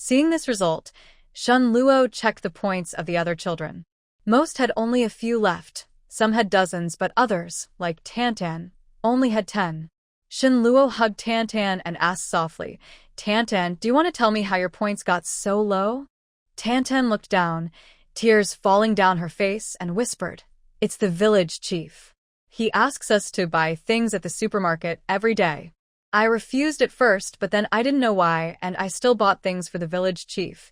Seeing this result, Shun Luo checked the points of the other children. Most had only a few left, some had dozens, but others, like Tantan, only had 10. Shun Luo hugged Tantan and asked softly, "Tantan, do you want to tell me how your points got so low?" Tantan looked down, tears falling down her face, and whispered, "It's the village chief. He asks us to buy things at the supermarket every day. I refused at first, but then I didn't know why, and I still bought things for the village chief.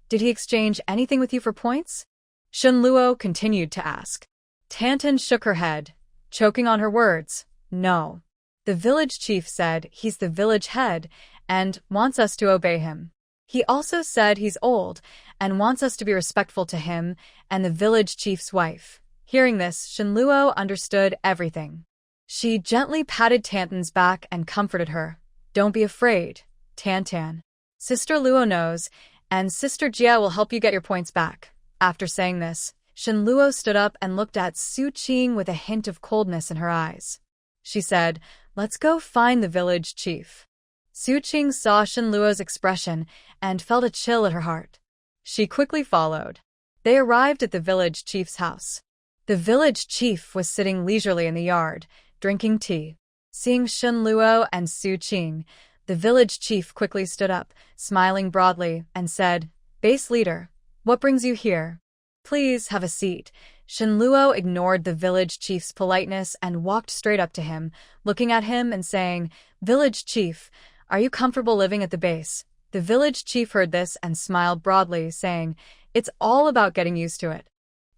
Did he exchange anything with you for points?" Shun Luo continued to ask. Tantan shook her head, choking on her words. "No. The village chief said he's the village head and wants us to obey him. He also said he's old and wants us to be respectful to him and the village chief's wife." Hearing this, Shun Luo understood everything. She gently patted Tantan's back and comforted her. "Don't be afraid, Tantan. Sister Luo knows, and Sister Jia will help you get your points back." After saying this, Shun Luo stood up and looked at Su Qing with a hint of coldness in her eyes. She said, "Let's go find the village chief." Su Qing saw Shun Luo's expression and felt a chill at her heart. She quickly followed. They arrived at the village chief's house. The village chief was sitting leisurely in the yard, drinking tea. Seeing Shun Luo and Su Qing, the village chief quickly stood up, smiling broadly, and said, "Base leader, what brings you here? Please have a seat." Shun Luo ignored the village chief's politeness and walked straight up to him, looking at him and saying, "Village chief, are you comfortable living at the base?" The village chief heard this and smiled broadly, saying, "It's all about getting used to it.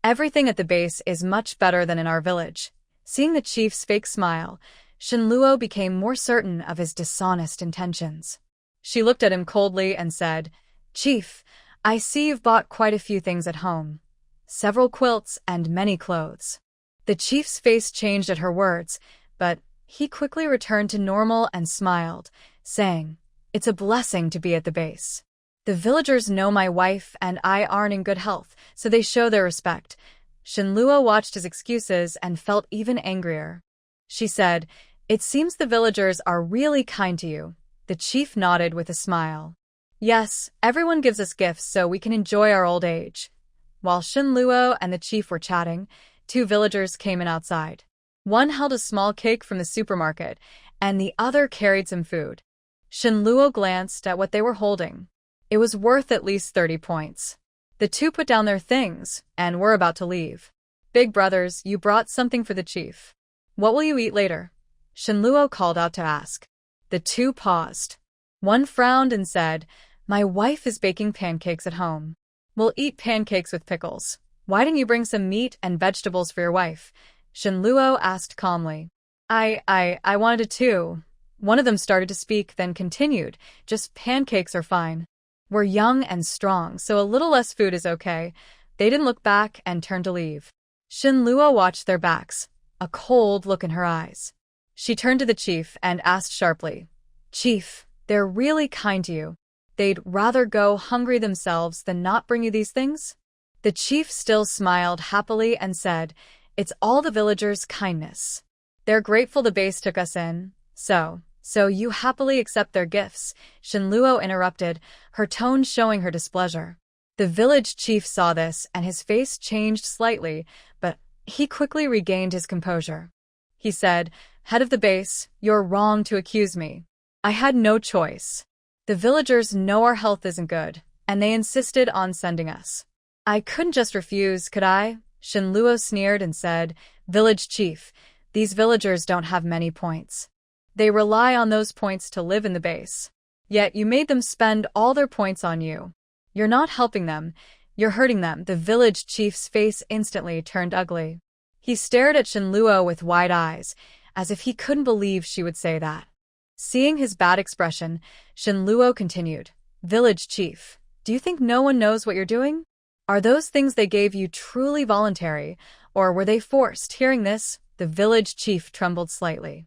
Everything at the base is much better than in our village." Seeing the chief's fake smile, Shun Luo became more certain of his dishonest intentions. She looked at him coldly and said, "Chief, I see you've bought quite a few things at home. Several quilts and many clothes." The chief's face changed at her words, but he quickly returned to normal and smiled, saying, "It's a blessing to be at the base. The villagers know my wife and I aren't in good health, so they show their respect." Shun Luo watched his excuses and felt even angrier. She said, "It seems the villagers are really kind to you." The chief nodded with a smile. "Yes, everyone gives us gifts so we can enjoy our old age." While Shun Luo and the chief were chatting, two villagers came in outside. One held a small cake from the supermarket, and the other carried some food. Shun Luo glanced at what they were holding. It was worth at least 30 points. The two put down their things and were about to leave. "Big brothers, you brought something for the chief. What will you eat later?" Shun Luo called out to ask. The two paused. One frowned and said, "My wife is baking pancakes at home. We'll eat pancakes with pickles. Why didn't you bring some meat and vegetables for your wife?" Shun Luo asked calmly. I wanted to too." One of them started to speak, then continued, "Just pancakes are fine. We're young and strong, so a little less food is okay." They didn't look back and turned to leave. Shun Luo watched their backs, a cold look in her eyes. She turned to the chief and asked sharply, "Chief, they're really kind to you. They'd rather go hungry themselves than not bring you these things?" The chief still smiled happily and said, "It's all the villagers' kindness. They're grateful the base took us in, so you happily accept their gifts." Shun Luo interrupted, her tone showing her displeasure. The village chief saw this and his face changed slightly, but he quickly regained his composure. He said, "Head of the base, you're wrong to accuse me. I had no choice. The villagers know our health isn't good, and they insisted on sending us. I couldn't just refuse, could I?" Shun Luo sneered and said, "Village chief, these villagers don't have many points. They rely on those points to live in the base. Yet you made them spend all their points on you. You're not helping them, you're hurting them." The village chief's face instantly turned ugly. He stared at Shun Luo with wide eyes, as if he couldn't believe she would say that. Seeing his bad expression, Shun Luo continued, "Village chief, do you think no one knows what you're doing? Are those things they gave you truly voluntary, or were they forced?" Hearing this, the village chief trembled slightly.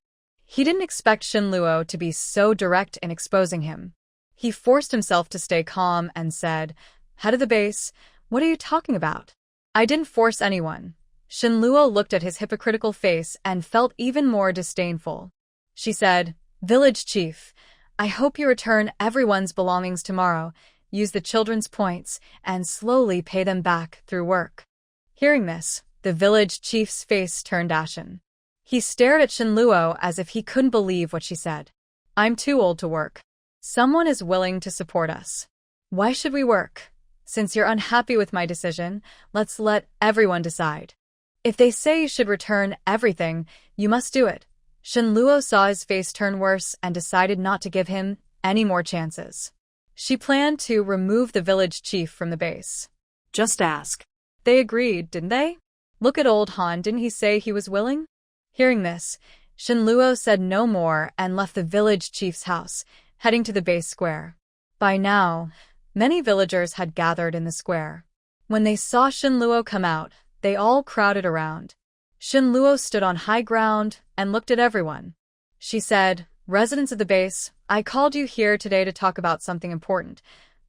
He didn't expect Shun Luo to be so direct in exposing him. He forced himself to stay calm and said, "Head of the base, what are you talking about? I didn't force anyone." Shun Luo looked at his hypocritical face and felt even more disdainful. She said, "Village chief, I hope you return everyone's belongings tomorrow." use the children's points, and slowly pay them back through work. Hearing this, the village chief's face turned ashen. He stared at Shinluo as if he couldn't believe what she said. I'm too old to work. Someone is willing to support us. Why should we work? Since you're unhappy with my decision, let's let everyone decide. If they say you should return everything, you must do it. Shinluo saw his face turn worse and decided not to give him any more chances. She planned to remove the village chief from the base. Just ask. They agreed, didn't they? Look at old Han, didn't he say he was willing? Hearing this, Shinluo said no more and left the village chief's house, heading to the base square. By now, many villagers had gathered in the square. When they saw Shinluo come out, they all crowded around. Shinluo stood on high ground and looked at everyone. She said, "Residents of the base, I called you here today to talk about something important."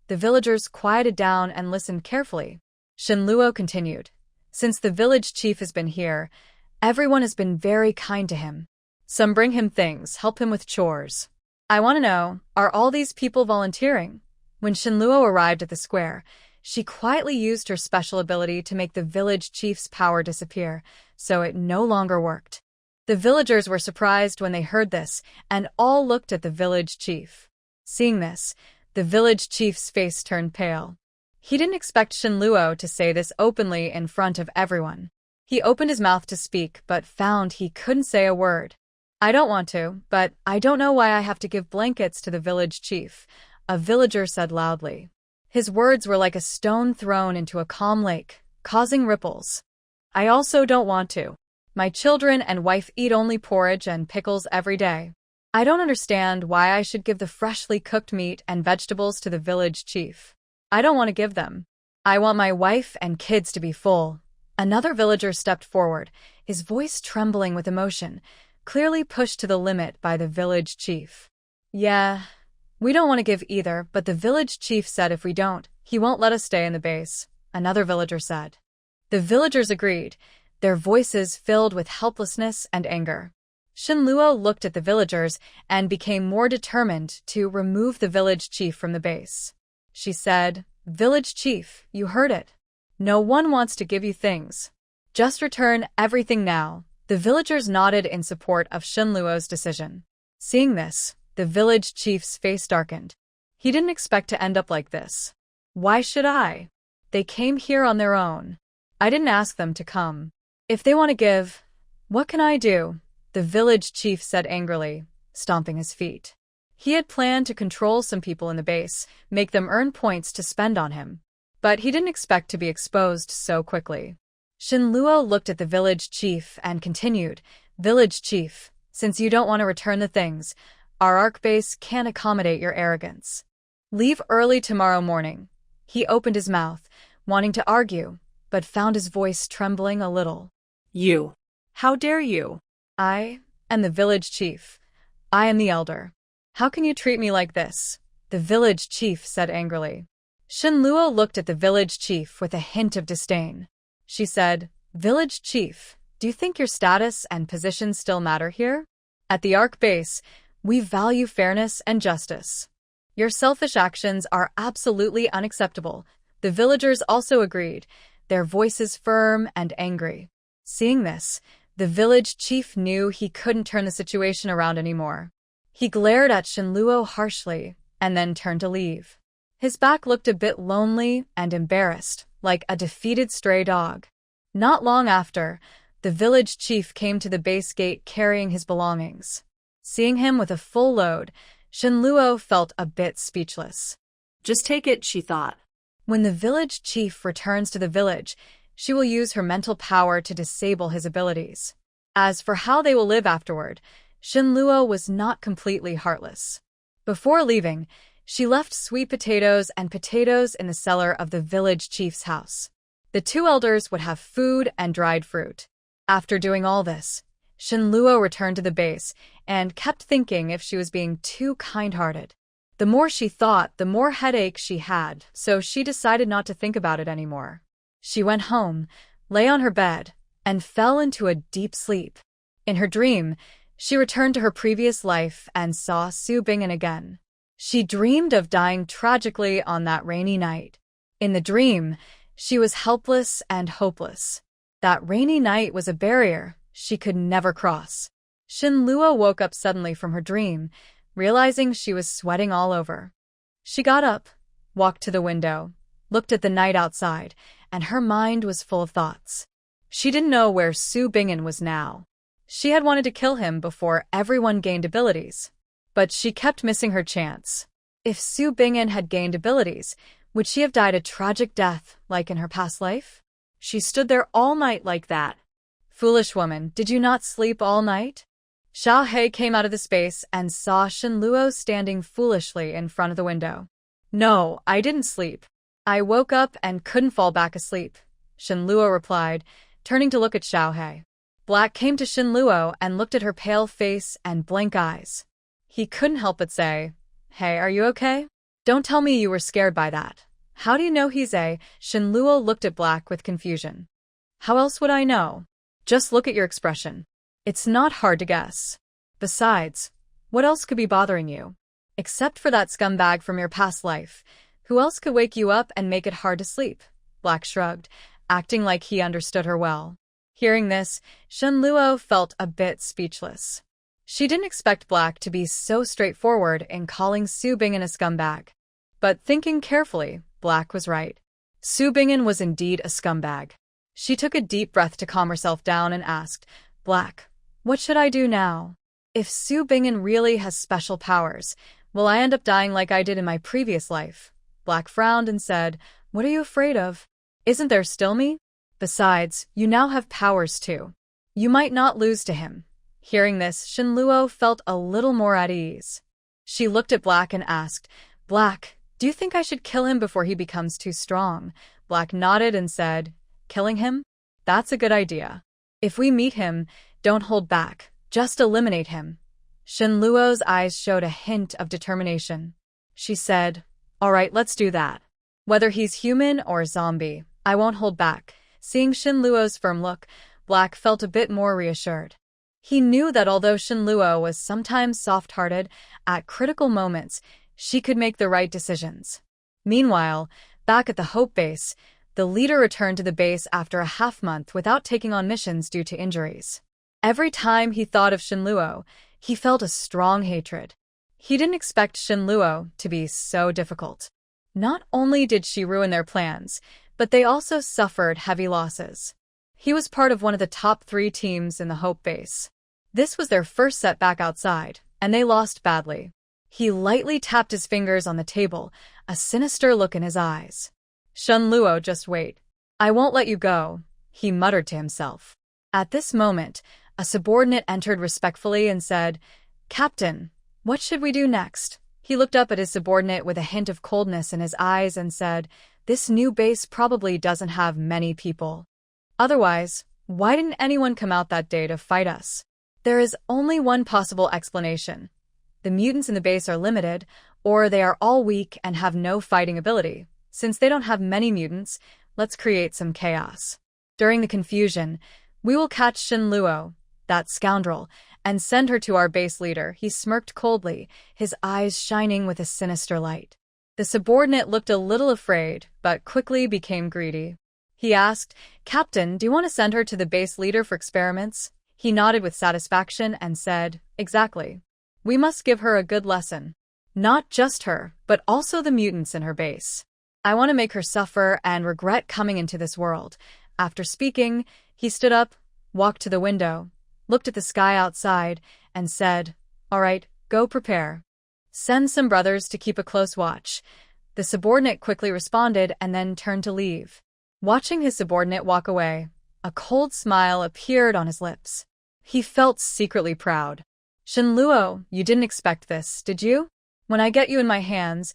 The villagers quieted down and listened carefully. Shinluo continued, "Since the village chief has been here, everyone has been very kind to him. Some bring him things, help him with chores. I want to know, are all these people volunteering?" When Shinluo arrived at the square, she quietly used her special ability to make the village chief's power disappear, so it no longer worked. The villagers were surprised when they heard this, and all looked at the village chief. Seeing this, the village chief's face turned pale. He didn't expect Shinluo to say this openly in front of everyone. He opened his mouth to speak, but found he couldn't say a word. "I don't want to, but I don't know why I have to give blankets to the village chief," a villager said loudly. His words were like a stone thrown into a calm lake, causing ripples. "I also don't want to. My children and wife eat only porridge and pickles every day. I don't understand why I should give the freshly cooked meat and vegetables to the village chief. I don't want to give them. I want my wife and kids to be full." Another villager stepped forward, his voice trembling with emotion, clearly pushed to the limit by the village chief. "Yeah, we don't want to give either, but the village chief said if we don't, he won't let us stay in the base," another villager said. The villagers agreed, their voices filled with helplessness and anger. Shinluo looked at the villagers and became more determined to remove the village chief from the base. She said, "Village chief, you heard it. No one wants to give you things. Just return everything now." The villagers nodded in support of Shinluo's decision. Seeing this, the village chief's face darkened. He didn't expect to end up like this. "Why should I? They came here on their own. I didn't ask them to come. If they want to give, what can I do?" the village chief said angrily, stomping his feet. He had planned to control some people in the base, make them earn points to spend on him. But he didn't expect to be exposed so quickly. Shinluo looked at the village chief and continued, "Village chief, since you don't want to return the things, our arc base can't accommodate your arrogance. Leave early tomorrow morning." He opened his mouth, wanting to argue, but found his voice trembling a little. "You. How dare you?" "I am the village chief. I am the elder. How can you treat me like this?" the village chief said angrily. Shinluo looked at the village chief with a hint of disdain. She said, "Village chief, do you think your status and position still matter here? At the Ark base, we value fairness and justice. Your selfish actions are absolutely unacceptable." The villagers also agreed, their voices firm and angry. Seeing this, the village chief knew he couldn't turn the situation around anymore. He glared at Shinluo harshly and then turned to leave. His back looked a bit lonely and embarrassed, like a defeated stray dog. Not long after, the village chief came to the base gate carrying his belongings. Seeing him with a full load, Shinluo felt a bit speechless. "Just take it," she thought. When the village chief returns to the village, she will use her mental power to disable his abilities. As for how they will live afterward, Shinluo was not completely heartless. Before leaving, she left sweet potatoes and potatoes in the cellar of the village chief's house. The two elders would have food and dried fruit. After doing all this, Shinluo returned to the base and kept thinking if she was being too kind-hearted. The more she thought, the more headache she had, so she decided not to think about it anymore. She went home, lay on her bed, and fell into a deep sleep. In her dream, she returned to her previous life and saw Su Bingen again. She dreamed of dying tragically on that rainy night. In the dream, she was helpless and hopeless. That rainy night was a barrier she could never cross. Shinluo woke up suddenly from her dream, realizing she was sweating all over. She got up, walked to the window, looked at the night outside, and her mind was full of thoughts. She didn't know where Su Bingin was now. She had wanted to kill him before everyone gained abilities. But she kept missing her chance. If Su Bingin had gained abilities, would she have died a tragic death like in her past life? She stood there all night like that. Foolish woman, did you not sleep all night? Xiao He came out of the space and saw Shinluo standing foolishly in front of the window. No, I didn't sleep. I woke up and couldn't fall back asleep, Shinluo replied, turning to look at Xiao He. Black came to Shinluo and looked at her pale face and blank eyes. He couldn't help but say, Hey, are you okay? Don't tell me you were scared by that. How do you know he's a? Shinluo looked at Black with confusion. How else would I know? Just look at your expression. It's not hard to guess. Besides, what else could be bothering you? Except for that scumbag from your past life. Who else could wake you up and make it hard to sleep? Black shrugged, acting like he understood her well. Hearing this, Shinluo felt a bit speechless. She didn't expect Black to be so straightforward in calling Su Bingin a scumbag. But thinking carefully, Black was right. Su Bingin was indeed a scumbag. She took a deep breath to calm herself down and asked, Black, what should I do now? If Su Bingin really has special powers, will I end up dying like I did in my previous life? Black frowned and said, What are you afraid of? Isn't there still me? Besides, you now have powers too. You might not lose to him. Hearing this, Shinluo felt a little more at ease. She looked at Black and asked, Black, do you think I should kill him before he becomes too strong? Black nodded and said, Killing him? That's a good idea. If we meet him, don't hold back. Just eliminate him. Shinluo's eyes showed a hint of determination. She said, All right, let's do that. Whether he's human or zombie, I won't hold back. Seeing Shinluo's firm look, Black felt a bit more reassured. He knew that although Shinluo was sometimes soft-hearted, at critical moments, she could make the right decisions. Meanwhile, back at the Hope Base, the leader returned to the base after a half-month without taking on missions due to injuries. Every time he thought of Shinluo, he felt a strong hatred. He didn't expect Shinluo to be so difficult. Not only did she ruin their plans, but they also suffered heavy losses. He was part of one of the top 3 teams in the Hope Base. This was their first setback outside, and they lost badly. He lightly tapped his fingers on the table, a sinister look in his eyes. Shinluo, just wait. I won't let you go, he muttered to himself. At this moment, a subordinate entered respectfully and said, Captain, what should we do next? He looked up at his subordinate with a hint of coldness in his eyes and said, This new base probably doesn't have many people. Otherwise, why didn't anyone come out that day to fight us? There is only one possible explanation. The mutants in the base are limited, or they are all weak and have no fighting ability. Since they don't have many mutants, let's create some chaos. During the confusion, we will catch Shinluo, that scoundrel, and send her to our base leader. He smirked coldly, his eyes shining with a sinister light. The subordinate looked a little afraid, but quickly became greedy. He asked, Captain, do you want to send her to the base leader for experiments? He nodded with satisfaction and said, Exactly. We must give her a good lesson. Not just her, but also the mutants in her base. I want to make her suffer and regret coming into this world. After speaking, he stood up, walked to the window, looked at the sky outside, and said, All right, go prepare. Send some brothers to keep a close watch. The subordinate quickly responded and then turned to leave. Watching his subordinate walk away, a cold smile appeared on his lips. He felt secretly proud. Shinluo, you didn't expect this, did you? When I get you in my hands,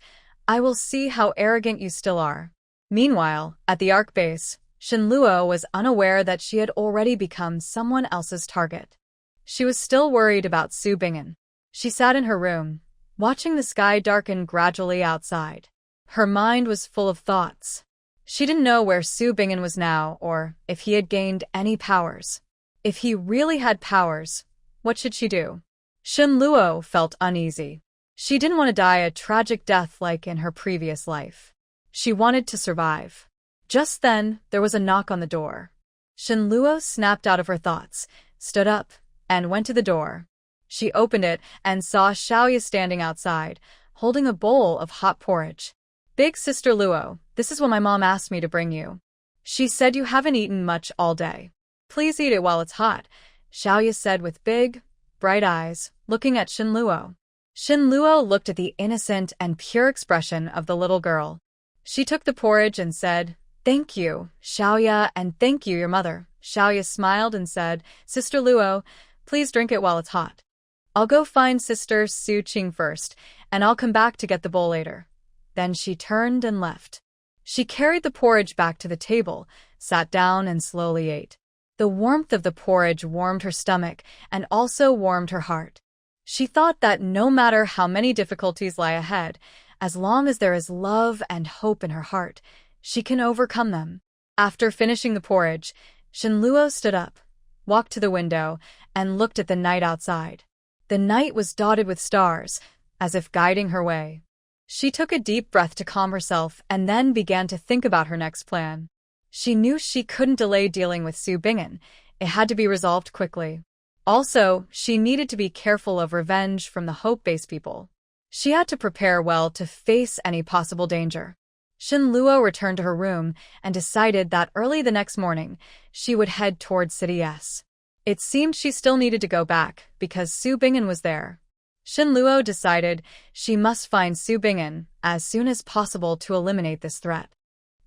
I will see how arrogant you still are. Meanwhile, at the Ark base, Shinluo was unaware that she had already become someone else's target. She was still worried about Su Bingin. She sat in her room, watching the sky darken gradually outside. Her mind was full of thoughts. She didn't know where Su Bingin was now or if he had gained any powers. If he really had powers, what should she do? Shinluo felt uneasy. She didn't want to die a tragic death like in her previous life. She wanted to survive. Just then, there was a knock on the door. Shinluo snapped out of her thoughts, stood up, and went to the door. She opened it and saw Xiaoya standing outside, holding a bowl of hot porridge. Big Sister Luo, this is what my mom asked me to bring you. She said you haven't eaten much all day. Please eat it while it's hot, Xiaoya said with big, bright eyes, looking at Shinluo. Shinluo looked at the innocent and pure expression of the little girl. She took the porridge and said, "Thank you, Xiaoya, and thank you, your mother." Xiaoya smiled and said, "Sister Luo, please drink it while it's hot. I'll go find Sister Su Qing first, and I'll come back to get the bowl later." Then she turned and left. She carried the porridge back to the table, sat down and slowly ate. The warmth of the porridge warmed her stomach and also warmed her heart. She thought that no matter how many difficulties lie ahead, as long as there is love and hope in her heart, she can overcome them. After finishing the porridge, Shinluo stood up, walked to the window, and looked at the night outside. The night was dotted with stars, as if guiding her way. She took a deep breath to calm herself and then began to think about her next plan. She knew she couldn't delay dealing with Su Bingen. It had to be resolved quickly. Also, she needed to be careful of revenge from the Hope-based people. She had to prepare well to face any possible danger. Shinluo returned to her room and decided that early the next morning, she would head towards City S. It seemed she still needed to go back because Su Bingen was there. Shinluo decided she must find Su Bingen as soon as possible to eliminate this threat.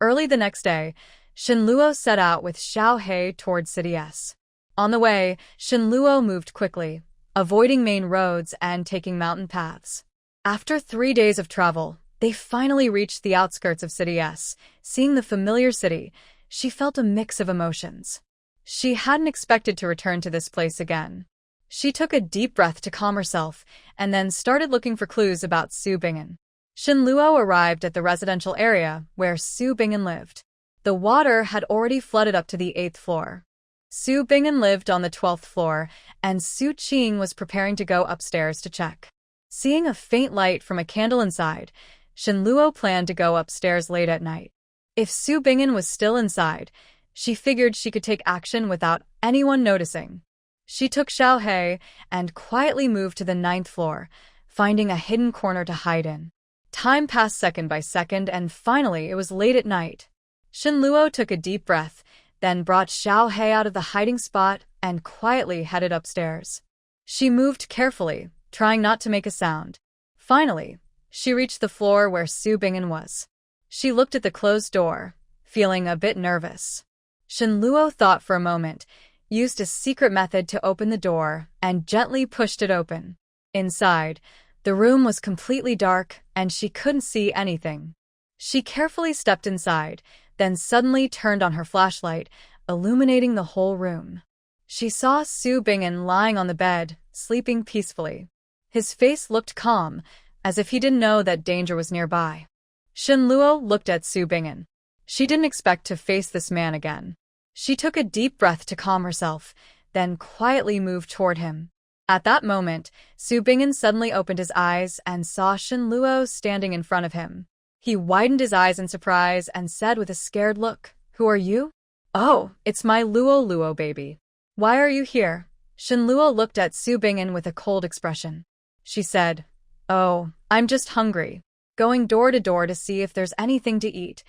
Early the next day, Shinluo set out with Xiao He towards City S. On the way, Shinluo moved quickly, avoiding main roads and taking mountain paths. After 3 days of travel, they finally reached the outskirts of City S. Seeing the familiar city, she felt a mix of emotions. She hadn't expected to return to this place again. She took a deep breath to calm herself and then started looking for clues about Su Bingen. Shinluo arrived at the residential area where Su Bingen lived. The water had already flooded up to the 8th floor. Su Bingen lived on the 12th floor, and Su Qing was preparing to go upstairs to check. Seeing a faint light from a candle inside, Shinluo planned to go upstairs late at night. If Su Bingen was still inside, she figured she could take action without anyone noticing. She took Xiao He and quietly moved to the 9th floor, finding a hidden corner to hide in. Time passed second by second, and finally it was late at night. Shinluo took a deep breath, then brought Xiao He out of the hiding spot and quietly headed upstairs. She moved carefully, trying not to make a sound. Finally, she reached the floor where Su Bingen was. She looked at the closed door, feeling a bit nervous. Shinluo thought for a moment, used a secret method to open the door, and gently pushed it open. Inside, the room was completely dark, and she couldn't see anything. She carefully stepped inside, then suddenly turned on her flashlight, illuminating the whole room. She saw Su Bingen lying on the bed, sleeping peacefully. His face looked calm, as if he didn't know that danger was nearby. Shinluo looked at Su Bingen. She didn't expect to face this man again. She took a deep breath to calm herself, then quietly moved toward him. At that moment, Su Bingen suddenly opened his eyes and saw Shinluo standing in front of him. He widened his eyes in surprise and said with a scared look, "Who are you?" "Oh, it's my Luo baby. Why are you here?" Shinluo looked at Su Bingen with a cold expression. She said, "Oh, I'm just hungry. Going door to door to see if there's anything to eat."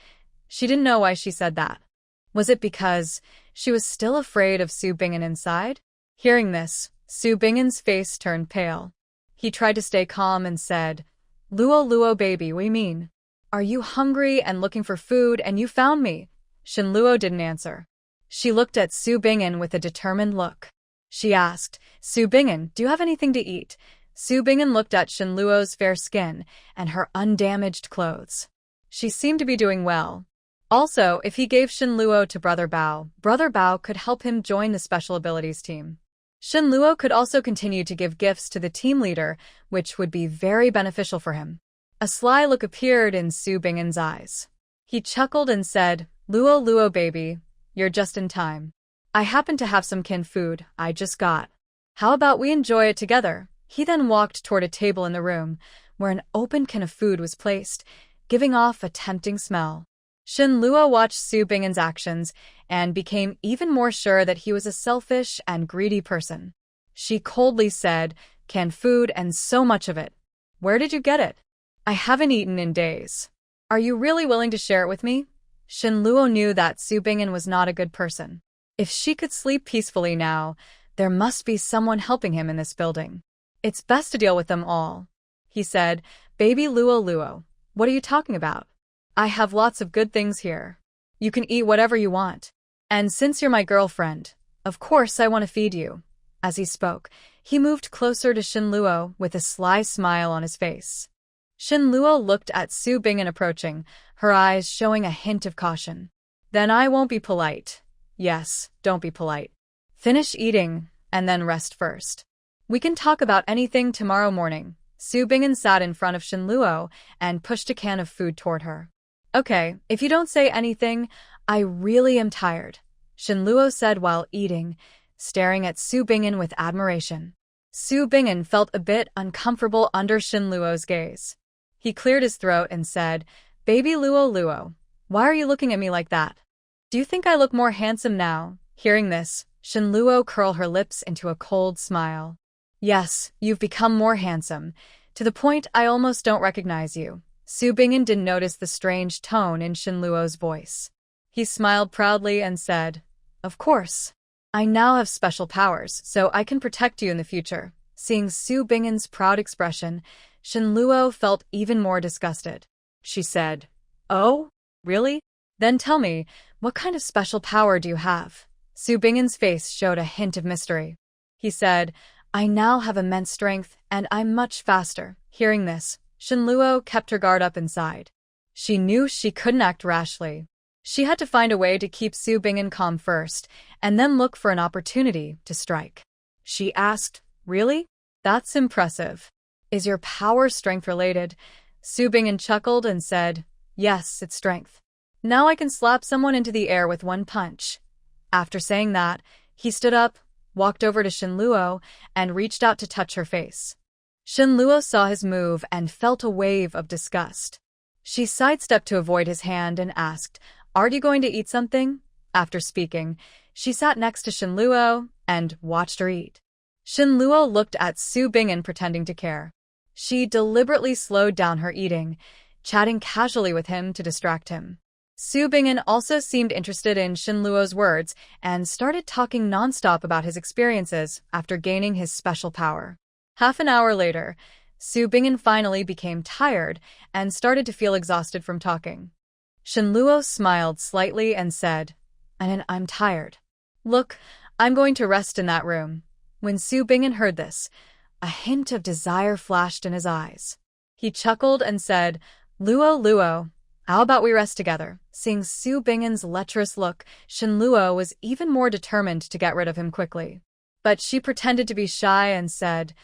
She didn't know why she said that. Was it because she was still afraid of Su Bingen inside? Hearing this, Su Bingen's face turned pale. He tried to stay calm and said, Luo baby, we mean. Are you hungry and looking for food and you found me?" Shinluo didn't answer. She looked at Su Bingen with a determined look. She asked, "Su Bingen, do you have anything to eat?" Su Bingen looked at Shinluo's fair skin and her undamaged clothes. She seemed to be doing well. Also, if he gave Shinluo to Brother Bao could help him join the Special Abilities team. Shinluo could also continue to give gifts to the team leader, which would be very beneficial for him. A sly look appeared in Su Bingen's eyes. He chuckled and said, Luo baby, you're just in time. I happen to have some canned food I just got. How about we enjoy it together?" He then walked toward a table in the room, where an open can of food was placed, giving off a tempting smell. Shin Luo watched Su Bingen's actions and became even more sure that he was a selfish and greedy person. She coldly said, "Canned food and so much of it. Where did you get it? I haven't eaten in days. Are you really willing to share it with me?" Shin Luo knew that Su Bingen was not a good person. If she could sleep peacefully now, there must be someone helping him in this building. "It's best to deal with them all," he said. "Baby Luo Luo, what are you talking about? I have lots of good things here. You can eat whatever you want. And since you're my girlfriend, of course I want to feed you." As he spoke, he moved closer to Shin Luo with a sly smile on his face. Shin Luo looked at Su Bingen approaching, her eyes showing a hint of caution. "Then I won't be polite." "Yes, don't be polite. Finish eating, and then rest first. We can talk about anything tomorrow morning." Su Bingen sat in front of Shin Luo and pushed a can of food toward her. "Okay, if you don't say anything, I really am tired," Shin Luo said while eating, staring at Su Bingen with admiration. Su Bingen felt a bit uncomfortable under Shin Luo's gaze. He cleared his throat and said, "Baby Luo Luo, why are you looking at me like that? Do you think I look more handsome now?" Hearing this, Shin Luo curled her lips into a cold smile. "Yes, you've become more handsome, to the point I almost don't recognize you." Su Bingen didn't notice the strange tone in Shin Luo's voice. He smiled proudly and said, "Of course. I now have special powers, so I can protect you in the future." Seeing Su Bingen's proud expression, Shin Luo felt even more disgusted. She said, "Oh, really? Then tell me, what kind of special power do you have?" Su Bingen's face showed a hint of mystery. He said, "I now have immense strength, and I'm much faster." Hearing this, Shin Luo kept her guard up inside. She knew she couldn't act rashly. She had to find a way to keep Su Bingen calm first, and then look for an opportunity to strike. She asked, "Really? That's impressive. Is your power strength related?" Su Bingen chuckled and said, "Yes, it's strength. Now I can slap someone into the air with one punch." After saying that, he stood up, walked over to Shin Luo, and reached out to touch her face. Shin Luo saw his move and felt a wave of disgust. She sidestepped to avoid his hand and asked, "Aren't you going to eat something?" After speaking, she sat next to Shin Luo and watched her eat. Shin Luo looked at Su Bingen pretending to care. She deliberately slowed down her eating, chatting casually with him to distract him. Su Bingen also seemed interested in Shin Luo's words and started talking nonstop about his experiences after gaining his special power. Half an hour later, Su Bingen finally became tired and started to feel exhausted from talking. Shin Luo smiled slightly and said, "And I'm tired. Look, I'm going to rest in that room." When Su Bingen heard this, a hint of desire flashed in his eyes. He chuckled and said, "Luo Luo, how about we rest together?" Seeing Su Bingen's lecherous look, Shin Luo was even more determined to get rid of him quickly. But she pretended to be shy and said,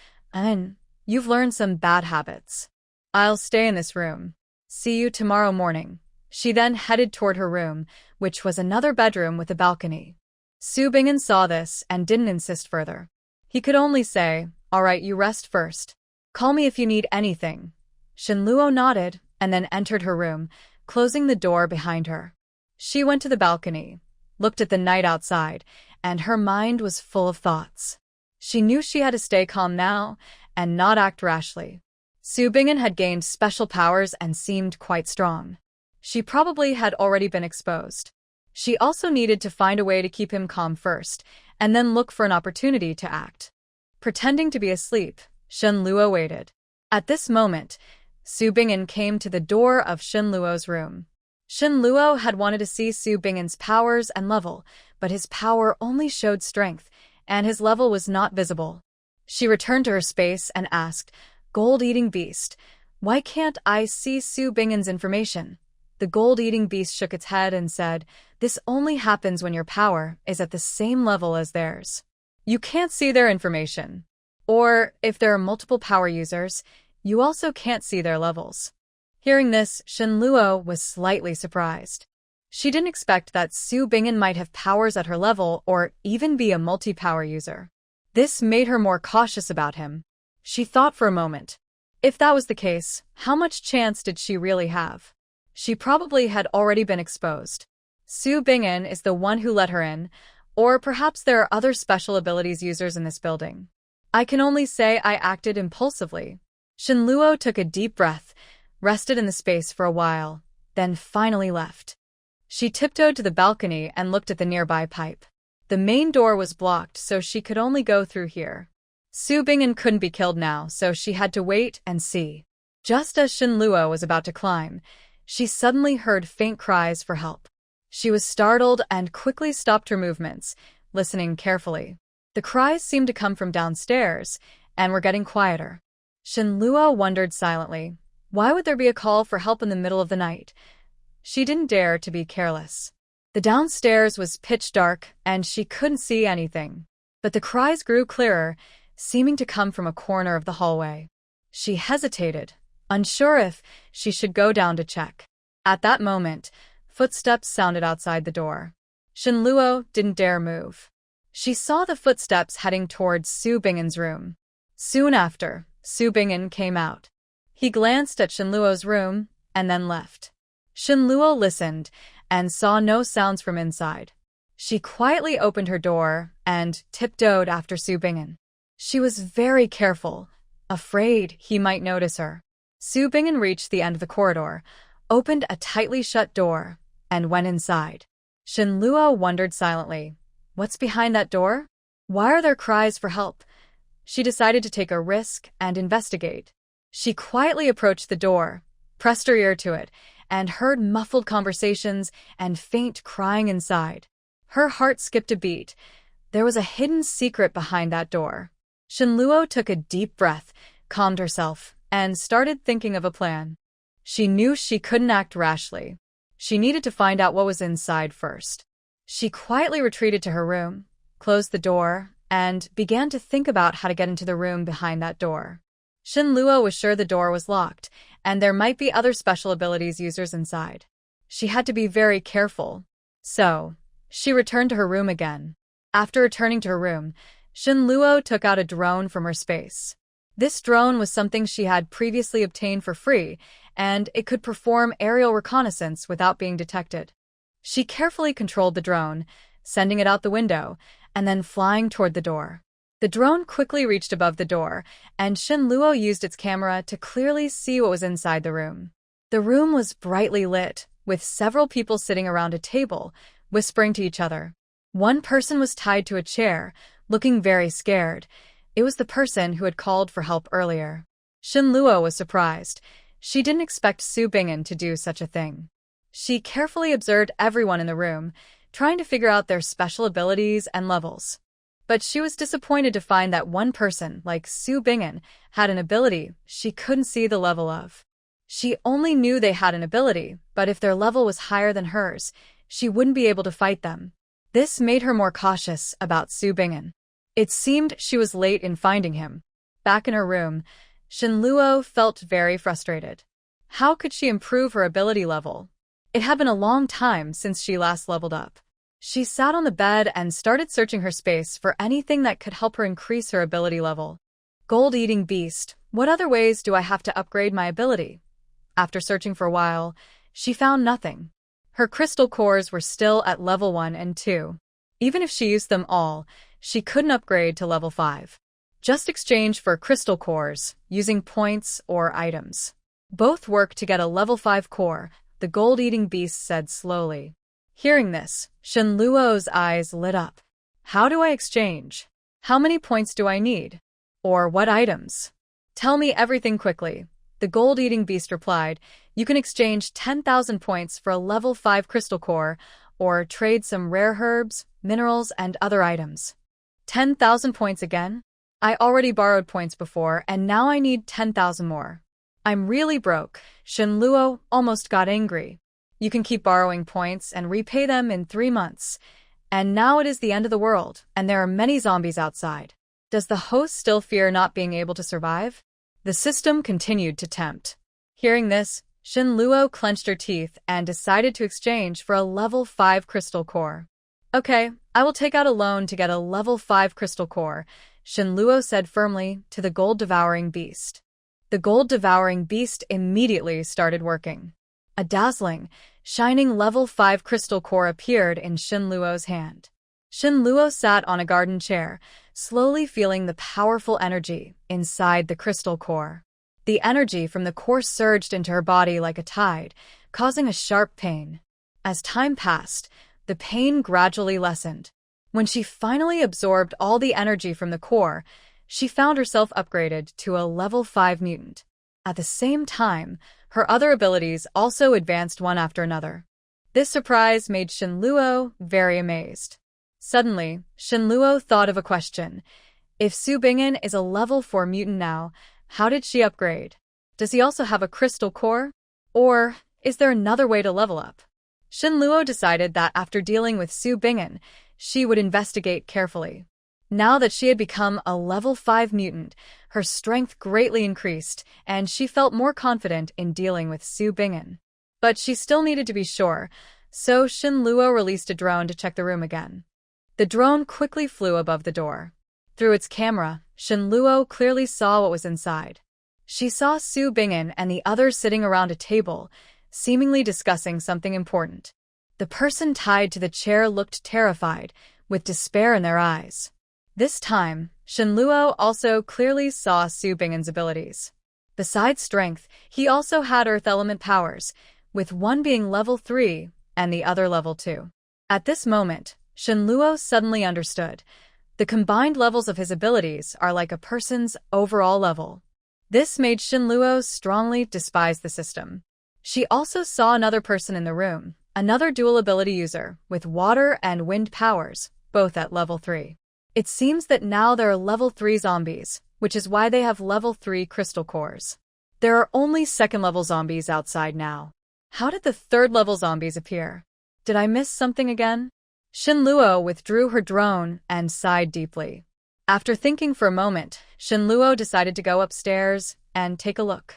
"You've learned some bad habits. I'll stay in this room. See you tomorrow morning." She then headed toward her room, which was another bedroom with a balcony. Su Bingen saw this and didn't insist further. He could only say, "All right, you rest first. Call me if you need anything." Shin Luo nodded and then entered her room, closing the door behind her. She went to the balcony, looked at the night outside, and her mind was full of thoughts. She knew she had to stay calm now and not act rashly. Su Bingen had gained special powers and seemed quite strong. She probably had already been exposed. She also needed to find a way to keep him calm first, and then look for an opportunity to act. Pretending to be asleep, Shin Luo waited. At this moment, Su Bingen came to the door of Shin Luo's room. Shin Luo had wanted to see Su Bingen's powers and level, but his power only showed strength, and his level was not visible. She returned to her space and asked, "Gold-eating beast, why can't I see Su Bingen's information?" The gold-eating beast shook its head and said, "This only happens when your power is at the same level as theirs. You can't see their information. Or, if there are multiple power users, you also can't see their levels." Hearing this, Shin Luo was slightly surprised. She didn't expect that Su Bingen might have powers at her level or even be a multi-power user. This made her more cautious about him. She thought for a moment. If that was the case, how much chance did she really have? She probably had already been exposed. Su Bingin is the one who let her in, or perhaps there are other special abilities users in this building. I can only say I acted impulsively. Shinluo took a deep breath, rested in the space for a while, then finally left. She tiptoed to the balcony and looked at the nearby pipe. The main door was blocked, so she could only go through here. Su Bingin couldn't be killed now, so she had to wait and see. Just as Shinluo was about to climb, she suddenly heard faint cries for help. She was startled and quickly stopped her movements, listening carefully. The cries seemed to come from downstairs and were getting quieter. Shinluo wondered silently, why would there be a call for help in the middle of the night? She didn't dare to be careless. The downstairs was pitch dark and she couldn't see anything. But the cries grew clearer, seeming to come from a corner of the hallway. She hesitated, unsure if she should go down to check. At that moment, footsteps sounded outside the door. Shinluo didn't dare move. She saw the footsteps heading towards Su Bingin's room. Soon after, Su Bingin came out. He glanced at Shinluo's room and then left. Shinluo listened and saw no sounds from inside. She quietly opened her door and tiptoed after Su Bingin. She was very careful, afraid he might notice her. Su Bingin reached the end of the corridor, opened a tightly shut door, and went inside. Shinluo wondered silently, what's behind that door? Why are there cries for help? She decided to take a risk and investigate. She quietly approached the door, pressed her ear to it, and heard muffled conversations and faint crying inside. Her heart skipped a beat. There was a hidden secret behind that door. Shinluo took a deep breath, calmed herself, and started thinking of a plan. She knew she couldn't act rashly. She needed to find out what was inside first. She quietly retreated to her room, closed the door, and began to think about how to get into the room behind that door. Shinluo was sure the door was locked, and there might be other special abilities users inside. She had to be very careful. So, she returned to her room again. After returning to her room, Shinluo took out a drone from her space. This drone was something she had previously obtained for free, and it could perform aerial reconnaissance without being detected. She carefully controlled the drone, sending it out the window, and then flying toward the door. The drone quickly reached above the door, and Shinluo used its camera to clearly see what was inside the room. The room was brightly lit, with several people sitting around a table, whispering to each other. One person was tied to a chair, looking very scared. It was the person who had called for help earlier. Shinluo was surprised. She didn't expect Su Bingin to do such a thing. She carefully observed everyone in the room, trying to figure out their special abilities and levels. But she was disappointed to find that one person, like Su Bingin, had an ability she couldn't see the level of. She only knew they had an ability, but if their level was higher than hers, she wouldn't be able to fight them. This made her more cautious about Su Bingin. It seemed she was late in finding him. Back in her room, Shinluo felt very frustrated. How could she improve her ability level? It had been a long time since she last leveled up. She sat on the bed and started searching her space for anything that could help her increase her ability level. Gold-eating beast, what other ways do I have to upgrade my ability? After searching for a while, she found nothing. Her crystal cores were still at level 1 and 2. Even if she used them all, she couldn't upgrade to level 5. Just exchange for crystal cores, using points or items. Both work to get a level 5 core, the gold-eating beast said slowly. Hearing this, Shinluo's eyes lit up. How do I exchange? How many points do I need? Or what items? Tell me everything quickly. The gold-eating beast replied, you can exchange 10,000 points for a level 5 crystal core, or trade some rare herbs, minerals, and other items. 10,000 points again? I already borrowed points before, and now I need 10,000 more. I'm really broke. Shinluo almost got angry. You can keep borrowing points and repay them in 3 months. And now it is the end of the world, and there are many zombies outside. Does the host still fear not being able to survive? The system continued to tempt. Hearing this, Shinluo clenched her teeth and decided to exchange for a level 5 crystal core. Okay, I will take out a loan to get a level 5 crystal core, Shinluo said firmly to the gold-devouring beast. The gold-devouring beast immediately started working. A dazzling, shining level 5 crystal core appeared in Shin Luo's hand. Shin Luo sat on a garden chair, slowly feeling the powerful energy inside the crystal core. The energy from the core surged into her body like a tide, causing a sharp pain. As time passed, the pain gradually lessened. When she finally absorbed all the energy from the core, she found herself upgraded to a level 5 mutant. At the same time, her other abilities also advanced one after another. This surprise made Shin Luo very amazed. Suddenly, Shin Luo thought of a question. If Su Bingin is a level 4 mutant now, how did she upgrade? Does he also have a crystal core? Or is there another way to level up? Shin Luo decided that after dealing with Su Bingin, she would investigate carefully. Now that she had become a level 5 mutant, her strength greatly increased, and she felt more confident in dealing with Su Bingin. But she still needed to be sure, so Shin Luo released a drone to check the room again. The drone quickly flew above the door. Through its camera, Shin Luo clearly saw what was inside. She saw Su Bingin and the others sitting around a table, seemingly discussing something important. The person tied to the chair looked terrified, with despair in their eyes. This time, Shin Luo also clearly saw Su Bingin's abilities. Besides strength, he also had earth element powers, with one being level 3 and the other level 2. At this moment, Shin Luo suddenly understood. The combined levels of his abilities are like a person's overall level. This made Shin Luo strongly despise the system. She also saw another person in the room, another dual ability user, with water and wind powers, both at level 3. It seems that now there are level 3 zombies, which is why they have level 3 crystal cores. There are only second-level zombies outside now. How did the third-level zombies appear? Did I miss something again? Shin Luo withdrew her drone and sighed deeply. After thinking for a moment, Shin Luo decided to go upstairs and take a look.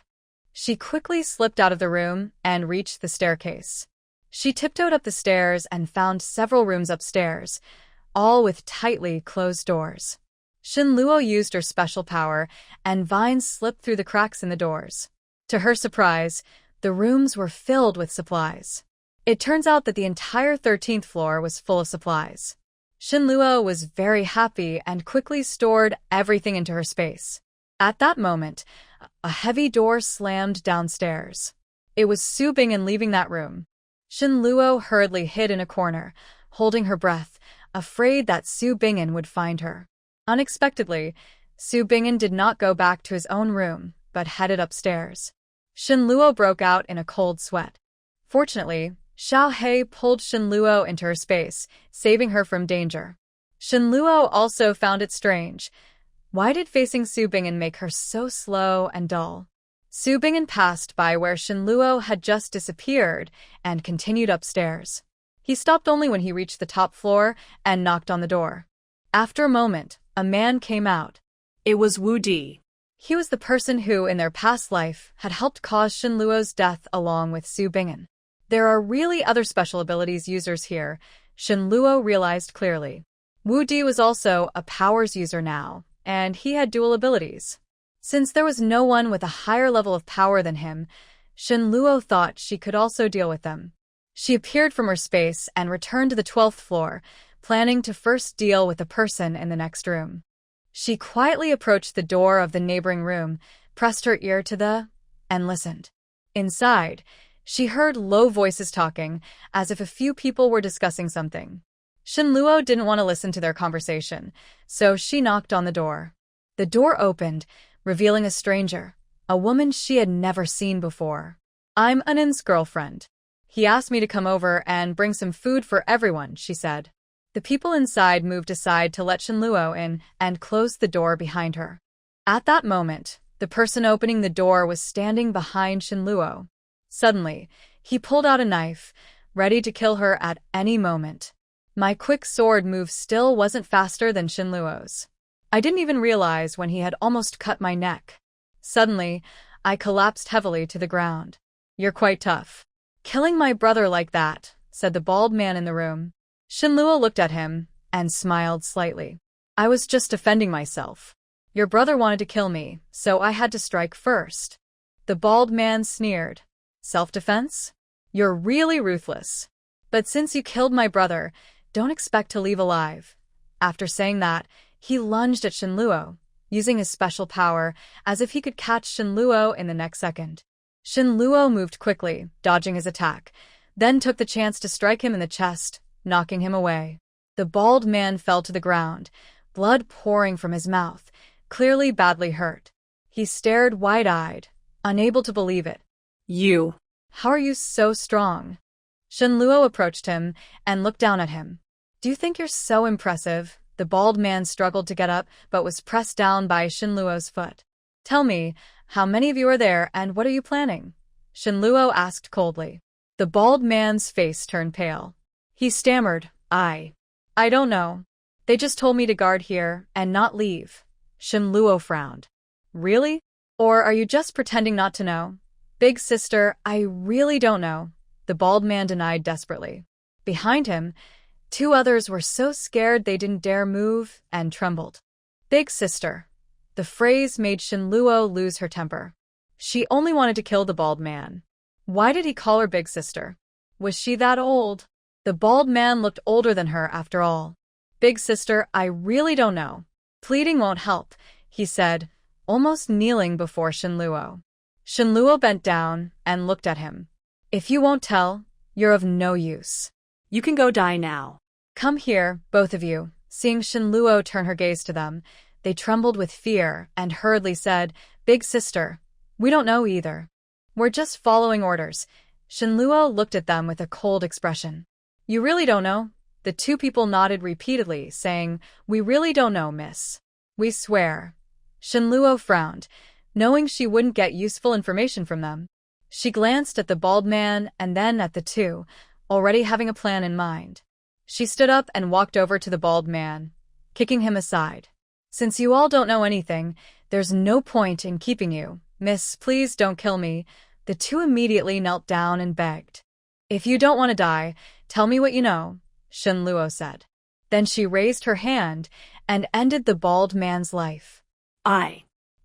She quickly slipped out of the room and reached the staircase. She tiptoed up the stairs and found several rooms upstairs, all with tightly closed doors. Shin Luo used her special power, and vines slipped through the cracks in the doors. To her surprise, the rooms were filled with supplies. It turns out that the entire 13th floor was full of supplies. Shin Luo was very happy and quickly stored everything into her space. At that moment, a heavy door slammed downstairs. It was Su Bingin leaving that room. Shin Luo hurriedly hid in a corner, holding her breath, afraid that Su Bingin would find her. Unexpectedly, Su Bingin did not go back to his own room, but headed upstairs. Shin Luo broke out in a cold sweat. Fortunately, Xiao He pulled Shin Luo into her space, saving her from danger. Shin Luo also found it strange. Why did facing Su Bingin make her so slow and dull? Su Bingin passed by where Shin Luo had just disappeared and continued upstairs. He stopped only when he reached the top floor and knocked on the door. After a moment, a man came out. It was Wu Di. He was the person who, in their past life, had helped cause Shin Luo's death along with Su Bingin. There are really other special abilities users here, Shin Luo realized clearly. Wu Di was also a powers user now, and he had dual abilities. Since there was no one with a higher level of power than him, Shin Luo thought she could also deal with them. She appeared from her space and returned to the 12th floor, planning to first deal with the person in the next room. She quietly approached the door of the neighboring room, pressed her ear to the and listened. Inside, she heard low voices talking, as if a few people were discussing something. Shin Luo didn't want to listen to their conversation, so she knocked on the door. The door opened, revealing a stranger, a woman she had never seen before. "I'm Anin's girlfriend. He asked me to come over and bring some food for everyone," she said. The people inside moved aside to let Shin Luo in and closed the door behind her. At that moment, the person opening the door was standing behind Shin Luo. Suddenly, he pulled out a knife, ready to kill her at any moment. My quick sword move still wasn't faster than Shin Luo's. I didn't even realize when he had almost cut my neck. Suddenly, I collapsed heavily to the ground. "You're quite tough. Killing my brother like that," said the bald man in the room. Shin Luo looked at him and smiled slightly. "I was just defending myself. Your brother wanted to kill me, so I had to strike first. The bald man sneered. Self-defense? You're really ruthless. But since you killed my brother, don't expect to leave alive. After saying that, he lunged at Shinluo, using his special power as if he could catch Shinluo in the next second. Shinluo moved quickly, dodging his attack, then took the chance to strike him in the chest, knocking him away. The bald man fell to the ground, blood pouring from his mouth, clearly badly hurt. He stared wide-eyed, unable to believe it. You. How are you so strong? Shinluo approached him and looked down at him. Do you think you're so impressive? The bald man struggled to get up but was pressed down by Shinluo's foot. Tell me, how many of you are there and what are you planning? Shinluo asked coldly. The bald man's face turned pale. He stammered, I don't know. They just told me to guard here and not leave. Shinluo frowned. Really? Or are you just pretending not to know? Big sister, I really don't know. The bald man denied desperately. Behind him, two others were so scared they didn't dare move and trembled. Big sister. The phrase made Shinluo lose her temper. She only wanted to kill the bald man. Why did he call her big sister? Was she that old? The bald man looked older than her after all. Big sister, I really don't know. Pleading won't help, he said, almost kneeling before Shinluo. Shinluo bent down and looked at him. If you won't tell, you're of no use. You can go die now. Come here, both of you. Seeing Shinluo turn her gaze to them, they trembled with fear and hurriedly said, Big sister, we don't know either. We're just following orders. Shinluo looked at them with a cold expression. You really don't know? The two people nodded repeatedly, saying, We really don't know, miss. We swear. Shinluo frowned, knowing she wouldn't get useful information from them. She glanced at the bald man and then at the two, already having a plan in mind. She stood up and walked over to the bald man, kicking him aside. Since you all don't know anything, there's no point in keeping you. Miss, please don't kill me. The two immediately knelt down and begged. If you don't want to die, tell me what you know, Shinluo said. Then she raised her hand and ended the bald man's life.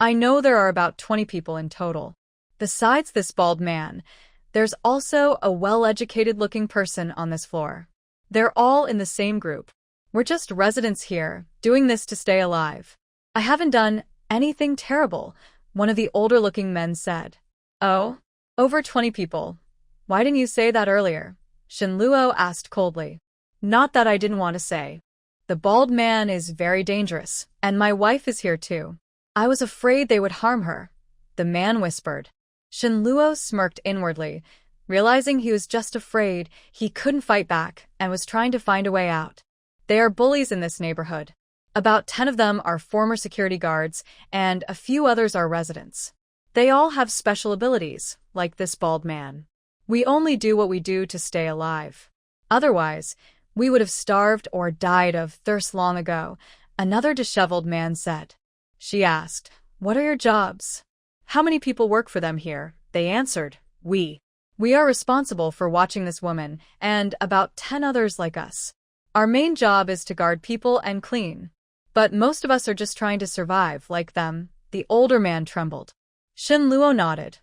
I know there are about 20 people in total. Besides this bald man, there's also a well-educated-looking person on this floor. They're all in the same group. We're just residents here, doing this to stay alive. I haven't done anything terrible, one of the older-looking men said. Oh? Over 20 people. Why didn't you say that earlier? Shinluo asked coldly. Not that I didn't want to say. The bald man is very dangerous, and my wife is here too. I was afraid they would harm her, the man whispered. Shinluo smirked inwardly, realizing he was just afraid he couldn't fight back and was trying to find a way out. They are bullies in this neighborhood. About 10 of them are former security guards, and a few others are residents. They all have special abilities, like this bald man. We only do what we do to stay alive. Otherwise, we would have starved or died of thirst long ago, another disheveled man said. She asked, What are your jobs? How many people work for them here? They answered, We are responsible for watching this woman and about 10 others like us. Our main job is to guard people and clean. But most of us are just trying to survive like them. The older man trembled. Shinluo nodded,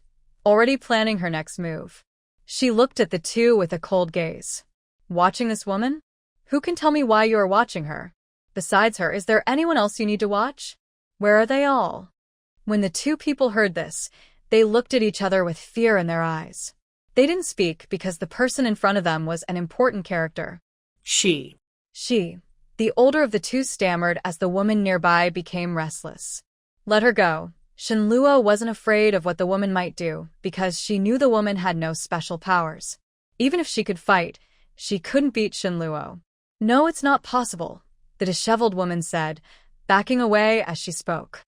already planning her next move. She looked at the two with a cold gaze. Watching this woman? Who can tell me why you are watching her? Besides her, is there anyone else you need to watch? Where are they all? When the two people heard this, they looked at each other with fear in their eyes. They didn't speak because the person in front of them was an important character. She. The older of the two stammered as the woman nearby became restless. Let her go. Shinluo wasn't afraid of what the woman might do because she knew the woman had no special powers. Even if she could fight, she couldn't beat Shinluo. No, it's not possible, the disheveled woman said, backing away as she spoke.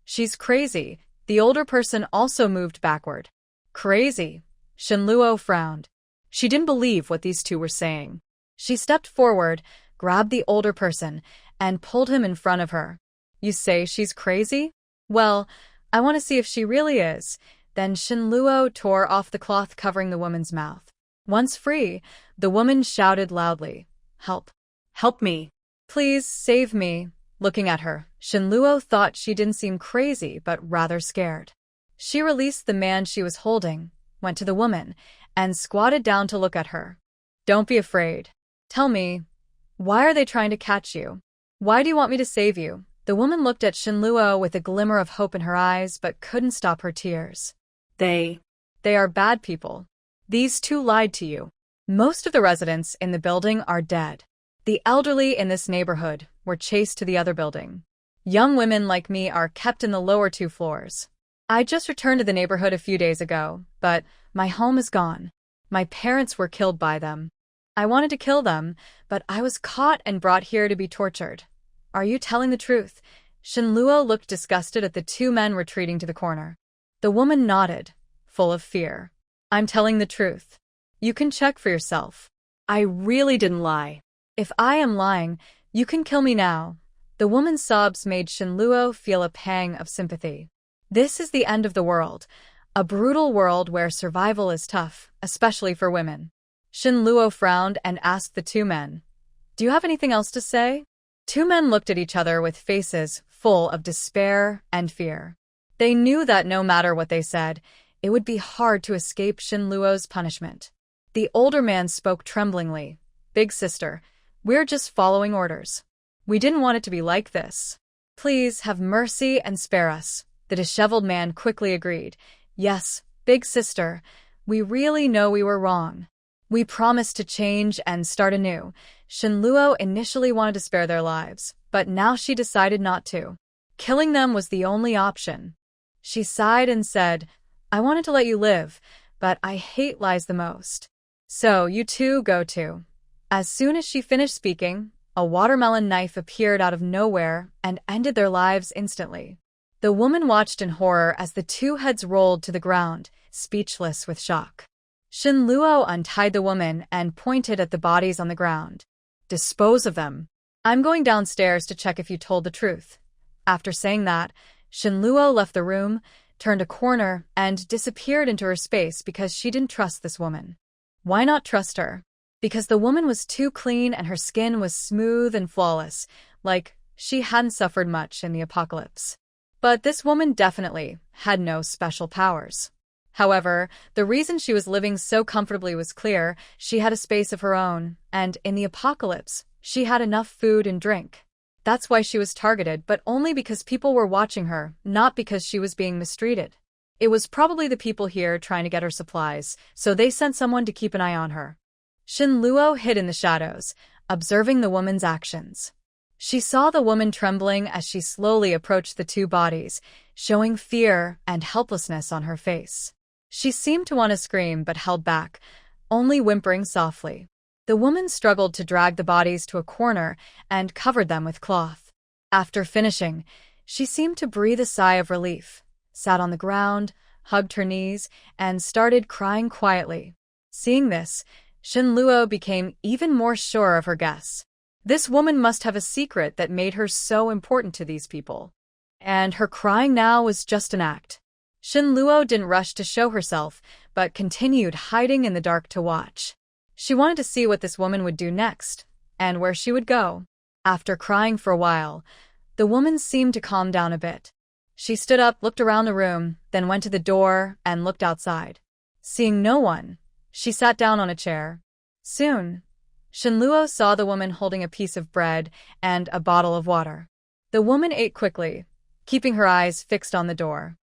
She's crazy. The older person also moved backward. Crazy. Shinluo frowned. She didn't believe what these two were saying. She stepped forward, grabbed the older person, and pulled him in front of her. You say she's crazy? Well, I want to see if she really is. Then Shinluo tore off the cloth covering the woman's mouth. Once free, the woman shouted loudly, Help! Help me! Please, save me! Looking at her, Shinluo thought she didn't seem crazy but rather scared. She released the man she was holding, went to the woman, and squatted down to look at her. Don't be afraid. Tell me, why are they trying to catch you? Why do you want me to save you? The woman looked at Shinluo with a glimmer of hope in her eyes but couldn't stop her tears. They are bad people. These two lied to you. Most of the residents in the building are dead. The elderly in this neighborhood were chased to the other building. Young women like me are kept in the lower 2 floors. I just returned to the neighborhood a few days ago, but my home is gone. My parents were killed by them. I wanted to kill them, but I was caught and brought here to be tortured. Are you telling the truth? Shinluo looked disgusted at the 2 men retreating to the corner. The woman nodded, full of fear. I'm telling the truth. You can check for yourself. I really didn't lie. If I am lying, you can kill me now. The woman's sobs made Shinluo feel a pang of sympathy. This is the end of the world, a brutal world where survival is tough, especially for women. Shinluo frowned and asked the 2 men, "Do you have anything else to say?" 2 men looked at each other with faces full of despair and fear. They knew that no matter what they said, it would be hard to escape Shinluo's punishment. The older man spoke tremblingly. "Big sister, we're just following orders. We didn't want it to be like this. Please have mercy and spare us." The disheveled man quickly agreed. "Yes, big sister, we really know we were wrong. We promised to change and start anew." Shinluo initially wanted to spare their lives, but now she decided not to. Killing them was the only option. She sighed and said, "I wanted to let you live, but I hate lies the most. So you two go too." As soon as she finished speaking, a watermelon knife appeared out of nowhere and ended their lives instantly. The woman watched in horror as the 2 heads rolled to the ground, speechless with shock. Shinluo untied the woman and pointed at the bodies on the ground. "Dispose of them. I'm going downstairs to check if you told the truth." After saying that, Shinluo left the room, turned a corner, and disappeared into her space because she didn't trust this woman. Why not trust her? Because the woman was too clean and her skin was smooth and flawless, like she hadn't suffered much in the apocalypse. But this woman definitely had no special powers. However, the reason she was living so comfortably was clear. She had a space of her own, and in the apocalypse, she had enough food and drink. That's why she was targeted, but only because people were watching her, not because she was being mistreated. It was probably the people here trying to get her supplies, so they sent someone to keep an eye on her. Shinluo hid in the shadows, observing the woman's actions. She saw the woman trembling as she slowly approached the 2 bodies, showing fear and helplessness on her face. She seemed to want to scream but held back, only whimpering softly. The woman struggled to drag the bodies to a corner and covered them with cloth. After finishing, she seemed to breathe a sigh of relief, sat on the ground, hugged her knees, and started crying quietly. Seeing this, Shinluo became even more sure of her guess. This woman must have a secret that made her so important to these people. And her crying now was just an act. Shinluo didn't rush to show herself, but continued hiding in the dark to watch. She wanted to see what this woman would do next, and where she would go. After crying for a while, the woman seemed to calm down a bit. She stood up, looked around the room, then went to the door and looked outside. Seeing no one, she sat down on a chair. Soon, Shinluo saw the woman holding a piece of bread and a bottle of water. The woman ate quickly, keeping her eyes fixed on the door.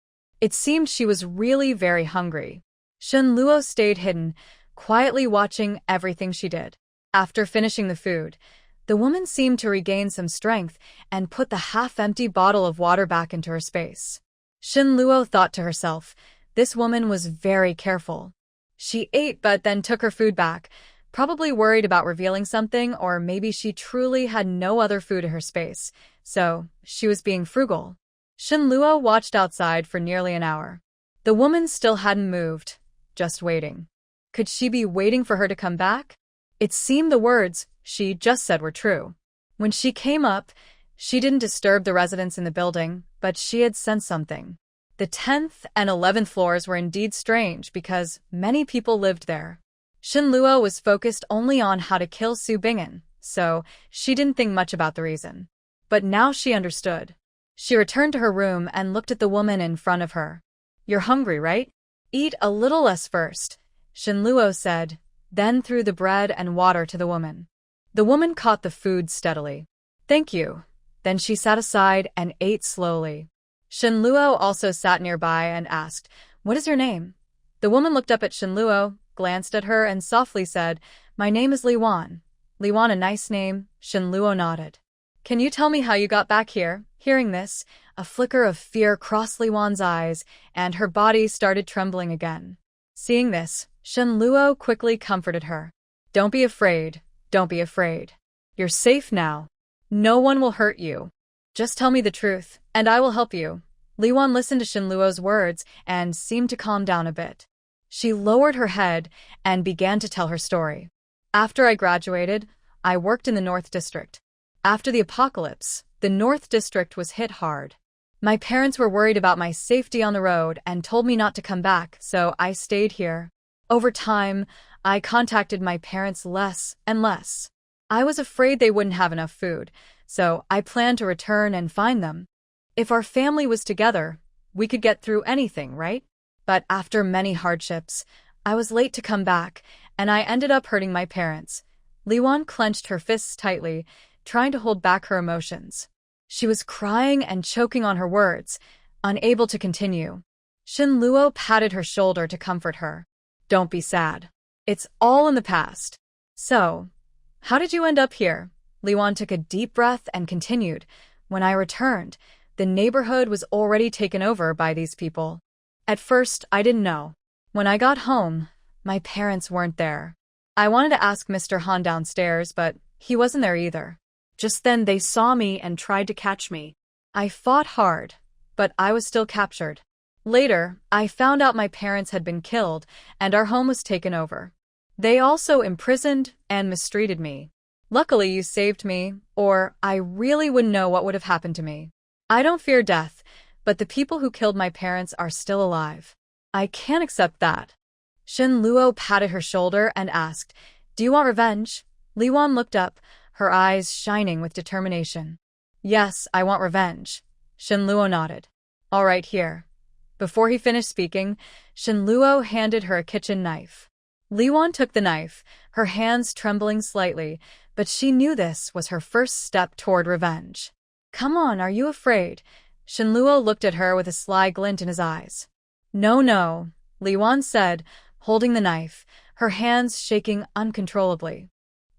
It seemed she was really very hungry. Shinluo stayed hidden, quietly watching everything she did. After finishing the food, the woman seemed to regain some strength and put the half-empty bottle of water back into her space. Shinluo thought to herself, this woman was very careful. She ate but then took her food back, probably worried about revealing something, or maybe she truly had no other food in her space, so she was being frugal. Shinluo watched outside for nearly an hour. The woman still hadn't moved, just waiting. Could she be waiting for her to come back? It seemed the words she just said were true. When she came up, she didn't disturb the residents in the building, but she had sensed something. The 10th and 11th floors were indeed strange because many people lived there. Shinluo was focused only on how to kill Su Bingen, so she didn't think much about the reason. But now she understood. She returned to her room and looked at the woman in front of her. "You're hungry, right? Eat a little less first," Shinluo said, then threw the bread and water to the woman. The woman caught the food steadily. "Thank you." Then she sat aside and ate slowly. Shinluo also sat nearby and asked, "What is your name?" The woman looked up at Shinluo, glanced at her, and softly said, "My name is Liwan." "Liwan, a nice name," Shinluo nodded. "Can you tell me how you got back here?" Hearing this, a flicker of fear crossed Liwan's eyes, and her body started trembling again. Seeing this, Shinluo quickly comforted her. "Don't be afraid. Don't be afraid. You're safe now. No one will hurt you. Just tell me the truth, and I will help you." Liwan listened to Shinluo's words and seemed to calm down a bit. She lowered her head and began to tell her story. "After I graduated, I worked in the North District. After the apocalypse, the North District was hit hard. My parents were worried about my safety on the road and told me not to come back, so I stayed here. Over time, I contacted my parents less and less. I was afraid they wouldn't have enough food, so I planned to return and find them. If our family was together, we could get through anything, right? But after many hardships, I was late to come back, and I ended up hurting my parents." Liwan clenched her fists tightly, trying to hold back her emotions. She was crying and choking on her words, unable to continue. Shinluo patted her shoulder to comfort her. "Don't be sad. It's all in the past. So, how did you end up here?" Liwan took a deep breath and continued. "When I returned, the neighborhood was already taken over by these people. At first, I didn't know. When I got home, my parents weren't there. I wanted to ask Mr. Han downstairs, but he wasn't there either. Just then they saw me and tried to catch me. I fought hard, but I was still captured. Later, I found out my parents had been killed and our home was taken over. They also imprisoned and mistreated me. Luckily, you saved me, or I really wouldn't know what would have happened to me. I don't fear death, but the people who killed my parents are still alive. I can't accept that." Shinluo patted her shoulder and asked, "Do you want revenge?" Liwan looked up, her eyes shining with determination. "Yes, I want revenge." Shinluo nodded. "All right, here." Before he finished speaking, Shinluo handed her a kitchen knife. Liwan took the knife, her hands trembling slightly, but she knew this was her first step toward revenge. "Come on, are you afraid?" Shinluo looked at her with a sly glint in his eyes. "No, no," Liwan said, holding the knife, her hands shaking uncontrollably.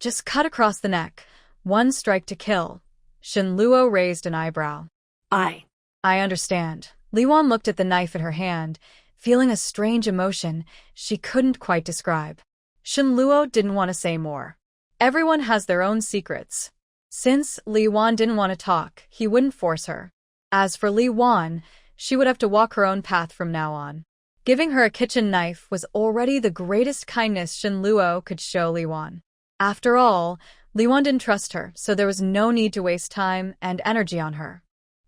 "Just cut across the neck. One strike to kill." Shinluo raised an eyebrow. I understand." Liwan looked at the knife in her hand, feeling a strange emotion she couldn't quite describe. Shinluo didn't want to say more. Everyone has their own secrets. Since Liwan didn't want to talk, he wouldn't force her. As for Liwan, she would have to walk her own path from now on. Giving her a kitchen knife was already the greatest kindness Shinluo could show Liwan. After all, Liwan didn't trust her, so there was no need to waste time and energy on her.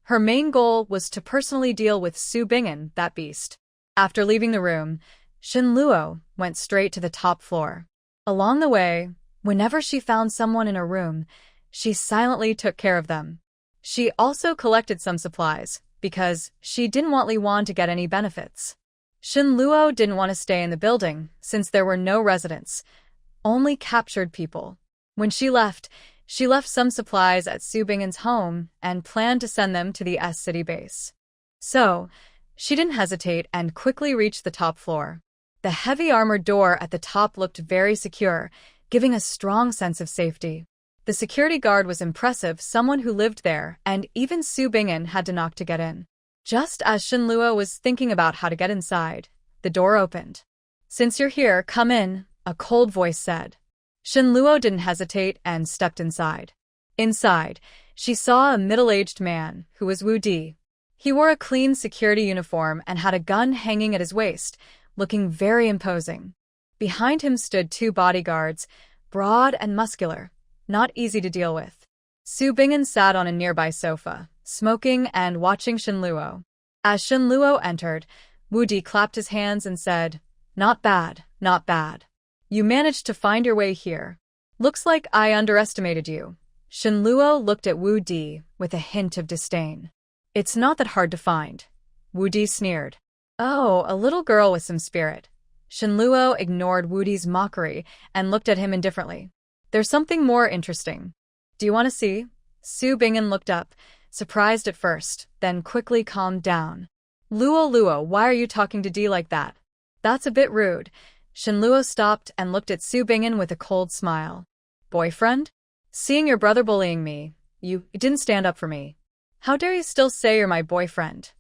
Her main goal was to personally deal with Su Bingen, that beast. After leaving the room, Shinluo went straight to the top floor. Along the way, whenever she found someone in her room, she silently took care of them. She also collected some supplies, because she didn't want Liwan to get any benefits. Shinluo didn't want to stay in the building, since there were no residents, only captured people. When she left some supplies at Su Bingen's home and planned to send them to the S-City base. So, she didn't hesitate and quickly reached the top floor. The heavy armored door at the top looked very secure, giving a strong sense of safety. The security guard was impressive, someone who lived there, and even Su Bingen had to knock to get in. Just as Shinluo was thinking about how to get inside, the door opened. "Since you're here, come in," a cold voice said. Shinluo didn't hesitate and stepped inside. Inside, she saw a middle-aged man who was Wu Di. He wore a clean security uniform and had a gun hanging at his waist, looking very imposing. Behind him stood two bodyguards, broad and muscular, not easy to deal with. Su Bingen sat on a nearby sofa, smoking and watching Shinluo. As Shinluo entered, Wu Di clapped his hands and said, "Not bad, not bad. You managed to find your way here. Looks like I underestimated you." Shenluo looked at Wu Di with a hint of disdain. It's not that hard to find. Wu Di sneered. Oh, a little girl with some spirit. Shenluo ignored Wu Di's mockery and looked at him indifferently. There's something more interesting. Do you want to see? Su Binghan looked up, surprised at first, then quickly calmed down. Luo, why are you talking to Di like that? That's a bit rude. Shenluo stopped and looked at Su Binghan with a cold smile. Boyfriend? Seeing your brother bullying me, you didn't stand up for me. How dare you still say you're my boyfriend?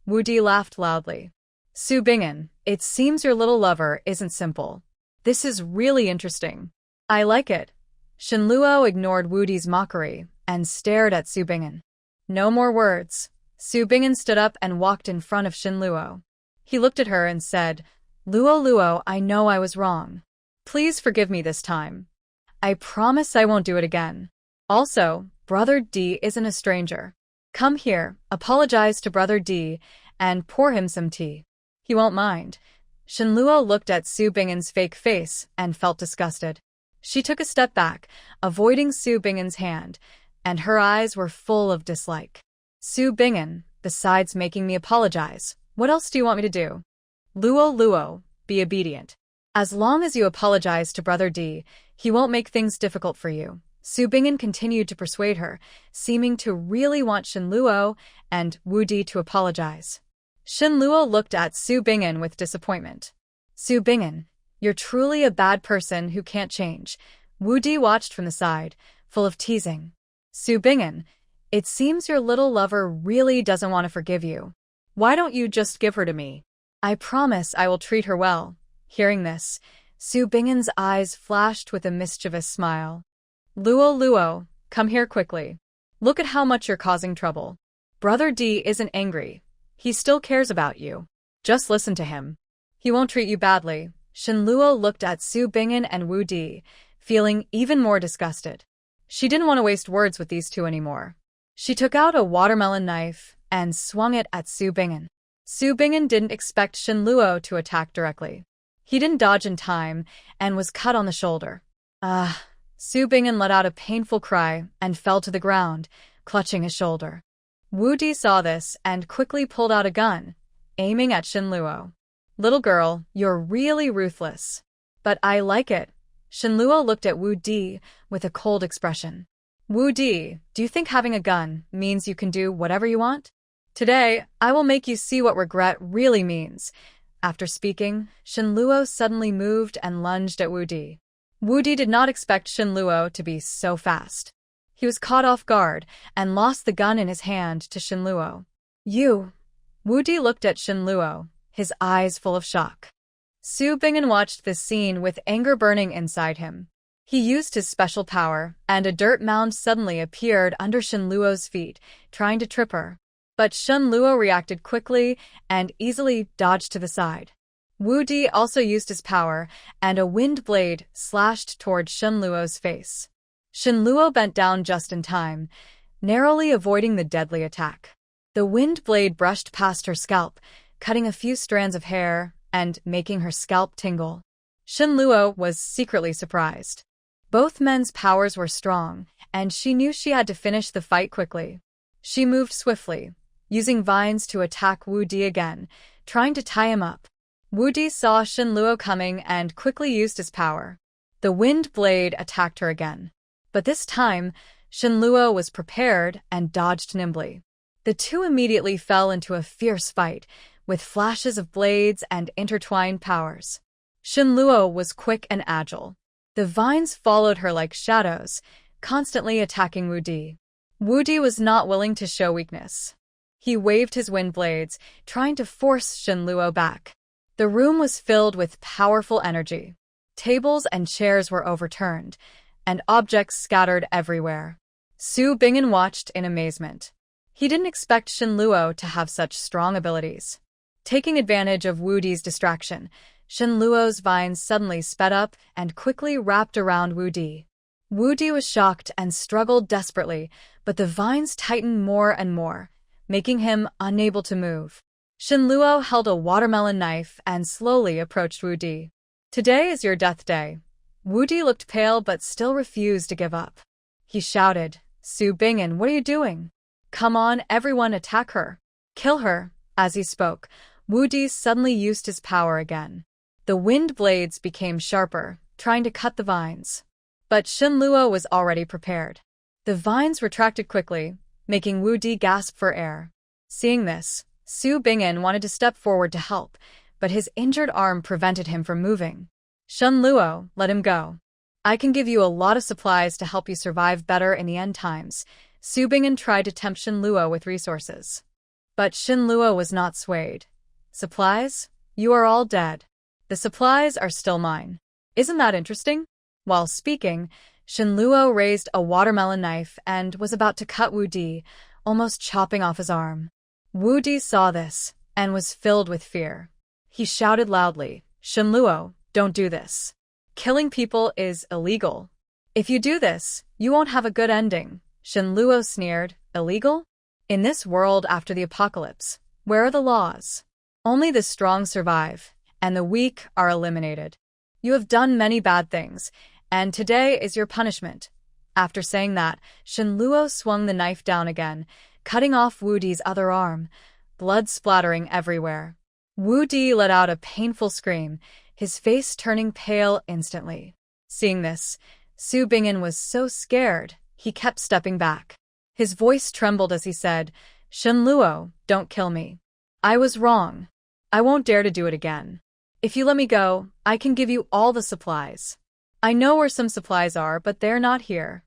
Wu Di laughed loudly. Su Binghan, it seems your little lover isn't simple. This is really interesting. I like it. Shenluo ignored Wu Di's mockery and stared at Su Binghan. No more words. Su Binghan stood up and walked in front of Shenluo. He looked at her and said, Luo, I know I was wrong. Please forgive me this time. I promise I won't do it again. Also, Brother Di isn't a stranger. Come here, apologize to Brother Di, and pour him some tea. He won't mind. Shenluo looked at Su Binghan's fake face and felt disgusted. She took a step back, avoiding Su Binghan's hand, and her eyes were full of dislike. Su Binghan, besides making me apologize, what else do you want me to do? Luo, be obedient. As long as you apologize to Brother Di, he won't make things difficult for you. Su Binghan continued to persuade her, seeming to really want Shenluo and Wu Di to apologize. Shenluo looked at Su Binghan with disappointment. Su Binghan, you're truly a bad person who can't change. Wu Di watched from the side, full of teasing. Su Binghan, it seems your little lover really doesn't want to forgive you. Why don't you just give her to me? I promise I will treat her well. Hearing this, Su Binghan's eyes flashed with a mischievous smile. Luo, come here quickly. Look at how much you're causing trouble. Brother Di isn't angry. He still cares about you. Just listen to him. He won't treat you badly. Shenluo looked at Su Binghan and Wu Di, feeling even more disgusted. She didn't want to waste words with these two anymore. She took out a watermelon knife and swung it at Su Binghan. Su Binghan didn't expect Shenluo to attack directly. He didn't dodge in time and was cut on the shoulder. Su Binghan let out a painful cry and fell to the ground, clutching his shoulder. Wu Di saw this and quickly pulled out a gun, aiming at Shenluo. Little girl, you're really ruthless. But I like it. Shenluo looked at Wu Di with a cold expression. Wu Di, do you think having a gun means you can do whatever you want? Today, I will make you see what regret really means. After speaking, Shenluo suddenly moved and lunged at Wu Di. Wu Di did not expect Shenluo to be so fast. He was caught off guard and lost the gun in his hand to Shenluo. You! Wu Di looked at Shenluo, his eyes full of shock. Su Binghan watched this scene with anger burning inside him. He used his special power, and a dirt mound suddenly appeared under Shenluo's feet, trying to trip her. But Shenluo reacted quickly and easily dodged to the side. Wu Di also used his power, and a wind blade slashed toward Shenluo's face. Shenluo bent down just in time, narrowly avoiding the deadly attack. The wind blade brushed past her scalp, cutting a few strands of hair and making her scalp tingle. Shenluo was secretly surprised. Both men's powers were strong, and she knew she had to finish the fight quickly. She moved swiftly, using vines to attack Wu Di again, trying to tie him up. Wu Di saw Shenluo coming and quickly used his power. The wind blade attacked her again. But this time, Shenluo was prepared and dodged nimbly. The two immediately fell into a fierce fight, with flashes of blades and intertwined powers. Shenluo was quick and agile. The vines followed her like shadows, constantly attacking Wu Di. Wu Di was not willing to show weakness. He waved his wind blades, trying to force Shenluo back. The room was filled with powerful energy. Tables and chairs were overturned, and objects scattered everywhere. Su Binghan watched in amazement. He didn't expect Shenluo to have such strong abilities. Taking advantage of Wu Di's distraction, Shenluo's vines suddenly sped up and quickly wrapped around Wu Di. Wu Di was shocked and struggled desperately, but the vines tightened more and more, making him unable to move. Shenluo held a watermelon knife and slowly approached Wu Di. Today is your death day. Wu Di looked pale but still refused to give up. He shouted, Su Bingin, what are you doing? Come on, everyone, attack her. Kill her. As he spoke, Wu Di suddenly used his power again. The wind blades became sharper, trying to cut the vines. But Shen Luo was already prepared. The vines retracted quickly, making Wu Di gasp for air. Seeing this, Su Bingin wanted to step forward to help, but his injured arm prevented him from moving. Shen Luo, let him go. I can give you a lot of supplies to help you survive better in the end times. Su Bingin tried to tempt Shen Luo with resources. But Shen Luo was not swayed. Supplies? You are all dead. The supplies are still mine. Isn't that interesting? While speaking, Shen Luo raised a watermelon knife and was about to cut Wu Di, almost chopping off his arm. Wu Di saw this and was filled with fear. He shouted loudly, Shen Luo, don't do this. Killing people is illegal. If you do this, you won't have a good ending. Shen Luo sneered, illegal? In this world after the apocalypse, where are the laws? Only the strong survive, and the weak are eliminated. You have done many bad things, and today is your punishment. After saying that, Shen Luo swung the knife down again, cutting off Wu Di's other arm, blood splattering everywhere. Wu Di let out a painful scream, his face turning pale instantly. Seeing this, Su Bingin was so scared, he kept stepping back. His voice trembled as he said, Shen Luo, don't kill me. I was wrong. I won't dare to do it again. If you let me go, I can give you all the supplies. I know where some supplies are, but they're not here.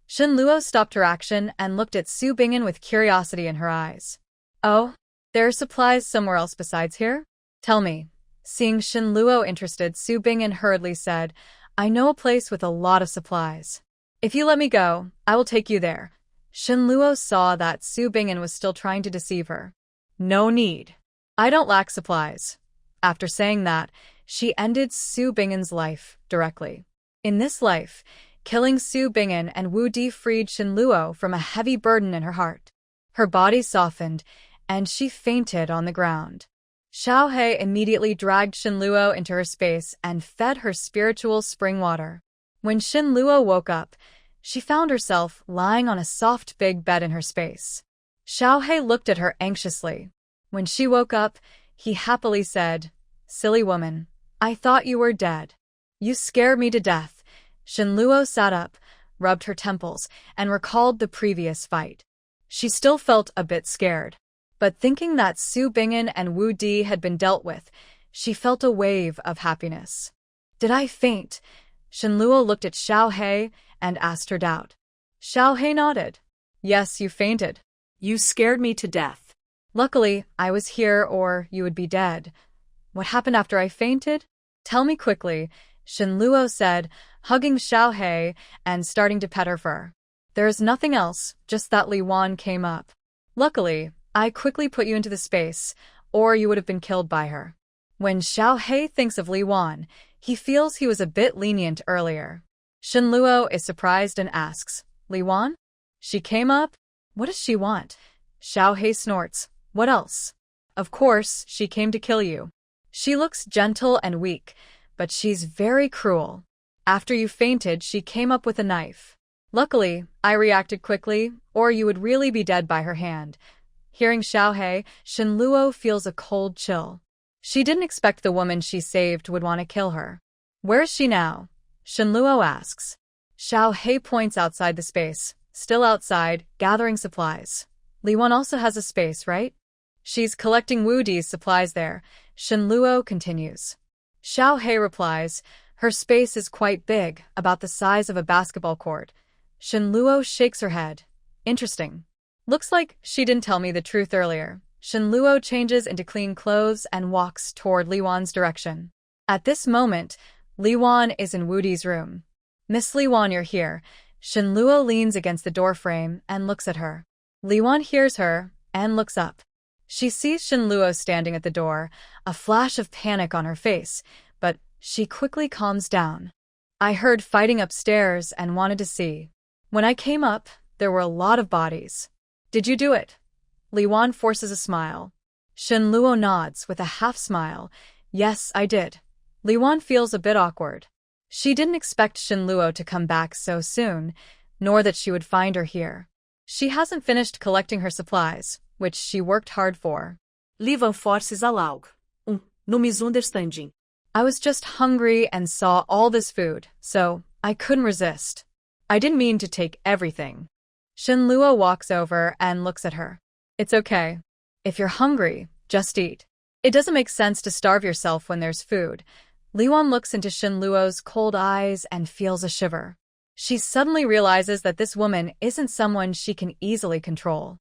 Shen Luo stopped her action and looked at Su Bingin with curiosity in her eyes. Oh, there are supplies somewhere else besides here? Tell me. Seeing Shen Luo interested, Su Bingin hurriedly said, I know a place with a lot of supplies. If you let me go, I will take you there. Shen Luo saw that Su Bingin was still trying to deceive her. No need. I don't lack supplies. After saying that, she ended Su Bingin's life directly. In this life, killing Su Bingin and Wu Di freed Shen Luo from a heavy burden in her heart. Her body softened, and she fainted on the ground. Xiao He immediately dragged Shen Luo into her space and fed her spiritual spring water. When Shen Luo woke up, she found herself lying on a soft big bed in her space. Xiao He looked at her anxiously. When she woke up, he happily said, Silly woman, I thought you were dead. You scared me to death. Shen Luo sat up, rubbed her temples, and recalled the previous fight. She still felt a bit scared. But thinking that Su Bingin and Wu Di had been dealt with, she felt a wave of happiness. Did I faint? Shen Luo looked at Xiao He and asked her doubt. Xiao He nodded. Yes, you fainted. You scared me to death. Luckily, I was here or you would be dead. What happened after I fainted? Tell me quickly, Shen Luo said, hugging Xiao He and starting to pet her fur. There is nothing else, just that Li Wan came up. Luckily, I quickly put you into the space, or you would have been killed by her. When Xiao He thinks of Li Wan, he feels he was a bit lenient earlier. Shen Luo is surprised and asks, Li Wan? She came up? What does she want? Xiao He snorts, what else? Of course, she came to kill you. She looks gentle and weak, but she's very cruel. After you fainted, she came up with a knife. Luckily, I reacted quickly, or you would really be dead by her hand. Hearing Xiao He, Shen Luo feels a cold chill. She didn't expect the woman she saved would want to kill her. Where is she now? Shen Luo asks. Xiao He points outside the space, still outside, gathering supplies. Li Wan also has a space, right? She's collecting Wu Di's supplies there, Shen Luo continues. Xiao He replies, her space is quite big, about the size of a basketball court. Shen Luo shakes her head. Interesting. Looks like she didn't tell me the truth earlier. Shen Luo changes into clean clothes and walks toward Li Wan's direction. At this moment, Li Wan is in Wu Di's room. Miss Li Wan, you're here. Shen Luo leans against the doorframe and looks at her. Li Wan hears her and looks up. She sees Shen Luo standing at the door, a flash of panic on her face, but she quickly calms down. I heard fighting upstairs and wanted to see. When I came up, there were a lot of bodies. Did you do it? Li Wan forces a smile. Shen Luo nods with a half smile. Yes, I did. Li Wan feels a bit awkward. She didn't expect Shen Luo to come back so soon. nor that she would find her here. She hasn't finished collecting her supplies, which she worked hard for. Levam forces algo. No misunderstanding. I was just hungry and saw all this food, so I couldn't resist. I didn't mean to take everything. Shinluo walks over and looks at her. It's okay. If you're hungry, just eat. It doesn't make sense to starve yourself when there's food. Liwan looks into Shinluo's cold eyes and feels a shiver. She suddenly realizes that this woman isn't someone she can easily control.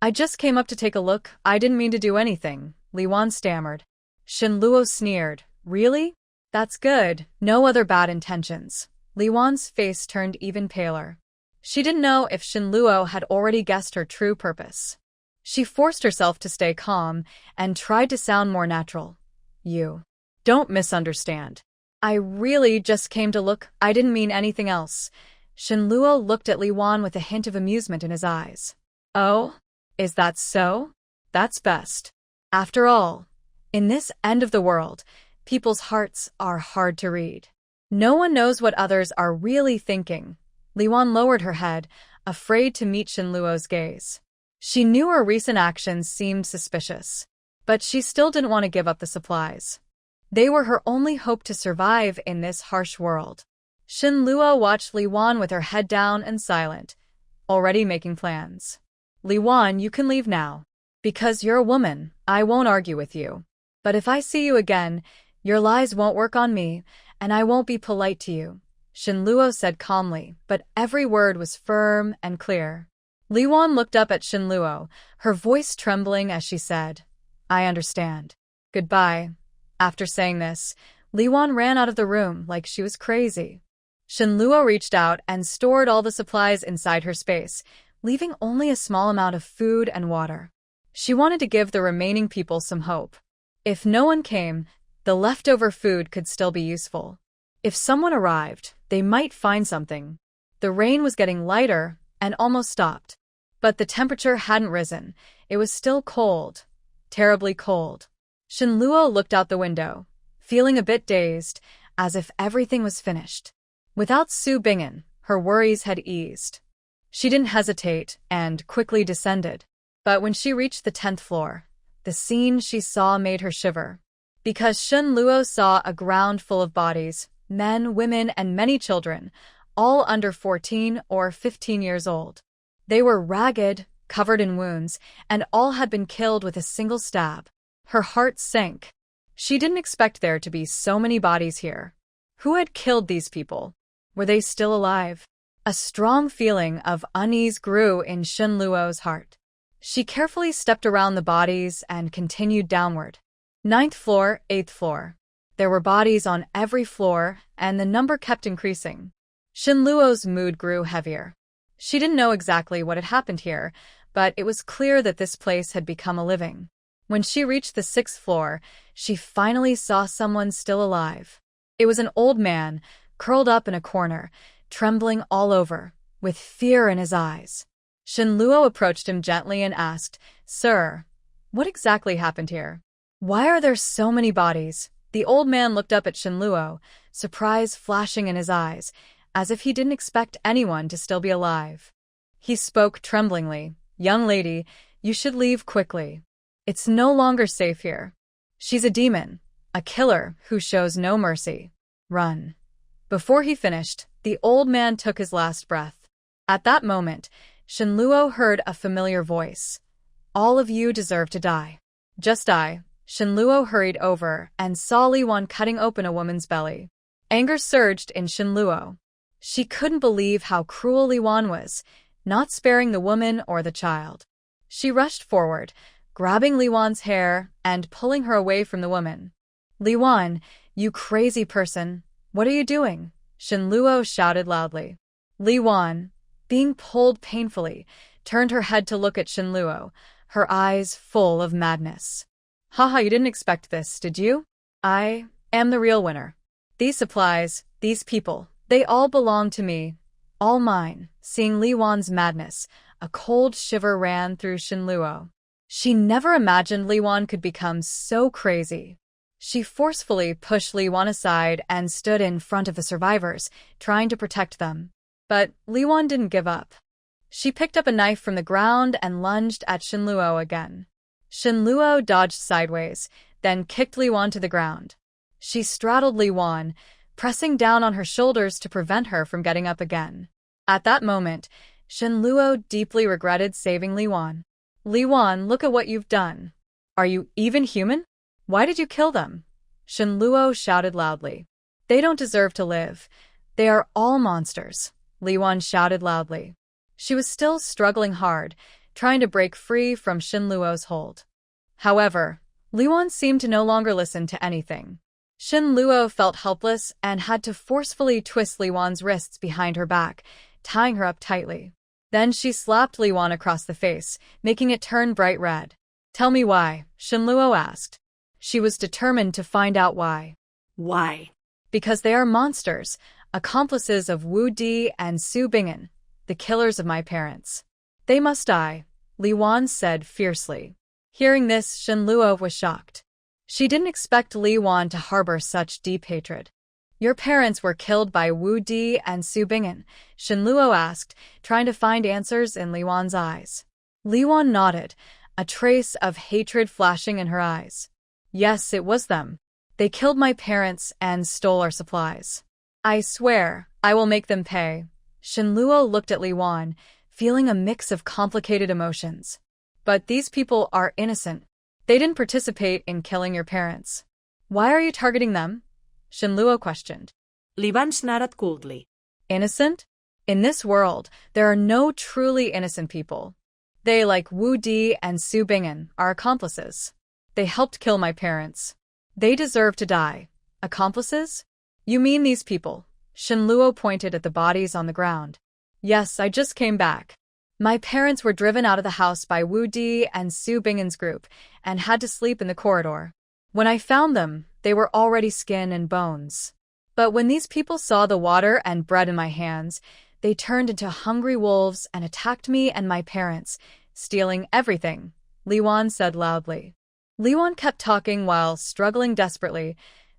I just came up to take a look. I didn't mean to do anything, Liwan stammered. Shinluo sneered. Really? That's good. No other bad intentions. Liwan's face turned even paler. She didn't know if Shinluo had already guessed her true purpose. She forced herself to stay calm and tried to sound more natural. You don't misunderstand. I really just came to look. I didn't mean anything else. Shinluo looked at Liwan with a hint of amusement in his eyes. Oh? Is that so? That's best. After all, in this end of the world, people's hearts are hard to read. No one knows what others are really thinking. Liwan lowered her head, afraid to meet Shinluo's gaze. She knew her recent actions seemed suspicious, but she still didn't want to give up the supplies. They were her only hope to survive in this harsh world. Shinluo watched Liwan with her head down and silent, already making plans. Liwan, you can leave now. Because you're a woman, I won't argue with you. But if I see you again, your lies won't work on me, and I won't be polite to you, Shinluo said calmly, but every word was firm and clear. Liwan looked up at Shinluo, her voice trembling as she said, I understand. Goodbye. After saying this, Liwan ran out of the room like she was crazy. Shinluo reached out and stored all the supplies inside her space, leaving only a small amount of food and water. She wanted to give the remaining people some hope. If no one came, the leftover food could still be useful. If someone arrived, they might find something. The rain was getting lighter and almost stopped. But the temperature hadn't risen. It was still cold. Terribly cold. Shinluo looked out the window, feeling a bit dazed, as if everything was finished. Without Su Bingen, her worries had eased. She didn't hesitate and quickly descended. But when she reached the 10th floor, the scene she saw made her shiver. Because Shinluo saw a ground full of bodies, men, women, and many children, all under 14 or 15 years old. They were ragged, covered in wounds, and all had been killed with a single stab. Her heart sank. She didn't expect there to be so many bodies here. Who had killed these people? Were they still alive? A strong feeling of unease grew in Shinluo's heart. She carefully stepped around the bodies and continued downward. 9th floor, 8th floor. There were bodies on every floor, and the number kept increasing. Shinluo's mood grew heavier. She didn't know exactly what had happened here, but it was clear that this place had become a living. When she reached the 6th floor, she finally saw someone still alive. It was an old man, curled up in a corner, trembling all over, with fear in his eyes. Shinluo approached him gently and asked, Sir, what exactly happened here? Why are there so many bodies? The old man looked up at Shinluo, surprise flashing in his eyes, as if he didn't expect anyone to still be alive. He spoke tremblingly, Young lady, you should leave quickly. It's no longer safe here. She's a demon, a killer who shows no mercy. Run. Before he finished, the old man took his last breath. At that moment, Shinluo heard a familiar voice. All of you deserve to die. Just die. Shinluo hurried over and saw Li-wan cutting open a woman's belly. Anger surged in Shinluo. She couldn't believe how cruel Li-wan was, not sparing the woman or the child. She rushed forward, grabbing Li-wan's hair and pulling her away from the woman. Li-wan, you crazy person, what are you doing? Shinluo shouted loudly. Li-wan, being pulled painfully, turned her head to look at Shinluo, her eyes full of madness. Haha, you didn't expect this, did you? I am the real winner. These supplies, these people, they all belong to me. All mine. Seeing Li-wan's madness, a cold shiver ran through Shinluo. She never imagined Li-wan could become so crazy. She forcefully pushed Li-wan aside and stood in front of the survivors, trying to protect them. But Liwan didn't give up. She picked up a knife from the ground and lunged at Shinluo again. Shinluo dodged sideways, then kicked Liwan to the ground. She straddled Liwan, pressing down on her shoulders to prevent her from getting up again. At that moment, Shinluo deeply regretted saving Liwan. Liwan, look at what you've done. Are you even human? Why did you kill them? Shinluo shouted loudly. They don't deserve to live. They are all monsters, Liwan shouted loudly. She was still struggling hard, trying to break free from Shinluo's hold. However, Liwan seemed to no longer listen to anything. Shinluo felt helpless and had to forcefully twist Liwan's wrists behind her back, tying her up tightly. Then she slapped Liwan across the face, making it turn bright red. Tell me why, Shinluo asked. She was determined to find out why. Why? Because they are monsters, accomplices of Wu Di and Su Bingen, the killers of my parents. They must die, Liwan said fiercely. Hearing this, Shinluo was shocked. She didn't expect Liwan to harbor such deep hatred. Your parents were killed by Wu Di and Su Bingen, Shinluo asked, trying to find answers in Liwan's eyes. Liwan nodded, a trace of hatred flashing in her eyes. Yes, it was them. They killed my parents and stole our supplies. I swear, I will make them pay. Shinluo looked at Liwan, feeling a mix of complicated emotions. But these people are innocent. They didn't participate in killing your parents. Why are you targeting them? Shinluo questioned. Liwan snarled coldly. Innocent? In this world, there are no truly innocent people. They, like Wu Di and Su Bingen, are accomplices. They helped kill my parents. They deserve to die. Accomplices? You mean these people? Shinluo pointed at the bodies on the ground. Yes, I just came back. My parents were driven out of the house by Wu Di and Su Bingen's group and had to sleep in the corridor. When I found them, they were already skin and bones. But when these people saw the water and bread in my hands, they turned into hungry wolves and attacked me and my parents, stealing everything, Liwan said loudly. Liwan kept talking while struggling desperately,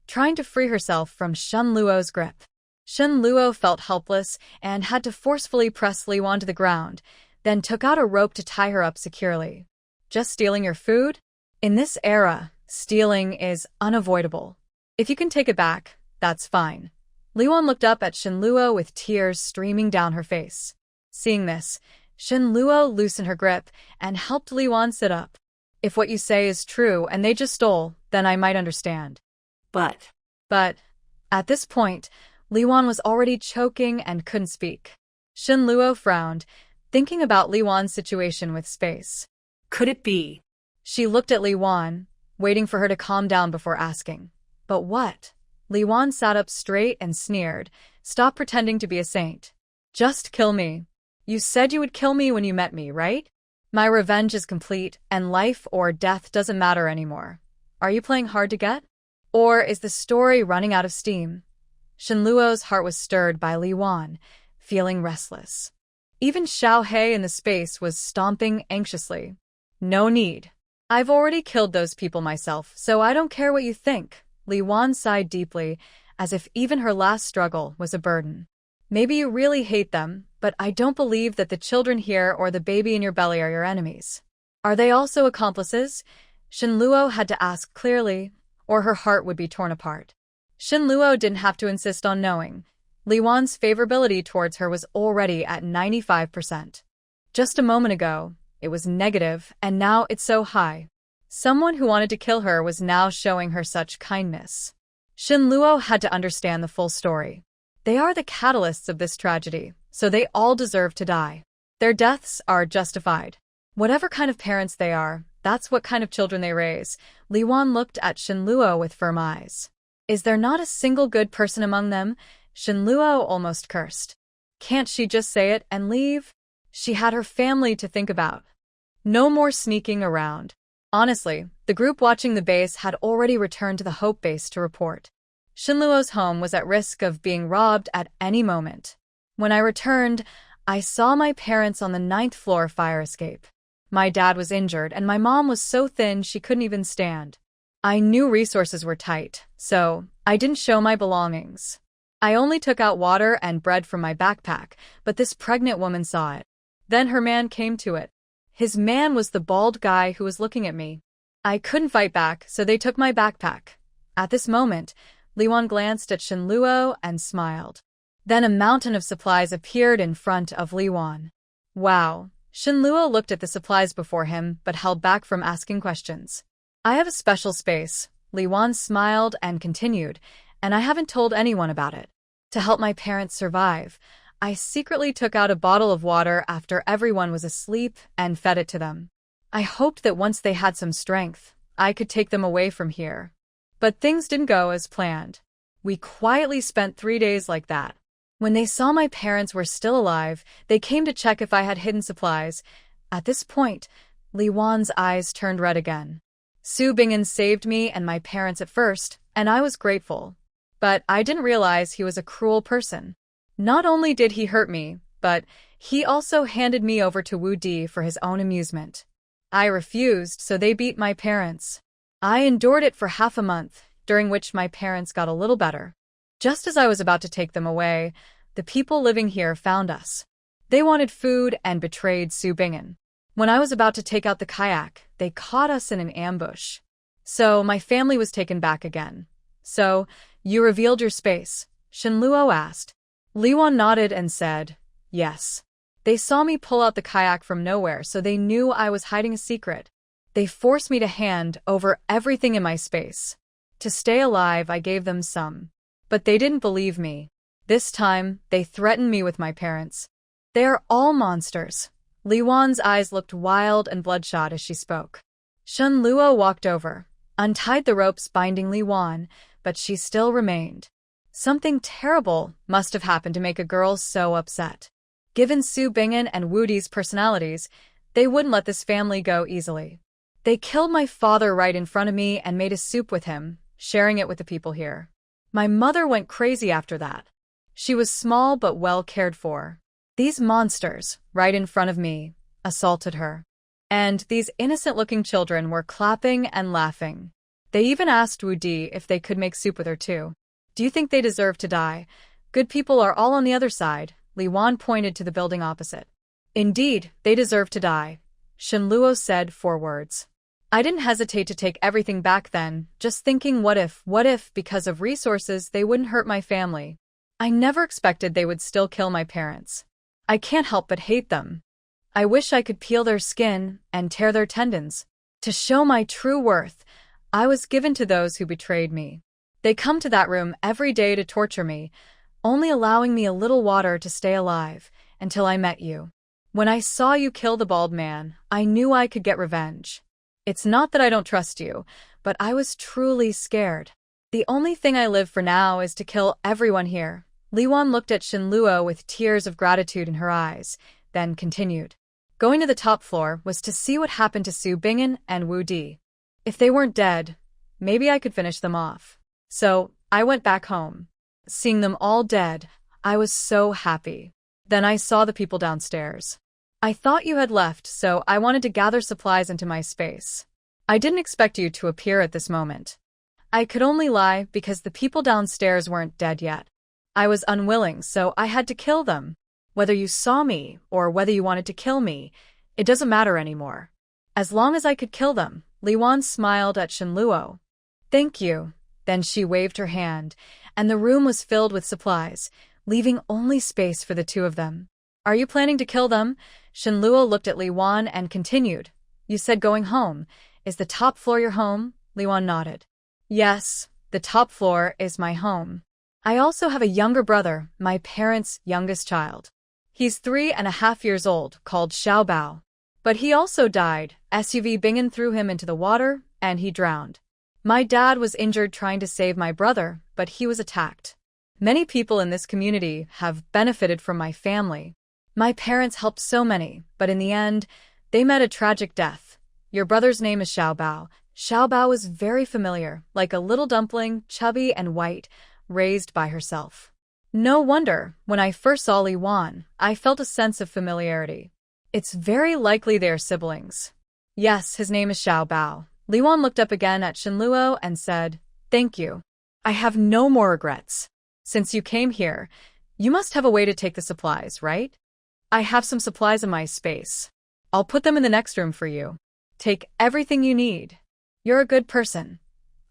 trying to free herself from Shinluo's grip. Shinluo felt helpless and had to forcefully press Liwan to the ground, then took out a rope to tie her up securely. Just stealing your food? In this era, stealing is unavoidable. If you can take it back, that's fine. Liwan looked up at Shinluo with tears streaming down her face. Seeing this, Shinluo loosened her grip and helped Liwan sit up. If what you say is true and they just stole, then I might understand. But at this point, Liwan was already choking and couldn't speak. Shinluo frowned, thinking about Liwan's situation with space. Could it be? She looked at Liwan, waiting for her to calm down before asking. But what? Liwan sat up straight and sneered. Stop pretending to be a saint. Just kill me. You said you would kill me when you met me, right? My revenge is complete, and life or death doesn't matter anymore. Are you playing hard to get? Or is the story running out of steam? Shinluo's heart was stirred by Liwan, feeling restless. Even Xiaohei in the space was stomping anxiously. No need. I've already killed those people myself, so I don't care what you think. Liwan sighed deeply, as if even her last struggle was a burden. Maybe you really hate them, but I don't believe that the children here or the baby in your belly are your enemies. Are they also accomplices? Shinluo had to ask clearly, or her heart would be torn apart. Shinluo didn't have to insist on knowing. Liwan's favorability towards her was already at 95%. Just a moment ago, it was negative, and now it's so high. Someone who wanted to kill her was now showing her such kindness. Shinluo had to understand the full story. They are the catalysts of this tragedy, so they all deserve to die. Their deaths are justified. Whatever kind of parents they are, that's what kind of children they raise. Liwan looked at Shinluo with firm eyes. Is there not a single good person among them? Shinluo almost cursed. Can't she just say it and leave? She had her family to think about. No more sneaking around. Honestly, the group watching the base had already returned to the Hope base to report. Shinluo's home was at risk of being robbed at any moment. When I returned, I saw my parents on the 9th floor fire escape. My dad was injured and my mom was so thin she couldn't even stand. I knew resources were tight, so I didn't show my belongings. I only took out water and bread from my backpack, but this pregnant woman saw it. Then her man came to it. His man was the bald guy who was looking at me. I couldn't fight back, so they took my backpack. At this moment, Liwan glanced at Shinluo and smiled. Then a mountain of supplies appeared in front of Liwan. Wow. Shinluo looked at the supplies before him but held back from asking questions. I have a special space, Liwan smiled and continued, and I haven't told anyone about it. To help my parents survive, I secretly took out a bottle of water after everyone was asleep and fed it to them. I hoped that once they had some strength, I could take them away from here. But things didn't go as planned. We quietly spent 3 days like that. When they saw my parents were still alive, they came to check if I had hidden supplies. At this point, Li Wan's eyes turned red again. Su Binghan saved me and my parents at first, and I was grateful. But I didn't realize he was a cruel person. Not only did he hurt me, but he also handed me over to Wu Di for his own amusement. I refused, so they beat my parents. I endured it for half a month, during which my parents got a little better. Just as I was about to take them away, the people living here found us. They wanted food and betrayed Su Binghan. When I was about to take out the kayak, they caught us in an ambush. So my family was taken back again. So, you revealed your space? Shinluo asked. Liwan nodded and said, yes. They saw me pull out the kayak from nowhere, so they knew I was hiding a secret. They forced me to hand over everything in my space. To stay alive, I gave them some. But they didn't believe me. This time, they threatened me with my parents. They are all monsters. Liwan's eyes looked wild and bloodshot as she spoke. Shinluo walked over, untied the ropes binding Liwan, but she still remained. Something terrible must have happened to make a girl so upset. Given Su Binghan and Wu Di's personalities, they wouldn't let this family go easily. They killed my father right in front of me and made a soup with him, sharing it with the people here. My mother went crazy after that. She was small but well cared for. These monsters, right in front of me, assaulted her. And these innocent-looking children were clapping and laughing. They even asked Wu Di if they could make soup with her too. Do you think they deserve to die? Good people are all on the other side. Li Wan pointed to the building opposite. Indeed, they deserve to die, Shinluo said 4 words. I didn't hesitate to take everything back then, just thinking what if, because of resources they wouldn't hurt my family. I never expected they would still kill my parents. I can't help but hate them. I wish I could peel their skin and tear their tendons. To show my true worth, I was given to those who betrayed me. They come to that room every day to torture me, only allowing me a little water to stay alive, until I met you. When I saw you kill the bald man, I knew I could get revenge. It's not that I don't trust you, but I was truly scared. The only thing I live for now is to kill everyone here. Li Wan looked at Shinluo with tears of gratitude in her eyes, then continued. Going to the top floor was to see what happened to Su Binghan and Wu Di. If they weren't dead, maybe I could finish them off. So, I went back home. Seeing them all dead, I was so happy. Then I saw the people downstairs. I thought you had left, so I wanted to gather supplies into my space. I didn't expect you to appear at this moment. I could only lie because the people downstairs weren't dead yet. I was unwilling, so I had to kill them. Whether you saw me or whether you wanted to kill me, it doesn't matter anymore. As long as I could kill them, Li Wan smiled at Shinluo. Thank you. Then she waved her hand, and the room was filled with supplies, leaving only space for the 2 of them. Are you planning to kill them? Shinluo looked at Li Wan and continued. You said going home. Is the top floor your home? Li Wan nodded. Yes, the top floor is my home. I also have a younger brother, my parents' youngest child. He's 3.5 years old, called Xiao Bao. But he also died. SUV Binghan threw him into the water, and he drowned. My dad was injured trying to save my brother, but he was attacked. Many people in this community have benefited from my family. My parents helped so many, but in the end, they met a tragic death. Your brother's name is Xiao Bao. Xiao Bao was very familiar, like a little dumpling, chubby and white, raised by herself. No wonder, when I first saw Li Wan, I felt a sense of familiarity. It's very likely they are siblings. Yes, his name is Xiao Bao. Li Wan looked up again at Shinluo and said, Thank you. I have no more regrets. Since you came here, you must have a way to take the supplies, right? I have some supplies in my space. I'll put them in the next room for you. Take everything you need. You're a good person.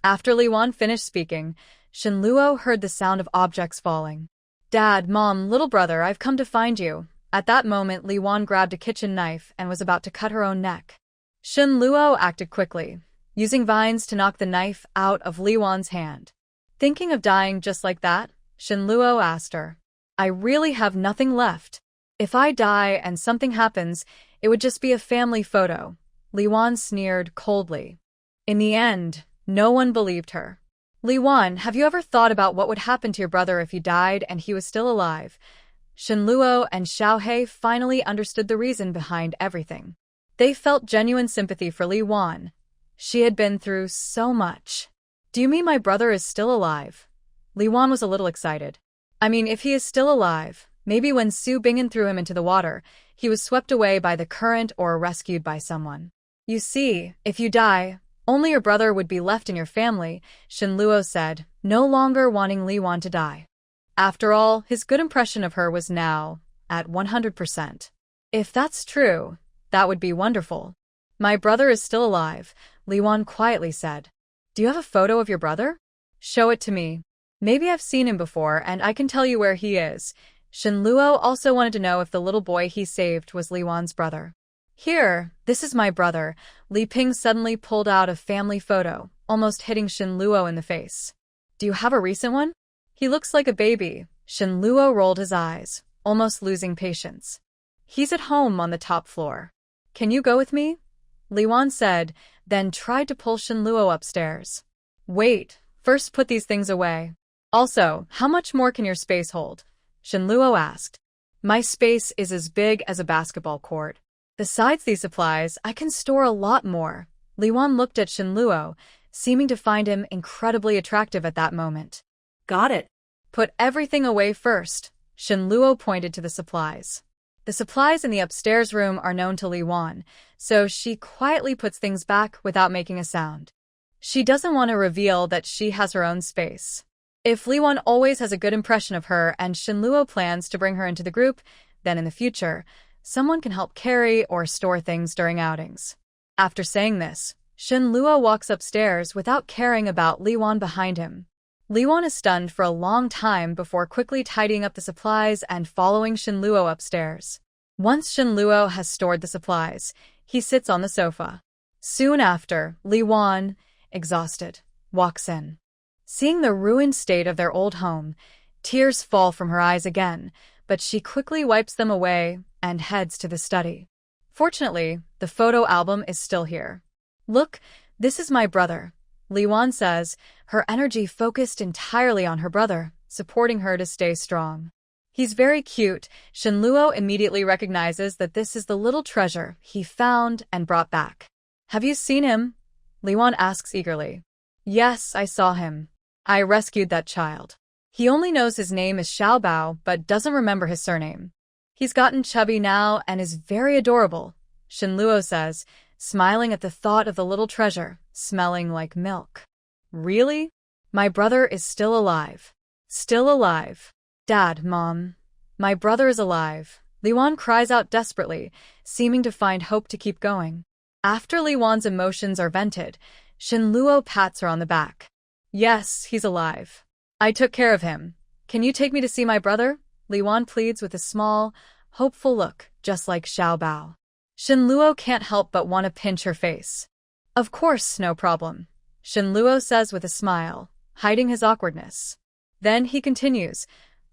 After Li Wan finished speaking, Shenluo heard the sound of objects falling. Dad, Mom, little brother, I've come to find you. At that moment, Li Wan grabbed a kitchen knife and was about to cut her own neck. Shenluo acted quickly, using vines to knock the knife out of Li Wan's hand. Thinking of dying just like that, Shenluo asked her, I really have nothing left. If I die and something happens, it would just be a family photo. Li Wan sneered coldly. In the end, no one believed her. Li Wan, have you ever thought about what would happen to your brother if he died and he was still alive? Shenluo and Xiaohei finally understood the reason behind everything. They felt genuine sympathy for Li Wan. She had been through so much. Do you mean my brother is still alive? Li Wan was a little excited. I mean, if he is still alive, maybe when Su Bingen threw him into the water, he was swept away by the current or rescued by someone. You see, if you die, only your brother would be left in your family, Shenluo said, no longer wanting Li Wan to die. After all, his good impression of her was now at 100%. If that's true, that would be wonderful. My brother is still alive, Li Wan quietly said. Do you have a photo of your brother? Show it to me. Maybe I've seen him before and I can tell you where he is. Shenluo also wanted to know if the little boy he saved was Li Wan's brother. Here, this is my brother. Li Ping suddenly pulled out a family photo, almost hitting Shenluo in the face. Do you have a recent one? He looks like a baby. Shenluo rolled his eyes, almost losing patience. He's at home on the top floor. Can you go with me? Li Wan said, then tried to pull Shenluo upstairs. Wait, first put these things away. Also, how much more can your space hold? Shenluo asked. My space is as big as a basketball court. Besides these supplies, I can store a lot more. Li Wan looked at Shenluo, seeming to find him incredibly attractive at that moment. Got it. Put everything away first. Shenluo pointed to the supplies. The supplies in the upstairs room are known to Li Wan, so she quietly puts things back without making a sound. She doesn't want to reveal that she has her own space. If Li Wan always has a good impression of her and Shenluo plans to bring her into the group, then in the future, someone can help carry or store things during outings. After saying this, Shenluo walks upstairs without caring about Li Wan behind him. Li Wan is stunned for a long time before quickly tidying up the supplies and following Shenluo upstairs. Once Shenluo has stored the supplies, he sits on the sofa. Soon after, Li Wan, exhausted, walks in. Seeing the ruined state of their old home, tears fall from her eyes again, but she quickly wipes them away and heads to the study. Fortunately, the photo album is still here. Look, this is my brother, Li Wan says, her energy focused entirely on her brother, supporting her to stay strong. He's very cute. Shenluo immediately recognizes that this is the little treasure he found and brought back. Have you seen him? Li Wan asks eagerly. Yes, I saw him. I rescued that child. He only knows his name is Xiaobao but doesn't remember his surname. He's gotten chubby now and is very adorable, Shenluo says, smiling at the thought of the little treasure, smelling like milk. Really? My brother is still alive. Still alive. Dad, Mom. My brother is alive. Li Wan cries out desperately, seeming to find hope to keep going. After Li Wan's emotions are vented, Shenluo pats her on the back. Yes, he's alive. I took care of him. Can you take me to see my brother? Li Wan pleads with a small, hopeful look, just like Xiaobao. Shenluo can't help but want to pinch her face. Of course, no problem, Shenluo says with a smile, hiding his awkwardness. Then he continues,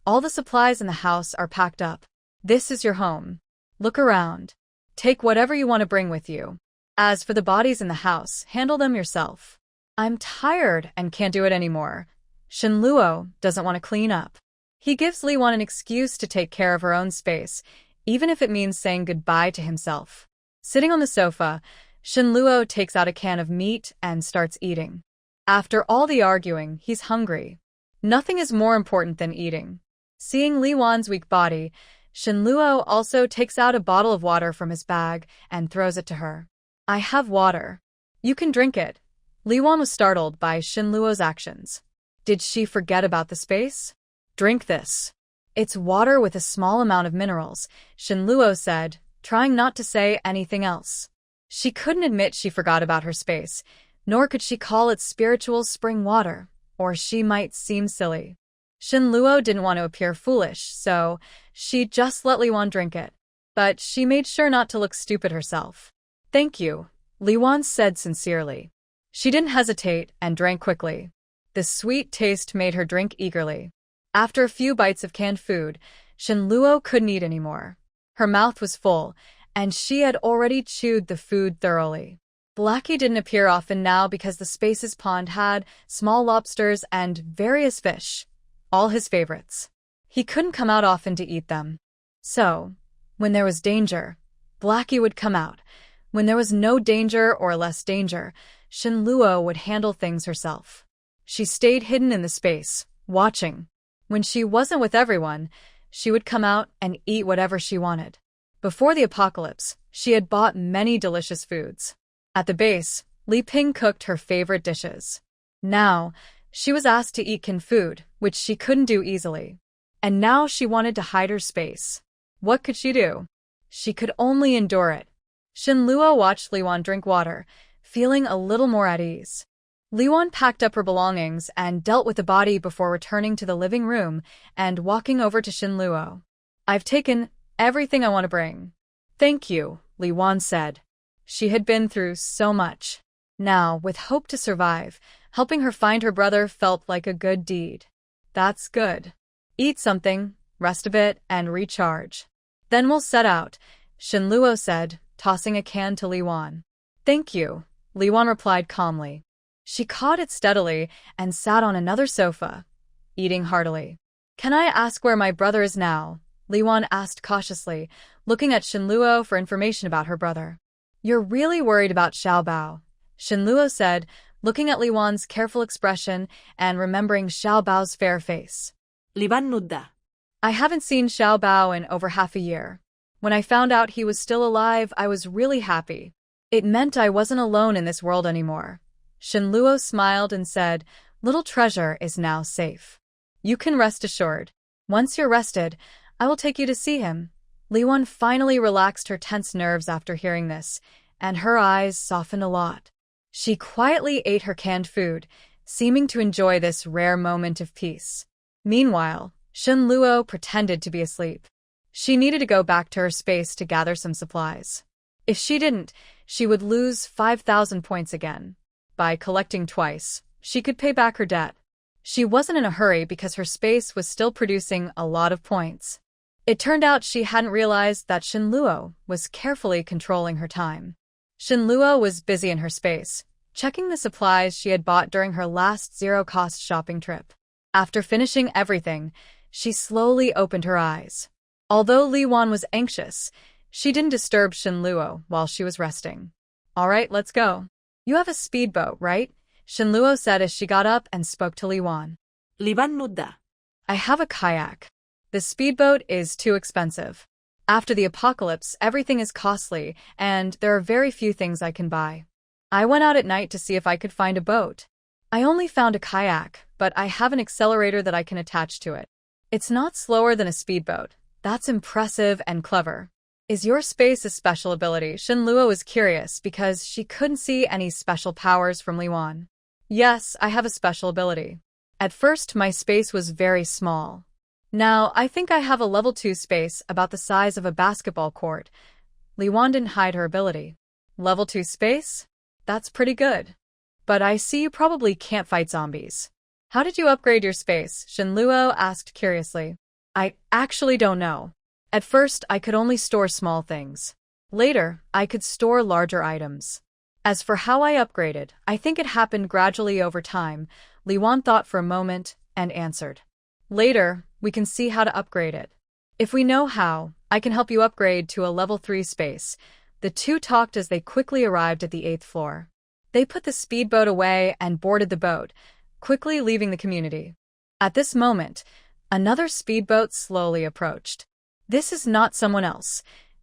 all the supplies in the house are packed up. This is your home. Look around. Take whatever you want to bring with you. As for the bodies in the house, handle them yourself. I'm tired and can't do it anymore. Shenluo doesn't want to clean up. He gives Li Wan an excuse to take care of her own space, even if it means saying goodbye to himself. Sitting on the sofa, Shenluo takes out a can of meat and starts eating. After all the arguing, he's hungry. Nothing is more important than eating. Seeing Li Wan's weak body, Shenluo also takes out a bottle of water from his bag and throws it to her. I have water. You can drink it. Li Wan was startled by Shenluo's actions. Did she forget about the space? Drink this. It's water with a small amount of minerals, Shinluo said, trying not to say anything else. She couldn't admit she forgot about her space, nor could she call it spiritual spring water, or she might seem silly. Shinluo didn't want to appear foolish, so she just let Liwan drink it. But she made sure not to look stupid herself. Thank you, Liwan said sincerely. She didn't hesitate and drank quickly. The sweet taste made her drink eagerly. After a few bites of canned food, Shinluo couldn't eat anymore. Her mouth was full, and she had already chewed the food thoroughly. Blackie didn't appear often now because the Spaces pond had small lobsters and various fish, all his favorites. He couldn't come out often to eat them. So, when there was danger, Blackie would come out. When there was no danger or less danger, Shinluo would handle things herself. She stayed hidden in the space, watching. When she wasn't with everyone, she would come out and eat whatever she wanted. Before the apocalypse, she had bought many delicious foods. At the base, Li Ping cooked her favorite dishes. Now, she was asked to eat canned food, which she couldn't do easily. And now she wanted to hide her space. What could she do? She could only endure it. Shinluo watched Liwan drink water, feeling a little more at ease. Liwan packed up her belongings and dealt with the body before returning to the living room and walking over to Shinluo. I've taken everything I want to bring. Thank you, Liwan said. She had been through so much. Now, with hope to survive, helping her find her brother felt like a good deed. That's good. Eat something, rest a bit, and recharge. Then we'll set out, Shinluo said, tossing a can to Liwan. Thank you, Liwan replied calmly. She caught it steadily and sat on another sofa, eating heartily. Can I ask where my brother is now? Liwan asked cautiously, looking at Shinluo for information about her brother. You're really worried about Xiaobao, Shinluo said, looking at Liwan's careful expression and remembering Xiaobao's fair face. Liban nudda. I haven't seen Xiaobao in over half a year. When I found out he was still alive, I was really happy. It meant I wasn't alone in this world anymore. Shinluo smiled and said, Little treasure is now safe. You can rest assured. Once you're rested, I will take you to see him. Liwan finally relaxed her tense nerves after hearing this, and her eyes softened a lot. She quietly ate her canned food, seeming to enjoy this rare moment of peace. Meanwhile, Shinluo pretended to be asleep. She needed to go back to her space to gather some supplies. If she didn't, she would lose 5,000 points again. By collecting twice, she could pay back her debt. She wasn't in a hurry because her space was still producing a lot of points. It turned out she hadn't realized that Shinluo was carefully controlling her time. Shinluo was busy in her space, checking the supplies she had bought during her last zero-cost shopping trip. After finishing everything, she slowly opened her eyes. Although Liwan was anxious, she didn't disturb Shinluo while she was resting. All right, let's go. You have a speedboat, right? Shinluo said as she got up and spoke to Liwan. Liban nudda. I have a kayak. The speedboat is too expensive. After the apocalypse, everything is costly, and there are very few things I can buy. I went out at night to see if I could find a boat. I only found a kayak, but I have an accelerator that I can attach to it. It's not slower than a speedboat. That's impressive and clever. Is your space a special ability? Shinluo was curious because she couldn't see any special powers from Liwan. Yes, I have a special ability. At first, my space was very small. Now, I think I have a level 2 space about the size of a basketball court. Liwan didn't hide her ability. Level 2 space? That's pretty good. But I see you probably can't fight zombies. How did you upgrade your space? Shinluo asked curiously. I actually don't know. At first, I could only store small things. Later, I could store larger items. As for how I upgraded, I think it happened gradually over time. Liwan thought for a moment and answered. Later, we can see how to upgrade it. If we know how, I can help you upgrade to a level 3 space. The two talked as they quickly arrived at the 8th floor. They put the speedboat away and boarded the boat, quickly leaving the community. At this moment, another speedboat slowly approached. This is not someone else.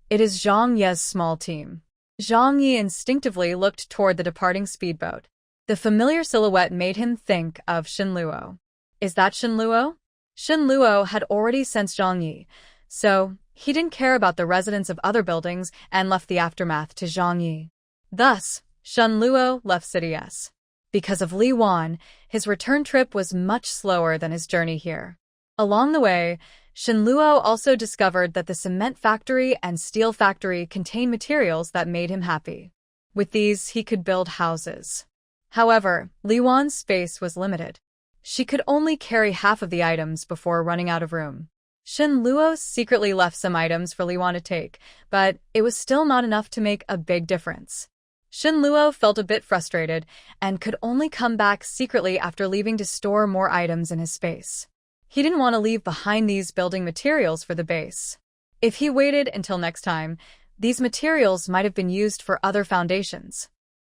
It is Zhang Ye's small team. Zhang Ye instinctively looked toward the departing speedboat. The familiar silhouette made him think of Shinluo. Is that Shinluo? Shen Luo had already sensed Zhang Yi, so he didn't care about the residents of other buildings and left the aftermath to Zhang Yi. Thus, Shen Luo left City S. Because of Li Wan, his return trip was much slower than his journey here. Along the way, Shen Luo also discovered that the cement factory and steel factory contained materials that made him happy. With these, he could build houses. However, Li Wan's space was limited. She could only carry half of the items before running out of room. Shen Luo secretly left some items for Li Wan to take, but it was still not enough to make a big difference. Shen Luo felt a bit frustrated and could only come back secretly after leaving to store more items in his space. He didn't want to leave behind these building materials for the base. If he waited until next time, these materials might have been used for other foundations.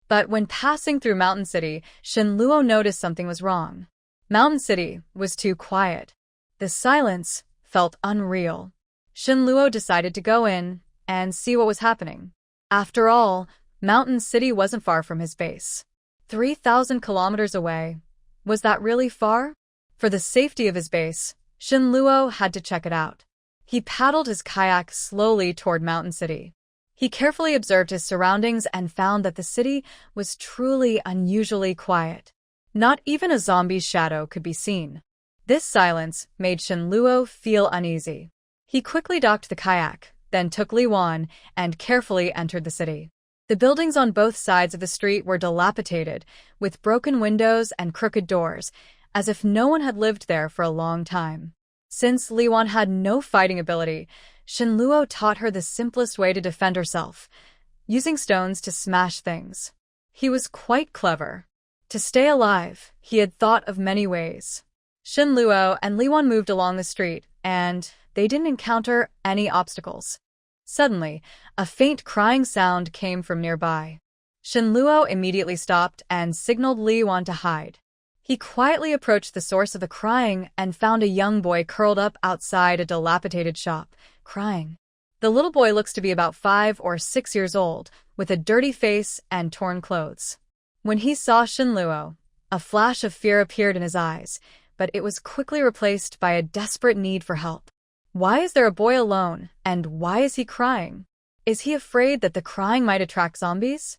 But when passing through Mountain City, Shen Luo noticed something was wrong. Mountain City was too quiet. The silence felt unreal. Shen Luo decided to go in and see what was happening. After all, Mountain City wasn't far from his base. 3,000 kilometers away. Was that really far? For the safety of his base, Shen Luo had to check it out. He paddled his kayak slowly toward Mountain City. He carefully observed his surroundings and found that the city was truly unusually quiet. Not even a zombie's shadow could be seen. This silence made Shen Luo feel uneasy. He quickly docked the kayak, then took Li Wan and carefully entered the city. The buildings on both sides of the street were dilapidated, with broken windows and crooked doors, as if no one had lived there for a long time. Since Li Wan had no fighting ability, Shen Luo taught her the simplest way to defend herself, using stones to smash things. He was quite clever. To stay alive, he had thought of many ways. Shen Luo and Li Wan moved along the street, and they didn't encounter any obstacles. Suddenly, a faint crying sound came from nearby. Shen Luo immediately stopped and signaled Li Wan to hide. He quietly approached the source of the crying and found a young boy curled up outside a dilapidated shop, crying. The little boy looks to be about 5 or 6 years old, with a dirty face and torn clothes. When he saw Shen Luo, a flash of fear appeared in his eyes, but it was quickly replaced by a desperate need for help. Why is there a boy alone, and why is he crying? Is he afraid that the crying might attract zombies?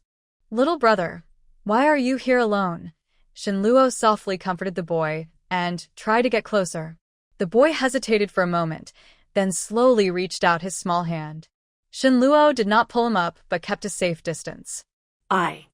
Little brother, why are you here alone? Shen Luo softly comforted the boy and tried to get closer. The boy hesitated for a moment, then slowly reached out his small hand. Shen Luo did not pull him up but kept a safe distance. I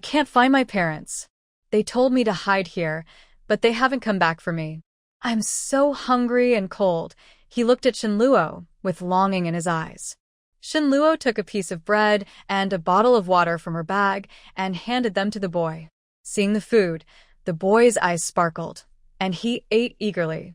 can't find my parents. They told me to hide here, but they haven't come back for me. I'm so hungry and cold. He looked at Shen Luo with longing in his eyes. Shen Luo took a piece of bread and a bottle of water from her bag and handed them to the boy. Seeing the food, the boy's eyes sparkled, and he ate eagerly.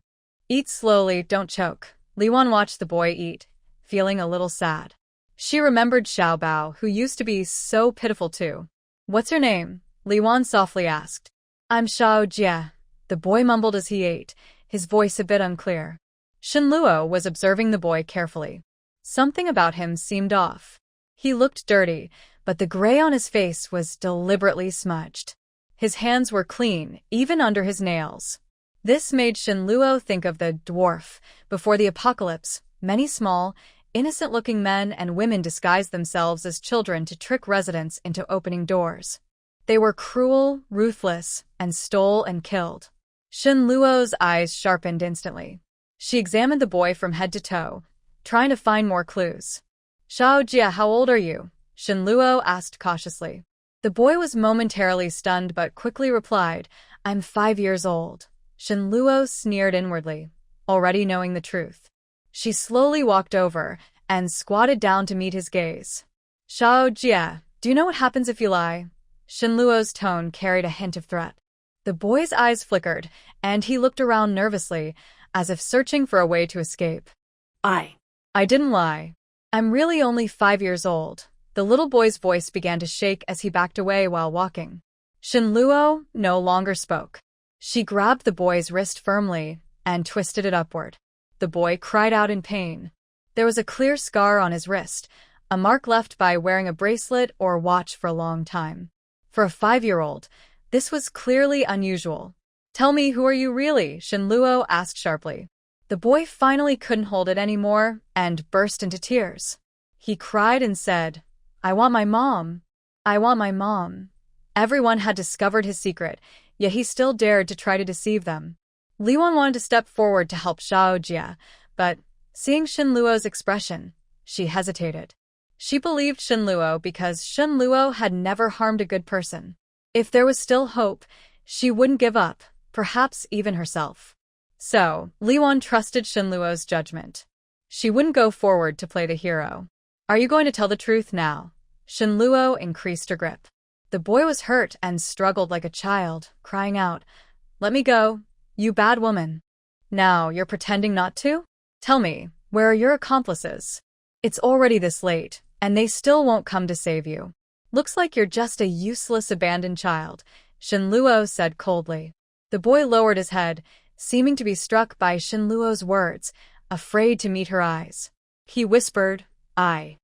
Eat slowly, don't choke. Li Wan watched the boy eat, feeling a little sad. She remembered Xiaobao, who used to be so pitiful too. What's your name? Li Wan softly asked. I'm Xiao Jie. The boy mumbled as he ate, his voice a bit unclear. Shen Luo was observing the boy carefully. Something about him seemed off. He looked dirty, but the gray on his face was deliberately smudged. His hands were clean, even under his nails. This made Shen Luo think of the dwarf. Before the apocalypse, many small, innocent-looking men and women disguised themselves as children to trick residents into opening doors. They were cruel, ruthless, and stole and killed. Shen Luo's eyes sharpened instantly. She examined the boy from head to toe, trying to find more clues. Xiao Jie, how old are you? Shen Luo asked cautiously. The boy was momentarily stunned but quickly replied, I'm 5 years old. Shen Luo sneered inwardly, already knowing the truth. She slowly walked over and squatted down to meet his gaze. Xiao Jie, do you know what happens if you lie? Shen Luo's tone carried a hint of threat. The boy's eyes flickered, and he looked around nervously, as if searching for a way to escape. I didn't lie. I'm really only 5 years old. The little boy's voice began to shake as he backed away while walking. Shen Luo no longer spoke. She grabbed the boy's wrist firmly and twisted it upward. The boy cried out in pain. There was a clear scar on his wrist, a mark left by wearing a bracelet or watch for a long time. For a 5-year-old, this was clearly unusual. Tell me, who are you really? Shinluo asked sharply. The boy finally couldn't hold it anymore and burst into tears. He cried and said, I want my mom. I want my mom. Everyone had discovered his secret, yet he still dared to try to deceive them. Liwan wanted to step forward to help Xiao Jia, but seeing Shinluo's expression, she hesitated. She believed Shinluo because Shinluo had never harmed a good person. If there was still hope, she wouldn't give up, perhaps even herself. So, Liwan trusted Shinluo's judgment. She wouldn't go forward to play the hero. Are you going to tell the truth now? Shinluo increased her grip. The boy was hurt and struggled like a child, crying out, Let me go, you bad woman. Now you're pretending not to? Tell me, where are your accomplices? It's already this late, and they still won't come to save you. Looks like you're just a useless abandoned child, Shinluo said coldly. The boy lowered his head, seeming to be struck by Shinluo's words, afraid to meet her eyes. He whispered, I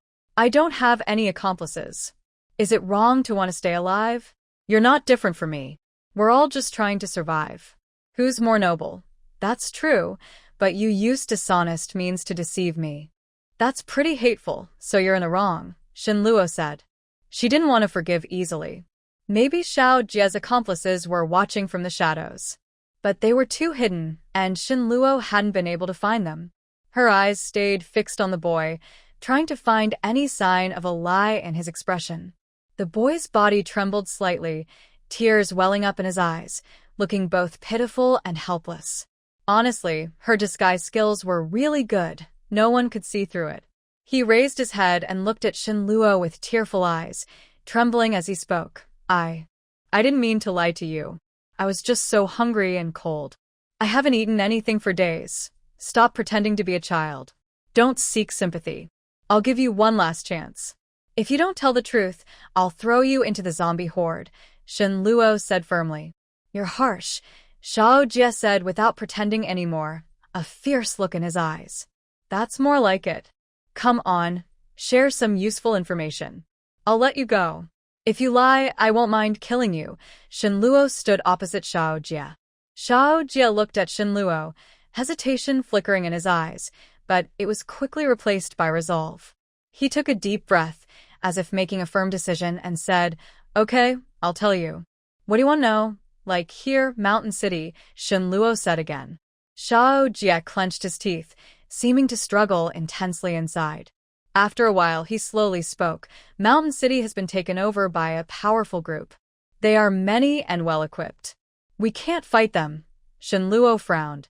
don't have any accomplices. Is it wrong to want to stay alive? You're not different from me. We're all just trying to survive. Who's more noble? That's true, but you used dishonest means to deceive me. That's pretty hateful, so you're in the wrong, Shinluo said. She didn't want to forgive easily. Maybe Xiao Jia's accomplices were watching from the shadows. But they were too hidden, and Shinluo hadn't been able to find them. Her eyes stayed fixed on the boy, trying to find any sign of a lie in his expression. The boy's body trembled slightly, tears welling up in his eyes, looking both pitiful and helpless. Honestly, her disguise skills were really good. No one could see through it. He raised his head and looked at Shinluo with tearful eyes, trembling as he spoke. I didn't mean to lie to you. I was just so hungry and cold. I haven't eaten anything for days. Stop pretending to be a child. Don't seek sympathy. I'll give you one last chance. If you don't tell the truth, I'll throw you into the zombie horde, Shinluo said firmly. You're harsh, Xiao Jia said without pretending anymore, a fierce look in his eyes. That's more like it. Come on, share some useful information. I'll let you go. If you lie, I won't mind killing you. Shinluo stood opposite Xiao Jia. Xiao Jia looked at Shinluo, hesitation flickering in his eyes, but it was quickly replaced by resolve. He took a deep breath, as if making a firm decision, and said, Okay, I'll tell you. What do you want to know? Like here, Mountain City, Shinluo said again. Xiao Jia clenched his teeth, seeming to struggle intensely inside. After a while, he slowly spoke. Mountain City has been taken over by a powerful group. They are many and well-equipped. We can't fight them. Shinluo frowned.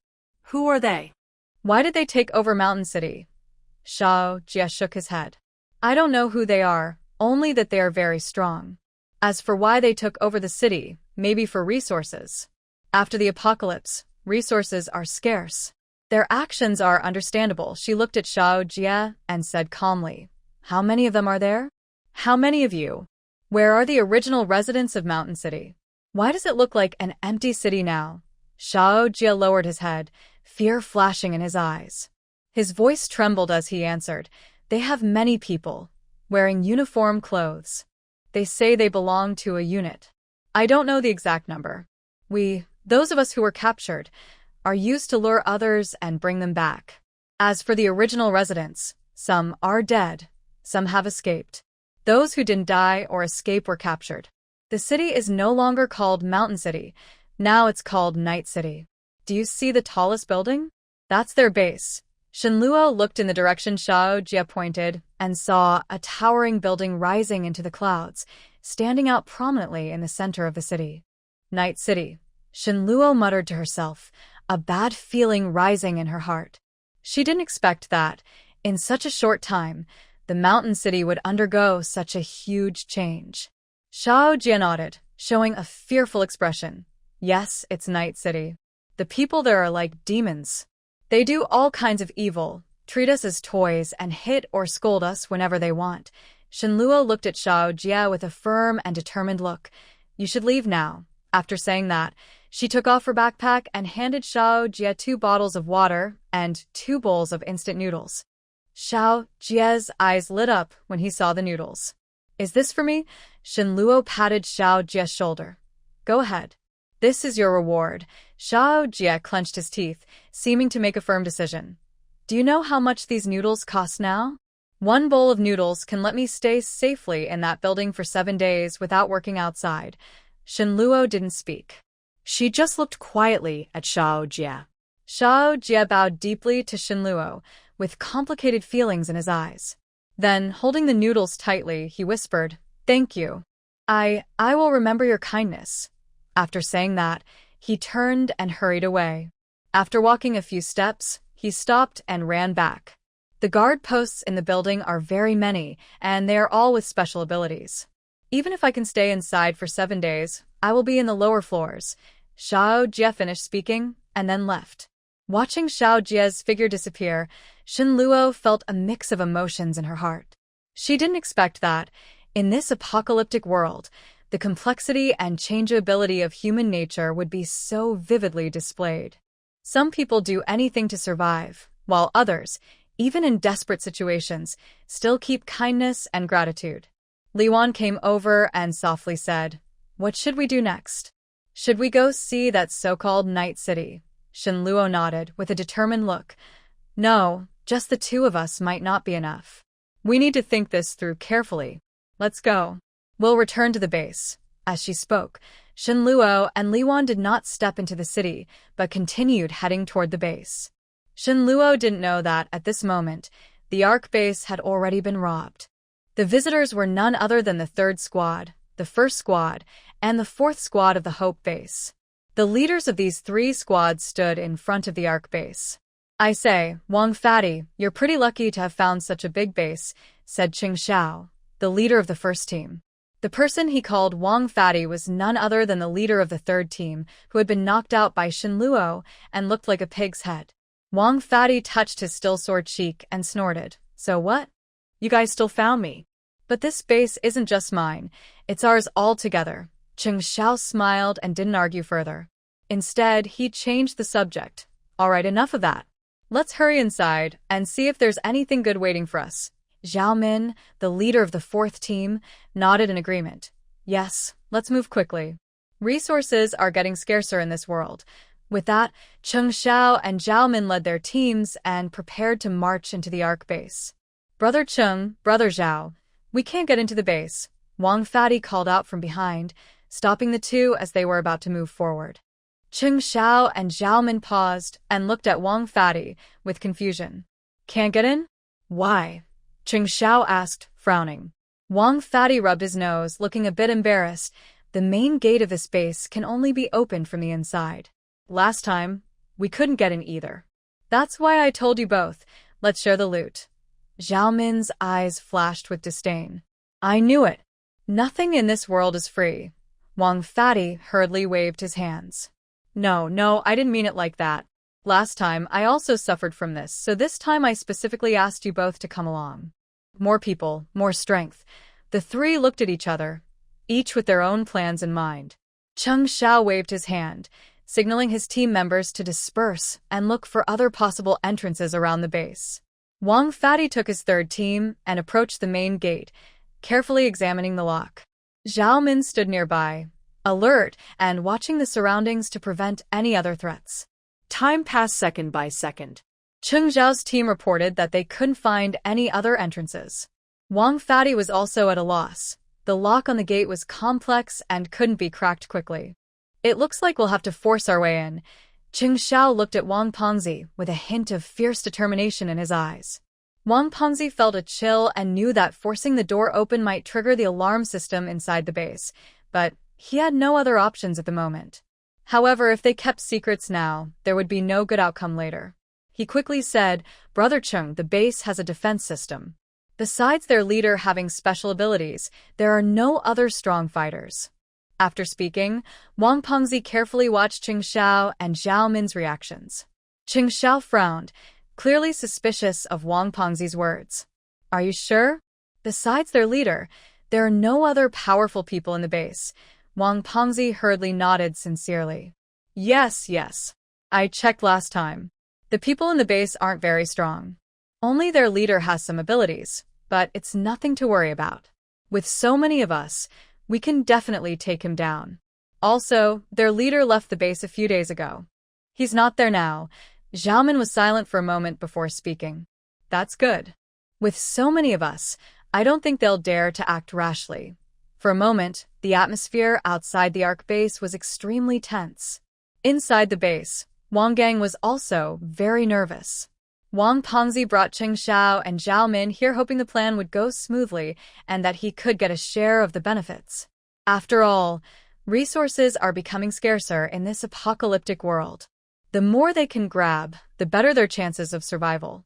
Who are they? Why did they take over Mountain City? Xiao Jia shook his head. I don't know who they are, only that they are very strong. As for why they took over the city, maybe for resources. After the apocalypse, resources are scarce. Their actions are understandable. She looked at Xiao Jia and said calmly, How many of them are there? How many of you? Where are the original residents of Mountain City? Why does it look like an empty city now? Xiao Jia lowered his head, fear flashing in his eyes. His voice trembled as he answered, They have many people, wearing uniform clothes. They say they belong to a unit. I don't know the exact number. Those of us who were captured, are used to lure others and bring them back. As for the original residents, some are dead, some have escaped. Those who didn't die or escape were captured. The city is no longer called Mountain City, now it's called Night City. Do you see the tallest building? That's their base. Shinluo looked in the direction Xiao Jia pointed and saw a towering building rising into the clouds, standing out prominently in the center of the city. Night City. Shinluo muttered to herself, a bad feeling rising in her heart. She didn't expect that, in such a short time, the Mountain City would undergo such a huge change. Xiao Jia nodded, showing a fearful expression. Yes, it's Night City. The people there are like demons. They do all kinds of evil, treat us as toys, and hit or scold us whenever they want. Shinluo looked at Xiao Jia with a firm and determined look. You should leave now. After saying that, she took off her backpack and handed Xiao Jia 2 bottles of water and 2 bowls of instant noodles. Xiao Jia's eyes lit up when he saw the noodles. Is this for me? Shinluo patted Xiao Jia's shoulder. Go ahead. This is your reward. Xiao Jie clenched his teeth, seeming to make a firm decision. Do you know how much these noodles cost now? One bowl of noodles can let me stay safely in that building for 7 days without working outside. Shenluo didn't speak. She just looked quietly at Xiao Jie. Xiao Jie bowed deeply to Shenluo, with complicated feelings in his eyes. Then, holding the noodles tightly, he whispered, "Thank you. I will remember your kindness." After saying that, he turned and hurried away. After walking a few steps, he stopped and ran back. The guard posts in the building are very many, and they are all with special abilities. Even if I can stay inside for 7 days, I will be in the lower floors. Xiao Jie finished speaking, and then left. Watching Xiao Jie's figure disappear, Shenluo felt a mix of emotions in her heart. She didn't expect that, in this apocalyptic world, the complexity and changeability of human nature would be so vividly displayed. Some people do anything to survive, while others, even in desperate situations, still keep kindness and gratitude. Liwan came over and softly said, "What should we do next? Should we go see that so-called night city?" Shenluo nodded with a determined look. "No, just the two of us might not be enough. We need to think this through carefully. Let's go. We'll return to the base." As she spoke, Shenluo and Liwan did not step into the city, but continued heading toward the base. Shenluo didn't know that, at this moment, the Ark base had already been robbed. The visitors were none other than the 3rd Squad, the 1st Squad, and the 4th Squad of the Hope base. The leaders of these 3 squads stood in front of the Ark base. "I say, Wang Fatty, you're pretty lucky to have found such a big base," said Qing Xiao, the leader of the 1st team. The person he called Wang Fatty was none other than the leader of the 3rd team, who had been knocked out by Shenluo and looked like a pig's head. Wang Fatty touched his still-sore cheek and snorted. "So what? You guys still found me? But this base isn't just mine, it's ours all together." Qing Xiao smiled and didn't argue further. Instead, he changed the subject. "All right, enough of that. Let's hurry inside and see if there's anything good waiting for us." Zhao Min, the leader of the 4th team, nodded in agreement. "Yes, let's move quickly. Resources are getting scarcer in this world." With that, Qing Xiao and Zhao Min led their teams and prepared to march into the Ark base. "Brother Qing, Brother Zhao, we can't get into the base," Wang Fatty called out from behind, stopping the two as they were about to move forward. Qing Xiao and Zhao Min paused and looked at Wang Fatty with confusion. "Can't get in? Why?" Qing Xiao asked, frowning. Wang Fatty rubbed his nose, looking a bit embarrassed. "The main gate of this base can only be opened from the inside. Last time, we couldn't get in either. That's why I told you both, let's share the loot." Zhao Min's eyes flashed with disdain. "I knew it. Nothing in this world is free." Wang Fatty hurriedly waved his hands. No, I didn't mean it like that. Last time, I also suffered from this, so this time I specifically asked you both to come along. More people, more strength. The 3 looked at each other, each with their own plans in mind. Qing Xiao waved his hand, signaling his team members to disperse and look for other possible entrances around the base. Wang Fatty took his 3rd team and approached the main gate, carefully examining the lock. Zhao Min stood nearby, alert and watching the surroundings to prevent any other threats. Time passed second by second. Qing Zhao's team reported that they couldn't find any other entrances. Wang Fatty was also at a loss. The lock on the gate was complex and couldn't be cracked quickly. "It looks like we'll have to force our way in." Qing Xiao looked at Wang Pengzi with a hint of fierce determination in his eyes. Wang Pengzi felt a chill and knew that forcing the door open might trigger the alarm system inside the base, but he had no other options at the moment. However, if they kept secrets now, there would be no good outcome later. He quickly said, "Brother Qing, the base has a defense system. Besides their leader having special abilities, there are no other strong fighters." After speaking, Wang Pengzi carefully watched Qing Xiao and Zhao Min's reactions. Qing Xiao frowned, clearly suspicious of Wang Pengzi's words. "Are you sure? Besides their leader, there are no other powerful people in the base." Wang Pengzi hurriedly nodded sincerely. Yes. I checked last time. The people in the base aren't very strong. Only their leader has some abilities, but it's nothing to worry about. With so many of us, we can definitely take him down." Also, their leader left the base a few days ago. He's not there now. Xiaomin was silent for a moment before speaking. That's good. With so many of us, I don't think they'll dare to act rashly. For a moment, the atmosphere outside the Ark base was extremely tense. Inside the base, Wang Gang was also very nervous. Wang Pengzi brought Cheng Xiao and Zhao Min here hoping the plan would go smoothly and that he could get a share of the benefits. After all, resources are becoming scarcer in this apocalyptic world. The more they can grab, the better their chances of survival.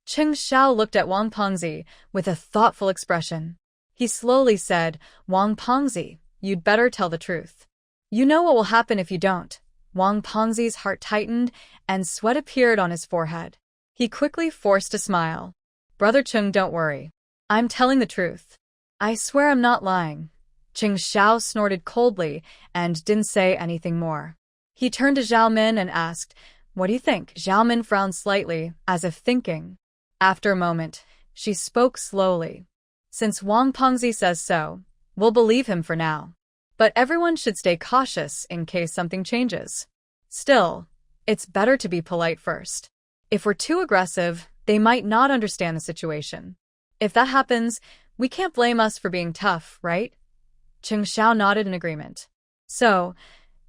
Cheng Xiao looked at Wang Pengzi with a thoughtful expression. He slowly said, Wang Pengzi, you'd better tell the truth. You know what will happen if you don't. Wang Pengzi's heart tightened and sweat appeared on his forehead. He quickly forced a smile. Brother Cheng, don't worry. I'm telling the truth. I swear I'm not lying. Cheng Xiao snorted coldly and didn't say anything more. He turned to Zhao Min and asked, What do you think? Zhao Min frowned slightly, as if thinking. After a moment, she spoke slowly. Since Wang Pengzi says so, we'll believe him for now. But everyone should stay cautious in case something changes. Still, it's better to be polite first. If we're too aggressive, they might not understand the situation. If that happens, we can't blame us for being tough, right? Cheng Xiao nodded in agreement. So,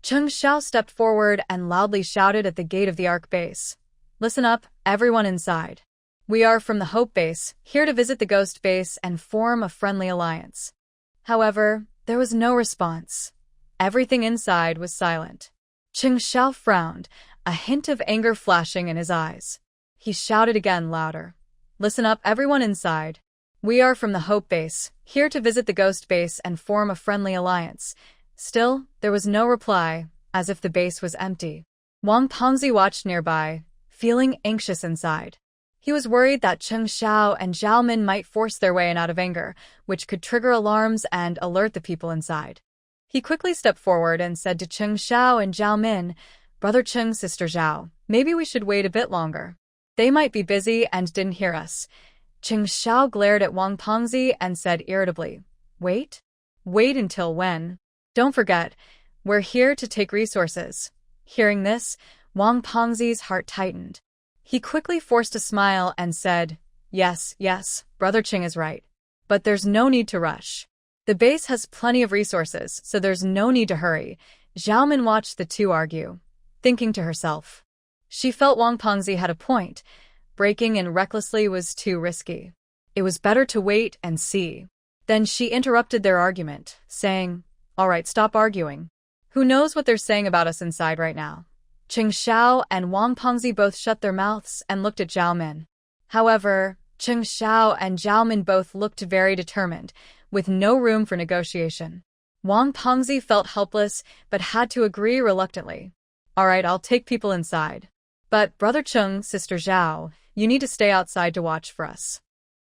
Cheng Xiao stepped forward and loudly shouted at the gate of the Ark base. Listen up, everyone inside. We are from the Hope base, here to visit the Ghost base and form a friendly alliance. However, there was no response. Everything inside was silent. Cheng Xiao frowned, a hint of anger flashing in his eyes. He shouted again louder. Listen up, everyone inside. We are from the Hope base, here to visit the Ghost base and form a friendly alliance. Still, there was no reply, as if the base was empty. Wang Pengzi watched nearby, feeling anxious inside. He was worried that Cheng Xiao and Zhao Min might force their way in out of anger, which could trigger alarms and alert the people inside. He quickly stepped forward and said to Cheng Xiao and Zhao Min, Brother Cheng, Sister Zhao, maybe we should wait a bit longer. They might be busy and didn't hear us. Cheng Xiao glared at Wang Pengzi and said irritably, Wait? Wait until when? Don't forget, we're here to take resources. Hearing this, Wang Pengzi's heart tightened. He quickly forced a smile and said, Yes, Brother Cheng is right. But there's no need to rush. The base has plenty of resources, so there's no need to hurry. Zhao Min watched the two argue, thinking to herself. She felt Wang Pengzi had a point. Breaking in recklessly was too risky. It was better to wait and see. Then she interrupted their argument, saying, All right, stop arguing. Who knows what they're saying about us inside right now? Cheng Xiao and Wang Pengzi both shut their mouths and looked at Zhao Min. However, Cheng Xiao and Zhao Min both looked very determined, with no room for negotiation. Wang Pengzi felt helpless, but had to agree reluctantly. All right, I'll take people inside. But, Brother Cheng, Sister Zhao, you need to stay outside to watch for us.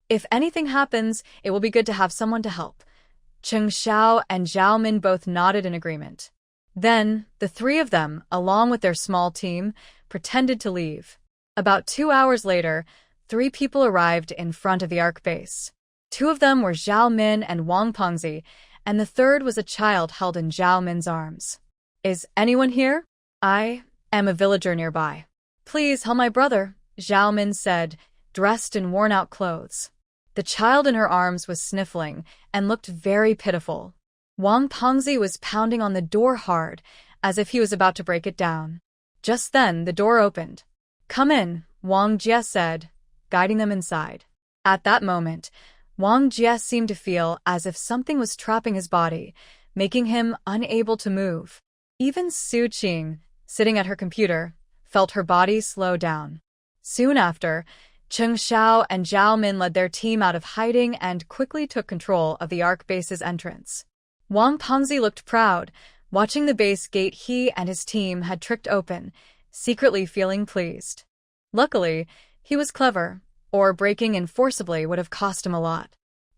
If anything happens, it will be good to have someone to help. Cheng Xiao and Zhao Min both nodded in agreement. Then, the three of them, along with their small team, pretended to leave. About 2 hours later, 3 people arrived in front of the Ark base. 2 of them were Zhao Min and Wang Pengzi, and the third was a child held in Zhao Min's arms. Is anyone here? I am a villager nearby. Please help my brother, Zhao Min said, dressed in worn-out clothes. The child in her arms was sniffling and looked very pitiful. Wang Pengzi was pounding on the door hard, as if he was about to break it down. Just then, the door opened. Come in, Wang Jie said, guiding them inside. At that moment, Wang Jie seemed to feel as if something was trapping his body, making him unable to move. Even Su Qing, sitting at her computer, felt her body slow down. Soon after, Cheng Xiao and Zhao Min led their team out of hiding and quickly took control of the Ark base's entrance. Wang Pengzi looked proud, watching the base gate he and his team had tricked open, secretly feeling pleased. Luckily, he was clever, or breaking in forcibly would have cost him a lot.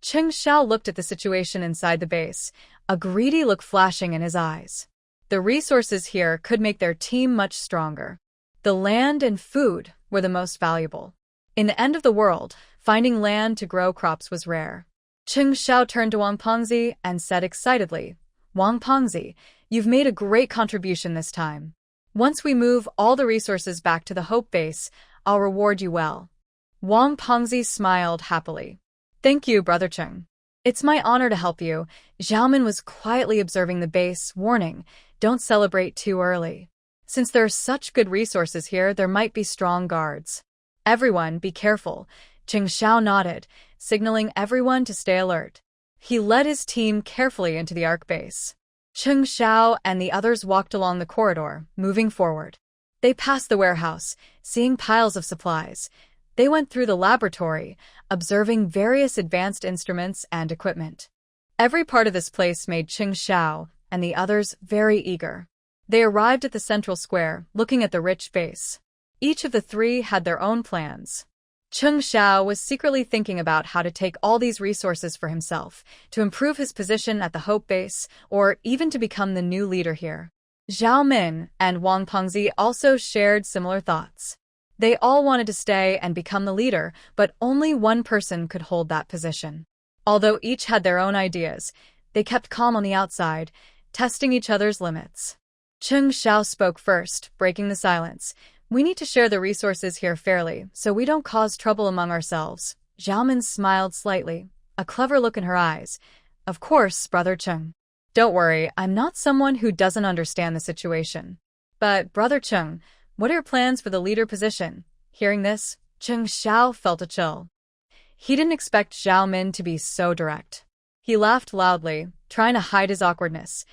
Cheng Xiao looked at the situation inside the base, a greedy look flashing in his eyes. The resources here could make their team much stronger. The land and food were the most valuable. In the end of the world, finding land to grow crops was rare. Cheng Xiao turned to Wang Pengzi and said excitedly, Wang Pengzi, You've made a great contribution this time. Once we move all the resources back to the Hope Base, I'll reward you well. Wang Pengzi smiled happily. Thank you, Brother Cheng. It's my honor to help you. Xiaomin was quietly observing the base, warning, don't celebrate too early. Since there are such good resources here, there might be strong guards. Everyone, be careful. Cheng Xiao nodded, signaling everyone to stay alert. He led his team carefully into the Ark base. Cheng Xiao and the others walked along the corridor, moving forward. They passed the warehouse, seeing piles of supplies. They went through the laboratory, observing various advanced instruments and equipment. Every part of this place made Cheng Xiao and the others very eager. They arrived at the central square, looking at the rich base. Each of the three had their own plans. Cheng Xiao was secretly thinking about how to take all these resources for himself, to improve his position at the Hope Base, or even to become the new leader here. Zhao Min and Wang Pengzi also shared similar thoughts. They all wanted to stay and become the leader, but only one person could hold that position. Although each had their own ideas, they kept calm on the outside, testing each other's limits. Cheng Xiao spoke first, breaking the silence. We need to share the resources here fairly, so we don't cause trouble among ourselves. Xiaomin smiled slightly, a clever look in her eyes. Of course, Brother Cheng. Don't worry, I'm not someone who doesn't understand the situation. But, Brother Cheng, what are your plans for the leader position? Hearing this, Cheng Xiao felt a chill. He didn't expect Zhao Min to be so direct. He laughed loudly, trying to hide his awkwardness.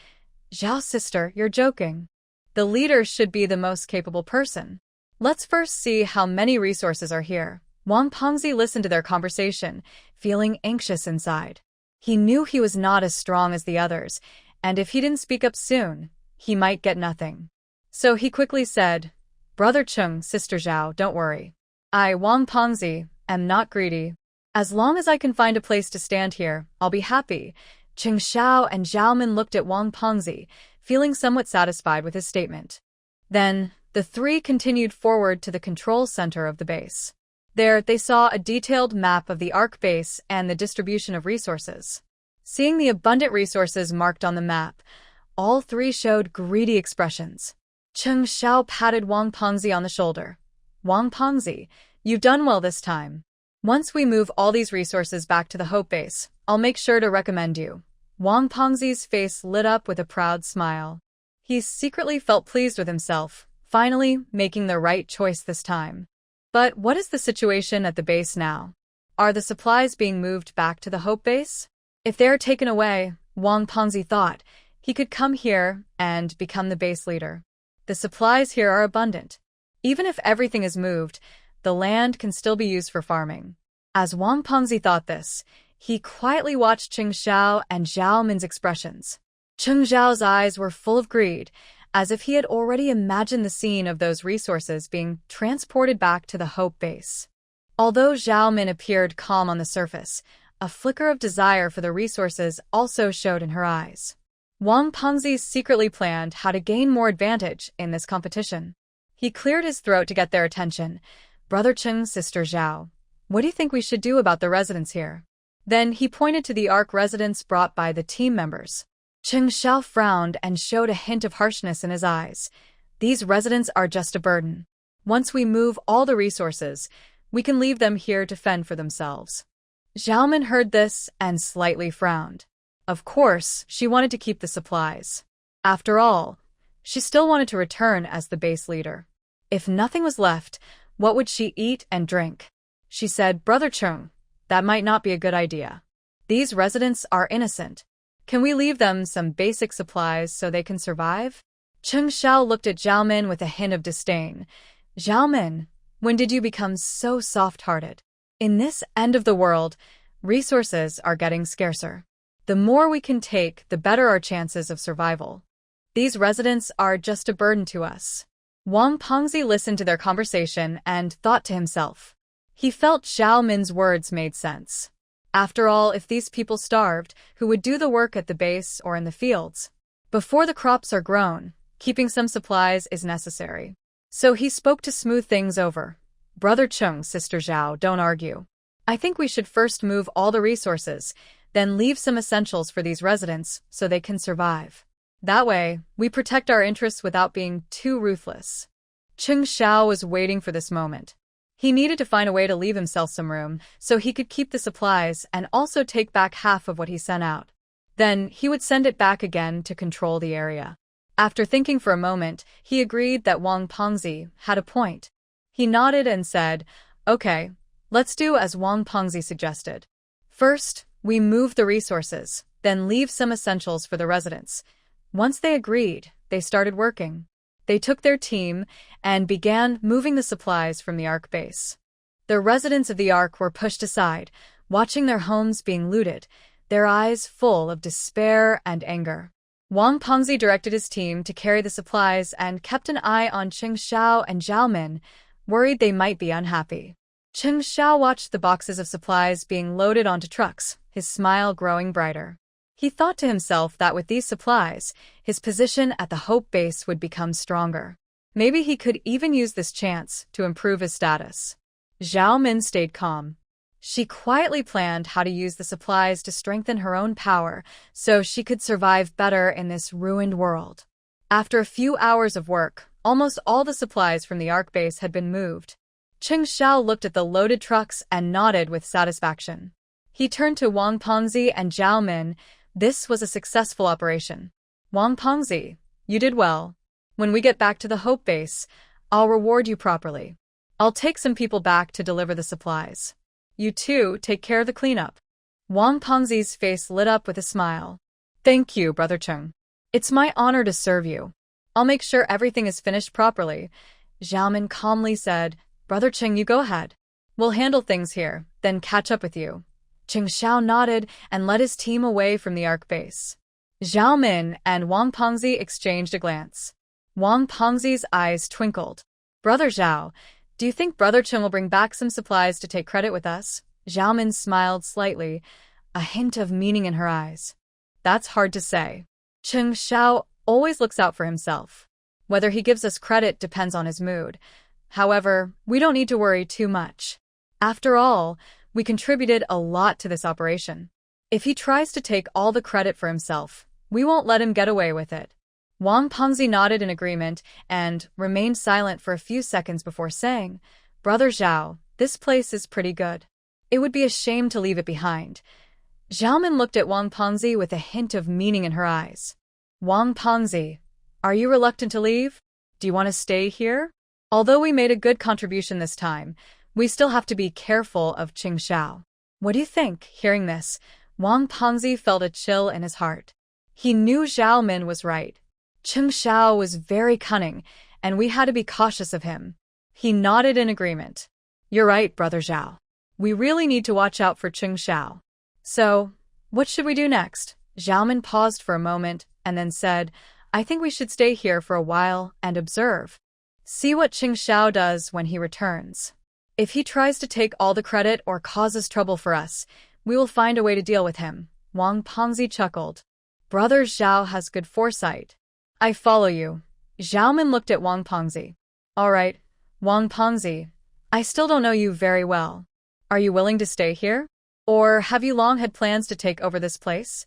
Zhao sister, you're joking. The leader should be the most capable person. Let's first see how many resources are here. Wang Pengzi listened to their conversation, feeling anxious inside. He knew he was not as strong as the others, and if he didn't speak up soon, he might get nothing. So he quickly said, Brother Cheng, Sister Zhao, don't worry. I, Wang Pengzi, am not greedy. As long as I can find a place to stand here, I'll be happy. Cheng Xiao and Zhao Min looked at Wang Pengzi, feeling somewhat satisfied with his statement. Then, the three continued forward to the control center of the base. There, they saw a detailed map of the Ark base and the distribution of resources. Seeing the abundant resources marked on the map, all three showed greedy expressions. Cheng Xiao patted Wang Pengzi on the shoulder. Wang Pengzi, you've done well this time. Once we move all these resources back to the Hope Base, I'll make sure to recommend you. Wang Pengzi's face lit up with a proud smile. He secretly felt pleased with himself, finally making the right choice this time. But what is the situation at the base now? Are the supplies being moved back to the Hope Base? If they are taken away, Wang Pengzi thought, he could come here and become the base leader. The supplies here are abundant. Even if everything is moved, the land can still be used for farming. As Wang Pengzi thought this, he quietly watched Cheng Xiao and Zhao Min's expressions. Cheng Xiao's eyes were full of greed, as if he had already imagined the scene of those resources being transported back to the Hope Base. Although Zhao Min appeared calm on the surface, a flicker of desire for the resources also showed in her eyes. Wang Pengzi secretly planned how to gain more advantage in this competition. He cleared his throat to get their attention. Brother Cheng, Sister Zhao, what do you think we should do about the residents here? Then he pointed to the Ark residents brought by the team members. Cheng Xiao frowned and showed a hint of harshness in his eyes. These residents are just a burden. Once we move all the resources, we can leave them here to fend for themselves. Zhao Min heard this and slightly frowned. Of course, she wanted to keep the supplies. After all, she still wanted to return as the base leader. If nothing was left, what would she eat and drink? She said, Brother Cheng, that might not be a good idea. These residents are innocent. Can we leave them some basic supplies so they can survive? Cheng Xiao looked at Zhao Min with a hint of disdain. Zhao Min, when did you become so soft-hearted? In this end of the world, resources are getting scarcer. The more we can take, the better our chances of survival. These residents are just a burden to us. Wang Pengzi listened to their conversation and thought to himself. He felt Zhao Min's words made sense. After all, if these people starved, who would do the work at the base or in the fields? Before the crops are grown, keeping some supplies is necessary. So he spoke to smooth things over. Brother Cheng, Sister Zhao, don't argue. I think we should first move all the resources, then leave some essentials for these residents so they can survive. That way, we protect our interests without being too ruthless. Cheng Xiao was waiting for this moment. He needed to find a way to leave himself some room so he could keep the supplies and also take back half of what he sent out. Then, he would send it back again to control the area. After thinking for a moment, he agreed that Wang Pengzi had a point. He nodded and said, "Okay, let's do as Wang Pengzi suggested. First, we move the resources, then leave some essentials for the residents." Once they agreed, they started working. They took their team and began moving the supplies from the Ark base. The residents of the Ark were pushed aside, watching their homes being looted, their eyes full of despair and anger. Wang Pengzi directed his team to carry the supplies and kept an eye on Cheng Xiao and Zhao Min, worried they might be unhappy. Cheng Xiao watched the boxes of supplies being loaded onto trucks, his smile growing brighter. He thought to himself that with these supplies, his position at the Hope Base would become stronger. Maybe he could even use this chance to improve his status. Zhao Min stayed calm. She quietly planned how to use the supplies to strengthen her own power so she could survive better in this ruined world. After a few hours of work, almost all the supplies from the Ark base had been moved. Cheng Xiao looked at the loaded trucks and nodded with satisfaction. He turned to Wang Pengzi and Zhao Min. This was a successful operation. Wang Pengzi, you did well. When we get back to the Hope Base, I'll reward you properly. I'll take some people back to deliver the supplies. You too, take care of the cleanup. Wang Pengzi's face lit up with a smile. Thank you, Brother Cheng. It's my honor to serve you. I'll make sure everything is finished properly. Zhao Min calmly said, Brother Cheng, you go ahead. We'll handle things here, then catch up with you. Cheng Xiao nodded and led his team away from the Ark base. Zhao Min and Wang Pengzi exchanged a glance. Wang Pengzi's eyes twinkled. Brother Zhao, do you think Brother Cheng will bring back some supplies to take credit with us? Zhao Min smiled slightly, a hint of meaning in her eyes. That's hard to say. Cheng Xiao always looks out for himself. Whether he gives us credit depends on his mood. However, we don't need to worry too much. After all, we contributed a lot to this operation. If he tries to take all the credit for himself, we won't let him get away with it. Wang Pengzi nodded in agreement and remained silent for a few seconds before saying, Brother Zhao, this place is pretty good. It would be a shame to leave it behind. Zhao Min looked at Wang Pengzi with a hint of meaning in her eyes. Wang Pengzi, are you reluctant to leave? Do you want to stay here? Although we made a good contribution this time, we still have to be careful of Cheng Xiao. What do you think? Hearing this, Wang Pengzi felt a chill in his heart. He knew Zhao Min was right. Cheng Xiao was very cunning, and we had to be cautious of him. He nodded in agreement. You're right, Brother Zhao. We really need to watch out for Cheng Xiao. So, what should we do next? Zhao Min paused for a moment and then said, I think we should stay here for a while and observe. See what Cheng Xiao does when he returns. If he tries to take all the credit or causes trouble for us, we will find a way to deal with him. Wang Pengzi chuckled. Brother Zhao has good foresight. I follow you. Zhao Min looked at Wang Pengzi. All right, Wang Pengzi, I still don't know you very well. Are you willing to stay here? Or have you long had plans to take over this place?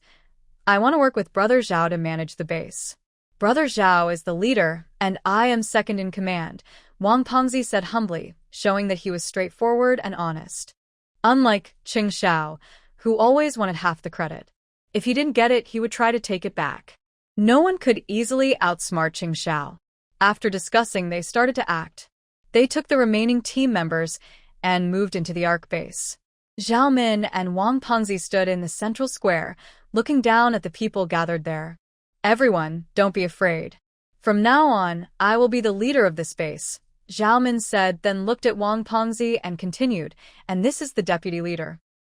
I want to work with Brother Zhao to manage the base. Brother Zhao is the leader, and I am second in command, Wang Pengzi said humbly, showing that he was straightforward and honest. Unlike Cheng Xiao, who always wanted half the credit. If he didn't get it, he would try to take it back. No one could easily outsmart Cheng Xiao. After discussing, they started to act. They took the remaining team members and moved into the Ark base. Zhao Min and Wang Pengzi stood in the central square, looking down at the people gathered there. Everyone, don't be afraid. From now on, I will be the leader of this base, Zhao Min said, then looked at Wang Pengzi and continued, and this is the deputy leader.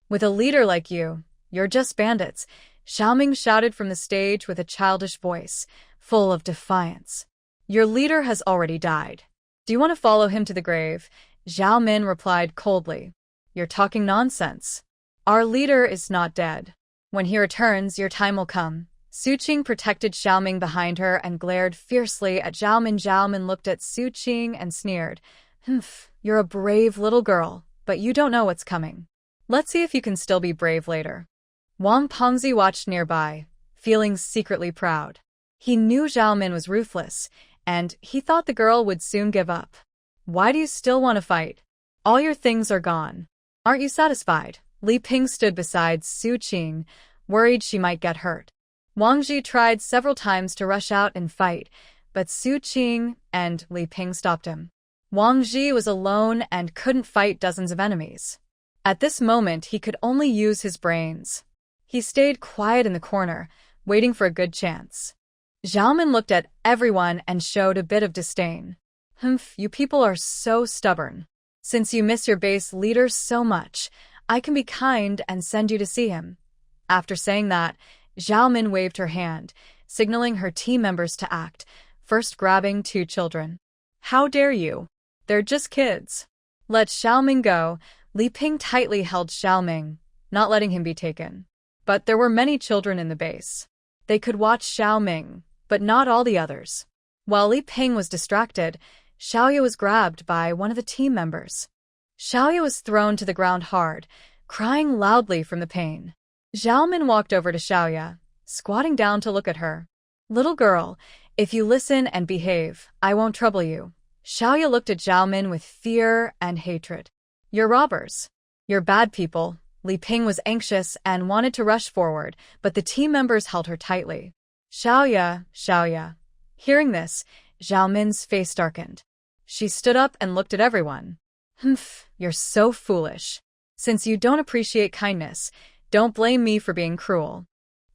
With a leader like you, you're just bandits, Zhao Min shouted from the stage with a childish voice, full of defiance. Your leader has already died. Do you want to follow him to the grave? Zhao Min replied coldly. You're talking nonsense. Our leader is not dead. When he returns, your time will come. Su Qing protected Zhao Ming behind her and glared fiercely at Zhao Min. Zhao Min looked at Su Qing and sneered. Humph, you're a brave little girl, but you don't know what's coming. Let's see if you can still be brave later. Wang Pengzi watched nearby, feeling secretly proud. He knew Zhao Min was ruthless, and he thought the girl would soon give up. Why do you still want to fight? All your things are gone. Aren't you satisfied? Li Ping stood beside Su Qing, worried she might get hurt. Wang Ji tried several times to rush out and fight, but Su Qing and Li Ping stopped him. Wang Ji was alone and couldn't fight dozens of enemies. At this moment, he could only use his brains. He stayed quiet in the corner, waiting for a good chance. Zhao Min looked at everyone and showed a bit of disdain. Humph, you people are so stubborn. Since you miss your base leader so much, I can be kind and send you to see him. After saying that, Zhao Min waved her hand, signaling her team members to act, first grabbing 2 children. How dare you? They're just kids. Let Xiaoming go. Li Ping tightly held Xiaoming, not letting him be taken. But there were many children in the base. They could watch Xiaoming, but not all the others. While Li Ping was distracted, Xiaoya was grabbed by one of the team members. Xiaoya was thrown to the ground hard, crying loudly from the pain. Zhao Min walked over to Xiaoya, squatting down to look at her. Little girl, if you listen and behave, I won't trouble you. Xiaoya looked at Zhao Min with fear and hatred. You're robbers. You're bad people. Li Ping was anxious and wanted to rush forward, but the team members held her tightly. Xiaoya, Xiaoya. Hearing this, Zhao Min's face darkened. She stood up and looked at everyone. Humph, you're so foolish. Since you don't appreciate kindness, don't blame me for being cruel.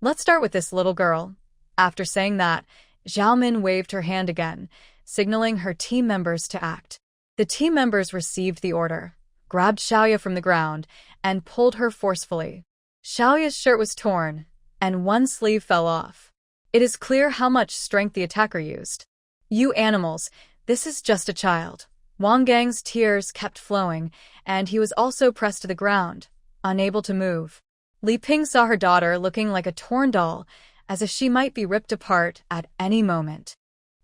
Let's start with this little girl. After saying that, Zhao Min waved her hand again, signaling her team members to act. The team members received the order, grabbed Xiaoya from the ground, and pulled her forcefully. Xiaoya's shirt was torn, and one sleeve fell off. It is clear how much strength the attacker used. You animals, this is just a child. Wang Gang's tears kept flowing, and he was also pressed to the ground, unable to move. Li Ping saw her daughter looking like a torn doll, as if she might be ripped apart at any moment.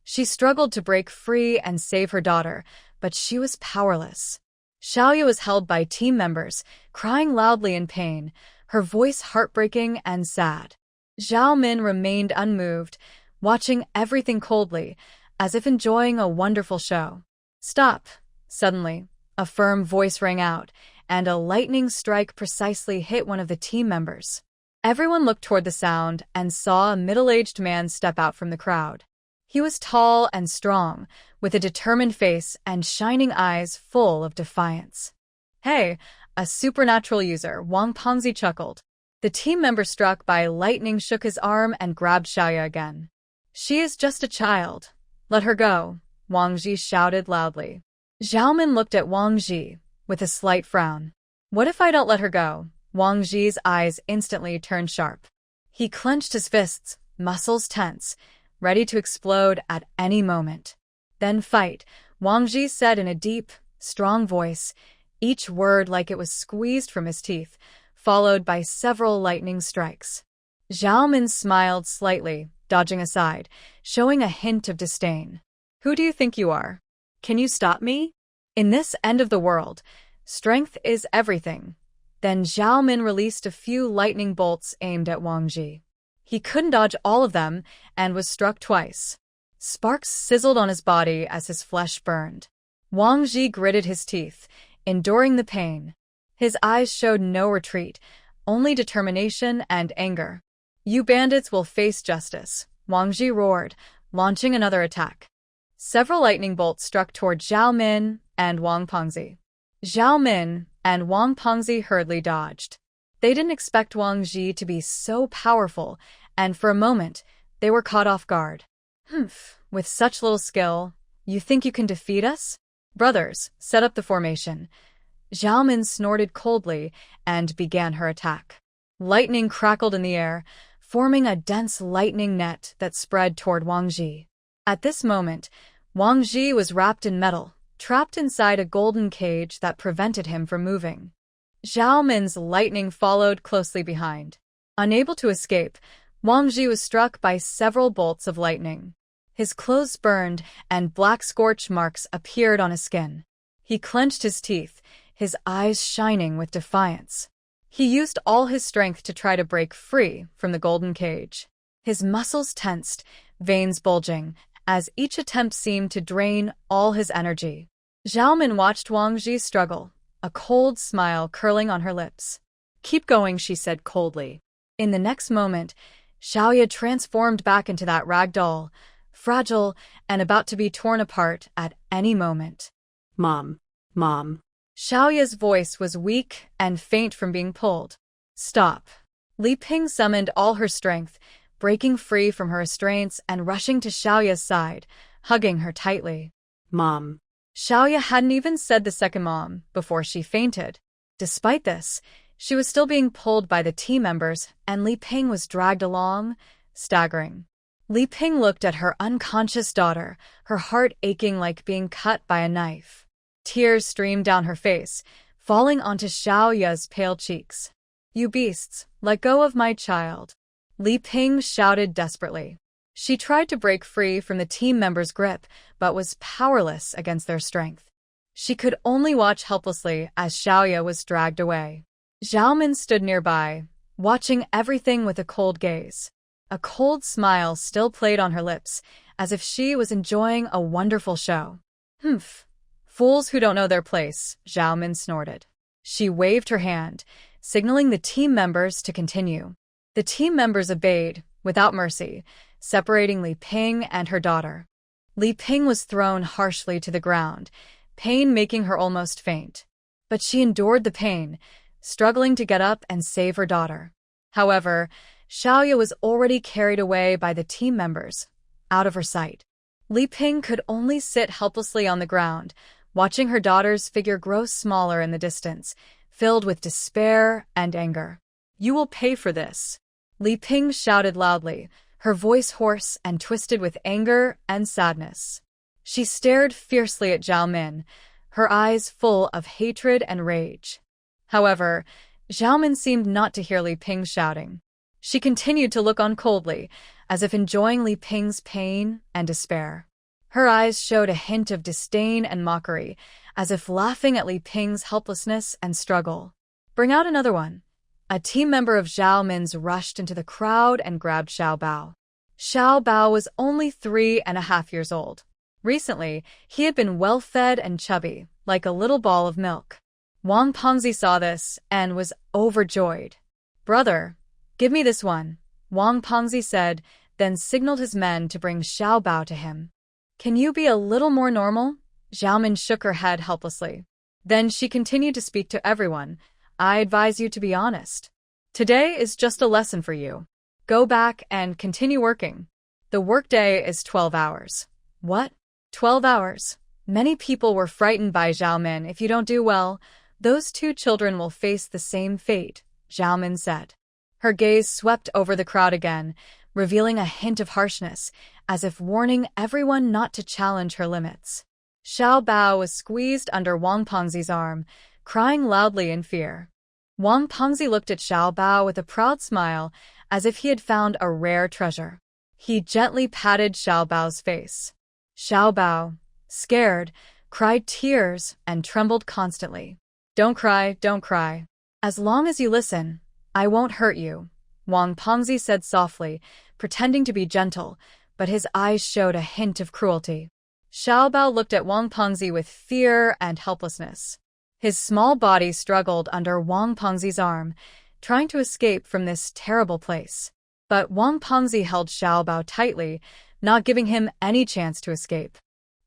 She struggled to break free and save her daughter, but she was powerless. Xiaoya was held by team members, crying loudly in pain, her voice heartbreaking and sad. Zhao Min remained unmoved, watching everything coldly, as if enjoying a wonderful show. Stop! Suddenly, a firm voice rang out, and a lightning strike precisely hit one of the team members. Everyone looked toward the sound and saw a middle-aged man step out from the crowd. He was tall and strong, with a determined face and shining eyes full of defiance. Hey, a supernatural user, Wang Pengzi chuckled. The team member struck by lightning shook his arm and grabbed Xiaoya again. She is just a child. Let her go, Wang Ji shouted loudly. Zhao Min looked at Wang Ji with a slight frown. What if I don't let her go? Wang Ji's eyes instantly turned sharp. He clenched his fists, muscles tense, ready to explode at any moment. Then fight, Wang Ji said in a deep, strong voice, each word like it was squeezed from his teeth, followed by several lightning strikes. Zhao Min smiled slightly, dodging aside, showing a hint of disdain. Who do you think you are? Can you stop me? In this end of the world, strength is everything. Then Zhao Min released a few lightning bolts aimed at Wang Ji. He couldn't dodge all of them and was struck twice. Sparks sizzled on his body as his flesh burned. Wang Ji gritted his teeth, enduring the pain. His eyes showed no retreat, only determination and anger. You bandits will face justice, Wang Ji roared, launching another attack. Several lightning bolts struck toward Zhao Min and Wang Pengzi. Zhao Min and Wang Pengzi hurriedly dodged. They didn't expect Wang Ji to be so powerful, and for a moment, they were caught off guard. Humph, with such little skill, you think you can defeat us? Brothers, set up the formation. Zhao Min snorted coldly and began her attack. Lightning crackled in the air, forming a dense lightning net that spread toward Wang Ji. At this moment, Wang Ji was wrapped in metal, trapped inside a golden cage that prevented him from moving. Zhao Min's lightning followed closely behind. Unable to escape, Wang Ji was struck by several bolts of lightning. His clothes burned, and black scorch marks appeared on his skin. He clenched his teeth, his eyes shining with defiance. He used all his strength to try to break free from the golden cage. His muscles tensed, veins bulging, as each attempt seemed to drain all his energy. Xiaomin watched Wang Ji struggle, a cold smile curling on her lips. "Keep going," she said coldly. In the next moment, Xiaoya transformed back into that rag doll, fragile and about to be torn apart at any moment. Mom. Mom. Xiaoya's voice was weak and faint from being pulled. "Stop." Li Ping summoned all her strength, breaking free from her restraints and rushing to Xiaoya's side, hugging her tightly. Mom. Xiaoya hadn't even said the second mom before she fainted. Despite this, she was still being pulled by the team members, and Li Ping was dragged along, staggering. Li Ping looked at her unconscious daughter, her heart aching like being cut by a knife. Tears streamed down her face, falling onto Xiaoya's pale cheeks. "You beasts, let go of my child," Li Ping shouted desperately. She tried to break free from the team members' grip, but was powerless against their strength. She could only watch helplessly as Xiaoya was dragged away. Xiaomin stood nearby, watching everything with a cold gaze. A cold smile still played on her lips, as if she was enjoying a wonderful show. "Humph. Fools who don't know their place," Xiaomin snorted. She waved her hand, signaling the team members to continue. The team members obeyed, without mercy, separating Li Ping and her daughter. Li Ping was thrown harshly to the ground, pain making her almost faint. But she endured the pain, struggling to get up and save her daughter. However, Xiaoya was already carried away by the team members, out of her sight. Li Ping could only sit helplessly on the ground, watching her daughter's figure grow smaller in the distance, filled with despair and anger. "You will pay for this," Li Ping shouted loudly, her voice hoarse and twisted with anger and sadness. She stared fiercely at Zhao Min, her eyes full of hatred and rage. However, Zhao Min seemed not to hear Li Ping's shouting. She continued to look on coldly, as if enjoying Li Ping's pain and despair. Her eyes showed a hint of disdain and mockery, as if laughing at Li Ping's helplessness and struggle. "Bring out another one." A team member of Zhao Min's rushed into the crowd and grabbed Xiao Bao. Xiao Bao was only 3.5 years old. Recently, he had been well-fed and chubby, like a little ball of milk. Wang Pengzi saw this and was overjoyed. "Brother, give me this one," Wang Pengzi said, then signaled his men to bring Xiao Bao to him. "Can you be a little more normal?" Xiaomin shook her head helplessly. Then she continued to speak to everyone. "I advise you to be honest. Today is just a lesson for you. Go back and continue working. The workday is 12 hours. "What? 12 hours? Many people were frightened by Xiaomin. "If you don't do well, those two children will face the same fate," Xiaomin said. Her gaze swept over the crowd again, revealing a hint of harshness, as if warning everyone not to challenge her limits. Xiao Bao was squeezed under Wang Pengzi's arm, crying loudly in fear. Wang Pengzi looked at Xiao Bao with a proud smile, as if he had found a rare treasure. He gently patted Xiao Bao's face. Xiao Bao, scared, cried tears and trembled constantly. Don't cry. As long as you listen, I won't hurt you," Wang Pengzi said softly, pretending to be gentle, but his eyes showed a hint of cruelty. Xiao Bao looked at Wang Pengzi with fear and helplessness. His small body struggled under Wang Pengzi's arm, trying to escape from this terrible place. But Wang Pengzi held Xiao Bao tightly, not giving him any chance to escape.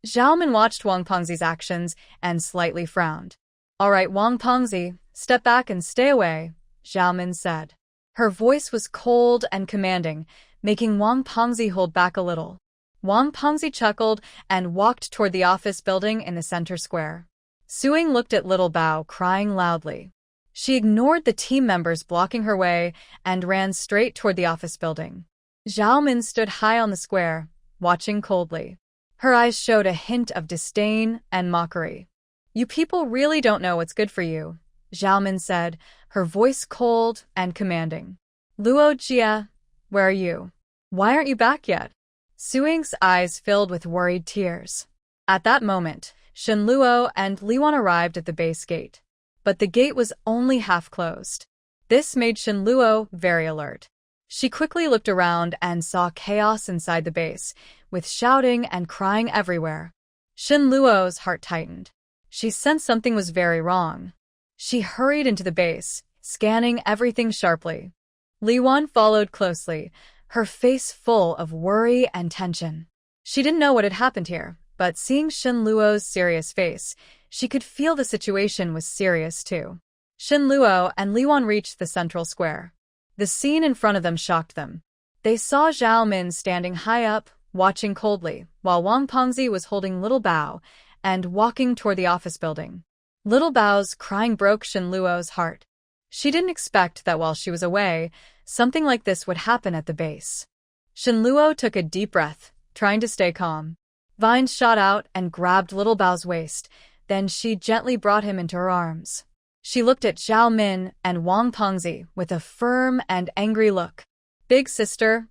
Xiaomin watched Wang Pengzi's actions and slightly frowned. "All right, Wang Pengzi, step back and stay away," Xiaomin said. Her voice was cold and commanding, making Wang Pengzi hold back a little. Wang Pengzi chuckled and walked toward the office building in the center square. Suing looked at little Bao crying loudly. She ignored the team members blocking her way and ran straight toward the office building. Xiaomin stood high on the square, watching coldly. Her eyes showed a hint of disdain and mockery. "You people really don't know what's good for you," Xiaomin said, her voice cold and commanding. "Luo Jia, where are you? Why aren't you back yet?" Suing's eyes filled with worried tears. At that moment, Shen Luo and Liwan arrived at the base gate. But the gate was only half closed. This made Shen Luo very alert. She quickly looked around and saw chaos inside the base, with shouting and crying everywhere. Shin Luo's heart tightened. She sensed something was very wrong. She hurried into the base, scanning everything sharply. Li Wan followed closely, her face full of worry and tension. She didn't know what had happened here, but seeing Shin Luo's serious face, she could feel the situation was serious too. Shin Luo and Li Wan reached the central square. The scene in front of them shocked them. They saw Zhao Min standing high up, watching coldly, while Wang Pengzi was holding Little Bao and walking toward the office building. Little Bao's crying broke Shin Luo's heart. She didn't expect that while she was away, something like this would happen at the base. Shin Luo took a deep breath, trying to stay calm. Vines shot out and grabbed Little Bao's waist, then she gently brought him into her arms. She looked at Zhao Min and Wang Pengzi with a firm and angry look. Big sister,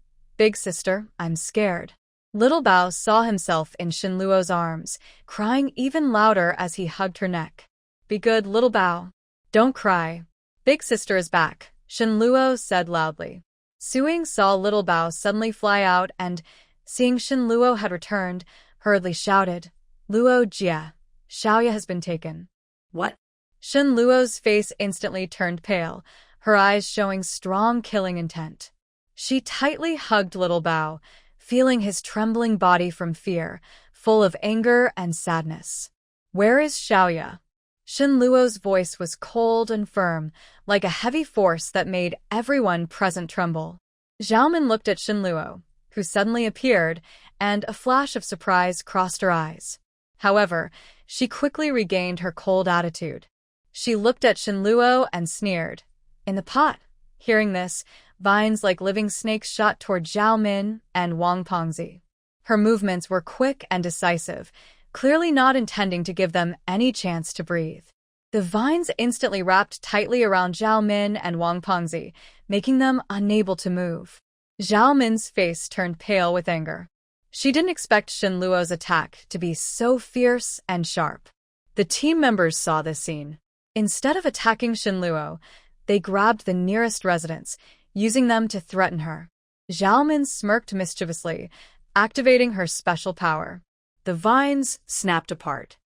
I'm scared." Little Bao saw himself in Shin Luo's arms, crying even louder as he hugged her neck. "Be good, Little Bao. Don't cry. Big sister is back," Shin Luo said loudly. Suing saw Little Bao suddenly fly out and, seeing Shin Luo had returned, hurriedly shouted, "Luo Jia, Xiaoya has been taken." What? Shin Luo's face instantly turned pale, her eyes showing strong killing intent. She tightly hugged Little Bao, feeling his trembling body from fear, full of anger and sadness. "Where is Xiaoya?" Shin Luo's voice was cold and firm, like a heavy force that made everyone present tremble. Zhao Min looked at Shin Luo, who suddenly appeared, and a flash of surprise crossed her eyes. However, she quickly regained her cold attitude. She looked at Shin Luo and sneered. "In the pot." Hearing this, vines like living snakes shot toward Zhao Min and Wang Pengzi. Her movements were quick and decisive, clearly not intending to give them any chance to breathe. The vines instantly wrapped tightly around Zhao Min and Wang Pengzi, making them unable to move. Zhao Min's face turned pale with anger. She didn't expect Shin Luo's attack to be so fierce and sharp. The team members saw this scene. Instead of attacking Shin Luo, they grabbed the nearest residents, using them to threaten her. Zhao Min smirked mischievously, activating her special power. The vines snapped apart.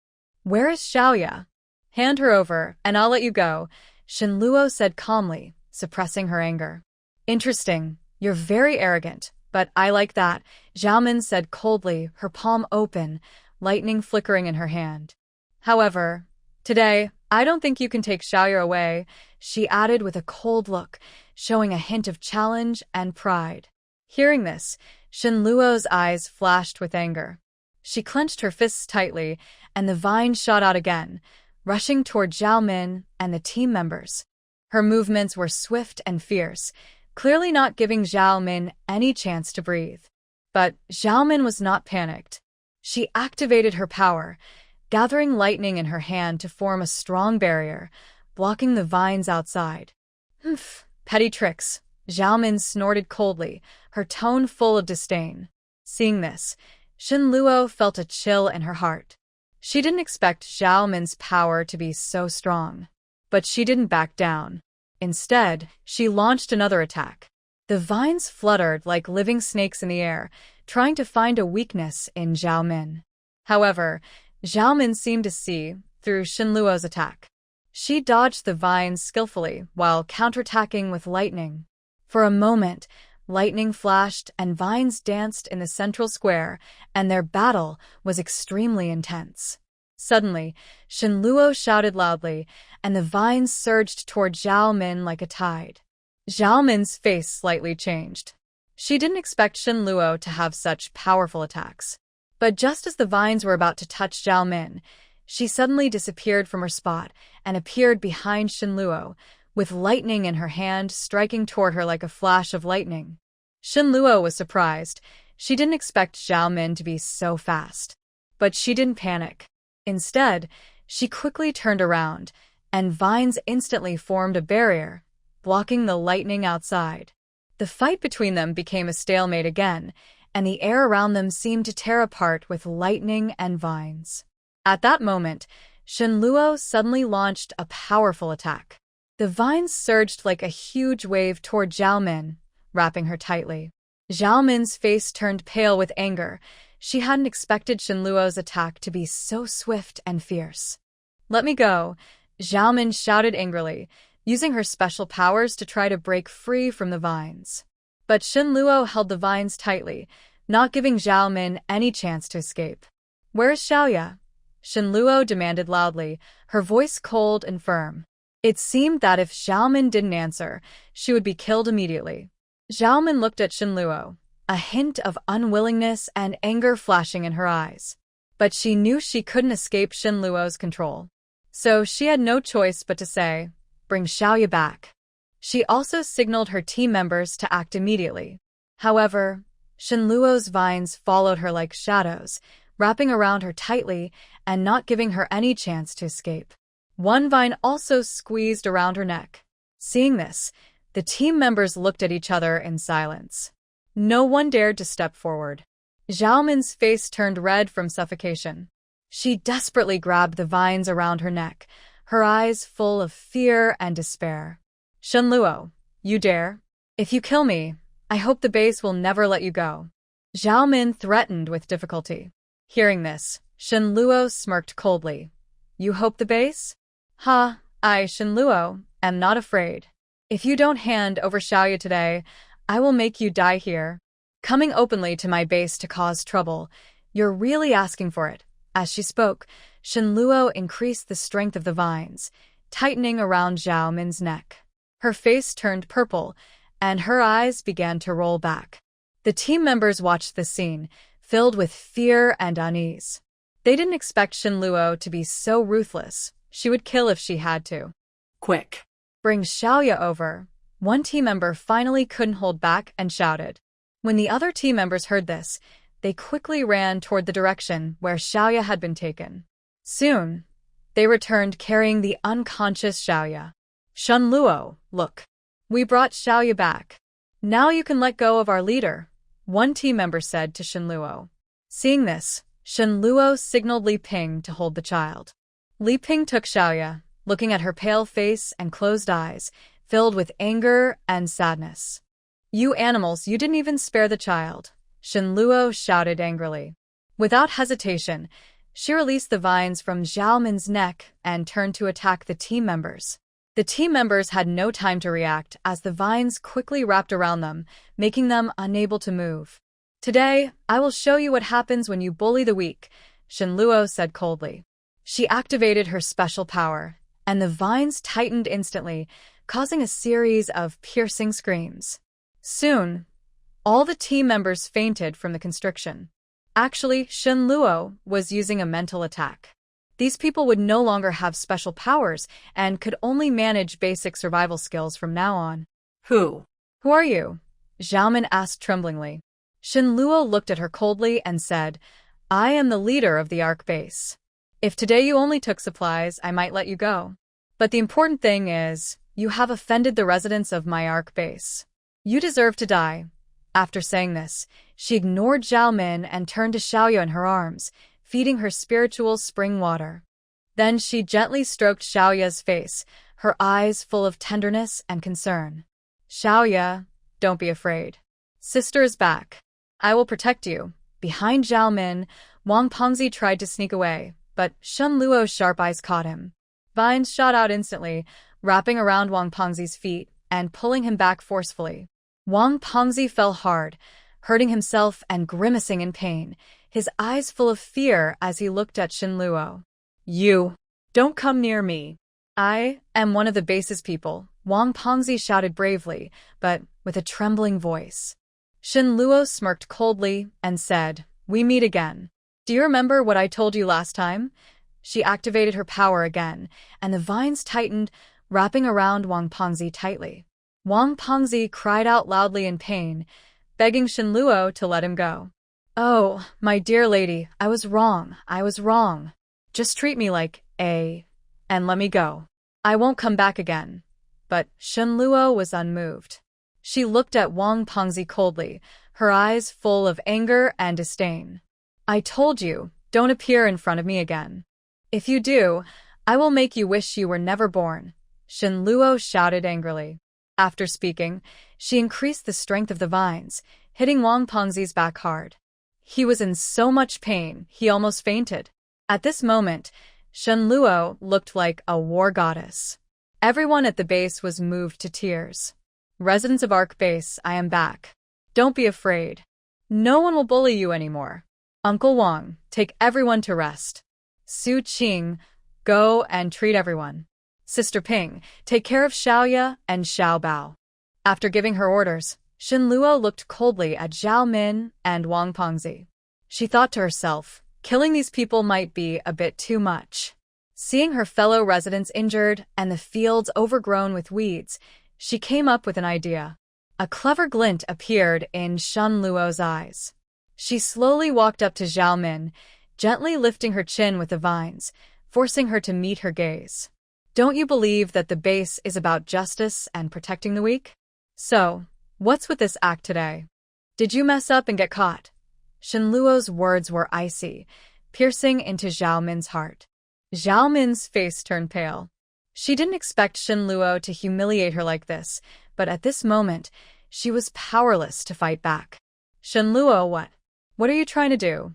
"Where is Xiaoya? Hand her over, and I'll let you go," Shin Luo said calmly, suppressing her anger. "Interesting. You're very arrogant, but I like that," Zhao Min said coldly, her palm open, lightning flickering in her hand. "However, today, I don't think you can take Xiaoya away," she added with a cold look, showing a hint of challenge and pride. Hearing this, Shin Luo's eyes flashed with anger. She clenched her fists tightly, and the vine shot out again, rushing toward Zhao Min and the team members. Her movements were swift and fierce, clearly not giving Zhao Min any chance to breathe. But Zhao Min was not panicked. She activated her power, gathering lightning in her hand to form a strong barrier, blocking the vines outside. "Humph, petty tricks," Zhao Min snorted coldly, her tone full of disdain. Seeing this, Shin Luo felt a chill in her heart. She didn't expect Zhao Min's power to be so strong. But she didn't back down. Instead, she launched another attack. The vines fluttered like living snakes in the air, trying to find a weakness in Zhao Min. However, Zhao Min seemed to see through Shin Luo's attack. She dodged the vines skillfully while counterattacking with lightning. For a moment, lightning flashed and vines danced in the central square, and their battle was extremely intense. Suddenly, Shin Luo shouted loudly, and the vines surged toward Zhao Min like a tide. Zhao Min's face slightly changed. She didn't expect Shin Luo to have such powerful attacks. But just as the vines were about to touch Zhao Min, she suddenly disappeared from her spot and appeared behind Shin Luo, with lightning in her hand striking toward her like a flash of lightning. Shin Luo was surprised. She didn't expect Zhao Min to be so fast. But she didn't panic. Instead, she quickly turned around, and vines instantly formed a barrier, blocking the lightning outside. The fight between them became a stalemate again, and the air around them seemed to tear apart with lightning and vines. At that moment, Shin Luo suddenly launched a powerful attack. The vines surged like a huge wave toward Zhao Min, wrapping her tightly. Zhao Min's face turned pale with anger. She hadn't expected Shenluo's attack to be so swift and fierce. "Let me go," Zhao Min shouted angrily, using her special powers to try to break free from the vines. But Shenluo held the vines tightly, not giving Zhao Min any chance to escape. "Where is Xiaoya?" Shenluo demanded loudly, her voice cold and firm. It seemed that if Zhao Min didn't answer, she would be killed immediately. Zhao Min looked at Shenluo, a hint of unwillingness and anger flashing in her eyes. But she knew she couldn't escape Shenluo's control. So she had no choice but to say, "Bring Xiaoya back." She also signaled her team members to act immediately. However, Shenluo's vines followed her like shadows, wrapping around her tightly and not giving her any chance to escape. One vine also squeezed around her neck. Seeing this, the team members looked at each other in silence. No one dared to step forward. Zhao Min's face turned red from suffocation. She desperately grabbed the vines around her neck, her eyes full of fear and despair. "Shenluo, you dare? If you kill me, I hope the base will never let you go." Zhao Min threatened with difficulty. Hearing this, Shenluo smirked coldly. "You hope the base? Ha, I, Shenluo, am not afraid. If you don't hand over Xiaoya today, I will make you die here. Coming openly to my base to cause trouble, you're really asking for it." As she spoke, Shenluo increased the strength of the vines, tightening around Zhao Min's neck. Her face turned purple, and her eyes began to roll back. The team members watched the scene, filled with fear and unease. They didn't expect Shenluo to be so ruthless. She would kill if she had to. Quick. "Bring Xiaoya over." One team member finally couldn't hold back and shouted. When the other team members heard this, they quickly ran toward the direction where Xiaoya had been taken. Soon, they returned carrying the unconscious Xiaoya. "Shenluo, look. We brought Xiaoya back. Now you can let go of our leader," one team member said to Shenluo. Seeing this, Shenluo signaled Li Ping to hold the child. Li Ping took Xiaoya, looking at her pale face and closed eyes, filled with anger and sadness. "You animals, you didn't even spare the child," Shenluo shouted angrily. Without hesitation, she released the vines from Zhao Min's neck and turned to attack the team members. The team members had no time to react as the vines quickly wrapped around them, making them unable to move. "Today, I will show you what happens when you bully the weak," Shenluo said coldly. She activated her special power, and the vines tightened instantly, causing a series of piercing screams. Soon, all the team members fainted from the constriction. Actually, Shenluo was using a mental attack. These people would no longer have special powers and could only manage basic survival skills from now on. Who "Who are you?" Zhao Min asked tremblingly. Shenluo looked at her coldly and said, "I am the leader of the Ark base. If today you only took supplies, I might let you go. But the important thing is, you have offended the residents of my Ark base. You deserve to die." After saying this, she ignored Zhao Min and turned to Xiaoya in her arms, feeding her spiritual spring water. Then she gently stroked Xiaoya's face, her eyes full of tenderness and concern. "Xiaoya, don't be afraid. Sister is back. I will protect you." Behind Zhao Min, Wang Pengzi tried to sneak away, but Shenluo's sharp eyes caught him. Vines shot out instantly, wrapping around Wang Pengzi's feet and pulling him back forcefully. Wang Pengzi fell hard, hurting himself and grimacing in pain, his eyes full of fear as he looked at Shenluo. "You, don't come near me. I am one of the base's people," Wang Pengzi shouted bravely, but with a trembling voice. Shenluo smirked coldly and said, "We meet again. Do you remember what I told you last time?" She activated her power again, and the vines tightened, wrapping around Wang Pengzi tightly. Wang Pengzi cried out loudly in pain, begging Shenluo to let him go. "Oh, my dear lady, I was wrong. Just treat me like and let me go. I won't come back again." But Shenluo was unmoved. She looked at Wang Pengzi coldly, her eyes full of anger and disdain. "I told you, don't appear in front of me again. If you do, I will make you wish you were never born," Shenluo shouted angrily. After speaking, she increased the strength of the vines, hitting Wang Pengzi's back hard. He was in so much pain, he almost fainted. At this moment, Shen Luo looked like a war goddess. Everyone at the base was moved to tears. Residents of Ark Base, I am back. Don't be afraid. No one will bully you anymore. Uncle Wang, take everyone to rest. Su Qing, go and treat everyone. Sister Ping, take care of Xiaoya and Xiao Bao. After giving her orders, Shen Luo looked coldly at Zhao Min and Wang Pengzi. She thought to herself, killing these people might be a bit too much. Seeing her fellow residents injured and the fields overgrown with weeds, she came up with an idea. A clever glint appeared in Shen Luo's eyes. She slowly walked up to Zhao Min, gently lifting her chin with the vines, forcing her to meet her gaze. Don't you believe that the base is about justice and protecting the weak? So, what's with this act today? Did you mess up and get caught? Shen Luo's words were icy, piercing into Zhao Min's heart. Zhao Min's face turned pale. She didn't expect Shen Luo to humiliate her like this, but at this moment, she was powerless to fight back. Shen Luo, what? What are you trying to do?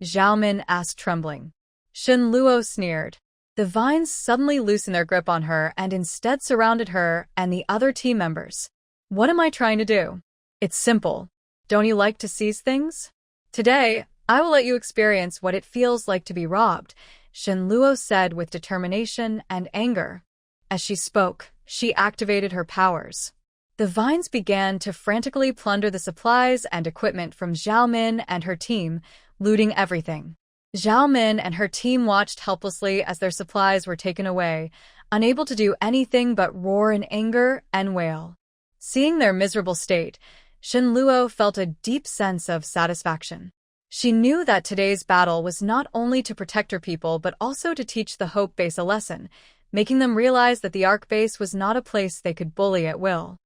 Zhao Min asked, trembling. Shen Luo sneered. The vines suddenly loosened their grip on her and instead surrounded her and the other team members. What am I trying to do? It's simple. Don't you like to seize things? Today, I will let you experience what it feels like to be robbed, Shen Luo said with determination and anger. As she spoke, she activated her powers. The vines began to frantically plunder the supplies and equipment from Zhao Min and her team, looting everything. Zhao Min and her team watched helplessly as their supplies were taken away, unable to do anything but roar in anger and wail. Seeing their miserable state, Shen Luo felt a deep sense of satisfaction. She knew that today's battle was not only to protect her people but also to teach the Hope Base a lesson, making them realize that the Ark Base was not a place they could bully at will.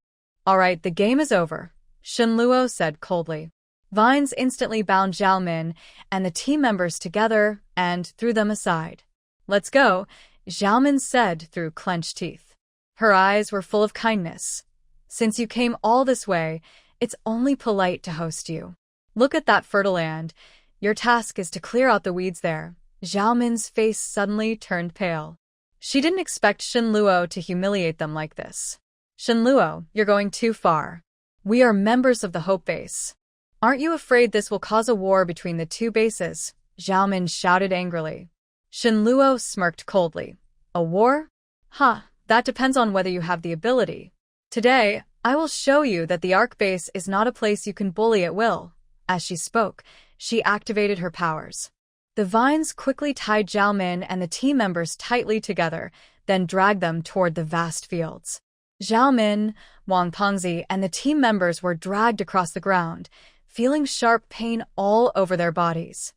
All right, the game is over, Shen Luo said coldly. Vines instantly bound Zhao Min and the team members together and threw them aside. Let's go, Zhao Min said through clenched teeth. Her eyes were full of kindness. Since you came all this way, it's only polite to host you. Look at that fertile land. Your task is to clear out the weeds there. Zhao Min's face suddenly turned pale. She didn't expect Shen Luo to humiliate them like this. Shen Luo, you're going too far. We are members of the Hope Base. Aren't you afraid this will cause a war between the two bases? Zhao Min shouted angrily. Shen Luo smirked coldly. A war? That depends on whether you have the ability. Today, I will show you that the Ark Base is not a place you can bully at will. As she spoke, she activated her powers. The vines quickly tied Zhao Min and the team members tightly together, then dragged them toward the vast fields. Zhao Min, Wang Pengzi, and the team members were dragged across the ground, feeling sharp pain all over their bodies.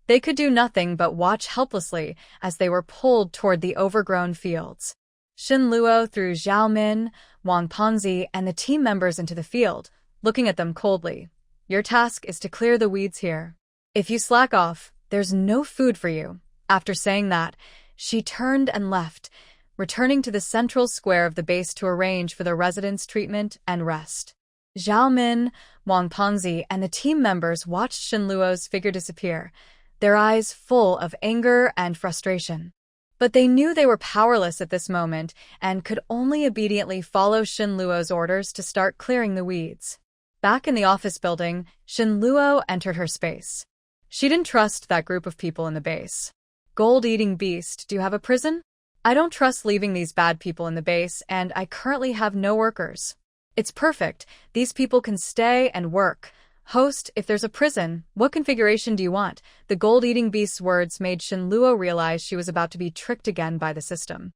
They could do nothing but watch helplessly as they were pulled toward the overgrown fields. Shen Luo threw Zhao Min, Wang Pengzi, and the team members into the field, looking at them coldly. Your task is to clear the weeds here. If you slack off, there's no food for you. After saying that, she turned and left, returning to the central square of the base to arrange for the residents' treatment and rest. Zhao Min, Wang Pengzi, and the team members watched Shen Luo's figure disappear, their eyes full of anger and frustration. But they knew they were powerless at this moment and could only obediently follow Shen Luo's orders to start clearing the weeds. Back in the office building, Shen Luo entered her space. She didn't trust that group of people in the base. Gold-eating beast, do you have a prison? I don't trust leaving these bad people in the base, and I currently have no workers. It's perfect. These people can stay and work. Host, if there's a prison, what configuration do you want? The gold-eating beast's words made Shen Luo realize she was about to be tricked again by the system.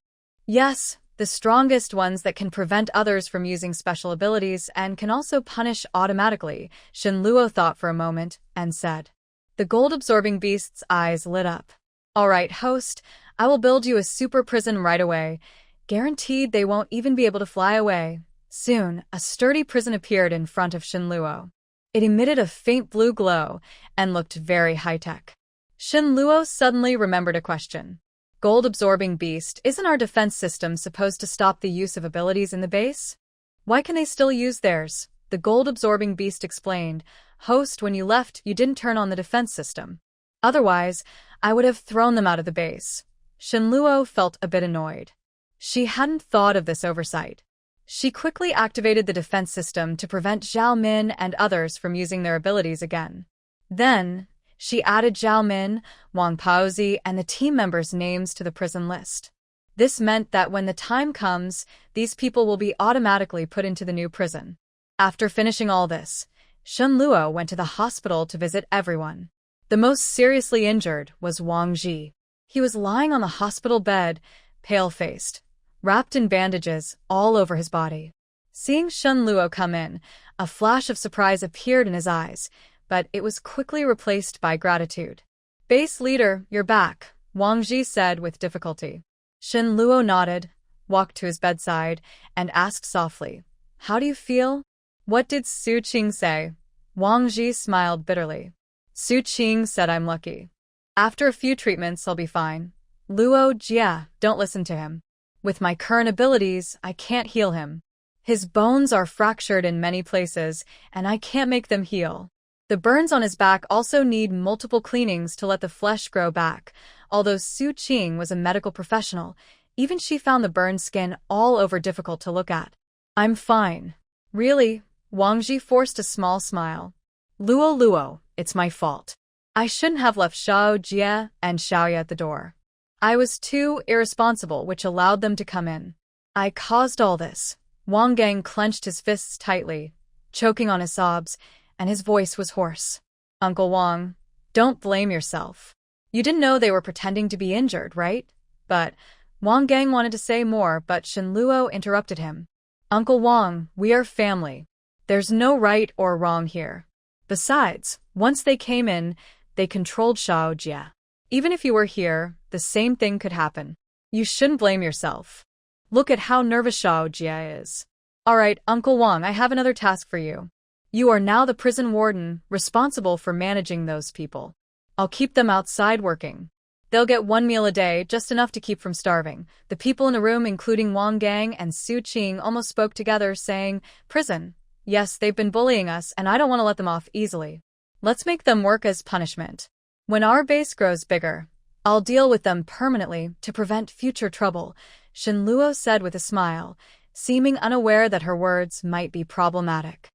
Yes, the strongest ones that can prevent others from using special abilities and can also punish automatically, Shen Luo thought for a moment and said. The gold-absorbing beast's eyes lit up. All right, host, I will build you a super prison right away. Guaranteed they won't even be able to fly away. Soon, a sturdy prison appeared in front of Shen Luo. It emitted a faint blue glow and looked very high-tech. Shen Luo suddenly remembered a question. Gold-absorbing beast, isn't our defense system supposed to stop the use of abilities in the base? Why can they still use theirs? The gold-absorbing beast explained. Host, when you left, you didn't turn on the defense system. Otherwise, I would have thrown them out of the base. Shenluo felt a bit annoyed. She hadn't thought of this oversight. She quickly activated the defense system to prevent Zhao Min and others from using their abilities again. Then, she added Zhao Min, Wang Paozi, and the team members' names to the prison list. This meant that when the time comes, these people will be automatically put into the new prison. After finishing all this, Shenluo went to the hospital to visit everyone. The most seriously injured was Wang Ji. He was lying on the hospital bed, pale-faced, wrapped in bandages all over his body. Seeing Shenluo come in, a flash of surprise appeared in his eyes, but it was quickly replaced by gratitude. Base leader, you're back, Wang Ji said with difficulty. Shenluo nodded, walked to his bedside, and asked softly, "How do you feel?" "What did Su Qing say?" Wang Ji smiled bitterly. Su Qing said I'm lucky. After a few treatments, I'll be fine. Luo Jia, don't listen to him. With my current abilities, I can't heal him. His bones are fractured in many places, and I can't make them heal. The burns on his back also need multiple cleanings to let the flesh grow back. Although Su Qing was a medical professional, even she found the burned skin all over difficult to look at. I'm fine. Really? Wang Ji forced a small smile. Luo, it's my fault. I shouldn't have left Xiao Jie and Xiaoya at the door. I was too irresponsible, which allowed them to come in. I caused all this. Wang Gang clenched his fists tightly, choking on his sobs, and his voice was hoarse. Uncle Wang, don't blame yourself. You didn't know they were pretending to be injured, right? But Wang Gang wanted to say more, but Shenluo interrupted him. Uncle Wang, we are family. There's no right or wrong here. Besides, once they came in, they controlled Xiao Jie. Even if you were here, the same thing could happen. You shouldn't blame yourself. Look at how nervous Xiao Jie is. Alright, Uncle Wang, I have another task for you. You are now the prison warden, responsible for managing those people. I'll keep them outside working. They'll get 1 meal a day, just enough to keep from starving. The people in the room, including Wang Gang and Su Qing, almost spoke together, saying, Prison. Yes, they've been bullying us, and I don't want to let them off easily. Let's make them work as punishment. When our base grows bigger, I'll deal with them permanently to prevent future trouble, Shenluo said with a smile, seeming unaware that her words might be problematic.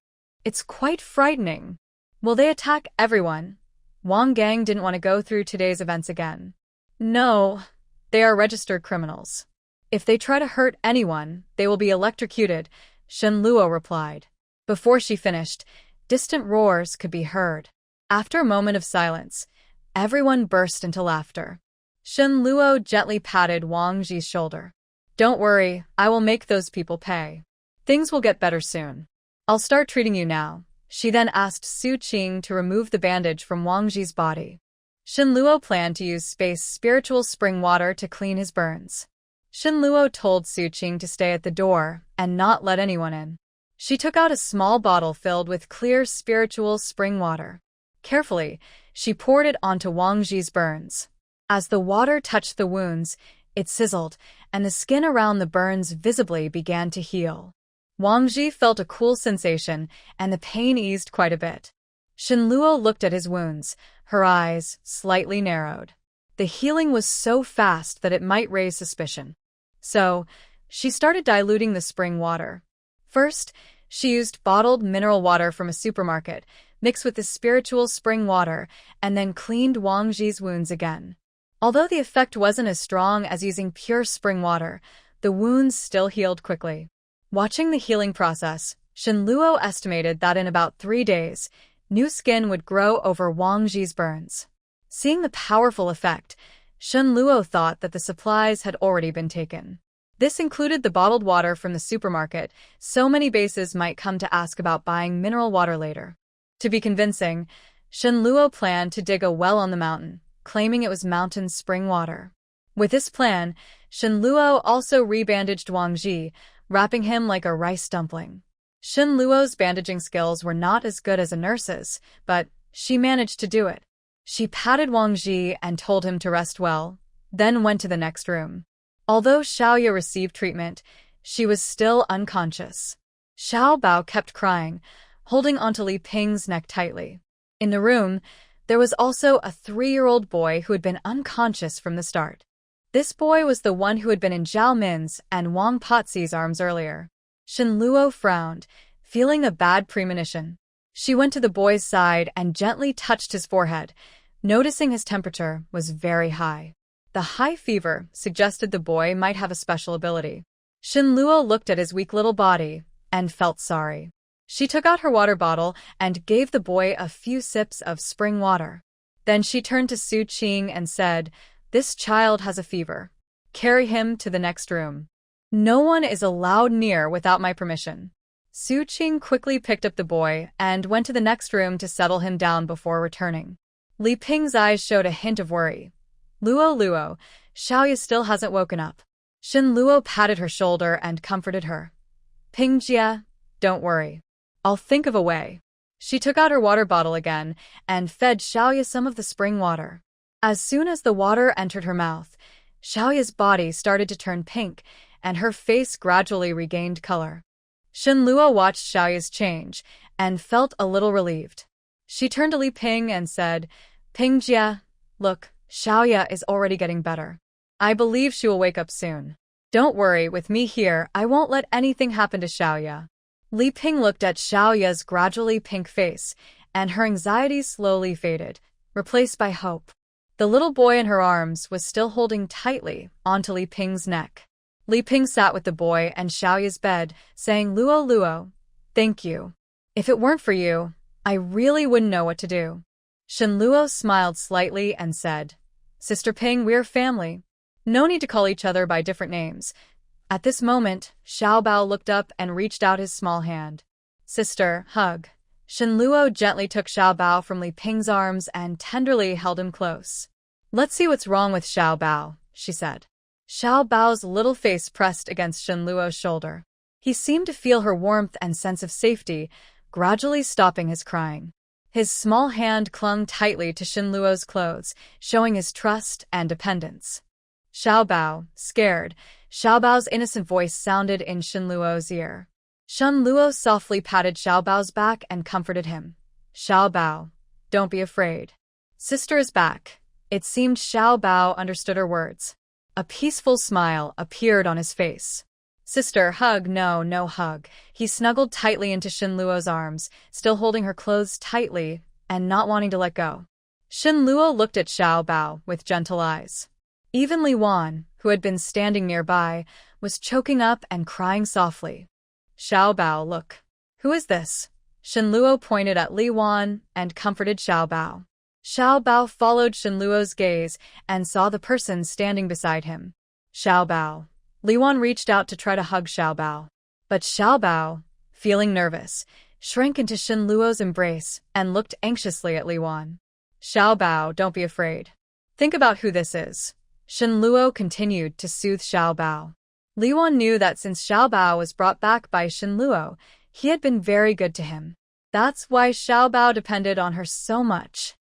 It's quite frightening. Will they attack everyone? Wang Gang didn't want to go through today's events again. No, they are registered criminals. If they try to hurt anyone, they will be electrocuted, Shenluo replied. Before she finished, distant roars could be heard. After a moment of silence, everyone burst into laughter. Shenluo gently patted Wang Ji's shoulder. Don't worry, I will make those people pay. Things will get better soon. I'll start treating you now. She then asked Su Qing to remove the bandage from Wang Ji's body. Shenluo planned to use space spiritual spring water to clean his burns. Shenluo told Su Qing to stay at the door and not let anyone in. She took out a small bottle filled with clear spiritual spring water. Carefully, she poured it onto Wang Ji's burns. As the water touched the wounds, it sizzled, and the skin around the burns visibly began to heal. Wang Ji felt a cool sensation, and the pain eased quite a bit. Shenluo looked at his wounds, her eyes slightly narrowed. The healing was so fast that it might raise suspicion. So, she started diluting the spring water. First, she used bottled mineral water from a supermarket, mixed with the spiritual spring water, and then cleaned Wang Ji's wounds again. Although the effect wasn't as strong as using pure spring water, the wounds still healed quickly. Watching the healing process, Shenluo estimated that in about 3 days, new skin would grow over Wang Ji's burns. Seeing the powerful effect, Shenluo thought that the supplies had already been taken. This included the bottled water from the supermarket, so many bases might come to ask about buying mineral water later. To be convincing, Shenluo planned to dig a well on the mountain, claiming it was mountain spring water. With this plan, Shenluo also rebandaged Wang Ji, wrapping him like a rice dumpling. Shenluo's bandaging skills were not as good as a nurse's, but she managed to do it. She patted Wang Ji and told him to rest well, then went to the next room. Although Xiaoya received treatment, she was still unconscious. Xiao Bao kept crying, holding onto Li Ping's neck tightly. In the room, there was also a 3-year-old boy who had been unconscious from the start. This boy was the one who had been in Zhao Min's and Wang Patzi's arms earlier. Shen Luo frowned, feeling a bad premonition. She went to the boy's side and gently touched his forehead, noticing his temperature was very high. The high fever suggested the boy might have a special ability. Shen Luo looked at his weak little body and felt sorry. She took out her water bottle and gave the boy a few sips of spring water. Then she turned to Su Qing and said, "This child has a fever. Carry him to the next room. No one is allowed near without my permission." Su Qing quickly picked up the boy and went to the next room to settle him down before returning. Li Ping's eyes showed a hint of worry. Luo, Xiaoya still hasn't woken up." Shen Luo patted her shoulder and comforted her. "Pingjie, don't worry. I'll think of a way." She took out her water bottle again and fed Xiaoya some of the spring water. As soon as the water entered her mouth, Xiaoya's body started to turn pink and her face gradually regained color. Shen Luo watched Xiaoya's change and felt a little relieved. She turned to Li Ping and said, "Pingjie, look, Xiaoya is already getting better. I believe she will wake up soon. Don't worry, with me here, I won't let anything happen to Xiaoya." Li Ping looked at Xiaoya's gradually pink face, and her anxiety slowly faded, replaced by hope. The little boy in her arms was still holding tightly onto Li Ping's neck. Li Ping sat with the boy and Xiaoya's bed, saying, Luo, thank you. If it weren't for you, I really wouldn't know what to do." Shen Luo smiled slightly and said, "Sister Ping, we're family. No need to call each other by different names." At this moment, Xiao Bao looked up and reached out his small hand. "Sister, hug." Shen Luo gently took Xiao Bao from Li Ping's arms and tenderly held him close. "Let's see what's wrong with Xiao Bao," she said. Xiao Bao's little face pressed against Shen Luo's shoulder. He seemed to feel her warmth and sense of safety, gradually stopping his crying. His small hand clung tightly to Shen Luo's clothes, showing his trust and dependence. "Xiao Bao, scared." Xiao Bao's innocent voice sounded in Shen Luo's ear. Shen Luo softly patted Xiao Bao's back and comforted him. "Xiao Bao, don't be afraid. Sister is back." It seemed Xiao Bao understood her words. A peaceful smile appeared on his face. "Sister, hug." No hug." He snuggled tightly into Shen Luo's arms, still holding her clothes tightly and not wanting to let go. Shen Luo looked at Xiao Bao with gentle eyes. Even Li Wan, who had been standing nearby, was choking up and crying softly. "Xiao Bao, look. Who is this?" Shen Luo pointed at Li Wan and comforted Xiao Bao. Xiao Bao followed Shen Luo's gaze and saw the person standing beside him. "Xiao Bao." Li Wan reached out to try to hug Xiao Bao. But Xiao Bao, feeling nervous, shrank into Shen Luo's embrace and looked anxiously at Li Wan. "Xiao Bao, don't be afraid. Think about who this is." Shen Luo continued to soothe Xiao Bao. Li Wan knew that since Xiao Bao was brought back by Shen Luo, he had been very good to him. That's why Xiao Bao depended on her so much.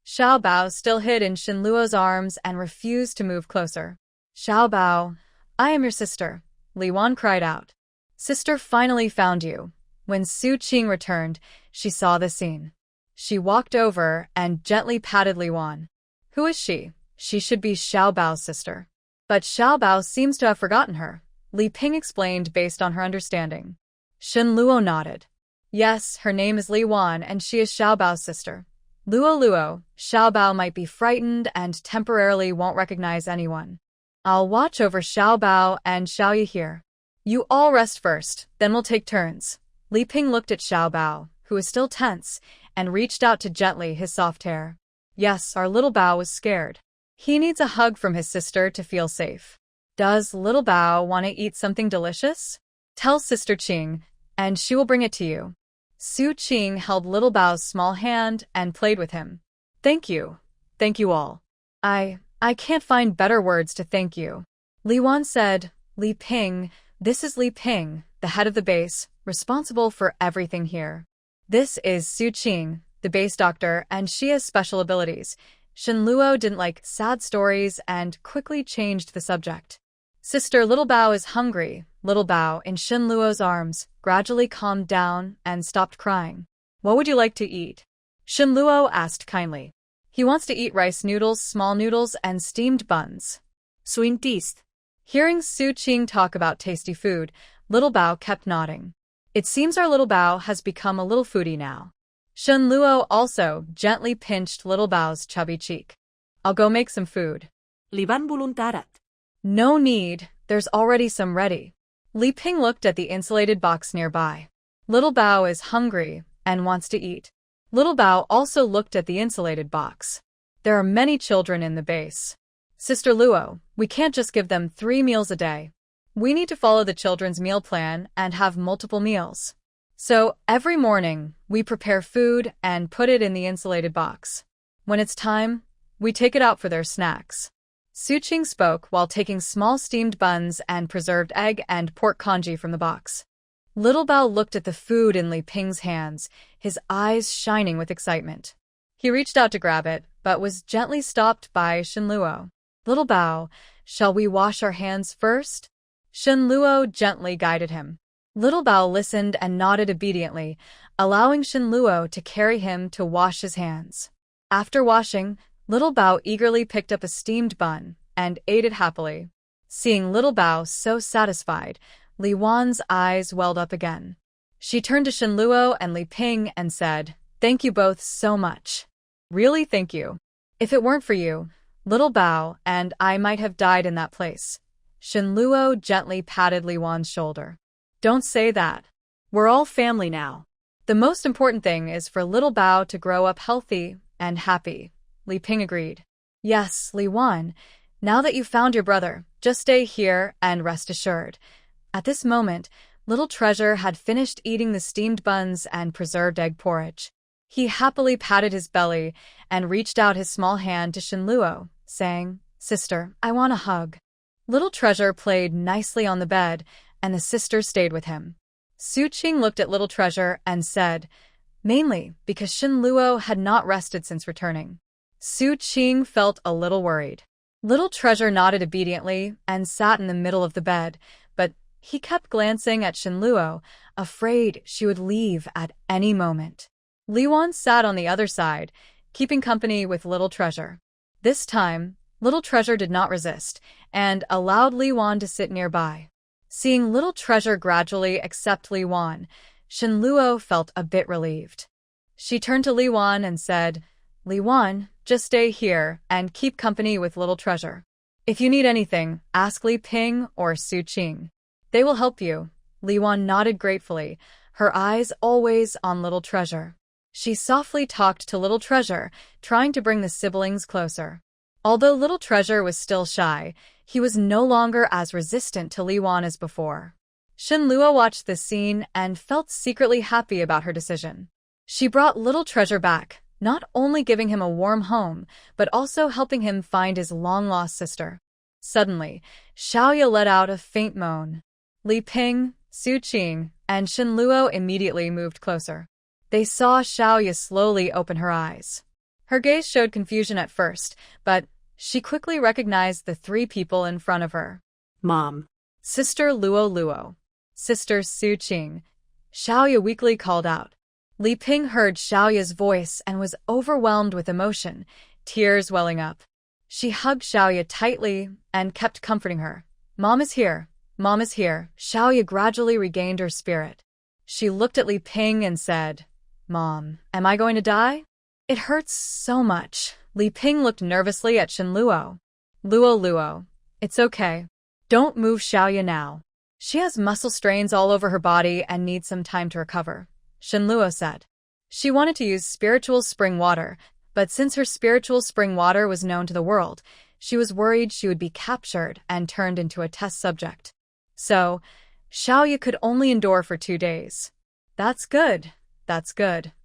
Xiao Bao still hid in Shen Luo's arms and refused to move closer. "Xiao Bao, I am your sister," Li Wan cried out. "Sister finally found you." When Su Qing returned, she saw the scene. She walked over and gently patted Li Wan. "Who is she? She should be Xiao Bao's sister." "But Xiao Bao seems to have forgotten her," Li Ping explained based on her understanding. Shen Luo nodded. "Yes, her name is Li Wan and she is Xiao Bao's sister." Luo, Xiao Bao might be frightened and temporarily won't recognize anyone. "I'll watch over Xiao Bao and Xiaoya here. You all rest first, then we'll take turns." Li Ping looked at Xiao Bao, who was still tense, and reached out to gently his soft hair. Yes, our little Bao was scared. He needs a hug from his sister to feel safe. "Does little Bao want to eat something delicious? Tell Sister Qing, and she will bring it to you." Su Qing held little Bao's small hand and played with him. Thank you all. I can't find better words to thank you." Li Wan said. "Li Ping, this is Li Ping, the head of the base, responsible for everything here. This is Su Qing, the base doctor, and she has special abilities." Shen Luo didn't like sad stories and quickly changed the subject. "Sister, little Bao is hungry." Little Bao, in Shen Luo's arms, gradually calmed down and stopped crying. What would you like to eat? Shen Luo asked kindly. He wants to eat rice noodles, small noodles, and steamed buns. Swing teeth. Hearing Su Qing talk about tasty food, Little Bao kept nodding. It seems our Little Bao has become a little foodie now. Shen Luo also gently pinched Little Bao's chubby cheek. I'll go make some food. Li van voluntarat. No need, there's already some ready. Li Ping looked at the insulated box nearby. Little Bao is hungry and wants to eat. Little Bao also looked at the insulated box. There are many children in the base. Sister Luo, we can't just give them 3 meals a day. We need to follow the children's meal plan and have multiple meals. So, every morning, we prepare food and put it in the insulated box. When it's time, we take it out for their snacks. Su Qing spoke while taking small steamed buns and preserved egg and pork congee from the box. Little Bao looked at the food in Li Ping's hands, his eyes shining with excitement. He reached out to grab it, but was gently stopped by Shen Luo. Little Bao, shall we wash our hands first? Shen Luo gently guided him. Little Bao listened and nodded obediently, allowing Shen Luo to carry him to wash his hands. After washing, Little Bao eagerly picked up a steamed bun and ate it happily. Seeing Little Bao so satisfied, Li Wan's eyes welled up again. She turned to Shen Luo and Li Ping and said, "Thank you both so much. Really thank you. If it weren't for you, Little Bao and I might have died in that place." Shen Luo gently patted Li Wan's shoulder. "Don't say that. We're all family now. The most important thing is for Little Bao to grow up healthy and happy." Li Ping agreed. "Yes, Li Wan, now that you've found your brother, just stay here and rest assured." At this moment, Little Treasure had finished eating the steamed buns and preserved egg porridge. He happily patted his belly and reached out his small hand to Shen Luo, saying, "Sister, I want a hug." Little Treasure played nicely on the bed, and the sister stayed with him. Su Qing looked at Little Treasure and said, mainly because Shen Luo had not rested since returning. Su Qing felt a little worried. Little Treasure nodded obediently and sat in the middle of the bed, but he kept glancing at Shen Luo, afraid she would leave at any moment. Li Wan sat on the other side, keeping company with Little Treasure. This time, Little Treasure did not resist, and allowed Li Wan to sit nearby. Seeing Little Treasure gradually accept Li Wan, Shen Luo felt a bit relieved. She turned to Li Wan and said, "Li Wan, just stay here and keep company with Little Treasure. If you need anything, ask Li Ping or Su Qing. They will help you." Li Wan nodded gratefully, her eyes always on Little Treasure. She softly talked to Little Treasure, trying to bring the siblings closer. Although Little Treasure was still shy, he was no longer as resistant to Li Wan as before. Shen Luo watched this scene and felt secretly happy about her decision. She brought Little Treasure back, not only giving him a warm home, but also helping him find his long-lost sister. Suddenly, Xiaoya let out a faint moan. Li Ping, Su Qing, and Shen Luo immediately moved closer. They saw Xiaoya slowly open her eyes. Her gaze showed confusion at first, but she quickly recognized the 3 people in front of her. Mom. Sister Luo Luo. Sister Su Qing. Xiaoya weakly called out. Li Ping heard Xiaoya's voice and was overwhelmed with emotion, tears welling up. She hugged Xiaoya tightly and kept comforting her. "Mom is here. Mom is here." Xiaoya gradually regained her spirit. She looked at Li Ping and said, "Mom, am I going to die? It hurts so much." Li Ping looked nervously at Shen Luo. Luo, it's okay. Don't move Xiaoya now. She has muscle strains all over her body and needs some time to recover," Shen Luo said. She wanted to use spiritual spring water, but since her spiritual spring water was known to the world, she was worried she would be captured and turned into a test subject. So, Xiaoya could only endure for 2 days. That's good.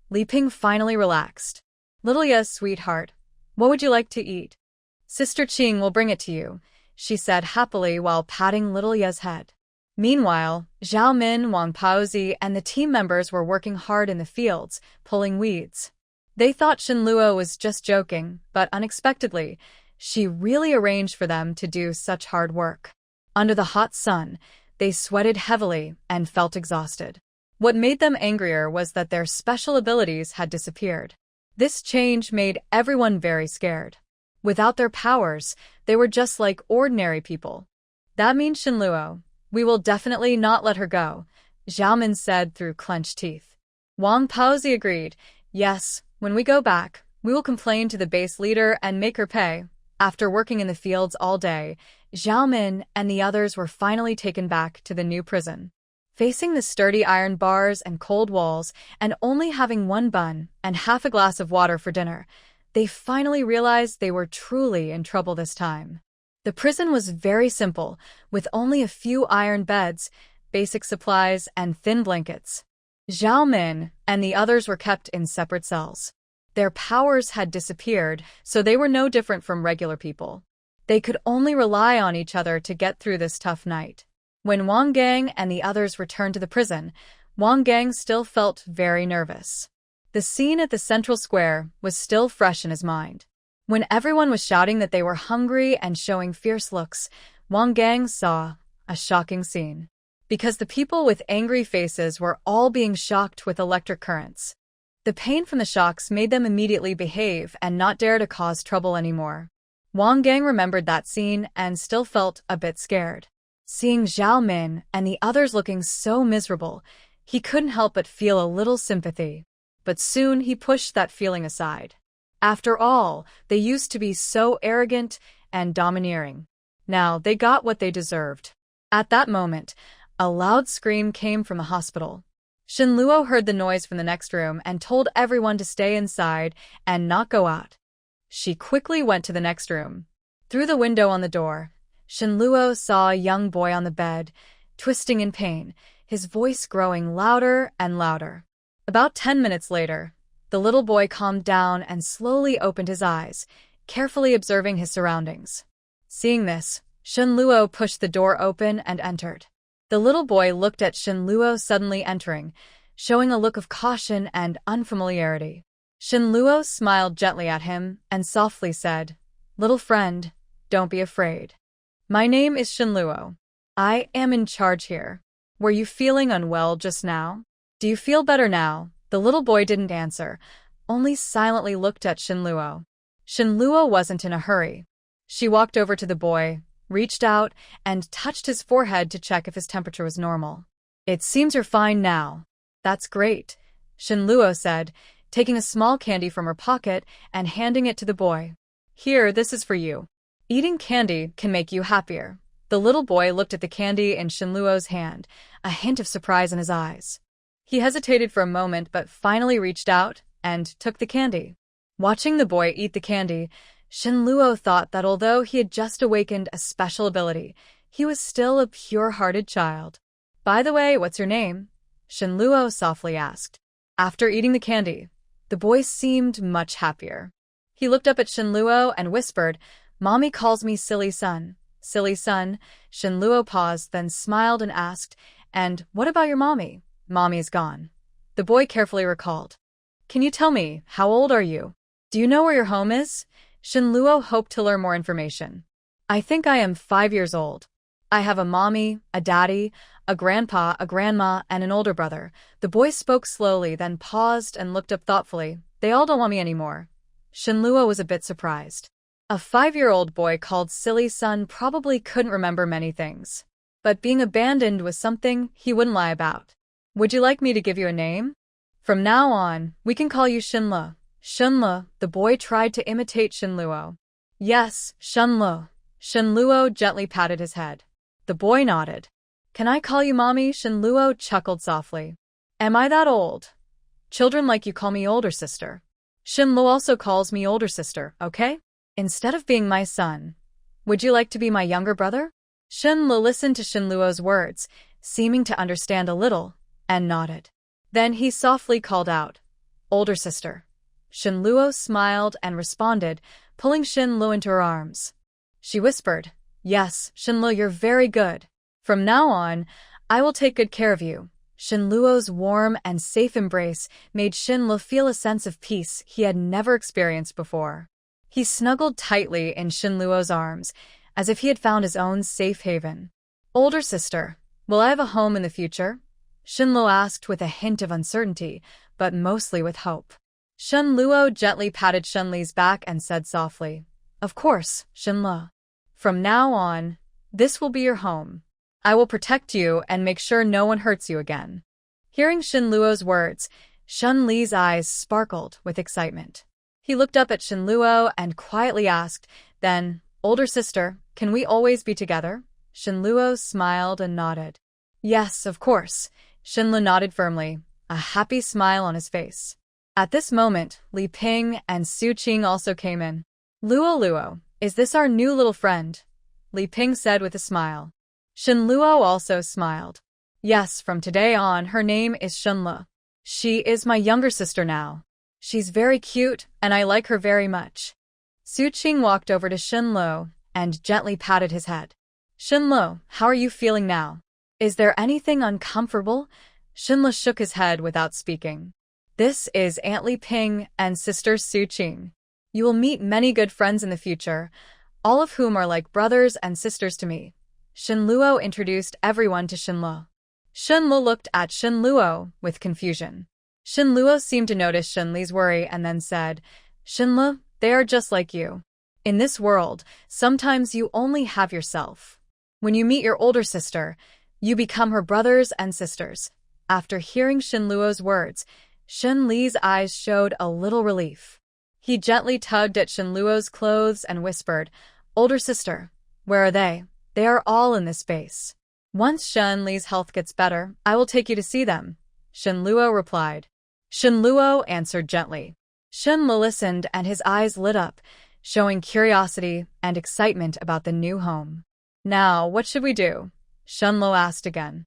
Li Ping finally relaxed. "Little Ye's sweetheart, what would you like to eat?" "Sister Qing will bring it to you," she said happily while patting Little Ye's head. Meanwhile, Zhao Min, Wang Paozi, and the team members were working hard in the fields, pulling weeds. They thought Shen Luo was just joking, but unexpectedly, she really arranged for them to do such hard work. Under the hot sun, They sweated heavily and felt exhausted. What made them angrier was that their special abilities had disappeared. This change made everyone very scared. Without their powers, they were just like ordinary people. That means Shinluo. We will definitely not let her go, Xiaomin said through clenched teeth. Wang Paozi agreed. Yes, when we go back, we will complain to the base leader and make her pay. After working in the fields all day, Xiaomin and the others were finally taken back to the new prison. Facing the sturdy iron bars and cold walls, and only having one bun and half a glass of water for dinner, they finally realized they were truly in trouble this time. The prison was very simple, with only a few iron beds, basic supplies, and thin blankets. Zhao Min and the others were kept in separate cells. Their powers had disappeared, so they were no different from regular people. They could only rely on each other to get through this tough night. When Wang Gang and the others returned to the prison, Wang Gang still felt very nervous. The scene at the central square was still fresh in his mind. When everyone was shouting that they were hungry and showing fierce looks, Wang Gang saw a shocking scene. Because the people with angry faces were all being shocked with electric currents. The pain from the shocks made them immediately behave and not dare to cause trouble anymore. Wang Gang remembered that scene and still felt a bit scared. Seeing Zhao Min and the others looking so miserable, he couldn't help but feel a little sympathy. But soon he pushed that feeling aside. After all, they used to be so arrogant and domineering. Now they got what they deserved. At that moment, a loud scream came from the hospital. Shinluo heard the noise from the next room and told everyone to stay inside and not go out. She quickly went to the next room. Through the window on the door, Shinluo saw a young boy on the bed, twisting in pain, his voice growing louder and louder. About 10 minutes later, the little boy calmed down and slowly opened his eyes, carefully observing his surroundings. Seeing this, Shinluo pushed the door open and entered. The little boy looked at Shinluo suddenly entering, showing a look of caution and unfamiliarity. Shinluo smiled gently at him and softly said, "Little friend, don't be afraid. My name is Shinluo. I am in charge here. Were you feeling unwell just now? Do you feel better now?" The little boy didn't answer, only silently looked at Shinluo. Shinluo wasn't in a hurry. She walked over to the boy, reached out, and touched his forehead to check if his temperature was normal. "It seems you're fine now." "That's great," Shinluo said, taking a small candy from her pocket and handing it to the boy. "Here, this is for you. Eating candy can make you happier." The little boy looked at the candy in Shinluo's hand, a hint of surprise in his eyes. He hesitated for a moment but finally reached out and took the candy. Watching the boy eat the candy, Shinluo thought that although he had just awakened a special ability, he was still a pure-hearted child. "By the way, what's your name?" Shinluo softly asked. After eating the candy, the boy seemed much happier. He looked up at Shinluo and whispered, "Mommy calls me Silly Son." "Silly Son?" Shinluo paused, then smiled and asked, "And what about your mommy?" "Mommy is gone." The boy carefully recalled. "Can you tell me, how old are you? Do you know where your home is?" Shinluo hoped to learn more information. "I think I am 5 years old. I have a mommy, a daddy, a grandpa, a grandma, and an older brother." The boy spoke slowly, then paused and looked up thoughtfully. "They all don't want me anymore." Shinluo was a bit surprised. A 5-year-old boy called Silly Son probably couldn't remember many things. But being abandoned was something he wouldn't lie about. "Would you like me to give you a name? From now on, we can call you Shinluo." "Shinluo," the boy tried to imitate Shinluo. "Yes, Shinluo." Shinluo gently patted his head. The boy nodded. "Can I call you mommy?" Shinluo chuckled softly. "Am I that old? Children like you call me older sister." "Shinluo also calls me older sister, okay? Instead of being my son, would you like to be my younger brother?" Shinluo listened to Shinluo's words, seeming to understand a little, and nodded. Then he softly called out, "Older sister." Shinluo smiled and responded, pulling Shinluo into her arms. She whispered, "Yes, Shinluo, you're very good. From now on, I will take good care of you." Shinluo's warm and safe embrace made Shinluo feel a sense of peace he had never experienced before. He snuggled tightly in Shinluo's arms, as if he had found his own safe haven. "Older sister," Will I have a home in the future? Shinluo asked with a hint of uncertainty, but mostly with hope. Shenluo gently patted Shenli's back and said softly, "Of course, Shenluo. From now on, this will be your home. I will protect you and make sure no one hurts you again." Hearing Shenluo's words, Shenli's eyes sparkled with excitement. He looked up at Shenluo and quietly asked, then, "Older sister, can we always be together?" Shenluo smiled and nodded. "Yes, of course." Shenluo nodded firmly, a happy smile on his face. At this moment, Li Ping and Su Qing also came in. "Luo, is this our new little friend?" Li Ping said with a smile. Shenluo also smiled. "Yes, from today on, her name is Shenluo. She is my younger sister now. She's very cute, and I like her very much." Su Qing walked over to Shenluo and gently patted his head. "Shenluo, how are you feeling now? Is there anything uncomfortable?" Shenluo shook his head without speaking. "This is Aunt Li Ping and Sister Su Qing. You will meet many good friends in the future, all of whom are like brothers and sisters to me." Shenluo introduced everyone to Shenluo. Shenluo looked at Shenluo with confusion. Shenluo seemed to notice Shenli's worry and then said, "Shenluo, they are just like you. In this world, sometimes you only have yourself. When you meet your older sister, you become her brothers and sisters." After hearing Shenluo's words, Shenli's eyes showed a little relief. He gently tugged at Shenluo's clothes and whispered, "Older sister, where are they? They are all in this base. Once Shenli's health gets better, I will take you to see them." Shenluo replied. Shenluo answered gently. Shenluo listened and his eyes lit up, showing curiosity and excitement about the new home. "Now, what should we do?" Shenluo asked again.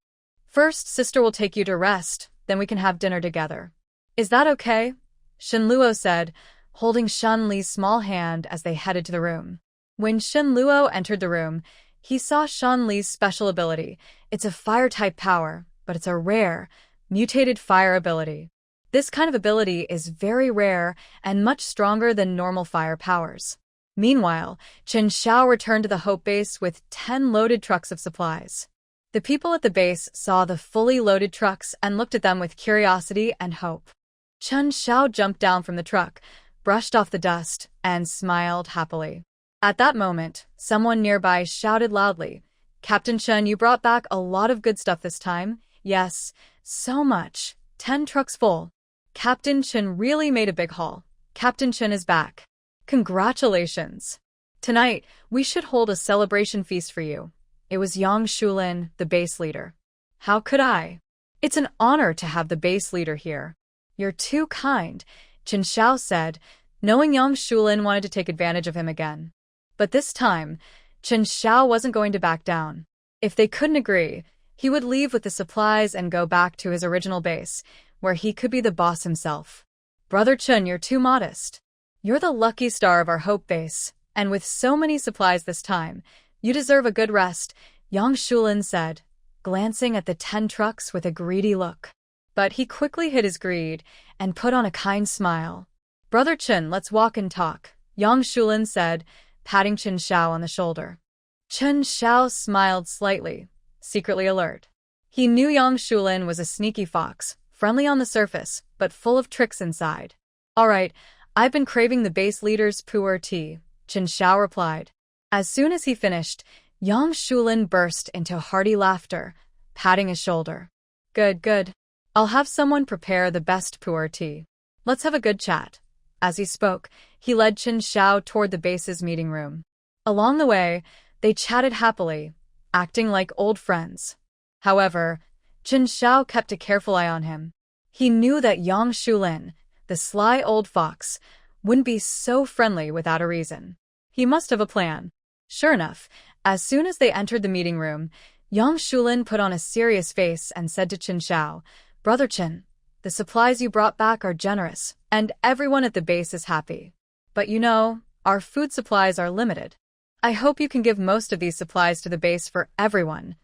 "First, sister will take you to rest, then we can have dinner together. Is that okay?" Shenluo said, holding Shenli's small hand as they headed to the room. When Shenluo entered the room, he saw Shenli's special ability. It's a fire-type power, but it's a rare, mutated fire ability. This kind of ability is very rare and much stronger than normal fire powers. Meanwhile, Chen Xiao returned to the Hope Base with 10 loaded trucks of supplies. The people at the base saw the fully loaded trucks and looked at them with curiosity and hope. Chen Xiao jumped down from the truck, brushed off the dust, and smiled happily. At that moment, someone nearby shouted loudly, "Captain Chen, you brought back a lot of good stuff this time." "Yes, so much. 10 trucks full." Captain Chen really made a big haul. Captain Chen is back. Congratulations. Tonight, we should hold a celebration feast for you. It was Yang Shulin, the base leader. How could I? It's an honor to have the base leader here. You're too kind, Chen Xiao said, knowing Yang Shulin wanted to take advantage of him again. But this time, Chen Xiao wasn't going to back down. If they couldn't agree, he would leave with the supplies and go back to his original base, where he could be the boss himself. "Brother Chen, you're too modest. You're the lucky star of our Hope Base, and with so many supplies this time, you deserve a good rest," Yang Shulin said, glancing at the 10 trucks with a greedy look. But he quickly hid his greed and put on a kind smile. "Brother Chen, let's walk and talk," Yang Shulin said, patting Chen Xiao on the shoulder. Chen Xiao smiled slightly, secretly alert. He knew Yang Shulin was a sneaky fox, friendly on the surface, but full of tricks inside. "All right, I've been craving the base leader's pu'er tea," Chen Xiao replied. As soon as he finished, Yang Shulin burst into hearty laughter, patting his shoulder. Good. I'll have someone prepare the best pu'er tea. Let's have a good chat." As he spoke, he led Chen Xiao toward the base's meeting room. Along the way, they chatted happily, acting like old friends. However, Chen Xiao kept a careful eye on him. He knew that Yang Shulin, the sly old fox, wouldn't be so friendly without a reason. He must have a plan. Sure enough, as soon as they entered the meeting room, Yang Shulin put on a serious face and said to Chen Xiao, "Brother Chen, the supplies you brought back are generous, and everyone at the base is happy. But you know, our food supplies are limited. I hope you can give most of these supplies to the base for everyone."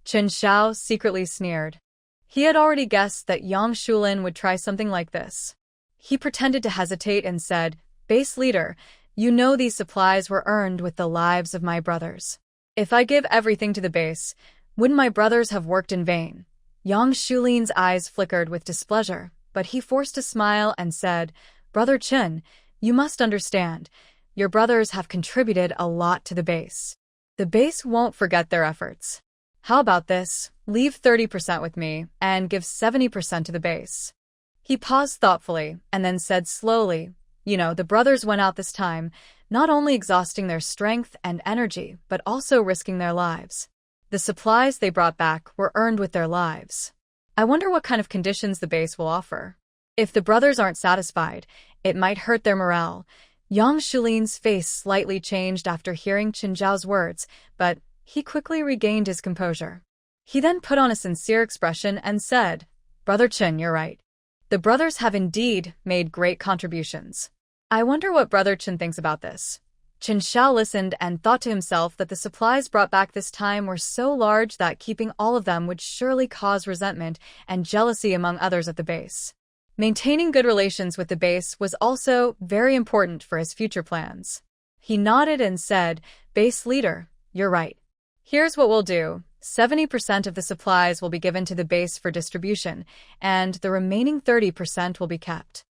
Chen Xiao secretly sneered. He had already guessed that Yang Shulin would try something like this. He pretended to hesitate and said, "Base leader, you know these supplies were earned with the lives of my brothers. If I give everything to the base, Wouldn't my brothers have worked in vain? Yang Shulin's eyes flickered with displeasure, but he forced a smile and said, Brother Chen, you must understand. Your brothers have contributed a lot to the base. The base won't forget their efforts. How about this? Leave 30% with me and give 70% to the base. He paused thoughtfully and then said slowly, the brothers went out this time, not only exhausting their strength and energy, but also risking their lives. The supplies they brought back were earned with their lives. I wonder what kind of conditions the base will offer. If the brothers aren't satisfied, it might hurt their morale. Yang Shulin's face slightly changed after hearing Chen Zhao's words, but he quickly regained his composure. He then put on a sincere expression and said, Brother Chen, you're right. The brothers have indeed made great contributions. I wonder what Brother Chen thinks about this. Chen Xiao listened and thought to himself that the supplies brought back this time were so large that keeping all of them would surely cause resentment and jealousy among others at the base. Maintaining good relations with the base was also very important for his future plans. He nodded and said, Base leader, you're right. Here's what we'll do. 70% of the supplies will be given to the base for distribution, and the remaining 30% will be kept.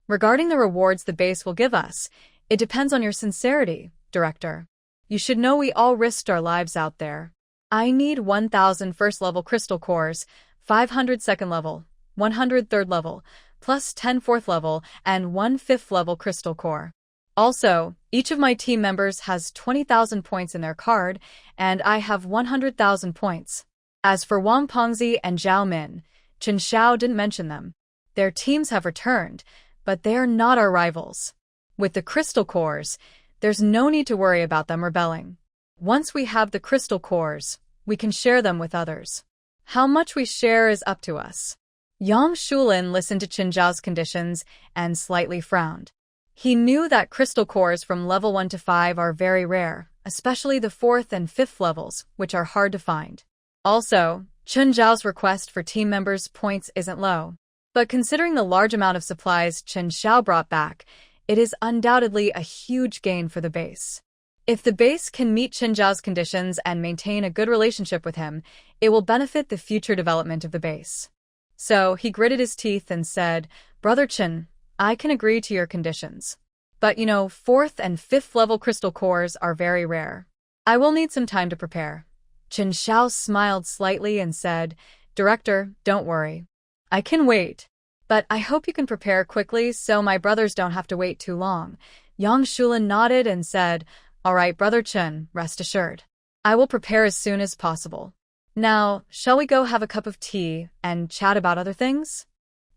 Regarding the rewards the base will give us, it depends on your sincerity, Director. You should know we all risked our lives out there. I need 1,000 first-level crystal cores, 500 second-level, 100 third-level, plus 10 fourth-level, and 1 fifth-level crystal core. Also, each of my team members has 20,000 points in their card, and I have 100,000 points. As for Wang Pengzi and Zhao Min, Chen Xiao didn't mention them. Their teams have returned, but they are not our rivals. With the crystal cores, there's no need to worry about them rebelling. Once we have the crystal cores, we can share them with others. How much we share is up to us. Yang Shulin listened to Chen Zhao's conditions and slightly frowned. He knew that crystal cores from level 1 to 5 are very rare, especially the 4th and 5th levels, which are hard to find. Also, Chen Zhao's request for team members' points isn't low. But considering the large amount of supplies Chen Xiao brought back, it is undoubtedly a huge gain for the base. If the base can meet Chen Zhao's conditions and maintain a good relationship with him, it will benefit the future development of the base. So he gritted his teeth and said, Brother Chen, I can agree to your conditions. But 4th and 5th level crystal cores are very rare. I will need some time to prepare. Chen Xiao smiled slightly and said, Director, don't worry. I can wait. But I hope you can prepare quickly so my brothers don't have to wait too long. Yang Shulin nodded and said, All right, Brother Chen, rest assured. I will prepare as soon as possible. Now, shall we go have a cup of tea and chat about other things?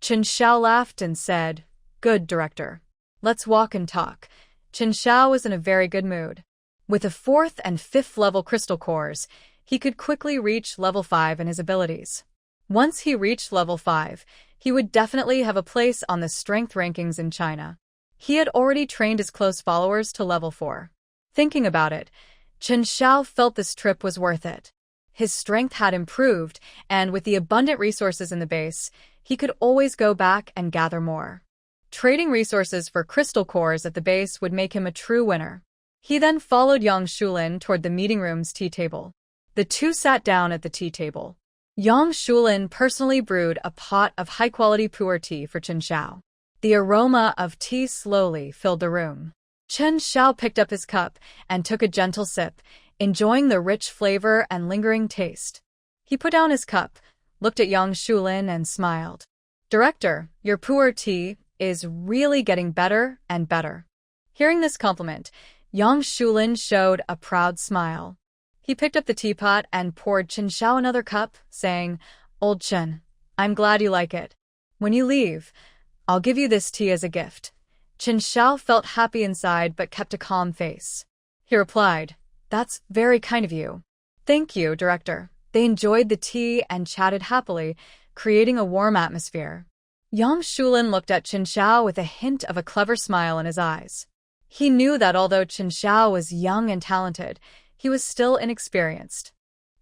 Chen Xiao laughed and said, Good, Director. Let's walk and talk. Chen Xiao was in a very good mood. With the 4th and 5th level crystal cores, he could quickly reach level 5 in his abilities. Once he reached level 5, he would definitely have a place on the strength rankings in China. He had already trained his close followers to level 4. Thinking about it, Chen Xiao felt this trip was worth it. His strength had improved, and with the abundant resources in the base, he could always go back and gather more. Trading resources for crystal cores at the base would make him a true winner. He then followed Yang Shulin toward the meeting room's tea table. The two sat down at the tea table. Yang Shulin personally brewed a pot of high-quality pu'er tea for Chen Xiao. The aroma of tea slowly filled the room. Chen Xiao picked up his cup and took a gentle sip, enjoying the rich flavor and lingering taste. He put down his cup, looked at Yang Shulin and smiled. Director, your pu'er tea is really getting better and better. Hearing this compliment, Yang Shulin showed a proud smile. He picked up the teapot and poured Chen Xiao another cup, saying, Old Chen, I'm glad you like it. When you leave, I'll give you this tea as a gift. Chen Xiao felt happy inside but kept a calm face. He replied, That's very kind of you. Thank you, Director. They enjoyed the tea and chatted happily, creating a warm atmosphere. Yang Shulin looked at Chen Xiao with a hint of a clever smile in his eyes. He knew that although Chen Xiao was young and talented, he was still inexperienced.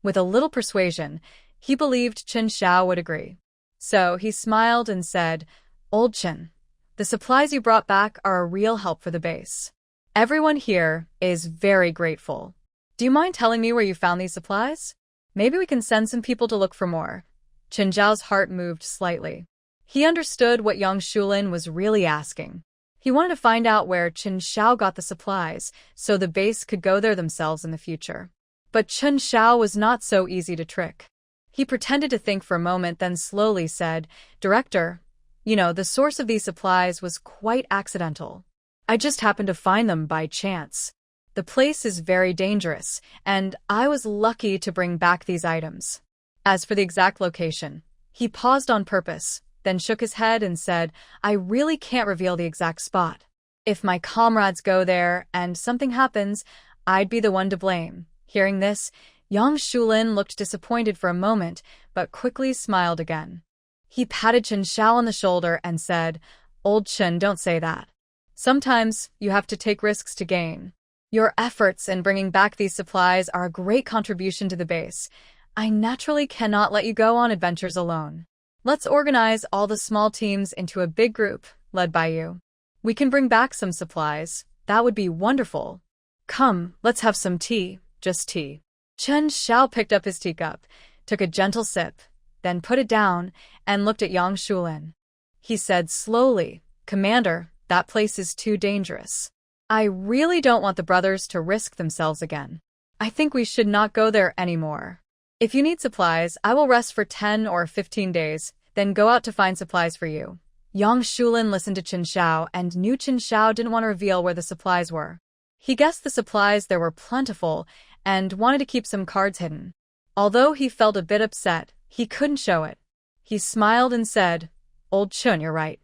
With a little persuasion, he believed Chen Xiao would agree. So he smiled and said, Old Chen, the supplies you brought back are a real help for the base. Everyone here is very grateful. Do you mind telling me where you found these supplies? Maybe we can send some people to look for more. Chen Zhao's heart moved slightly. He understood what Yang Shulin was really asking. He wanted to find out where Chen Xiao got the supplies, so the base could go there themselves in the future. But Chen Xiao was not so easy to trick. He pretended to think for a moment, then slowly said, "Director, the source of these supplies was quite accidental. I just happened to find them by chance. The place is very dangerous, and I was lucky to bring back these items." As for the exact location, he paused on purpose, then shook his head and said, "I really can't reveal the exact spot. If my comrades go there and something happens, I'd be the one to blame." Hearing this, Yang Shulin looked disappointed for a moment, but quickly smiled again. He patted Chen Xiao on the shoulder and said, "Old Chen, don't say that. Sometimes you have to take risks to gain. Your efforts in bringing back these supplies are a great contribution to the base. I naturally cannot let you go on adventures alone. Let's organize all the small teams into a big group, led by you. We can bring back some supplies. That would be wonderful. Come, let's have some tea, just tea." Chen Xiao picked up his teacup, took a gentle sip, then put it down and looked at Yang Shulin. He said slowly, "Commander, that place is too dangerous. I really don't want the brothers to risk themselves again. I think we should not go there anymore. If you need supplies, I will rest for 10 or 15 days, then go out to find supplies for you." Yang Shulin listened to Chen Xiao and knew Chen Xiao didn't want to reveal where the supplies were. He guessed the supplies there were plentiful and wanted to keep some cards hidden. Although he felt a bit upset, he couldn't show it. He smiled and said, "Old Chen, you're right.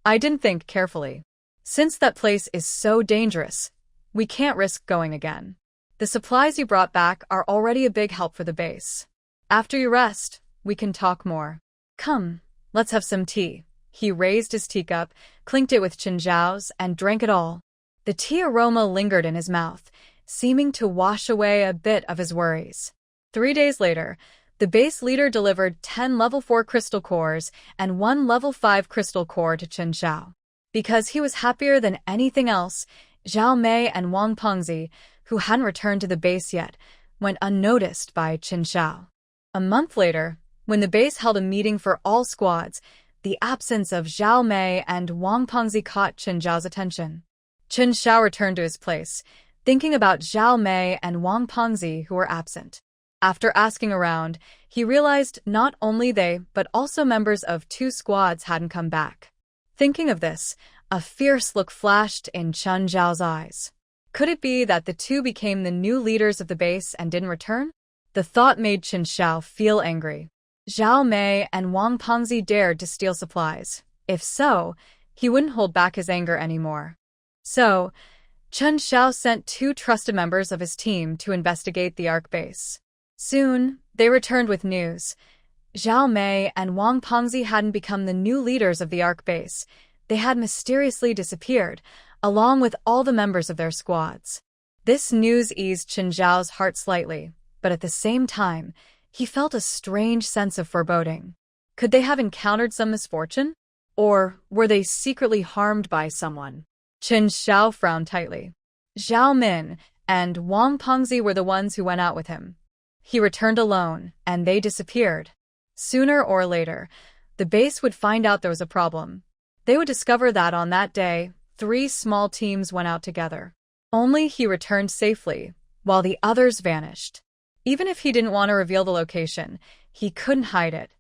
I didn't think carefully. Since that place is so dangerous, we can't risk going again. The supplies you brought back are already a big help for the base. After you rest, we can talk more. Come, let's have some tea." He raised his teacup, clinked it with Chen Zhao's, and drank it all. The tea aroma lingered in his mouth, seeming to wash away a bit of his worries. 3 days later, the base leader delivered 10 level 4 crystal cores and 1 level 5 crystal core to Chen Xiao. Because he was happier than anything else, Zhao Mei and Wang Pengzi, who hadn't returned to the base yet, went unnoticed by Chen Xiao. A month later, when the base held a meeting for all squads, the absence of Zhao Mei and Wang Pengzi caught Chen Zhao's attention. Chen Xiao returned to his place, thinking about Zhao Mei and Wang Pengzi who were absent. After asking around, he realized not only they but also members of 2 squads hadn't come back. Thinking of this, a fierce look flashed in Chen Zhao's eyes. Could it be that the 2 became the new leaders of the base and didn't return? The thought made Chen Xiao feel angry. Zhao Mei and Wang Pengzi dared to steal supplies. If so, he wouldn't hold back his anger anymore. So, Chen Xiao sent 2 trusted members of his team to investigate the Ark base. Soon, they returned with news. Zhao Mei and Wang Pengzi hadn't become the new leaders of the Ark base. They had mysteriously disappeared, along with all the members of their squads. This news eased Chen Zhao's heart slightly, but at the same time, he felt a strange sense of foreboding. Could they have encountered some misfortune? Or were they secretly harmed by someone? Chen Xiao frowned tightly. Zhao Min and Wang Pengzi were the ones who went out with him. He returned alone, and they disappeared. Sooner or later, the base would find out there was a problem. They would discover that on that day, 3 small teams went out together. Only he returned safely, while the others vanished. Even if he didn't want to reveal the location, he couldn't hide it.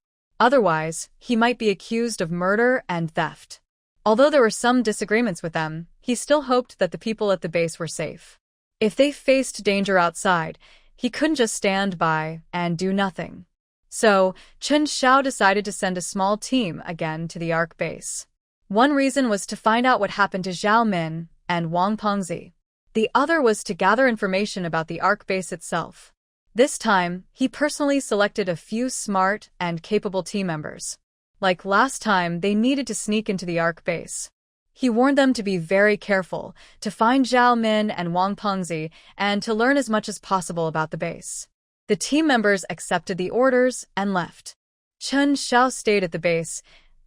Otherwise, he might be accused of murder and theft. Although there were some disagreements with them, he still hoped that the people at the base were safe. If they faced danger outside, he couldn't just stand by and do nothing. So, Chen Xiao decided to send a small team again to the Ark base. One reason was to find out what happened to Zhao Min and Wang Pengzi. The other was to gather information about the Ark base itself. This time, he personally selected a few smart and capable team members. Like last time, they needed to sneak into the Ark base. He warned them to be very careful, to find Zhao Min and Wang Pengzi, and to learn as much as possible about the base. The team members accepted the orders and left. Chen Xiao stayed at the base,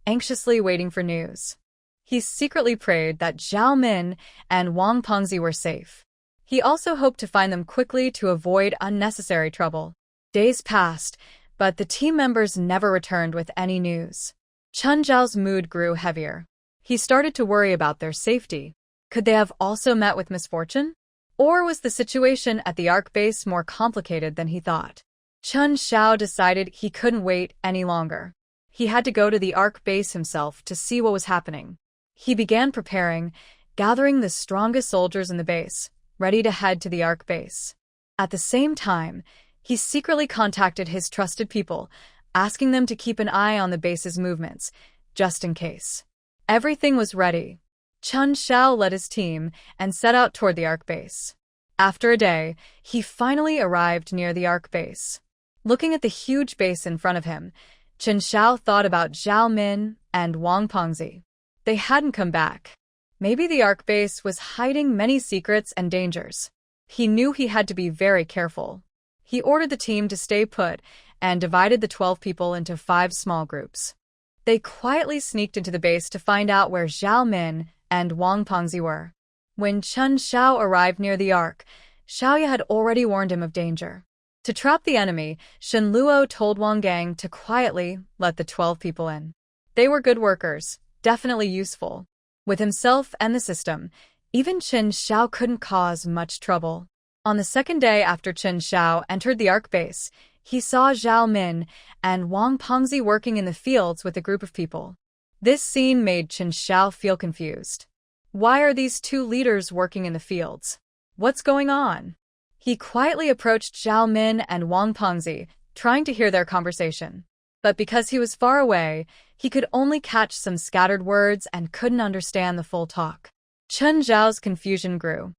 anxiously waiting for news. He secretly prayed that Zhao Min and Wang Pengzi were safe. He also hoped to find them quickly to avoid unnecessary trouble. Days passed, but the team members never returned with any news. Chun Zhao's mood grew heavier. He started to worry about their safety. Could they have also met with misfortune? Or was the situation at the Ark base more complicated than he thought? Chun Zhao decided he couldn't wait any longer. He had to go to the Ark base himself to see what was happening. He began preparing, gathering the strongest soldiers in the base, ready to head to the Ark base. At the same time, he secretly contacted his trusted people, asking them to keep an eye on the base's movements, just in case. Everything was ready. Chun Zhao led his team and set out toward the Ark base. After a day, he finally arrived near the Ark base. Looking at the huge base in front of him, Chun Zhao thought about Zhao Min and Wang Pengzi. They hadn't come back. Maybe the Ark base was hiding many secrets and dangers. He knew he had to be very careful. He ordered the team to stay put and divided the 12 people into 5 small groups. They quietly sneaked into the base to find out where Zhao Min and Wang Pengzi were. When Chun Zhao arrived near the Ark, Xiaoya had already warned him of danger. To trap the enemy, Shen Luo told Wang Gang to quietly let the 12 people in. They were good workers, definitely useful. With himself and the system, even Chen Xiao couldn't cause much trouble. On the second day after Chen Xiao entered the Ark base, he saw Zhao Min and Wang Pengzi working in the fields with a group of people. This scene made Chen Xiao feel confused. Why are these 2 leaders working in the fields? What's going on? He quietly approached Zhao Min and Wang Pengzi, trying to hear their conversation. But because he was far away, he could only catch some scattered words and couldn't understand the full talk. Chun Zhao's confusion grew.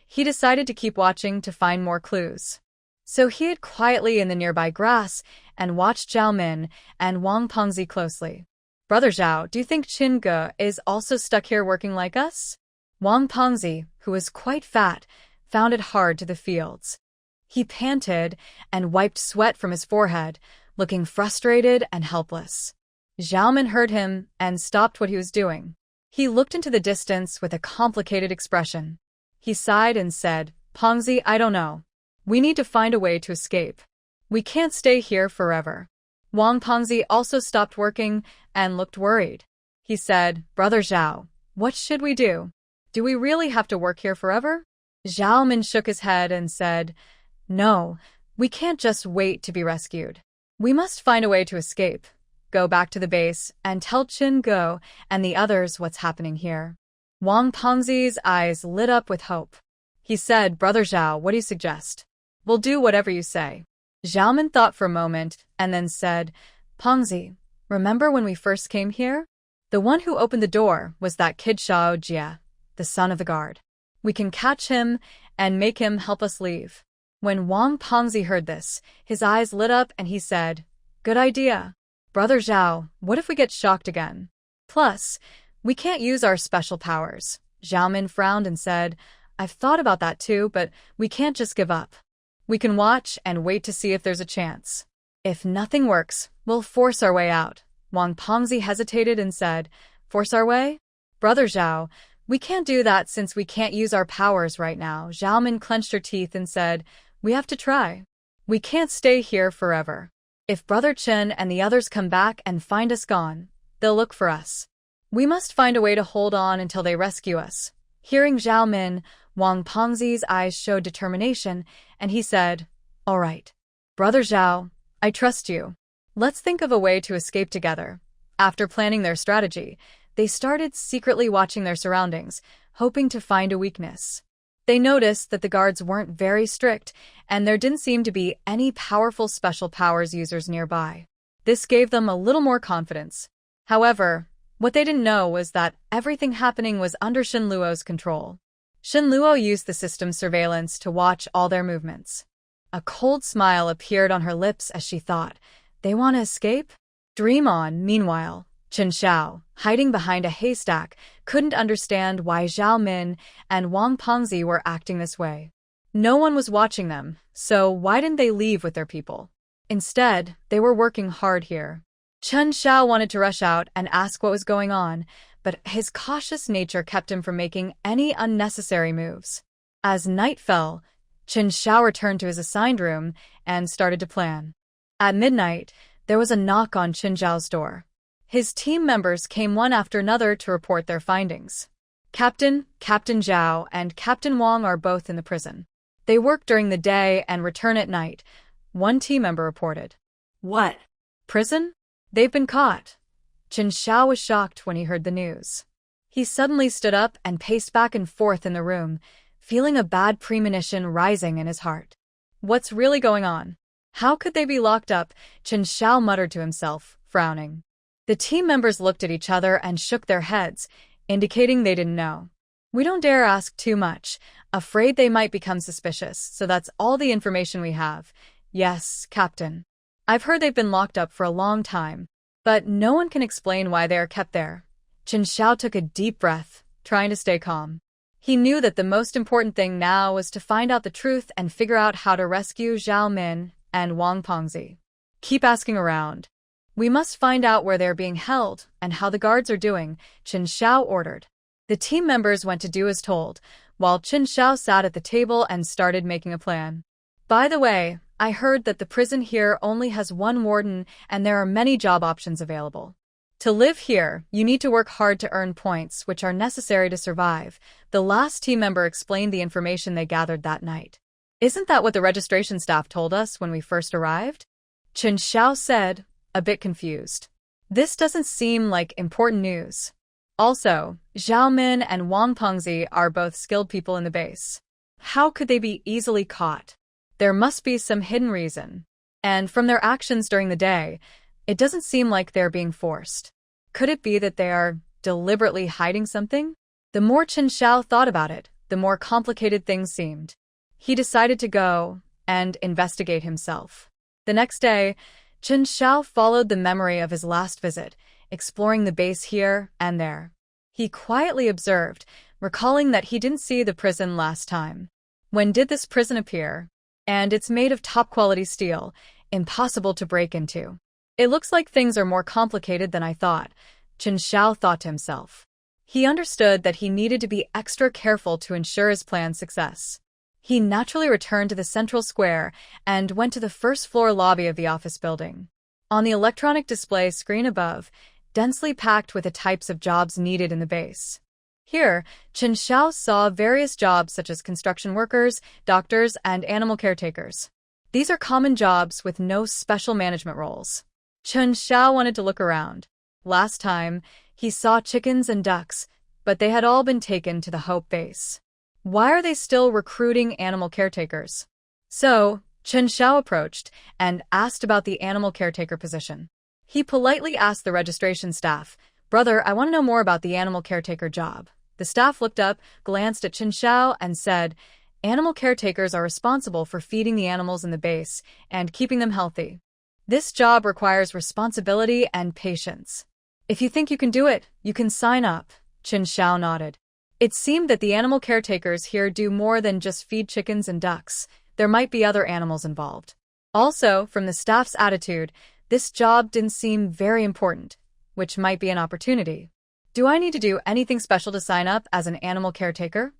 He decided to keep watching to find more clues. So he hid quietly in the nearby grass and watched Zhao Min and Wang Pengzi closely. Brother Zhao, do you think Qin Ge is also stuck here working like us? Wang Pengzi, who was quite fat, found it hard to the fields. He panted and wiped sweat from his forehead, looking frustrated and helpless. Zhao Min heard him and stopped what he was doing. He looked into the distance with a complicated expression. He sighed and said, Pengzi, I don't know. We need to find a way to escape. We can't stay here forever. Wang Pengzi also stopped working and looked worried. He said, Brother Zhao, what should we do? Do we really have to work here forever? Zhao Min shook his head and said, No, we can't just wait to be rescued. We must find a way to escape. Go back to the base and tell Qin Ge and the others what's happening here. Wang Pengzi's eyes lit up with hope. He said, Brother Zhao, what do you suggest? We'll do whatever you say. Zhao Min thought for a moment and then said, Pengzi, remember when we first came here? The one who opened the door was that kid Xiao Jia, the son of the guard. We can catch him and make him help us leave. When Wang Pengzi heard this, his eyes lit up and he said, Good idea. Brother Zhao, what if we get shocked again? Plus, we can't use our special powers. Zhao Min frowned and said, I've thought about that too, but we can't just give up. We can watch and wait to see if there's a chance. If nothing works, we'll force our way out. Wang Pengzi hesitated and said, Force our way? Brother Zhao, we can't do that since we can't use our powers right now. Zhao Min clenched her teeth and said, We have to try. We can't stay here forever. If Brother Chen and the others come back and find us gone, they'll look for us. We must find a way to hold on until they rescue us. Hearing Zhao Min, Wang Pengzi's eyes showed determination, and he said, All right. Brother Zhao, I trust you. Let's think of a way to escape together. After planning their strategy, they started secretly watching their surroundings, hoping to find a weakness. They noticed that the guards weren't very strict, and there didn't seem to be any powerful special powers users nearby. This gave them a little more confidence. However, what they didn't know was that everything happening was under Shen Luo's control. Shen Luo used the system's surveillance to watch all their movements. A cold smile appeared on her lips as she thought, They want to escape? Dream on. Meanwhile, Chen Xiao, hiding behind a haystack, couldn't understand why Zhao Min and Wang Pengzi were acting this way. No one was watching them, so why didn't they leave with their people? Instead, they were working hard here. Chen Xiao wanted to rush out and ask what was going on, but his cautious nature kept him from making any unnecessary moves. As night fell, Chen Xiao returned to his assigned room and started to plan. At midnight, there was a knock on Chen Xiao's door. His team members came one after another to report their findings. Captain Zhao, and Captain Wang are both in the prison. They work during the day and return at night, one team member reported. What? Prison? They've been caught. Chen Xiao was shocked when he heard the news. He suddenly stood up and paced back and forth in the room, feeling a bad premonition rising in his heart. What's really going on? How could they be locked up? Chen Xiao muttered to himself, frowning. The team members looked at each other and shook their heads, indicating they didn't know. We don't dare ask too much, afraid they might become suspicious, so that's all the information we have. Yes, Captain. I've heard they've been locked up for a long time, but no one can explain why they are kept there. Chen Xiao took a deep breath, trying to stay calm. He knew that the most important thing now was to find out the truth and figure out how to rescue Zhao Min and Wang Pengzi. Keep asking around. We must find out where they're being held and how the guards are doing, Chen Xiao ordered. The team members went to do as told, while Chen Xiao sat at the table and started making a plan. By the way, I heard that the prison here only has one warden and there are many job options available. To live here, you need to work hard to earn points, which are necessary to survive. The last team member explained the information they gathered that night. Isn't that what the registration staff told us when we first arrived? Chen Xiao said, a bit confused. This doesn't seem like important news. Also, Zhao Min and Wang Pengzi are both skilled people in the base. How could they be easily caught? There must be some hidden reason. And from their actions during the day, it doesn't seem like they're being forced. Could it be that they are deliberately hiding something? The more Chen Xiao thought about it, the more complicated things seemed. He decided to go and investigate himself. The next day, Chen Xiao followed the memory of his last visit, exploring the base here and there. He quietly observed, recalling that he didn't see the prison last time. When did this prison appear? And it's made of top-quality steel, impossible to break into. It looks like things are more complicated than I thought, Chen Xiao thought to himself. He understood that he needed to be extra careful to ensure his plan's success. He naturally returned to the central square and went to the first-floor lobby of the office building. On the electronic display screen above, densely packed with the types of jobs needed in the base. Here, Chen Xiao saw various jobs such as construction workers, doctors, and animal caretakers. These are common jobs with no special management roles. Chen Xiao wanted to look around. Last time, he saw chickens and ducks, but they had all been taken to the Hope base. Why are they still recruiting animal caretakers? So, Chen Xiao approached and asked about the animal caretaker position. He politely asked the registration staff, "Brother, I want to know more about the animal caretaker job." The staff looked up, glanced at Chen Xiao, and said, "Animal caretakers are responsible for feeding the animals in the base and keeping them healthy. This job requires responsibility and patience. If you think you can do it, you can sign up." Chen Xiao nodded. It seemed that the animal caretakers here do more than just feed chickens and ducks. There might be other animals involved. Also, from the staff's attitude, this job didn't seem very important, which might be an opportunity. "Do I need to do anything special to sign up as an animal caretaker?"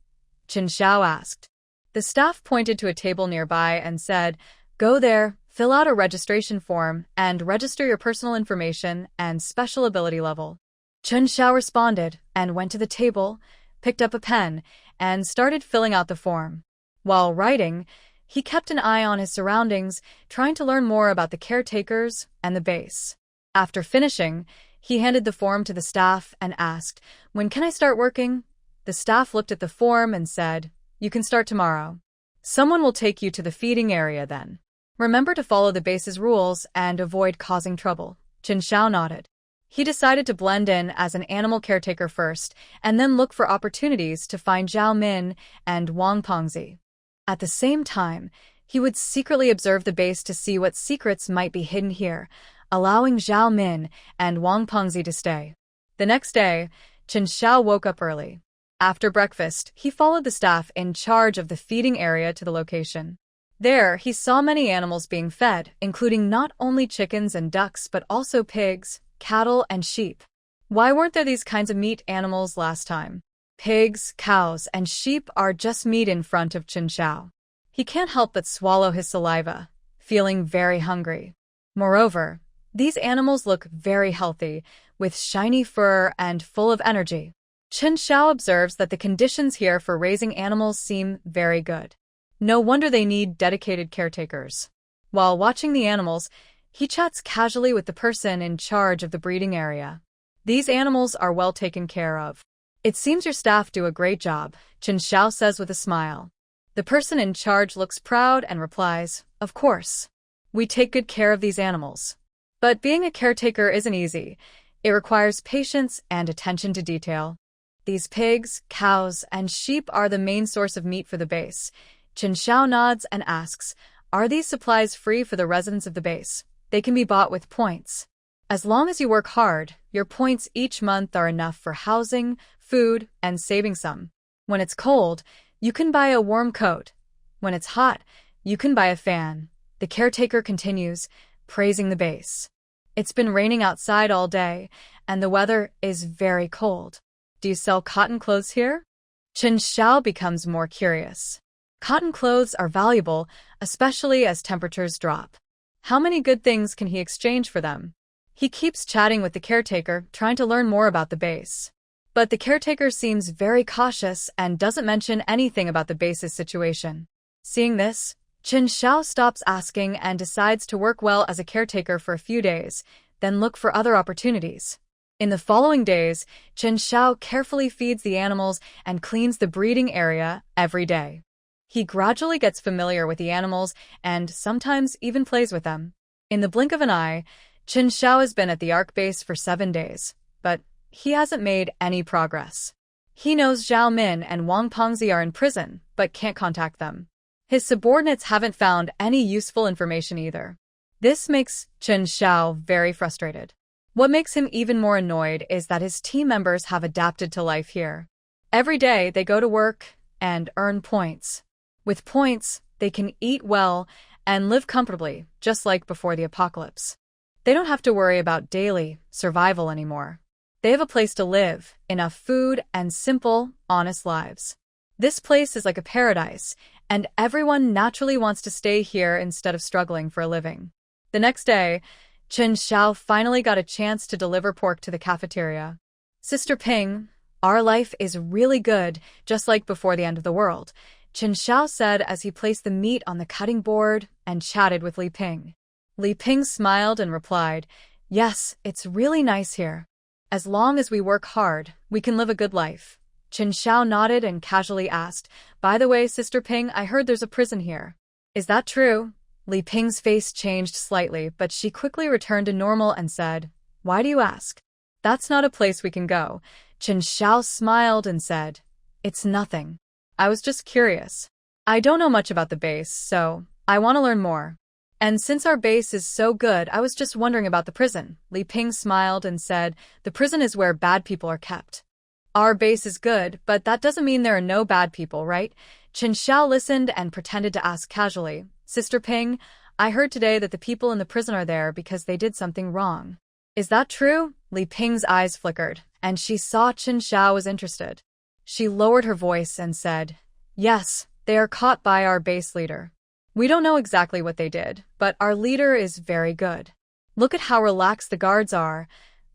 Chen Xiao asked. The staff pointed to a table nearby and said, "Go there, fill out a registration form, and register your personal information and special ability level." Chen Xiao responded and went to the table, picked up a pen, and started filling out the form. While writing, he kept an eye on his surroundings, trying to learn more about the caretakers and the base. After finishing, he handed the form to the staff and asked, "When can I start working?" The staff looked at the form and said, "You can start tomorrow. Someone will take you to the feeding area then. Remember to follow the base's rules and avoid causing trouble." Chen Xiao nodded. He decided to blend in as an animal caretaker first and then look for opportunities to find Zhao Min and Wang Pengzi. At the same time, he would secretly observe the base to see what secrets might be hidden here, allowing Zhao Min and Wang Pengzi to stay. The next day, Chen Xiao woke up early. After breakfast, he followed the staff in charge of the feeding area to the location. There, he saw many animals being fed, including not only chickens and ducks but also pigs, cattle, and sheep. Why weren't there these kinds of meat animals last time? Pigs, cows, and sheep are just meat in front of Chen Xiao. He can't help but swallow his saliva, feeling very hungry. Moreover, these animals look very healthy, with shiny fur and full of energy. Chen Xiao observes that the conditions here for raising animals seem very good. No wonder they need dedicated caretakers. While watching the animals, he chats casually with the person in charge of the breeding area. These animals are well taken care of. It seems your staff do a great job, Chen Xiao says with a smile. The person in charge looks proud and replies, "Of course. We take good care of these animals." But being a caretaker isn't easy. It requires patience and attention to detail. These pigs, cows, and sheep are the main source of meat for the base. Chen Xiao nods and asks, "Are these supplies free for the residents of the base? They can be bought with points. As long as you work hard, your points each month are enough for housing, food, and saving some. When it's cold, you can buy a warm coat. When it's hot, you can buy a fan." The caretaker continues, praising the base. "It's been raining outside all day, and the weather is very cold. Do you sell cotton clothes here?" Chen Xiao becomes more curious. Cotton clothes are valuable, especially as temperatures drop. How many good things can he exchange for them? He keeps chatting with the caretaker, trying to learn more about the base. But the caretaker seems very cautious and doesn't mention anything about the base's situation. Seeing this, Chen Xiao stops asking and decides to work well as a caretaker for a few days, then look for other opportunities. In the following days, Chen Xiao carefully feeds the animals and cleans the breeding area every day. He gradually gets familiar with the animals and sometimes even plays with them. In the blink of an eye, Chen Xiao has been at the Ark base for 7 days, but he hasn't made any progress. He knows Zhao Min and Wang Pengzi are in prison, but can't contact them. His subordinates haven't found any useful information either. This makes Chen Xiao very frustrated. What makes him even more annoyed is that his team members have adapted to life here. Every day they go to work and earn points. With points, they can eat well and live comfortably, just like before the apocalypse. They don't have to worry about daily survival anymore. They have a place to live, enough food, and simple, honest lives. This place is like a paradise, and everyone naturally wants to stay here instead of struggling for a living. The next day, Chen Xiao finally got a chance to deliver pork to the cafeteria. "Sister Ping, our life is really good, just like before the end of the world," Chen Xiao said as he placed the meat on the cutting board and chatted with Li Ping. Li Ping smiled and replied, "Yes, it's really nice here. As long as we work hard, we can live a good life." Chen Xiao nodded and casually asked, "By the way, Sister Ping, I heard there's a prison here. Is that true?" Li Ping's face changed slightly, but she quickly returned to normal and said, "Why do you ask?" "That's not a place we can go." Chen Xiao smiled and said, "It's nothing. I was just curious. I don't know much about the base, so I want to learn more. And since our base is so good, I was just wondering about the prison." Li Ping smiled and said, "The prison is where bad people are kept. Our base is good, but that doesn't mean there are no bad people, right?" Chen Xiao listened and pretended to ask casually, "Sister Ping, I heard today that the people in the prison are there because they did something wrong. Is that true?" Li Ping's eyes flickered, and she saw Chen Xiao was interested. She lowered her voice and said, "Yes, they are caught by our base leader. We don't know exactly what they did, but our leader is very good. Look at how relaxed the guards are.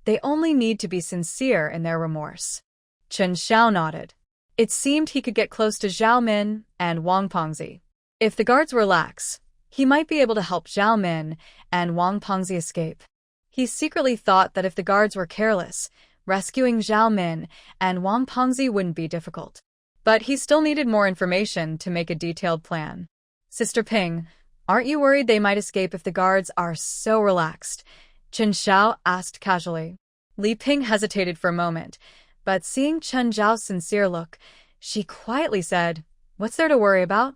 They only need to be sincere in their remorse." Chen Xiao nodded. It seemed he could get close to Zhao Min and Wang Pengzi. If the guards relax, he might be able to help Zhao Min and Wang Pengzi escape. He secretly thought that if the guards were careless, rescuing Zhao Min and Wang Pengzi wouldn't be difficult. But he still needed more information to make a detailed plan. "Sister Ping, aren't you worried they might escape if the guards are so relaxed?" Chen Xiao asked casually. Li Ping hesitated for a moment, but seeing Chen Zhao's sincere look, she quietly said, "What's there to worry about?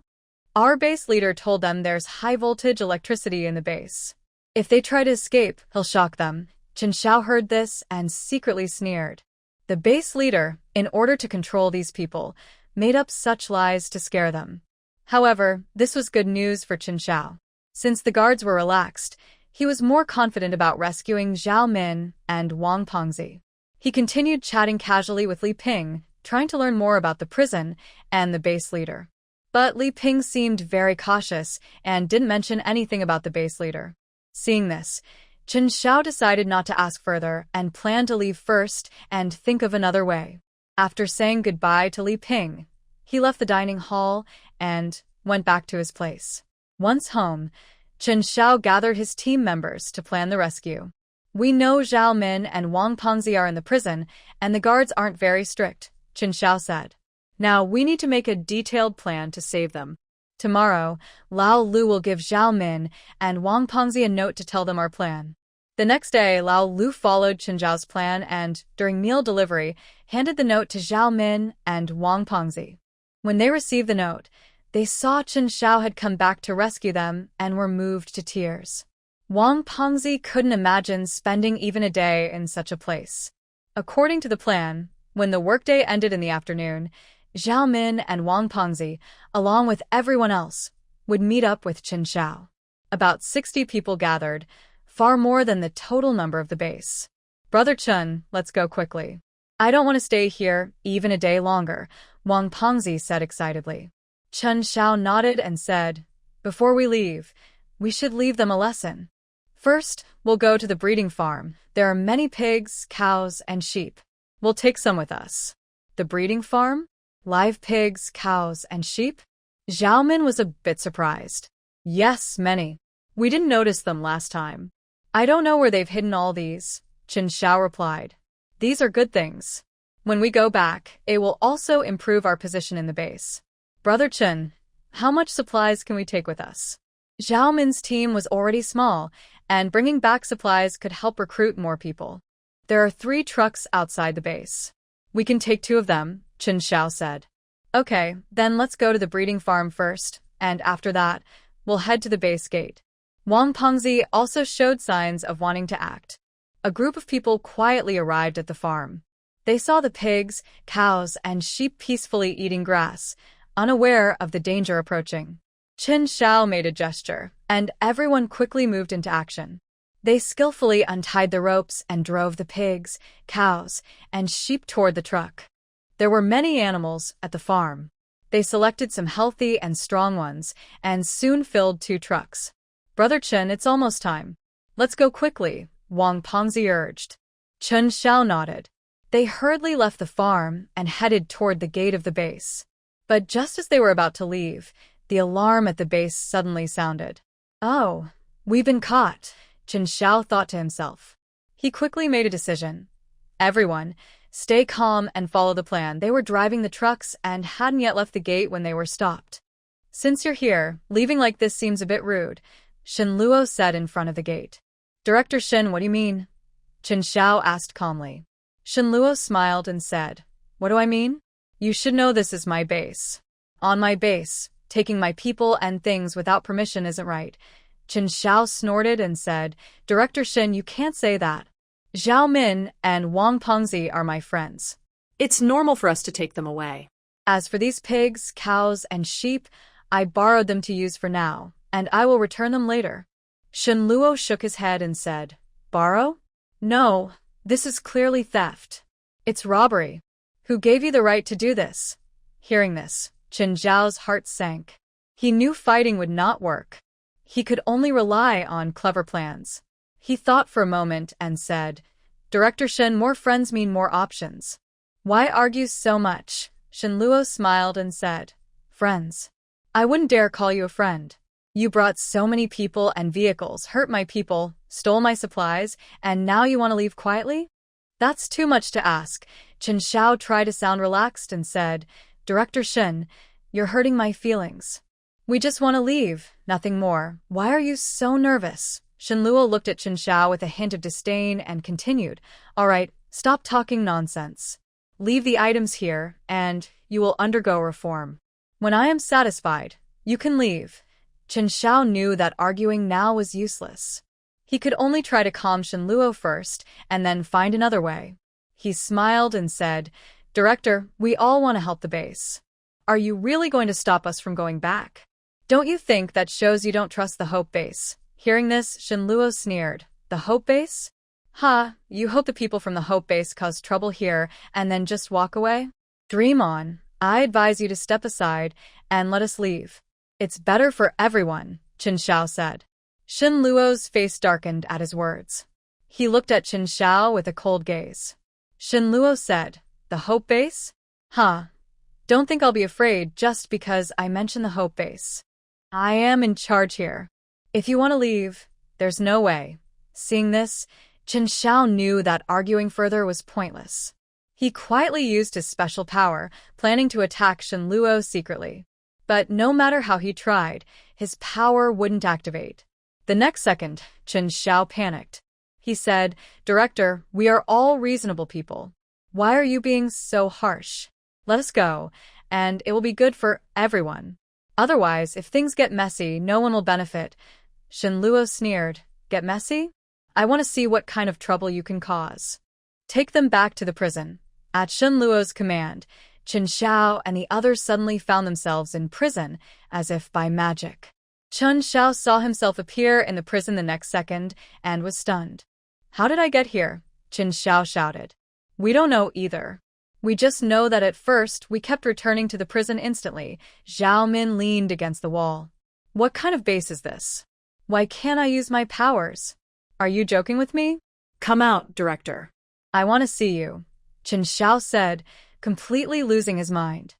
Our base leader told them there's high-voltage electricity in the base. If they try to escape, he'll shock them." Chen Xiao heard this and secretly sneered. The base leader, in order to control these people, made up such lies to scare them. However, this was good news for Chen Xiao. Since the guards were relaxed, he was more confident about rescuing Zhao Min and Wang Pengzi. He continued chatting casually with Li Ping, trying to learn more about the prison and the base leader. But Li Ping seemed very cautious and didn't mention anything about the base leader. Seeing this, Chen Xiao decided not to ask further and planned to leave first and think of another way. After saying goodbye to Li Ping, he left the dining hall and went back to his place. Once home, Chen Xiao gathered his team members to plan the rescue. We know Zhao Min and Wang Pengzi are in the prison, and the guards aren't very strict, Chen Xiao said. Now we need to make a detailed plan to save them. Tomorrow, Lao Lu will give Zhao Min and Wang Pengzi a note to tell them our plan. The next day, Lao Lu followed Chen Zhao's plan and, during meal delivery, handed the note to Zhao Min and Wang Pengzi. When they received the note, they saw Chen Xiao had come back to rescue them and were moved to tears. Wang Pengzi couldn't imagine spending even a day in such a place. According to the plan, when the workday ended in the afternoon, Zhao Min and Wang Pengzi, along with everyone else, would meet up with Chen Xiao. About 60 people gathered, far more than the total number of the base. Brother Chen, let's go quickly. I don't want to stay here even a day longer, Wang Pengzi said excitedly. Chen Xiao nodded and said, before we leave, we should leave them a lesson. First, we'll go to the breeding farm. There are many pigs, cows, and sheep. We'll take some with us. The breeding farm? Live pigs, cows, and sheep? Zhao Min was a bit surprised. Yes, many. We didn't notice them last time. I don't know where they've hidden all these, Chen Xiao replied. These are good things. When we go back, it will also improve our position in the base. Brother Chen, how much supplies can we take with us? Zhao Min's team was already small, and bringing back supplies could help recruit more people. There are 3 trucks outside the base. We can take 2 of them, Chen Xiao said. Okay, then let's go to the breeding farm first, and after that, we'll head to the base gate. Wang Pengzi also showed signs of wanting to act. A group of people quietly arrived at the farm. They saw the pigs, cows, and sheep peacefully eating grass, unaware of the danger approaching. Chen Xiao made a gesture, and everyone quickly moved into action. They skillfully untied the ropes and drove the pigs, cows, and sheep toward the truck. There were many animals at the farm. They selected some healthy and strong ones, and soon filled 2 trucks. Brother Chen, it's almost time. Let's go quickly, Wang Pengzi urged. Chen Xiao nodded. They hurriedly left the farm and headed toward the gate of the base. But just as they were about to leave, the alarm at the base suddenly sounded. Oh, we've been caught, Chen Xiao thought to himself. He quickly made a decision. Everyone, stay calm and follow the plan. They were driving the trucks and hadn't yet left the gate when they were stopped. Since you're here, leaving like this seems a bit rude, Shen Luo said in front of the gate. Director Shen, what do you mean? Chen Xiao asked calmly. Shen Luo smiled and said, what do I mean? You should know this is my base. On my base, taking my people and things without permission isn't right. Chen Xiao snorted and said, Director Shen, you can't say that. Zhao Min and Wang Pengzi are my friends. It's normal for us to take them away. As for these pigs, cows, and sheep, I borrowed them to use for now, and I will return them later. Shen Luo shook his head and said, borrow? No, this is clearly theft. It's robbery. Who gave you the right to do this? Hearing this, Chen Zhao's heart sank. He knew fighting would not work. He could only rely on clever plans. He thought for a moment and said, Director Shen, more friends mean more options. Why argue so much? Shen Luo smiled and said, friends. I wouldn't dare call you a friend. You brought so many people and vehicles, hurt my people, stole my supplies, and now you want to leave quietly? That's too much to ask. Chen Xiao tried to sound relaxed and said, Director Shen, you're hurting my feelings. We just want to leave, nothing more. Why are you so nervous? Shen Luo looked at Chen Xiao with a hint of disdain and continued, all right, stop talking nonsense. Leave the items here, and you will undergo reform. When I am satisfied, you can leave. Chen Xiao knew that arguing now was useless. He could only try to calm Shen Luo first, and then find another way. He smiled and said, Director, we all want to help the base. Are you really going to stop us from going back? Don't you think that shows you don't trust the Hope Base? Hearing this, Shen Luo sneered. The Hope Base? Ha, you hope the people from the Hope Base cause trouble here and then just walk away? Dream on. I advise you to step aside and let us leave. It's better for everyone, Chen Xiao said. Shen Luo's face darkened at his words. He looked at Chen Xiao with a cold gaze. Shen Luo said, the Hope Base? Huh. Don't think I'll be afraid just because I mentioned the Hope Base. I am in charge here. If you want to leave, there's no way. Seeing this, Chen Xiao knew that arguing further was pointless. He quietly used his special power, planning to attack Shen Luo secretly. But no matter how he tried, his power wouldn't activate. The next second, Chen Xiao panicked. He said, Director, we are all reasonable people. Why are you being so harsh? Let us go, and it will be good for everyone. Otherwise, if things get messy, no one will benefit. Shen Luo sneered. Get messy? I want to see what kind of trouble you can cause. Take them back to the prison. At Shen Luo's command, Chen Xiao and the others suddenly found themselves in prison, as if by magic. Chen Xiao saw himself appear in the prison the next second and was stunned. How did I get here? Chen Xiao shouted. We don't know either. We just know that at first we kept returning to the prison instantly. Zhao Min leaned against the wall. What kind of base is this? Why can't I use my powers? Are you joking with me? Come out, Director. I want to see you, Chen Xiao said, completely losing his mind.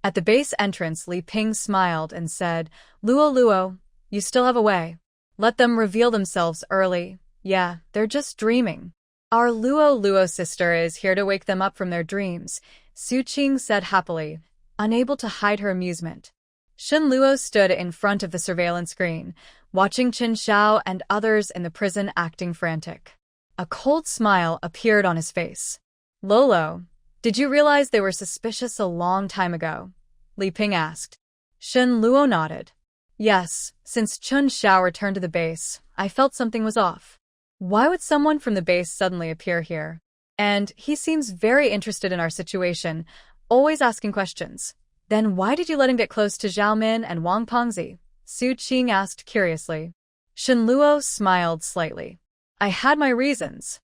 At the base entrance, Li Ping smiled and said, Luo, you still have a way. Let them reveal themselves early. Yeah, they're just dreaming. Our Luo sister is here to wake them up from their dreams, Su Qing said happily, unable to hide her amusement. Shen Luo stood in front of the surveillance screen, watching Chen Xiao and others in the prison acting frantic. A cold smile appeared on his face. Lolo, did you realize they were suspicious a long time ago? Li Ping asked. Shen Luo nodded. Yes, since Chen Xiao returned to the base, I felt something was off. Why would someone from the base suddenly appear here? And he seems very interested in our situation, always asking questions. Then why did you let him get close to Zhao Min and Wang Pengzi? Su Qing asked curiously. Shen Luo smiled slightly. I had my reasons.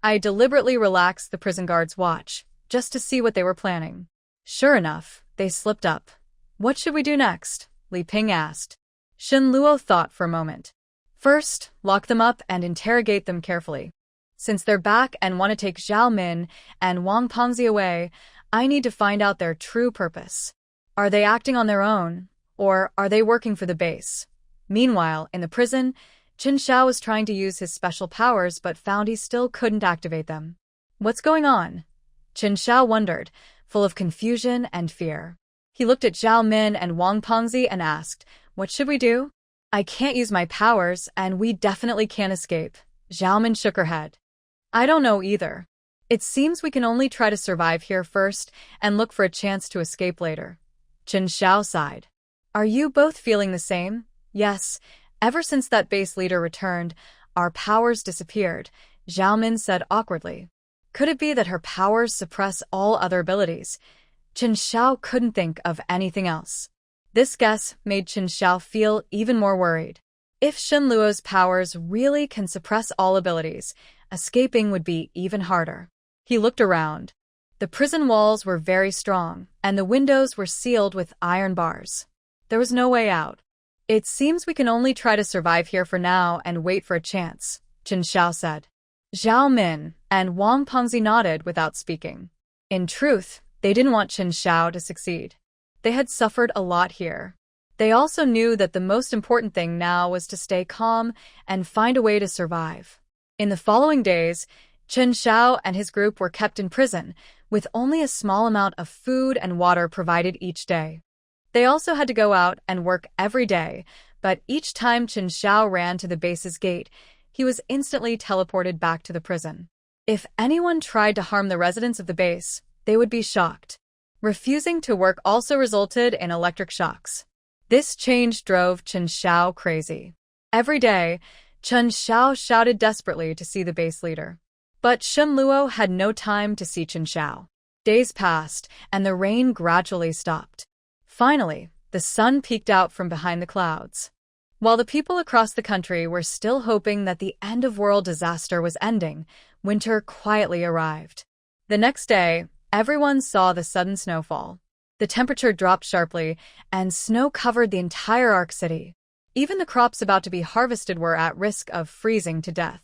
I deliberately relaxed the prison guard's watch, just to see what they were planning. Sure enough, they slipped up. What should we do next? Li Ping asked. Shen Luo thought for a moment. First, lock them up and interrogate them carefully. Since they're back and want to take Zhao Min and Wang Pengzi away, I need to find out their true purpose. Are they acting on their own, or are they working for the base? Meanwhile, in the prison, Chen Xiao was trying to use his special powers but found he still couldn't activate them. What's going on? Chen Xiao wondered, full of confusion and fear. He looked at Zhao Min and Wang Pengzi and asked, What should we do? I can't use my powers, and we definitely can't escape. Zhao Min shook her head. I don't know either. It seems we can only try to survive here first and look for a chance to escape later. Chen Xiao sighed. Are you both feeling the same? Yes. Ever since that base leader returned, our powers disappeared, Zhao Min said awkwardly. Could it be that her powers suppress all other abilities? Chen Xiao couldn't think of anything else. This guess made Chen Xiao feel even more worried. If Shen Luo's powers really can suppress all abilities, escaping would be even harder. He looked around. The prison walls were very strong, and the windows were sealed with iron bars. There was no way out. It seems we can only try to survive here for now and wait for a chance, Chen Xiao said. Zhao Min and Wang Pengzi nodded without speaking. In truth, they didn't want Chen Xiao to succeed. They had suffered a lot here. They also knew that the most important thing now was to stay calm and find a way to survive. In the following days, Chen Xiao and his group were kept in prison, with only a small amount of food and water provided each day. They also had to go out and work every day, but each time Chen Xiao ran to the base's gate, he was instantly teleported back to the prison. If anyone tried to harm the residents of the base, they would be shocked. Refusing to work also resulted in electric shocks. This change drove Chen Xiao crazy. Every day, Chen Xiao shouted desperately to see the base leader. But Shen Luo had no time to see Chen Xiao. Days passed, and the rain gradually stopped. Finally, the sun peeked out from behind the clouds. While the people across the country were still hoping that the end-of-world disaster was ending, winter quietly arrived. The next day, everyone saw the sudden snowfall. The temperature dropped sharply, and snow covered the entire Ark City. Even the crops about to be harvested were at risk of freezing to death.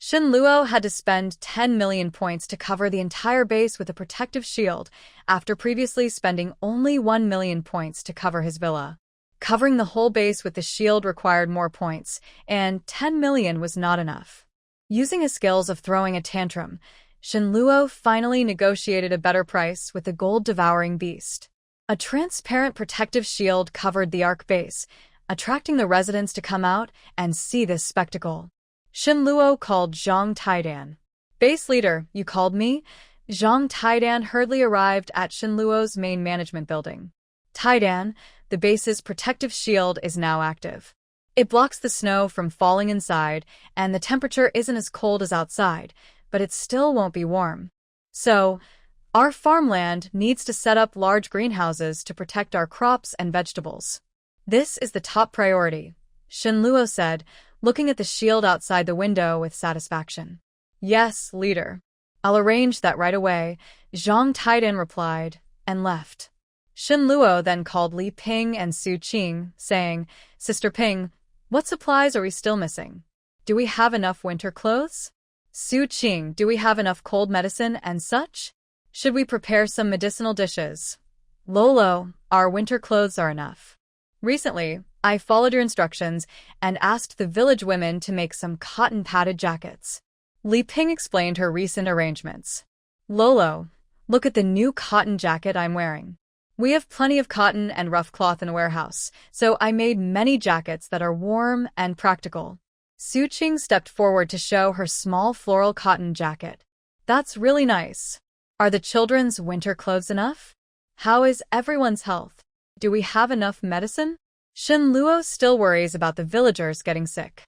Shinluo had to spend 10 million points to cover the entire base with a protective shield, after previously spending only 1 million points to cover his villa. Covering the whole base with the shield required more points, and 10 million was not enough. Using his skills of throwing a tantrum, Shinluo finally negotiated a better price with the gold-devouring beast. A transparent protective shield covered the Ark base, attracting the residents to come out and see this spectacle. Shinluo called Zhang Taidan. "Base leader, you called me?" Zhang Taidan hurriedly arrived at Shinluo's main management building. "Taidan, the base's protective shield is now active. It blocks the snow from falling inside, and the temperature isn't as cold as outside, but it still won't be warm. So, our farmland needs to set up large greenhouses to protect our crops and vegetables. This is the top priority," Shinluo said, looking at the shield outside the window with satisfaction. "Yes, leader. I'll arrange that right away," Zhang Taidan replied, and left. Shinluo then called Li Ping and Su Qing, saying, "Sister Ping, what supplies are we still missing? Do we have enough winter clothes? Su Qing, do we have enough cold medicine and such? Should we prepare some medicinal dishes? Lolo, our winter clothes are enough. Recently, I followed your instructions and asked the village women to make some cotton-padded jackets." Li Ping explained her recent arrangements. "Lolo, look at the new cotton jacket I'm wearing. We have plenty of cotton and rough cloth in the warehouse, so I made many jackets that are warm and practical." Su Qing stepped forward to show her small floral cotton jacket. "That's really nice. Are the children's winter clothes enough? How is everyone's health? Do we have enough medicine?" Shinluo still worries about the villagers getting sick.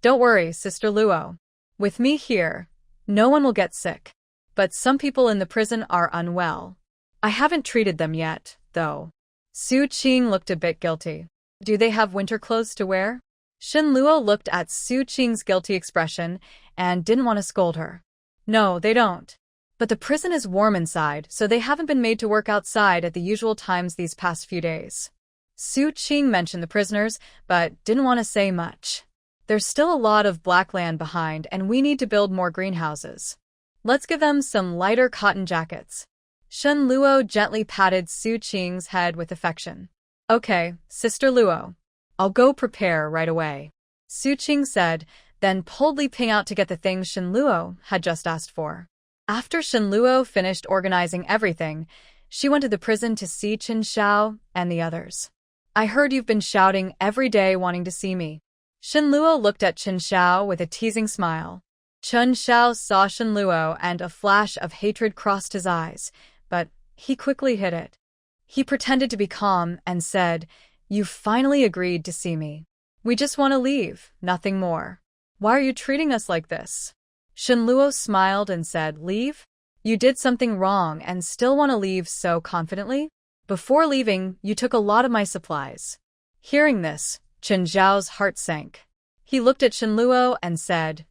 "Don't worry, Sister Luo. With me here, no one will get sick. But some people in the prison are unwell. I haven't treated them yet, though." Su Qing looked a bit guilty. "Do they have winter clothes to wear?" Shinluo looked at Su Qing's guilty expression and didn't want to scold her. "No, they don't. But the prison is warm inside, so they haven't been made to work outside at the usual times these past few days." Su Qing mentioned the prisoners, but didn't want to say much. "There's still a lot of black land behind, and we need to build more greenhouses. Let's give them some lighter cotton jackets." Shinluo gently patted Su Qing's head with affection. "Okay, Sister Luo. I'll go prepare right away," Su Qing said, then pulled Li Ping out to get the things Shinluo had just asked for. After Shinluo finished organizing everything, she went to the prison to see Chen Xiao and the others. "I heard you've been shouting every day wanting to see me." Shinluo looked at Chen Xiao with a teasing smile. Chen Xiao saw Shinluo and a flash of hatred crossed his eyes, but he quickly hid it. He pretended to be calm and said, "You finally agreed to see me. We just want to leave, nothing more. Why are you treating us like this?" Shinluo smiled and said, "Leave? You did something wrong and still want to leave so confidently? Before leaving, you took a lot of my supplies." Hearing this, Chen Zhao's heart sank. He looked at Shinluo and said,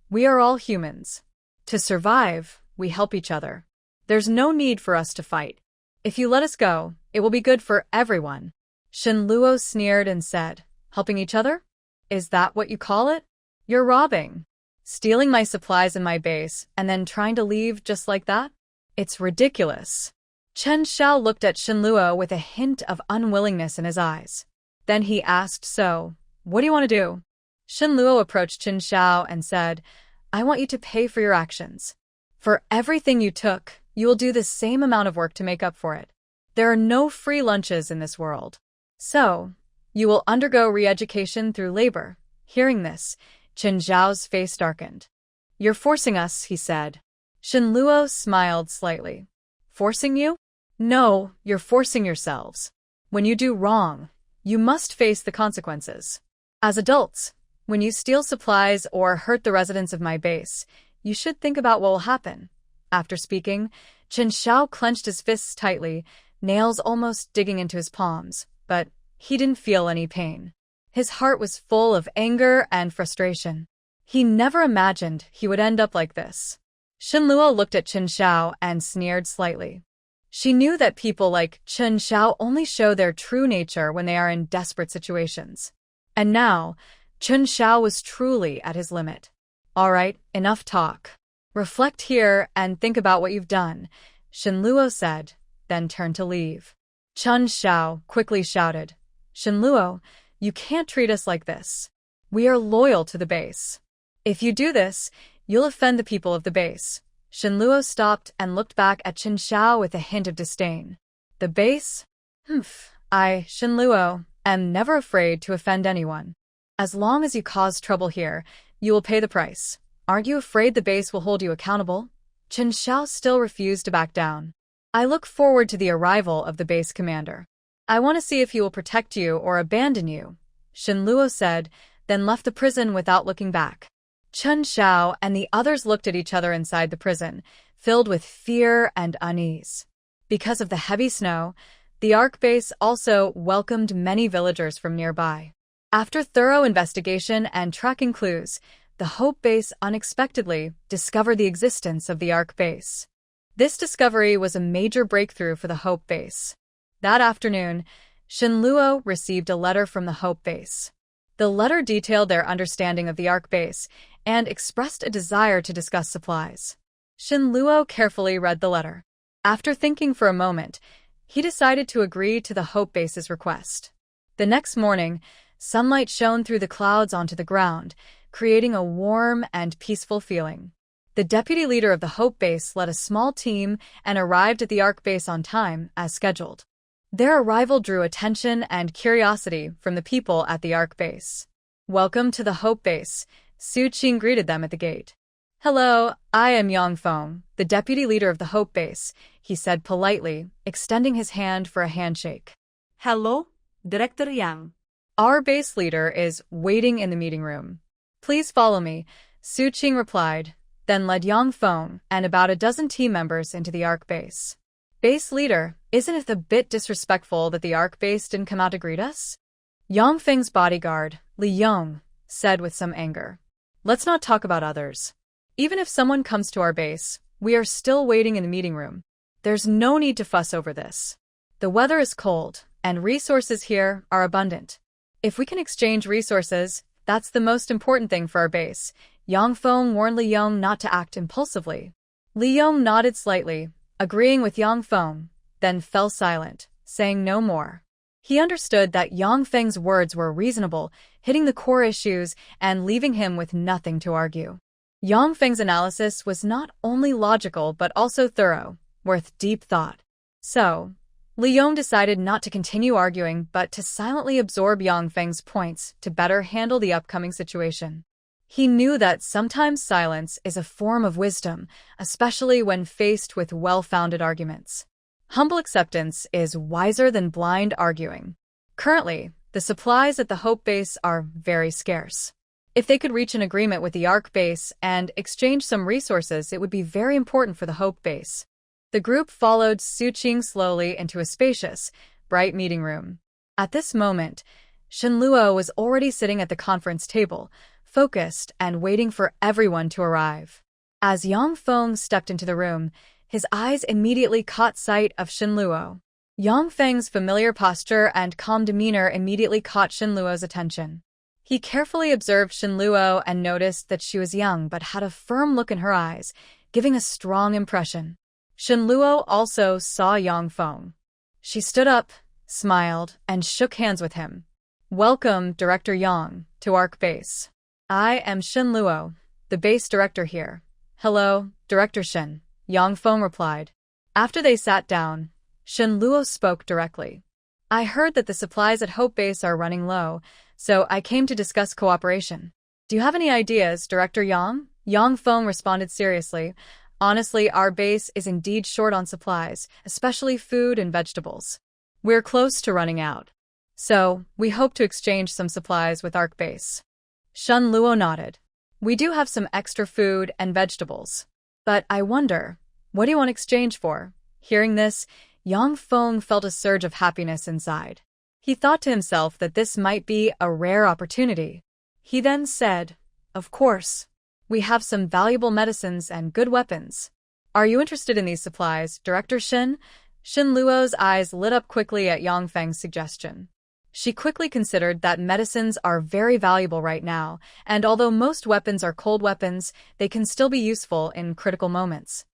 "We are all humans. To survive, we help each other. There's no need for us to fight. If you let us go, it will be good for everyone." Shinluo sneered and said, "Helping each other? Is that what you call it? You're robbing. Stealing my supplies in my base and then trying to leave just like that? It's ridiculous." Chen Xiao looked at Shinluo with a hint of unwillingness in his eyes. Then he asked, "So, what do you want to do?" Shinluo approached Chen Xiao and said, "I want you to pay for your actions. For everything you took, you will do the same amount of work to make up for it. There are no free lunches in this world. So, you will undergo re-education through labor." Hearing this, Chen Zhao's face darkened. "You're forcing us," he said. Shinluo smiled slightly. "Forcing you? No, you're forcing yourselves. When you do wrong, you must face the consequences. As adults, when you steal supplies or hurt the residents of my base, you should think about what will happen." After speaking, Chen Xiao clenched his fists tightly, nails almost digging into his palms, but he didn't feel any pain. His heart was full of anger and frustration. He never imagined he would end up like this. Shinluo looked at Chen Xiao and sneered slightly. She knew that people like Chen Xiao only show their true nature when they are in desperate situations. And now, Chen Xiao was truly at his limit. All right, enough talk. Reflect here and think about what you've done, Shenluo said, then turned to leave. Chen Xiao quickly shouted, Shenluo, you can't treat us like this. We are loyal to the base. If you do this, you'll offend the people of the base. Shenluo stopped and looked back at Chen Xiao with a hint of disdain. The base? I, Shenluo, am never afraid to offend anyone. As long as you cause trouble here, you will pay the price. Aren't you afraid the base will hold you accountable? Chen Xiao still refused to back down. I look forward to the arrival of the base commander. I want to see if he will protect you or abandon you, Shenluo said, then left the prison without looking back. Chen Xiao and the others looked at each other inside the prison, filled with fear and unease. Because of the heavy snow, the Ark base also welcomed many villagers from nearby. After thorough investigation and tracking clues, the Hope base unexpectedly discovered the existence of the Ark base. This discovery was a major breakthrough for the Hope base. That afternoon, Shenluo received a letter from the Hope base. The letter detailed their understanding of the Ark base and expressed a desire to discuss supplies. Shenluo carefully read the letter. After thinking for a moment, he decided to agree to the Hope base's request. The next morning, sunlight shone through the clouds onto the ground, creating a warm and peaceful feeling. The deputy leader of the Hope base led a small team and arrived at the Ark base on time, as scheduled. Their arrival drew attention and curiosity from the people at the Ark base. Welcome to the Hope base, Su Qing greeted them at the gate. Hello, I am Yang Feng, the deputy leader of the Hope base, he said politely, extending his hand for a handshake. Hello, Director Yang. Our base leader is waiting in the meeting room. Please follow me, Su Qing replied, then led Yang Feng and about a dozen team members into the Ark base. Base leader, isn't it a bit disrespectful that the Ark base didn't come out to greet us? Yang Feng's bodyguard, Li Yong, said with some anger. Let's not talk about others. Even if someone comes to our base, we are still waiting in the meeting room. There's no need to fuss over this. The weather is cold, and resources here are abundant. If we can exchange resources, that's the most important thing for our base. Yang Feng warned Li Yong not to act impulsively. Li Yong nodded slightly, agreeing with Yang Feng, then fell silent, saying no more. He understood that Yang Feng's words were reasonable, hitting the core issues and leaving him with nothing to argue. Yang Feng's analysis was not only logical but also thorough, worth deep thought. So, Li Yong decided not to continue arguing but to silently absorb Yang Feng's points to better handle the upcoming situation. He knew that sometimes silence is a form of wisdom, especially when faced with well-founded arguments. Humble acceptance is wiser than blind arguing. Currently, the supplies at the Hope base are very scarce. If they could reach an agreement with the Ark base and exchange some resources, it would be very important for the Hope base. The group followed Su Qing slowly into a spacious, bright meeting room. At this moment, Shenluo was already sitting at the conference table, focused and waiting for everyone to arrive. As Yang Feng stepped into the room, his eyes immediately caught sight of Shenluo. Yang Feng's familiar posture and calm demeanor immediately caught Shenluo's attention. He carefully observed Shenluo and noticed that she was young but had a firm look in her eyes, giving a strong impression. Shenluo also saw Yang Feng. She stood up, smiled, and shook hands with him. Welcome, Director Yang, to Ark base. I am Shenluo, the base director here. Hello, Director Shen, Yang Feng replied. After they sat down, Shenluo spoke directly. I heard that the supplies at Hope base are running low, so I came to discuss cooperation. Do you have any ideas, Director Yang? Yang Feng responded seriously. Honestly, our base is indeed short on supplies, especially food and vegetables. We're close to running out. So, we hope to exchange some supplies with Ark base. Shenluo nodded. We do have some extra food and vegetables. But I wonder, what do you want exchange for? Hearing this, Yang Feng felt a surge of happiness inside. He thought to himself that this might be a rare opportunity. He then said, Of course. We have some valuable medicines and good weapons. Are you interested in these supplies, Director Shen? Shin Luo's eyes lit up quickly at Yang Feng's suggestion. She quickly considered that medicines are very valuable right now, and although most weapons are cold weapons, they can still be useful in critical moments.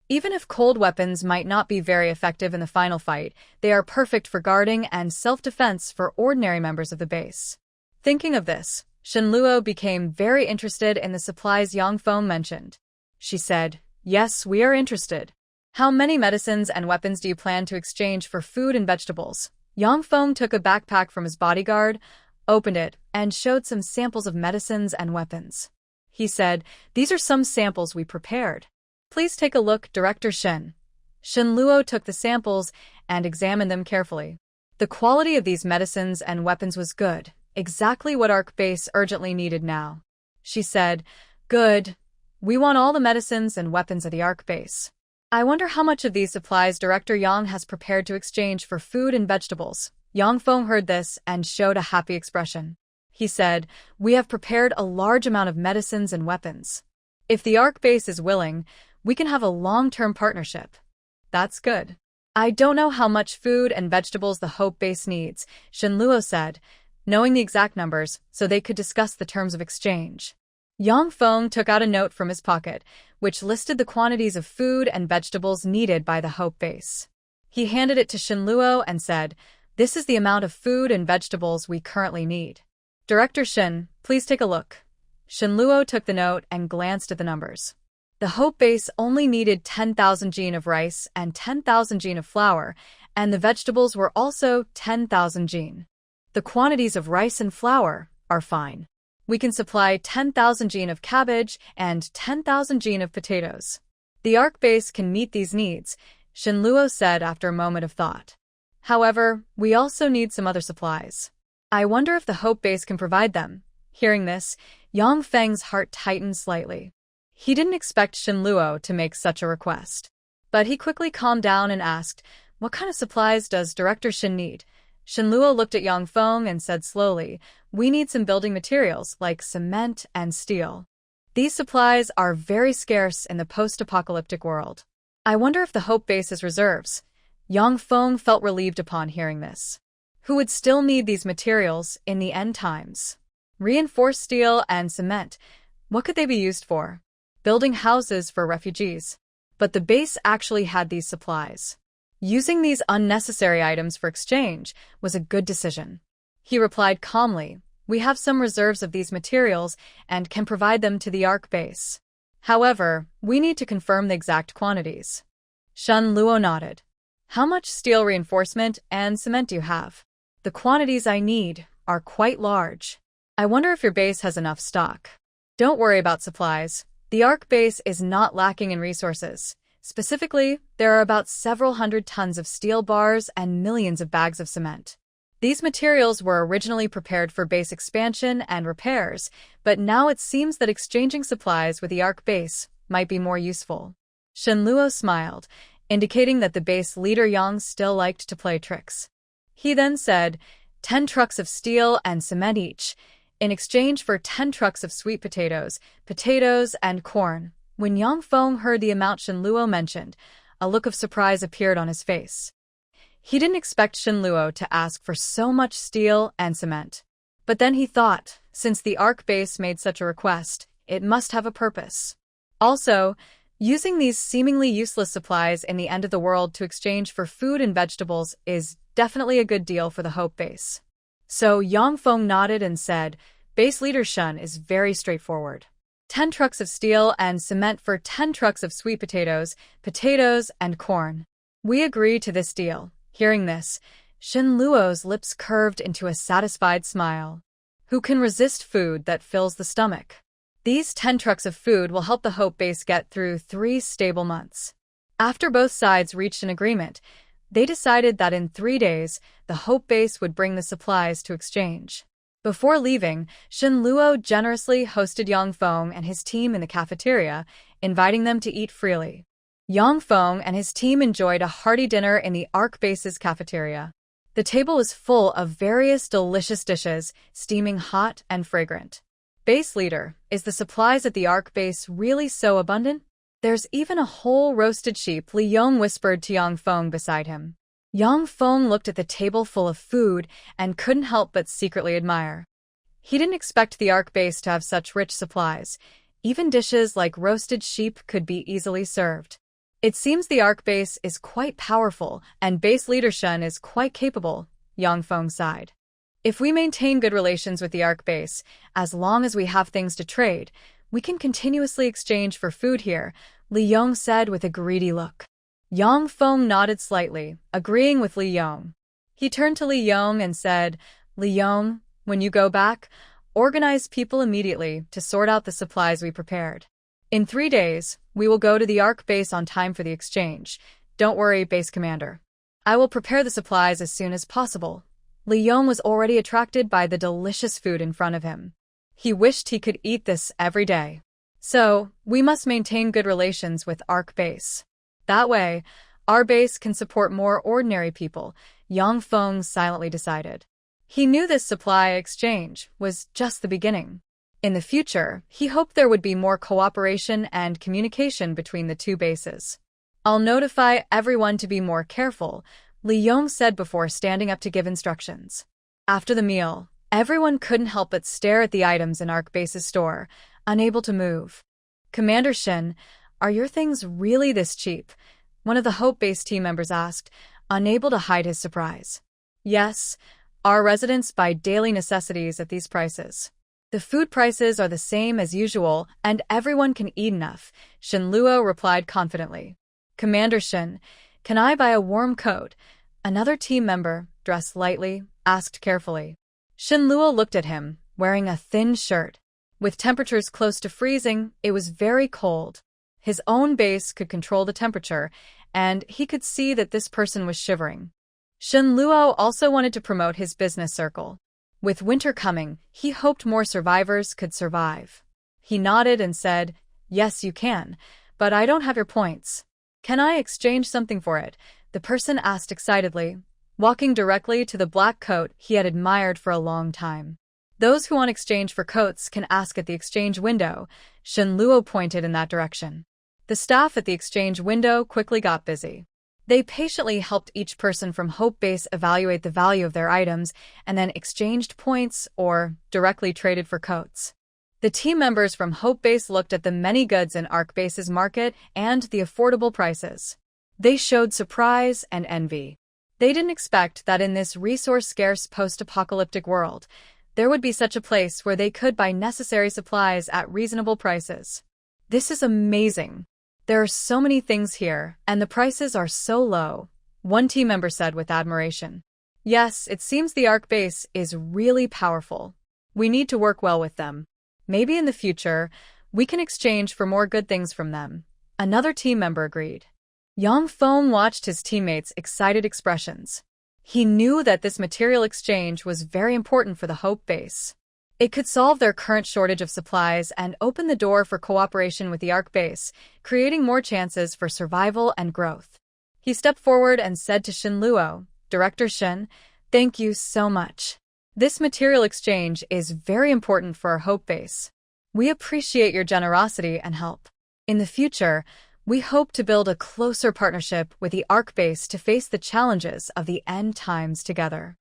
Even if cold weapons might not be very effective in the final fight, they are perfect for guarding and self-defense for ordinary members of the base. Thinking of this, Shin Luo became very interested in the supplies Yang Feng mentioned. She said, "Yes, we are interested. How many medicines and weapons do you plan to exchange for food and vegetables?" Yang Feng took a backpack from his bodyguard, opened it, and showed some samples of medicines and weapons. He said, "These are some samples we prepared. Please take a look, Director Shin." Shin Luo took the samples and examined them carefully. The quality of these medicines and weapons was good, exactly what Ark Base urgently needed now. She said, "Good. We want all the medicines and weapons at the Ark Base. I wonder how much of these supplies Director Yang has prepared to exchange for food and vegetables." Yang Feng heard this and showed a happy expression. He said, "We have prepared a large amount of medicines and weapons. If the Ark Base is willing, we can have a long-term partnership." "That's good. I don't know how much food and vegetables the Hope Base needs," Shin Luo said, knowing the exact numbers so they could discuss the terms of exchange. Yang Feng took out a note from his pocket, which listed the quantities of food and vegetables needed by the Hope Base. He handed it to Shin Luo and said, "This is the amount of food and vegetables we currently need. Director Shin, please take a look." Shin Luo took the note and glanced at the numbers. The Hope Base only needed 10,000 jin of rice and 10,000 jin of flour, and the vegetables were also 10,000 jin. The quantities of rice and flour are fine. We can supply 10,000 jin of cabbage and 10,000 jin of potatoes. The Ark Base can meet these needs, Shin Luo said after a moment of thought. However, we also need some other supplies. I wonder if the Hope Base can provide them. Hearing this, Yang Feng's heart tightened slightly. He didn't expect Shin Luo to make such a request. But he quickly calmed down and asked, "What kind of supplies does Director Shin need?" Shin Luo looked at Yang Feng and said slowly, "We need some building materials like cement and steel. These supplies are very scarce in the post-apocalyptic world. I wonder if the Hope Base has reserves." Yang Feng felt relieved upon hearing this. Who would still need these materials in the end times? Reinforced steel and cement. What could they be used for? Building houses for refugees. But the base actually had these supplies. Using these unnecessary items for exchange was a good decision. He replied calmly, "We have some reserves of these materials and can provide them to the Ark Base. However, we need to confirm the exact quantities." Shin Luo nodded. "How much steel reinforcement and cement do you have?" "The quantities I need are quite large. I wonder if your base has enough stock." "Don't worry about supplies. The Ark Base is not lacking in resources. Specifically, there are about several hundred tons of steel bars and millions of bags of cement. These materials were originally prepared for base expansion and repairs, but now it seems that exchanging supplies with the Ark Base might be more useful." Shin Luo smiled, indicating that the base leader Yang still liked to play tricks. He then said, 10 trucks of steel and cement each, in exchange for 10 trucks of sweet potatoes, and corn. When Yang Feng heard the amount Shin Luo mentioned, a look of surprise appeared on his face. He didn't expect Shin Luo to ask for so much steel and cement. But then he thought, since the Ark Base made such a request, it must have a purpose. Also, using these seemingly useless supplies in the end of the world to exchange for food and vegetables is definitely a good deal for the Hope Base. So Yang Feng nodded and said, "Base leader Shun is very straightforward. 10 trucks of steel and cement for 10 trucks of sweet potatoes, and corn. We agree to this deal." Hearing this, Shin Luo's lips curved into a satisfied smile. Who can resist food that fills the stomach? These 10 trucks of food will help the Hope Base get through 3 stable months. After both sides reached an agreement, they decided that in 3 days, the Hope Base would bring the supplies to exchange. Before leaving, Shin Luo generously hosted Yang Feng and his team in the cafeteria, inviting them to eat freely. Yang Feng and his team enjoyed a hearty dinner in the Ark Base's cafeteria. The table was full of various delicious dishes, steaming hot and fragrant. "Base leader, is the supplies at the Ark Base really so abundant?" There's even a whole roasted sheep, Li Yong whispered to Yang Feng beside him. Yang Feng looked at the table full of food and couldn't help but secretly admire. He didn't expect the Ark base to have such rich supplies. Even dishes like roasted sheep could be easily served. It seems the Ark base is quite powerful, and base leader Shen is quite capable, Yang Feng sighed. If we maintain good relations with the Ark base, as long as we have things to trade, we can continuously exchange for food here, Li Yong said with a greedy look. Yang Feng nodded slightly, agreeing with Li Yong. He turned to Li Yong and said, Li Yong, when you go back, organize people immediately to sort out the supplies we prepared. In 3 days, we will go to the Ark base on time for the exchange. Don't worry, base commander. I will prepare the supplies as soon as possible. Li Yong was already attracted by the delicious food in front of him. He wished he could eat this every day. So, we must maintain good relations with Ark base. That way, our base can support more ordinary people, Yang Feng silently decided. He knew this supply exchange was just the beginning. In the future, he hoped there would be more cooperation and communication between the two bases. I'll notify everyone to be more careful, Li Yong said before standing up to give instructions. After the meal, everyone couldn't help but stare at the items in Ark base's store, unable to move. Commander Shin, are your things really this cheap? One of the Hope base team members asked, unable to hide his surprise. Yes, our residents buy daily necessities at these prices. The food prices are the same as usual, and everyone can eat enough, Shin Luo replied confidently. Commander Shin, can I buy a warm coat? Another team member, dressed lightly, asked carefully. Shin Luo looked at him, wearing a thin shirt. With temperatures close to freezing, it was very cold. His own base could control the temperature, and he could see that this person was shivering. Shin Luo also wanted to promote his business circle. With winter coming, he hoped more survivors could survive. He nodded and said, Yes, you can, but I don't have your points. Can I exchange something for it? The person asked excitedly, walking directly to the black coat he had admired for a long time. Those who want exchange for coats can ask at the exchange window, Shin Luo pointed in that direction. The staff at the exchange window quickly got busy. They patiently helped each person from Hope Base evaluate the value of their items and then exchanged points or directly traded for coats. The team members from Hope Base looked at the many goods in Ark Base's market and the affordable prices. They showed surprise and envy. They didn't expect that in this resource-scarce post-apocalyptic world, there would be such a place where they could buy necessary supplies at reasonable prices. This is amazing. There are so many things here, and the prices are so low, one team member said with admiration. Yes, it seems the Ark base is really powerful. We need to work well with them. Maybe in the future, we can exchange for more good things from them. Another team member agreed. Yang Feng watched his teammates' excited expressions. He knew that this material exchange was very important for the Hope base. It could solve their current shortage of supplies and open the door for cooperation with the Ark base, creating more chances for survival and growth. He stepped forward and said to Shin Luo, Director Shin, thank you so much. This material exchange is very important for our Hope base. We appreciate your generosity and help. In the future, we hope to build a closer partnership with the Ark base to face the challenges of the end times together.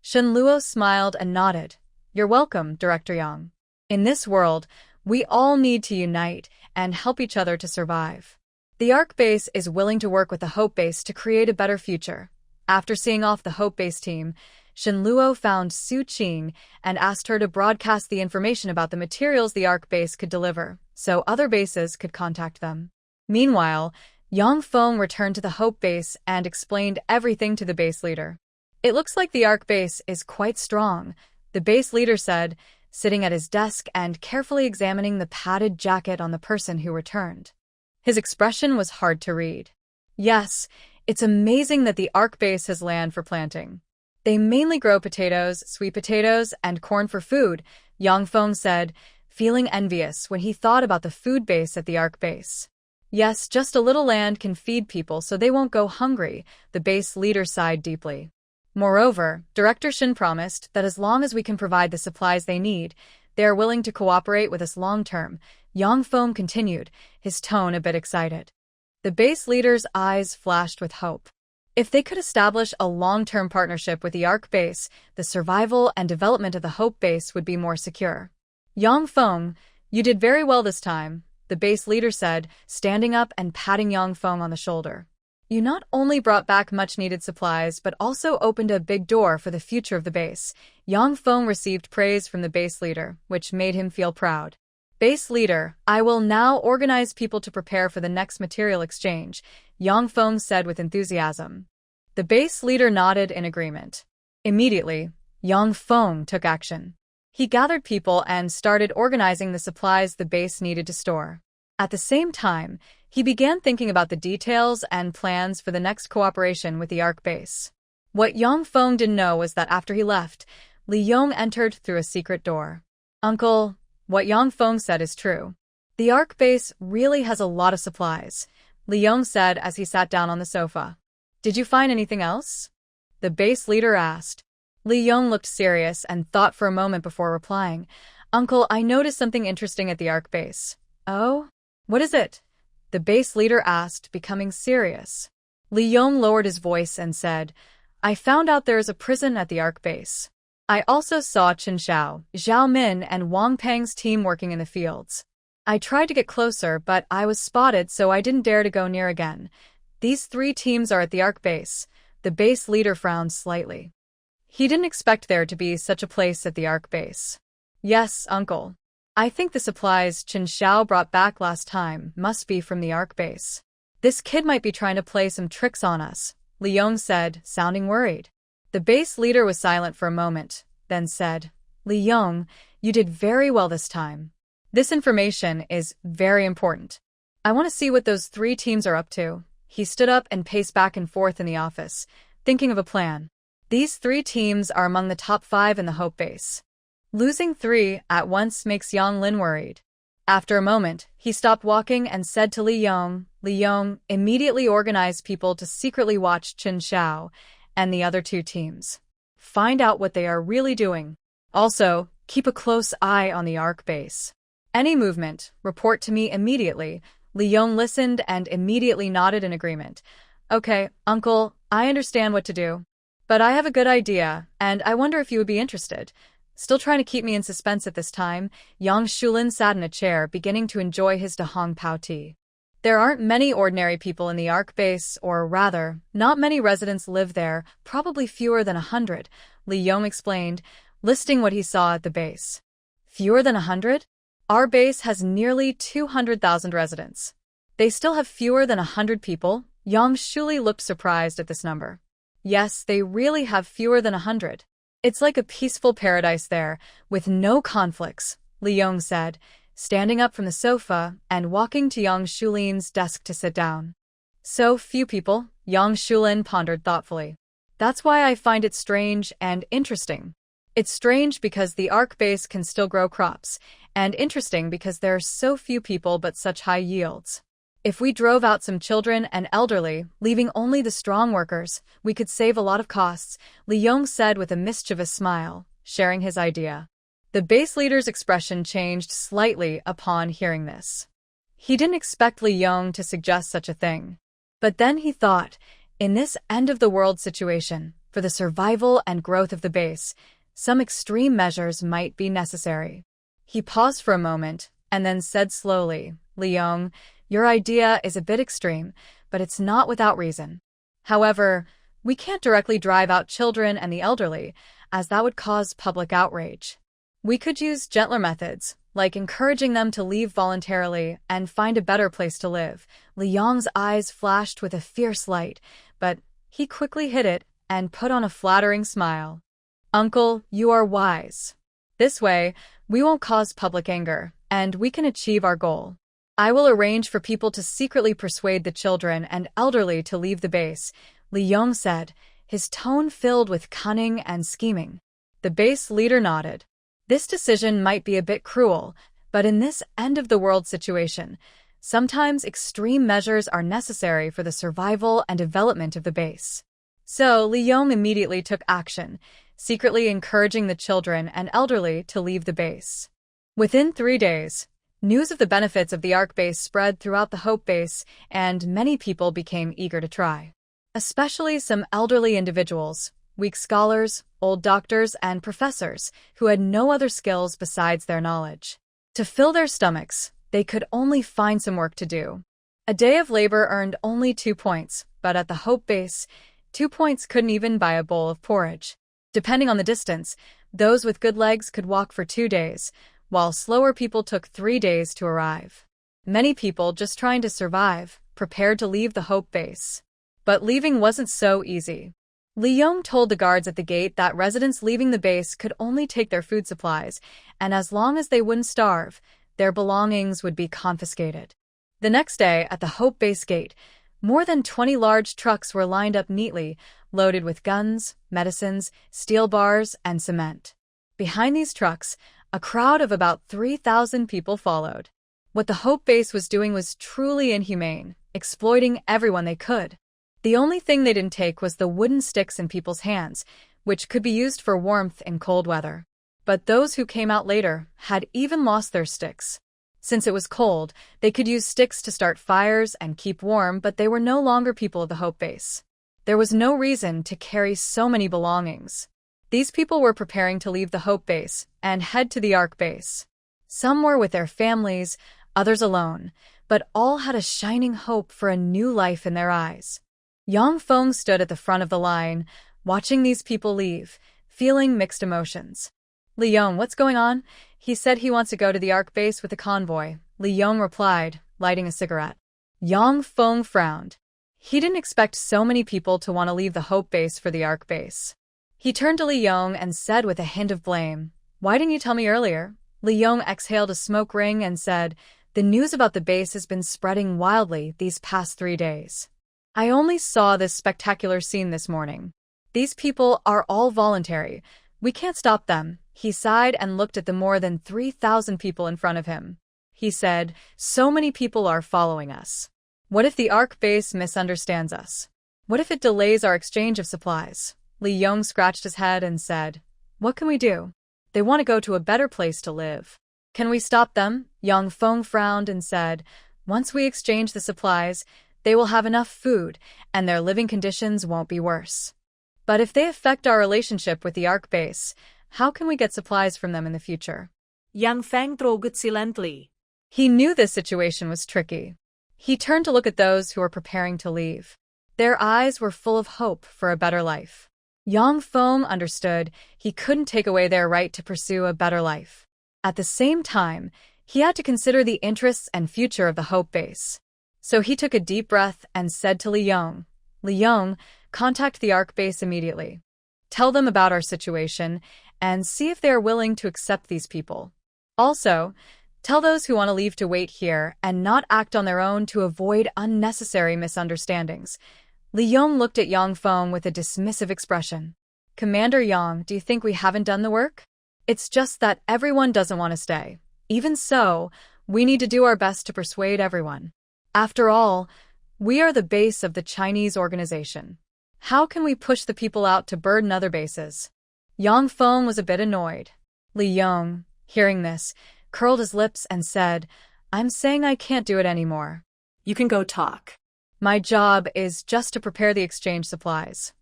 Shin Luo smiled and nodded. You're welcome, Director Yang. In this world, we all need to unite and help each other to survive. The Ark base is willing to work with the Hope base to create a better future. After seeing off the Hope base team, Shin Luo found Su Qing and asked her to broadcast the information about the materials the Ark base could deliver, so other bases could contact them. Meanwhile, Yang Feng returned to the Hope base and explained everything to the base leader. It looks like the Ark base is quite strong, the base leader said, sitting at his desk and carefully examining the padded jacket on the person who returned. His expression was hard to read. Yes, it's amazing that the Ark base has land for planting. They mainly grow potatoes, sweet potatoes, and corn for food, Yang Feng said, feeling envious when he thought about the food base at the Ark base. Yes, just a little land can feed people so they won't go hungry, the base leader sighed deeply. Moreover, Director Shin promised that as long as we can provide the supplies they need, They are willing to cooperate with us long-term, Yang Feng continued, his tone a bit excited. The base leader's eyes flashed with hope. If they could establish a long-term partnership with the Ark base, the survival and development of the Hope base would be more secure. Yang Feng, you did very well this time, the base leader said, standing up and patting Yang Feng on the shoulder. You not only brought back much-needed supplies but also opened a big door for the future of the base. Yang Feng received praise from the base leader, which made him feel proud. Base leader, I will now organize people to prepare for the next material exchange, Yang Feng said with enthusiasm. The base leader nodded in agreement. Immediately, Yang Feng took action. He gathered people and started organizing the supplies the base needed to store. At the same time, he began thinking about the details and plans for the next cooperation with the Ark base. What Yang Feng didn't know was that after he left, Li Yong entered through a secret door. Uncle, what Yang Feng said is true. The Ark base really has a lot of supplies, Li Yong said as he sat down on the sofa. Did you find anything else? The base leader asked. Li Yong looked serious and thought for a moment before replying. Uncle, I noticed something interesting at the Ark base. Oh? What is it? The base leader asked, becoming serious. Li Yong lowered his voice and said, I found out there is a prison at the Ark base. I also saw Chen Xiao, Zhao Min, and Wang Peng's team working in the fields. I tried to get closer, but I was spotted, so I didn't dare to go near again. These 3 teams are at the Ark base. The base leader frowned slightly. He didn't expect there to be such a place at the Ark base. Yes, uncle. I think the supplies Chen Xiao brought back last time must be from the Ark base. This kid might be trying to play some tricks on us, Li Yong said, sounding worried. The base leader was silent for a moment, then said, Li Yong, you did very well this time. This information is very important. I want to see what those 3 teams are up to. He stood up and paced back and forth in the office, thinking of a plan. These 3 teams are among the top 5 in the Hope base. Losing 3 at once makes Yang Lin worried. After a moment, he stopped walking and said to Li Yong immediately organized people to secretly watch Chen Xiao and the other 2 teams. Find out what they are really doing. Also, keep a close eye on the Ark base. Any movement, report to me immediately. Li Yong listened and immediately nodded in agreement. Okay, uncle, I understand what to do. But I have a good idea, and I wonder if you would be interested. Still trying to keep me in suspense at this time, Yang Shulin sat in a chair beginning to enjoy his Dahong Pao tea. There aren't many ordinary people in the Ark base, or rather, not many residents live there, probably fewer than 100, Li Yong explained, listing what he saw at the base. Fewer than 100? Our base has nearly 200,000 residents. They still have fewer than 100 people? Yang Shuli looked surprised at this number. Yes, they really have fewer than 100. It's like a peaceful paradise there, with no conflicts, Li Yong said, standing up from the sofa and walking to Yang Shulin's desk to sit down. So few people, Yang Shulin pondered thoughtfully. That's why I find it strange and interesting. It's strange because the Ark base can still grow crops, and interesting because there are so few people but such high yields. If we drove out some children and elderly, leaving only the strong workers, we could save a lot of costs, Li Yong said with a mischievous smile, sharing his idea. The base leader's expression changed slightly upon hearing this. He didn't expect Li Yong to suggest such a thing. But then he thought, in this end-of-the-world situation, for the survival and growth of the base, some extreme measures might be necessary. He paused for a moment, and then said slowly, Li Yong, your idea is a bit extreme, but it's not without reason. However, we can't directly drive out children and the elderly, as that would cause public outrage. We could use gentler methods, like encouraging them to leave voluntarily and find a better place to live. Li Yong's eyes flashed with a fierce light, but he quickly hid it and put on a flattering smile. Uncle, you are wise. This way, we won't cause public anger, and we can achieve our goal. I will arrange for people to secretly persuade the children and elderly to leave the base, Li Yong said, his tone filled with cunning and scheming. The base leader nodded. This decision might be a bit cruel, but in this end-of-the-world situation, sometimes extreme measures are necessary for the survival and development of the base. So Li Yong immediately took action, secretly encouraging the children and elderly to leave the base. Within 3 days, news of the benefits of the ARC base spread throughout the Hope base, and many people became eager to try. Especially some elderly individuals, weak scholars, old doctors, and professors who had no other skills besides their knowledge. To fill their stomachs, they could only find some work to do. A day of labor earned only 2 points, but at the Hope base, 2 points couldn't even buy a bowl of porridge. Depending on the distance, those with good legs could walk for 2 days, while slower people took 3 days to arrive. Many people just trying to survive, prepared to leave the Hope base. But leaving wasn't so easy. Lee Yong told the guards at the gate that residents leaving the base could only take their food supplies, and as long as they wouldn't starve, their belongings would be confiscated. The next day, at the Hope base gate, more than 20 large trucks were lined up neatly, loaded with guns, medicines, steel bars, and cement. Behind these trucks, a crowd of about 3,000 people followed. What the Hope base was doing was truly inhumane, exploiting everyone they could. The only thing they didn't take was the wooden sticks in people's hands, which could be used for warmth in cold weather. But those who came out later had even lost their sticks. Since it was cold, they could use sticks to start fires and keep warm, but they were no longer people of the Hope base. There was no reason to carry so many belongings. These people were preparing to leave the Hope base and head to the ARC base. Some were with their families, others alone, but all had a shining hope for a new life in their eyes. Yang Feng stood at the front of the line, watching these people leave, feeling mixed emotions. Li Yong, what's going on? He said he wants to go to the ARC base with the convoy. Li Yong replied, lighting a cigarette. Yang Feng frowned. He didn't expect so many people to want to leave the Hope base for the ARC base. He turned to Li Yong and said with a hint of blame, "Why didn't you tell me earlier?" Li Yong exhaled a smoke ring and said, "The news about the base has been spreading wildly these past 3 days. I only saw this spectacular scene this morning. These people are all voluntary. We can't stop them." He sighed and looked at the more than 3,000 people in front of him. He said, "So many people are following us. What if the ARC base misunderstands us? What if it delays our exchange of supplies?" Li Yong scratched his head and said, "What can we do? They want to go to a better place to live. Can we stop them?" Yang Feng frowned and said, "Once we exchange the supplies, they will have enough food, and their living conditions won't be worse. But if they affect our relationship with the ARC base, how can we get supplies from them in the future?" Yang Feng trogot silently. He knew this situation was tricky. He turned to look at those who were preparing to leave. Their eyes were full of hope for a better life. Yang Feng understood he couldn't take away their right to pursue a better life. At the same time, he had to consider the interests and future of the Hope base. So he took a deep breath and said to Li Yong, "Li Yong, contact the ARC base immediately. Tell them about our situation and see if they are willing to accept these people. Also, tell those who want to leave to wait here and not act on their own to avoid unnecessary misunderstandings." Li Yong looked at Yang Feng with a dismissive expression. "Commander Yang, do you think we haven't done the work? It's just that everyone doesn't want to stay. Even so, we need to do our best to persuade everyone. After all, we are the base of the Chinese organization. How can we push the people out to burden other bases?" Yang Feng was a bit annoyed. Li Yong, hearing this, curled his lips and said, "I'm saying I can't do it anymore. You can go talk. My job is just to prepare the exchange supplies.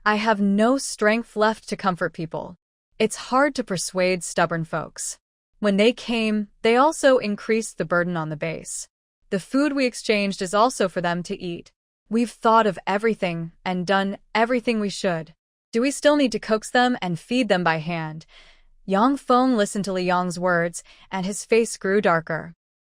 I have no strength left to comfort people. It's hard to persuade stubborn folks. When they came, they also increased the burden on the base. The food we exchanged is also for them to eat. We've thought of everything and done everything we should. Do we still need to coax them and feed them by hand?" Yang Feng listened to Li Yong's words, and his face grew darker.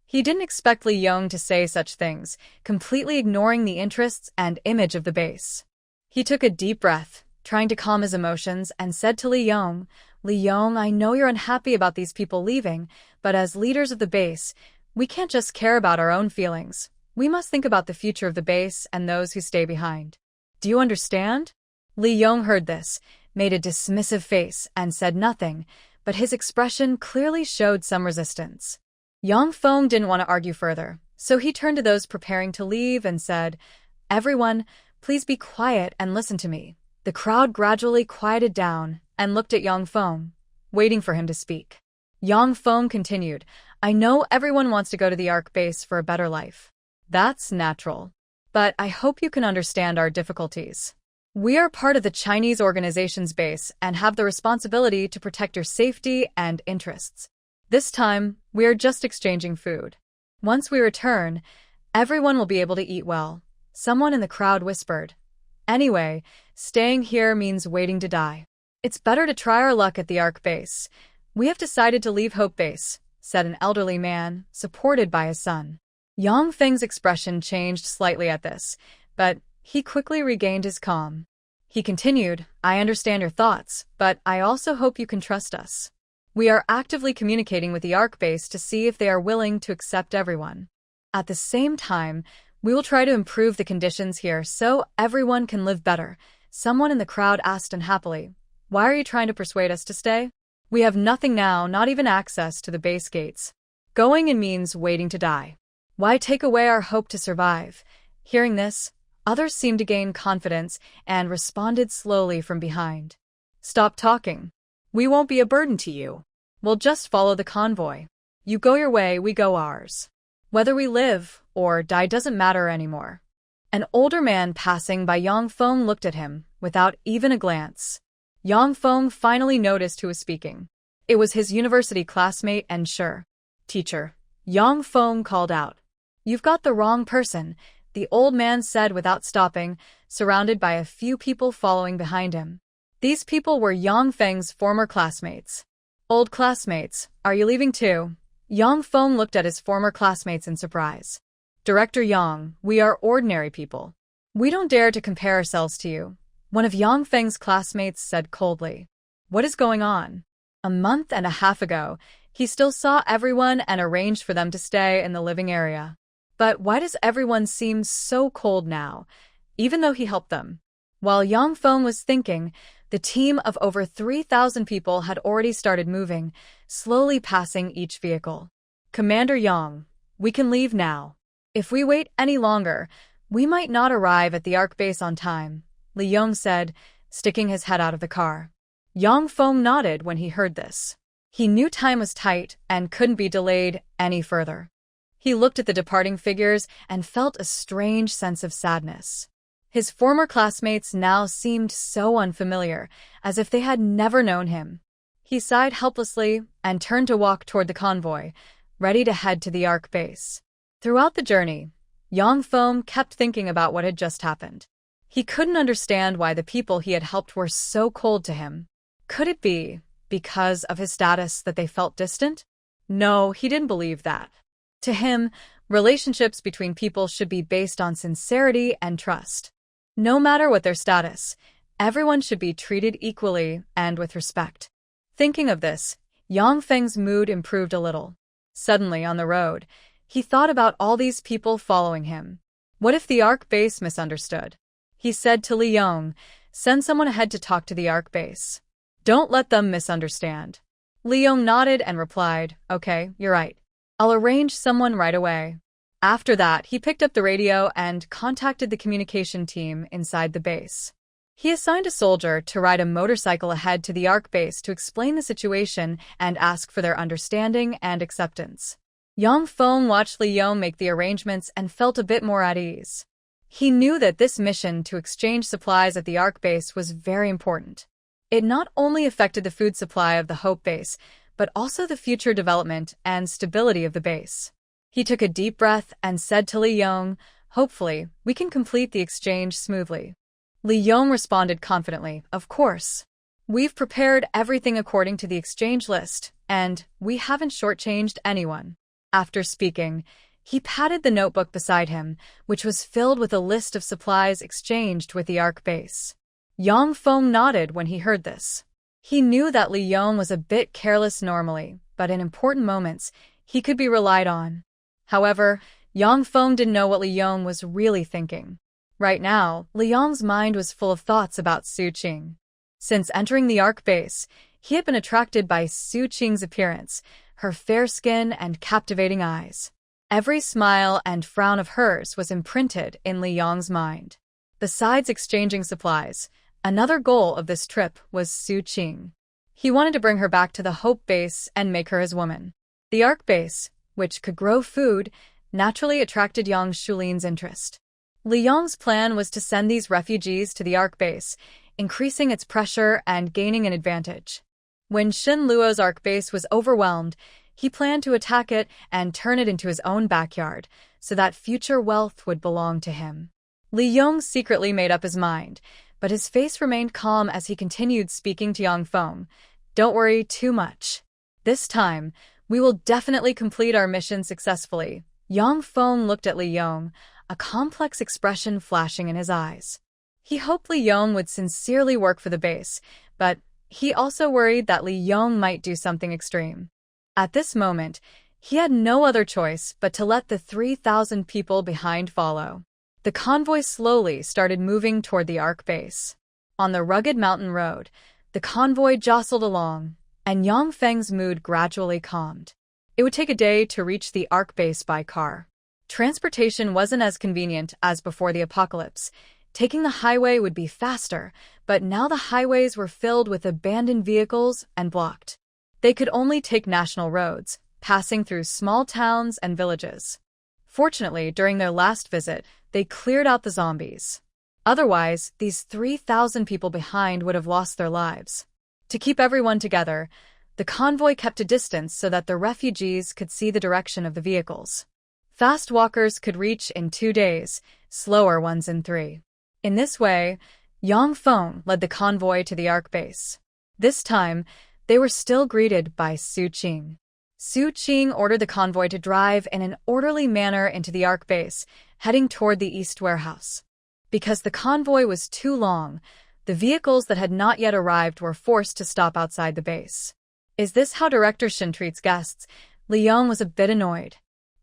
He didn't expect Li Yong to say such things, completely ignoring the interests and image of the base. He took a deep breath, trying to calm his emotions, and said to Li Yong, "Li Yong, I know you're unhappy about these people leaving, but as leaders of the base, we can't just care about our own feelings. We must think about the future of the base and those who stay behind. Do you understand?" Li Yong heard this, made a dismissive face, and said nothing, but his expression clearly showed some resistance. Yang Feng didn't want to argue further, so he turned to those preparing to leave and said, "Everyone, please be quiet and listen to me." The crowd gradually quieted down and looked at Yang Feng, waiting for him to speak. Yang Feng continued, I know everyone wants to go to the Ark base for a better life. That's natural. But I hope you can understand our difficulties. We are part of the Chinese organization's base and have the responsibility to protect your safety and interests. This time, we are just exchanging food. Once we return, everyone will be able to eat well. Someone in the crowd whispered. Anyway, staying here means waiting to die. It's better to try our luck at the Ark base. We have decided to leave Hope Base, said an elderly man, supported by his son. Yang Feng's expression changed slightly at this, but he quickly regained his calm. He continued, I understand your thoughts, but I also hope you can trust us. We are actively communicating with the Ark base to see if they are willing to accept everyone. At the same time, we will try to improve the conditions here so everyone can live better. Someone in the crowd asked unhappily, Why are you trying to persuade us to stay? We have nothing now, not even access to the base gates. Going in means waiting to die. Why take away our hope to survive? Hearing this, others seemed to gain confidence and responded slowly from behind. Stop talking. We won't be a burden to you. We'll just follow the convoy. You go your way, we go ours. Whether we live or die doesn't matter anymore. An older man passing by Yang Feng looked at him without even a glance. Yang Feng finally noticed who was speaking. It was his university classmate and teacher. Yang Feng called out. You've got the wrong person, the old man said without stopping, surrounded by a few people following behind him. These people were Yang Feng's former classmates. Old classmates, are you leaving too? Yang Feng looked at his former classmates in surprise. Director Yang, we are ordinary people. We don't dare to compare ourselves to you, one of Yang Feng's classmates said coldly. What is going on? A month and a half ago, he still saw everyone and arranged for them to stay in the living area. But why does everyone seem so cold now, even though he helped them? While Yang Feng was thinking, the team of over 3,000 people had already started moving, slowly passing each vehicle. Commander Yang, we can leave now. If we wait any longer, we might not arrive at the Ark base on time, Li Yong said, sticking his head out of the car. Yang Feng nodded when he heard this. He knew time was tight and couldn't be delayed any further. He looked at the departing figures and felt a strange sense of sadness. His former classmates now seemed so unfamiliar, as if they had never known him. He sighed helplessly and turned to walk toward the convoy, ready to head to the Ark base. Throughout the journey, Yang Feng kept thinking about what had just happened. He couldn't understand why the people he had helped were so cold to him. Could it be because of his status that they felt distant? No, he didn't believe that. To him, relationships between people should be based on sincerity and trust. No matter what their status, everyone should be treated equally and with respect. Thinking of this, Yang Feng's mood improved a little. Suddenly, on the road, he thought about all these people following him. What if the Ark base misunderstood? He said to Li Yong, send someone ahead to talk to the Ark base. Don't let them misunderstand. Li Yong nodded and replied, okay, you're right. I'll arrange someone right away. After that, he picked up the radio and contacted the communication team inside the base. He assigned a soldier to ride a motorcycle ahead to the Ark base to explain the situation and ask for their understanding and acceptance. Yang Feng watched Li Yong make the arrangements and felt a bit more at ease. He knew that this mission to exchange supplies at the Ark base was very important. It not only affected the food supply of the Hope base, but also the future development and stability of the base. He took a deep breath and said to Li Yong, hopefully, we can complete the exchange smoothly. Li Yong responded confidently, of course. We've prepared everything according to the exchange list, and we haven't shortchanged anyone. After speaking, he patted the notebook beside him, which was filled with a list of supplies exchanged with the Ark base. Yang Feng nodded when he heard this. He knew that Li Yong was a bit careless normally, but in important moments, he could be relied on. However, Yang Feng didn't know what Li Yong was really thinking. Right now, Li Yong's mind was full of thoughts about Su Qing. Since entering the Ark base, he had been attracted by Su Qing's appearance, her fair skin and captivating eyes. Every smile and frown of hers was imprinted in Li Yong's mind. Besides exchanging supplies, another goal of this trip was Su Qing. He wanted to bring her back to the Hope Base and make her his woman. The Ark Base, which could grow food, naturally attracted Yang Shulin's interest. Li Yong's plan was to send these refugees to the Ark Base, increasing its pressure and gaining an advantage. When Shin Luo's Ark Base was overwhelmed, he planned to attack it and turn it into his own backyard, so that future wealth would belong to him. Li Yong secretly made up his mind, but his face remained calm as he continued speaking to Yang Feng. Don't worry too much. This time, we will definitely complete our mission successfully. Yang Feng looked at Li Yong, a complex expression flashing in his eyes. He hoped Li Yong would sincerely work for the base, but he also worried that Li Yong might do something extreme. At this moment, he had no other choice but to let the 3,000 people behind follow. The convoy slowly started moving toward the Ark Base. On the rugged mountain road, the convoy jostled along, and Yang Feng's mood gradually calmed. It would take a day to reach the Ark Base by car. Transportation wasn't as convenient as before the apocalypse. Taking the highway would be faster, but now the highways were filled with abandoned vehicles and blocked. They could only take national roads, passing through small towns and villages. Fortunately, during their last visit, they cleared out the zombies. Otherwise, these 3,000 people behind would have lost their lives. To keep everyone together, the convoy kept a distance so that the refugees could see the direction of the vehicles. Fast walkers could reach in 2 days, slower ones in 3. In this way, Yang Feng led the convoy to the Ark Base. This time, they were still greeted by Su Qing. Su Qing ordered the convoy to drive in an orderly manner into the Ark Base, heading toward the East Warehouse. Because the convoy was too long, the vehicles that had not yet arrived were forced to stop outside the base. Is this how Director Shin treats guests? Li Yong was a bit annoyed.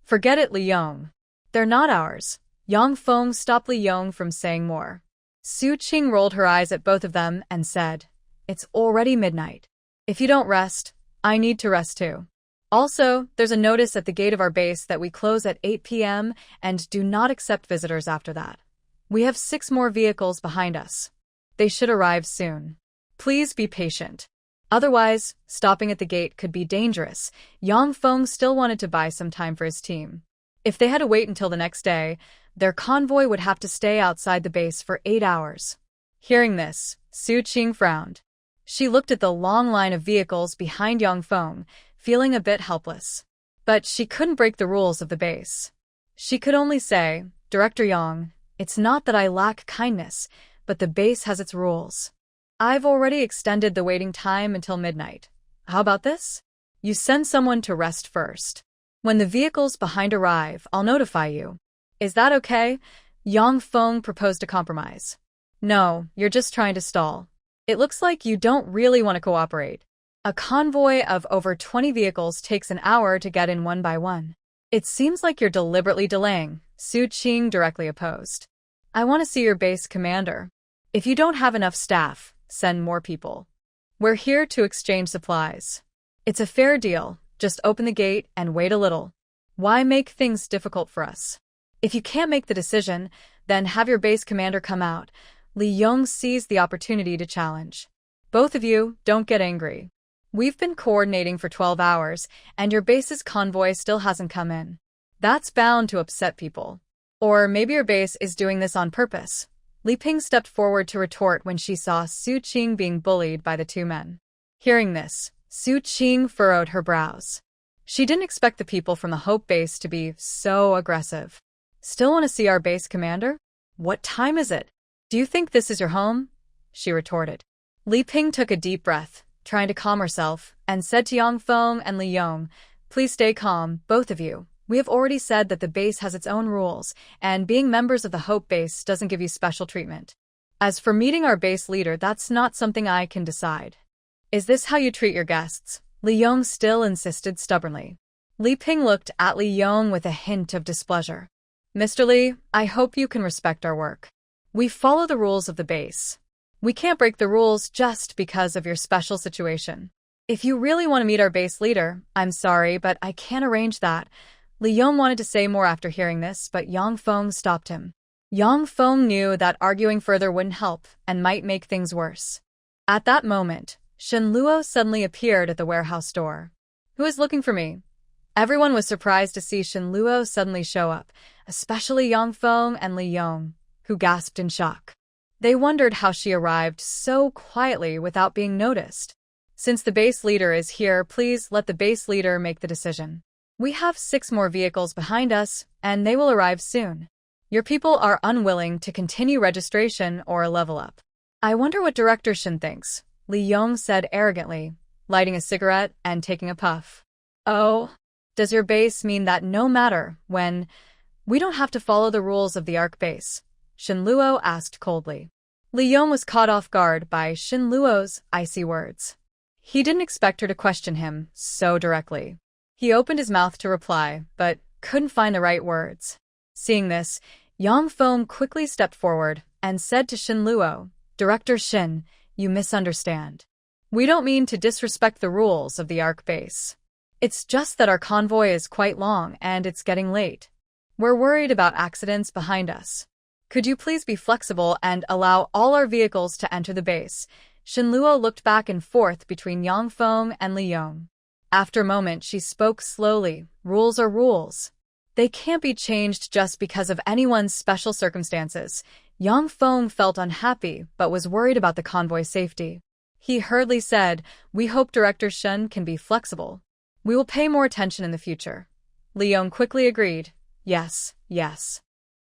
Forget it, Li Yong. They're not ours. Yang Feng stopped Li Yong from saying more. Su Qing rolled her eyes at both of them and said, "It's already midnight. If you don't rest, I need to rest too. Also, there's a notice at the gate of our base that we close at 8 p.m. and do not accept visitors after that. We have 6 more vehicles behind us. They should arrive soon. Please be patient. Otherwise, stopping at the gate could be dangerous." Yang Feng still wanted to buy some time for his team. If they had to wait until the next day, their convoy would have to stay outside the base for 8 hours. Hearing this, Su Qing frowned. She looked at the long line of vehicles behind Yang Feng, feeling a bit helpless. But she couldn't break the rules of the base. She could only say, "Director Yang, it's not that I lack kindness, but the base has its rules. I've already extended the waiting time until midnight. How about this? You send someone to rest first. When the vehicles behind arrive, I'll notify you. Is that okay?" Yang Feng proposed a compromise. "No, you're just trying to stall. It looks like you don't really want to cooperate. A convoy of over 20 vehicles takes an hour to get in one by one. It seems like you're deliberately delaying," Su Qing directly opposed. "I want to see your base commander. If you don't have enough staff, send more people. We're here to exchange supplies. It's a fair deal. Just open the gate and wait a little. Why make things difficult for us? If you can't make the decision, then have your base commander come out." Li Yong seized the opportunity to challenge. "Both of you, don't get angry. We've been coordinating for 12 hours, and your base's convoy still hasn't come in. That's bound to upset people. Or maybe your base is doing this on purpose." Li Ping stepped forward to retort when she saw Su Qing being bullied by the 2 men. Hearing this, Su Qing furrowed her brows. She didn't expect the people from the Hope Base to be so aggressive. "Still want to see our base commander? What time is it? Do you think this is your home?" she retorted. Li Ping took a deep breath, trying to calm herself, and said to Yang Feng and Li Yong, "Please stay calm, both of you. We have already said that the base has its own rules, and being members of the Hope Base doesn't give you special treatment. As for meeting our base leader, that's not something I can decide." "Is this how you treat your guests?" Li Yong still insisted stubbornly. Li Ping looked at Li Yong with a hint of displeasure. "Mr. Li, I hope you can respect our work. We follow the rules of the base. We can't break the rules just because of your special situation. If you really want to meet our base leader, I'm sorry, but I can't arrange that." Li Yong wanted to say more after hearing this, but Yang Feng stopped him. Yang Feng knew that arguing further wouldn't help and might make things worse. At that moment, Shen Luo suddenly appeared at the warehouse door. Who is looking for me? Everyone was surprised to see Shen Luo suddenly show up, especially Yang Feng and Li Yong, who gasped in shock. They wondered how she arrived so quietly without being noticed. Since the base leader is here, please let the base leader make the decision. We have 6 more vehicles behind us, and they will arrive soon. Your people are unwilling to continue registration or level up. I wonder what Director Shin thinks, Li Yong said arrogantly, lighting a cigarette and taking a puff. Oh, does your base mean that no matter when, we don't have to follow the rules of the ARC base? Shen Luo asked coldly. Li Yong was caught off guard by Shen Luo's icy words. He didn't expect her to question him so directly. He opened his mouth to reply, but couldn't find the right words. Seeing this, Yang Feng quickly stepped forward and said to Shen Luo, Director Shin, you misunderstand. We don't mean to disrespect the rules of the ARC base. It's just that our convoy is quite long and it's getting late. We're worried about accidents behind us. Could you please be flexible and allow all our vehicles to enter the base? Shen Luo looked back and forth between Yang Feng and Li Yong. After a moment, she spoke slowly. Rules are rules. They can't be changed just because of anyone's special circumstances. Yang Feng felt unhappy but was worried about the convoy's safety. He hurriedly said, We hope Director Shen can be flexible. We will pay more attention in the future. Li Yong quickly agreed. Yes.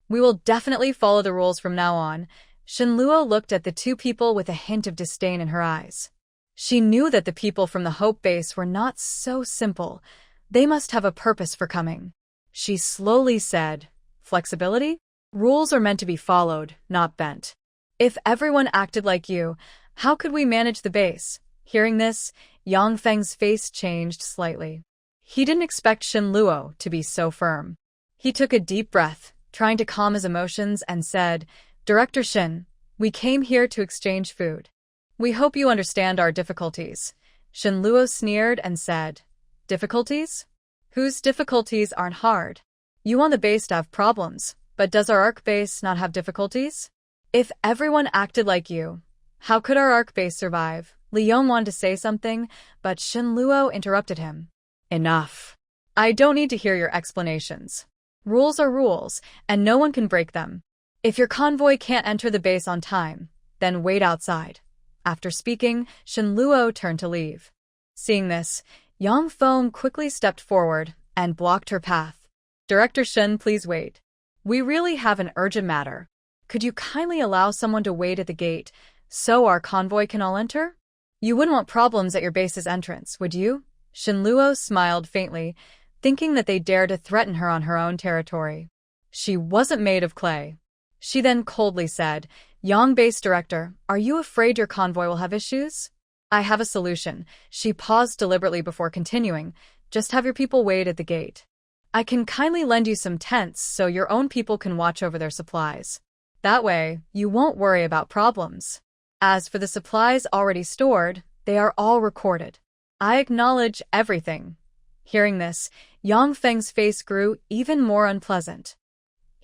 We will definitely follow the rules from now on. Shen Luo looked at the 2 people with a hint of disdain in her eyes. She knew that the people from the Hope Base were not so simple. They must have a purpose for coming. She slowly said, Flexibility? Rules are meant to be followed, not bent. If everyone acted like you, how could we manage the base? Hearing this, Yang Feng's face changed slightly. He didn't expect Shen Luo to be so firm. He took a deep breath, trying to calm his emotions, and said, Director Shin, we came here to exchange food. We hope you understand our difficulties. Shen Luo sneered and said, Difficulties? Whose difficulties aren't hard? You want the base to have problems, but does our ARC base not have difficulties? If everyone acted like you, how could our ARC base survive? Li Yong wanted to say something, but Shen Luo interrupted him. Enough. I don't need to hear your explanations. Rules are rules, and no one can break them. If your convoy can't enter the base on time, then wait outside. After speaking, Shen Luo turned to leave. Seeing this, Yang Feng quickly stepped forward and blocked her path. Director Shen, please wait. We really have an urgent matter. Could you kindly allow someone to wait at the gate so our convoy can all enter? You wouldn't want problems at your base's entrance, would you? Shen Luo smiled faintly, thinking that they dared to threaten her on her own territory. She wasn't made of clay. She then coldly said, Yang Base Director, are you afraid your convoy will have issues? I have a solution. She paused deliberately before continuing. Just have your people wait at the gate. I can kindly lend you some tents so your own people can watch over their supplies. That way, you won't worry about problems. As for the supplies already stored, they are all recorded. I acknowledge everything. Hearing this, Yang Feng's face grew even more unpleasant.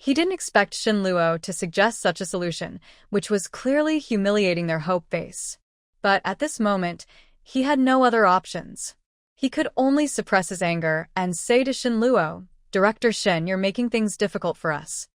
He didn't expect Shen Luo to suggest such a solution, which was clearly humiliating their hope base. But at this moment, he had no other options. He could only suppress his anger and say to Shen Luo, Director Shen, you're making things difficult for us.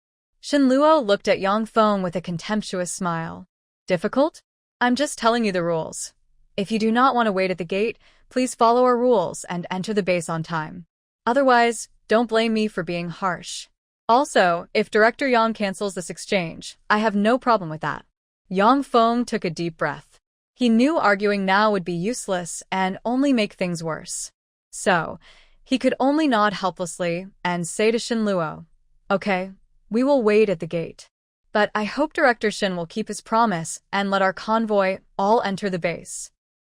Shen Luo looked at Yang Feng with a contemptuous smile. Difficult? I'm just telling you the rules. If you do not want to wait at the gate, please follow our rules and enter the base on time. Otherwise, don't blame me for being harsh. Also, if Director Yang cancels this exchange, I have no problem with that. Yang Feng took a deep breath. He knew arguing now would be useless and only make things worse. So, he could only nod helplessly and say to Shen Luo, Okay, we will wait at the gate. But I hope Director Shin will keep his promise and let our convoy all enter the base.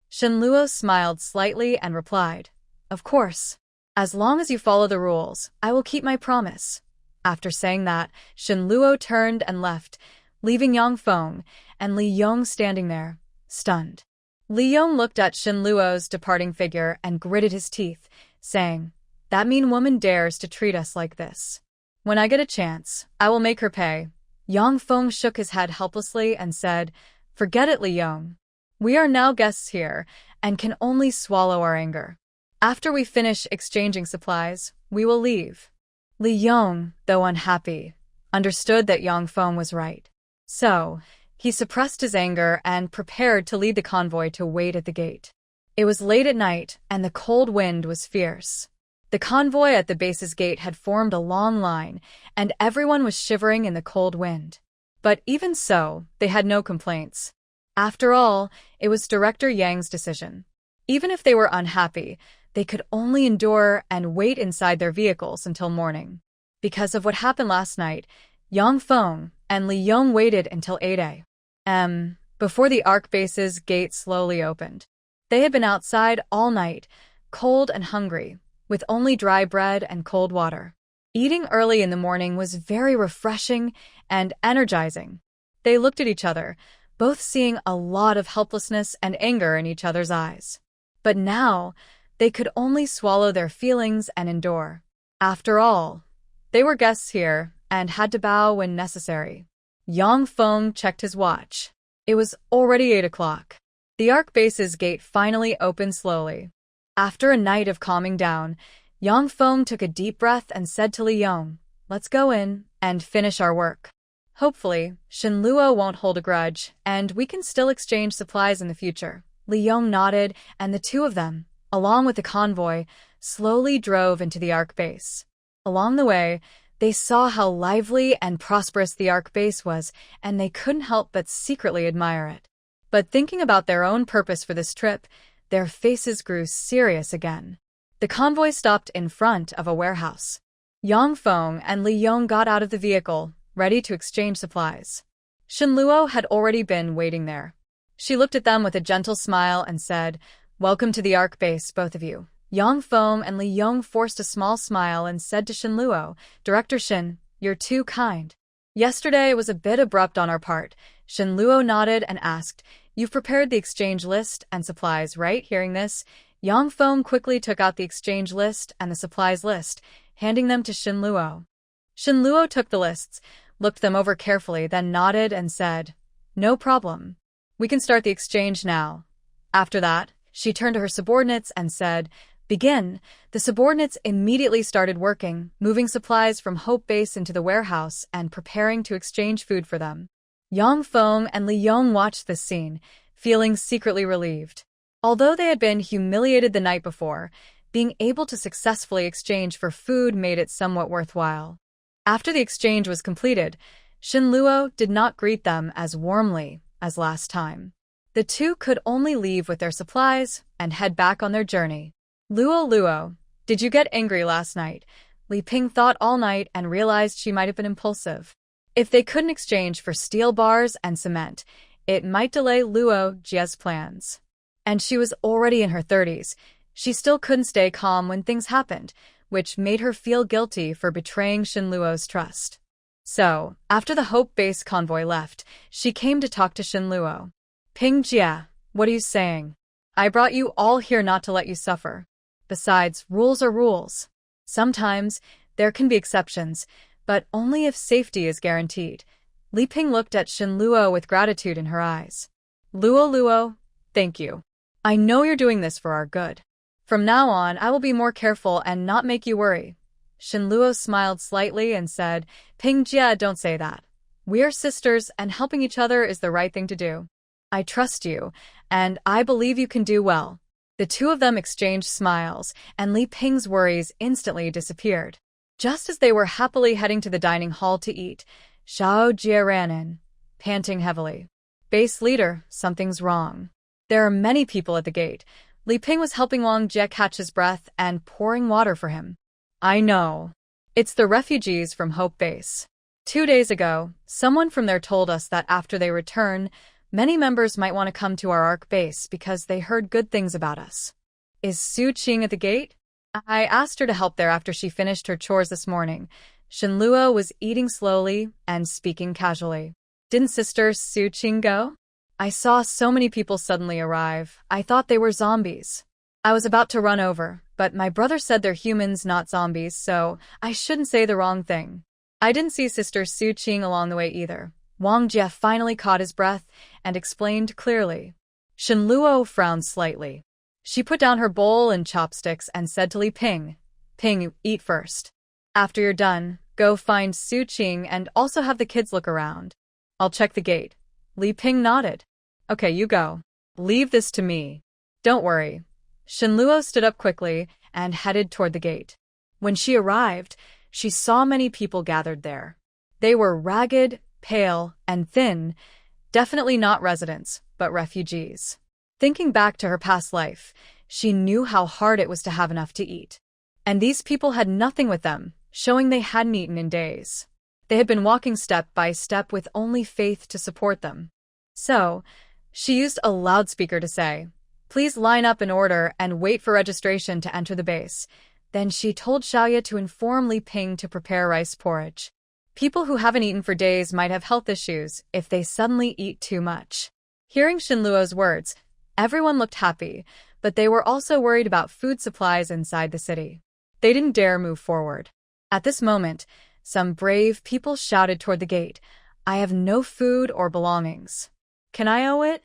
Shen Luo smiled slightly and replied, Of course. As long as you follow the rules, I will keep my promise. After saying that, Shen Luo turned and left, leaving Yang Feng and Li Yong standing there, stunned. Li Yong looked at Shen Luo's departing figure and gritted his teeth, saying, That mean woman dares to treat us like this. When I get a chance, I will make her pay. Yang Feng shook his head helplessly and said, Forget it, Li Yong. We are now guests here, and can only swallow our anger. After we finish exchanging supplies, we will leave. Li Yong, though unhappy, understood that Yang Feng was right. So, he suppressed his anger and prepared to lead the convoy to wait at the gate. It was late at night, and the cold wind was fierce. The convoy at the base's gate had formed a long line, and everyone was shivering in the cold wind. But even so, they had no complaints. After all, it was Director Yang's decision. Even if they were unhappy, they could only endure and wait inside their vehicles until morning. Because of what happened last night, Yang Feng and Li Yong waited until 8 a.m. before the Ark base's gate slowly opened. They had been outside all night, cold and hungry, with only dry bread and cold water. Eating early in the morning was very refreshing and energizing. They looked at each other, both seeing a lot of helplessness and anger in each other's eyes. But now, they could only swallow their feelings and endure. After all, they were guests here and had to bow when necessary. Yang Feng checked his watch. It was already 8 o'clock. The Ark base's gate finally opened slowly. After a night of calming down, Yang Feng took a deep breath and said to Li Yong, "Let's go in and finish our work. Hopefully, Shen Luo won't hold a grudge, and we can still exchange supplies in the future." Li Yong nodded, and the two of them, along with the convoy, slowly drove into the Ark base. Along the way, they saw how lively and prosperous the Ark base was, and they couldn't help but secretly admire it. But thinking about their own purpose for this trip, their faces grew serious again. The convoy stopped in front of a warehouse. Yang Feng and Li Yong got out of the vehicle, ready to exchange supplies. Shen Luo had already been waiting there. She looked at them with a gentle smile and said, "Welcome to the Ark base, both of you." Yang Feng and Li Yong forced a small smile and said to Shen Luo, "Director Shen, you're too kind." "Yesterday was a bit abrupt on our part." Shen Luo nodded and asked, "You've prepared the exchange list and supplies, right?" Hearing this, Yang Feng quickly took out the exchange list and the supplies list, handing them to Shen Luo. Shen Luo took the lists, looked them over carefully, then nodded and said, "No problem. We can start the exchange now." After that, she turned to her subordinates and said, "Begin." The subordinates immediately started working, moving supplies from Hope Base into the warehouse and preparing to exchange food for them. Yang Feng and Li Yong watched this scene, feeling secretly relieved. Although they had been humiliated the night before, being able to successfully exchange for food made it somewhat worthwhile. After the exchange was completed, Shen Luo did not greet them as warmly as last time. The two could only leave with their supplies and head back on their journey. "Luo, did you get angry last night?" Li Ping thought all night and realized she might have been impulsive. If they couldn't exchange for steel bars and cement, it might delay Luo Jie's plans. And she was already in her 30s. She still couldn't stay calm when things happened, which made her feel guilty for betraying Shen Luo's trust. So, after the Hope Base convoy left, she came to talk to Shen Luo. "Ping Jie, what are you saying? I brought you all here not to let you suffer. Besides, rules are rules. Sometimes, there can be exceptions, but only if safety is guaranteed." Li Ping looked at Shen Luo with gratitude in her eyes. Luo, thank you. I know you're doing this for our good. From now on, I will be more careful and not make you worry." Shen Luo smiled slightly and said, "Ping Jie, don't say that. We are sisters and helping each other is the right thing to do. I trust you, and I believe you can do well." The two of them exchanged smiles, and Li Ping's worries instantly disappeared. Just as they were happily heading to the dining hall to eat, Xiao Jie ran in, panting heavily. "Base leader, something's wrong. There are many people at the gate." Li Ping was helping Wang Jie catch his breath and pouring water for him. "I know. It's the refugees from Hope Base. 2 days ago, someone from there told us that after they return, many members might want to come to our Ark base because they heard good things about us." "Is Su Qing at the gate?" "I asked her to help there after she finished her chores this morning." Shen Luo was eating slowly and speaking casually. "Didn't Sister Su Qing go? I saw so many people suddenly arrive. I thought they were zombies. I was about to run over, but my brother said they're humans, not zombies, so I shouldn't say the wrong thing. I didn't see Sister Su Qing along the way either." Wang Jie finally caught his breath and explained clearly. Shen Luo frowned slightly. She put down her bowl and chopsticks and said to Li Ping, "Ping, eat first. After you're done, go find Su Qing and also have the kids look around. I'll check the gate." Li Ping nodded. "Okay, you go. Leave this to me." "Don't worry." Shenluo stood up quickly and headed toward the gate. When she arrived, she saw many people gathered there. They were ragged, pale, and thin, definitely not residents, but refugees. Thinking back to her past life, she knew how hard it was to have enough to eat. And these people had nothing with them, showing they hadn't eaten in days. They had been walking step by step with only faith to support them. So, she used a loudspeaker to say, "Please line up in order and wait for registration to enter the base." Then she told Xiaoya to inform Li Ping to prepare rice porridge. People who haven't eaten for days might have health issues if they suddenly eat too much. Hearing Shenluo's words, everyone looked happy, but they were also worried about food supplies inside the city. They didn't dare move forward. At this moment, some brave people shouted toward the gate, "I have no food or belongings. Can I owe it?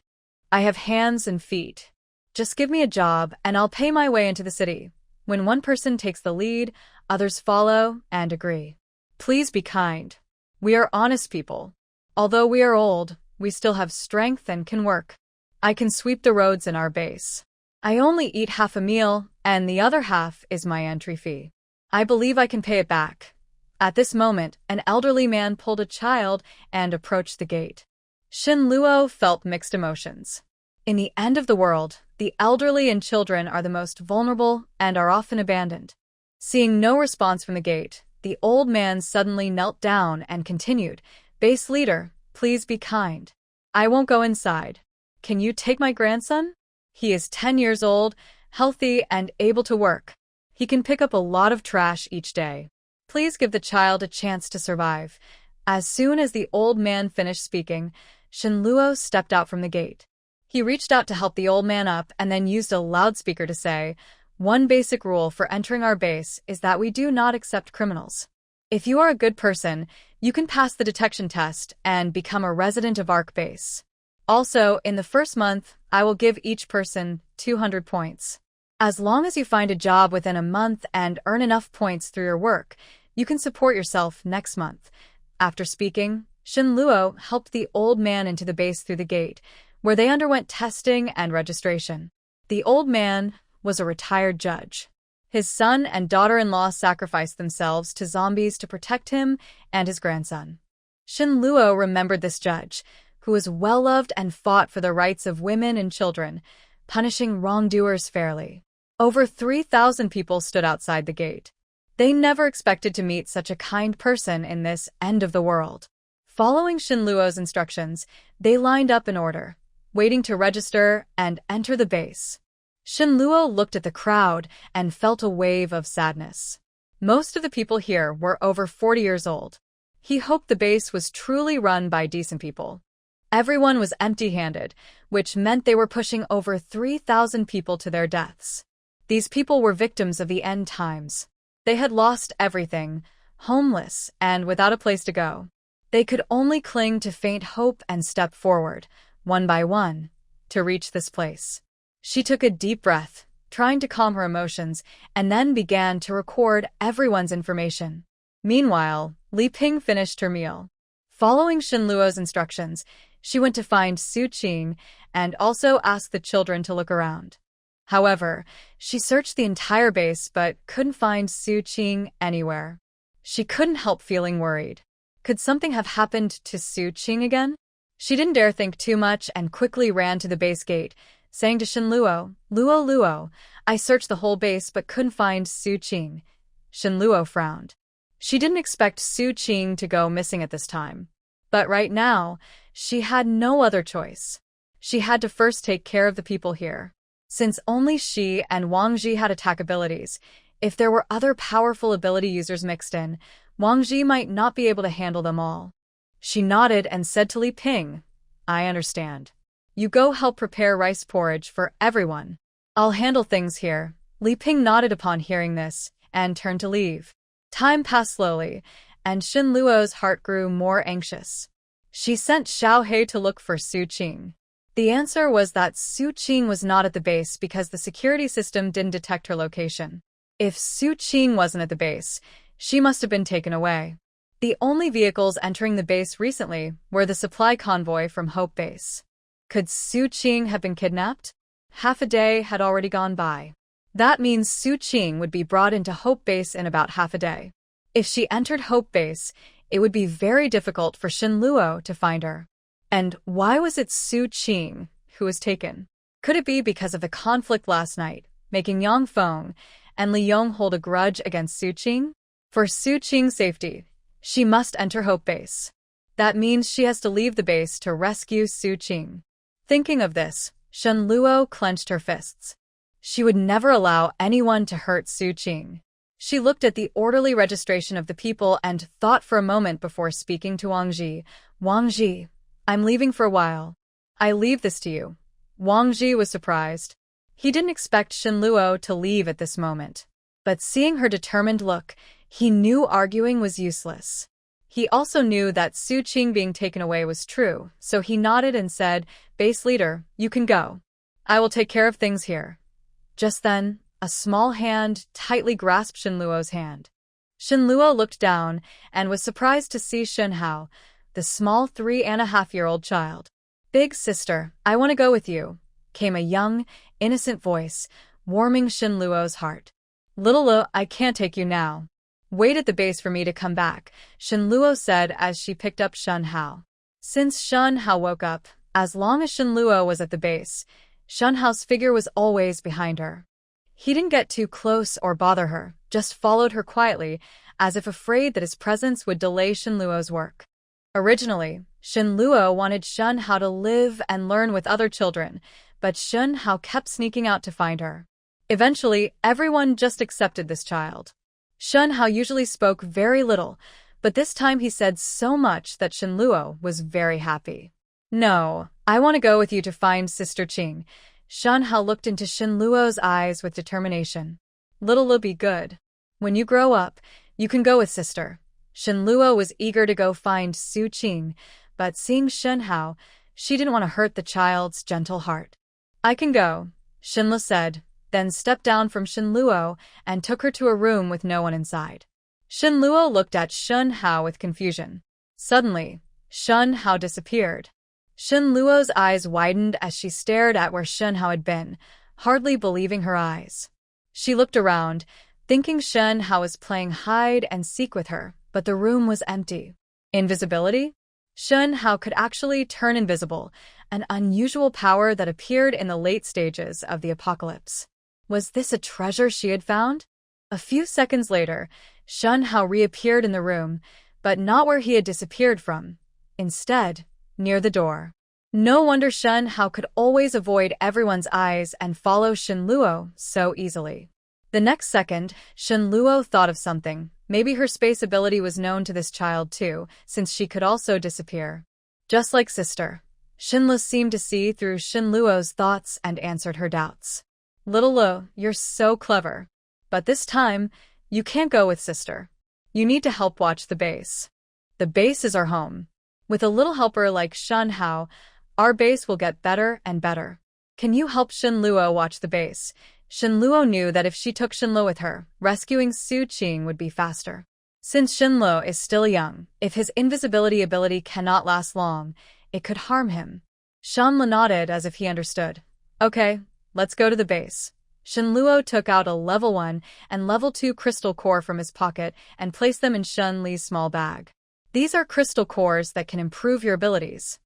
I have hands and feet. Just give me a job and I'll pay my way into the city." When one person takes the lead, others follow and agree. Please be kind. We are honest people. Although we are old, we still have strength and can work. I can sweep the roads in our base. I only eat half a meal, and the other half is my entry fee. I believe I can pay it back. At this moment, an elderly man pulled a child and approached the gate. Shenluo felt mixed emotions. In the end of the world, the elderly and children are the most vulnerable and are often abandoned. Seeing no response from the gate, the old man suddenly knelt down and continued, "Base leader, please be kind. I won't go inside. Can you take my grandson? He is 10 years old, healthy, and able to work. He can pick up a lot of trash each day. Please give the child a chance to survive." As soon as the old man finished speaking, Shenluo stepped out from the gate. He reached out to help the old man up and then used a loudspeaker to say, "One basic rule for entering our base is that we do not accept criminals. If you are a good person, you can pass the detection test and become a resident of ARC base. Also, in the first month, I will give each person 200 points. As long as you find a job within a month and earn enough points through your work, you can support yourself next month." After speaking, Shenluo helped the old man into the base through the gate, where they underwent testing and registration. The old man was a retired judge. His son and daughter-in-law sacrificed themselves to zombies to protect him and his grandson. Shenluo remembered this judge, who was well-loved and fought for the rights of women and children, punishing wrongdoers fairly. Over 3,000 people stood outside the gate. They never expected to meet such a kind person in this end of the world. Following Shenluo's instructions, they lined up in order, waiting to register and enter the base. Shenluo looked at the crowd and felt a wave of sadness. Most of the people here were over 40 years old. He hoped the base was truly run by decent people. Everyone was empty-handed, which meant they were pushing over 3,000 people to their deaths. These people were victims of the end times. They had lost everything, homeless, and without a place to go. They could only cling to faint hope and step forward, one by one, to reach this place. She took a deep breath, trying to calm her emotions, and then began to record everyone's information. Meanwhile, Li Ping finished her meal. Following Shenluo's instructions, she went to find Su Qing and also asked the children to look around. However, she searched the entire base but couldn't find Su Qing anywhere. She couldn't help feeling worried. Could something have happened to Su Qing again? She didn't dare think too much and quickly ran to the base gate, saying to Shenluo, "Luo, I searched the whole base but couldn't find Su Qing." Shenluo frowned. She didn't expect Su Qing to go missing at this time. But right now, she had no other choice. She had to first take care of the people here. Since only she and Wang Ji had attack abilities, if there were other powerful ability users mixed in, Wang Ji might not be able to handle them all. She nodded and said to Li Ping, "I understand. You go help prepare rice porridge for everyone. I'll handle things here." Li Ping nodded upon hearing this and turned to leave. Time passed slowly, and Shenluo's heart grew more anxious. She sent Xiao He to look for Su Qing. The answer was that Su Qing was not at the base because the security system didn't detect her location. If Su Qing wasn't at the base, she must have been taken away. The only vehicles entering the base recently were the supply convoy from Hope Base. Could Su Qing have been kidnapped? Half a day had already gone by. That means Su Qing would be brought into Hope Base in about half a day. If she entered Hope Base, it would be very difficult for Shin Luo to find her. And why was it Su Qing who was taken? Could it be because of the conflict last night, making Yang Feng and Li Yong hold a grudge against Su Qing? For Su Qing's safety, she must enter Hope Base. That means she has to leave the base to rescue Su Qing. Thinking of this, Shin Luo clenched her fists. She would never allow anyone to hurt Su Qing. She looked at the orderly registration of the people and thought for a moment before speaking to Wang Ji. Wang Ji, I'm leaving for a while. I leave this to you. Wang Ji was surprised. He didn't expect Shin Luo to leave at this moment. But seeing her determined look, he knew arguing was useless. He also knew that Su Qing being taken away was true, so he nodded and said, "Base leader, you can go. I will take care of things here." Just then, a small hand tightly grasped Shin Luo's hand. Shin Luo looked down and was surprised to see Shin Hao, the small 3.5-year-old child. "Big sister, I want to go with you," came a young, innocent voice, warming Shin Luo's heart. "Little Luo, I can't take you now. Wait at the base for me to come back," Shin Luo said as she picked up Shin Hao. Since Shin Hao woke up, as long as Shin Luo was at the base, Shin Hao's figure was always behind her. He didn't get too close or bother her, just followed her quietly, as if afraid that his presence would delay Shin Luo's work. Originally, Shin Luo wanted Shin Hao to live and learn with other children, but Shin Hao kept sneaking out to find her. Eventually, everyone just accepted this child. Shin Hao usually spoke very little, but this time he said so much that Shin Luo was very happy. "No, I want to go with you to find Sister Qing." Shin Hao looked into Shin Luo's eyes with determination. "Little Luo, be good. When you grow up, you can go with Sister." Shin Luo was eager to go find Su Qing, but seeing Shin Hao, she didn't want to hurt the child's gentle heart. "I can go," Shin Luo said, then stepped down from Shin Luo and took her to a room with no one inside. Shin Luo looked at Shin Hao with confusion. Suddenly, Shin Hao disappeared. Shin Luo's eyes widened as she stared at where Shin Hao had been, hardly believing her eyes. She looked around, thinking Shin Hao was playing hide and seek with her, but the room was empty. Invisibility? Shin Hao could actually turn invisible, an unusual power that appeared in the late stages of the apocalypse. Was this a treasure she had found? A few seconds later, Shin Hao reappeared in the room, but not where he had disappeared from. Instead, near the door. No wonder Shin Hao could always avoid everyone's eyes and follow Shin Luo so easily. The next second, Shin Luo thought of something. Maybe her space ability was known to this child too, since she could also disappear. Just like Sister, Shin Luo seemed to see through Shin Luo's thoughts and answered her doubts. "Little Luo, you're so clever. But this time, you can't go with Sister. You need to help watch the base. The base is our home. With a little helper like Shin Hao, our base will get better and better. Can you help Shin Luo watch the base?" Shin Luo knew that if she took Shin Luo with her, rescuing Su Qing would be faster. Since Shin Luo is still young, if his invisibility ability cannot last long, it could harm him. Shin Luo nodded as if he understood. "Okay, let's go to the base." Shin Luo took out a level 1 and level 2 crystal core from his pocket and placed them in Shin Li's small bag. These are crystal cores that can improve your abilities.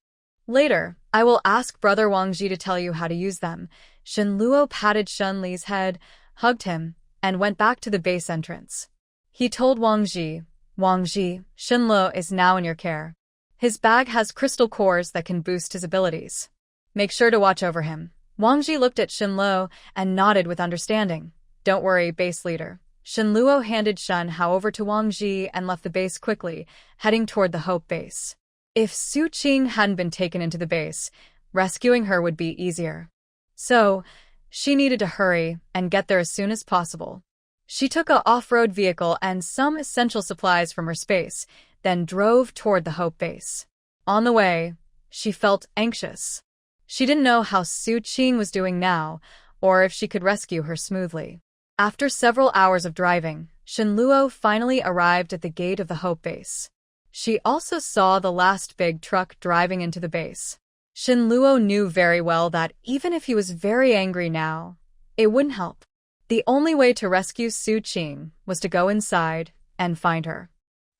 Later, I will ask Brother Wang Ji to tell you how to use them. Shin Luo patted Shin Li's head, hugged him, and went back to the base entrance. He told Wang Ji, "Wang Ji, Shin Luo is now in your care. His bag has crystal cores that can boost his abilities. Make sure to watch over him." Wang Ji looked at Shin Luo and nodded with understanding. "Don't worry, base leader." Shin Luo handed Shin Hao over to Wang Ji and left the base quickly, heading toward the Hope base. If Su Qing hadn't been taken into the base, rescuing her would be easier. So, she needed to hurry and get there as soon as possible. She took a off-road vehicle and some essential supplies from her space, then drove toward the Hope base. On the way, she felt anxious. She didn't know how Su Qing was doing now, or if she could rescue her smoothly. After several hours of driving, Shenluo finally arrived at the gate of the Hope Base. She also saw the last big truck driving into the base. Shenluo knew very well that even if he was very angry now, it wouldn't help. The only way to rescue Su Qing was to go inside and find her.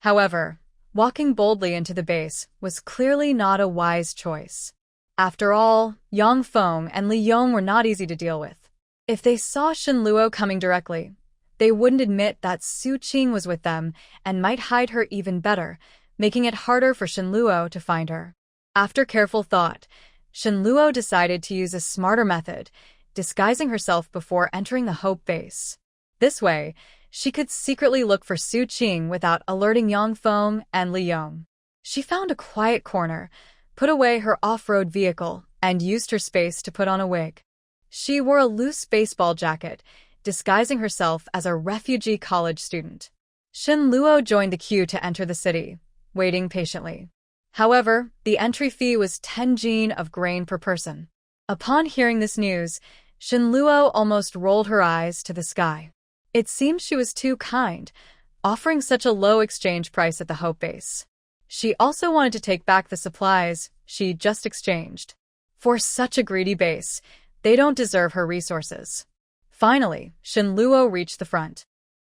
However, walking boldly into the base was clearly not a wise choice. After all, Yang Feng and Li Yong were not easy to deal with. If they saw Shenluo coming directly, they wouldn't admit that Su Qing was with them and might hide her even better, making it harder for Shenluo to find her. After careful thought, Shenluo decided to use a smarter method, disguising herself before entering the Hope Base. This way, she could secretly look for Su Qing without alerting Yang Feng and Li Yong. She found a quiet corner, put away her off-road vehicle, and used her space to put on a wig. She wore a loose baseball jacket, disguising herself as a refugee college student. Shenluo joined the queue to enter the city, waiting patiently. However, the entry fee was 10 jin of grain per person. Upon hearing this news, Shenluo almost rolled her eyes to the sky. It seemed she was too kind, offering such a low exchange price at the Hope Base. She also wanted to take back the supplies she just exchanged. For such a greedy base, they don't deserve her resources. Finally, Shenluo reached the front.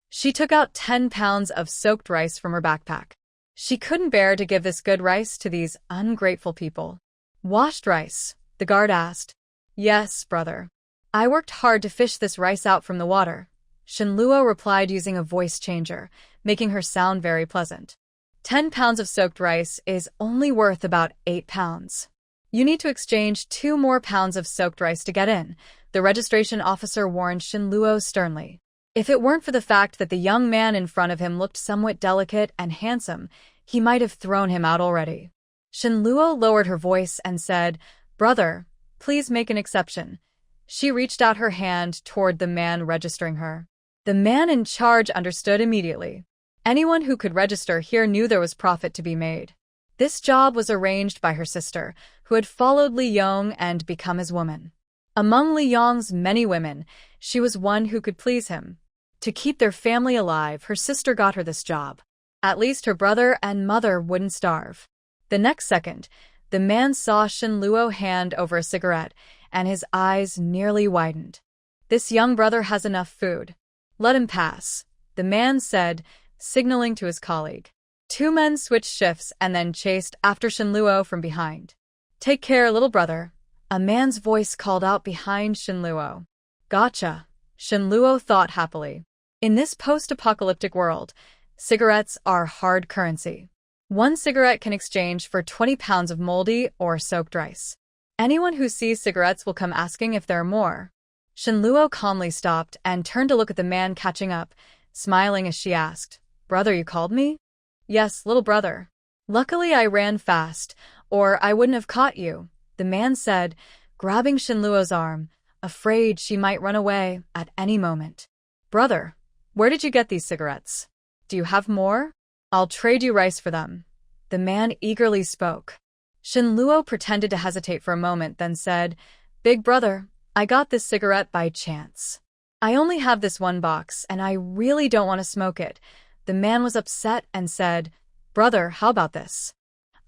She took out 10 pounds of soaked rice from her backpack. She couldn't bear to give this good rice to these ungrateful people. Washed rice? The guard asked. Yes, brother. I worked hard to fish this rice out from the water. Shenluo replied using a voice changer, making her sound very pleasant. 10 pounds of soaked rice is only worth about 8 pounds. You need to exchange 2 more pounds of soaked rice to get in, the registration officer warned Shenluo sternly. If it weren't for the fact that the young man in front of him looked somewhat delicate and handsome, he might have thrown him out already. Shenluo lowered her voice and said, Brother, please make an exception. She reached out her hand toward the man registering her. The man in charge understood immediately. Anyone who could register here knew there was profit to be made. This job was arranged by her sister, who had followed Li Yong and become his woman. Among Li Yong's many women, she was one who could please him. To keep their family alive, her sister got her this job. At least her brother and mother wouldn't starve. The next second, the man saw Shenluo hand over a cigarette, and his eyes nearly widened. This young brother has enough food. Let him pass, the man said, signaling to his colleague. 2 men switched shifts and then chased after Shenluo from behind. Take care, little brother, a man's voice called out behind Shenluo. Gotcha, Shenluo thought happily. In this post-apocalyptic world, cigarettes are hard currency. 1 cigarette can exchange for 20 pounds of moldy or soaked rice. Anyone who sees cigarettes will come asking if there are more. Shenluo calmly stopped and turned to look at the man catching up, smiling as she asked, Brother, you called me? Yes, little brother. Luckily I ran fast, or I wouldn't have caught you, the man said, grabbing Shenluo's arm, afraid she might run away at any moment. Brother, where did you get these cigarettes? Do you have more? I'll trade you rice for them. The man eagerly spoke. Shenluo pretended to hesitate for a moment, then said, Big brother, I got this cigarette by chance. I only have this 1 box, and I really don't want to smoke it. The man was upset and said, Brother, how about this?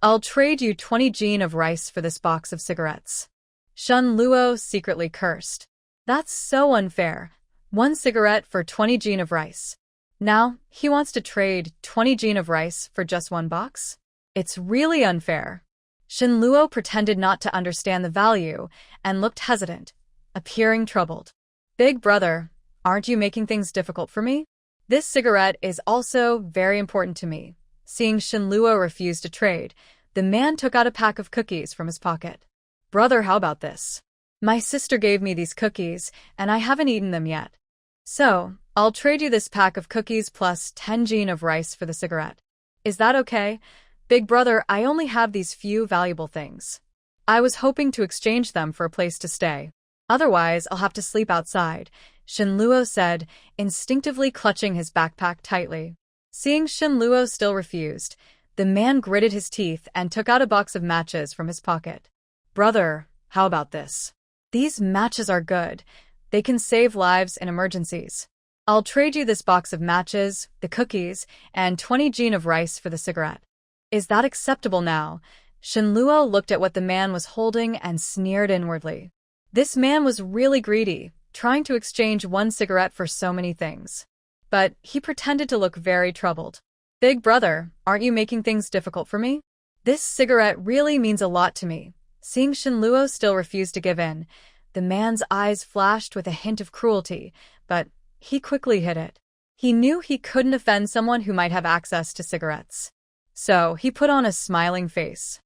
I'll trade you 20 jin of rice for this box of cigarettes. Shenluo secretly cursed. That's so unfair. 1 cigarette for 20 jin of rice. Now, he wants to trade 20 jin of rice for just 1 box? It's really unfair. Shenluo pretended not to understand the value and looked hesitant, appearing troubled. Big brother, aren't you making things difficult for me? This cigarette is also very important to me. Seeing Shenluo refuse to trade, the man took out a pack of cookies from his pocket. Brother, how about this? My sister gave me these cookies, and I haven't eaten them yet. So, I'll trade you this pack of cookies plus 10 jin of rice for the cigarette. Is that okay? Big brother, I only have these few valuable things. I was hoping to exchange them for a place to stay. Otherwise, I'll have to sleep outside, Shenluo said, instinctively clutching his backpack tightly. Seeing Shenluo still refused, the man gritted his teeth and took out a box of matches from his pocket. Brother, how about this? These matches are good. They can save lives in emergencies. I'll trade you this box of matches, the cookies, and 20 jean of rice for the cigarette. Is that acceptable now? Shenluo looked at what the man was holding and sneered inwardly. This man was really greedy, trying to exchange one cigarette for so many things. But he pretended to look very troubled. Big brother, aren't you making things difficult for me? This cigarette really means a lot to me. Seeing Shenluo still refuse to give in, the man's eyes flashed with a hint of cruelty, but he quickly hid it. He knew he couldn't offend someone who might have access to cigarettes. So he put on a smiling face.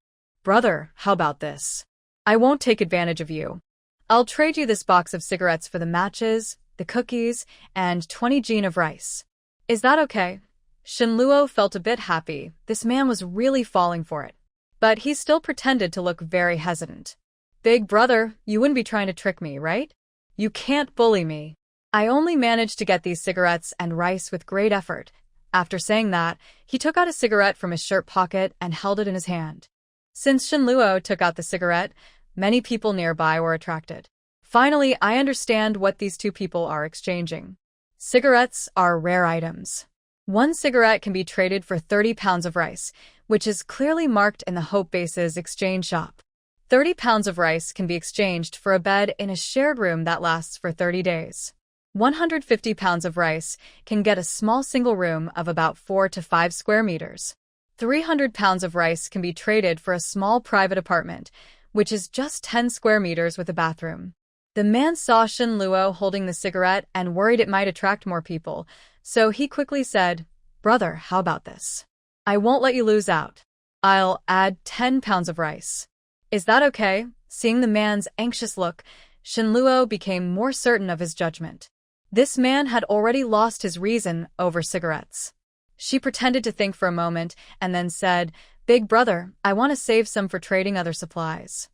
Brother, how about this? I won't take advantage of you. I'll trade you this box of cigarettes for the matches, the cookies, and 20 jean of rice. Is that okay? Shenluo felt a bit happy. This man was really falling for it. But he still pretended to look very hesitant. Big brother, you wouldn't be trying to trick me, right? You can't bully me. I only managed to get these cigarettes and rice with great effort. After saying that, he took out a cigarette from his shirt pocket and held it in his hand. Since Shenluo took out the cigarette, many people nearby were attracted. Finally, I understand what these two people are exchanging. Cigarettes are rare items. One cigarette can be traded for 30 pounds of rice, which is clearly marked in the Hope Base's exchange shop. 30 pounds of rice can be exchanged for a bed in a shared room that lasts for 30 days. 150 pounds of rice can get a small single room of about 4 to 5 square meters. 300 pounds of rice can be traded for a small private apartment, which is just 10 square meters with a bathroom. The man saw Shenluo holding the cigarette and worried it might attract more people, so he quickly said, Brother, how about this? I won't let you lose out. I'll add 10 pounds of rice. Is that okay? Seeing the man's anxious look, Shenluo became more certain of his judgment. This man had already lost his reason over cigarettes. She pretended to think for a moment and then said, Big brother, I want to save some for trading other supplies.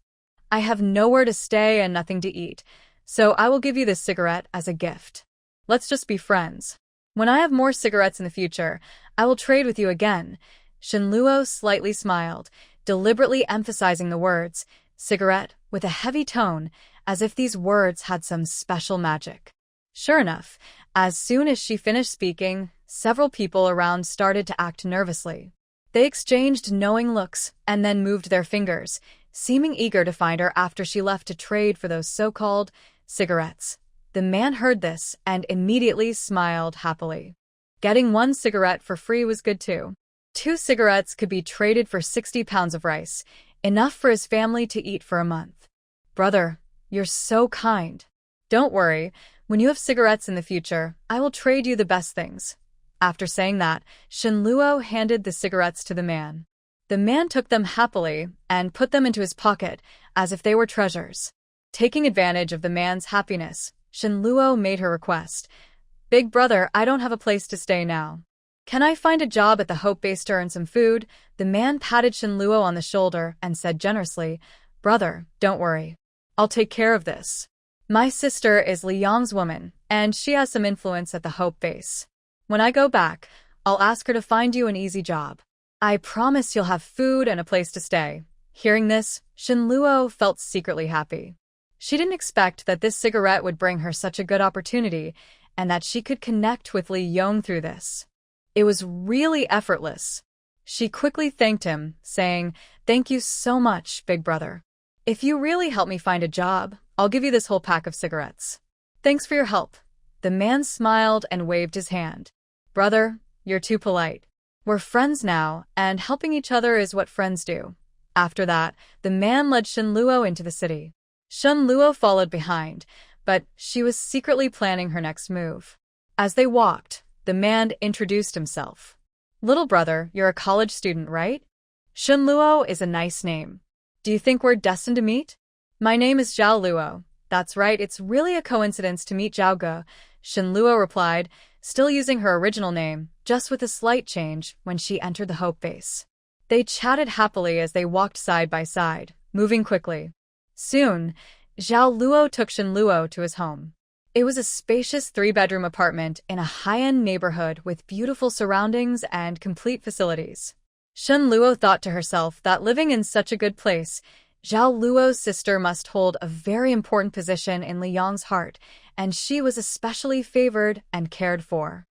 I have nowhere to stay and nothing to eat, so I will give you this cigarette as a gift. Let's just be friends. When I have more cigarettes in the future, I will trade with you again. Shenluo slightly smiled, deliberately emphasizing the words, cigarette, with a heavy tone, as if these words had some special magic. Sure enough, as soon as she finished speaking, several people around started to act nervously. They exchanged knowing looks and then moved their fingers, seeming eager to find her after she left to trade for those so-called cigarettes. The man heard this and immediately smiled happily. Getting one cigarette for free was good too. 2 cigarettes could be traded for 60 pounds of rice, enough for his family to eat for a month. Brother, you're so kind. Don't worry, when you have cigarettes in the future, I will trade you the best things. After saying that, Shenluo handed the cigarettes to the man. The man took them happily and put them into his pocket as if they were treasures. Taking advantage of the man's happiness, Shenluo made her request. Big brother, I don't have a place to stay now. Can I find a job at the Hope Base to earn some food? The man patted Shenluo on the shoulder and said generously, Brother, don't worry. I'll take care of this. My sister is Liang's woman, and she has some influence at the Hope Base. When I go back, I'll ask her to find you an easy job. I promise you'll have food and a place to stay. Hearing this, Shenluo felt secretly happy. She didn't expect that this cigarette would bring her such a good opportunity and that she could connect with Li Yong through this. It was really effortless. She quickly thanked him, saying, Thank you so much, big brother. If you really help me find a job, I'll give you this whole pack of cigarettes. Thanks for your help. The man smiled and waved his hand. Brother, you're too polite. We're friends now, and helping each other is what friends do. After that, the man led Shenluo into the city. Shenluo followed behind, but she was secretly planning her next move. As they walked, the man introduced himself. Little brother, you're a college student, right? Shenluo is a nice name. Do you think we're destined to meet? My name is Zhao Luo. That's right, it's really a coincidence to meet Zhao Ge, Shenluo replied, still using her original name, just with a slight change when she entered the Hope Base. They chatted happily as they walked side by side, moving quickly. Soon, Zhao Luo took Shenluo to his home. It was a spacious 3-bedroom apartment in a high-end neighborhood with beautiful surroundings and complete facilities. Shenluo thought to herself that living in such a good place, Zhao Luo's sister must hold a very important position in Li Yong's heart, and she was especially favored and cared for.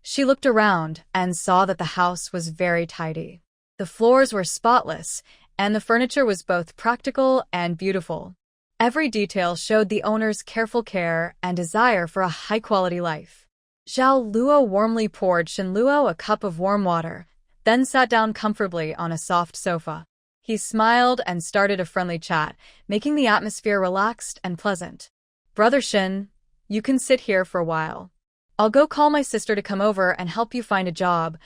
She looked around and saw that the house was very tidy. The floors were spotless, and the furniture was both practical and beautiful. Every detail showed the owner's careful care and desire for a high-quality life. Zhao Luo warmly poured Shen Luo a cup of warm water, then sat down comfortably on a soft sofa. He smiled and started a friendly chat, making the atmosphere relaxed and pleasant. "Brother Shen, you can sit here for a while. I'll go call my sister to come over and help you find a job,"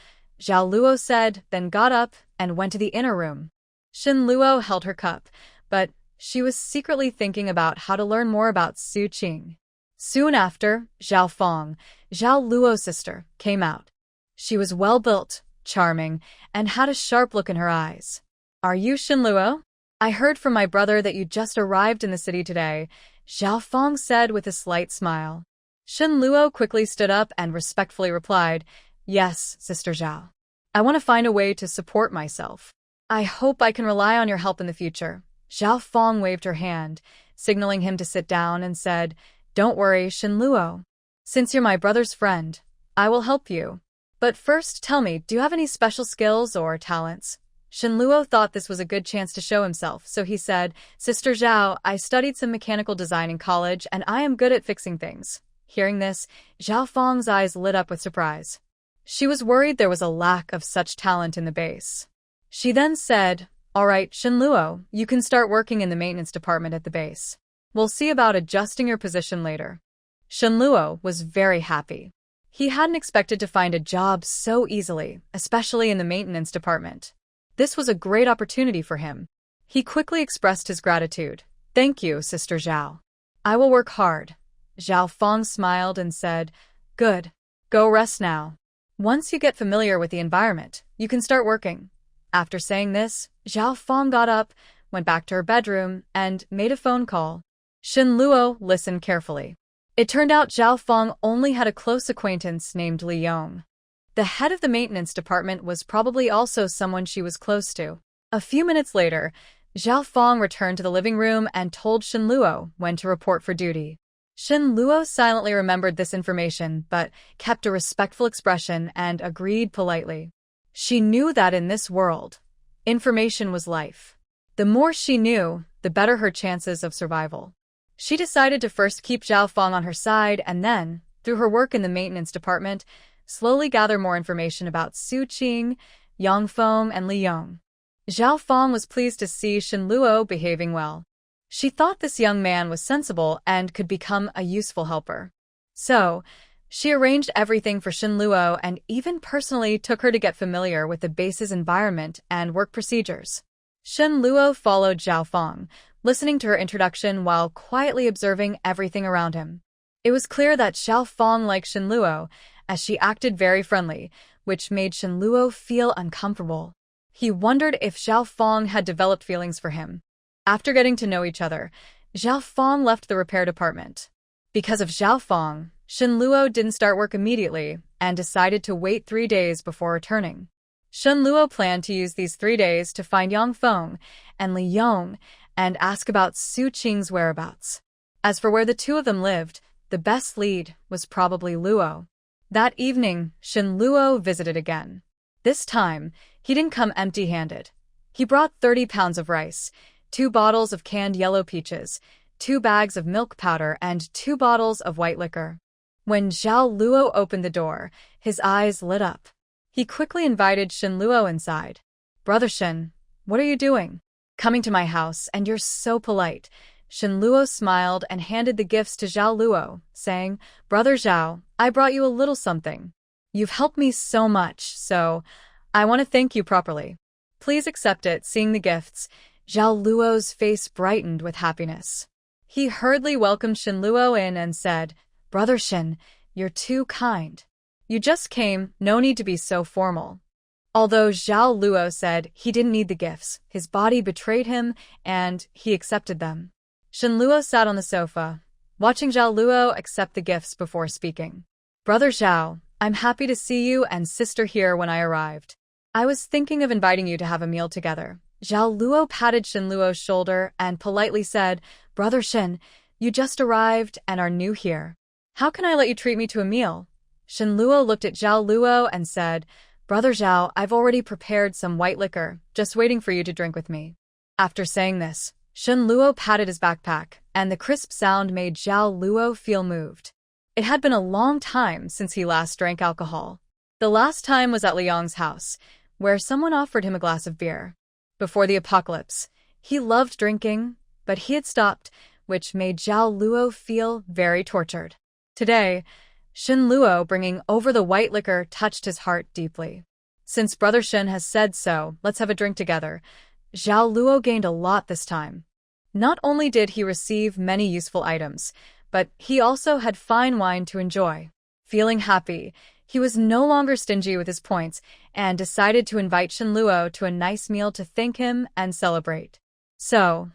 Zhao Luo said, then got up and went to the inner room. Shen Luo held her cup, but she was secretly thinking about how to learn more about Su Qing. Soon after, Zhao Fong, Zhao Luo's sister, came out. She was well-built, charming, and had a sharp look in her eyes. "Are you Shen Luo? I heard from my brother that you just arrived in the city today," Zhao Fong said with a slight smile. Shen Luo quickly stood up and respectfully replied, "Yes, Sister Zhao. I want to find a way to support myself. I hope I can rely on your help in the future." Zhao Fong waved her hand, signaling him to sit down, and said, "Don't worry, Shen Luo. Since you're my brother's friend, I will help you. But first, tell me, do you have any special skills or talents?" Shen Luo thought this was a good chance to show himself, so he said, "Sister Zhao, I studied some mechanical design in college, and I am good at fixing things." Hearing this, Zhao Fong's eyes lit up with surprise. She was worried there was a lack of such talent in the base. She then said, "All right, Shen Luo, you can start working in the maintenance department at the base. We'll see about adjusting your position later." Shen Luo was very happy. He hadn't expected to find a job so easily, especially in the maintenance department. This was a great opportunity for him. He quickly expressed his gratitude. "Thank you, Sister Zhao. I will work hard." Zhao Fong smiled and said, "Good. Go rest now. Once you get familiar with the environment, you can start working." After saying this, Zhao Fong got up, went back to her bedroom, and made a phone call. Shen Luo listened carefully. It turned out Zhao Fong only had a close acquaintance named Li Yong. The head of the maintenance department was probably also someone she was close to. A few minutes later, Zhao Fong returned to the living room and told Shen Luo when to report for duty. Shen Luo silently remembered this information but kept a respectful expression and agreed politely. She knew that in this world, information was life. The more she knew, the better her chances of survival. She decided to first keep Zhao Fong on her side and then, through her work in the maintenance department, slowly gather more information about Su Qing, Yang Feng, and Li Yong. Zhao Fong was pleased to see Shen Luo behaving well. She thought this young man was sensible and could become a useful helper. So, she arranged everything for Shen Luo and even personally took her to get familiar with the base's environment and work procedures. Shen Luo followed Zhao Fong, listening to her introduction while quietly observing everything around him. It was clear that Zhao Fong liked Shen Luo, as she acted very friendly, which made Shen Luo feel uncomfortable. He wondered if Zhao Fong had developed feelings for him. After getting to know each other, Zhao Fong left the repair department. Because of Zhao Fong, Shen Luo didn't start work immediately and decided to wait 3 days before returning. Shen Luo planned to use these 3 days to find Yang Feng and Li Yong and ask about Su Qing's whereabouts. As for where the two of them lived, the best lead was probably Luo. That evening, Shen Luo visited again. This time, he didn't come empty-handed. He brought 30 pounds of rice, 2 bottles of canned yellow peaches, 2 bags of milk powder, and 2 bottles of white liquor. When Zhao Luo opened the door, his eyes lit up. He quickly invited Shen Luo inside. "Brother Shen, what are you doing? Coming to my house, and you're so polite." Shen Luo smiled and handed the gifts to Zhao Luo, saying, "Brother Zhao, I brought you a little something. You've helped me so much, so I want to thank you properly. Please accept it." Seeing the gifts, Zhao Luo's face brightened with happiness. He hurriedly welcomed Shen Luo in and said, "Brother Shen, you're too kind. You just came, no need to be so formal." Although Zhao Luo said he didn't need the gifts, his body betrayed him, and he accepted them. Shen Luo sat on the sofa, watching Zhao Luo accept the gifts before speaking. "Brother Zhao, I'm happy to see you and sister here when I arrived. I was thinking of inviting you to have a meal together. Zhao Luo patted Shen Luo's shoulder and politely said, "Brother Shen, you just arrived and are new here. How can I let you treat me to a meal?" Shen Luo looked at Zhao Luo and said, "Brother Zhao, I've already prepared some white liquor, just waiting for you to drink with me." After saying this, Shen Luo patted his backpack, and the crisp sound made Zhao Luo feel moved. It had been a long time since he last drank alcohol. The last time was at Liang's house, where someone offered him a glass of beer. Before the apocalypse, he loved drinking, but he had stopped, which made Zhao Luo feel very tortured. Today, Shen Luo bringing over the white liquor touched his heart deeply. Since Brother Shen has said so, let's have a drink together. Zhao Luo gained a lot this time. Not only did he receive many useful items, but he also had fine wine to enjoy. Feeling happy, he was no longer stingy with his points and decided to invite Shen Luo to a nice meal to thank him and celebrate. So,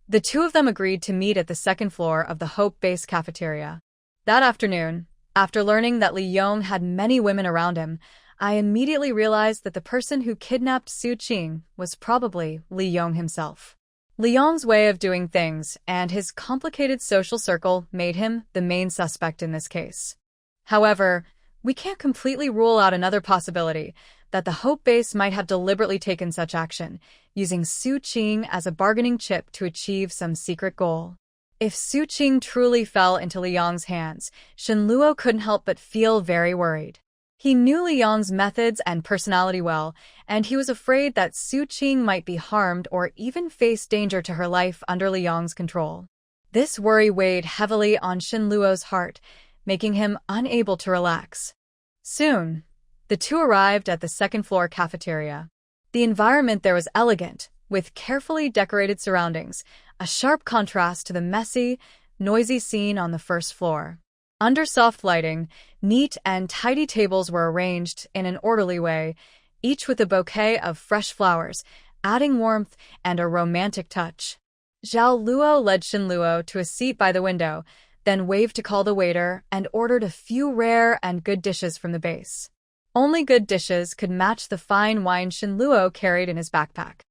the two of them agreed to meet at the second floor of the Hope Base cafeteria. That afternoon, after learning that Li Yong had many women around him, I immediately realized that the person who kidnapped Su Qing was probably Li Yong himself. Li Yong's way of doing things and his complicated social circle made him the main suspect in this case. However, we can't completely rule out another possibility, that the Hope Base might have deliberately taken such action, using Su Qing as a bargaining chip to achieve some secret goal. If Su Qing truly fell into Li Yong's hands, Shen Luo couldn't help but feel very worried. He knew Li Yong's methods and personality well, and he was afraid that Su Qing might be harmed or even face danger to her life under Li Yong's control. This worry weighed heavily on Shen Luo's heart, making him unable to relax. Soon, the two arrived at the second-floor cafeteria. The environment there was elegant, with carefully decorated surroundings, a sharp contrast to the messy, noisy scene on the first floor. Under soft lighting, neat and tidy tables were arranged in an orderly way, each with a bouquet of fresh flowers, adding warmth and a romantic touch. Zhao Luo led Shen Luo to a seat by the window, then waved to call the waiter and ordered a few rare and good dishes from the base. Only good dishes could match the fine wine Shen Luo carried in his backpack.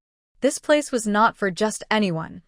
This place was not for just anyone.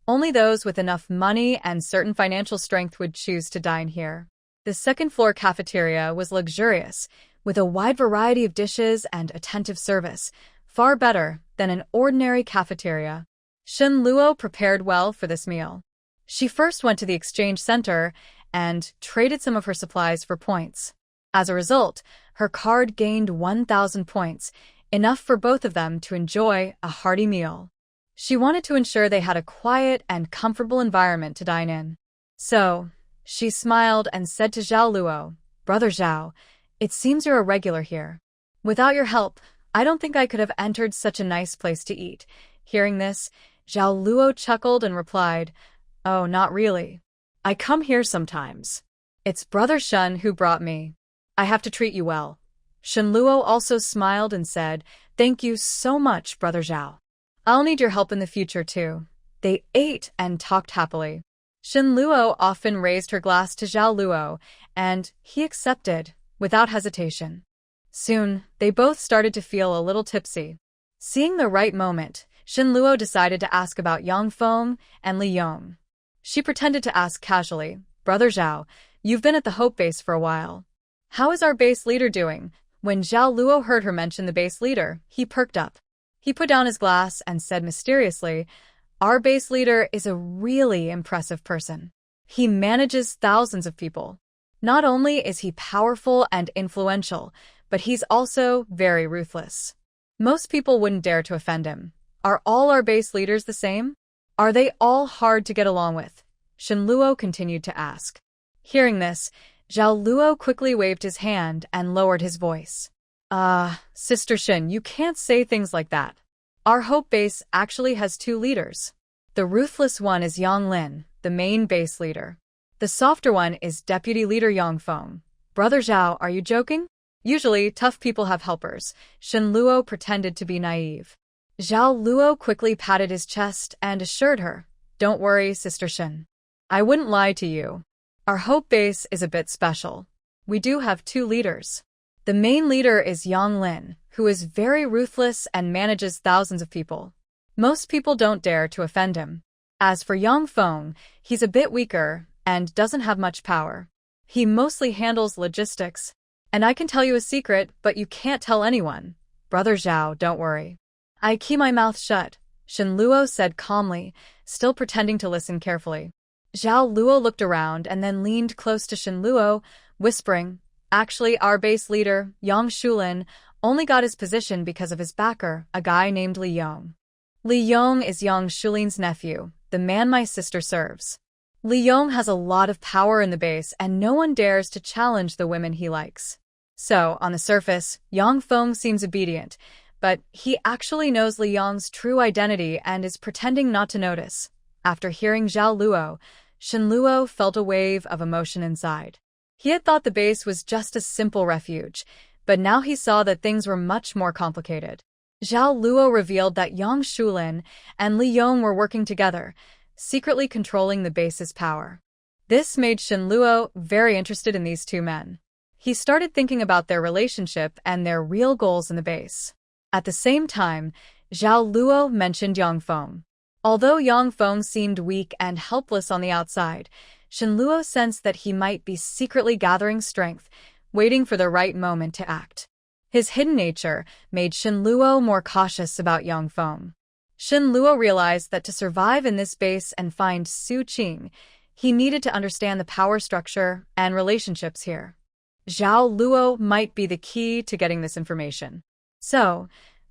Only those with enough money and certain financial strength would choose to dine here. The second-floor cafeteria was luxurious, with a wide variety of dishes and attentive service, far better than an ordinary cafeteria. Shen Luo prepared well for this meal. She first went to the exchange center and traded some of her supplies for points. As a result, her card gained 1,000 points, enough for both of them to enjoy a hearty meal. She wanted to ensure they had a quiet and comfortable environment to dine in. So, she smiled and said to Zhao Luo, "Brother Zhao, it seems you're a regular here. Without your help, I don't think I could have entered such a nice place to eat." Hearing this, Zhao Luo chuckled and replied, "Oh, not really. I come here sometimes. It's Brother Shen who brought me. I have to treat you well." Shen Luo also smiled and said, "Thank you so much, Brother Zhao. I'll need your help in the future too." They ate and talked happily. Shen Luo often raised her glass to Zhao Luo, and he accepted, without hesitation. Soon, they both started to feel a little tipsy. Seeing the right moment, Shen Luo decided to ask about Yang Feng and Li Yong. She pretended to ask casually, "Brother Zhao, you've been at the Hope Base for a while. How is our base leader doing?" When Zhao Luo heard her mention the base leader, he perked up. He put down his glass and said mysteriously, "Our base leader is a really impressive person. He manages thousands of people. Not only is he powerful and influential, but he's also very ruthless. Most people wouldn't dare to offend him. Are all our base leaders the same? Are they all hard to get along with?" Shen Luo continued to ask. Hearing this, Zhao Luo quickly waved his hand and lowered his voice. Sister Shen, you can't say things like that. Our Hope Base actually has two leaders. The ruthless one is Yang Lin, the main base leader. The softer one is Deputy Leader Yang Feng. Brother Zhao, are you joking? Usually, tough people have helpers. Shen Luo pretended to be naive. Zhao Luo quickly patted his chest and assured her, "Don't worry, Sister Shen. I wouldn't lie to you. Our Hope Base is a bit special. We do have two leaders. The main leader is Yang Lin, who is very ruthless and manages thousands of people. Most people don't dare to offend him. As for Yang Feng, he's a bit weaker and doesn't have much power. He mostly handles logistics. And I can tell you a secret, but you can't tell anyone. Brother Zhao, don't worry. I keep my mouth shut, Shen Luo said calmly, still pretending to listen carefully. Zhao Luo looked around and then leaned close to Shen Luo, whispering, "Actually, our base leader, Yang Shulin, only got his position because of his backer, a guy named Li Yong. Li Yong is Yang Shulin's nephew, the man my sister serves. Li Yong has a lot of power in the base and no one dares to challenge the women he likes. So, on the surface, Yang Feng seems obedient, but he actually knows Li Yong's true identity and is pretending not to notice." After hearing Zhao Luo, Shen Luo felt a wave of emotion inside. He had thought the base was just a simple refuge, but now he saw that things were much more complicated. Zhao Luo revealed that Yang Shulin and Li Yong were working together, secretly controlling the base's power. This made Shen Luo very interested in these two men. He started thinking about their relationship and their real goals in the base. At the same time, Zhao Luo mentioned Yang Feng. Although Yang Feng seemed weak and helpless on the outside, Shen Luo sensed that he might be secretly gathering strength, waiting for the right moment to act. His hidden nature made Shen Luo more cautious about Yang Feng. Shen Luo realized that to survive in this base and find Su Qing, he needed to understand the power structure and relationships here. Zhao Luo might be the key to getting this information. So,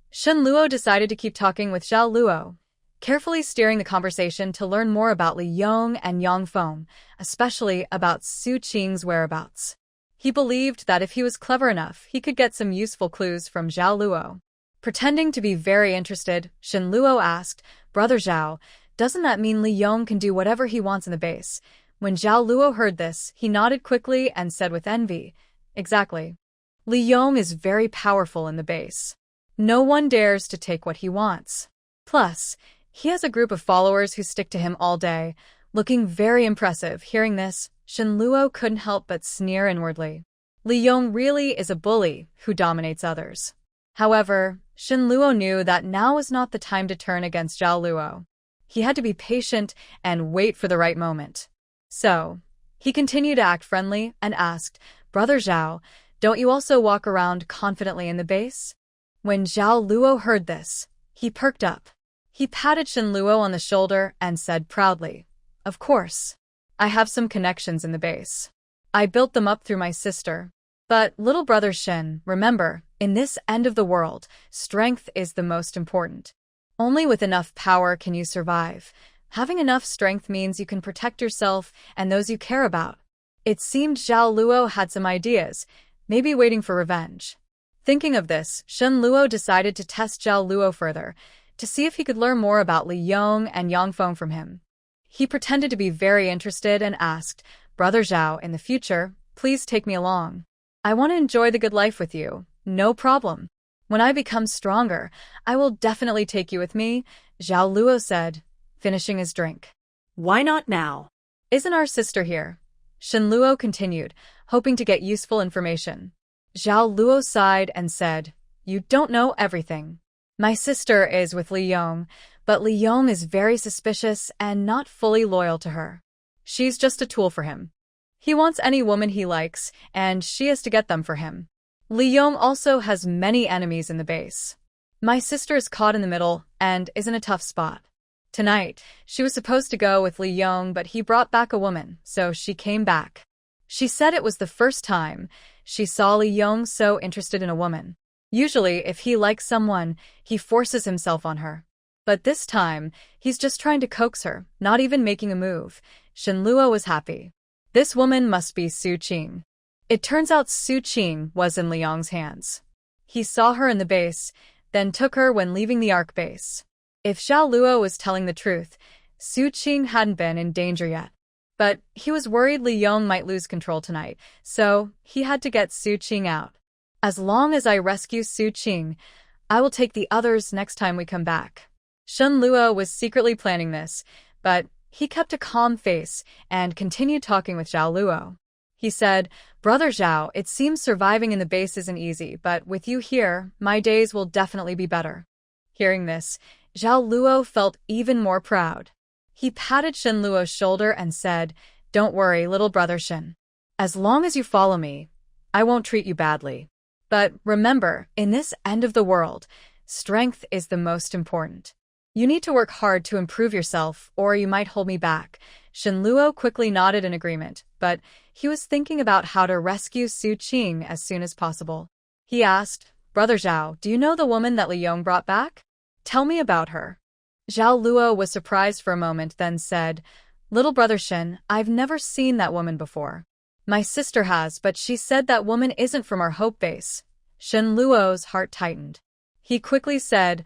Shen Luo decided to keep talking with Zhao Luo, carefully steering the conversation to learn more about Li Yong and Yang Feng, especially about Su Qing's whereabouts. He believed that if he was clever enough, he could get some useful clues from Zhao Luo. Pretending to be very interested, Shen Luo asked, "Brother Zhao, doesn't that mean Li Yong can do whatever he wants in the base?" When Zhao Luo heard this, he nodded quickly and said with envy, "Exactly. Li Yong is very powerful in the base. No one dares to take what he wants. Plus, he has a group of followers who stick to him all day, looking very impressive." Hearing this, Shen Luo couldn't help but sneer inwardly. Li Yong really is a bully who dominates others. However, Shen Luo knew that now was not the time to turn against Zhao Luo. He had to be patient and wait for the right moment. So, he continued to act friendly and asked, "Brother Zhao, don't you also walk around confidently in the base?" When Zhao Luo heard this, he perked up. He patted Shen Luo on the shoulder and said proudly, "Of course. I have some connections in the base. I built them up through my sister. But, little brother Shen, remember, in this end of the world, strength is the most important. Only with enough power can you survive. Having enough strength means you can protect yourself and those you care about." It seemed Zhao Luo had some ideas, maybe waiting for revenge. Thinking of this, Shen Luo decided to test Zhao Luo further, to see if he could learn more about Li Yong and Yang Feng from him. He pretended to be very interested and asked, "Brother Zhao, in the future, please take me along. I want to enjoy the good life with you. No problem. When I become stronger, I will definitely take you with me," Zhao Luo said, finishing his drink. Why not now? "Isn't our sister here?" Shen Luo continued, hoping to get useful information. Zhao Luo sighed and said, "You don't know everything. My sister is with Li Yong, but Li Yong is very suspicious and not fully loyal to her. She's just a tool for him. He wants any woman he likes, and she has to get them for him. Li Yong also has many enemies in the base. My sister is caught in the middle and is in a tough spot. Tonight, she was supposed to go with Li Yong, but he brought back a woman, so she came back. She said it was the first time she saw Li Yong so interested in a woman. Usually, if he likes someone, he forces himself on her. But this time, he's just trying to coax her, not even making a move." Shen Luo was happy. This woman must be Su Qing. It turns out Su Qing was in Li Yong's hands. He saw her in the base, then took her when leaving the Ark base. If Zhao Luo was telling the truth, Su Qing hadn't been in danger yet. But he was worried Li Yong might lose control tonight, so he had to get Su Qing out. "As long as I rescue Su Qing, I will take the others next time we come back." Shen Luo was secretly planning this, but he kept a calm face and continued talking with Zhao Luo. He said, "Brother Zhao, it seems surviving in the base isn't easy, but with you here, my days will definitely be better." Hearing this, Zhao Luo felt even more proud. He patted Shen Luo's shoulder and said, "Don't worry, little brother Shen. As long as you follow me, I won't treat you badly. But remember, in this end of the world, strength is the most important. You need to work hard to improve yourself, or you might hold me back." Shen Luo quickly nodded in agreement, but he was thinking about how to rescue Su Qing as soon as possible. He asked, "Brother Zhao, do you know the woman that Li Yong brought back? Tell me about her." Zhao Luo was surprised for a moment, then said, "Little brother Shen, I've never seen that woman before. My sister has, but she said that woman isn't from our Hope base." Shen Luo's heart tightened. He quickly said,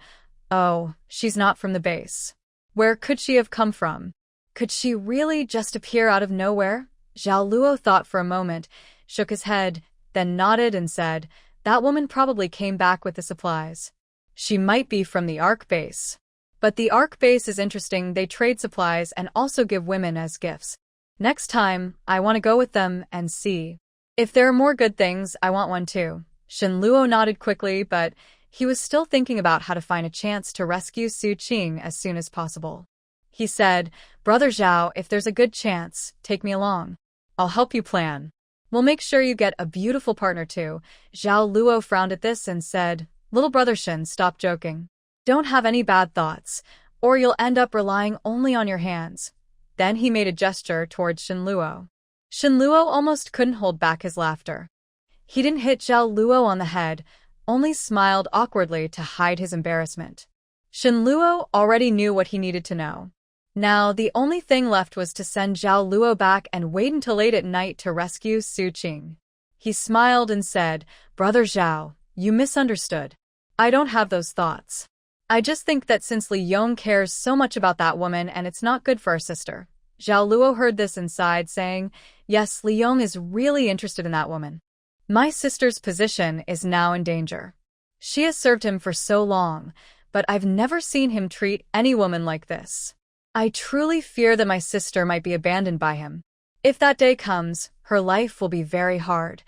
"Oh, she's not from the base. Where could she have come from? Could she really just appear out of nowhere?" Zhao Luo thought for a moment, shook his head, then nodded and said, "That woman probably came back with the supplies. She might be from the Ark base. But the Ark base is interesting, they trade supplies and also give women as gifts. Next time, I want to go with them and see. If there are more good things, I want one too." Shen Luo nodded quickly, but he was still thinking about how to find a chance to rescue Su Qing as soon as possible. He said, "Brother Zhao, if there's a good chance, take me along. I'll help you plan. We'll make sure you get a beautiful partner too." Zhao Luo frowned at this and said, "Little brother Shen, stop joking. Don't have any bad thoughts, or you'll end up relying only on your hands." Then he made a gesture towards Shen Luo. Shen Luo almost couldn't hold back his laughter. He didn't hit Zhao Luo on the head, only smiled awkwardly to hide his embarrassment. Shen Luo already knew what he needed to know. Now, the only thing left was to send Zhao Luo back and wait until late at night to rescue Su Qing. He smiled and said, "Brother Zhao, you misunderstood. I don't have those thoughts. I just think that since Li Yong cares so much about that woman and it's not good for our sister." Zhao Luo heard this and sighed, saying, "Yes, Li Yong is really interested in that woman. My sister's position is now in danger. She has served him for so long, but I've never seen him treat any woman like this. I truly fear that my sister might be abandoned by him. If that day comes, her life will be very hard."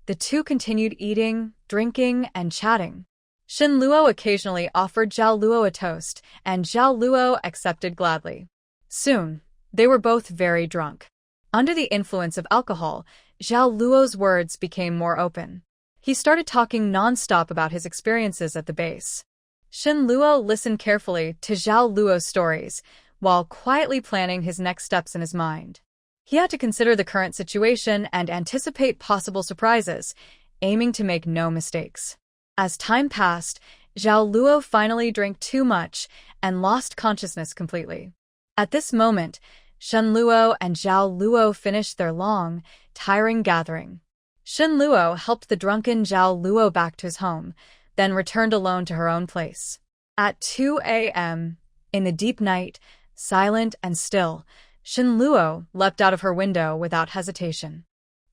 The two continued eating, drinking, and chatting. Shen Luo occasionally offered Zhao Luo a toast, and Zhao Luo accepted gladly. Soon, they were both very drunk. Under the influence of alcohol, Zhao Luo's words became more open. He started talking non-stop about his experiences at the base. Shen Luo listened carefully to Zhao Luo's stories, while quietly planning his next steps in his mind. He had to consider the current situation and anticipate possible surprises, aiming to make no mistakes. As time passed, Zhao Luo finally drank too much and lost consciousness completely. At this moment, Shen Luo and Zhao Luo finished their long, tiring gathering. Shen Luo helped the drunken Zhao Luo back to his home, then returned alone to her own place. At 2 a.m., in the deep night, silent and still, Shen Luo leapt out of her window without hesitation.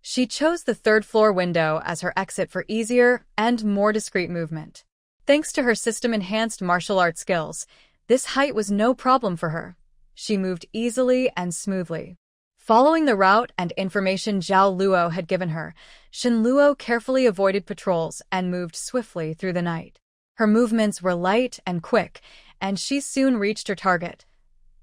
She chose the third-floor window as her exit for easier and more discreet movement. Thanks to her system-enhanced martial arts skills, this height was no problem for her. She moved easily and smoothly. Following the route and information Zhao Luo had given her, Shen Luo carefully avoided patrols and moved swiftly through the night. Her movements were light and quick, and she soon reached her target,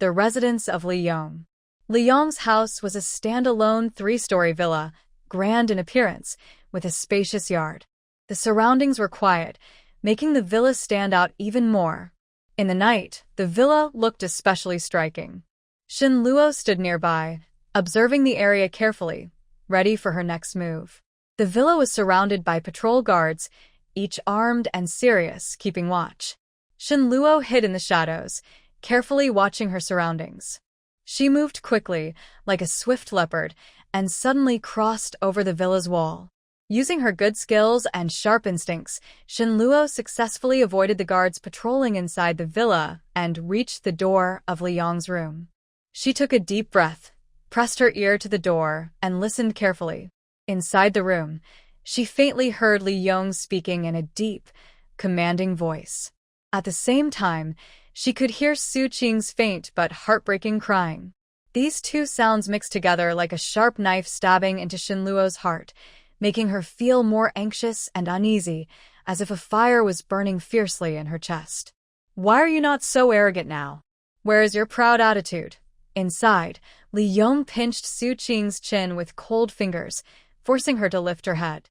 the residence of Li Yong. Li Yong's house was a standalone 3-story villa, grand in appearance, with a spacious yard. The surroundings were quiet, making the villa stand out even more. In the night, the villa looked especially striking. Shen Luo stood nearby, observing the area carefully, ready for her next move. The villa was surrounded by patrol guards, each armed and serious, keeping watch. Shen Luo hid in the shadows, carefully watching her surroundings. She moved quickly, like a swift leopard, and suddenly crossed over the villa's wall. Using her good skills and sharp instincts, Shen Luo successfully avoided the guards patrolling inside the villa and reached the door of Li Yong's room. She took a deep breath, pressed her ear to the door, and listened carefully. Inside the room, she faintly heard Li Yong speaking in a deep, commanding voice. At the same time, she could hear Su Qing's faint but heartbreaking crying. These two sounds mixed together like a sharp knife stabbing into Shen Luo's heart, making her feel more anxious and uneasy, as if a fire was burning fiercely in her chest. Why are you not so arrogant now? Where is your proud attitude? Inside, Li Yong pinched Su Qing's chin with cold fingers, forcing her to lift her head.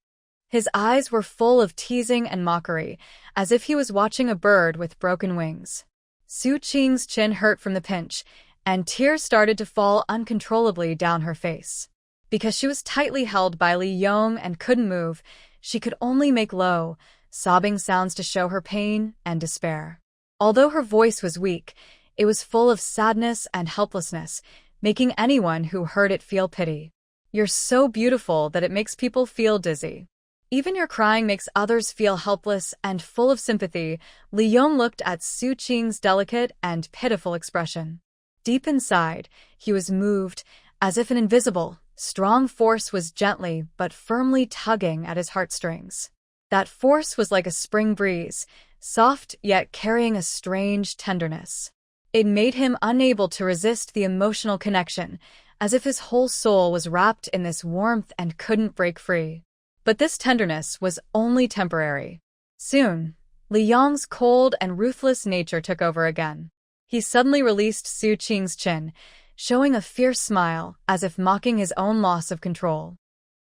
His eyes were full of teasing and mockery, as if he was watching a bird with broken wings. Su Qing's chin hurt from the pinch, and tears started to fall uncontrollably down her face. Because she was tightly held by Li Yong and couldn't move, she could only make low, sobbing sounds to show her pain and despair. Although her voice was weak, it was full of sadness and helplessness, making anyone who heard it feel pity. You're so beautiful that it makes people feel dizzy. Even your crying makes others feel helpless and full of sympathy. Li Yong looked at Su Qing's delicate and pitiful expression. Deep inside, he was moved, as if an invisible, strong force was gently but firmly tugging at his heartstrings. That force was like a spring breeze, soft yet carrying a strange tenderness. It made him unable to resist the emotional connection, as if his whole soul was wrapped in this warmth and couldn't break free. But this tenderness was only temporary. Soon, Li Yong's cold and ruthless nature took over again. He suddenly released Su Qing's chin, showing a fierce smile, as if mocking his own loss of control.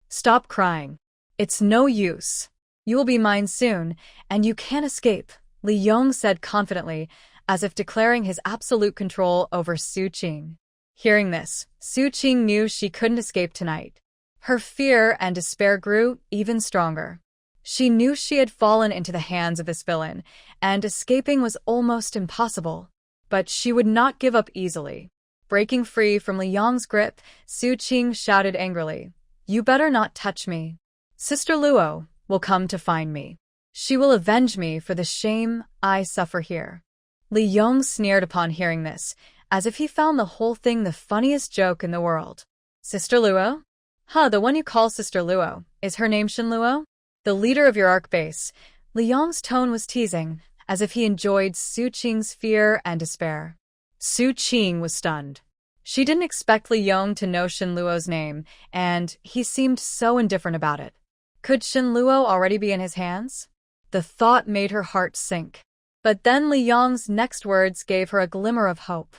Stop crying. It's no use. You will be mine soon, and you can't escape, Li Yong said confidently, as if declaring his absolute control over Su Qing. Hearing this, Su Qing knew she couldn't escape tonight. Her fear and despair grew even stronger. She knew she had fallen into the hands of this villain, and escaping was almost impossible. But she would not give up easily. Breaking free from Li Yong's grip, Su Qing shouted angrily, "You better not touch me. Sister Luo will come to find me. She will avenge me for the shame I suffer here." Li Yong sneered upon hearing this, as if he found the whole thing the funniest joke in the world. Sister Luo? The one you call Sister Luo. Is her name Shin Luo? The leader of your arc base. Li Yong's tone was teasing, as if he enjoyed Su Qing's fear and despair. Su Qing was stunned. She didn't expect Li Yong to know Shin Luo's name, and he seemed so indifferent about it. Could Shin Luo already be in his hands? The thought made her heart sink. But then Li Yong's next words gave her a glimmer of hope.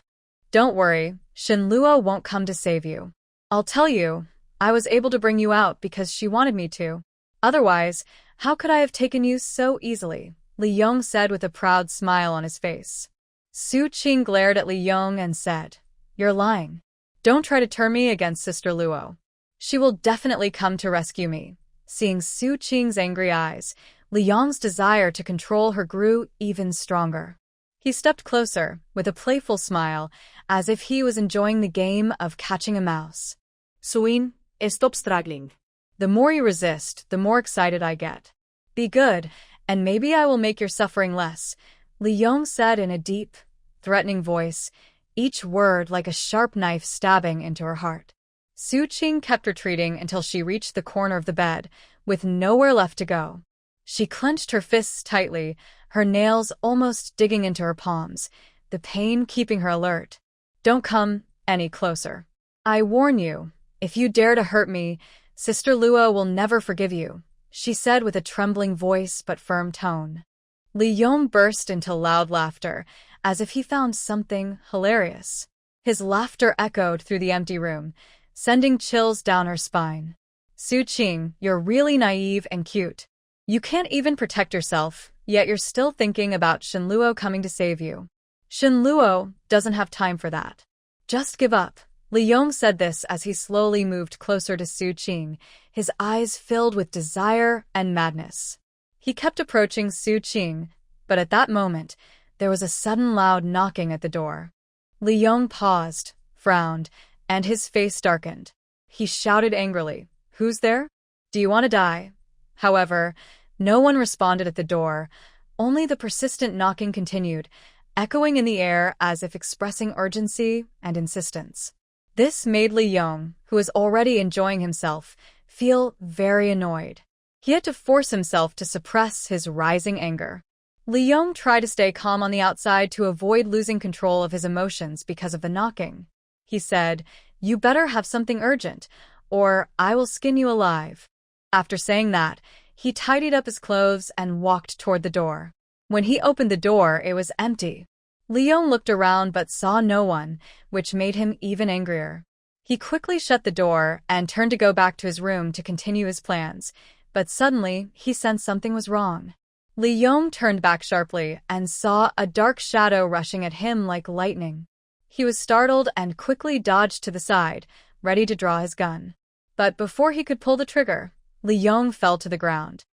Don't worry, Shin Luo won't come to save you. I'll tell you, I was able to bring you out because she wanted me to. Otherwise, how could I have taken you so easily? Li Yong said with a proud smile on his face. Su Qing glared at Li Yong and said, "You're lying. Don't try to turn me against Sister Luo. She will definitely come to rescue me." Seeing Su Qing's angry eyes, Li Yong's desire to control her grew even stronger. He stepped closer, with a playful smile, as if he was enjoying the game of catching a mouse. Suin, stop struggling. The more you resist, the more excited I get. Be good, and maybe I will make your suffering less, Li Yong said in a deep, threatening voice, each word like a sharp knife stabbing into her heart. Su Qing kept retreating until she reached the corner of the bed, with nowhere left to go. She clenched her fists tightly, her nails almost digging into her palms, the pain keeping her alert. Don't come any closer. I warn you, if you dare to hurt me, Sister Luo will never forgive you, she said with a trembling voice but firm tone. Li Yong burst into loud laughter, as if he found something hilarious. His laughter echoed through the empty room, sending chills down her spine. Su Qing, you're really naive and cute. You can't even protect yourself, yet you're still thinking about Shin Luo coming to save you. Shin Luo doesn't have time for that. Just give up. Li Yong said this as he slowly moved closer to Su Qing, his eyes filled with desire and madness. He kept approaching Su Qing, but at that moment, there was a sudden loud knocking at the door. Li Yong paused, frowned, and his face darkened. He shouted angrily, "Who's there? Do you want to die?" However, no one responded at the door, only the persistent knocking continued, echoing in the air as if expressing urgency and insistence. This made Li Yong, who was already enjoying himself, feel very annoyed. He had to force himself to suppress his rising anger. Li Yong tried to stay calm on the outside to avoid losing control of his emotions because of the knocking. He said, "You better have something urgent, or I will skin you alive." After saying that, he tidied up his clothes and walked toward the door. When he opened the door, it was empty. Leon looked around but saw no one, which made him even angrier. He quickly shut the door and turned to go back to his room to continue his plans, but suddenly he sensed something was wrong. Leon turned back sharply and saw a dark shadow rushing at him like lightning. He was startled and quickly dodged to the side, ready to draw his gun. But before he could pull the trigger, Leon fell to the ground.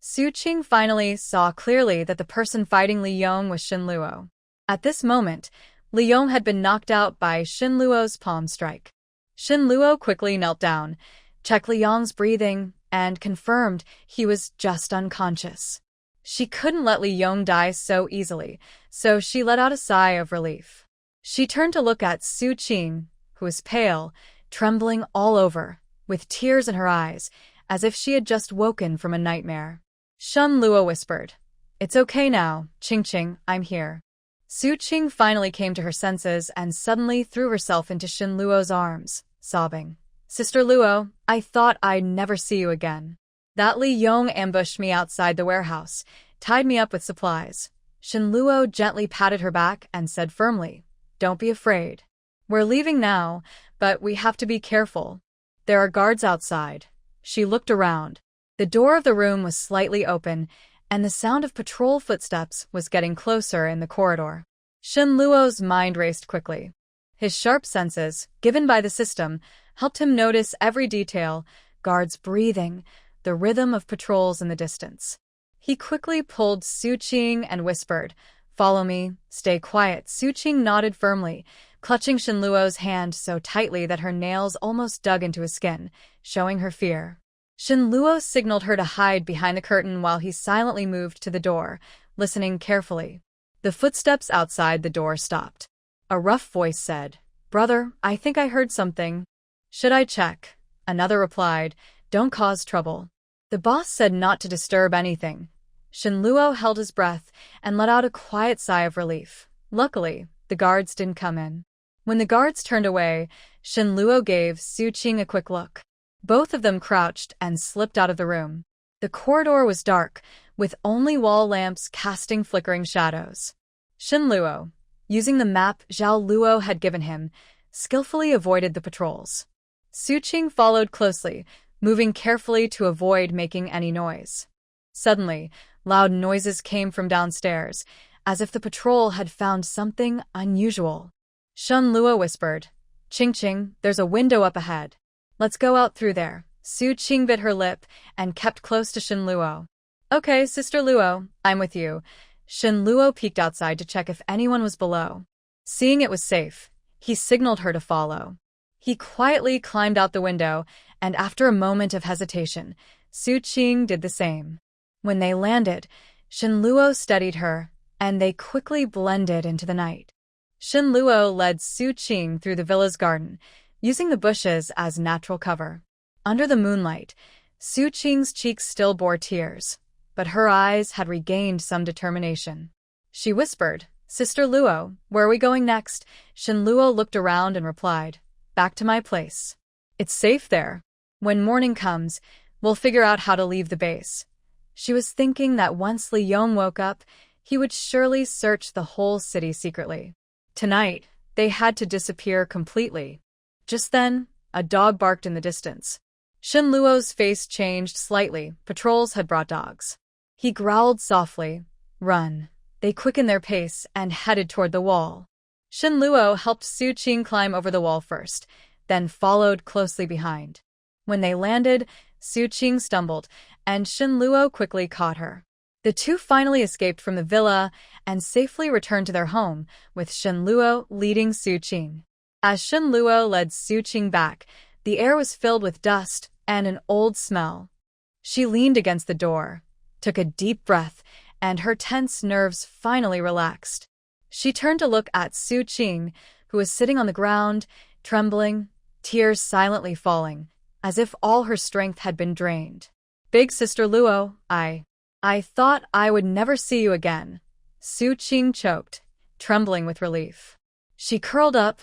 Su Qing finally saw clearly that the person fighting Leon was Shin Luo. At this moment, Leon had been knocked out by Shin Luo's palm strike. Shin Luo quickly knelt down, checked Leon's breathing, and confirmed he was just unconscious. She couldn't let Leon die so easily, so she let out a sigh of relief. She turned to look at Su Qing, who was pale, trembling all over, with tears in her eyes, as if she had just woken from a nightmare. Shin Luo whispered, "It's okay now, Qing, I'm here." Su Qing finally came to her senses and suddenly threw herself into Shin Luo's arms, sobbing, "Sister Luo, I thought I'd never see you again. That Li Yong ambushed me outside the warehouse, tied me up with supplies." Shin Luo gently patted her back and said firmly, "Don't be afraid. We're leaving now, but we have to be careful. There are guards outside." She looked around. The door of the room was slightly open, and the sound of patrol footsteps was getting closer in the corridor. Shin Luo's mind raced quickly. His sharp senses, given by the system, helped him notice every detail: guards breathing, the rhythm of patrols in the distance. He quickly pulled Su Qing and whispered, "Follow me, stay quiet." Su Qing nodded firmly, clutching Shin Luo's hand so tightly that her nails almost dug into his skin, showing her fear. Shin Luo signaled her to hide behind the curtain while he silently moved to the door, listening carefully. The footsteps outside the door stopped. A rough voice said, "Brother, I think I heard something." "Should I check?" Another replied, "Don't cause trouble." The boss said not to disturb anything. Shin Luo held his breath and let out a quiet sigh of relief. Luckily, the guards didn't come in. When the guards turned away, Shin Luo gave Su Qing a quick look. Both of them crouched and slipped out of the room. The corridor was dark, with only wall lamps casting flickering shadows. Shin Luo, using the map Zhao Luo had given him, skillfully avoided the patrols. Su Qing followed closely, moving carefully to avoid making any noise. Suddenly, loud noises came from downstairs, as if the patrol had found something unusual. Shin Luo whispered, "Qing, there's a window up ahead. Let's go out through there." Su Qing bit her lip and kept close to Shin Luo. "Okay, Sister Luo, I'm with you." Shin Luo peeked outside to check if anyone was below. Seeing it was safe, he signaled her to follow. He quietly climbed out the window, and after a moment of hesitation, Su Qing did the same. When they landed, Shin Luo steadied her, and they quickly blended into the night. Shin Luo led Su Qing through the villa's garden, using the bushes as natural cover. Under the moonlight, Su Qing's cheeks still bore tears, but her eyes had regained some determination. She whispered, "Sister Luo, where are we going next?" Shin Luo looked around and replied, "Back to my place. It's safe there. When morning comes, we'll figure out how to leave the base." She was thinking that once Li Yong woke up, he would surely search the whole city secretly. Tonight, they had to disappear completely. Just then, a dog barked in the distance. Shin Luo's face changed slightly. Patrols had brought dogs. He growled softly, "Run." They quickened their pace and headed toward the wall. Shin Luo helped Su Qing climb over the wall first, then followed closely behind. When they landed, Su Qing stumbled, and Shin Luo quickly caught her. The two finally escaped from the villa and safely returned to their home, with Shin Luo leading Su Qing. As Shin Luo led Su Qing back, the air was filled with dust and an old smell. She leaned against the door, took a deep breath, and her tense nerves finally relaxed. She turned to look at Su Qing, who was sitting on the ground, trembling, tears silently falling, as if all her strength had been drained. "Big Sister Luo, I thought I would never see you again." Su Qing choked, trembling with relief. She curled up,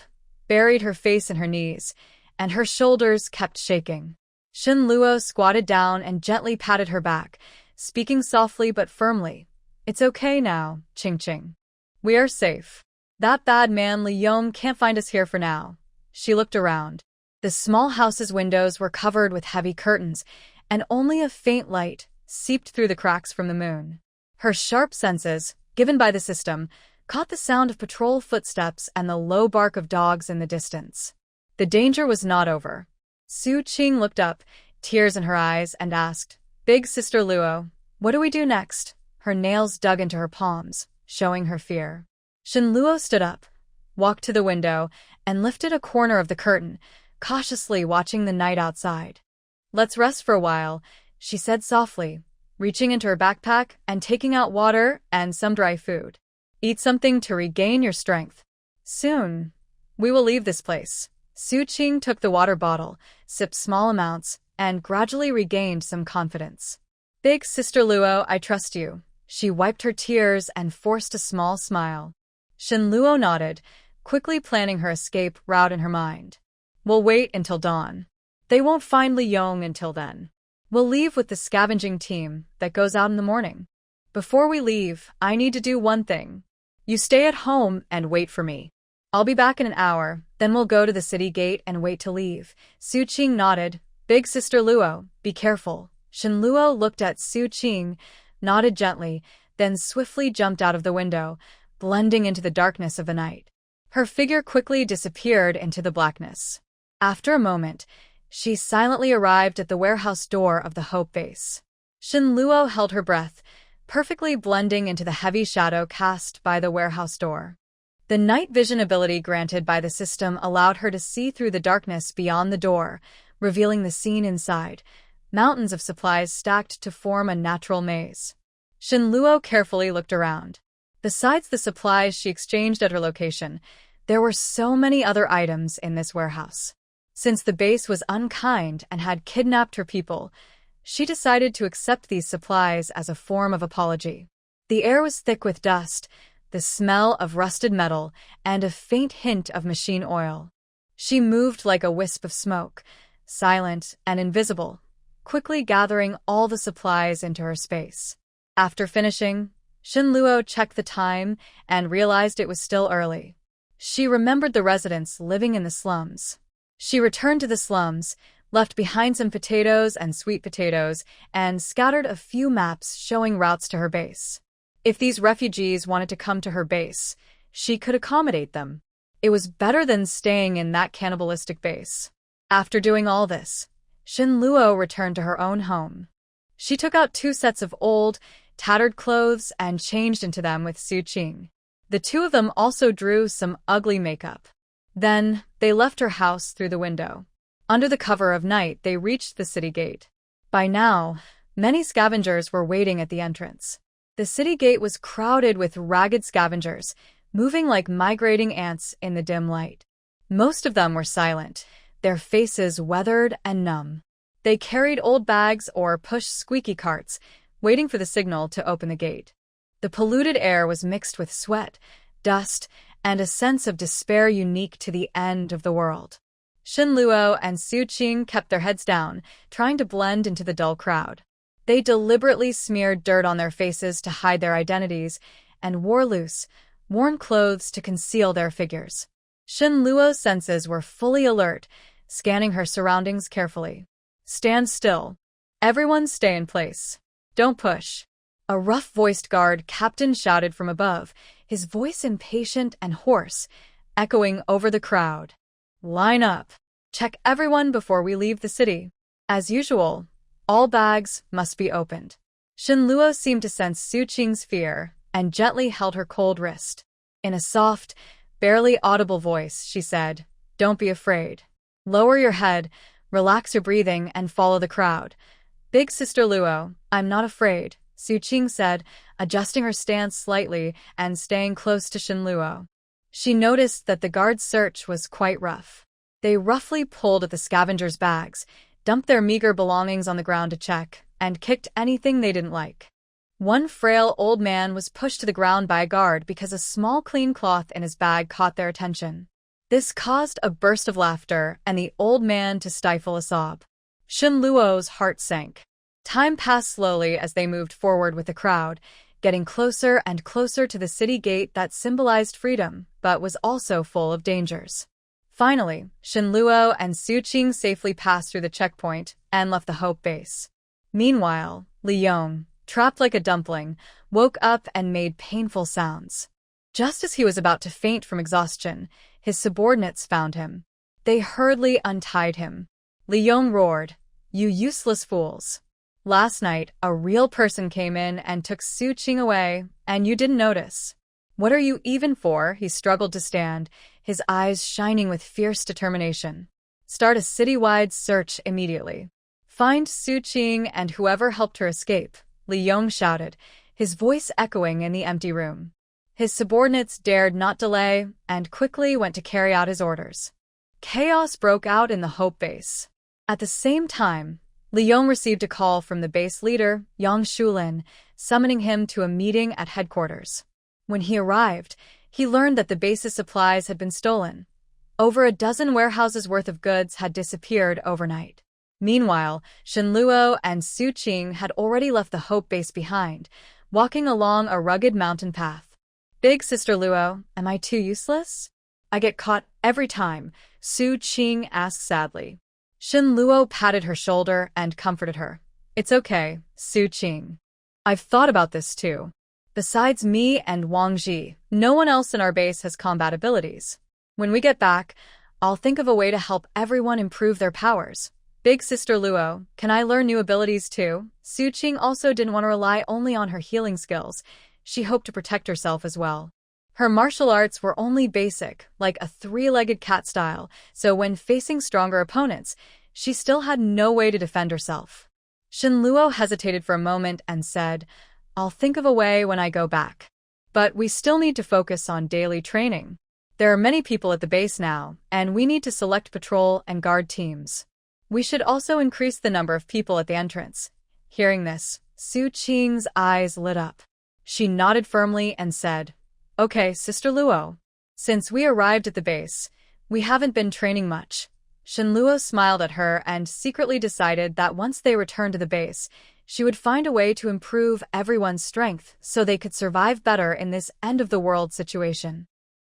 buried her face in her knees, and her shoulders kept shaking. Shin Luo squatted down and gently patted her back, speaking softly but firmly, It's okay now, Ching Ching. We are safe. That bad man Li Yong can't find us here for now. She looked around. The small house's windows were covered with heavy curtains, and only a faint light seeped through the cracks from the moon. Her sharp senses, given by the system, caught the sound of patrol footsteps and the low bark of dogs in the distance. The danger was not over. Su Qing looked up, tears in her eyes, and asked, "Big Sister Luo, what do we do next?" Her nails dug into her palms, showing her fear. Shen Luo stood up, walked to the window, and lifted a corner of the curtain, cautiously watching the night outside. "Let's rest for a while," she said softly, reaching into her backpack and taking out water and some dry food. "Eat something to regain your strength. Soon, we will leave this place." Su Qing took the water bottle, sipped small amounts, and gradually regained some confidence. "Big Sister Luo, I trust you." She wiped her tears and forced a small smile. Shen Luo nodded, quickly planning her escape route in her mind. "We'll wait until dawn. They won't find Li Yong until then. We'll leave with the scavenging team that goes out in the morning. Before we leave, I need to do one thing. You stay at home and wait for me. I'll be back in an hour, then we'll go to the city gate and wait to leave." Su Qing nodded. "Big Sister Luo, be careful." Shen Luo looked at Su Qing, nodded gently, then swiftly jumped out of the window, blending into the darkness of the night. Her figure quickly disappeared into the blackness. After a moment, she silently arrived at the warehouse door of the Hope Base. Shen Luo held her breath, perfectly blending into the heavy shadow cast by the warehouse door. The night vision ability granted by the system allowed her to see through the darkness beyond the door, revealing the scene inside, mountains of supplies stacked to form a natural maze. Shen Luo carefully looked around. Besides the supplies she exchanged at her location, there were so many other items in this warehouse. Since the base was unkind and had kidnapped her people, she decided to accept these supplies as a form of apology. The air was thick with dust, the smell of rusted metal, and a faint hint of machine oil. She moved like a wisp of smoke, silent and invisible, quickly gathering all the supplies into her space. After finishing, Shen Luo checked the time and realized it was still early. She remembered the residents living in the slums. She returned to the slums, left behind some potatoes and sweet potatoes, and scattered a few maps showing routes to her base. If these refugees wanted to come to her base, she could accommodate them. It was better than staying in that cannibalistic base. After doing all this, Shen Luo returned to her own home. She took out 2 sets of old, tattered clothes and changed into them with Su Qing. The two of them also drew some ugly makeup. Then, they left her house through the window. Under the cover of night, they reached the city gate. By now, many scavengers were waiting at the entrance. The city gate was crowded with ragged scavengers, moving like migrating ants in the dim light. Most of them were silent, their faces weathered and numb. They carried old bags or pushed squeaky carts, waiting for the signal to open the gate. The polluted air was mixed with sweat, dust, and a sense of despair unique to the end of the world. Shen Luo and Su Qing kept their heads down, trying to blend into the dull crowd. They deliberately smeared dirt on their faces to hide their identities and wore loose, worn clothes to conceal their figures. Shen Luo's senses were fully alert, scanning her surroundings carefully. "Stand still. Everyone stay in place. Don't push." A rough-voiced guard captain shouted from above, his voice impatient and hoarse, echoing over the crowd. "Line up. Check everyone before we leave the city. As usual, all bags must be opened." Shen Luo seemed to sense Su Qing's fear and gently held her cold wrist. In a soft, barely audible voice, she said, "Don't be afraid. Lower your head, relax your breathing, and follow the crowd." "Big Sister Luo, I'm not afraid," Su Qing said, adjusting her stance slightly and staying close to Shen Luo. She noticed that the guard's search was quite rough. They roughly pulled at the scavengers' bags, dumped their meager belongings on the ground to check, and kicked anything they didn't like. One frail old man was pushed to the ground by a guard because a small clean cloth in his bag caught their attention. This caused a burst of laughter and the old man to stifle a sob. Shen Luo's heart sank. Time passed slowly as they moved forward with the crowd, getting closer and closer to the city gate that symbolized freedom, but was also full of dangers. Finally, Shenluo and Su Qing safely passed through the checkpoint and left the Hope Base. Meanwhile, Li Yong, trapped like a dumpling, woke up and made painful sounds. Just as he was about to faint from exhaustion, his subordinates found him. They hurriedly untied him. Li Yong roared, "You useless fools! Last night, a real person came in and took Su Qing away, and you didn't notice. What are you even for?" He struggled to stand, his eyes shining with fierce determination. "Start a citywide search immediately. Find Su Qing and whoever helped her escape," Li Yong shouted, his voice echoing in the empty room. His subordinates dared not delay and quickly went to carry out his orders. Chaos broke out in the Hope Base. At the same time, Li Yong received a call from the base leader, Yang Shulin, summoning him to a meeting at headquarters. When he arrived, he learned that the base's supplies had been stolen. Over a dozen warehouses worth of goods had disappeared overnight. Meanwhile, Shenluo and Su Qing had already left the Hope Base behind, walking along a rugged mountain path. "Big Sister Luo, am I too useless? I get caught every time," Su Qing asked sadly. Shenluo patted her shoulder and comforted her. "It's okay, Su Qing. I've thought about this too. Besides me and Wang Ji, no one else in our base has combat abilities. When we get back, I'll think of a way to help everyone improve their powers. Big Sister Luo, can I learn new abilities too?" Su Qing also didn't want to rely only on her healing skills. She hoped to protect herself as well. Her martial arts were only basic, like a three-legged cat style, so when facing stronger opponents, she still had no way to defend herself. Shenluo hesitated for a moment and said, "I'll think of a way when I go back. But we still need to focus on daily training. There are many people at the base now, and we need to select patrol and guard teams. We should also increase the number of people at the entrance." Hearing this, Su Qing's eyes lit up. She nodded firmly and said, "Okay, Sister Luo. Since we arrived at the base, we haven't been training much." Shenluo smiled at her and secretly decided that once they returned to the base, she would find a way to improve everyone's strength so they could survive better in this end-of-the-world situation.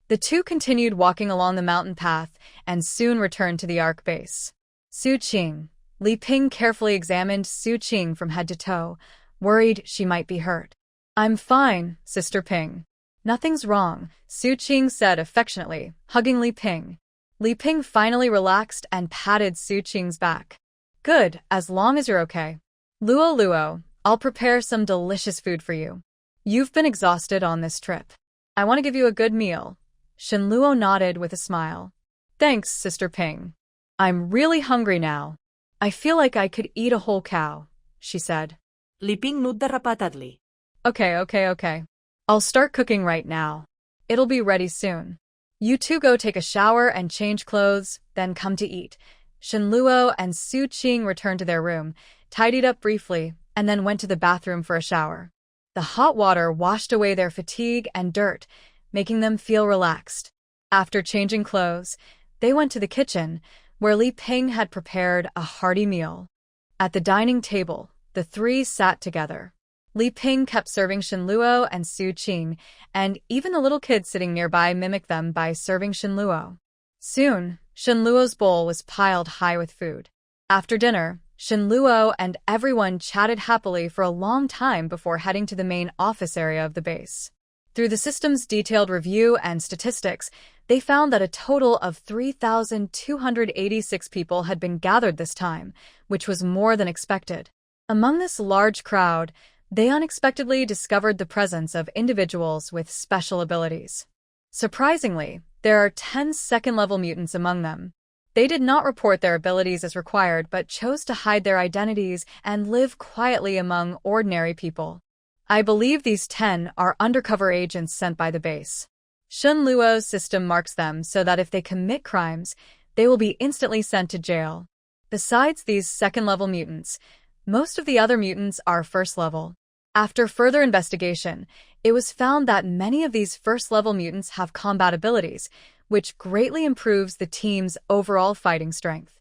The two continued walking along the mountain path and soon returned to the Ark base. Su Qing. Li Ping carefully examined Su Qing from head to toe, worried she might be hurt. "I'm fine, Sister Ping. Nothing's wrong," Su Qing said affectionately, hugging Li Ping. Li Ping finally relaxed and patted Su Qing's back. "Good, as long as you're okay. Luo, I'll prepare some delicious food for you. You've been exhausted on this trip. I want to give you a good meal." Shenluo nodded with a smile. "Thanks, Sister Ping. I'm really hungry now. I feel like I could eat a whole cow," she said. Li Ping nudda rapatadly. Okay. I'll start cooking right now. It'll be ready soon. You two go take a shower and change clothes, then come to eat." Shenluo and Su Qing returned to their room, tidied up briefly, and then went to the bathroom for a shower. The hot water washed away their fatigue and dirt, making them feel relaxed. After changing clothes, they went to the kitchen, where Li Ping had prepared a hearty meal. At the dining table, the three sat together. Li Ping kept serving Shenluo and Su Qing, and even the little kids sitting nearby mimicked them by serving Shenluo. Soon, Shenluo's bowl was piled high with food. After dinner, Shenluo and everyone chatted happily for a long time before heading to the main office area of the base. Through the system's detailed review and statistics, they found that a total of 3,286 people had been gathered this time, which was more than expected. Among this large crowd, they unexpectedly discovered the presence of individuals with special abilities. Surprisingly, there are 10 second-level mutants among them. They did not report their abilities as required but chose to hide their identities and live quietly among ordinary people. I believe these 10 are undercover agents sent by the base. Shenluo's system marks them so that if they commit crimes, they will be instantly sent to jail. Besides these second-level mutants, most of the other mutants are first-level. After further investigation, it was found that many of these first-level mutants have combat abilities, which greatly improves the team's overall fighting strength.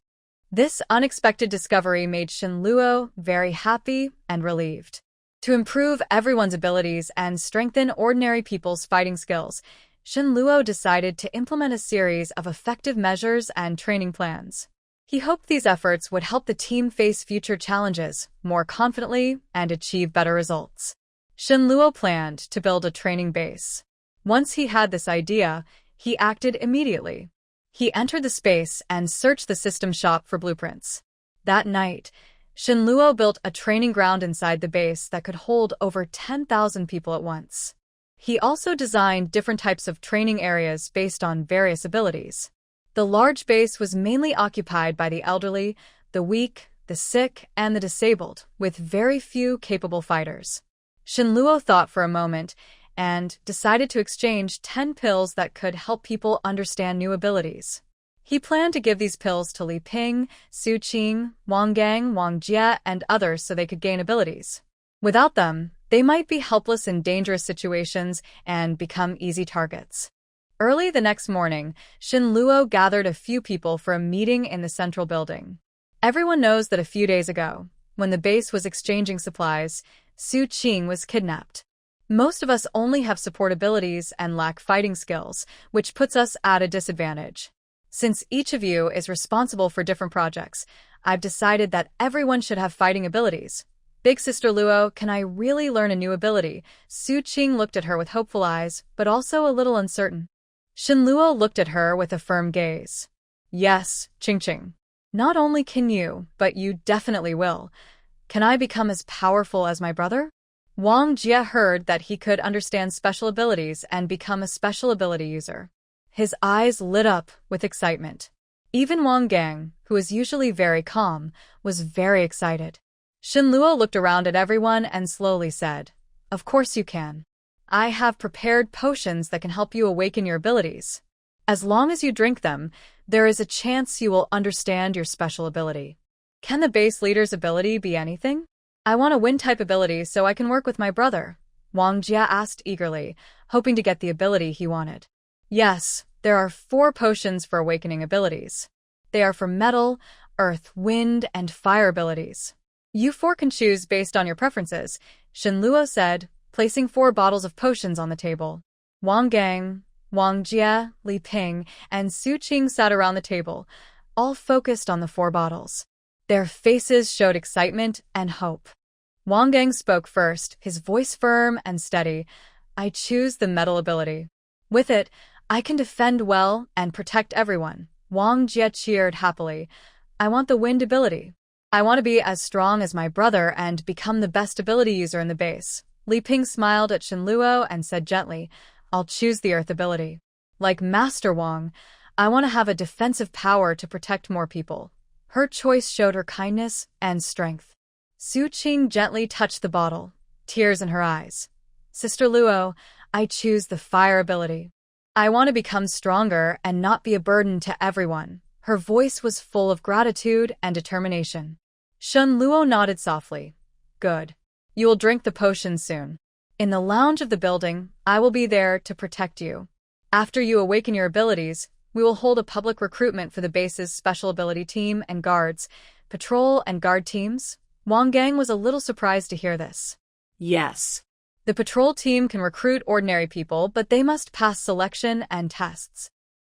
This unexpected discovery made Shenluo very happy and relieved. To improve everyone's abilities and strengthen ordinary people's fighting skills, Shen Luo decided to implement a series of effective measures and training plans. He hoped these efforts would help the team face future challenges more confidently and achieve better results. Shen Luo planned to build a training base. Once he had this idea, he acted immediately. He entered the space and searched the system shop for blueprints. That night, Shen Luo built a training ground inside the base that could hold over 10,000 people at once. He also designed different types of training areas based on various abilities. The large base was mainly occupied by the elderly, the weak, the sick, and the disabled, with very few capable fighters. Shen Luo thought for a moment and decided to exchange 10 pills that could help people understand new abilities. He planned to give these pills to Li Ping, Su Qing, Wang Gang, Wang Jie, and others so they could gain abilities. Without them, they might be helpless in dangerous situations and become easy targets. Early the next morning, Shen Luo gathered a few people for a meeting in the central building. Everyone knows that a few days ago, when the base was exchanging supplies, Su Qing was kidnapped. Most of us only have support abilities and lack fighting skills, which puts us at a disadvantage. Since each of you is responsible for different projects, I've decided that everyone should have fighting abilities. Big Sister Luo, can I really learn a new ability? Su Qing looked at her with hopeful eyes, but also a little uncertain. Shen Luo looked at her with a firm gaze. Yes, Qing. Not only can you, but you definitely will. Can I become as powerful as my brother? Wang Jie heard that he could understand special abilities and become a special ability user. His eyes lit up with excitement. Even Wang Gang, who is usually very calm, was very excited. Shen Luo looked around at everyone and slowly said, "Of course you can. I have prepared potions that can help you awaken your abilities. As long as you drink them, there is a chance you will understand your special ability." Can the base leader's ability be anything? I want a wind-type ability so I can work with my brother, Wang Jie asked eagerly, hoping to get the ability he wanted. Yes, there are 4 potions for awakening abilities. They are for metal, earth, wind, and fire abilities. You 4 can choose based on your preferences, Shen Luo said, placing 4 bottles of potions on the table. Wang Gang, Wang Jie, Li Ping, and Su Qing sat around the table, all focused on the 4 bottles. Their faces showed excitement and hope. Wang Gang spoke first, his voice firm and steady. I choose the metal ability. With it, I can defend well and protect everyone. Wang Jie cheered happily. I want the wind ability. I want to be as strong as my brother and become the best ability user in the base. Li Ping smiled at Shen Luo and said gently, I'll choose the earth ability. Like Master Wang, I want to have a defensive power to protect more people. Her choice showed her kindness and strength. Su Qing gently touched the bottle, tears in her eyes. Sister Luo, I choose the fire ability. I want to become stronger and not be a burden to everyone. Her voice was full of gratitude and determination. Shen Luo nodded softly. Good. You will drink the potion soon. In the lounge of the building, I will be there to protect you. After you awaken your abilities, we will hold a public recruitment for the base's special ability team and guards, patrol and guard teams. Wang Gang was a little surprised to hear this. Yes. The patrol team can recruit ordinary people, but they must pass selection and tests.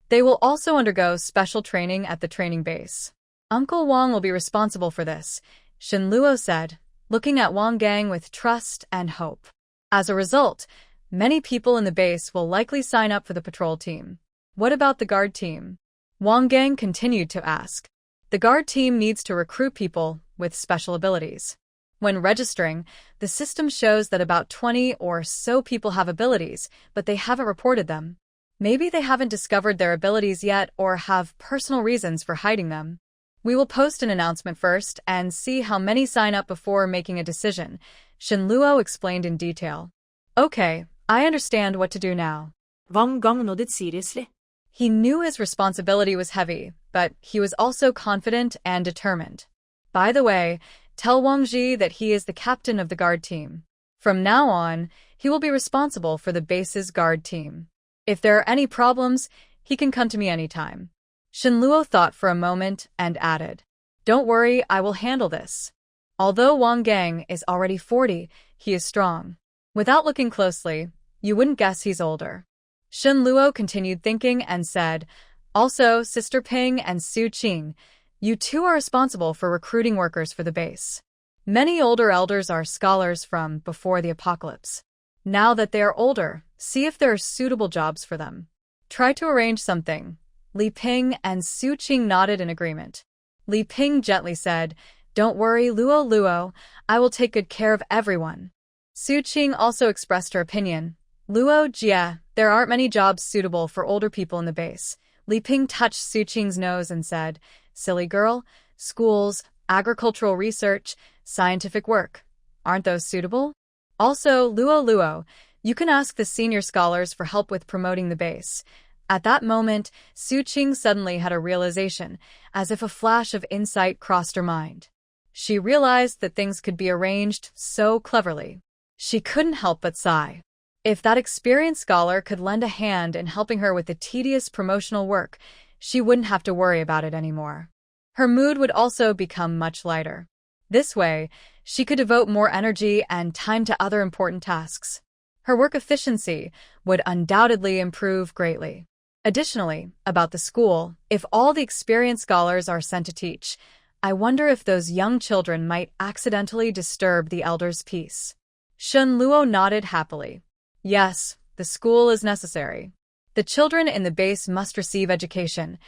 They will also undergo special training at the training base. Uncle Wang will be responsible for this, Shen Luo said, looking at Wang Gang with trust and hope. As a result, many people in the base will likely sign up for the patrol team. What about the guard team? Wang Gang continued to ask. The guard team needs to recruit people with special abilities. When registering, the system shows that about 20 or so people have abilities, but they haven't reported them. Maybe they haven't discovered their abilities yet or have personal reasons for hiding them. We will post an announcement first and see how many sign up before making a decision, Shen Luo explained in detail. Okay, I understand what to do now. Wang Gang nodded seriously. He knew his responsibility was heavy, but he was also confident and determined. By the way, tell Wang Ji that he is the captain of the guard team. From now on, he will be responsible for the base's guard team. If there are any problems, he can come to me anytime. Shen Luo thought for a moment and added, Don't worry, I will handle this. Although Wang Gang is already 40, he is strong. Without looking closely, you wouldn't guess he's older. Shen Luo continued thinking and said, also, Sister Ping and Su Qing, you two are responsible for recruiting workers for the base. Many older elders are scholars from before the apocalypse. Now that they are older, see if there are suitable jobs for them. Try to arrange something. Li Ping and Su Qing nodded in agreement. Li Ping gently said, don't worry, Luo Luo, I will take good care of everyone. Su Qing also expressed her opinion. Luo Jie, there aren't many jobs suitable for older people in the base. Li Ping touched Su Qing's nose and said, silly girl, schools, agricultural research, scientific work. Aren't those suitable? Also, Luo Luo, you can ask the senior scholars for help with promoting the base. At that moment, Su Qing suddenly had a realization, as if a flash of insight crossed her mind. She realized that things could be arranged so cleverly. She couldn't help but sigh. If that experienced scholar could lend a hand in helping her with the tedious promotional work, she wouldn't have to worry about it anymore. Her mood would also become much lighter. This way, she could devote more energy and time to other important tasks. Her work efficiency would undoubtedly improve greatly. Additionally, about the school, if all the experienced scholars are sent to teach, I wonder if those young children might accidentally disturb the elders' peace. Shen Luo nodded happily. Yes, the school is necessary. The children in the base must receive education,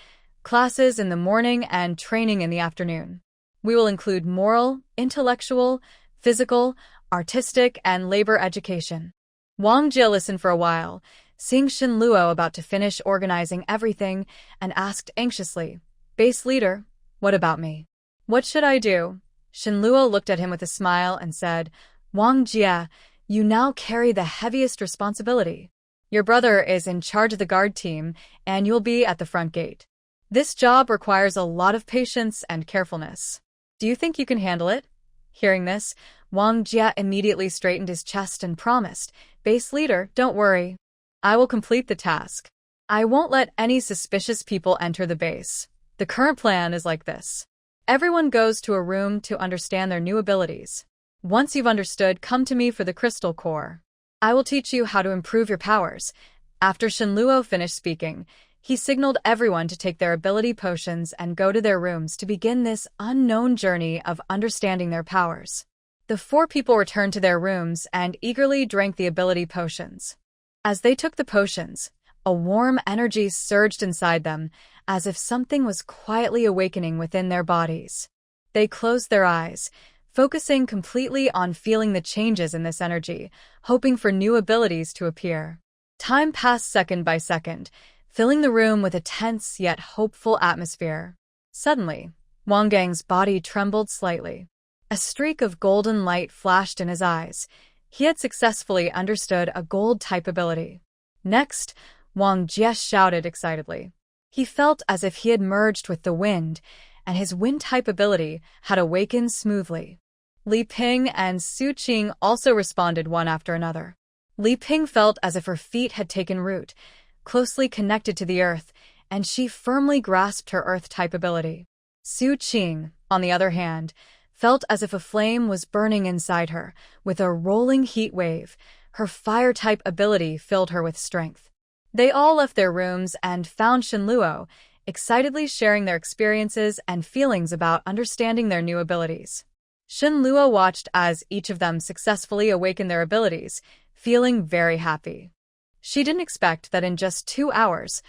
classes in the morning and training in the afternoon. We will include moral, intellectual, physical, artistic, and labor education. Wang Jie listened for a while, seeing Shen Luo about to finish organizing everything, and asked anxiously, base leader, what about me? What should I do? Shen Luo looked at him with a smile and said, Wang Jie, you now carry the heaviest responsibility. Your brother is in charge of the guard team, and you'll be at the front gate. This job requires a lot of patience and carefulness. Do you think you can handle it? Hearing this, Wang Jie immediately straightened his chest and promised, base leader, don't worry. I will complete the task. I won't let any suspicious people enter the base. The current plan is like this. Everyone goes to a room to understand their new abilities. Once you've understood, come to me for the crystal core. I will teach you how to improve your powers. After Shen Luo finished speaking, he signaled everyone to take their ability potions and go to their rooms to begin this unknown journey of understanding their powers. The 4 people returned to their rooms and eagerly drank the ability potions. As they took the potions, a warm energy surged inside them, as if something was quietly awakening within their bodies. They closed their eyes, focusing completely on feeling the changes in this energy, hoping for new abilities to appear. Time passed second by second, filling the room with a tense yet hopeful atmosphere. Suddenly, Wang Gang's body trembled slightly. A streak of golden light flashed in his eyes. He had successfully understood a gold-type ability. Next, Wang Jie shouted excitedly. He felt as if he had merged with the wind, and his wind-type ability had awakened smoothly. Li Ping and Su Qing also responded one after another. Li Ping felt as if her feet had taken root, closely connected to the earth, and she firmly grasped her earth-type ability. Su Qing, on the other hand, felt as if a flame was burning inside her, with a rolling heat wave. Her fire-type ability filled her with strength. They all left their rooms and found Shen Luo, excitedly sharing their experiences and feelings about understanding their new abilities. Shen Luo watched as each of them successfully awakened their abilities, feeling very happy. She didn't expect that in just 2 hours,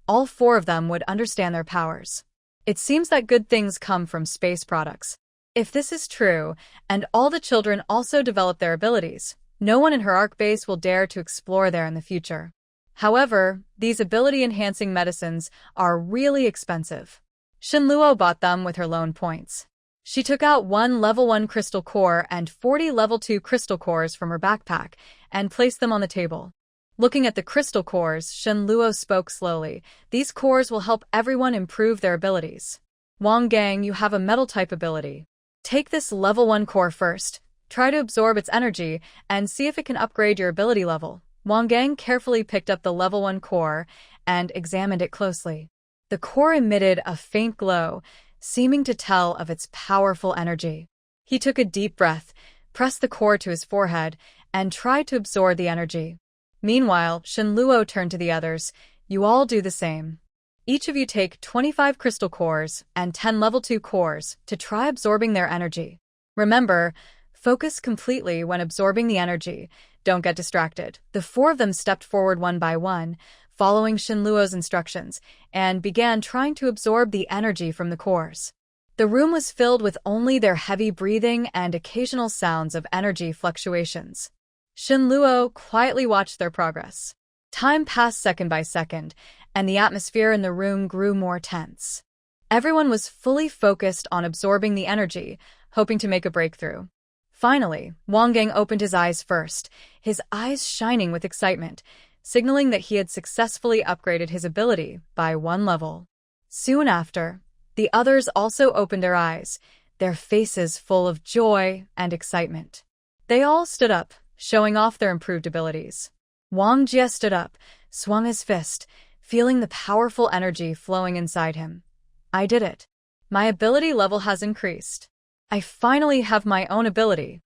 all 4 of them would understand their powers. It seems that good things come from space products. If this is true, and all the children also develop their abilities, no one in her arc base will dare to explore there in the future. However, these ability-enhancing medicines are really expensive. Shen Luo bought them with her loan points. She took out 1 level 1 crystal core and 40 level 2 crystal cores from her backpack and placed them on the table. Looking at the crystal cores, Shen Luo spoke slowly. These cores will help everyone improve their abilities. Wang Gang, you have a metal-type ability. Take this level 1 core first. Try to absorb its energy and see if it can upgrade your ability level. Wang Gang carefully picked up the level 1 core and examined it closely. The core emitted a faint glow, seeming to tell of its powerful energy. He took a deep breath, pressed the core to his forehead, and tried to absorb the energy. Meanwhile, Shenluo turned to the others. You all do the same. Each of you take 25 crystal cores and 10 level 2 cores to try absorbing their energy. Remember, focus completely when absorbing the energy. Don't get distracted. The 4 of them stepped forward one by one, following Shenluo's instructions, and began trying to absorb the energy from the cores. The room was filled with only their heavy breathing and occasional sounds of energy fluctuations. Shenluo quietly watched their progress. Time passed second by second, and the atmosphere in the room grew more tense. Everyone was fully focused on absorbing the energy, hoping to make a breakthrough. Finally, Wang Gang opened his eyes first, his eyes shining with excitement, signaling that he had successfully upgraded his ability by 1 level. Soon after, the others also opened their eyes, their faces full of joy and excitement. They all stood up, showing off their improved abilities. Wang Jie stood up, swung his fist, feeling the powerful energy flowing inside him. I did it. My ability level has increased. I finally have my own ability.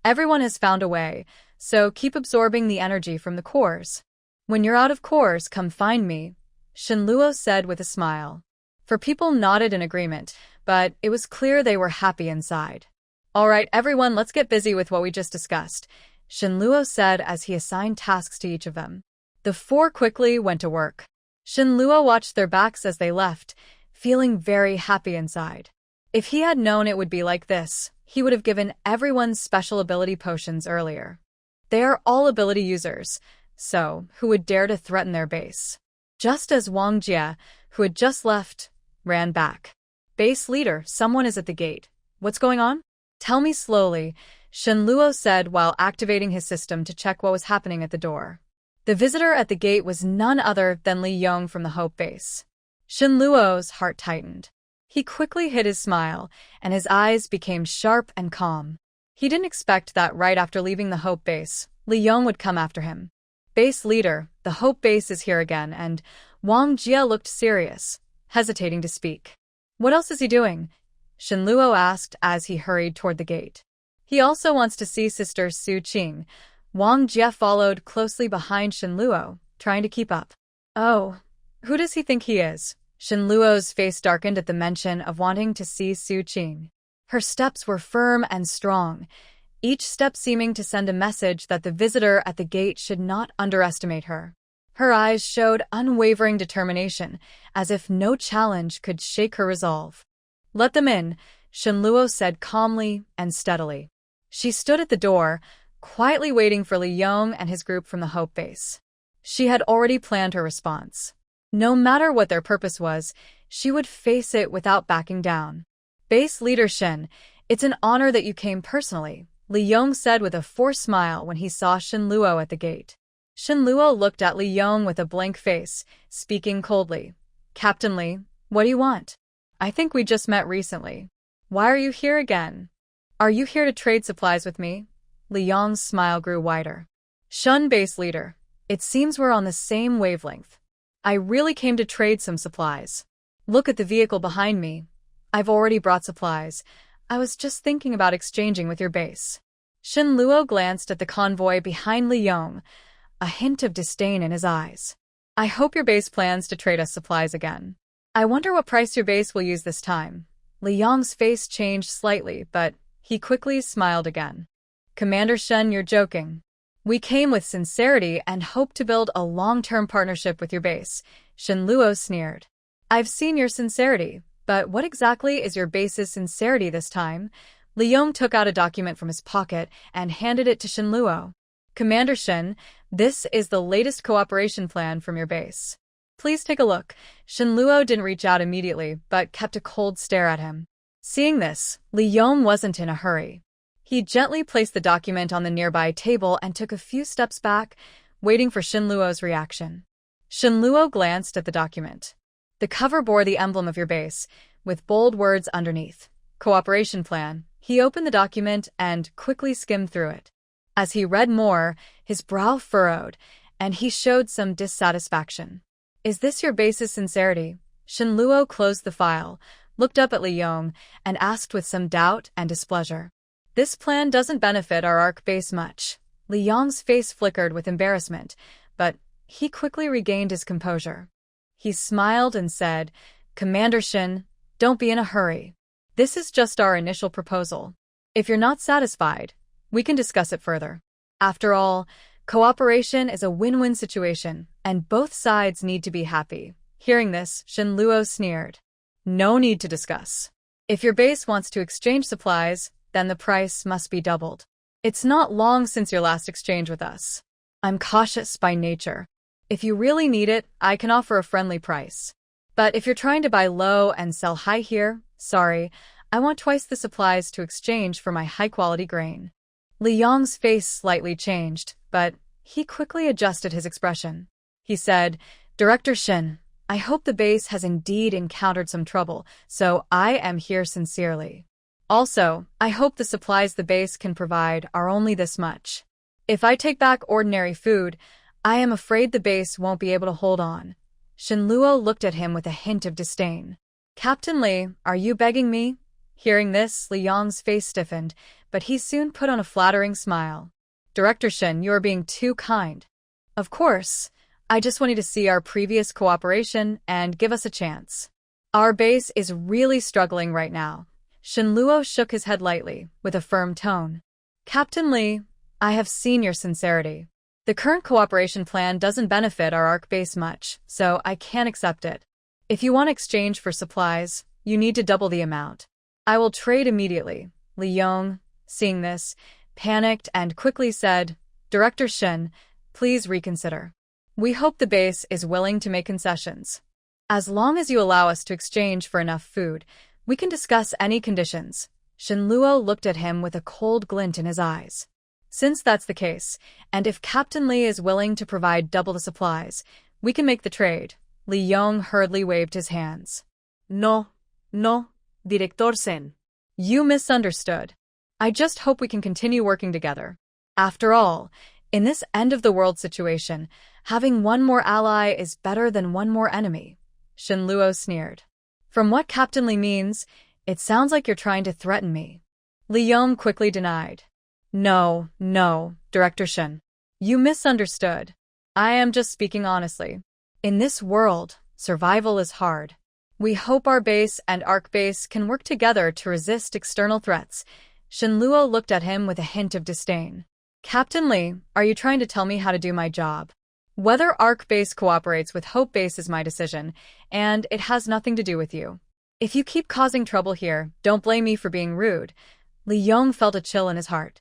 Everyone has found a way, so keep absorbing the energy from the cores. When you're out of cores, come find me, Shenluo said with a smile. For people nodded in agreement, but it was clear they were happy inside. All right, everyone, let's get busy with what we just discussed, Shenluo said as he assigned tasks to each of them. The 4 quickly went to work. Shenluo watched their backs as they left, feeling very happy inside. If he had known it would be like this, he would have given everyone special ability potions earlier. They are all ability users, so who would dare to threaten their base? Just as Wang Jie, who had just left, ran back. Base leader, someone is at the gate. What's going on? Tell me slowly, Shenluo said while activating his system to check what was happening at the door. The visitor at the gate was none other than Li Yong from the Hope base. Shenluo's heart tightened. He quickly hid his smile, and his eyes became sharp and calm. He didn't expect that right after leaving the Hope base, Li Yong would come after him. Base leader, the Hope base is here again, and Wang Jie looked serious, hesitating to speak. What else is he doing? Shenluo asked as he hurried toward the gate. He also wants to see Sister Su Qing. Wang Jie followed closely behind Shenluo, trying to keep up. Oh, who does he think he is? Shenluo's face darkened at the mention of wanting to see Su Qing. Her steps were firm and strong, each step seeming to send a message that the visitor at the gate should not underestimate her. Her eyes showed unwavering determination, as if no challenge could shake her resolve. Let them in, Shenluo said calmly and steadily. She stood at the door, quietly waiting for Li Yong and his group from the Hope base. She had already planned her response. No matter what their purpose was, she would face it without backing down. Base leader Shen, it's an honor that you came personally, Li Yong said with a forced smile when he saw Shenluo at the gate. Shenluo looked at Li Yong with a blank face, speaking coldly. Captain Li, what do you want? I think we just met recently. Why are you here again? Are you here to trade supplies with me? Li Yong's smile grew wider. Shun base leader, it seems we're on the same wavelength. I really came to trade some supplies. Look at the vehicle behind me. I've already brought supplies. I was just thinking about exchanging with your base. Shenluo glanced at the convoy behind Li Yong, a hint of disdain in his eyes. I hope your base plans to trade us supplies again. I wonder what price your base will use this time. Li Yong's face changed slightly, but he quickly smiled again. Commander Shen, you're joking. We came with sincerity and hope to build a long-term partnership with your base, Shenluo sneered. I've seen your sincerity, but what exactly is your base's sincerity this time? Li Yong took out a document from his pocket and handed it to Shenluo. Commander Shen, this is the latest cooperation plan from your base. Please take a look. Shenluo didn't reach out immediately, but kept a cold stare at him. Seeing this, Li Yong wasn't in a hurry. He gently placed the document on the nearby table and took a few steps back, waiting for Shenluo's reaction. Shenluo glanced at the document. The cover bore the emblem of your base, with bold words underneath. Cooperation plan. He opened the document and quickly skimmed through it. As he read more, his brow furrowed, and he showed some dissatisfaction. Is this your base's sincerity? Shenluo closed the file, looked up at Li Yong, and asked with some doubt and displeasure. This plan doesn't benefit our ARC base much. Li Yong's face flickered with embarrassment, but he quickly regained his composure. He smiled and said, Commander Shin, don't be in a hurry. This is just our initial proposal. If you're not satisfied, we can discuss it further. After all, cooperation is a win-win situation, and both sides need to be happy. Hearing this, Shin Luo sneered. No need to discuss. If your base wants to exchange supplies, then the price must be doubled. It's not long since your last exchange with us. I'm cautious by nature. If you really need it, I can offer a friendly price. But if you're trying to buy low and sell high here, sorry, I want twice the supplies to exchange for my high-quality grain. Li Yong's face slightly changed, but he quickly adjusted his expression. He said, Director Shin, I hope the base has indeed encountered some trouble, so I am here sincerely. Also, I hope the supplies the base can provide are only this much. If I take back ordinary food, I am afraid the base won't be able to hold on. Shin Luo looked at him with a hint of disdain. Captain Li, are you begging me? Hearing this, Li Yong's face stiffened, but he soon put on a flattering smile. Director Shin, you are being too kind. Of course, I just wanted to see our previous cooperation and give us a chance. Our base is really struggling right now. Shin Luo shook his head lightly, with a firm tone. Captain Li, I have seen your sincerity. The current cooperation plan doesn't benefit our ARC base much, so I can't accept it. If you want exchange for supplies, you need to double the amount. I will trade immediately. Li Yong, seeing this, panicked and quickly said, Director Shin, please reconsider. We hope the base is willing to make concessions. As long as you allow us to exchange for enough food, we can discuss any conditions. Shin Luo looked at him with a cold glint in his eyes. Since that's the case, and if Captain Li is willing to provide double the supplies, we can make the trade. Li Yong hurriedly waved his hands. No, Director Shin. You misunderstood. I just hope we can continue working together. After all, in this end-of-the-world situation, having one more ally is better than one more enemy. Shin Luo sneered. From what Captain Li means, it sounds like you're trying to threaten me. Li Yong quickly denied. No, Director Shin. You misunderstood. I am just speaking honestly. In this world, survival is hard. We hope our base and ARC base can work together to resist external threats. Shin Luo looked at him with a hint of disdain. Captain Li, are you trying to tell me how to do my job? Whether ARC base cooperates with Hope base is my decision, and it has nothing to do with you. If you keep causing trouble here, don't blame me for being rude. Li Yong felt a chill in his heart.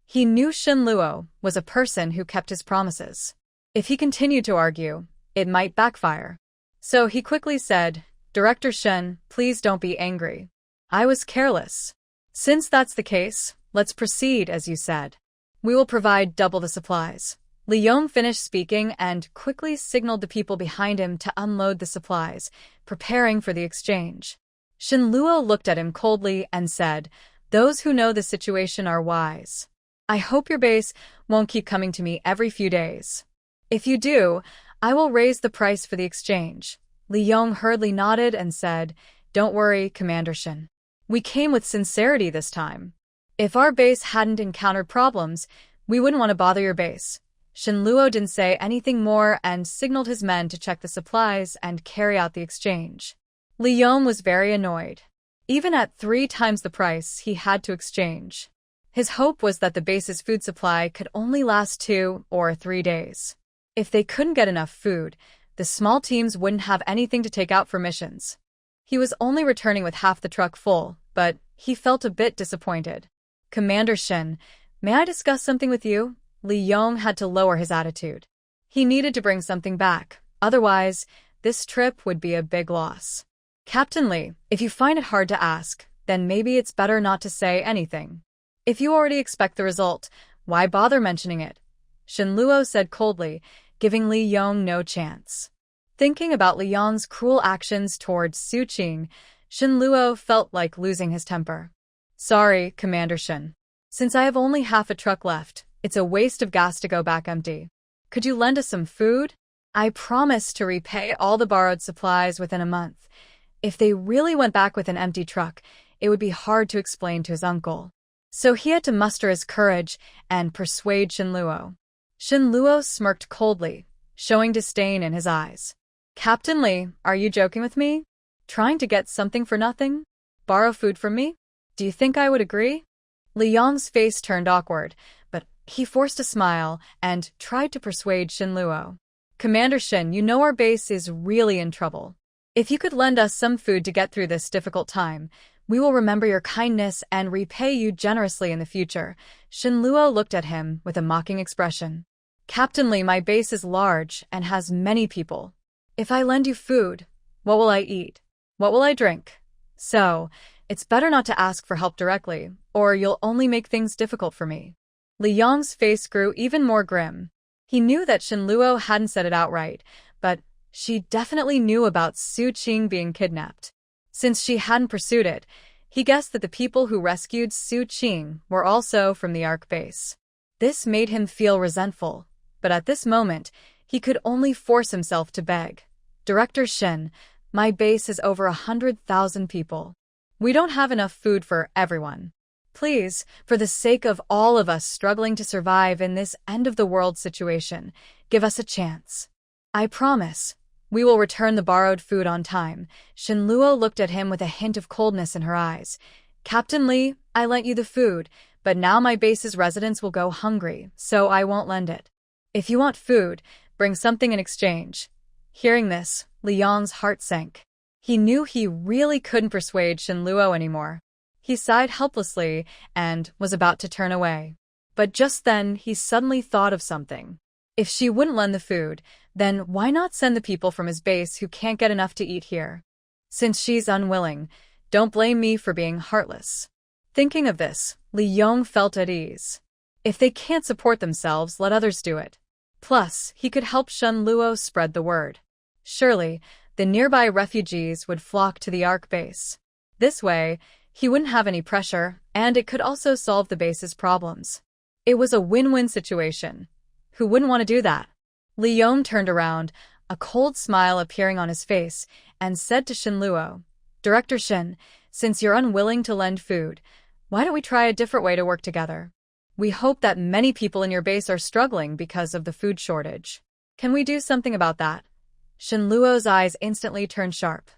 He knew Shin Luo was a person who kept his promises. If he continued to argue, it might backfire. So he quickly said, Director Shin, please don't be angry. I was careless. Since that's the case, let's proceed as you said. We will provide double the supplies. Li Yong finished speaking and quickly signaled the people behind him to unload the supplies, preparing for the exchange. Shin Luo looked at him coldly and said, Those who know the situation are wise. I hope your base won't keep coming to me every few days. If you do, I will raise the price for the exchange. Li Yong hurriedly nodded and said, Don't worry, Commander Shin. We came with sincerity this time. If our base hadn't encountered problems, we wouldn't want to bother your base. Shin Luo didn't say anything more and signaled his men to check the supplies and carry out the exchange. Li Yong was very annoyed. Even at 3 times the price, he had to exchange. His hope was that the base's food supply could only last 2 or 3 days. If they couldn't get enough food, the small teams wouldn't have anything to take out for missions. He was only returning with half the truck full, but he felt a bit disappointed. Commander Shin, may I discuss something with you? Li Yong had to lower his attitude. He needed to bring something back, otherwise, this trip would be a big loss. Captain Li, if you find it hard to ask, then maybe it's better not to say anything. If you already expect the result, why bother mentioning it? Shin Luo said coldly, giving Li Yong no chance. Thinking about Li Yong's cruel actions towards Su Qing, Shin Luo felt like losing his temper. Sorry, Commander Shin. Since I have only half a truck left, it's a waste of gas to go back empty. Could you lend us some food? I promise to repay all the borrowed supplies within a month. If they really went back with an empty truck, it would be hard to explain to his uncle. So he had to muster his courage and persuade Shinluo. Shinluo smirked coldly, showing disdain in his eyes. Captain Li, are you joking with me? Trying to get something for nothing? Borrow food from me? Do you think I would agree? Li Yong's face turned awkward, but he forced a smile and tried to persuade Shinluo. Commander Shin, you know our base is really in trouble. If you could lend us some food to get through this difficult time, we will remember your kindness and repay you generously in the future. Shinluo looked at him with a mocking expression. Captain Li, my base is large and has many people. If I lend you food, what will I eat? What will I drink? So, it's better not to ask for help directly, or you'll only make things difficult for me. Li Yong's face grew even more grim. He knew that Shinluo hadn't said it outright, but she definitely knew about Su Qing being kidnapped. Since she hadn't pursued it, he guessed that the people who rescued Su Qing were also from the Ark base. This made him feel resentful, but at this moment, he could only force himself to beg. Director Shin, my base has over 100,000 people. We don't have enough food for everyone. Please, for the sake of all of us struggling to survive in this end-of-the-world situation, give us a chance. I promise. We will return the borrowed food on time. Shinluo looked at him with a hint of coldness in her eyes. Captain Li, I lent you the food, but now my base's residents will go hungry, so I won't lend it. If you want food, bring something in exchange. Hearing this, Li Yong's heart sank. He knew he really couldn't persuade Shinluo anymore. He sighed helplessly and was about to turn away. But just then, he suddenly thought of something. If she wouldn't lend the food, then why not send the people from his base who can't get enough to eat here? Since she's unwilling, don't blame me for being heartless. Thinking of this, Li Yong felt at ease. If they can't support themselves, let others do it. Plus, he could help Shinluo spread the word. Surely, the nearby refugees would flock to the Ark base. This way, he wouldn't have any pressure, and it could also solve the base's problems. It was a win-win situation. Who wouldn't want to do that? Li Yong turned around, a cold smile appearing on his face, and said to Shinluo, Director Shin, since you're unwilling to lend food, why don't we try a different way to work together? We hope that many people in your base are struggling because of the food shortage. Can we do something about that? Shinluo's eyes instantly turned sharp.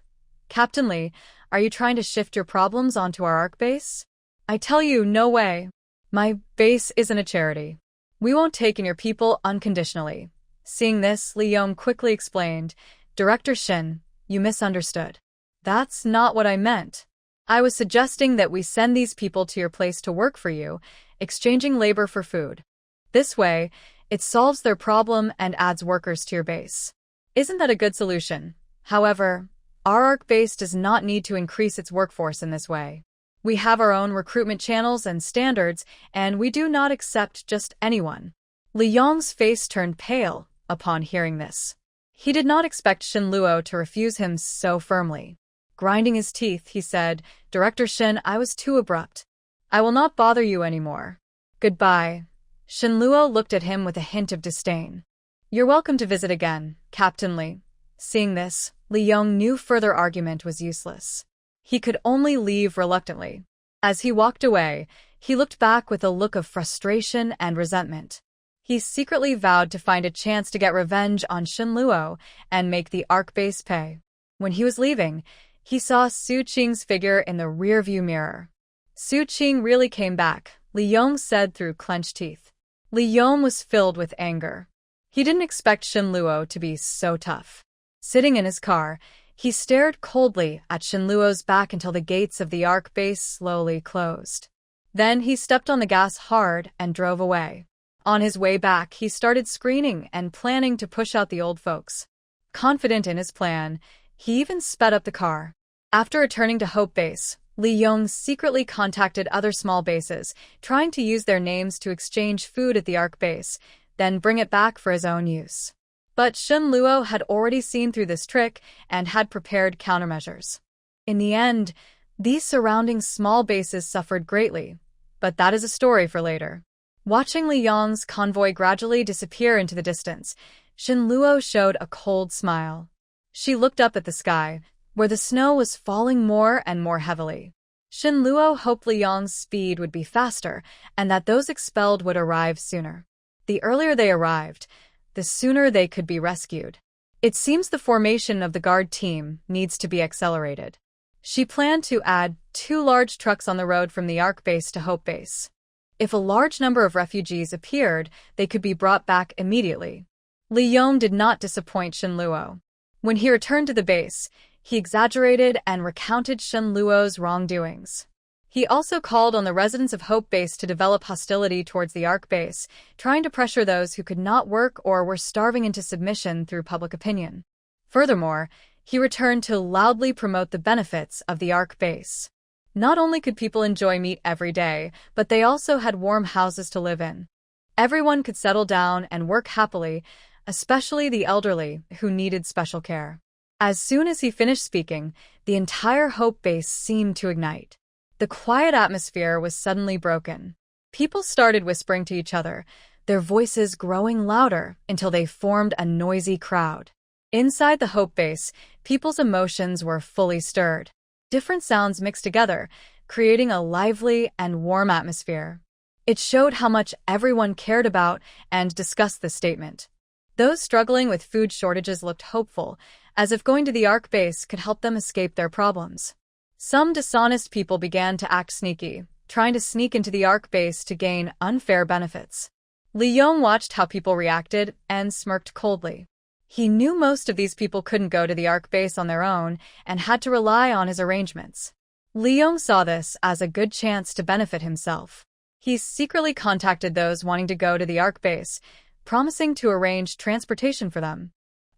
Captain Li, are you trying to shift your problems onto our Ark base? I tell you, no way. My base isn't a charity. We won't take in your people unconditionally. Seeing this, Li Yong quickly explained, Director Shin, you misunderstood. That's not what I meant. I was suggesting that we send these people to your place to work for you, exchanging labor for food. This way, it solves their problem and adds workers to your base. Isn't that a good solution? However, our Ark base does not need to increase its workforce in this way. We have our own recruitment channels and standards, and we do not accept just anyone. Li Yong's face turned pale upon hearing this. He did not expect Shinluo to refuse him so firmly. Grinding his teeth, he said, Director Shin, I was too abrupt. I will not bother you anymore. Goodbye. Shinluo looked at him with a hint of disdain. You're welcome to visit again, Captain Li. Seeing this, Li Yong knew further argument was useless. He could only leave reluctantly. As he walked away, he looked back with a look of frustration and resentment. He secretly vowed to find a chance to get revenge on Shinluo and make the Ark base pay. When he was leaving, he saw Su Qing's figure in the rearview mirror. Su Qing really came back, Li Yong said through clenched teeth. Li Yong was filled with anger. He didn't expect Shinluo to be so tough. Sitting in his car, he stared coldly at Shinluo's back until the gates of the Ark base slowly closed. Then he stepped on the gas hard and drove away. On his way back, he started screening and planning to push out the old folks. Confident in his plan, he even sped up the car. After returning to Hope Base, Li Yong secretly contacted other small bases, trying to use their names to exchange food at the Ark base, then bring it back for his own use. But Shinluo had already seen through this trick and had prepared countermeasures. In the end, these surrounding small bases suffered greatly, but that is a story for later. Watching Li Yong's convoy gradually disappear into the distance, Shinluo showed a cold smile. She looked up at the sky, where the snow was falling more and more heavily. Shin Luo hoped Li Yong's speed would be faster and that those expelled would arrive sooner. The earlier they arrived, the sooner they could be rescued. It seems the formation of the guard team needs to be accelerated. She planned to add 2 large trucks on the road from the Ark base to Hope base. If a large number of refugees appeared, they could be brought back immediately. Li Yong did not disappoint Shin Luo. When he returned to the base, he exaggerated and recounted Shin Luo's wrongdoings. He also called on the residents of Hope base to develop hostility towards the Ark base, trying to pressure those who could not work or were starving into submission through public opinion. Furthermore, he returned to loudly promote the benefits of the Ark base. Not only could people enjoy meat every day, but they also had warm houses to live in. Everyone could settle down and work happily, especially the elderly, who needed special care. As soon as he finished speaking, the entire Hope base seemed to ignite. The quiet atmosphere was suddenly broken. People started whispering to each other, their voices growing louder until they formed a noisy crowd. Inside the Hope base, people's emotions were fully stirred. Different sounds mixed together, creating a lively and warm atmosphere. It showed how much everyone cared about and discussed the statement. Those struggling with food shortages looked hopeful, as if going to the Ark base could help them escape their problems. Some dishonest people began to act sneaky, trying to sneak into the Ark base to gain unfair benefits. Li Yong watched how people reacted and smirked coldly. He knew most of these people couldn't go to the Ark base on their own and had to rely on his arrangements. Li Yong saw this as a good chance to benefit himself. He secretly contacted those wanting to go to the Ark base, promising to arrange transportation for them.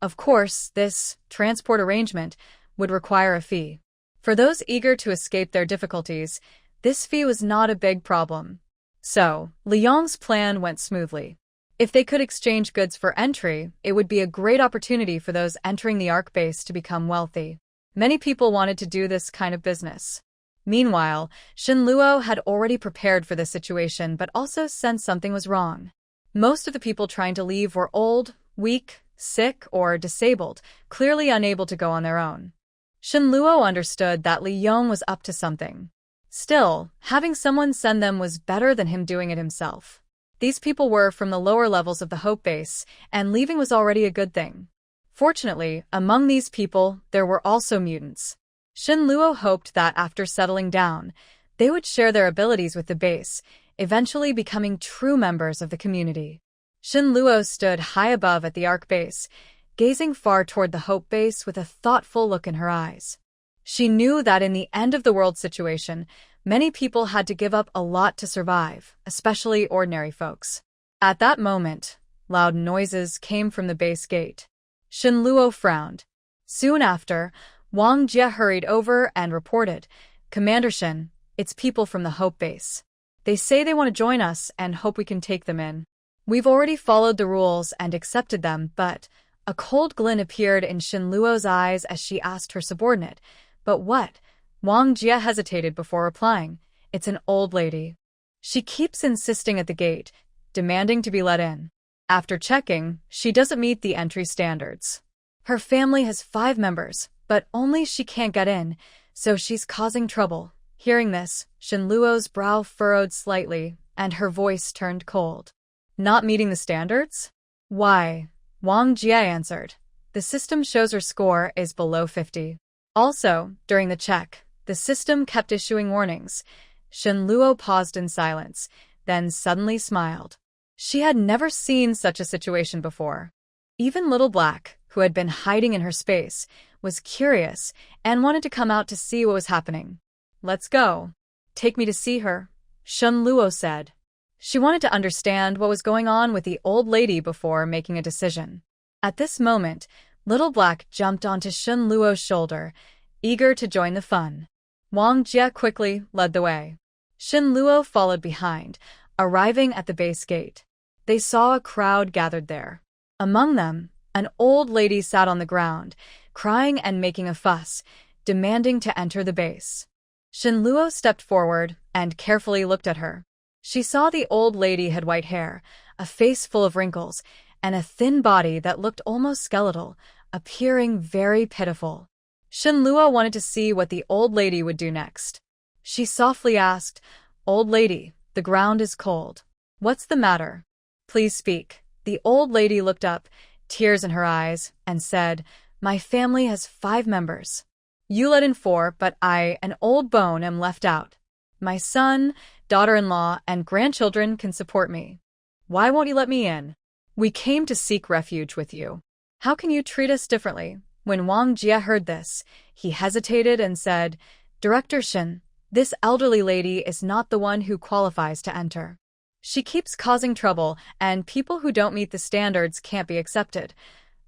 Of course, this transport arrangement would require a fee. For those eager to escape their difficulties, this fee was not a big problem. So, Li Yong's plan went smoothly. If they could exchange goods for entry, it would be a great opportunity for those entering the Ark base to become wealthy. Many people wanted to do this kind of business. Meanwhile, Shin Luo had already prepared for this situation but also sensed something was wrong. Most of the people trying to leave were old, weak, sick, or disabled, clearly unable to go on their own. Shin Luo understood that Li Yong was up to something. Still, having someone send them was better than him doing it himself. These people were from the lower levels of the Hope base, and leaving was already a good thing. Fortunately, among these people, there were also mutants. Shin Luo hoped that after settling down, they would share their abilities with the base, eventually becoming true members of the community. Shin Luo stood high above at the Ark base, gazing far toward the Hope base with a thoughtful look in her eyes. She knew that in the end-of-the-world situation, many people had to give up a lot to survive, especially ordinary folks. At that moment, loud noises came from the base gate. Shin Luo frowned. Soon after, Wang Jie hurried over and reported, "Commander Shin, it's people from the Hope base. They say they want to join us and hope we can take them in. We've already followed the rules and accepted them, but..." A cold glint appeared in Shin Luo's eyes as she asked her subordinate, "But what?" Wang Jie hesitated before replying, "It's an old lady. She keeps insisting at the gate, demanding to be let in. After checking, she doesn't meet the entry standards. Her family has 5 members, but only she can't get in, so she's causing trouble." Hearing this, Shin Luo's brow furrowed slightly, and her voice turned cold. "Not meeting the standards? Why?" Wang Jie answered. "The system shows her score is below 50. Also, during the check, the system kept issuing warnings." Shin Luo paused in silence, then suddenly smiled. She had never seen such a situation before. Even Little Black, who had been hiding in her space, was curious and wanted to come out to see what was happening. "Let's go. Take me to see her," Shin Luo said. She wanted to understand what was going on with the old lady before making a decision. At this moment, Little Black jumped onto Shin Luo's shoulder, eager to join the fun. Wang Jie quickly led the way. Shin Luo followed behind, arriving at the base gate. They saw a crowd gathered there. Among them, an old lady sat on the ground, crying and making a fuss, demanding to enter the base. Shin Luo stepped forward and carefully looked at her. She saw the old lady had white hair, a face full of wrinkles, and a thin body that looked almost skeletal, appearing very pitiful. Shin Luo wanted to see what the old lady would do next. She softly asked, "Old lady, the ground is cold. What's the matter? Please speak." The old lady looked up, tears in her eyes, and said, "My family has 5 members. You let in 4, but I, an old bone, am left out. My son, daughter-in-law, and grandchildren can support me. Why won't you let me in? We came to seek refuge with you. How can you treat us differently?" When Wang Jie heard this, he hesitated and said, "Director Shin, this elderly lady is not the one who qualifies to enter. She keeps causing trouble, and people who don't meet the standards can't be accepted."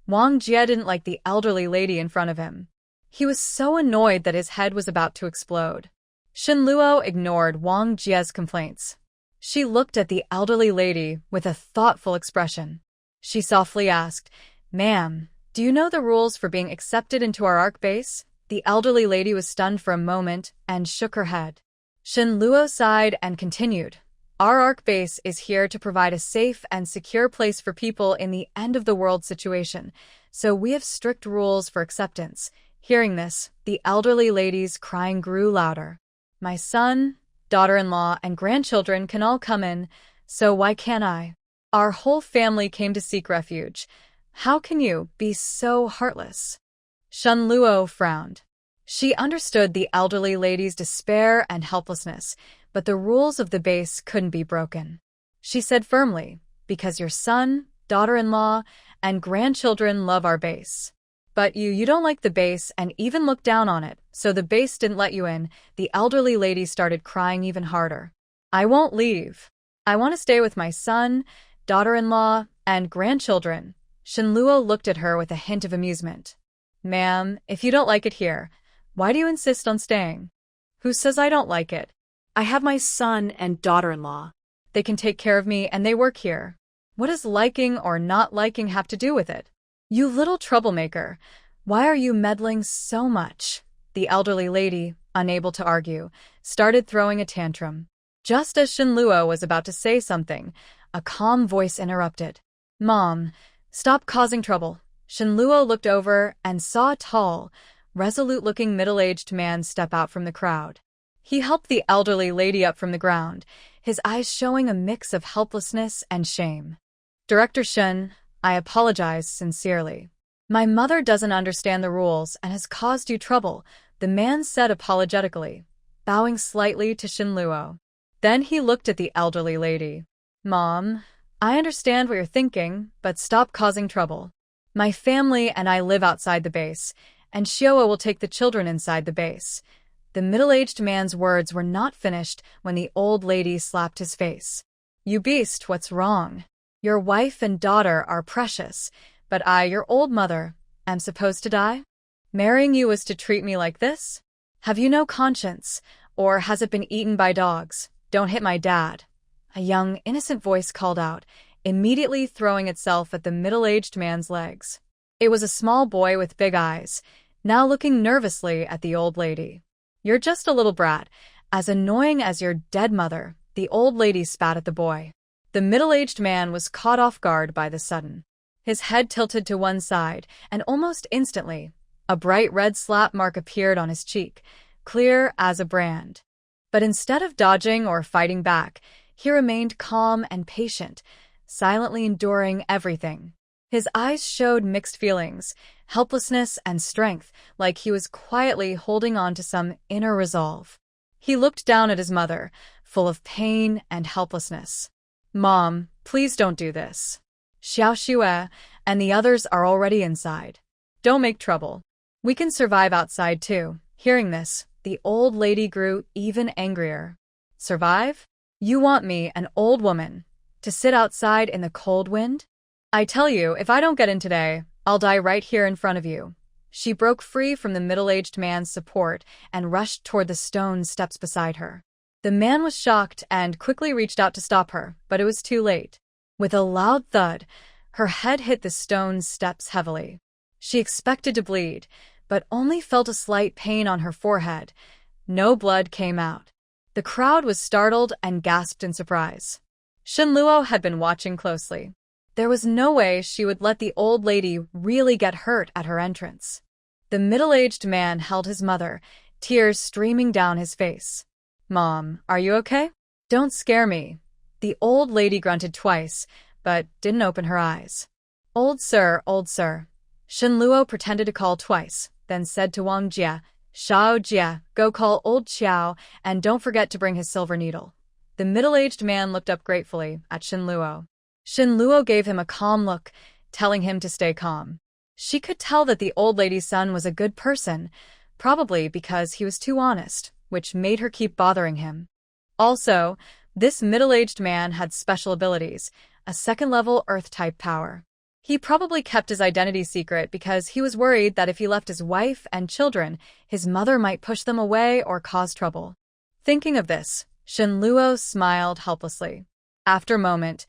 Wang Jie didn't like the elderly lady in front of him. He was so annoyed that his head was about to explode. Shin Luo ignored Wang Jie's complaints. She looked at the elderly lady with a thoughtful expression. She softly asked, "Ma'am, do you know the rules for being accepted into our ARC base?" The elderly lady was stunned for a moment and shook her head. Shin Luo sighed and continued, "Our ARC base is here to provide a safe and secure place for people in the end-of-the-world situation, so we have strict rules for acceptance." Hearing this, the elderly lady's crying grew louder. "My son, daughter-in-law, and grandchildren can all come in, so why can't I? Our whole family came to seek refuge. How can you be so heartless?" Shin Luo frowned. She understood the elderly lady's despair and helplessness, but the rules of the base couldn't be broken. She said firmly, "Because your son, daughter-in-law, and grandchildren love our base. But you don't like the base and even look down on it, so the base didn't let you in." The elderly lady started crying even harder. "I won't leave. I want to stay with my son, daughter-in-law, and grandchildren." Shin Luo looked at her with a hint of amusement. "Ma'am, if you don't like it here, why do you insist on staying?" "Who says I don't like it? I have my son and daughter-in-law. They can take care of me and they work here. What does liking or not liking have to do with it? You little troublemaker, why are you meddling so much?" The elderly lady, unable to argue, started throwing a tantrum. Just as Shin Luo was about to say something, a calm voice interrupted. "Mom, stop causing trouble." Shin Luo looked over and saw a tall, resolute-looking middle-aged man step out from the crowd. He helped the elderly lady up from the ground, his eyes showing a mix of helplessness and shame. "Director Shin, I apologize sincerely. My mother doesn't understand the rules and has caused you trouble," the man said apologetically, bowing slightly to Shin Luo. Then he looked at the elderly lady. "Mom, I understand what you're thinking, but stop causing trouble. My family and I live outside the base, and Shioa will take the children inside the base." The middle-aged man's words were not finished when the old lady slapped his face. "You beast, what's wrong? Your wife and daughter are precious, but I, your old mother, am supposed to die? Marrying you is to treat me like this? Have you no conscience, or has it been eaten by dogs? Don't hit my dad." A young, innocent voice called out, immediately throwing itself at the middle-aged man's legs. It was a small boy with big eyes, now looking nervously at the old lady. "You're just a little brat, as annoying as your dead mother," the old lady spat at the boy. The middle-aged man was caught off guard by the sudden. His head tilted to one side, and almost instantly, a bright red slap mark appeared on his cheek, clear as a brand. But instead of dodging or fighting back, he remained calm and patient, silently enduring everything. His eyes showed mixed feelings, helplessness and strength, like he was quietly holding on to some inner resolve. He looked down at his mother, full of pain and helplessness. "Mom, please don't do this. Xiao Xue and the others are already inside. Don't make trouble. We can survive outside too." Hearing this, the old lady grew even angrier. "Survive? You want me, an old woman, to sit outside in the cold wind? I tell you, if I don't get in today, I'll die right here in front of you." She broke free from the middle-aged man's support and rushed toward the stone steps beside her. The man was shocked and quickly reached out to stop her, but it was too late. With a loud thud, her head hit the stone steps heavily. She expected to bleed, but only felt a slight pain on her forehead. No blood came out. The crowd was startled and gasped in surprise. Shin Luo had been watching closely. There was no way she would let the old lady really get hurt at her entrance. The middle-aged man held his mother, tears streaming down his face. Mom, are you okay? Don't scare me. The old lady grunted twice, but didn't open her eyes. Old sir, Shenluo pretended to call twice, then said to Wang Jia, Xiao Jia, go call old Xiao, and don't forget to bring his silver needle. The middle-aged man looked up gratefully at Shenluo. Shenluo gave him a calm look, telling him to stay calm. She could tell that the old lady's son was a good person, probably because he was too honest, which made her keep bothering him. Also, this middle-aged man had special abilities, a second-level Earth-type power. He probably kept his identity secret because he was worried that if he left his wife and children, his mother might push them away or cause trouble. Thinking of this, Shenluo smiled helplessly. After a moment,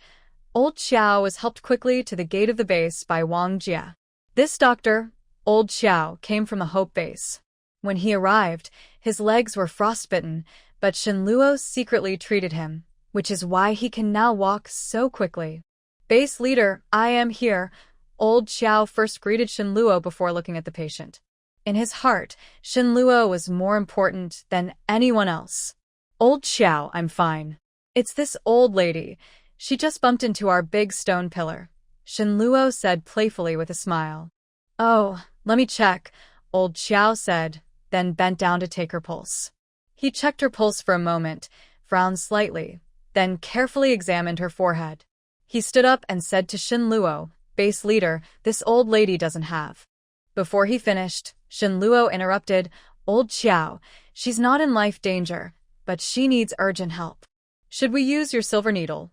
old Xiao was helped quickly to the gate of the base by Wang Jia. This doctor, old Xiao, came from the Hope base. When he arrived, his legs were frostbitten, but Shenluo secretly treated him, which is why he can now walk so quickly. Base leader, I am here. Old Xiao first greeted Shenluo before looking at the patient. In his heart, Shenluo was more important than anyone else. Old Xiao, I'm fine. It's this old lady. She just bumped into our big stone pillar. Shenluo said playfully with a smile. Oh, let me check, old Xiao said, then bent down to take her pulse. He checked her pulse for a moment, frowned slightly, then carefully examined her forehead. He stood up and said to Shenluo, base leader, this old lady doesn't have. Before he finished, Shenluo interrupted, old Xiao, she's not in life danger, but she needs urgent help. Should we use your silver needle?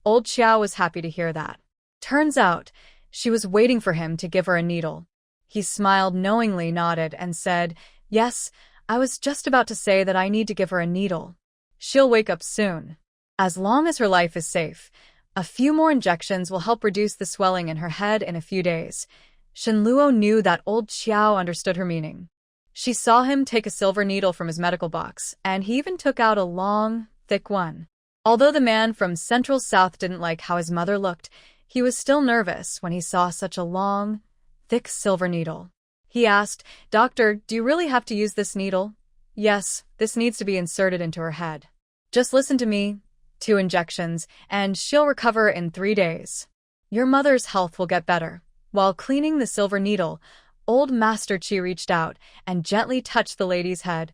Old Xiao was happy to hear that. Turns out, she was waiting for him to give her a needle. He smiled knowingly, nodded, and said, yes, I was just about to say that I need to give her a needle. She'll wake up soon. As long as her life is safe, a few more injections will help reduce the swelling in her head in a few days. Shenluo knew that old Xiao understood her meaning. She saw him take a silver needle from his medical box, and he even took out a long, thick one. Although the man from Central South didn't like how his mother looked, he was still nervous when he saw such a long, thick silver needle. He asked, Doctor, do you really have to use this needle? Yes, this needs to be inserted into her head. Just listen to me. 2 injections, and she'll recover in 3 days. Your mother's health will get better. While cleaning the silver needle, old Master Qi reached out and gently touched the lady's head,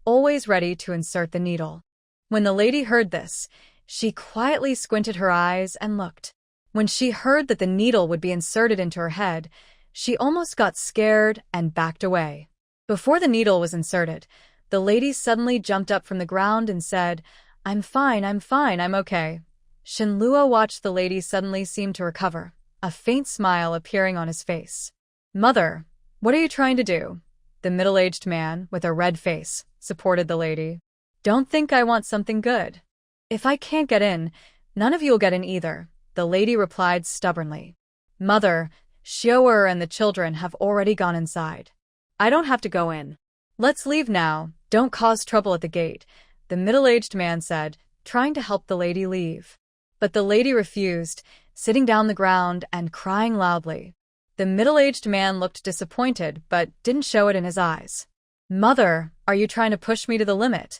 always ready to insert the needle. When the lady heard this, she quietly squinted her eyes and looked. When she heard that the needle would be inserted into her head, she almost got scared and backed away. Before the needle was inserted, the lady suddenly jumped up from the ground and said, I'm fine, I'm okay. Shenluo watched the lady suddenly seem to recover, a faint smile appearing on his face. Mother, what are you trying to do? The middle-aged man, with a red face, supported the lady. Don't think I want something good. If I can't get in, none of you'll get in either, the lady replied stubbornly. Mother, Xiao and the children have already gone inside. I don't have to go in. Let's leave now, don't cause trouble at the gate, the middle-aged man said, trying to help the lady leave. But the lady refused, sitting down the ground and crying loudly. The middle-aged man looked disappointed but didn't show it in his eyes. Mother, are you trying to push me to the limit?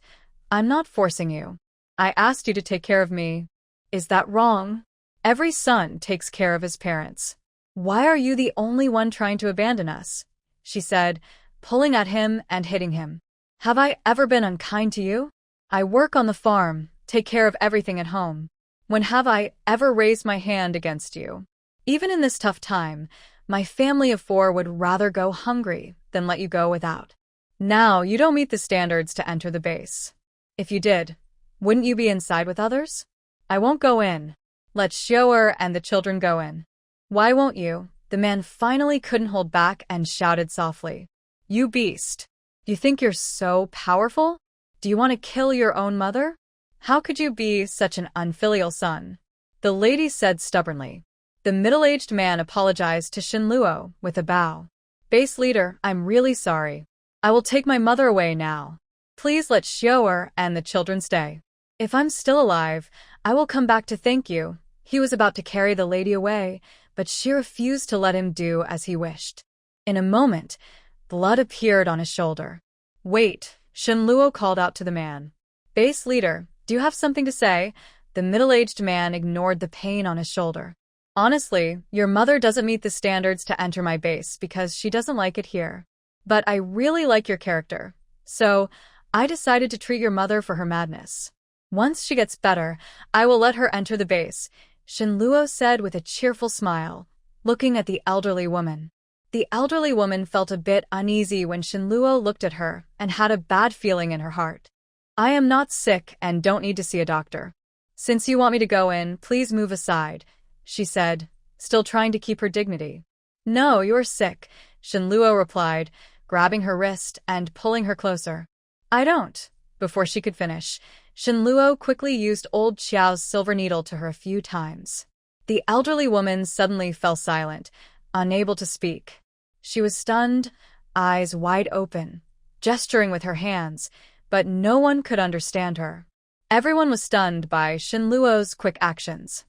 I'm not forcing you. I asked you to take care of me. Is that wrong? Every son takes care of his parents. Why are you the only one trying to abandon us? She said, pulling at him and hitting him. Have I ever been unkind to you? I work on the farm, take care of everything at home. When have I ever raised my hand against you? Even in this tough time, my family of 4 would rather go hungry than let you go without. Now you don't meet the standards to enter the base. If you did, wouldn't you be inside with others? I won't go in. Let Xiao and the children go in. Why won't you? The man finally couldn't hold back and shouted softly. You beast! You think you're so powerful? Do you want to kill your own mother? How could you be such an unfilial son? The lady said stubbornly. The middle-aged man apologized to Shenluo with a bow. Base leader, I'm really sorry. I will take my mother away now. Please let Xiao and the children stay. If I'm still alive, I will come back to thank you. He was about to carry the lady away, but she refused to let him do as he wished. In a moment, blood appeared on his shoulder. Wait, Shenluo called out to the man. Base leader, do you have something to say? The middle-aged man ignored the pain on his shoulder. Honestly, your mother doesn't meet the standards to enter my base because she doesn't like it here. But I really like your character. So, I decided to treat your mother for her madness. Once she gets better, I will let her enter the base, Shinluo said with a cheerful smile, looking at the elderly woman. The elderly woman felt a bit uneasy when Shinluo looked at her and had a bad feeling in her heart. I am not sick and don't need to see a doctor. Since you want me to go in, please move aside, she said, still trying to keep her dignity. No, you're sick, Shinluo replied, grabbing her wrist and pulling her closer. I don't. Before she could finish, Shinluo quickly used old Qiao's silver needle to her a few times. The elderly woman suddenly fell silent, unable to speak. She was stunned, eyes wide open, gesturing with her hands, but no one could understand her. Everyone was stunned by Shinluo's quick actions.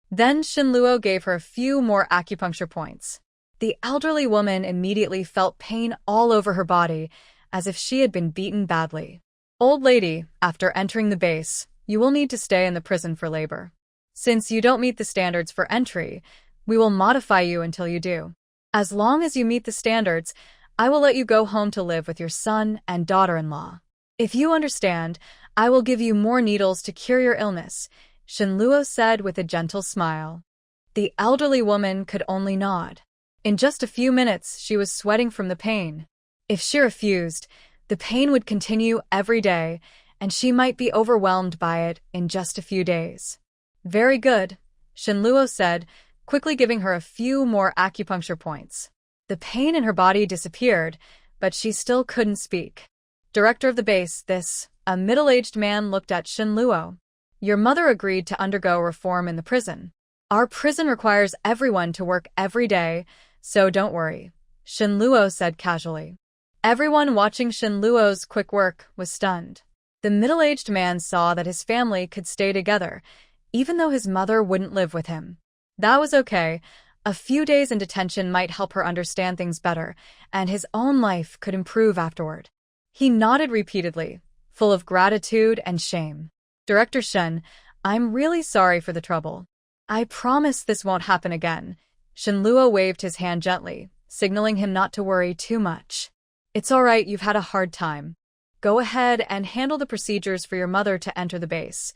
Then Shinluo gave her a few more acupuncture points. The elderly woman immediately felt pain all over her body, as if she had been beaten badly. Old lady, after entering the base, you will need to stay in the prison for labor. Since you don't meet the standards for entry, we will modify you until you do. As long as you meet the standards, I will let you go home to live with your son and daughter-in-law. If you understand, I will give you more needles to cure your illness, Shinluo said with a gentle smile. The elderly woman could only nod. In just a few minutes, she was sweating from the pain. If she refused, the pain would continue every day, and she might be overwhelmed by it in just a few days. Very good, Shinluo said, quickly giving her a few more acupuncture points. The pain in her body disappeared, but she still couldn't speak. Director of the base, a middle-aged man looked at Shinluo. Your mother agreed to undergo reform in the prison. Our prison requires everyone to work every day, so don't worry, Shinluo said casually. Everyone watching Shinluo's quick work was stunned. The middle-aged man saw that his family could stay together, even though his mother wouldn't live with him. That was okay. A few days in detention might help her understand things better, and his own life could improve afterward. He nodded repeatedly, full of gratitude and shame. Director Shen, I'm really sorry for the trouble. I promise this won't happen again. Shinluo waved his hand gently, signaling him not to worry too much. It's all right, you've had a hard time. Go ahead and handle the procedures for your mother to enter the base.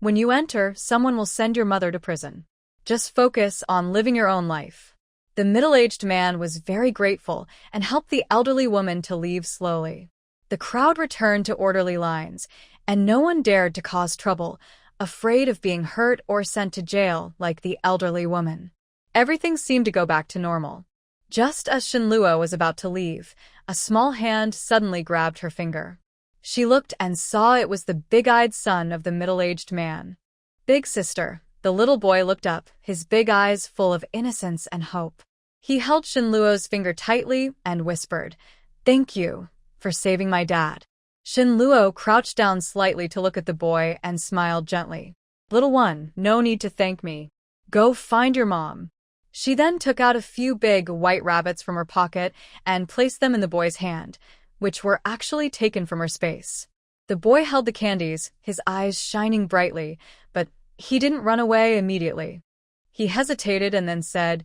When you enter, someone will send your mother to prison. Just focus on living your own life. The middle-aged man was very grateful and helped the elderly woman to leave slowly. The crowd returned to orderly lines, and no one dared to cause trouble, afraid of being hurt or sent to jail like the elderly woman. Everything seemed to go back to normal. Just as Shinluo was about to leave, a small hand suddenly grabbed her finger. She looked and saw it was the big-eyed son of the middle-aged man. Big sister, the little boy looked up, his big eyes full of innocence and hope. He held Shinluo's finger tightly and whispered, "Thank you for saving my dad." Shinluo crouched down slightly to look at the boy and smiled gently. "Little one, no need to thank me. Go find your mom." She then took out a few big white rabbits from her pocket and placed them in the boy's hand, which were actually taken from her space. The boy held the candies, his eyes shining brightly, but he didn't run away immediately. He hesitated and then said,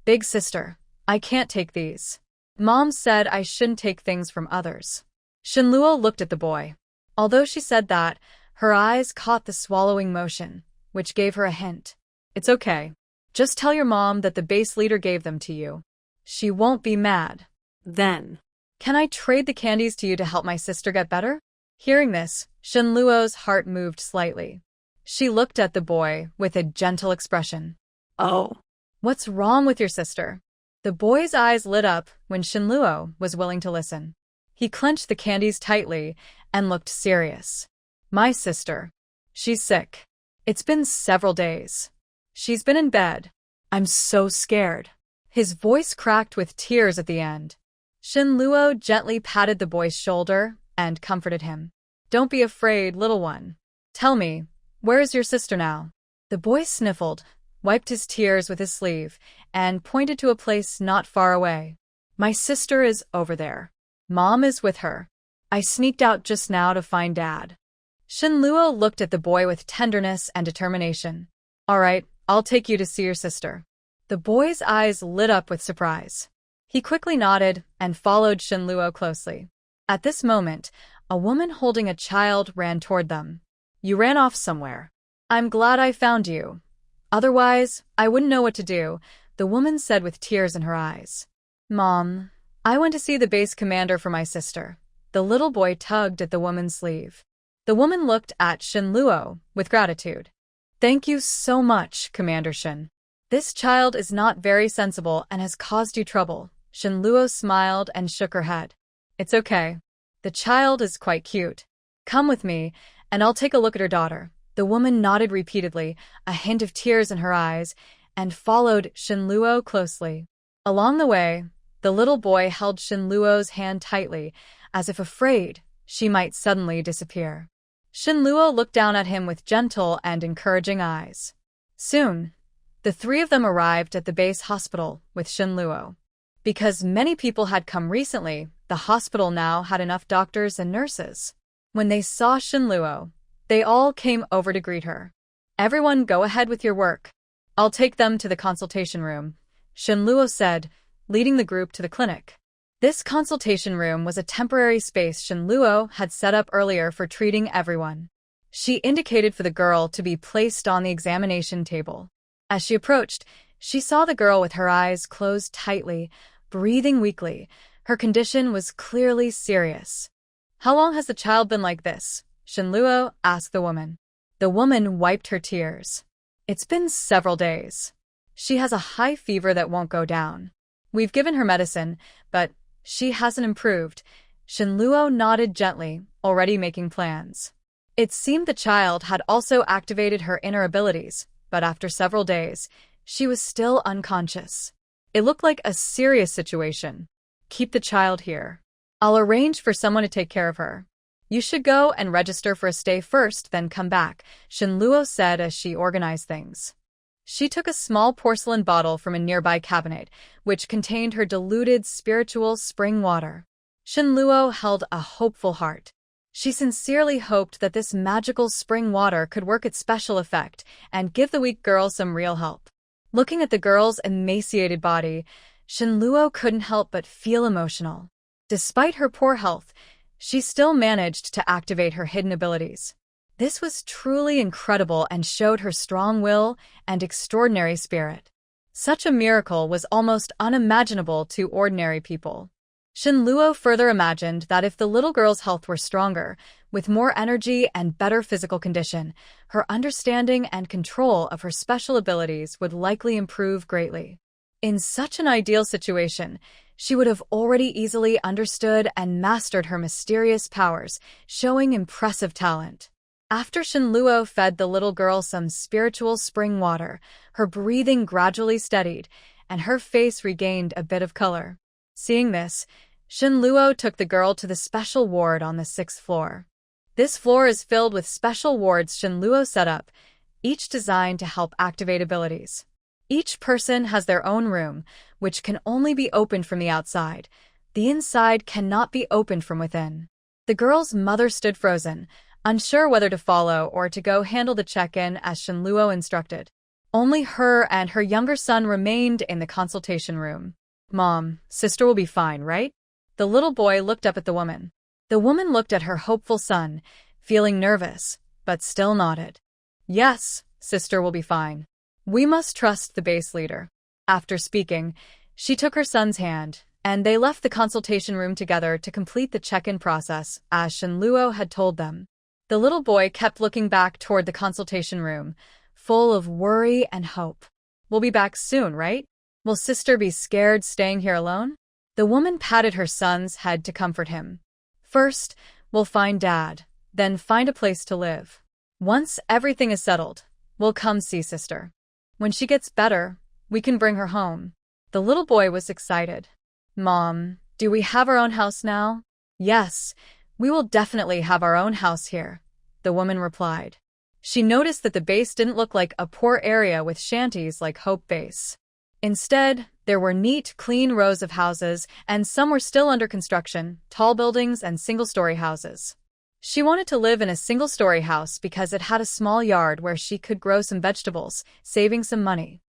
"Big sister, I can't take these. Mom said I shouldn't take things from others." Shinluo looked at the boy. Although she said that, her eyes caught the swallowing motion, which gave her a hint. "It's okay. Just tell your mom that the base leader gave them to you. She won't be mad." Then, "Can I trade the candies to you to help my sister get better?" Hearing this, Shinluo's heart moved slightly. She looked at the boy with a gentle expression. "Oh, What's wrong with your sister?" The boy's eyes lit up when Shinluo was willing to listen. He clenched the candies tightly and looked serious. "My sister. She's sick. It's been several days. She's been in bed. I'm so scared." His voice cracked with tears at the end. Shinluo gently patted the boy's shoulder and comforted him. "Don't be afraid, little one. Tell me, where is your sister now?" The boy sniffled, wiped his tears with his sleeve, and pointed to a place not far away. "My sister is over there. Mom is with her. I sneaked out just now to find Dad." Shinluo looked at the boy with tenderness and determination. All right, I'll take you to see your sister. The boy's eyes lit up with surprise. He quickly nodded and followed Shinluo closely. At this moment, a woman holding a child ran toward them. You ran off somewhere. I'm glad I found you. Otherwise, I wouldn't know what to do, the woman said with tears in her eyes. Mom, I went to see the base commander for my sister. The little boy tugged at the woman's sleeve. The woman looked at Shinluo with gratitude. Thank you so much, Commander Shin. This child is not very sensible and has caused you trouble. Shinluo smiled and shook her head. It's okay. The child is quite cute. Come with me, and I'll take a look at her daughter. The woman nodded repeatedly, a hint of tears in her eyes, and followed Shinluo closely. Along the way, the little boy held Shinluo's hand tightly, as if afraid she might suddenly disappear. Shinluo looked down at him with gentle and encouraging eyes. Soon, the three of them arrived at the base hospital with Shinluo. Because many people had come recently, the hospital now had enough doctors and nurses. When they saw Shinluo, they all came over to greet her. Everyone go ahead with your work. I'll take them to the consultation room, Shinluo said, leading the group to the clinic. This consultation room was a temporary space Shinluo had set up earlier for treating everyone. She indicated for the girl to be placed on the examination table. As she approached, she saw the girl with her eyes closed tightly, breathing weakly. Her condition was clearly serious. How long has the child been like this? Shinluo asked the woman. The woman wiped her tears. It's been several days. She has a high fever that won't go down. We've given her medicine, but she hasn't improved. Shinluo nodded gently, already making plans. It seemed the child had also activated her inner abilities, but after several days, she was still unconscious. It looked like a serious situation. Keep the child here. I'll arrange for someone to take care of her. You should go and register for a stay first, then come back, Shinluo said as she organized things. She took a small porcelain bottle from a nearby cabinet, which contained her diluted spiritual spring water. Shinluo held a hopeful heart. She sincerely hoped that this magical spring water could work its special effect and give the weak girl some real help. Looking at the girl's emaciated body, Shinluo couldn't help but feel emotional. Despite her poor health, she still managed to activate her hidden abilities. This was truly incredible and showed her strong will and extraordinary spirit. Such a miracle was almost unimaginable to ordinary people. Shinluo further imagined that if the little girl's health were stronger, with more energy and better physical condition, her understanding and control of her special abilities would likely improve greatly. In such an ideal situation, she would have already easily understood and mastered her mysterious powers, showing impressive talent. After Shinluo fed the little girl some spiritual spring water, her breathing gradually steadied, and her face regained a bit of color. Seeing this, Shinluo took the girl to the special ward on the 6th floor. This floor is filled with special wards Shinluo set up, each designed to help activate abilities. Each person has their own room, which can only be opened from the outside. The inside cannot be opened from within. The girl's mother stood frozen, unsure whether to follow or to go handle the check-in as Shinluo instructed. Only her and her younger son remained in the consultation room. Mom, sister will be fine, right? The little boy looked up at the woman. The woman looked at her hopeful son, feeling nervous, but still nodded. Yes, sister will be fine. We must trust the base leader. After speaking, she took her son's hand, and they left the consultation room together to complete the check-in process, as Shinluo had told them. The little boy kept looking back toward the consultation room, full of worry and hope. We'll be back soon, right? Will sister be scared staying here alone? The woman patted her son's head to comfort him. First, we'll find Dad, then find a place to live. Once everything is settled, we'll come see sister. When she gets better, we can bring her home. The little boy was excited. Mom, do we have our own house now? Yes, we will definitely have our own house here, the woman replied. She noticed that the base didn't look like a poor area with shanties like Hope Base. Instead, there were neat, clean rows of houses, and some were still under construction, tall buildings and single-story houses. She wanted to live in a single-story house because it had a small yard where she could grow some vegetables, saving some money.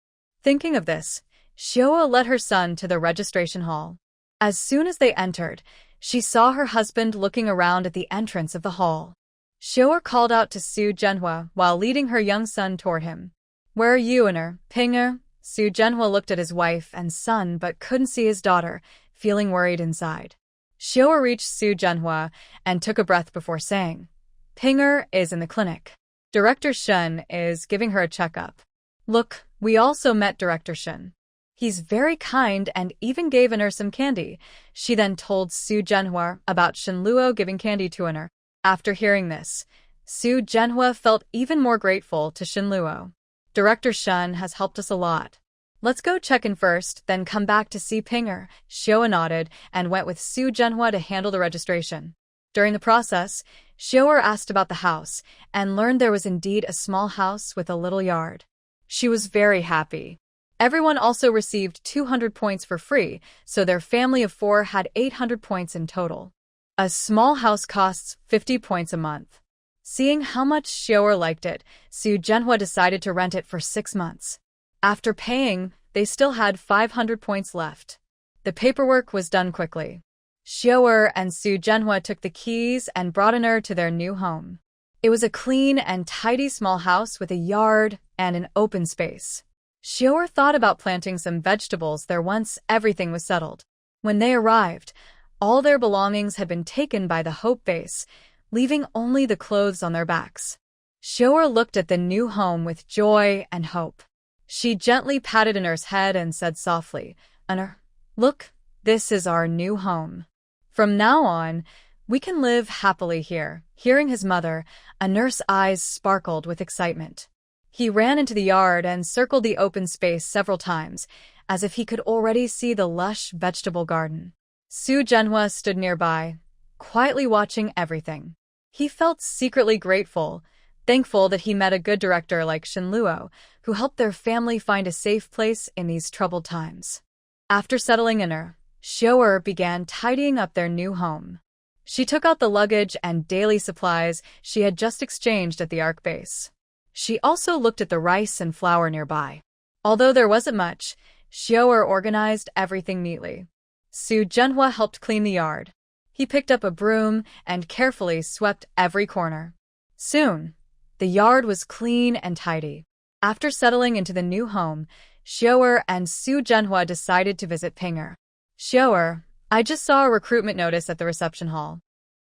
Thinking of this, Shioa led her son to the registration hall. As soon as they entered, she saw her husband looking around at the entrance of the hall. Shioa called out to Su Zhenhua while leading her young son toward him. "Where are you and her, Pinger?" Su Zhenhua looked at his wife and son but couldn't see his daughter, feeling worried inside. Shioa reached Su Zhenhua and took a breath before saying, "Pinger is in the clinic. Director Shen is giving her a checkup. Look, we also met Director Shen. He's very kind and even gave Inner some candy." She then told Su Zhenhua about Shen Luo giving candy to Inner. After hearing this, Su Zhenhua felt even more grateful to Shen Luo. "Director Shen has helped us a lot. Let's go check in first, then come back to see Pinger." Shioa nodded and went with Su Zhenhua to handle the registration. During the process, Shioa asked about the house and learned there was indeed a small house with a little yard. She was very happy. Everyone also received 200 points for free, so their family of 4 had 800 points in total. A small house costs 50 points a month. Seeing how much Shioa liked it, Su Zhenhua decided to rent it for 6 months. After paying, they still had 500 points left. The paperwork was done quickly. Shioa and Su Zhenhua took the keys and brought Inner to their new home. It was a clean and tidy small house with a yard and an open space. Shioa thought about planting some vegetables there once everything was settled. When they arrived, all their belongings had been taken by the Hope Base, leaving only the clothes on their backs. Shioa looked at the new home with joy and hope. She gently patted Inner's head and said softly, "Inner, look, this is our new home. From now on, we can live happily here." Hearing his mother, Inner's eyes sparkled with excitement. He ran into the yard and circled the open space several times, as if he could already see the lush vegetable garden. Su Zhenhua stood nearby, quietly watching everything. He felt secretly grateful, thankful that he met a good director like Shen Luo, who helped their family find a safe place in these troubled times. After settling in her, Shioa began tidying up their new home. She took out the luggage and daily supplies she had just exchanged at the Ark base. She also looked at the rice and flour nearby. Although there wasn't much, Shioa organized everything neatly. Su Zhenhua helped clean the yard. He picked up a broom and carefully swept every corner. Soon, the yard was clean and tidy. After settling into the new home, Shioa and Su Zhenhua decided to visit Pinger. "Shioa, I just saw a recruitment notice at the reception hall.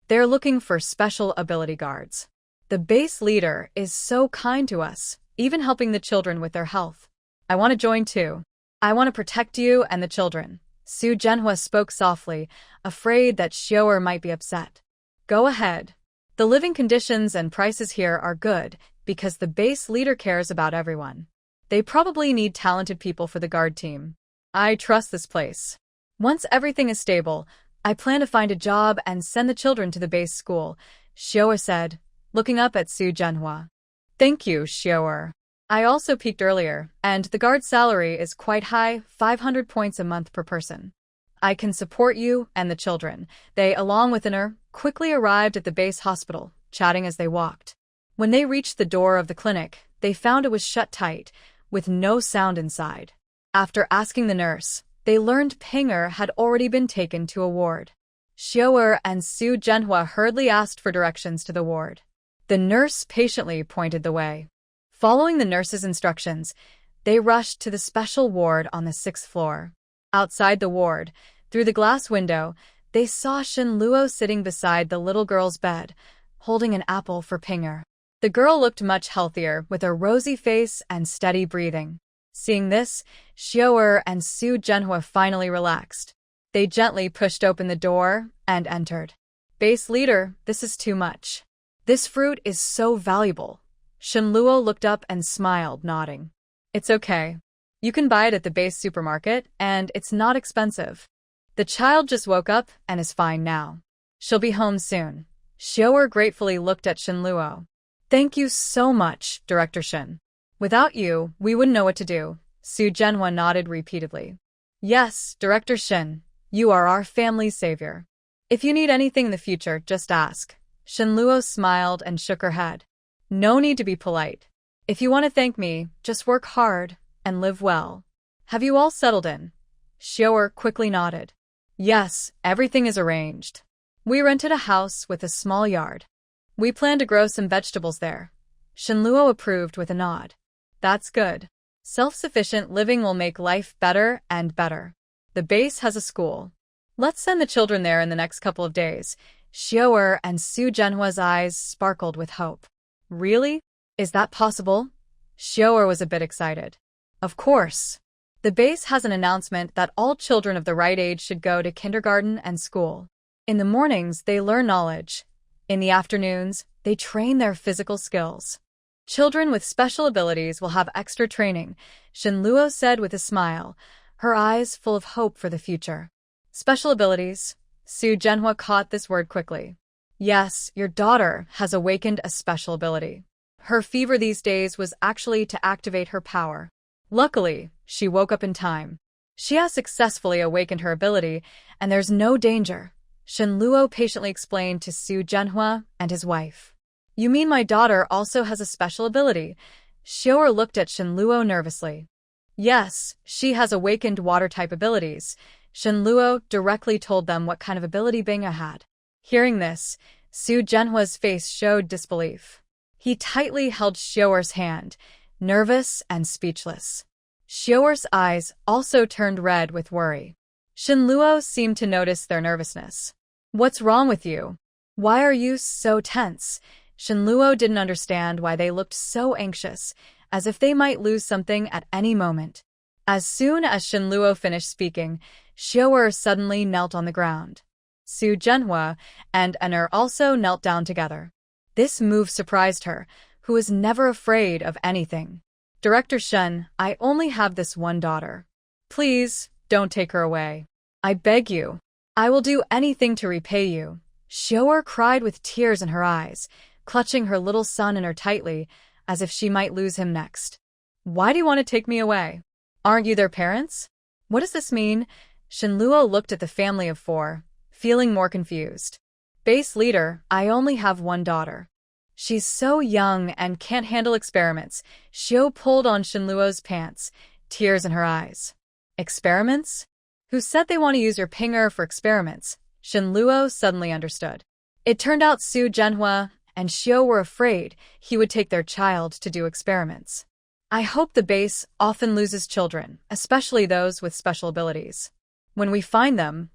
They're looking for special ability guards. The base leader is so kind to us, even helping the children with their health. I want to join too. I want to protect you and the children." Su Zhenhua spoke softly, afraid that Shioa might be upset. "Go ahead. The living conditions and prices here are good because the base leader cares about everyone. They probably need talented people for the guard team. I trust this place. Once everything is stable, I plan to find a job and send the children to the base school," Shioa said, looking up at Su Zhenhua. "Thank you, Shioa. I also peeked earlier, and the guard salary is quite high, 500 points a month per person. I can support you and the children." They, along with Inner, quickly arrived at the base hospital, chatting as they walked. When they reached the door of the clinic, they found it was shut tight, with no sound inside. After asking the nurse, they learned Pinger had already been taken to a ward. Shioa and Su Zhenhua hurriedly asked for directions to the ward. The nurse patiently pointed the way. Following the nurse's instructions, they rushed to the special ward on the 6th floor. Outside the ward, through the glass window, they saw Shen Luo sitting beside the little girl's bed, holding an apple for Pinger. The girl looked much healthier, with a rosy face and steady breathing. Seeing this, Shioa and Su Zhenhua finally relaxed. They gently pushed open the door and entered. "Base leader, this is too much. This fruit is so valuable." Shen Luo looked up and smiled, nodding. "It's okay. You can buy it at the base supermarket, and it's not expensive. The child just woke up and is fine now. She'll be home soon." Shioa gratefully looked at Shen Luo. "Thank you so much, Director Shen. Without you, we wouldn't know what to do." Su Zhenhua nodded repeatedly. "Yes, Director Shen, you are our family's savior. If you need anything in the future, just ask." Shinluo smiled and shook her head. No need to be polite. If you want to thank me, just work hard and live well. Have you all settled in? Xiaoer quickly nodded. Yes, everything is arranged. We rented a house with a small yard. We plan to grow some vegetables there. Shinluo approved with a nod. That's good. Self-sufficient living will make life better and better. The base has a school. Let's send the children there in the next couple of days. Xiaoer and Su Zhenhua's eyes sparkled with hope. Really? Is that possible? Xiaoer was a bit excited. Of course. The base has an announcement that all children of the right age should go to kindergarten and school. In the mornings, they learn knowledge. In the afternoons, they train their physical skills. Children with special abilities will have extra training, Shinluo said with a smile, her eyes full of hope for the future. Special abilities? Su Zhenhua caught this word quickly. Yes, your daughter has awakened a special ability. Her fever these days was actually to activate her power. Luckily, she woke up in time. She has successfully awakened her ability, and there's no danger, Shinluo patiently explained to Su Zhenhua and his wife. You mean my daughter also has a special ability? Xiaoer looked at Shinluo nervously. Yes, she has awakened water-type abilities. Shinluo directly told them what kind of ability Binga had. Hearing this, Su Zhenhua's face showed disbelief. He tightly held Xiaoer's hand, nervous and speechless. Xiaoer's eyes also turned red with worry. Shinluo seemed to notice their nervousness. What's wrong with you? Why are you so tense? Shinluo didn't understand why they looked so anxious, as if they might lose something at any moment. As soon as Shinluo finished speaking, Xiaoer suddenly knelt on the ground. Su Zhenhua and En'er also knelt down together. This move surprised her, who was never afraid of anything. Director Shen, I only have this one daughter. Please, don't take her away. I beg you. I will do anything to repay you. Xiaoer cried with tears in her eyes, clutching her little son in her tightly, as if she might lose him next. Why do you want to take me away? Aren't you their parents? What does this mean? Shinluo looked at the family of four, feeling more confused. Base leader, I only have one daughter. She's so young and can't handle experiments. Xiao pulled on Shinluo's pants, tears in her eyes. Experiments? Who said they want to use your pinger for experiments? Shinluo suddenly understood. It turned out Su Zhenhua and Xiao were afraid he would take their child to do experiments. I hope the base often loses children, especially those with special abilities. When we find them,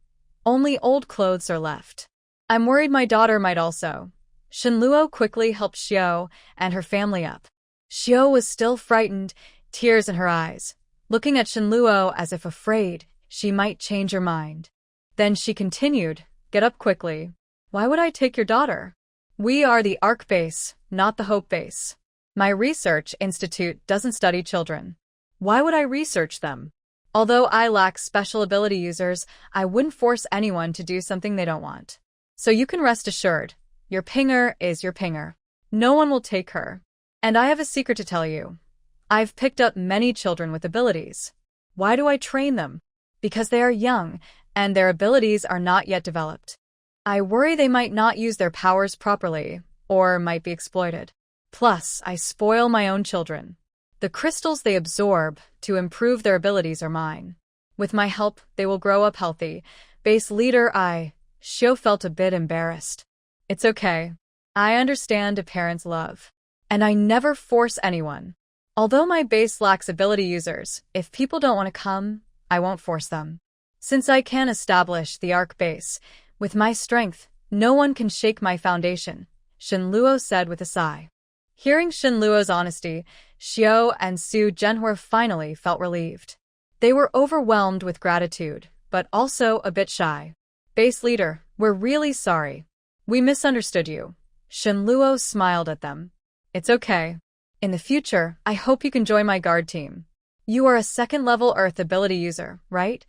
only old clothes are left. I'm worried my daughter might also. Shinluo quickly helped Xiao and her family up. Xiao was still frightened, tears in her eyes, looking at Shinluo as if afraid she might change her mind. Then she continued, Get up quickly. Why would I take your daughter? We are the ARC base, not the Hope base. My research institute doesn't study children. Why would I research them? Although I lack special ability users, I wouldn't force anyone to do something they don't want. So you can rest assured, your pinger is your pinger. No one will take her. And I have a secret to tell you. I've picked up many children with abilities. Why do I train them? Because they are young, and their abilities are not yet developed. I worry they might not use their powers properly, or might be exploited. Plus, I spoil my own children. The crystals they absorb to improve their abilities are mine. With my help, they will grow up healthy. Base leader Xiao felt a bit embarrassed. It's okay. I understand a parent's love. And I never force anyone. Although my base lacks ability users, if people don't want to come, I won't force them. Since I can establish the ARC base, with my strength, no one can shake my foundation, Shinluo said with a sigh. Hearing Shinluo's honesty, Xiao and Su Zhenhua finally felt relieved. They were overwhelmed with gratitude, but also a bit shy. Base leader, we're really sorry. We misunderstood you. Shinluo smiled at them. It's okay. In the future, I hope you can join my guard team. You are a second-level Earth ability user, right?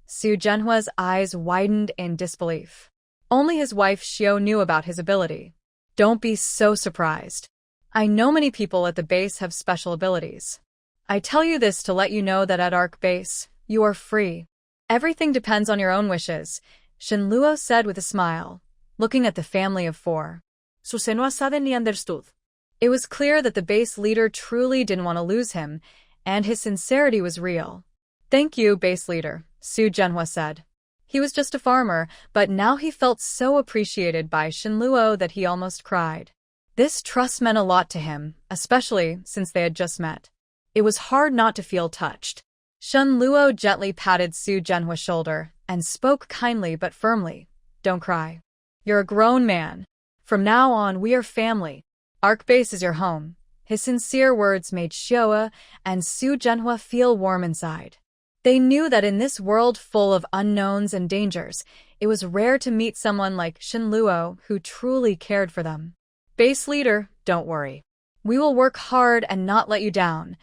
Su Zhenhua's eyes widened in disbelief. Only his wife Xiao knew about his ability. Don't be so surprised. I know many people at the base have special abilities. I tell you this to let you know that at ARC base, you are free. Everything depends on your own wishes, Shinluo said with a smile, looking at the family of four. Su seno asade ni understood. It was clear that the base leader truly didn't want to lose him, and his sincerity was real. Thank you, base leader, Su Zhenhua said. He was just a farmer, but now he felt so appreciated by Shenluo that he almost cried. This trust meant a lot to him, especially since they had just met. It was hard not to feel touched. Shenluo gently patted Su Zhenhua's shoulder and spoke kindly but firmly. Don't cry. You're a grown man. From now on, we are family. Ark Base is your home. His sincere words made Xiao and Su Zhenhua feel warm inside. They knew that in this world full of unknowns and dangers, it was rare to meet someone like Shenluo who truly cared for them. Base leader, don't worry. We will work hard and not let you down,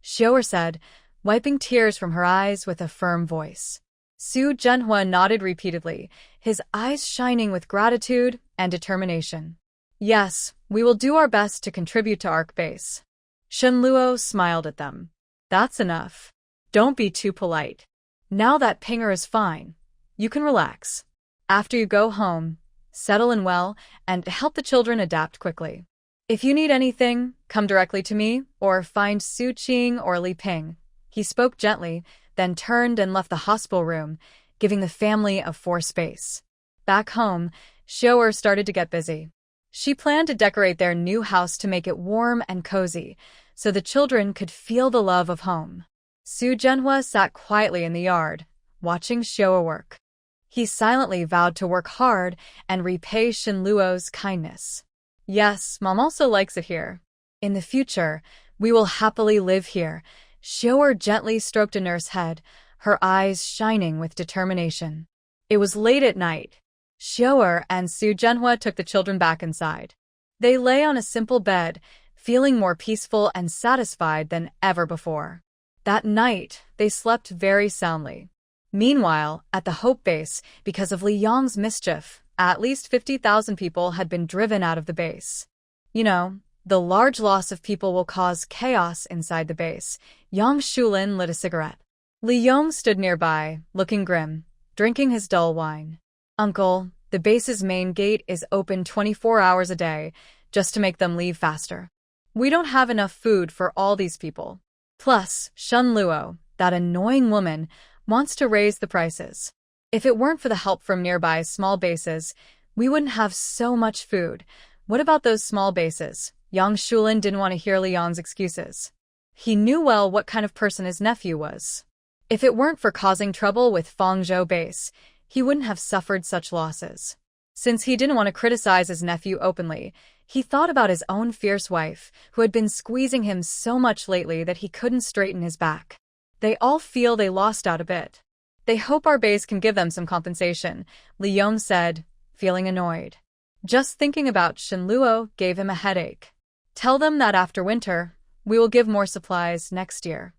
Xiao said, wiping tears from her eyes with a firm voice. Su Zhenhua nodded repeatedly, his eyes shining with gratitude and determination. Yes, we will do our best to contribute to Ark Base. Shenluo smiled at them. That's enough. Don't be too polite. Now that Pinger is fine, you can relax. After you go home, settle in well, and help the children adapt quickly. If you need anything, come directly to me, or find Su Qing or Li Ping. He spoke gently, then turned and left the hospital room, giving the family a forced space. Back home, Xiao started to get busy. She planned to decorate their new house to make it warm and cozy, so the children could feel the love of home. Su Zhenhua sat quietly in the yard, watching Xiao work. He silently vowed to work hard and repay Shenluo's kindness. Yes, Mom also likes it here. In the future, we will happily live here. Xiao gently stroked a nurse's head, her eyes shining with determination. It was late at night. Xiao and Su Zhenhua took the children back inside. They lay on a simple bed, feeling more peaceful and satisfied than ever before. That night, they slept very soundly. Meanwhile, at the Hope Base, because of Li Yong's mischief, at least 50,000 people had been driven out of the base. You know, the large loss of people will cause chaos inside the base. Yang Shulin lit a cigarette. Li Yong stood nearby, looking grim, drinking his dull wine. Uncle, the base's main gate is open 24 hours a day, just to make them leave faster. We don't have enough food for all these people. Plus, Shenluo, that annoying woman, wants to raise the prices. If it weren't for the help from nearby small bases, we wouldn't have so much food. What about those small bases? Yang Shulin didn't want to hear Li Yong's excuses. He knew well what kind of person his nephew was. If it weren't for causing trouble with Fangzhou base, he wouldn't have suffered such losses. Since he didn't want to criticize his nephew openly, he thought about his own fierce wife, who had been squeezing him so much lately that he couldn't straighten his back. They all feel they lost out a bit. They hope our base can give them some compensation, Li Yong said, feeling annoyed. Just thinking about Shenluo gave him a headache. Tell them that after winter, we will give more supplies next year.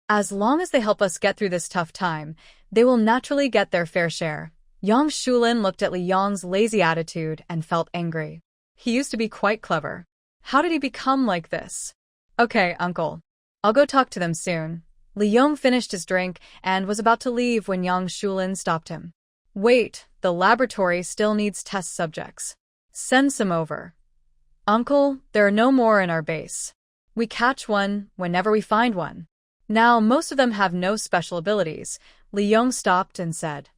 As long as they help us get through this tough time, they will naturally get their fair share. Yang Shulin looked at Li Yong's lazy attitude and felt angry. He used to be quite clever. How did he become like this? Okay, uncle. I'll go talk to them soon. Li Yong finished his drink and was about to leave when Yang Shulin stopped him. Wait, the laboratory still needs test subjects. Send some over. Uncle, there are no more in our base. We catch one whenever we find one. Now, most of them have no special abilities. Li Yong stopped and said,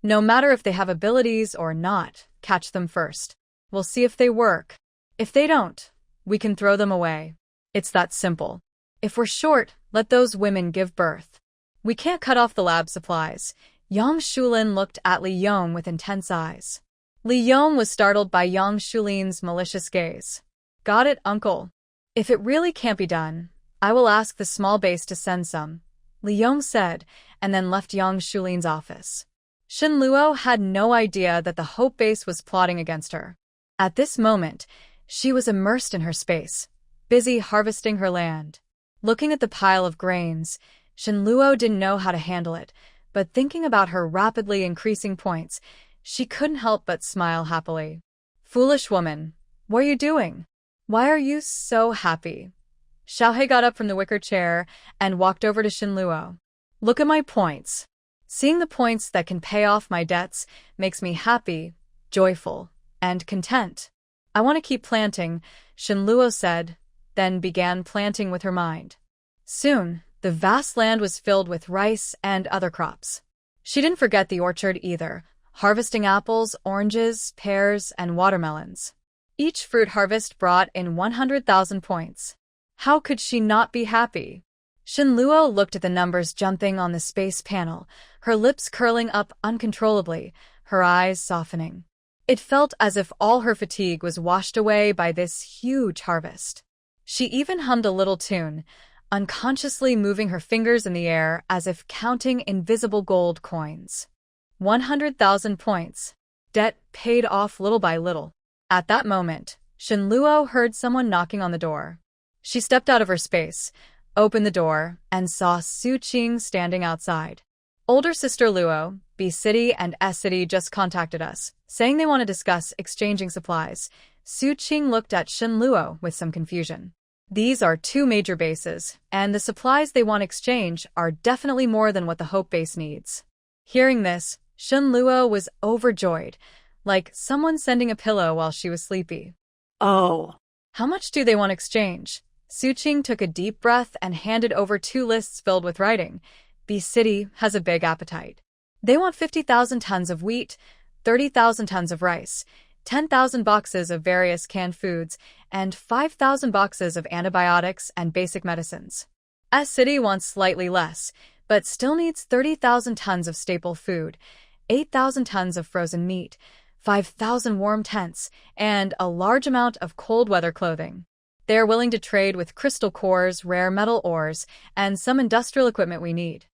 no matter if they have abilities or not, catch them first. We'll see if they work. If they don't, we can throw them away. It's that simple. If we're short, let those women give birth. We can't cut off the lab supplies. Yang Shulin looked at Li Yong with intense eyes. Li Yong was startled by Yang Shulin's malicious gaze. Got it, uncle. If it really can't be done, I will ask the small base to send some, Li Yong said, and then left Yang Shulin's office. Shenluo had no idea that the Hope base was plotting against her. At this moment, she was immersed in her space, busy harvesting her land. Looking at the pile of grains, Shenluo didn't know how to handle it, but thinking about her rapidly increasing points, she couldn't help but smile happily. Foolish woman, what are you doing? Why are you so happy? Xiaohe got up from the wicker chair and walked over to Shenluo. Look at my points. Seeing the points that can pay off my debts makes me happy, joyful, and content. I want to keep planting, Shinluo said, then began planting with her mind. Soon, the vast land was filled with rice and other crops. She didn't forget the orchard either, harvesting apples, oranges, pears, and watermelons. Each fruit harvest brought in 100,000 points. How could she not be happy? Shinluo looked at the numbers jumping on the space panel, her lips curling up uncontrollably, her eyes softening. It felt as if all her fatigue was washed away by this huge harvest. She even hummed a little tune, unconsciously moving her fingers in the air as if counting invisible gold coins. 100,000 points. Debt paid off little by little. At that moment, Shinluo heard someone knocking on the door. She stepped out of her space, opened the door, and saw Su Qing standing outside. Older sister Luo, B City and S City just contacted us, saying they want to discuss exchanging supplies. Su Qing looked at Shinluo with some confusion. These are two major bases, and the supplies they want exchange are definitely more than what the Hope base needs. Hearing this, Shinluo was overjoyed, like someone sending a pillow while she was sleepy. Oh. How much do they want exchange? Su Qing took a deep breath and handed over 2 lists filled with writing. B City has a big appetite. They want 50,000 tons of wheat, 30,000 tons of rice, 10,000 boxes of various canned foods, and 5,000 boxes of antibiotics and basic medicines. S City wants slightly less, but still needs 30,000 tons of staple food, 8,000 tons of frozen meat, 5,000 warm tents, and a large amount of cold weather clothing. They are willing to trade with crystal cores, rare metal ores, and some industrial equipment we need.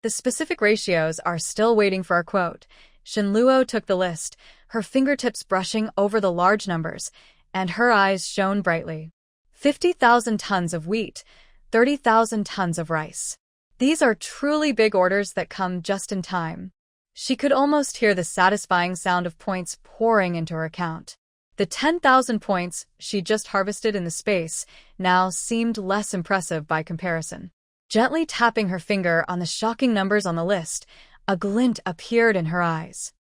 The specific ratios are still waiting for our quote. Shinluo took the list, her fingertips brushing over the large numbers, and her eyes shone brightly. 50,000 tons of wheat, 30,000 tons of rice. These are truly big orders that come just in time. She could almost hear the satisfying sound of points pouring into her account. The 10,000 points she just harvested in the space now seemed less impressive by comparison. Gently tapping her finger on the shocking numbers on the list, a glint appeared in her eyes.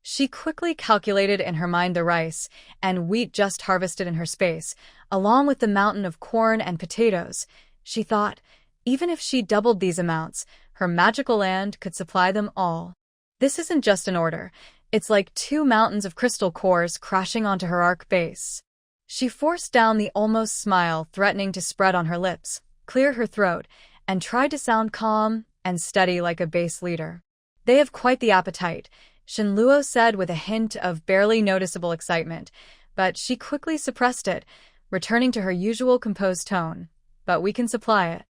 She quickly calculated in her mind the rice and wheat just harvested in her space, along with the mountain of corn and potatoes. She thought, even if she doubled these amounts, her magical land could supply them all. This isn't just an order. It's like 2 mountains of crystal cores crashing onto her arc base. She forced down the almost smile threatening to spread on her lips, clear her throat, and tried to sound calm and steady like a base leader. They have quite the appetite, Shinluo said with a hint of barely noticeable excitement, but she quickly suppressed it, returning to her usual composed tone. But we can supply it.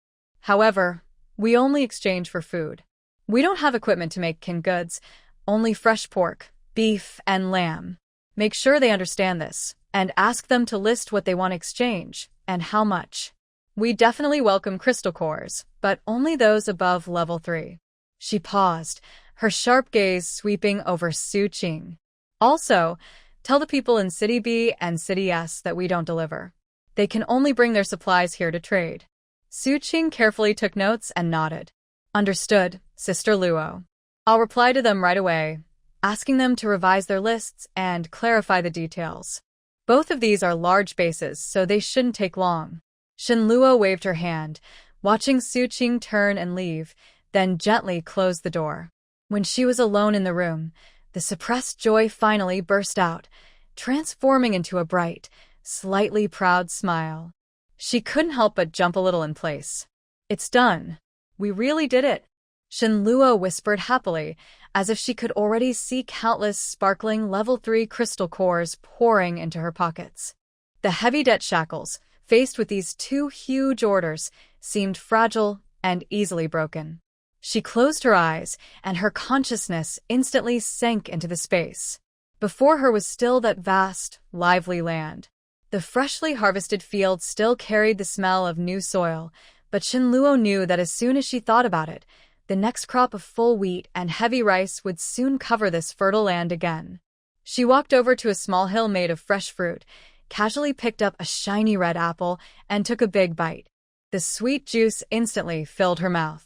However, we only exchange for food. We don't have equipment to make canned goods, only fresh pork, beef, and lamb. Make sure they understand this, and ask them to list what they want to exchange, and how much. We definitely welcome crystal cores, but only those above level 3. She paused, her sharp gaze sweeping over Su Qing. Also, tell the people in City B and City S that we don't deliver. They can only bring their supplies here to trade. Su Qing carefully took notes and nodded. Understood, Sister Luo. I'll reply to them right away, asking them to revise their lists and clarify the details. Both of these are large bases, so they shouldn't take long. Shinluo waved her hand, watching Su Qing turn and leave, then gently closed the door. When she was alone in the room, the suppressed joy finally burst out, transforming into a bright, slightly proud smile. She couldn't help but jump a little in place. It's done. We really did it. Shinluo whispered happily, as if she could already see countless sparkling level 3 crystal cores pouring into her pockets. The heavy debt shackles, faced with these 2 huge orders, seemed fragile and easily broken. She closed her eyes, and her consciousness instantly sank into the space. Before her was still that vast, lively land. The freshly harvested field still carried the smell of new soil, but Shinluo knew that as soon as she thought about it, the next crop of full wheat and heavy rice would soon cover this fertile land again. She walked over to a small hill made of fresh fruit, casually picked up a shiny red apple, and took a big bite. The sweet juice instantly filled her mouth.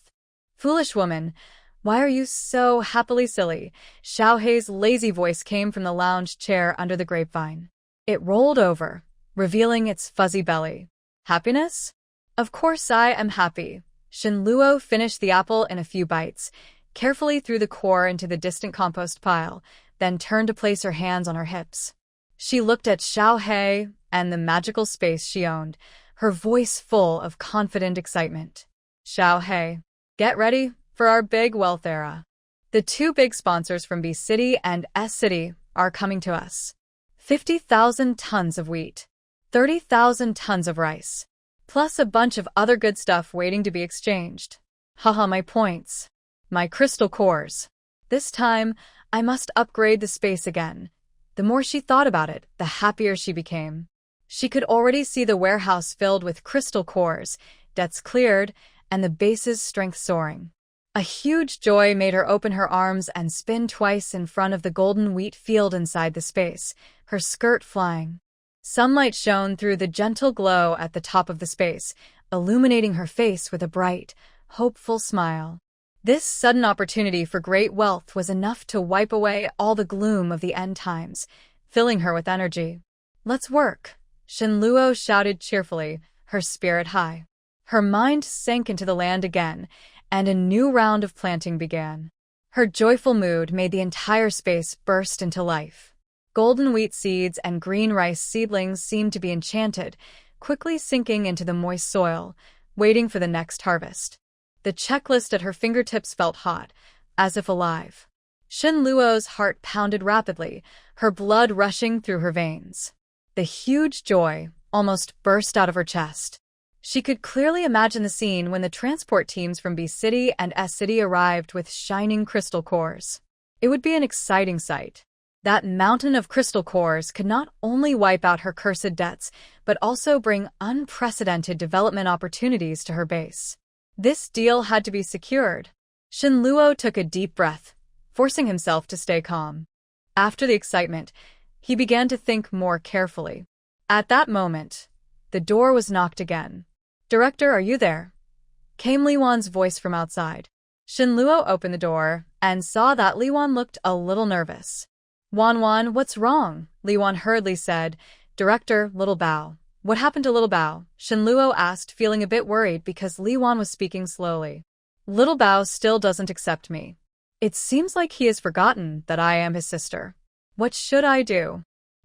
Foolish woman, why are you so happily silly? Xiaohei's lazy voice came from the lounge chair under the grapevine. It rolled over, revealing its fuzzy belly. Happiness? Of course I am happy. Shinluo finished the apple in a few bites, carefully threw the core into the distant compost pile, then turned to place her hands on her hips. She looked at Xiaohei and the magical space she owned, her voice full of confident excitement. Xiaohei, get ready for our big wealth era. The two big sponsors from B City and S City are coming to us. 50,000 tons of wheat, 30,000 tons of rice, plus a bunch of other good stuff waiting to be exchanged. Haha, my points. My crystal cores. This time, I must upgrade the space again. The more she thought about it, the happier she became. She could already see the warehouse filled with crystal cores, debts cleared, and the base's strength soaring. A huge joy made her open her arms and spin twice in front of the golden wheat field inside the space, her skirt flying. Sunlight shone through the gentle glow at the top of the space, illuminating her face with a bright, hopeful smile. This sudden opportunity for great wealth was enough to wipe away all the gloom of the end times, filling her with energy. Let's work, Shinluo shouted cheerfully, her spirit high. Her mind sank into the land again, and a new round of planting began. Her joyful mood made the entire space burst into life. Golden wheat seeds and green rice seedlings seemed to be enchanted, quickly sinking into the moist soil, waiting for the next harvest. The checklist at her fingertips felt hot, as if alive. Shinluo's heart pounded rapidly, her blood rushing through her veins. The huge joy almost burst out of her chest. She could clearly imagine the scene when the transport teams from B City and S City arrived with shining crystal cores. It would be an exciting sight. That mountain of crystal cores could not only wipe out her cursed debts, but also bring unprecedented development opportunities to her base. This deal had to be secured. Shinluo took a deep breath, forcing himself to stay calm. After the excitement, he began to think more carefully. At that moment, the door was knocked again. "Director, are you there?" came Liwan's voice from outside. Shinluo opened the door and saw that Liwan looked a little nervous. "Wanwan, what's wrong?" Liwan hurriedly said. "Director, Little Bao. What happened to Little Bao?" Shinluo asked, feeling a bit worried because Liwan was speaking slowly. "Little Bao still doesn't accept me. It seems like he has forgotten that I am his sister. What should I do?"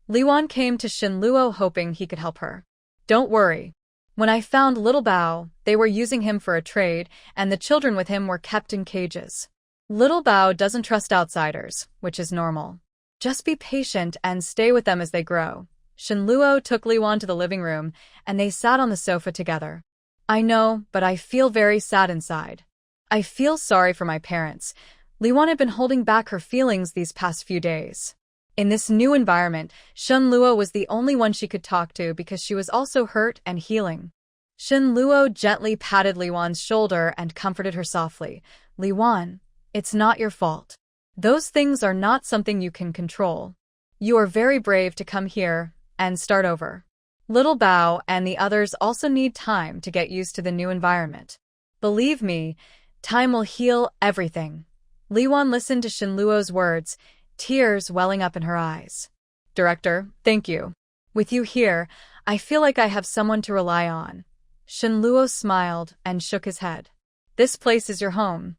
Liwan came to Shinluo hoping he could help her. "Don't worry. When I found Little Bao, they were using him for a trade, and the children with him were kept in cages. Little Bao doesn't trust outsiders, which is normal. Just be patient and stay with them as they grow." Shinluo took Liwan to the living room, and they sat on the sofa together. "I know, but I feel very sad inside. I feel sorry for my parents." Liwan had been holding back her feelings these past few days. In this new environment, Shinluo was the only one she could talk to because she was also hurt and healing. Shinluo gently patted Liwan's shoulder and comforted her softly. "Liwan, it's not your fault. Those things are not something you can control. You are very brave to come here and start over. Little Bao and the others also need time to get used to the new environment. Believe me, time will heal everything." Liwan listened to Shinluo's words, tears welling up in her eyes. "Director, thank you. With you here, I feel like I have someone to rely on." Shinluo smiled and shook his head. "This place is your home.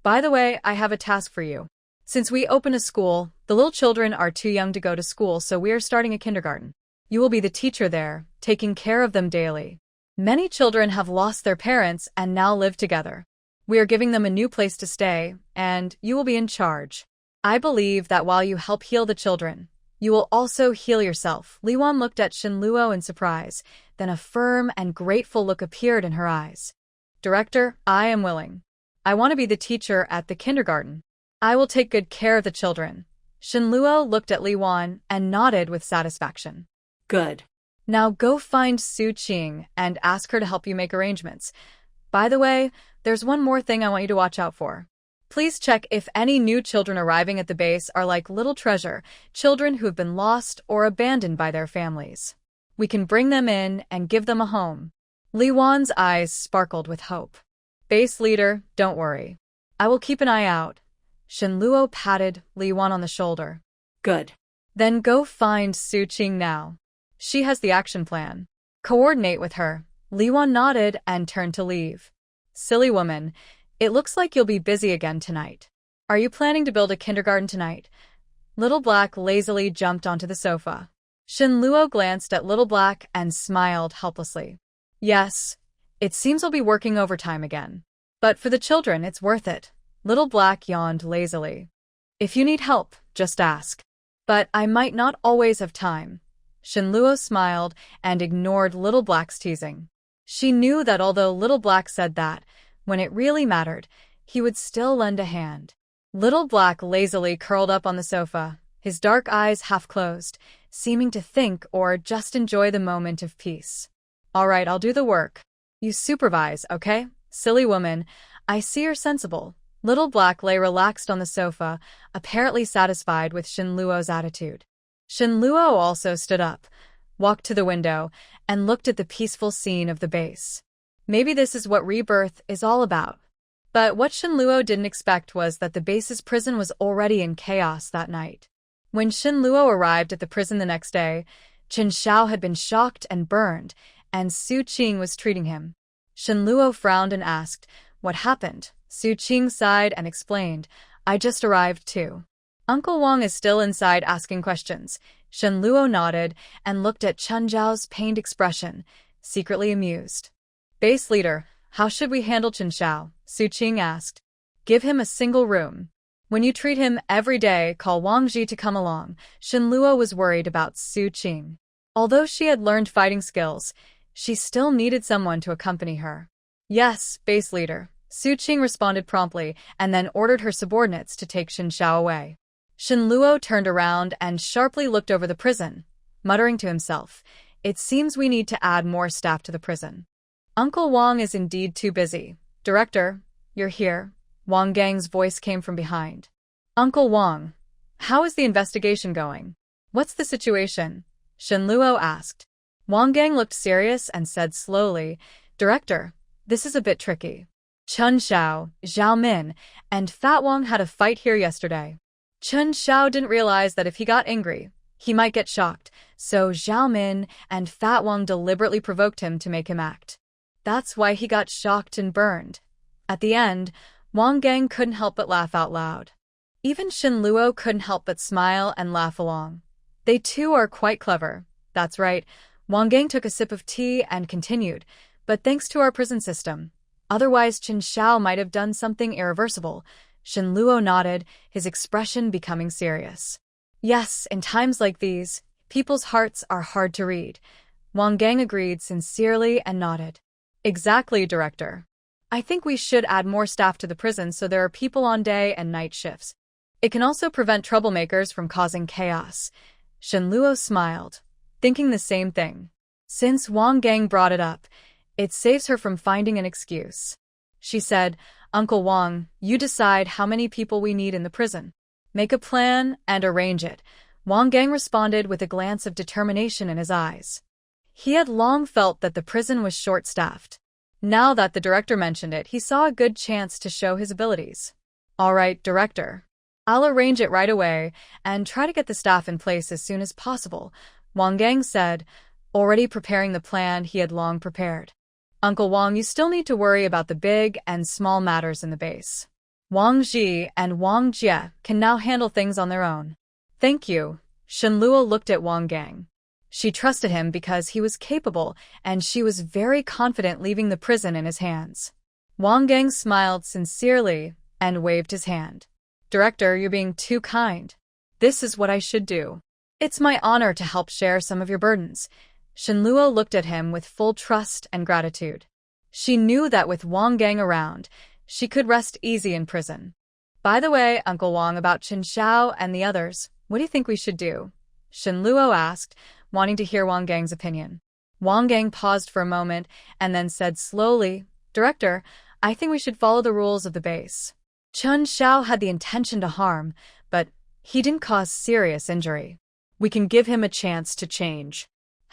By the way, I have a task for you. Since we open a school, the little children are too young to go to school, so we are starting a kindergarten. You will be the teacher there, taking care of them daily. Many children have lost their parents and now live together. We are giving them a new place to stay, and you will be in charge. I believe that while you help heal the children, you will also heal yourself." Liwan looked at Shinluo in surprise, then a firm and grateful look appeared in her eyes. "Director, I am willing. I want to be the teacher at the kindergarten. I will take good care of the children." Shinluo looked at Liwan and nodded with satisfaction. Good. "Now go find Su Qing and ask her to help you make arrangements. By the way, there's one more thing I want you to watch out for. Please check if any new children arriving at the base are like Little Treasure, children who have been lost or abandoned by their families. We can bring them in and give them a home." Liwan's eyes sparkled with hope. "Base leader, don't worry. I will keep an eye out." Shinluo patted Liwan on the shoulder. Good. "Then go find Su Qing now." She has the action plan. Coordinate with her. Liwan nodded and turned to leave. Silly woman, it looks like you'll be busy again tonight. Are you planning to build a kindergarten tonight? Little Black lazily jumped onto the sofa. Shinluo glanced at Little Black and smiled helplessly. Yes, it seems I'll be working overtime again. But for the children, it's worth it. Little Black yawned lazily. If you need help, just ask. But I might not always have time. Shinluo smiled and ignored Little Black's teasing. She knew that although Little Black said that, when it really mattered, he would still lend a hand. Little Black lazily curled up on the sofa, his dark eyes half closed, seeming to think or just enjoy the moment of peace. All right, I'll do the work. You supervise, okay? Silly woman, I see you're sensible. Little Black lay relaxed on the sofa, apparently satisfied with Shinluo's attitude. Shinluo also stood up, walked to the window, and looked at the peaceful scene of the base. Maybe this is what rebirth is all about. But what Shinluo didn't expect was that the base's prison was already in chaos that night. When Shinluo arrived at the prison the next day, Chen Xiao had been shocked and burned, and Su Qing was treating him. Shinluo frowned and asked, "What happened?" Su Qing sighed and explained, "I just arrived too." Uncle Wang is still inside asking questions. Shinluo nodded and looked at Chen Zhao's pained expression, secretly amused. Base leader, how should we handle Chen Xiao? Su Qing asked. Give him a single room. When you treat him every day, call Wang Ji to come along. Shinluo was worried about Su Qing. Although she had learned fighting skills, she still needed someone to accompany her. Yes, base leader. Su Qing responded promptly and then ordered her subordinates to take Chen Xiao away. Shinluo turned around and sharply looked over the prison, muttering to himself, "It seems we need to add more staff to the prison." Uncle Wang is indeed too busy. Director, you're here. Wang Gang's voice came from behind. Uncle Wang, how is the investigation going? What's the situation? Shinluo asked. Wang Gang looked serious and said slowly, Director, this is a bit tricky. Chen Xiao, Zhao Min, and Fat Wang had a fight here yesterday. Chen Xiao didn't realize that if he got angry, he might get shocked, so Zhao Min and Fat Wang deliberately provoked him to make him act. That's why he got shocked and burned. At the end, Wang Gang couldn't help but laugh out loud. Even Shinluo couldn't help but smile and laugh along. They too are quite clever. That's right. Wang Gang took a sip of tea and continued, but thanks to our prison system. Otherwise Chen Xiao might have done something irreversible. Shinluo nodded, his expression becoming serious. Yes, in times like these, people's hearts are hard to read. Wang Gang agreed sincerely and nodded. Exactly, Director. I think we should add more staff to the prison so there are people on day and night shifts. It can also prevent troublemakers from causing chaos. Shinluo smiled, thinking the same thing. Since Wang Gang brought it up, it saves her from finding an excuse. She said, Uncle Wang, you decide how many people we need in the prison. Make a plan and arrange it. Wang Gang responded with a glance of determination in his eyes. He had long felt that the prison was short-staffed. Now that the director mentioned it, he saw a good chance to show his abilities. All right, Director. I'll arrange it right away and try to get the staff in place as soon as possible, Wang Gang said, already preparing the plan he had long prepared. Uncle Wang, you still need to worry about the big and small matters in the base. Wang Ji and Wang Jie can now handle things on their own. Thank you. Shinluo looked at Wang Gang. She trusted him because he was capable, and she was very confident leaving the prison in his hands. Wang Gang smiled sincerely and waved his hand. Director, you're being too kind. This is what I should do. It's my honor to help share some of your burdens. Shinluo looked at him with full trust and gratitude. She knew that with Wang Gang around, she could rest easy in prison. By the way, Uncle Wang, about Chen Xiao and the others, what do you think we should do? Shinluo asked, wanting to hear Wang Gang's opinion. Wang Gang paused for a moment and then said slowly, Director, I think we should follow the rules of the base. Chen Xiao had the intention to harm, but he didn't cause serious injury. We can give him a chance to change.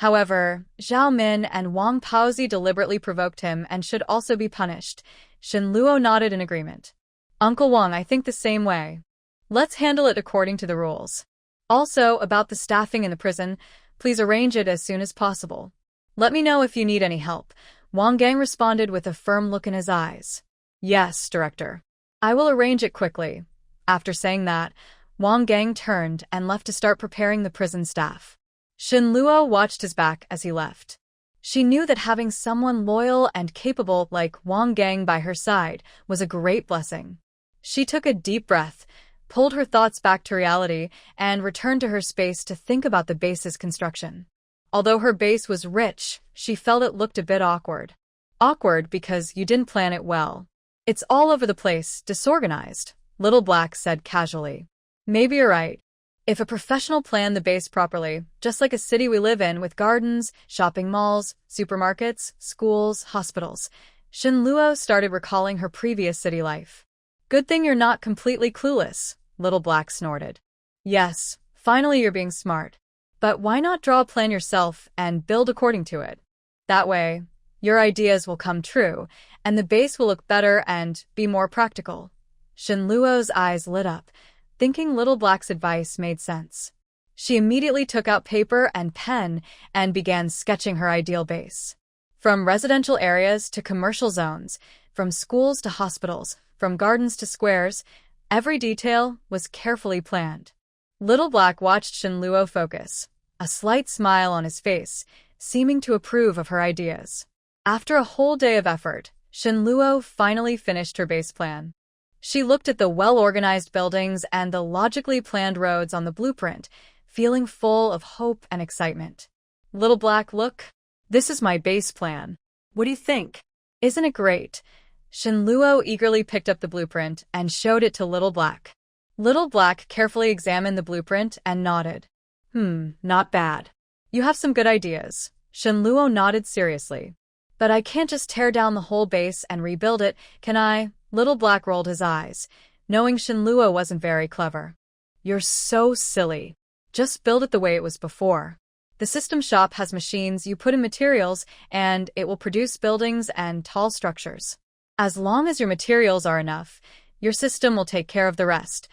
However, Zhao Min and Wang Paozi deliberately provoked him and should also be punished. Shinluo nodded in agreement. Uncle Wang, I think the same way. Let's handle it according to the rules. Also, about the staffing in the prison, Please arrange it as soon as possible. Let me know if you need any help. Wang Gang responded with a firm look in his eyes. Yes, Director. I will arrange it quickly. After saying that, Wang Gang turned and left to start preparing the prison staff. Shen Luo watched his back as he left. She knew that having someone loyal and capable like Wang Gang by her side was a great blessing. She took a deep breath, pulled her thoughts back to reality, and returned to her space to think about the base's construction. Although her base was rich, she felt it looked a bit awkward. Awkward because you didn't plan it well. It's all over the place, disorganized, Little Black said casually. Maybe you're right. If a professional planned the base properly, just like a city we live in with gardens, shopping malls, supermarkets, schools, hospitals, Shen Luo started recalling her previous city life. Good thing you're not completely clueless, Little Black snorted. Yes, finally you're being smart. But why not draw a plan yourself and build according to it? That way, your ideas will come true, and the base will look better and be more practical. Shen Luo's eyes lit up, thinking Little Black's advice made sense. She immediately took out paper and pen and began sketching her ideal base. From residential areas to commercial zones, from schools to hospitals, from gardens to squares, every detail was carefully planned. Little Black watched Shen Luo focus, a slight smile on his face, seeming to approve of her ideas. After a whole day of effort, Shen Luo finally finished her base plan. She looked at the well-organized buildings and the logically planned roads on the blueprint, feeling full of hope and excitement. Little Black, look. This is my base plan. What do you think? Isn't it great? Shen Luo eagerly picked up the blueprint and showed it to Little Black. Little Black carefully examined the blueprint and nodded. Not bad. You have some good ideas. Shen Luo nodded seriously. But I can't just tear down the whole base and rebuild it, can I? Little Black rolled his eyes, knowing Shen Luo wasn't very clever. You're so silly. Just build it the way it was before. The system shop has machines you put in materials, and it will produce buildings and tall structures. As long as your materials are enough, your system will take care of the rest.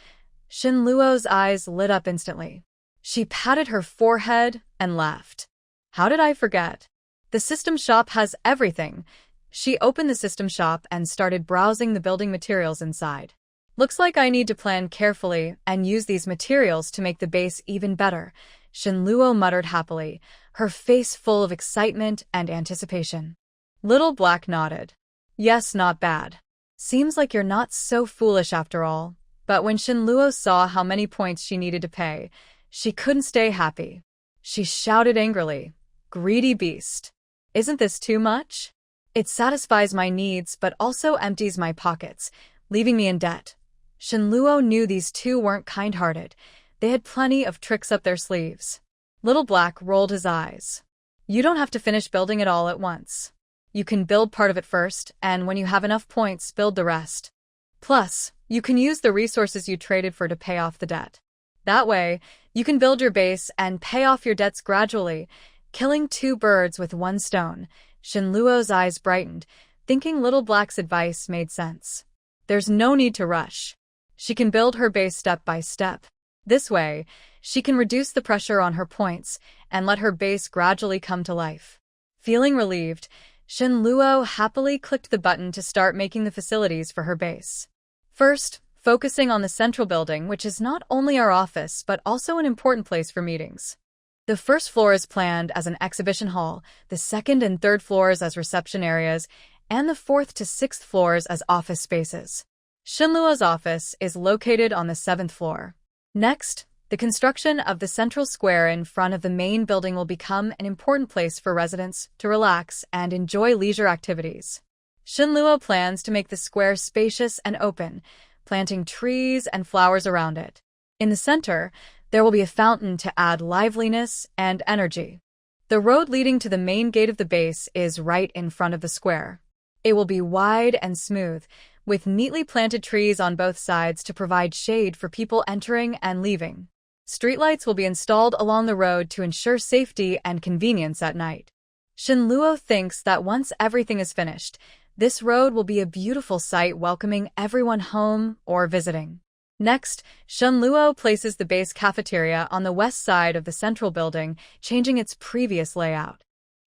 Shen Luo's eyes lit up instantly. She patted her forehead and laughed. How did I forget? The system shop has everything. She opened the system shop and started browsing the building materials inside. Looks like I need to plan carefully and use these materials to make the base even better, Shen Luo muttered happily, her face full of excitement and anticipation. Little Black nodded. Yes, not bad. Seems like you're not so foolish after all. But when Shen Luo saw how many points she needed to pay, she couldn't stay happy. She shouted angrily, Greedy beast. Isn't this too much? It satisfies my needs but also empties my pockets, leaving me in debt. Shen Luo knew these two weren't kind-hearted. They had plenty of tricks up their sleeves. Little Black rolled his eyes. You don't have to finish building it all at once. You can build part of it first, and when you have enough points, build the rest. Plus, you can use the resources you traded for to pay off the debt. That way, you can build your base and pay off your debts gradually, killing two birds with one stone. Shen Luo's eyes brightened, thinking Little Black's advice made sense. There's no need to rush. She can build her base step by step. This way, she can reduce the pressure on her points and let her base gradually come to life. Feeling relieved, Shen Luo happily clicked the button to start making the facilities for her base. First, focusing on the central building, which is not only our office but also an important place for meetings. The first floor is planned as an exhibition hall, the second and third floors as reception areas, and the fourth to sixth floors as office spaces. Shen Luo's office is located on the seventh floor. Next, the construction of the central square in front of the main building will become an important place for residents to relax and enjoy leisure activities. Shen Luo plans to make the square spacious and open, planting trees and flowers around it. In the center, there will be a fountain to add liveliness and energy. The road leading to the main gate of the base is right in front of the square. It will be wide and smooth, with neatly planted trees on both sides to provide shade for people entering and leaving. Streetlights will be installed along the road to ensure safety and convenience at night. Shen Luo thinks that once everything is finished, this road will be a beautiful sight welcoming everyone home or visiting. Next, Shunluo places the base cafeteria on the west side of the central building, changing its previous layout.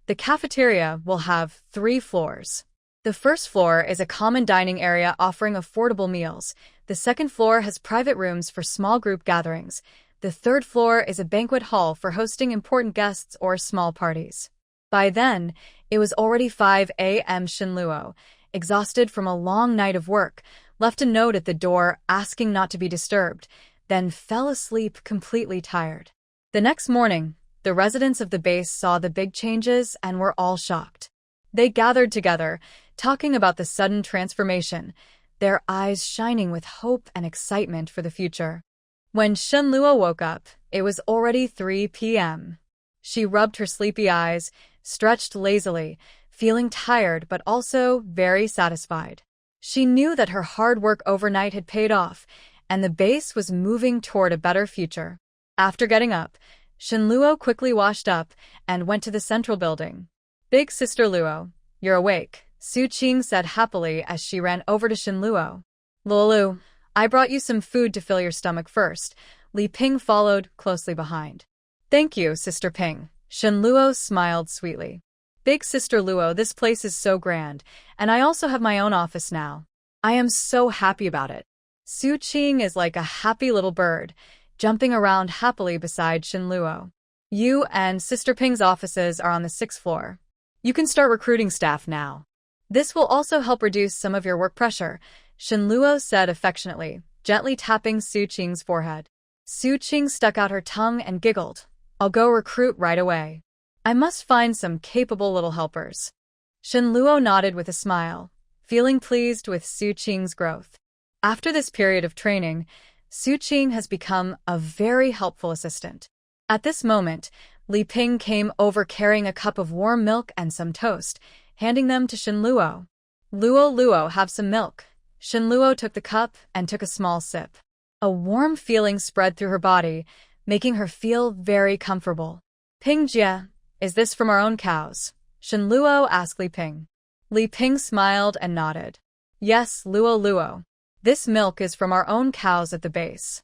The cafeteria will have 3 floors. The first floor is a common dining area offering affordable meals. The second floor has private rooms for small group gatherings. The third floor is a banquet hall for hosting important guests or small parties. By then, it was already 5 a.m. Shunluo, exhausted from a long night of work, left a note at the door asking not to be disturbed, then fell asleep completely tired. The next morning, the residents of the base saw the big changes and were all shocked. They gathered together, talking about the sudden transformation, their eyes shining with hope and excitement for the future. When Shunluo woke up, it was already 3 p.m. She rubbed her sleepy eyes, stretched lazily, feeling tired but also very satisfied. She knew that her hard work overnight had paid off, and the base was moving toward a better future. After getting up, Shunluo quickly washed up and went to the central building. "Big Sister Luo, you're awake," Su Qing said happily as she ran over to Shunluo. "Lulu, I brought you some food to fill your stomach first." Li Ping followed closely behind. "Thank you, Sister Ping." Shunluo smiled sweetly. "Big Sister Luo, this place is so grand, and I also have my own office now. I am so happy about it." Su Qing is like a happy little bird, jumping around happily beside Shunluo. "You and Sister Ping's offices are on the 6th floor. You can start recruiting staff now. This will also help reduce some of your work pressure," Shunluo said affectionately, gently tapping Su Qing's forehead. Su Qing stuck out her tongue and giggled. "I'll go recruit right away. I must find some capable little helpers." Shunluo nodded with a smile, feeling pleased with Su Qing's growth. After this period of training, Su Qing has become a very helpful assistant. At this moment, Li Ping came over carrying a cup of warm milk and some toast, handing them to Shunluo. "Luo, have some milk." Shunluo took the cup and took a small sip. A warm feeling spread through her body, making her feel very comfortable. "Ping Jie, is this from our own cows?" Shunluo asked Li Ping. Li Ping smiled and nodded. "Yes, Luo. This milk is from our own cows at the base."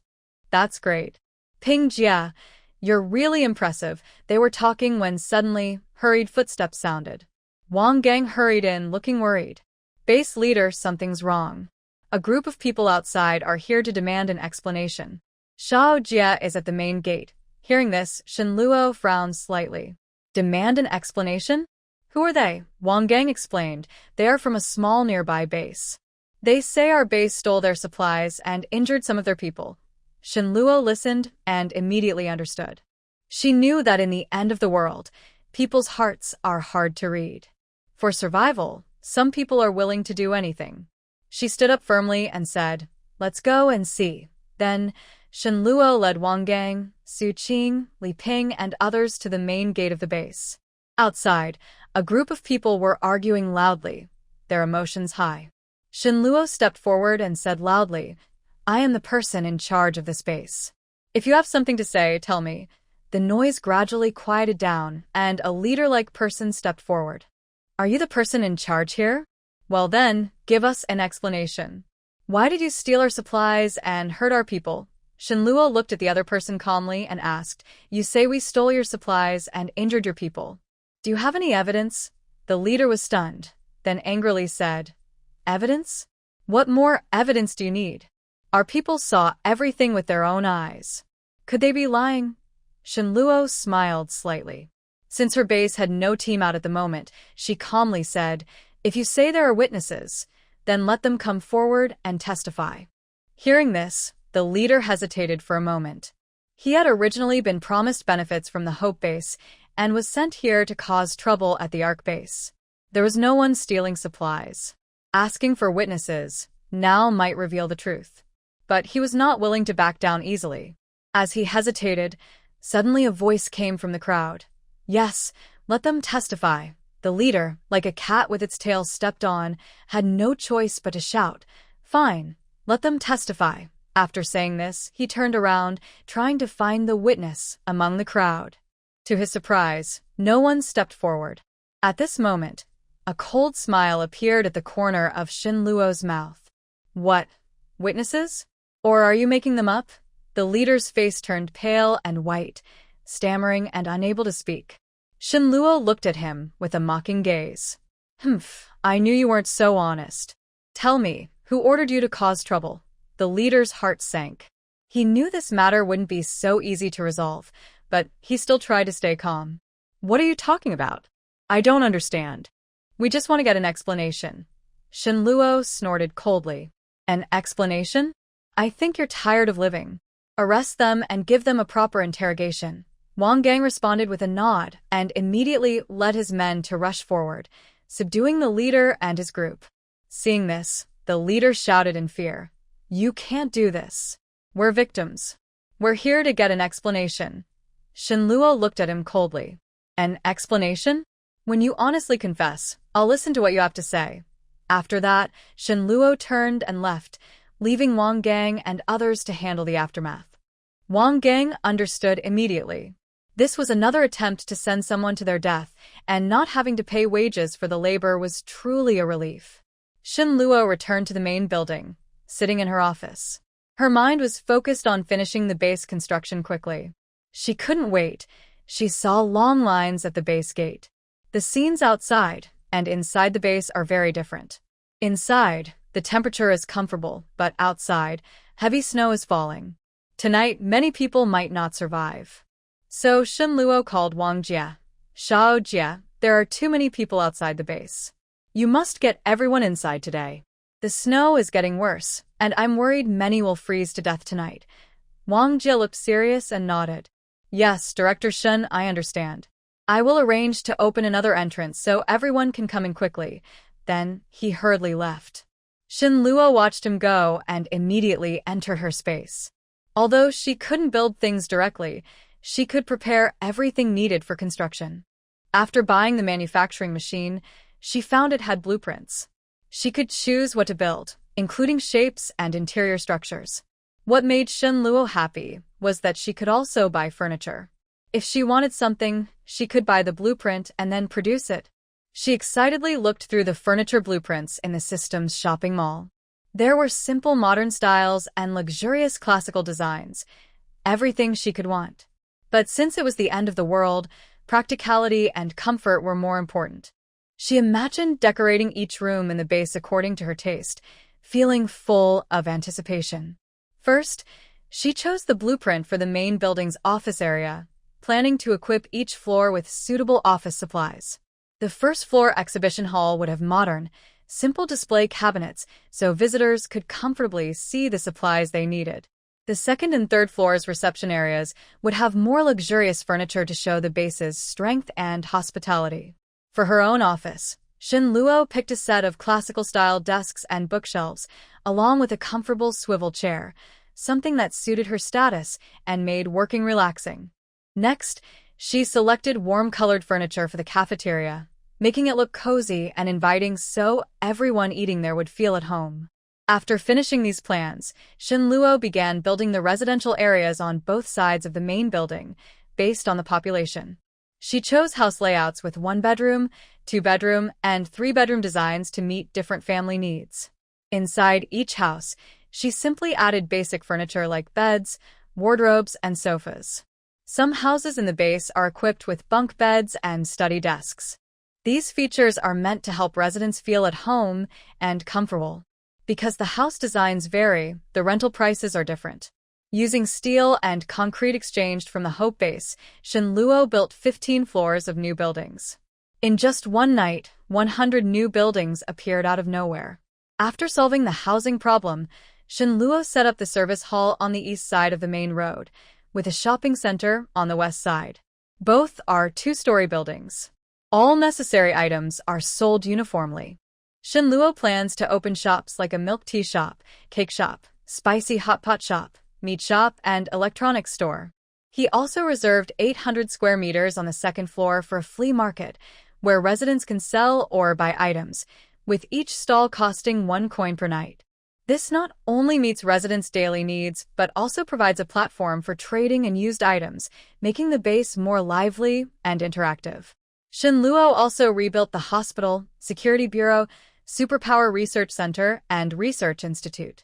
"That's great. Ping Jie, you're really impressive." They were talking when suddenly, hurried footsteps sounded. Wang Gang hurried in, looking worried. "Base leader, something's wrong. A group of people outside are here to demand an explanation." Shao Jie is at the main gate. Hearing this, Shunluo frowned slightly. "Demand an explanation? Who are they?" Wang Gang explained. "They are from a small nearby base. They say our base stole their supplies and injured some of their people." Shunluo listened and immediately understood. She knew that in the end of the world, people's hearts are hard to read. For survival, some people are willing to do anything. She stood up firmly and said, "Let's go and see." Then, Shunluo led Wang Gang, Su Qing, Li Ping, and others to the main gate of the base. Outside, a group of people were arguing loudly, their emotions high. Shunluo stepped forward and said loudly, "I am the person in charge of this base. If you have something to say, tell me." The noise gradually quieted down, and a leader-like person stepped forward. "Are you the person in charge here? Well then, give us an explanation. Why did you steal our supplies and hurt our people?" Shunluo looked at the other person calmly and asked, "You say we stole your supplies and injured your people. Do you have any evidence?" The leader was stunned, then angrily said, "Evidence? What more evidence do you need? Our people saw everything with their own eyes. Could they be lying?" Shunluo smiled slightly. Since her base had no team out at the moment, she calmly said, "If you say there are witnesses, then let them come forward and testify." Hearing this, the leader hesitated for a moment. He had originally been promised benefits from the Hope base and was sent here to cause trouble at the Ark base. There was no one stealing supplies. Asking for witnesses now might reveal the truth. But he was not willing to back down easily. As he hesitated, suddenly a voice came from the crowd. "Yes, let them testify." The leader, like a cat with its tail stepped on, had no choice but to shout, "Fine, let them testify." After saying this, he turned around, trying to find the witness among the crowd. To his surprise, no one stepped forward. At this moment, a cold smile appeared at the corner of Shunluo's mouth. "What? Witnesses? Or are you making them up? The leader's face turned pale and white, stammering and unable to speak. Shinluo looked at him with a mocking gaze. Humph, I knew you weren't so honest. Tell me, who ordered you to cause trouble? The leader's heart sank. He knew this matter wouldn't be so easy to resolve, but he still tried to stay calm. What are you talking about? I don't understand. We just want to get an explanation. Shinluo snorted coldly. An explanation? I think you're tired of living. Arrest them and give them a proper interrogation. Wang Gang responded with a nod and immediately led his men to rush forward, subduing the leader and his group. Seeing this, the leader shouted in fear. You can't do this. We're victims. We're here to get an explanation. Shinluo looked at him coldly. An explanation? When you honestly confess, I'll listen to what you have to say. After that, Shinluo turned and left, leaving Wang Gang and others to handle the aftermath. Wang Gang understood immediately. This was another attempt to send someone to their death, and not having to pay wages for the labor was truly a relief. Shinluo returned to the main building, sitting in her office. Her mind was focused on finishing the base construction quickly. She couldn't wait. She saw long lines at the base gate. The scenes outside and inside the base are very different. Inside, the temperature is comfortable, but outside, heavy snow is falling. Tonight, many people might not survive. So Shinluo called Wang Jie. Shao Jie, there are too many people outside the base. You must get everyone inside today. The snow is getting worse, and I'm worried many will freeze to death tonight. Wang Jie looked serious and nodded. Yes, Director Shen, I understand. I will arrange to open another entrance so everyone can come in quickly. Then he hurriedly left. Shinluo watched him go and immediately enter her space. Although she couldn't build things directly, she could prepare everything needed for construction. After buying the manufacturing machine, she found it had blueprints. She could choose what to build, including shapes and interior structures. What made Shinluo happy was that she could also buy furniture. If she wanted something, she could buy the blueprint and then produce it. She excitedly looked through the furniture blueprints in the system's shopping mall. There were simple modern styles and luxurious classical designs, everything she could want. But since it was the end of the world, practicality and comfort were more important. She imagined decorating each room in the base according to her taste, feeling full of anticipation. First, she chose the blueprint for the main building's office area, planning to equip each floor with suitable office supplies. The first floor exhibition hall would have modern, simple display cabinets so visitors could comfortably see the supplies they needed. The second and third floors' reception areas would have more luxurious furniture to show the base's strength and hospitality. For her own office, Shinluo picked a set of classical-style desks and bookshelves, along with a comfortable swivel chair, something that suited her status and made working relaxing. Next, she selected warm-colored furniture for the cafeteria, making it look cozy and inviting so everyone eating there would feel at home. After finishing these plans, Shinluo began building the residential areas on both sides of the main building, based on the population. She chose house layouts with 1-bedroom, 2-bedroom, and 3-bedroom designs to meet different family needs. Inside each house, she simply added basic furniture like beds, wardrobes, and sofas. Some houses in the base are equipped with bunk beds and study desks. These features are meant to help residents feel at home and comfortable. Because the house designs vary, the rental prices are different. Using steel and concrete exchanged from the Hope Base, Shinluo built 15 floors of new buildings. In just one night, 100 new buildings appeared out of nowhere. After solving the housing problem, Shinluo set up the service hall on the east side of the main road, with a shopping center on the west side. Both are 2-story buildings. All necessary items are sold uniformly. Shinluo plans to open shops like a milk tea shop, cake shop, spicy hot pot shop, meat shop, and electronics store. He also reserved 800 square meters on the second floor for a flea market, where residents can sell or buy items, with each stall costing 1 coin per night. This not only meets residents' daily needs, but also provides a platform for trading and used items, making the base more lively and interactive. Shinluo also rebuilt the hospital, security bureau, superpower research center, and research institute.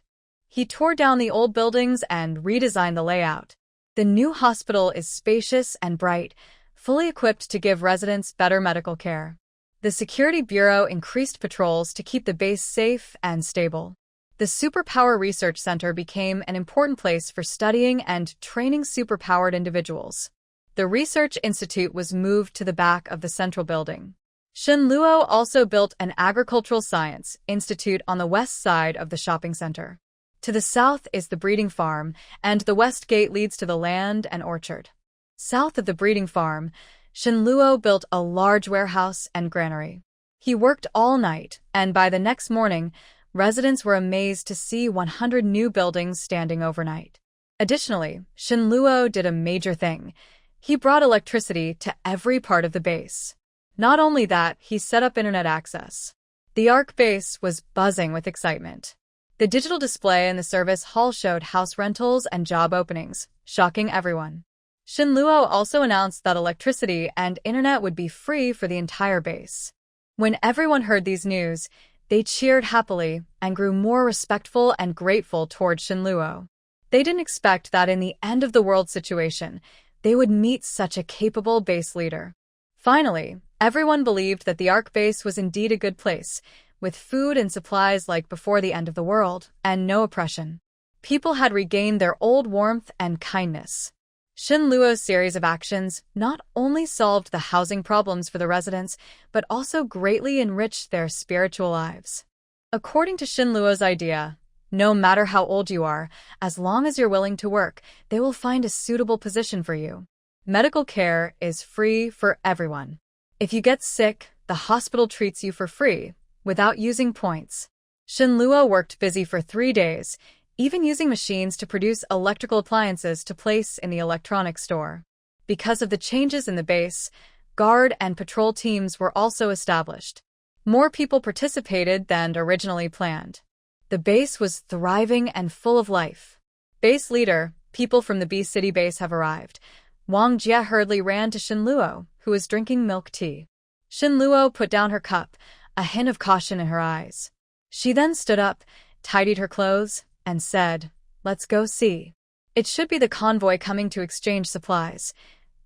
He tore down the old buildings and redesigned the layout. The new hospital is spacious and bright, fully equipped to give residents better medical care. The Security Bureau increased patrols to keep the base safe and stable. The Superpower Research Center became an important place for studying and training superpowered individuals. The Research Institute was moved to the back of the central building. Shenluo also built an agricultural science institute on the west side of the shopping center. To the south is the breeding farm, and the west gate leads to the land and orchard. South of the breeding farm, Shenluo built a large warehouse and granary. He worked all night, and by the next morning, residents were amazed to see 100 new buildings standing overnight. Additionally, Shenluo did a major thing. He brought electricity to every part of the base. Not only that, he set up internet access. The ARC base was buzzing with excitement. The digital display in the service hall showed house rentals and job openings, shocking everyone. Shenluo also announced that electricity and internet would be free for the entire base. When everyone heard these news, they cheered happily and grew more respectful and grateful toward Shenluo. They didn't expect that in the end-of-the-world situation, they would meet such a capable base leader. Finally, everyone believed that the ARC base was indeed a good place, with food and supplies like before the end of the world, and no oppression. People had regained their old warmth and kindness. Shenluo's series of actions not only solved the housing problems for the residents, but also greatly enriched their spiritual lives. According to Shenluo's idea, no matter how old you are, as long as you're willing to work, they will find a suitable position for you. Medical care is free for everyone. If you get sick, the hospital treats you for free, without using points. Shenluo worked busy for 3 days, even using machines to produce electrical appliances to place in the electronics store. Because of the changes in the base, guard and patrol teams were also established. More people participated than originally planned. The base was thriving and full of life. Base leader, people from the B City base have arrived. Wang Jie hurriedly ran to Shenluo, who was drinking milk tea. Shenluo put down her cup, a hint of caution in her eyes. She then stood up, tidied her clothes, and said, "Let's go see. It should be the convoy coming to exchange supplies."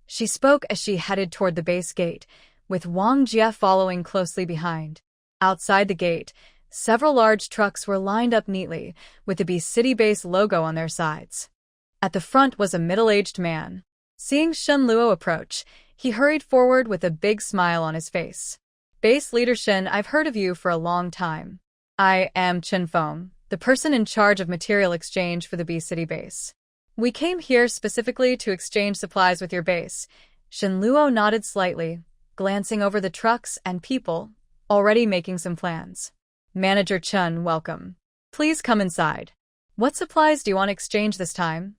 She spoke as she headed toward the base gate, with Wang Jie following closely behind. Outside the gate, several large trucks were lined up neatly, with the B City base logo on their sides. At the front was a middle-aged man. Seeing Shenluo approach, he hurried forward with a big smile on his face. "Base leader Shen, I've heard of you for a long time. I am Chen Feng, the person in charge of material exchange for the B City base. We came here specifically to exchange supplies with your base." Shenluo nodded slightly, glancing over the trucks and people, already making some plans. "Manager Chen, welcome. Please come inside. What supplies do you want to exchange this time?"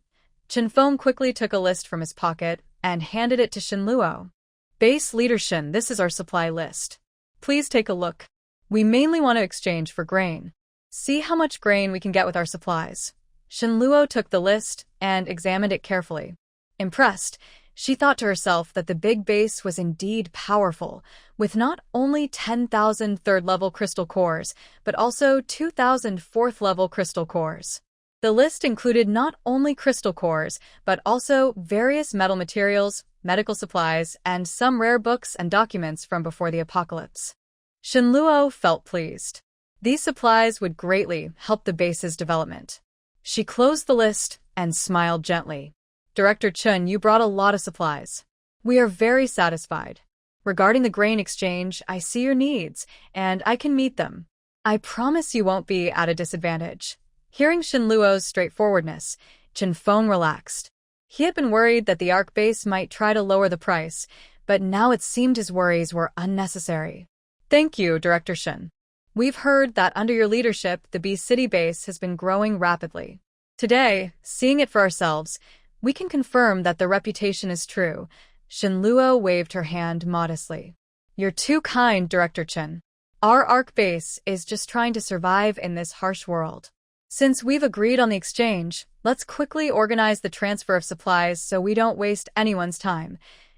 Chen Feng quickly took a list from his pocket and handed it to Shenluo. "Base leader Shen, this is our supply list. Please take a look. We mainly want to exchange for grain. See how much grain we can get with our supplies." Shenluo took the list and examined it carefully. Impressed, she thought to herself that the big base was indeed powerful, with not only 10,000 third-level crystal cores, but also 2,000 fourth-level crystal cores. The list included not only crystal cores, but also various metal materials, medical supplies, and some rare books and documents from before the apocalypse. Shenluo felt pleased. These supplies would greatly help the base's development. She closed the list and smiled gently. "Director Chen, you brought a lot of supplies. We are very satisfied. Regarding the grain exchange, I see your needs, and I can meet them. I promise you won't be at a disadvantage." Hearing Shenluo's straightforwardness, Chen Feng relaxed. He had been worried that the ARC base might try to lower the price, but now it seemed his worries were unnecessary. "Thank you, Director Shen. We've heard that under your leadership, the B City base has been growing rapidly. Today, seeing it for ourselves, we can confirm that the reputation is true." Shenluo waved her hand modestly. "You're too kind, Director Chen. Our ARC base is just trying to survive in this harsh world. Since we've agreed on the exchange, let's quickly organize the transfer of supplies so we don't waste anyone's time."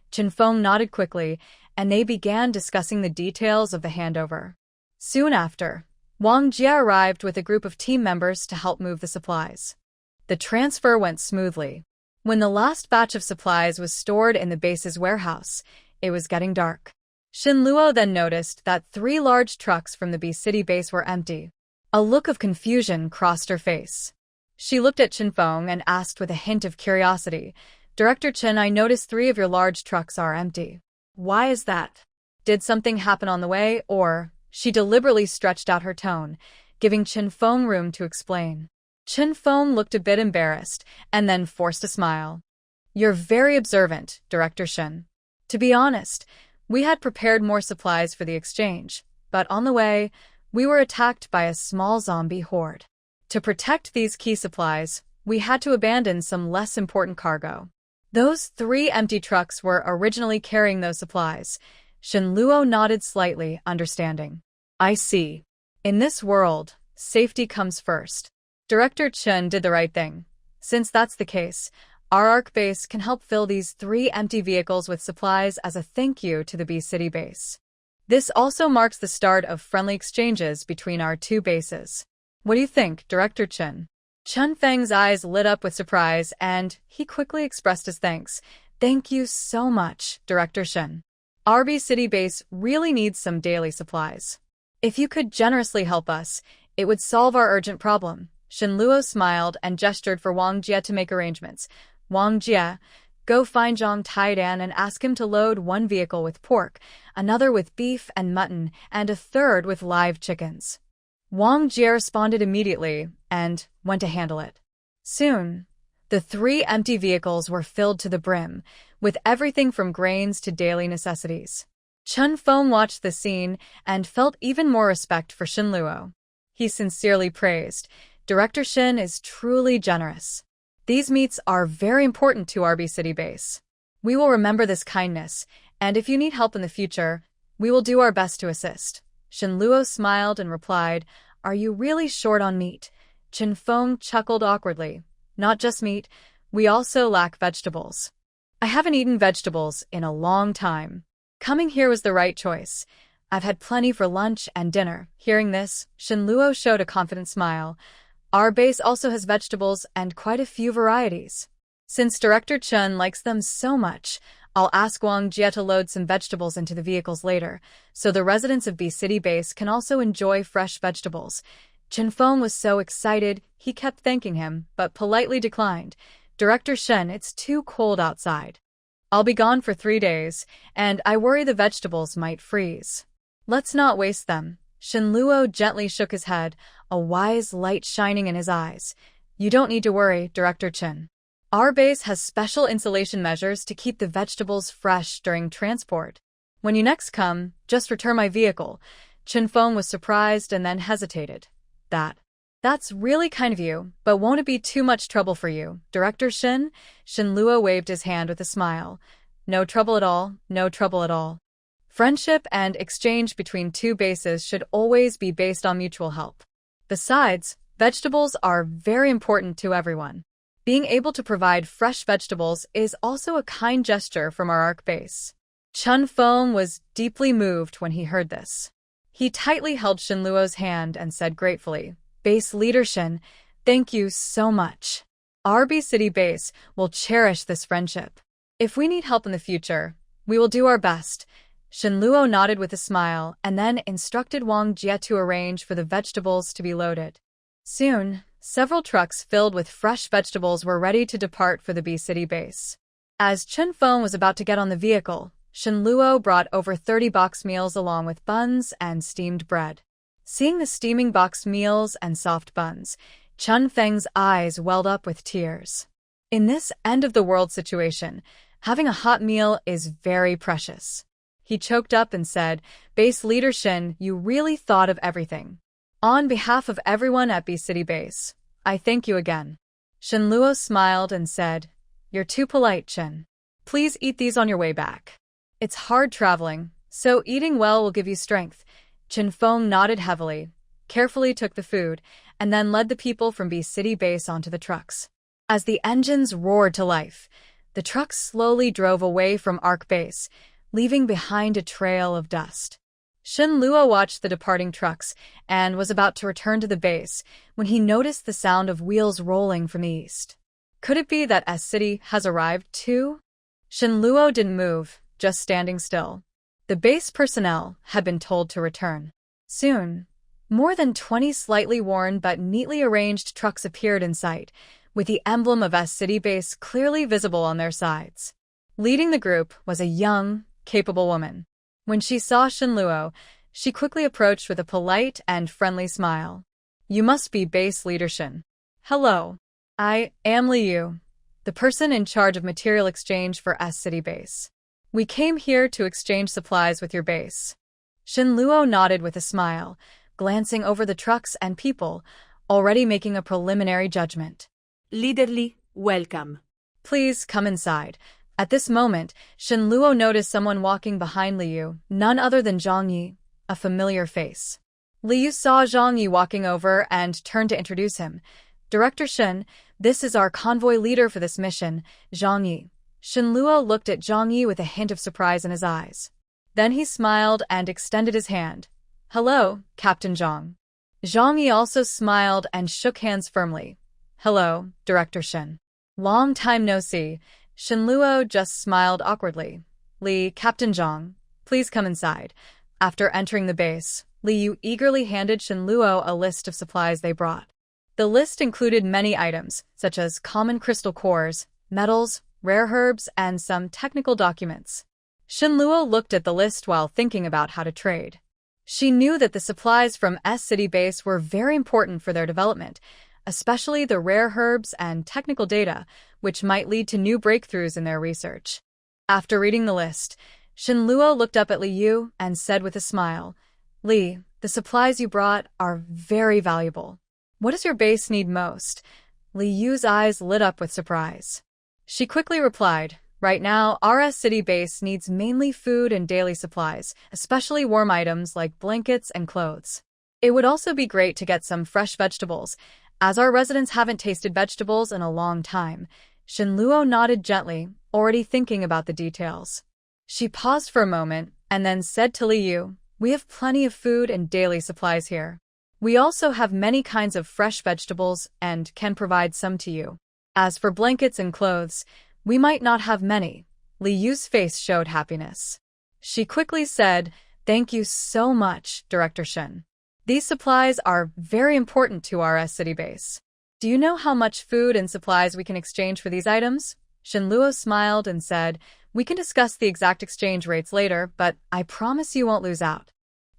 Chen Feng nodded quickly, and they began discussing the details of the handover. Soon after, Wang Jie arrived with a group of team members to help move the supplies. The transfer went smoothly. When the last batch of supplies was stored in the base's warehouse, it was getting dark. Shin Luo then noticed that 3 large trucks from the B City base were empty. A look of confusion crossed her face. She looked at Chen Feng and asked with a hint of curiosity, "Director Chen, I noticed 3 of your large trucks are empty. Why is that? Did something happen on the way, or?" She deliberately stretched out her tone, giving Chen Feng room to explain. Chen Feng looked a bit embarrassed and then forced a smile. "You're very observant, Director Shen. To be honest, we had prepared more supplies for the exchange, but on the way, we were attacked by a small zombie horde. To protect these key supplies, we had to abandon some less important cargo. Those 3 empty trucks were originally carrying those supplies." Shin Luo nodded slightly, understanding. "I see. In this world, safety comes first." Director Chen did the right thing. Since that's the case, our ARC base can help fill these 3 empty vehicles with supplies as a thank you to the B City base. This also marks the start of friendly exchanges between our 2 bases. What do you think, Director Chen? Chen Feng's eyes lit up with surprise, and he quickly expressed his thanks. "Thank you so much, Director Shen. Our B City base really needs some daily supplies. If you could generously help us, it would solve our urgent problem." Shin Luo smiled and gestured for Wang Jie to make arrangements. "Wang Jie, go find Zhang Taidan and ask him to load 1 vehicle with pork, another with beef and mutton, and a 3rd with live chickens." Wang Jie responded immediately and went to handle it. Soon, the 3 empty vehicles were filled to the brim, with everything from grains to daily necessities. Chen Feng watched the scene and felt even more respect for Shin Luo. He sincerely praised, "Director Shin is truly generous. These meats are very important to our B City base. We will remember this kindness, and if you need help in the future, we will do our best to assist." Shin Luo smiled and replied, "Are you really short on meat?" Chen Feng chuckled awkwardly. "Not just meat, we also lack vegetables. I haven't eaten vegetables in a long time. Coming here was the right choice. I've had plenty for lunch and dinner." Hearing this, Shin Luo showed a confident smile. "Our base also has vegetables and quite a few varieties. Since Director Chen likes them so much, I'll ask Wang Jie to load some vegetables into the vehicles later, so the residents of B City base can also enjoy fresh vegetables." Chen Feng was so excited, he kept thanking him, but politely declined. "Director Shen, it's too cold outside. I'll be gone for 3 days, and I worry the vegetables might freeze. Let's not waste them." Shin Luo gently shook his head, a wise light shining in his eyes. "You don't need to worry, Director Chen. Our base has special insulation measures to keep the vegetables fresh during transport. When you next come, just return my vehicle." Chen Feng was surprised and then hesitated. That's really kind of you, but won't it be too much trouble for you, Director Shin?" Shin Luo waved his hand with a smile. "No trouble at all, no trouble at all. Friendship and exchange between 2 bases should always be based on mutual help. Besides, vegetables are very important to everyone. Being able to provide fresh vegetables is also a kind gesture from our ARC base." Chen Feng was deeply moved when he heard this. He tightly held Shin Luo's hand and said gratefully, "Base Leader Shin, thank you so much. Our B City base will cherish this friendship. If we need help in the future, we will do our best." Shin Luo nodded with a smile and then instructed Wang Jie to arrange for the vegetables to be loaded. Soon, several trucks filled with fresh vegetables were ready to depart for the B City base. As Chen Feng was about to get on the vehicle, Shin Luo brought over 30 box meals along with buns and steamed bread. Seeing the steaming boxed meals and soft buns, Chen Feng's eyes welled up with tears. In this end-of-the-world situation, having a hot meal is very precious. He choked up and said, "Base Leader Shin, you really thought of everything. On behalf of everyone at B City Base, I thank you again." Shin Luo smiled and said, "You're too polite, Chen. Please eat these on your way back. It's hard traveling, so eating well will give you strength." Chen Feng nodded heavily, carefully took the food, and then led the people from B City Base onto the trucks. As the engines roared to life, the trucks slowly drove away from ARC Base, leaving behind a trail of dust. Shin Luo watched the departing trucks and was about to return to the base when he noticed the sound of wheels rolling from the east. Could it be that S-City has arrived too? Shin Luo didn't move, just standing still. The base personnel had been told to return soon. More than 20 slightly worn but neatly arranged trucks appeared in sight, with the emblem of S-City base clearly visible on their sides. Leading the group was a young, capable woman. When she saw Shin Luo, she quickly approached with a polite and friendly smile. "You must be base leader Shin." "Hello. I am Liu, the person in charge of material exchange for S-City base. We came here to exchange supplies with your base." Shin Luo nodded with a smile, glancing over the trucks and people, already making a preliminary judgment. Leader Li, welcome. "Please come inside." At this moment, Shin Luo noticed someone walking behind Liu, none other than Zhang Yi, a familiar face. Liu saw Zhang Yi walking over and turned to introduce him. "Director Shin, this is our convoy leader for this mission, Zhang Yi." Shin Luo looked at Zhang Yi with a hint of surprise in his eyes. Then he smiled and extended his hand. "Hello, Captain Zhang." Zhang Yi also smiled and shook hands firmly. "Hello, Director Shin." "Long time no see." Shin Luo just smiled awkwardly. "Li, Captain Zhang, please come inside." After entering the base, Liu eagerly handed Shin Luo a list of supplies they brought. The list included many items, such as common crystal cores, metals, rare herbs, and some technical documents. Shin Luo looked at the list while thinking about how to trade. She knew that the supplies from S-City base were very important for their development, especially the rare herbs and technical data, which might lead to new breakthroughs in their research. After reading the list, Shin Luo looked up at Liu and said with a smile, "Li, the supplies you brought are very valuable. What does your base need most?" Liu's eyes lit up with surprise. She quickly replied, "Right now, our S-City base needs mainly food and daily supplies, especially warm items like blankets and clothes. It would also be great to get some fresh vegetables, as our residents haven't tasted vegetables in a long time." Shin Luo nodded gently, already thinking about the details. She paused for a moment and then said to Liu, "We have plenty of food and daily supplies here. We also have many kinds of fresh vegetables and can provide some to you. As for blankets and clothes, we might not have many." Liu's face showed happiness. She quickly said, "Thank you so much, Director Shin. These supplies are very important to our S-City base. Do you know how much food and supplies we can exchange for these items?" Shin Luo smiled and said, "We can discuss the exact exchange rates later, but I promise you won't lose out.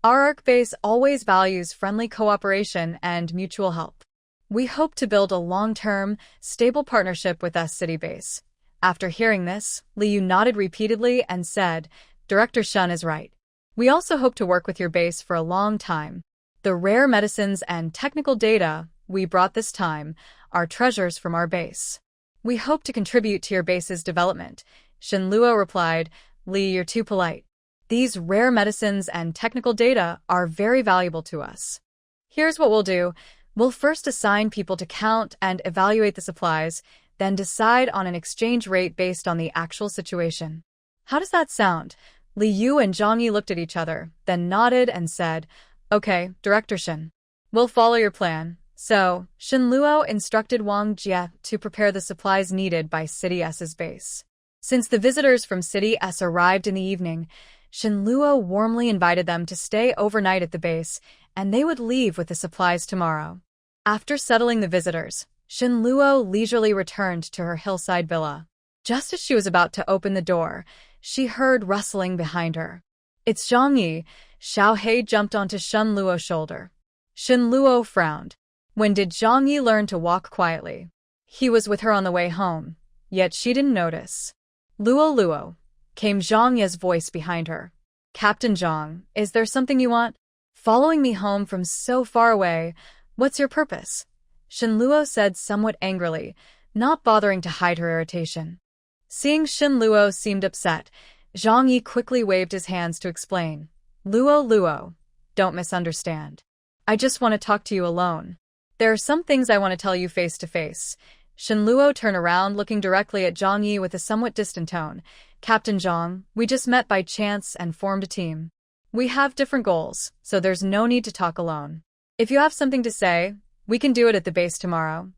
Our ARC base always values friendly cooperation and mutual help. We hope to build a long-term, stable partnership with S-City base." After hearing this, Liu nodded repeatedly and said, "Director Shin is right. We also hope to work with your base for a long time. The rare medicines and technical data we brought this time are treasures from our base. We hope to contribute to your base's development." Shin Luo replied, "Li, you're too polite. These rare medicines and technical data are very valuable to us. Here's what we'll do. We'll first assign people to count and evaluate the supplies, then decide on an exchange rate based on the actual situation. How does that sound?" Liu and Zhang Yi looked at each other, then nodded and said, "Okay, Director Shin. We'll follow your plan." So, Shin Luo instructed Wang Jie to prepare the supplies needed by City S's base. Since the visitors from City S arrived in the evening, Shin Luo warmly invited them to stay overnight at the base, and they would leave with the supplies tomorrow. After settling the visitors, Shin Luo leisurely returned to her hillside villa. Just as she was about to open the door, she heard rustling behind her. "It's Zhang Yi." Xiao He jumped onto Shin Luo's shoulder. Shin Luo frowned. When did Zhang Yi learn to walk quietly? He was with her on the way home, yet she didn't notice. "Luo Luo," came Zhang Yi's voice behind her. "Captain Zhang, is there something you want? Following me home from so far away, what's your purpose?" Shin Luo said somewhat angrily, not bothering to hide her irritation. Seeing Shin Luo seemed upset, Zhang Yi quickly waved his hands to explain. "Luo Luo, don't misunderstand. I just want to talk to you alone. There are some things I want to tell you face to face." Shin Luo turned around, looking directly at Zhang Yi with a somewhat distant tone. "Captain Zhang, we just met by chance and formed a team. We have different goals, so there's no need to talk alone. If you have something to say, we can do it at the base tomorrow.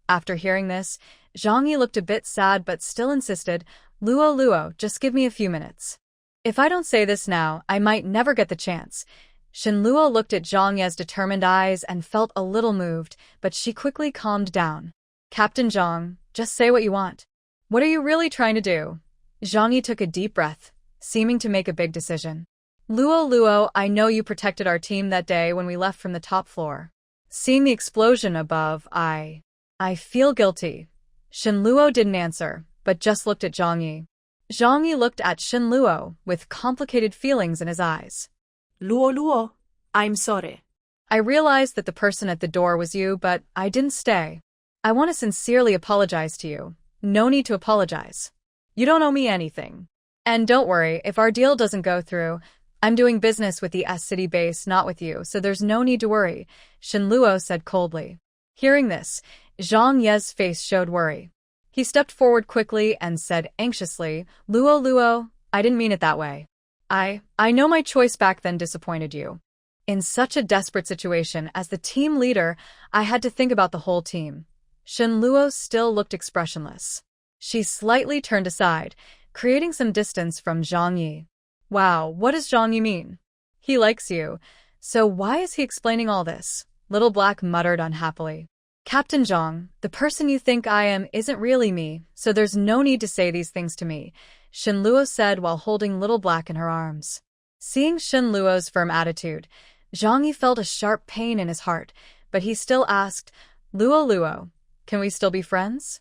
After hearing this, Zhang Yi looked a bit sad but still insisted, Luo, just give me a few minutes. If I don't say this now, I might never get the chance. Shen Luo looked at Zhang Yi's determined eyes and felt a little moved, but she quickly calmed down. Captain Zhang, just say what you want. What are you really trying to do? Zhang Yi took a deep breath, seeming to make a big decision. Luo, I know you protected our team that day when we left from the top floor. Seeing the explosion above, I feel guilty. Shen Luo didn't answer, but just looked at Zhang Yi. Zhang Yi looked at Shen Luo with complicated feelings in his eyes. Luo, I'm sorry. I realized that the person at the door was you, but I didn't stay. I want to sincerely apologize to you. No need to apologize. You don't owe me anything. And don't worry, if our deal doesn't go through, I'm doing business with the S-City base, not with you, so there's no need to worry, Shen Luo said coldly. Hearing this, Zhang Yi's face showed worry. He stepped forward quickly and said anxiously, Luo, I didn't mean it that way. I know my choice back then disappointed you. In such a desperate situation as the team leader, I had to think about the whole team. Shen Luo still looked expressionless. She slightly turned aside, creating some distance from Zhang Yi. Wow, what does Zhang Yi mean? He likes you. So why is he explaining all this? Little Black muttered unhappily. Captain Zhang, the person you think I am isn't really me, so there's no need to say these things to me, Shen Luo said while holding Little Black in her arms. Seeing Shen Luo's firm attitude, Zhang Yi felt a sharp pain in his heart, but he still asked, Luo, can we still be friends?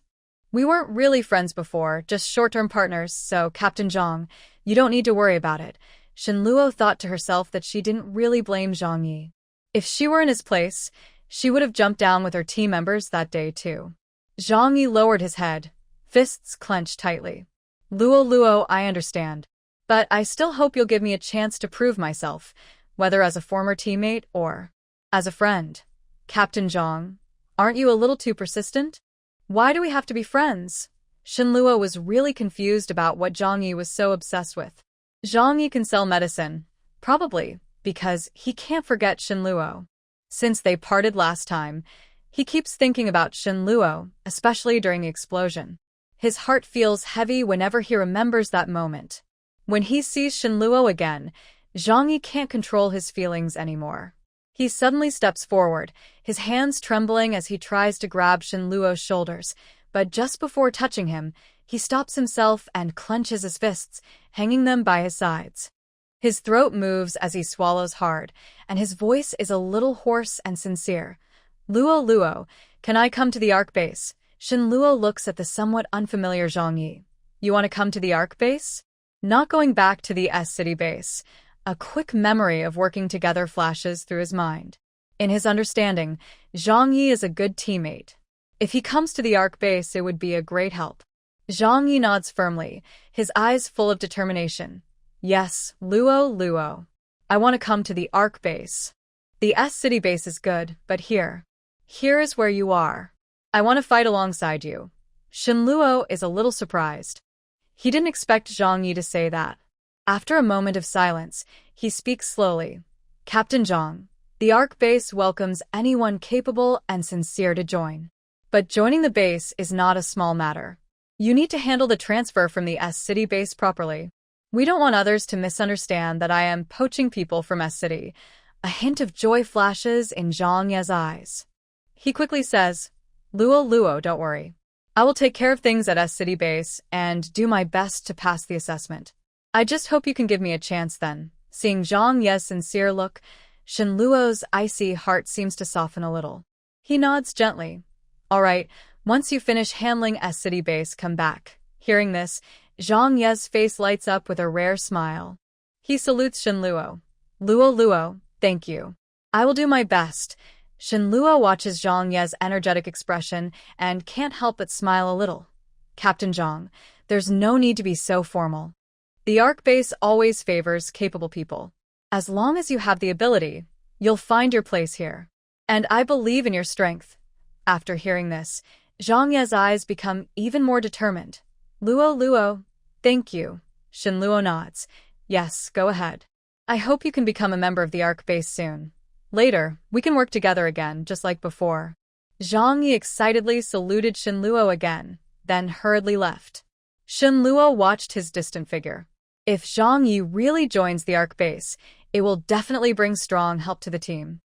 We weren't really friends before, just short-term partners, so Captain Zhang, you don't need to worry about it. Shen Luo thought to herself that she didn't really blame Zhang Yi. If she were in his place, she would have jumped down with her team members that day too. Zhang Yi lowered his head, fists clenched tightly. Luo, I understand. But I still hope you'll give me a chance to prove myself, whether as a former teammate or as a friend. Captain Zhang, aren't you a little too persistent? Why do we have to be friends? Shen Luo was really confused about what Zhang Yi was so obsessed with. Zhang Yi can sell medicine, probably, because he can't forget Shen Luo. Since they parted last time, he keeps thinking about Shen Luo, especially during the explosion. His heart feels heavy whenever he remembers that moment. When he sees Shen Luo again, Zhang Yi can't control his feelings anymore. He suddenly steps forward, his hands trembling as he tries to grab Shen Luo's shoulders, but just before touching him, he stops himself and clenches his fists, hanging them by his sides. His throat moves as he swallows hard, and his voice is a little hoarse and sincere. Luo, can I come to the Ark base? Shen Luo looks at the somewhat unfamiliar Zhang Yi. You want to come to the Ark base? Not going back to the S-City base. A quick memory of working together flashes through his mind. In his understanding, Zhang Yi is a good teammate. If he comes to the Ark base, it would be a great help. Zhang Yi nods firmly, his eyes full of determination. Yes, Luo. I want to come to the Ark base. The S-City base is good, but here is where you are. I want to fight alongside you. Shen Luo is a little surprised. He didn't expect Zhang Yi to say that. After a moment of silence, he speaks slowly. Captain Zhang, the Ark base welcomes anyone capable and sincere to join. But joining the base is not a small matter. You need to handle the transfer from the S-City base properly. We don't want others to misunderstand that I am poaching people from S-City. A hint of joy flashes in Zhang Yi's eyes. He quickly says, Luo, don't worry. I will take care of things at S-City base and do my best to pass the assessment. I just hope you can give me a chance then. Seeing Zhang Yi's sincere look, Shen Luo's icy heart seems to soften a little. He nods gently. All right, once you finish handling S-City base, come back. Hearing this, Zhang Yi's face lights up with a rare smile. He salutes Shen Luo. Luo, thank you. I will do my best. Shen Luo watches Zhang Yi's energetic expression and can't help but smile a little. Captain Zhang, there's no need to be so formal. The Ark base always favors capable people. As long as you have the ability, you'll find your place here. And I believe in your strength. After hearing this, Zhang Yi's eyes become even more determined. Luo, thank you. Shen Luo nods. Yes, go ahead. I hope you can become a member of the ARC base soon. Later, we can work together again, just like before. Zhang Yi excitedly saluted Shenluo again, then hurriedly left. Shenluo watched his distant figure. If Zhang Yi really joins the ARC base, it will definitely bring strong help to the team.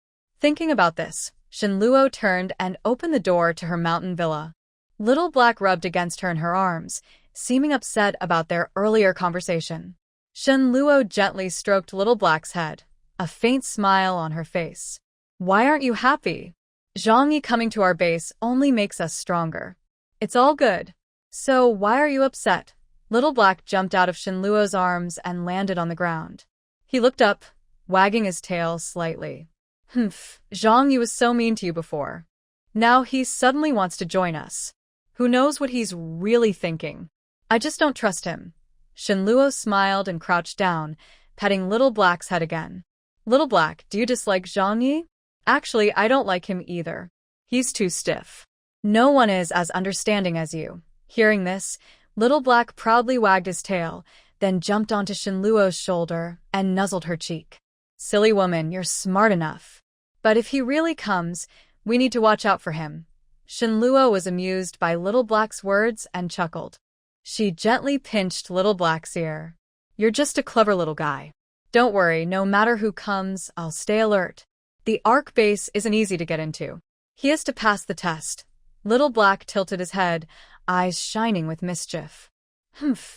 Thinking about this, Shenluo turned and opened the door to her mountain villa. Little Black rubbed against her in her arms, seeming upset about their earlier conversation. Shenluo gently stroked Little Black's head, a faint smile on her face. Why aren't you happy? Zhang Yi coming to our base only makes us stronger. It's all good. So why are you upset? Little Black jumped out of Shenluo's arms and landed on the ground. He looked up, wagging his tail slightly. Zhang Yi was so mean to you before. Now he suddenly wants to join us. Who knows what he's really thinking? I just don't trust him. Shenluo smiled and crouched down, petting Little Black's head again. Little Black, do you dislike Zhang Yi? Actually, I don't like him either. He's too stiff. No one is as understanding as you. Hearing this, Little Black proudly wagged his tail, then jumped onto Shenluo's shoulder and nuzzled her cheek. Silly woman, you're smart enough. But if he really comes, we need to watch out for him. Shenluo was amused by Little Black's words and chuckled. She gently pinched Little Black's ear. You're just a clever little guy. Don't worry, no matter who comes, I'll stay alert. The ARC base isn't easy to get into. He has to pass the test. Little Black tilted his head, eyes shining with mischief.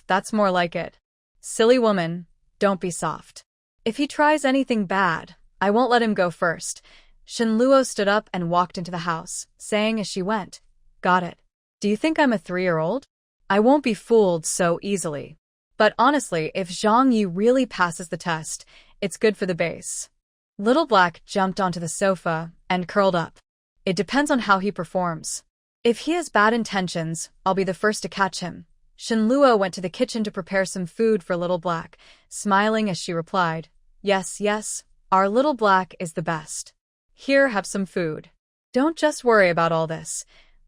That's more like it. Silly woman, don't be soft. If he tries anything bad, I won't let him go first. Shenluo stood up and walked into the house, saying as she went, Got it. Do you think I'm a 3-year-old? I won't be fooled so easily. But honestly, if Zhang Yi really passes the test, it's good for the base. Little Black jumped onto the sofa and curled up. It depends on how he performs. If he has bad intentions, I'll be the first to catch him. Shenluo went to the kitchen to prepare some food for Little Black, smiling as she replied, Yes, yes, our Little Black is the best. Here, have some food. Don't just worry about all this.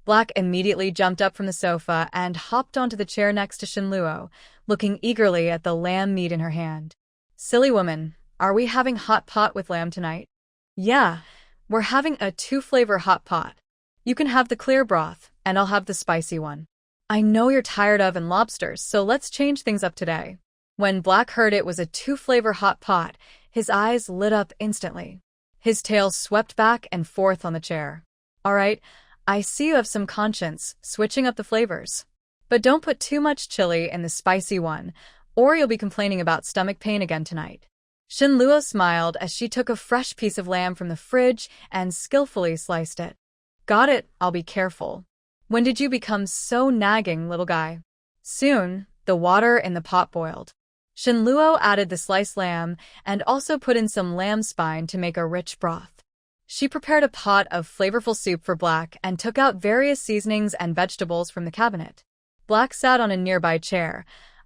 Black immediately jumped up from the sofa and hopped onto the chair next to Shenluo, looking eagerly at the lamb meat in her hand. Silly woman, are we having hot pot with lamb tonight? Yeah, we're having a 2-flavor hot pot. You can have the clear broth, and I'll have the spicy one. I know you're tired of lobsters, so let's change things up today. When Black heard it was a 2-flavor hot pot, his eyes lit up instantly. His tail swept back and forth on the chair. All right, I see you have some conscience, switching up the flavors. But don't put too much chili in the spicy one, or you'll be complaining about stomach pain again tonight. Shenluo smiled as she took a fresh piece of lamb from the fridge and skillfully sliced it. Got it, I'll be careful. When did you become so nagging, little guy? Soon, the water in the pot boiled. Shenluo added the sliced lamb and also put in some lamb spine to make a rich broth. She prepared a pot of flavorful soup for Black and took out various seasonings and vegetables from the cabinet. Black sat on a nearby chair,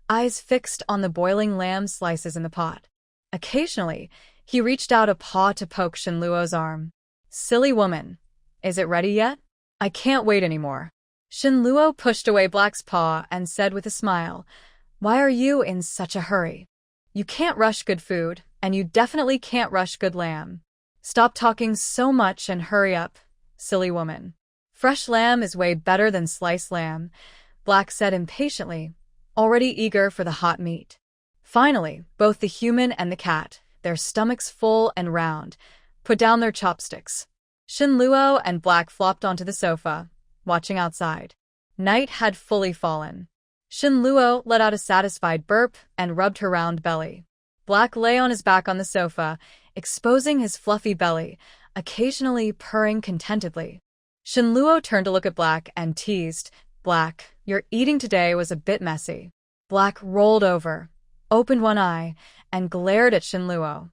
eyes fixed on the boiling lamb slices in the pot. Occasionally, he reached out a paw to poke Shenluo's arm. Silly woman. Is it ready yet? I can't wait anymore. Shenluo pushed away Black's paw and said with a smile, Why are you in such a hurry? You can't rush good food, and you definitely can't rush good lamb. Stop talking so much and hurry up, silly woman. Fresh lamb is way better than sliced lamb, Black said impatiently, already eager for the hot meat. Finally, both the human and the cat, their stomachs full and round, put down their chopsticks. Shenluo and Black flopped onto the sofa, watching outside. Night had fully fallen. Shenluo let out a satisfied burp and rubbed her round belly. Black lay on his back on the sofa, exposing his fluffy belly, occasionally purring contentedly. Shenluo turned to look at Black and teased, Black, your eating today was a bit messy. Black rolled over, opened one eye, and glared at Shenluo.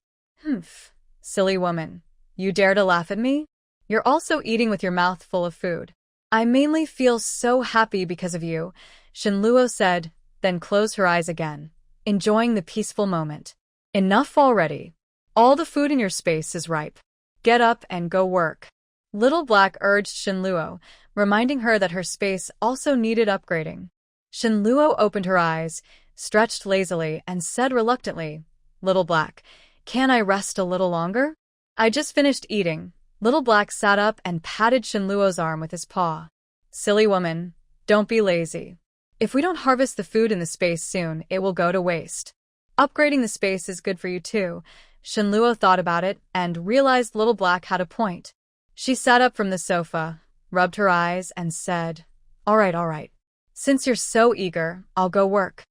Silly woman. You dare to laugh at me? You're also eating with your mouth full of food. I mainly feel so happy because of you, Shenluo said, then closed her eyes again, enjoying the peaceful moment. Enough already. All the food in your space is ripe. Get up and go work. Little Black urged Shenluo, reminding her that her space also needed upgrading. Shenluo opened her eyes, stretched lazily, and said reluctantly, Little Black, Can I rest a little longer? I just finished eating. Little Black sat up and patted Shinluo's arm with his paw. Silly woman, don't be lazy. If we don't harvest the food in the space soon, it will go to waste. Upgrading the space is good for you too. Shinluo thought about it and realized Little Black had a point. She sat up from the sofa, rubbed her eyes, and said, all right. Since you're so eager, I'll go work.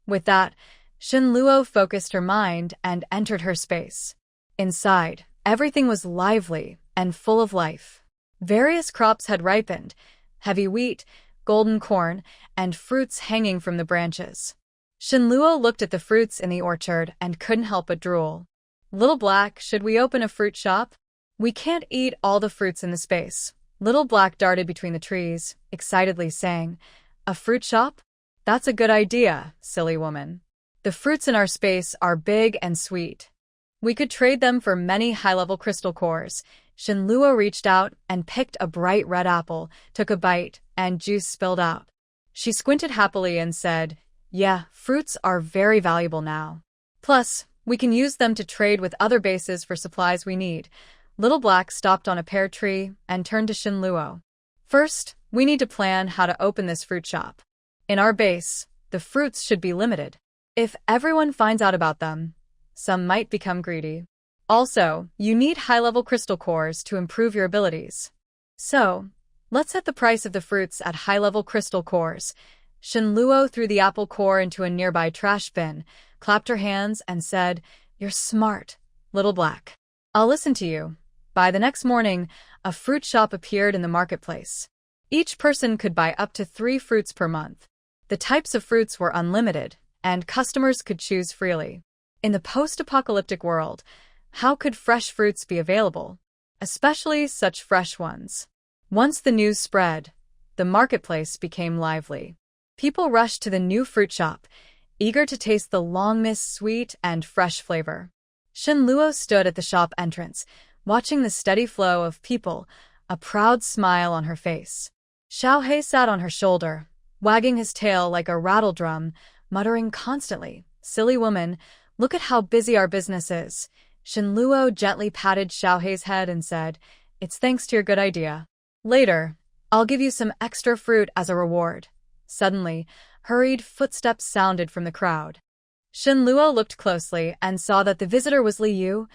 With that, Shinluo focused her mind and entered her space. Inside, everything was lively and full of life. Various crops had ripened, heavy wheat, golden corn, and fruits hanging from the branches. Shinluo looked at the fruits in the orchard and couldn't help but drool. Little Black, should we open a fruit shop? We can't eat all the fruits in the space. Little Black darted between the trees, excitedly saying, a fruit shop? That's a good idea, silly woman. The fruits in our space are big and sweet. We could trade them for many high-level crystal cores. Shinluo reached out and picked a bright red apple, took a bite, and juice spilled out. She squinted happily and said, yeah, fruits are very valuable now. Plus, we can use them to trade with other bases for supplies we need. Little Black stopped on a pear tree and turned to Shinluo. First, we need to plan how to open this fruit shop. In our base, the fruits should be limited. If everyone finds out about them, some might become greedy. Also, you need high-level crystal cores to improve your abilities. So, let's set the price of the fruits at high-level crystal cores. Shinluo threw the apple core into a nearby trash bin, clapped her hands, and said, you're smart, Little Black. I'll listen to you. By the next morning, a fruit shop appeared in the marketplace. Each person could buy up to 3 fruits per month. The types of fruits were unlimited, and customers could choose freely. In the post-apocalyptic world, how could fresh fruits be available? Especially such fresh ones. Once the news spread, the marketplace became lively. People rushed to the new fruit shop, eager to taste the long-missed sweet and fresh flavor. Shinluo stood at the shop entrance, watching the steady flow of people, a proud smile on her face. Xiaohei sat on her shoulder, wagging his tail like a rattle drum, muttering constantly, silly woman, look at how busy our business is. Shinluo gently patted Xiaohei's head and said, it's thanks to your good idea. Later, I'll give you some extra fruit as a reward. Suddenly, hurried footsteps sounded from the crowd. Shinluo looked closely and saw that the visitor was Li Yu,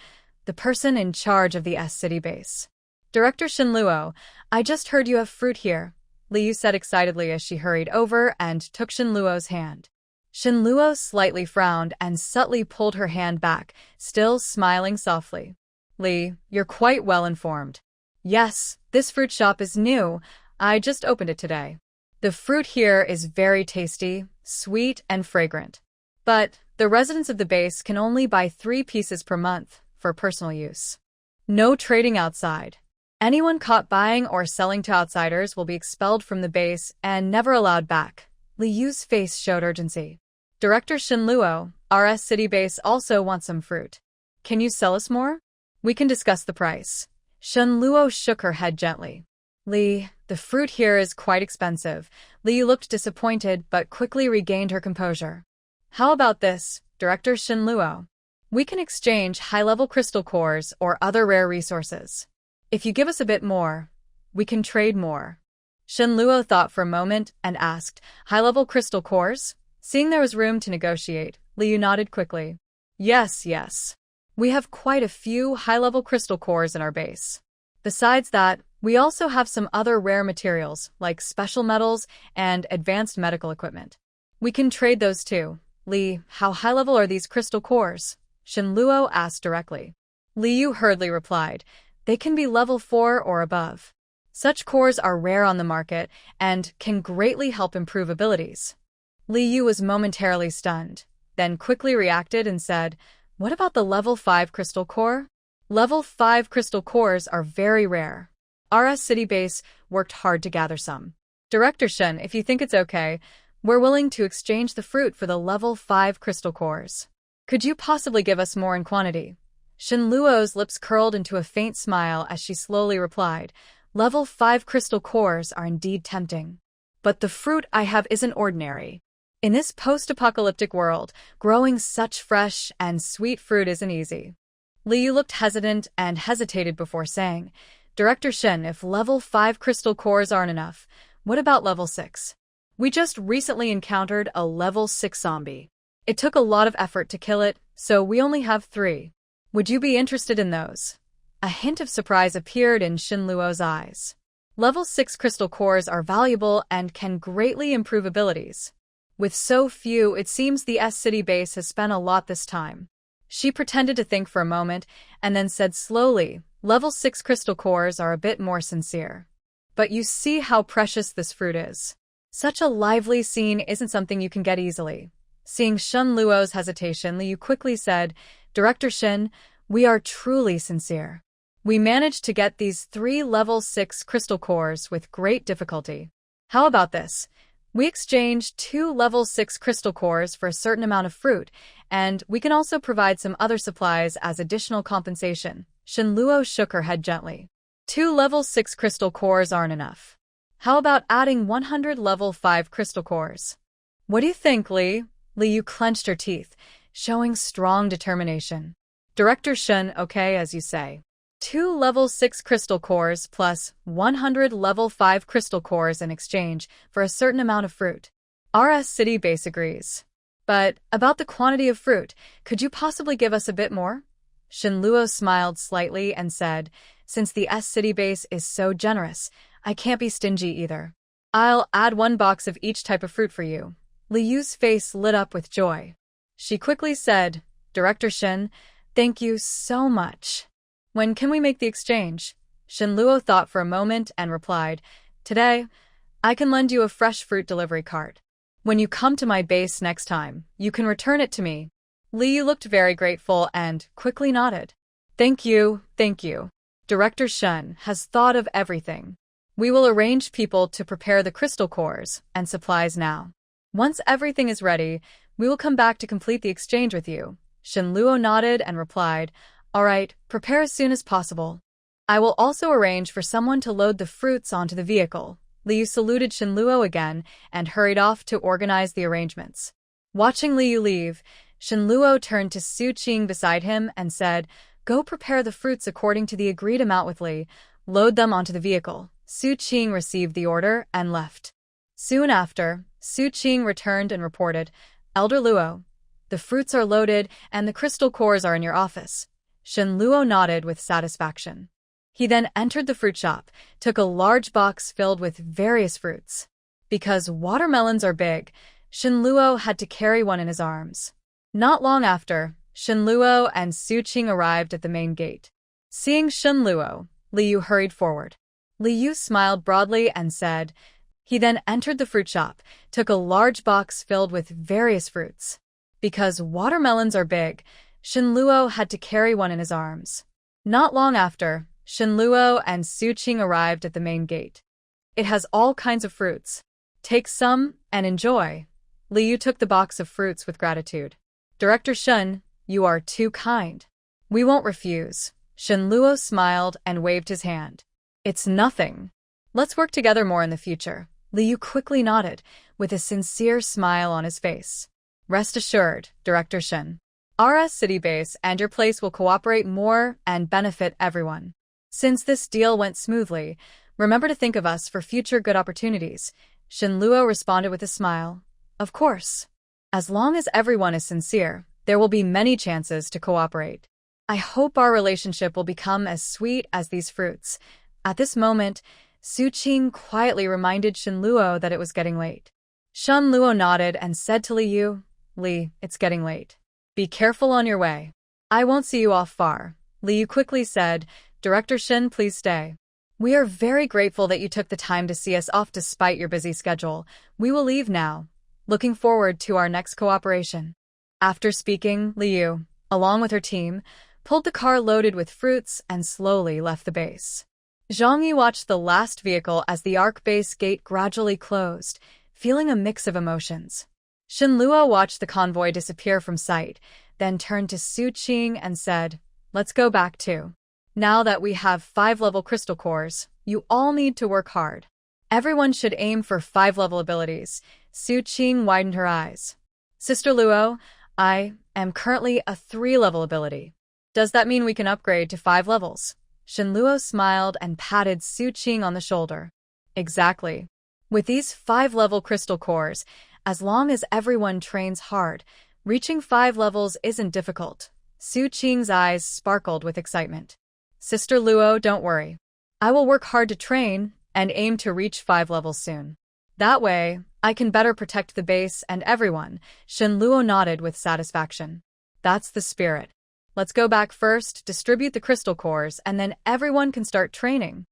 the person in charge of the S-City base. Director Shinluo, I just heard you have fruit here, Li Yu said excitedly as she hurried over and took Shinluo's hand. Shinluo slightly frowned and subtly pulled her hand back, still smiling softly. Li, you're quite well informed. Yes, this fruit shop is new. I just opened it today. The fruit here is very tasty, sweet, and fragrant. But the residents of the base can only buy 3 pieces per month for personal use. No trading outside. Anyone caught buying or selling to outsiders will be expelled from the base and never allowed back. Li Yu's face showed urgency. Director Shinluo, our S-City base also wants some fruit. Can you sell us more? We can discuss the price. Shinluo shook her head gently. Li, the fruit here is quite expensive. Li looked disappointed but quickly regained her composure. How about this, Director Shinluo? We can exchange high-level crystal cores or other rare resources. If you give us a bit more, we can trade more. Shinluo thought for a moment and asked, high-level crystal cores? Seeing there was room to negotiate, Liu nodded quickly. Yes. We have quite a few high-level crystal cores in our base. Besides that, we also have some other rare materials, like special metals and advanced medical equipment. We can trade those too. Li, how high-level are these crystal cores? Shinluo asked directly. Liu hurriedly replied, they can be level 4 or above. Such cores are rare on the market and can greatly help improve abilities. Liu was momentarily stunned, then quickly reacted and said, what about the level 5 crystal core? Level 5 crystal cores are very rare. Our S-City base worked hard to gather some. Director Shin, if you think it's okay, we're willing to exchange the fruit for the level 5 crystal cores. Could you possibly give us more in quantity? Shinluo's lips curled into a faint smile as she slowly replied, level 5 crystal cores are indeed tempting. But the fruit I have isn't ordinary. In this post-apocalyptic world, growing such fresh and sweet fruit isn't easy. Liu looked hesitant and hesitated before saying, Director Shen, if level 5 crystal cores aren't enough, what about level 6? We just recently encountered a level 6 zombie. It took a lot of effort to kill it, so we only have 3. Would you be interested in those? A hint of surprise appeared in Shen Luo's eyes. Level 6 crystal cores are valuable and can greatly improve abilities. With so few, it seems the S-City base has spent a lot this time. She pretended to think for a moment and then said slowly, level 6 crystal cores are a bit more sincere. But you see how precious this fruit is. Such a lively scene isn't something you can get easily. Seeing Shen Luo's hesitation, Liu quickly said, Director Shen, we are truly sincere. We managed to get these 3 level 6 crystal cores with great difficulty. How about this? We exchanged 2 level 6 crystal cores for a certain amount of fruit, and we can also provide some other supplies as additional compensation. Shen Luo shook her head gently. 2 level 6 crystal cores aren't enough. How about adding 100 level 5 crystal cores? What do you think, Li? Liu clenched her teeth, showing strong determination. Director Shen, okay, as you say. 2 level 6 crystal cores plus 100 level 5 crystal cores in exchange for a certain amount of fruit. Our S-City base agrees. But about the quantity of fruit, could you possibly give us a bit more? Shen Luo smiled slightly and said, since the S-City base is so generous, I can't be stingy either. I'll add 1 box of each type of fruit for you. Liu's face lit up with joy. She quickly said, Director Shen, thank you so much. When can we make the exchange? Shen Luo thought for a moment and replied, Today, I can lend you a fresh fruit delivery cart. When you come to my base next time, you can return it to me. Liu looked very grateful and quickly nodded. Thank you. Director Shen has thought of everything. We will arrange people to prepare the crystal cores and supplies now. Once everything is ready, we will come back to complete the exchange with you. Shen Luo nodded and replied, All right, prepare as soon as possible. I will also arrange for someone to load the fruits onto the vehicle. Liu saluted Shen Luo again and hurried off to organize the arrangements. Watching Liu leave, Shen Luo turned to Su Qing beside him and said, Go prepare the fruits according to the agreed amount with Li. Load them onto the vehicle. Su Qing received the order and left. Soon after, Su Qing returned and reported, Elder Luo, the fruits are loaded and the crystal cores are in your office. Shen Luo nodded with satisfaction. He then entered the fruit shop, took a large box filled with various fruits. Because watermelons are big, Shen Luo had to carry one in his arms. Not long after, Shen Luo and Su Qing arrived at the main gate. Seeing Shen Luo, Liu hurried forward. Liu smiled broadly and said, He then entered the fruit shop, took a large box filled with various fruits. Because watermelons are big, Shen Luo had to carry one in his arms. Not long after, Shen Luo and Su Qing arrived at the main gate. It has all kinds of fruits. Take some and enjoy. Liu took the box of fruits with gratitude. Director Shen, you are too kind. We won't refuse. Shen Luo smiled and waved his hand. It's nothing. Let's work together more in the future. Liu quickly nodded, with a sincere smile on his face. Rest assured, Director Shen. Our S-City base and your place will cooperate more and benefit everyone. Since this deal went smoothly, remember to think of us for future good opportunities. Shen Luo responded with a smile. Of course. As long as everyone is sincere, there will be many chances to cooperate. I hope our relationship will become as sweet as these fruits. At this moment, Su Qing quietly reminded Shen Luo that it was getting late. Shen Luo nodded and said to Liu, Li, it's getting late. Be careful on your way. I won't see you off far. Liu quickly said, Director Shen, please stay. We are very grateful that you took the time to see us off despite your busy schedule. We will leave now. Looking forward to our next cooperation. After speaking, Liu, along with her team, pulled the car loaded with fruits and slowly left the base. Zhang Yi watched the last vehicle as the Ark base gate gradually closed, feeling a mix of emotions. Shen Luo watched the convoy disappear from sight, then turned to Su Qing and said, Let's go back too. Now that we have 5-level crystal cores, you all need to work hard. Everyone should aim for 5-level abilities. Su Qing widened her eyes. Sister Luo, I am currently a 3-level ability. Does that mean we can upgrade to 5 levels? Shenluo smiled and patted Su Qing on the shoulder. Exactly. With these 5-level crystal cores, as long as everyone trains hard, reaching 5 levels isn't difficult. Su Qing's eyes sparkled with excitement. Sister Luo, don't worry. I will work hard to train and aim to reach 5 levels soon. That way, I can better protect the base and everyone. Shenluo nodded with satisfaction. That's the spirit. Let's go back first, distribute the crystal cores, and then everyone can start training.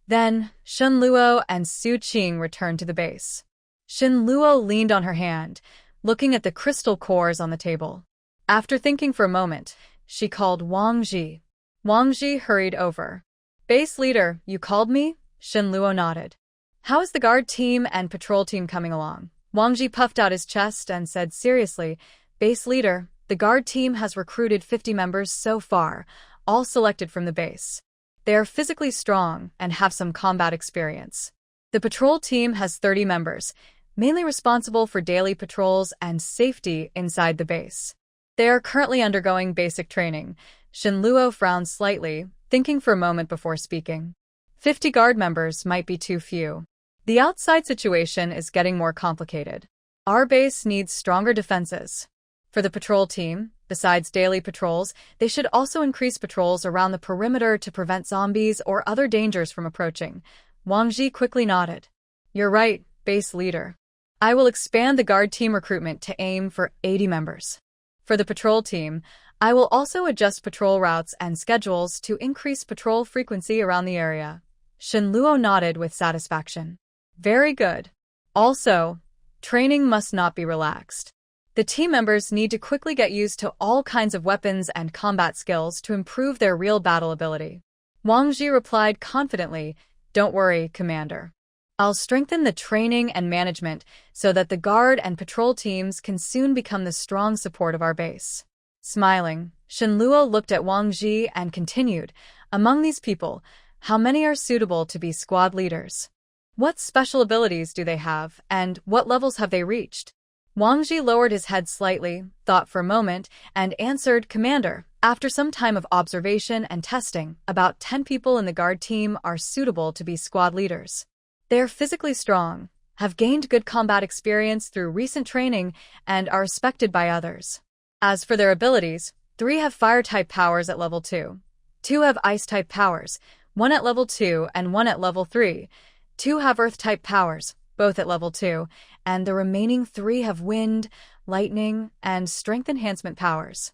Then, Shenluo and Su Qing returned to the base. Shenluo leaned on her hand, looking at the crystal cores on the table. After thinking for a moment, she called Wang Ji. Wang Ji hurried over. Base leader, you called me? Shenluo nodded. How is the guard team and patrol team coming along? Wang Ji puffed out his chest and said seriously, Base leader, the guard team has recruited 50 members so far, all selected from the base. They are physically strong and have some combat experience. The patrol team has 30 members, mainly responsible for daily patrols and safety inside the base. They are currently undergoing basic training. Shenluo frowned slightly, thinking for a moment before speaking. 50 guard members might be too few. The outside situation is getting more complicated. Our base needs stronger defenses. For the patrol team, besides daily patrols, they should also increase patrols around the perimeter to prevent zombies or other dangers from approaching. Wang Ji quickly nodded. You're right, base leader. I will expand the guard team recruitment to aim for 80 members. For the patrol team, I will also adjust patrol routes and schedules to increase patrol frequency around the area. Shenluo nodded with satisfaction. Very good. Also, training must not be relaxed. The team members need to quickly get used to all kinds of weapons and combat skills to improve their real battle ability. Wang Ji replied confidently, Don't worry, Commander. I'll strengthen the training and management so that the guard and patrol teams can soon become the strong support of our base. Smiling, Shenluo looked at Wang Ji and continued, Among these people, how many are suitable to be squad leaders? What special abilities do they have, and what levels have they reached? Wang Ji lowered his head slightly, thought for a moment, and answered, Commander, after some time of observation and testing, about 10 people in the guard team are suitable to be squad leaders. They are physically strong, have gained good combat experience through recent training, and are respected by others. As for their abilities, 3 have fire-type powers at level 2. 2 have ice-type powers, 1 at level 2 and 1 at level 3. 2 have earth-type powers, both at level 2, and the remaining 3 have wind, lightning, and strength enhancement powers.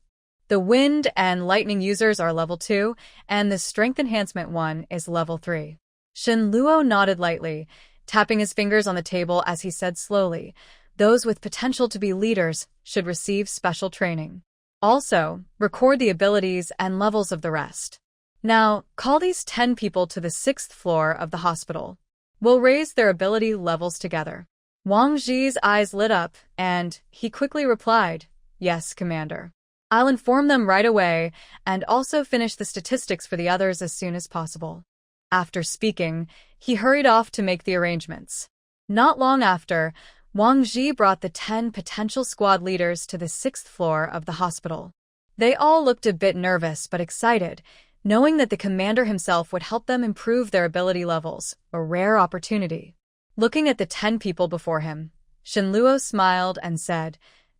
The wind and lightning users are level 2, and the strength enhancement one is level 3. Shenluo nodded lightly, tapping his fingers on the table as he said slowly, Those with potential to be leaders should receive special training. Also, record the abilities and levels of the rest. Now, call these 10 people to the 6th floor of the hospital. We'll raise their ability levels together. Wang Ji's eyes lit up, and he quickly replied, Yes, Commander. I'll inform them right away, and also finish the statistics for the others as soon as possible. After speaking, he hurried off to make the arrangements. Not long after, Wang Ji brought the 10 potential squad leaders to the 6th floor of the hospital. They all looked a bit nervous but excited, knowing that the commander himself would help them improve their ability levels, a rare opportunity. Looking at the 10 people before him, Shenluo smiled and said,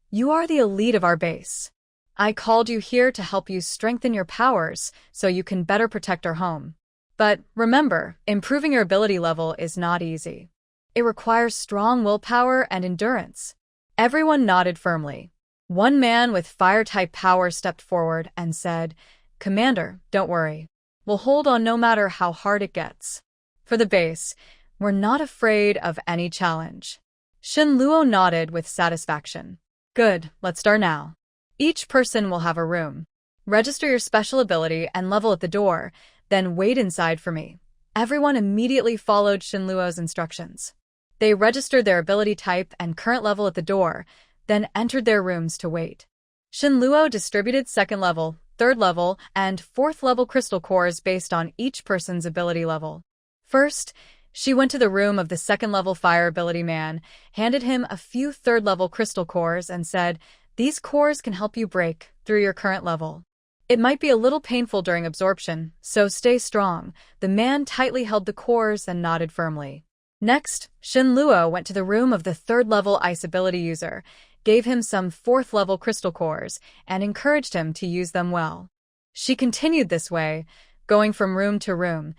You are the elite of our base. I called you here to help you strengthen your powers so you can better protect our home. But remember, improving your ability level is not easy. It requires strong willpower and endurance. Everyone nodded firmly. One man with fire-type power stepped forward and said, Commander, don't worry. We'll hold on no matter how hard it gets. For the base, we're not afraid of any challenge. Shenluo nodded with satisfaction. Good, let's start now. Each person will have a room. Register your special ability and level at the door, then wait inside for me. Everyone immediately followed Shenluo's instructions. They registered their ability type and current level at the door, then entered their rooms to wait. Shenluo distributed 2nd level, 3rd level, and 4th level crystal cores based on each person's ability level. First, she went to the room of the 2nd level fire ability man, handed him a few 3rd level crystal cores, and said, These cores can help you break through your current level. It might be a little painful during absorption, so stay strong. The man tightly held the cores and nodded firmly. Next, Shin Luo went to the room of the third-level ice ability user, gave him some fourth-level crystal cores, and encouraged him to use them well. She continued this way, going from room to room,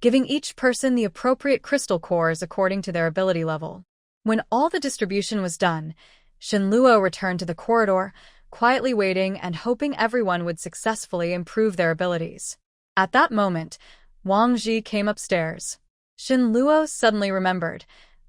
giving each person the appropriate crystal cores according to their ability level. When all the distribution was done, Shin Luo returned to the corridor, quietly waiting and hoping everyone would successfully improve their abilities. At that moment, Wang Ji came upstairs. Shin Luo suddenly remembered.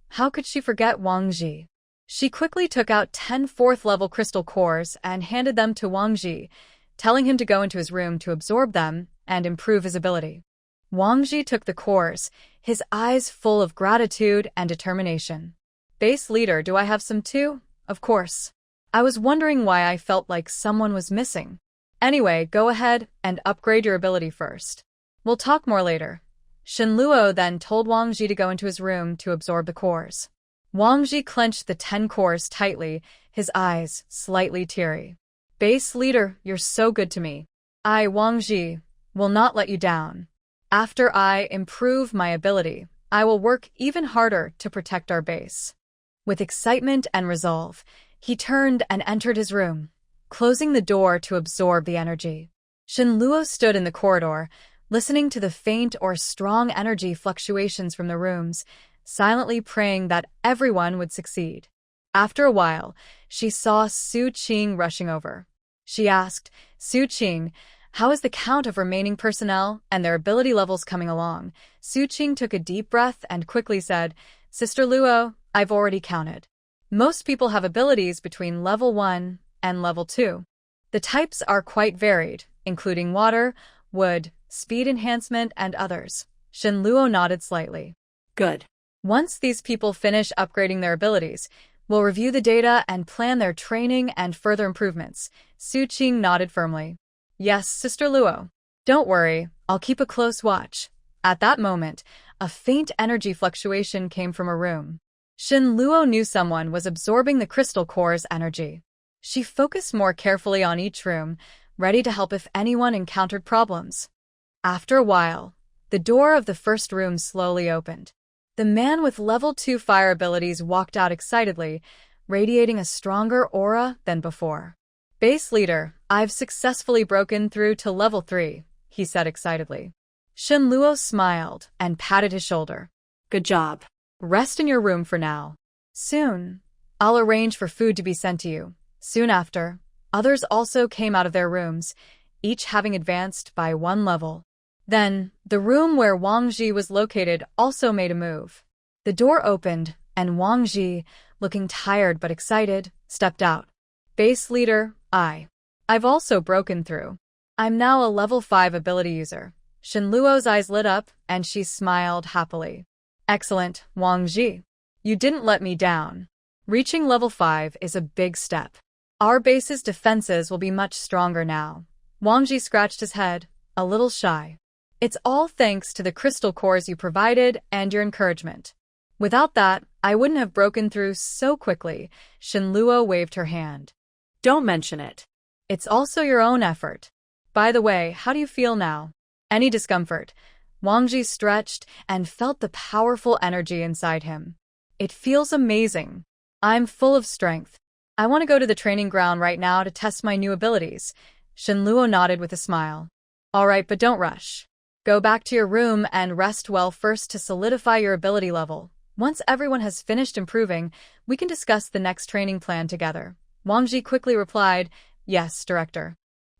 How could she forget Wang Ji? She quickly took out 10 fourth-level crystal cores and handed them to Wang Ji, telling him to go into his room to absorb them and improve his ability. Wang Ji took the cores, his eyes full of gratitude and determination. Base leader, do I have some too? Of course. I was wondering why I felt like someone was missing. Anyway, go ahead and upgrade your ability first. We'll talk more later. Shin Luo then told Wang Ji to go into his room to absorb the cores. Wang Ji clenched the 10 cores tightly, his eyes slightly teary. Base leader, you're so good to me. I, Wang Ji, will not let you down. After I improve my ability, I will work even harder to protect our base. With excitement and resolve, he turned and entered his room, closing the door to absorb the energy. Shin Luo stood in the corridor, listening to the faint or strong energy fluctuations from the rooms, silently praying that everyone would succeed. After a while, she saw Su Qing rushing over. She asked, Su Qing, how is the count of remaining personnel and their ability levels coming along? Su Qing took a deep breath and quickly said, Sister Luo, I've already counted. Most people have abilities between level 1 and level 2. The types are quite varied, including water, wood, speed enhancement, and others. Shin Luo nodded slightly. Good. Once these people finish upgrading their abilities, we'll review the data and plan their training and further improvements. Su Qing nodded firmly. Yes, Sister Luo. Don't worry, I'll keep a close watch. At that moment, a faint energy fluctuation came from a room. Shin Luo knew someone was absorbing the crystal core's energy. She focused more carefully on each room, ready to help if anyone encountered problems. After a while, the door of the first room slowly opened. The man with level 2 fire abilities walked out excitedly, radiating a stronger aura than before. Base leader, I've successfully broken through to level 3, he said excitedly. Shin Luo smiled and patted his shoulder. Good job. Rest in your room for now. Soon, I'll arrange for food to be sent to you. Soon after, others also came out of their rooms, each having advanced by 1 level. Then, the room where Wang Ji was located also made a move. The door opened, and Wang Ji, looking tired but excited, stepped out. Base leader, I've also broken through. I'm now a level 5 ability user. Shin Luo's eyes lit up, and she smiled happily. Excellent, Wang Ji. You didn't let me down. Reaching level 5 is a big step. Our base's defenses will be much stronger now. Wang Ji scratched his head, a little shy. It's all thanks to the crystal cores you provided and your encouragement. Without that, I wouldn't have broken through so quickly. Shin Luo waved her hand. Don't mention it. It's also your own effort. By the way, how do you feel now? Any discomfort? Wang Ji stretched and felt the powerful energy inside him. It feels amazing. I'm full of strength. I want to go to the training ground right now to test my new abilities. Shin Luo nodded with a smile. All right, but don't rush. Go back to your room and rest well first to solidify your ability level. Once everyone has finished improving, we can discuss the next training plan together. Wang Ji quickly replied, Yes, Director.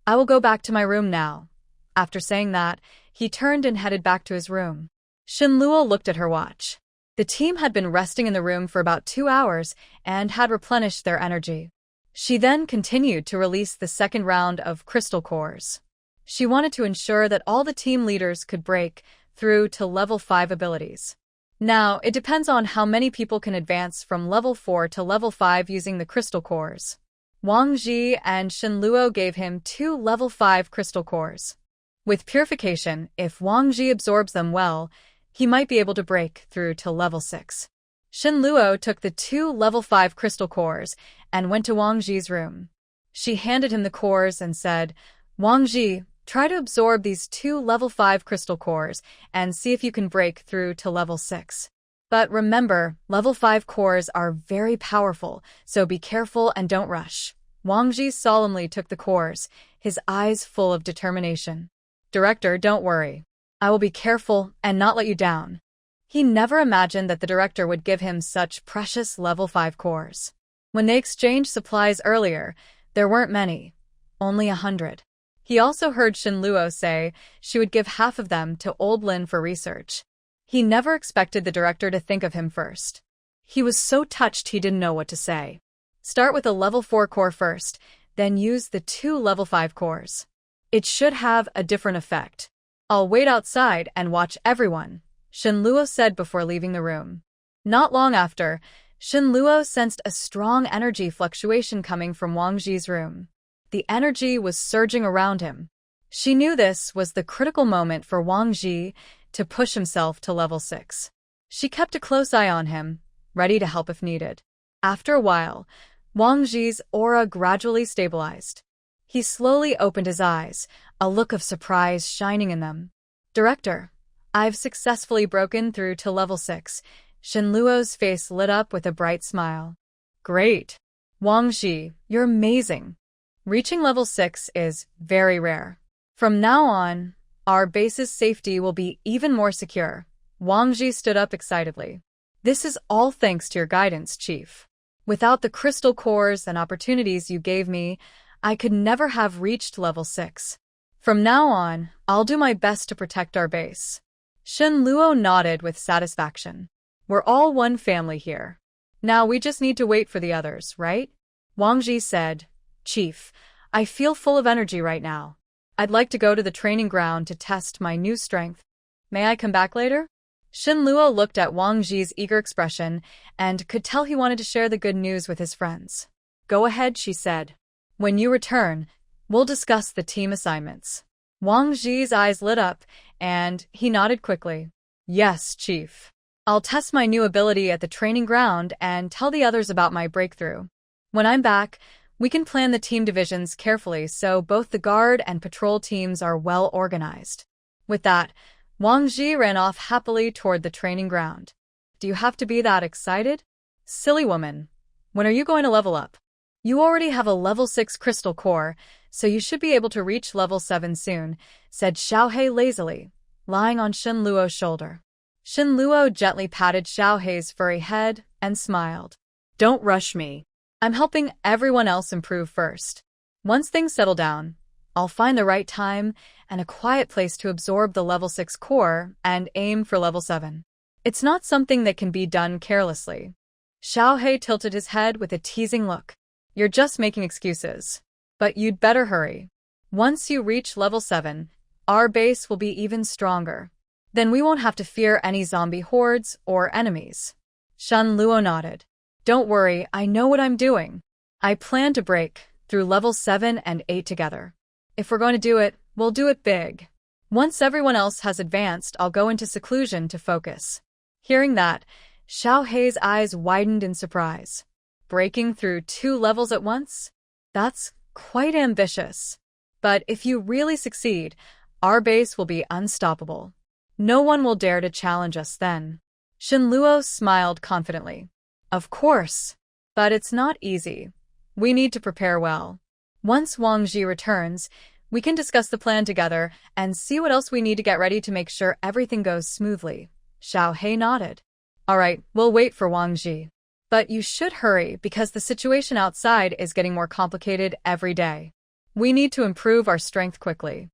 I will go back to my room now. After saying that, he turned and headed back to his room. Shin Luo looked at her watch. The team had been resting in the room for about 2 hours and had replenished their energy. She then continued to release the second round of crystal cores. She wanted to ensure that all the team leaders could break through to level 5 abilities. Now, it depends on how many people can advance from level 4 to level 5 using the crystal cores. Wang Ji and Shin Luo gave him 2 level 5 crystal cores. With purification, if Wang Ji absorbs them well, he might be able to break through to level 6. Shin Luo took the 2 level 5 crystal cores and went to Wang Ji's room. She handed him the cores and said, Wang Ji, try to absorb these 2 level 5 crystal cores and see if you can break through to level 6. But remember, level 5 cores are very powerful, so be careful and don't rush. Wang Ji solemnly took the cores, his eyes full of determination. Director, don't worry. I will be careful and not let you down. He never imagined that the director would give him such precious level 5 cores. When they exchanged supplies earlier, there weren't many, only 100. He also heard Shin Luo say she would give half of them to Old Lin for research. He never expected the director to think of him first. He was so touched he didn't know what to say. Start with a level 4 core first, then use the 2 level 5 cores. It should have a different effect. I'll wait outside and watch everyone, Shin Luo said before leaving the room. Not long after, Shin Luo sensed a strong energy fluctuation coming from Wang Ji's room. The energy was surging around him. She knew this was the critical moment for Wang Ji to push himself to level 6. She kept a close eye on him, ready to help if needed. After a while, Wang Ji's aura gradually stabilized. He slowly opened his eyes, a look of surprise shining in them. Director, I've successfully broken through to level 6. Shin Luo's face lit up with a bright smile. Great! Wang Ji, you're amazing. Reaching level 6 is very rare. From now on, our base's safety will be even more secure. Wang Ji stood up excitedly. This is all thanks to your guidance, Chief. Without the crystal cores and opportunities you gave me, I could never have reached level 6. From now on, I'll do my best to protect our base. Shin Luo nodded with satisfaction. We're all one family here. Now we just need to wait for the others, right? Wang Ji said, Chief, I feel full of energy right now. I'd like to go to the training ground to test my new strength. May I come back later? Shin Luo looked at Wang Ji's eager expression and could tell he wanted to share the good news with his friends. Go ahead, she said. When you return, we'll discuss the team assignments. Wang Ji's eyes lit up, and he nodded quickly. Yes, Chief. I'll test my new ability at the training ground and tell the others about my breakthrough. When I'm back, we can plan the team divisions carefully so both the guard and patrol teams are well organized. With that, Wang Ji ran off happily toward the training ground. Do you have to be that excited? Silly woman. When are you going to level up? You already have a level 6 crystal core, so you should be able to reach level 7 soon, said Xiaohei lazily, lying on Shin Luo's shoulder. Shin Luo gently patted Xiaohei's furry head and smiled. Don't rush me. I'm helping everyone else improve first. Once things settle down, I'll find the right time and a quiet place to absorb the level 6 core and aim for level 7. It's not something that can be done carelessly. Xiaohei tilted his head with a teasing look. You're just making excuses. But you'd better hurry. Once you reach level 7, our base will be even stronger. Then we won't have to fear any zombie hordes or enemies. Shin Luo nodded. Don't worry, I know what I'm doing. I plan to break through level 7 and 8 together. If we're going to do it, we'll do it big. Once everyone else has advanced, I'll go into seclusion to focus. Hearing that, Xiaohei's eyes widened in surprise. Breaking through 2 levels at once? That's quite ambitious. But if you really succeed, our base will be unstoppable. No one will dare to challenge us then. Shin Luo smiled confidently. Of course. But it's not easy. We need to prepare well. Once Wang Ji returns, we can discuss the plan together and see what else we need to get ready to make sure everything goes smoothly. Xiaohei nodded. All right, we'll wait for Wang Ji. But you should hurry because the situation outside is getting more complicated every day. We need to improve our strength quickly.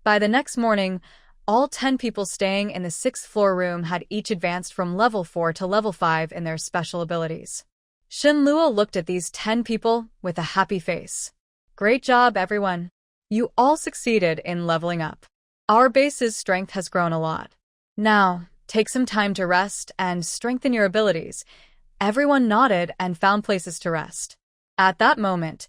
By the next morning, all 10 people staying in the 6th floor room had each advanced from level 4 to level 5 in their special abilities. Shin Luo looked at these 10 people with a happy face. Great job, everyone. You all succeeded in leveling up. Our base's strength has grown a lot. Now, take some time to rest and strengthen your abilities. Everyone nodded and found places to rest. At that moment,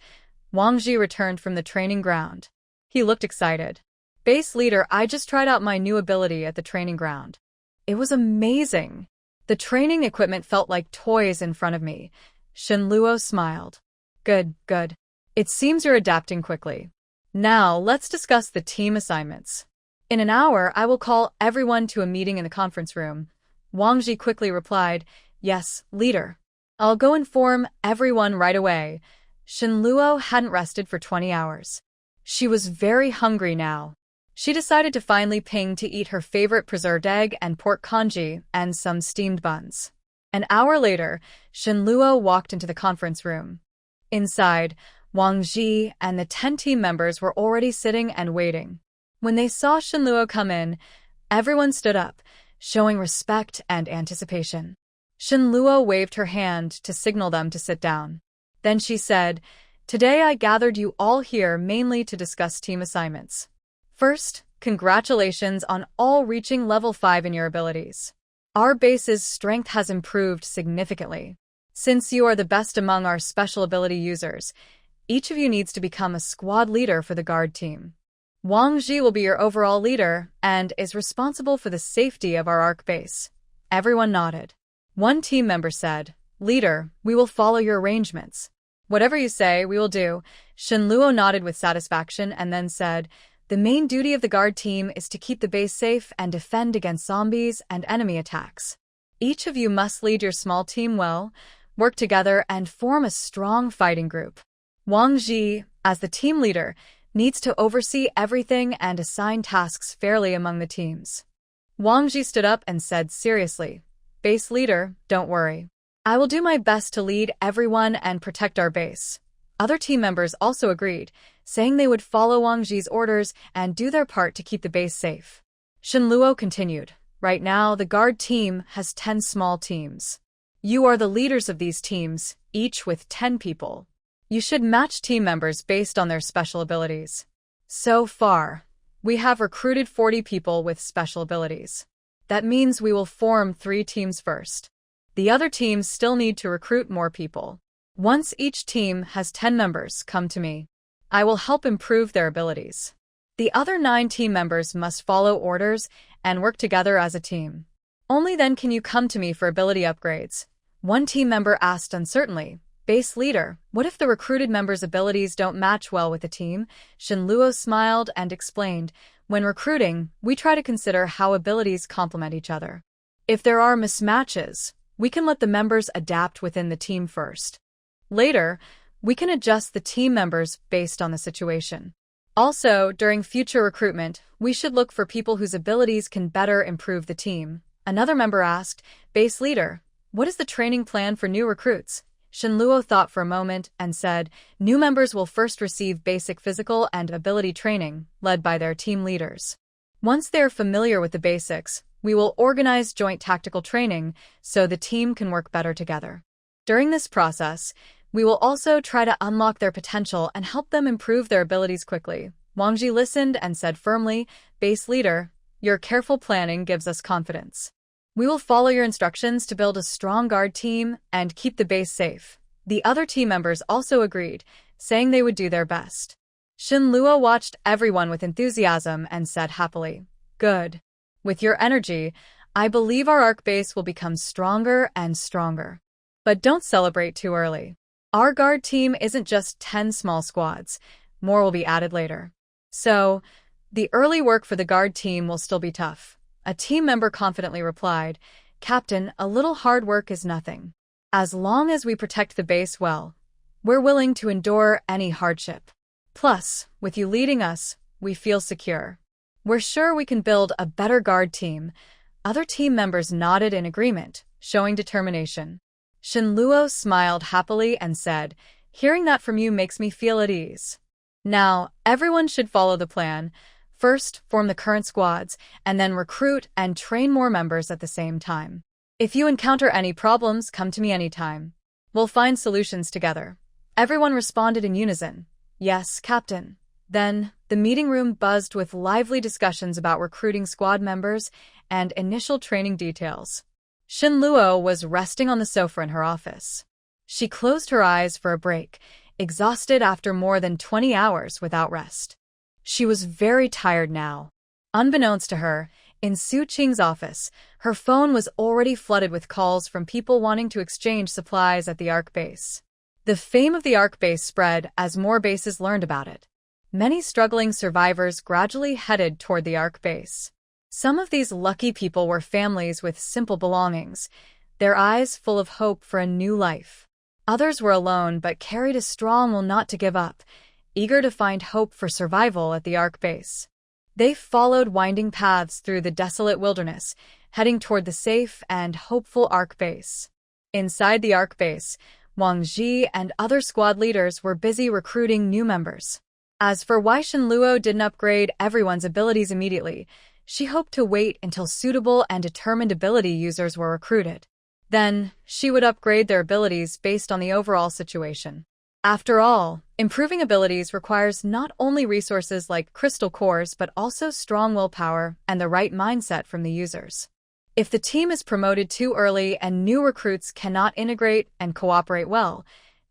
Wang Ji returned from the training ground. He looked excited. Base leader, I just tried out my new ability at the training ground. It was amazing. The training equipment felt like toys in front of me. Shin Luo smiled. Good, good. It seems you're adapting quickly. Now, let's discuss the team assignments. In an hour, I will call everyone to a meeting in the conference room. Wang Ji quickly replied, "Yes, leader. I'll go inform everyone right away." Shen Luo hadn't rested for 20 hours. She was very hungry now. She decided to finally ping to eat her favorite preserved egg and pork congee and some steamed buns. An hour later, Shen Luo walked into the conference room. Inside, Wang Ji and the 10 team members were already sitting and waiting. When they saw Shen Luo come in, everyone stood up, showing respect and anticipation. Shen Luo waved her hand to signal them to sit down. Then she said, "Today I gathered you all here mainly to discuss team assignments. First, congratulations on all reaching level 5 in your abilities. Our base's strength has improved significantly. Since you are the best among our special ability users, each of you needs to become a squad leader for the guard team. Wang Ji will be your overall leader and is responsible for the safety of our ARC base." Everyone nodded. One team member said, "Leader, we will follow your arrangements." "Whatever you say, we will do." Shen Luo nodded with satisfaction and then said, "The main duty of the guard team is to keep the base safe and defend against zombies and enemy attacks. Each of you must lead your small team well, work together, and form a strong fighting group. Wang Ji, as the team leader, needs to oversee everything and assign tasks fairly among the teams." Wang Ji stood up and said seriously, "Base leader, don't worry. I will do my best to lead everyone and protect our base." Other team members also agreed, saying they would follow Wang Ji's orders and do their part to keep the base safe. Shen Luo continued, "Right now, the guard team has 10 small teams. You are the leaders of these teams, each with 10 people. You should match team members based on their special abilities. So far, we have recruited 40 people with special abilities. That means we will form 3 teams first. The other teams still need to recruit more people. Once each team has 10 members come to me, I will help improve their abilities. The other 9 team members must follow orders and work together as a team. Only then can you come to me for ability upgrades." One team member asked uncertainly, "Base leader, what if the recruited members' abilities don't match well with the team?" Shen Luo smiled and explained, "When recruiting, we try to consider how abilities complement each other. If there are mismatches, we can let the members adapt within the team first. Later, we can adjust the team members based on the situation. Also, during future recruitment, we should look for people whose abilities can better improve the team." Another member asked, "Base leader, what is the training plan for new recruits?" Shen Luo thought for a moment and said, "New members will first receive basic physical and ability training, led by their team leaders. Once they are familiar with the basics, we will organize joint tactical training so the team can work better together. During this process, we will also try to unlock their potential and help them improve their abilities quickly." Wang Ji listened and said firmly, "Base leader, your careful planning gives us confidence. We will follow your instructions to build a strong guard team and keep the base safe." The other team members also agreed, saying they would do their best. Shen Luo watched everyone with enthusiasm and said happily, "Good. With your energy, I believe our ARC base will become stronger and stronger. But don't celebrate too early. Our guard team isn't just 10 small squads, more will be added later. So, the early work for the guard team will still be tough." A team member confidently replied, "Captain, a little hard work is nothing. As long as we protect the base well, we're willing to endure any hardship. Plus, with you leading us, we feel secure. We're sure we can build a better guard team." Other team members nodded in agreement, showing determination. Shen Luo smiled happily and said, "Hearing that from you makes me feel at ease. Now, everyone should follow the plan. First, form the current squads, and then recruit and train more members at the same time. If you encounter any problems, come to me anytime. We'll find solutions together." Everyone responded in unison, "Yes, Captain." Then, the meeting room buzzed with lively discussions about recruiting squad members and initial training details. Shen Luo was resting on the sofa in her office. She closed her eyes for a break, exhausted after more than 20 hours without rest. She was very tired now. Unbeknownst to her, in Su Qing's office, her phone was already flooded with calls from people wanting to exchange supplies at the ARC base. The fame of the ARC base spread as more bases learned about it. Many struggling survivors gradually headed toward the Ark base. Some of these lucky people were families with simple belongings, their eyes full of hope for a new life. Others were alone but carried a strong will not to give up, eager to find hope for survival at the Ark base. They followed winding paths through the desolate wilderness, heading toward the safe and hopeful Ark base. Inside the Ark base, Wang Ji and other squad leaders were busy recruiting new members. As for why Shen Luo didn't upgrade everyone's abilities immediately, she hoped to wait until suitable and determined ability users were recruited. Then, she would upgrade their abilities based on the overall situation. After all, improving abilities requires not only resources like crystal cores but also strong willpower and the right mindset from the users. If the team is promoted too early and new recruits cannot integrate and cooperate well,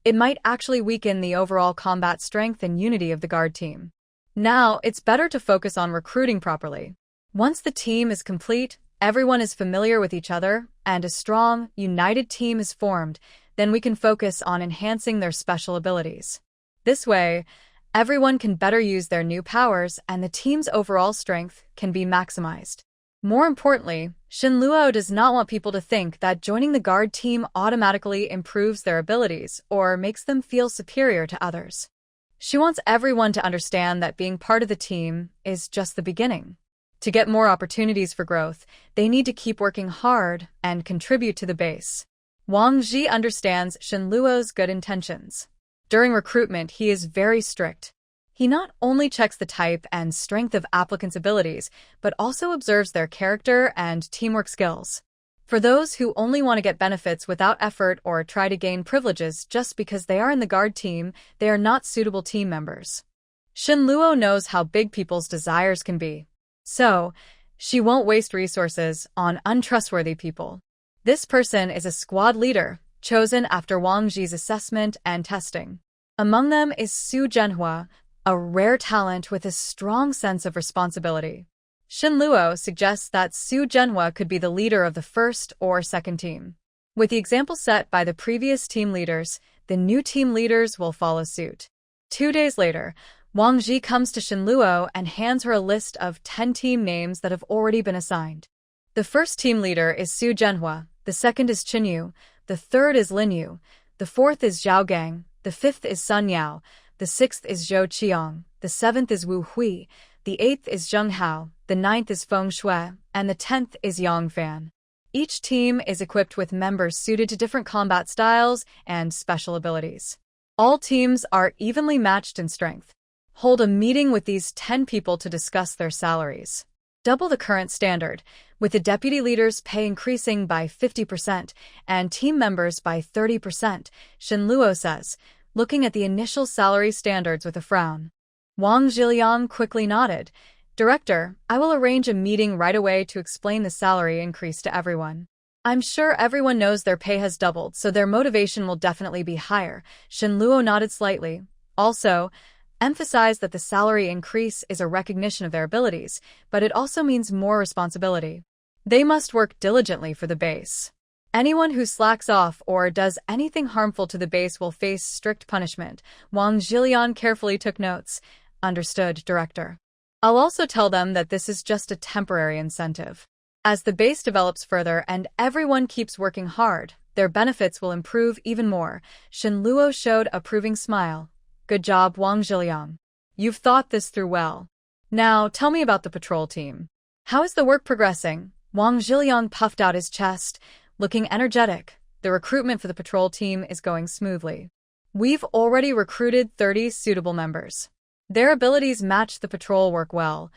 it might actually weaken the overall combat strength and unity of the guard team. Now, it's better to focus on recruiting properly. Once the team is complete, everyone is familiar with each other, and a strong, united team is formed, then we can focus on enhancing their special abilities. This way, everyone can better use their new powers and the team's overall strength can be maximized. More importantly, Shen Luo does not want people to think that joining the guard team automatically improves their abilities or makes them feel superior to others. She wants everyone to understand that being part of the team is just the beginning. To get more opportunities for growth, they need to keep working hard and contribute to the base. Wang Ji understands Shen Luo's good intentions. During recruitment, he is very strict. He not only checks the type and strength of applicants' abilities, but also observes their character and teamwork skills. For those who only want to get benefits without effort or try to gain privileges just because they are in the guard team, they are not suitable team members. Shen Luo knows how big people's desires can be. So, she won't waste resources on untrustworthy people. This person is a squad leader, chosen after Wang Ji's assessment and testing. Among them is Su Zhenhua, a rare talent with a strong sense of responsibility. Shen Luo suggests that Su Zhenhua could be the leader of the first or second team. With the example set by the previous team leaders, the new team leaders will follow suit. 2 days later, Wang Ji comes to Shen Luo and hands her a list of 10 team names that have already been assigned. The first team leader is Su Zhenhua, the second is Qin Yu, the third is Lin Yu, the fourth is Zhao Gang, the fifth is Sun Yao, the sixth is Zhou Qiang, the seventh is Wu Hui, the eighth is Zheng Hao, the ninth is Feng Shui, and the 10th is Yang Fan. Each team is equipped with members suited to different combat styles and special abilities. All teams are evenly matched in strength. Hold a meeting with these 10 people to discuss their salaries. Double the current standard, with the deputy leaders' pay increasing by 50% and team members by 30%, Shen Luo says, looking at the initial salary standards with a frown. Wang Zhiliang quickly nodded. Director, I will arrange a meeting right away to explain the salary increase to everyone. I'm sure everyone knows their pay has doubled, so their motivation will definitely be higher. Shen Luo nodded slightly. Also, emphasize that the salary increase is a recognition of their abilities, but it also means more responsibility. They must work diligently for the base. Anyone who slacks off or does anything harmful to the base will face strict punishment. Wang Zhilian carefully took notes. Understood, Director. I'll also tell them that this is just a temporary incentive. As the base develops further and everyone keeps working hard, their benefits will improve even more. Shen Luo showed a approving smile. Good job, Wang Zhiliang. You've thought this through well. Now, tell me about the patrol team. How is the work progressing? Wang Zhiliang puffed out his chest, looking energetic. The recruitment for the patrol team is going smoothly. We've already recruited 30 suitable members. Their abilities match the patrol work well.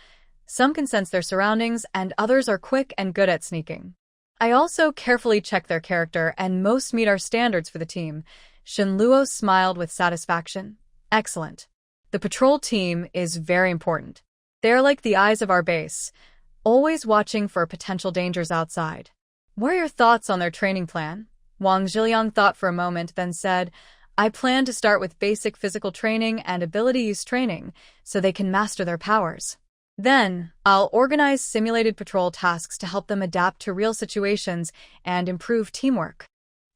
Some can sense their surroundings, and others are quick and good at sneaking. I also carefully check their character, and most meet our standards for the team. Shen Luo smiled with satisfaction. Excellent. The patrol team is very important. They are like the eyes of our base, always watching for potential dangers outside. What are your thoughts on their training plan? Wang Zhiliang thought for a moment, then said, I plan to start with basic physical training and ability use training, so they can master their powers. Then, I'll organize simulated patrol tasks to help them adapt to real situations and improve teamwork.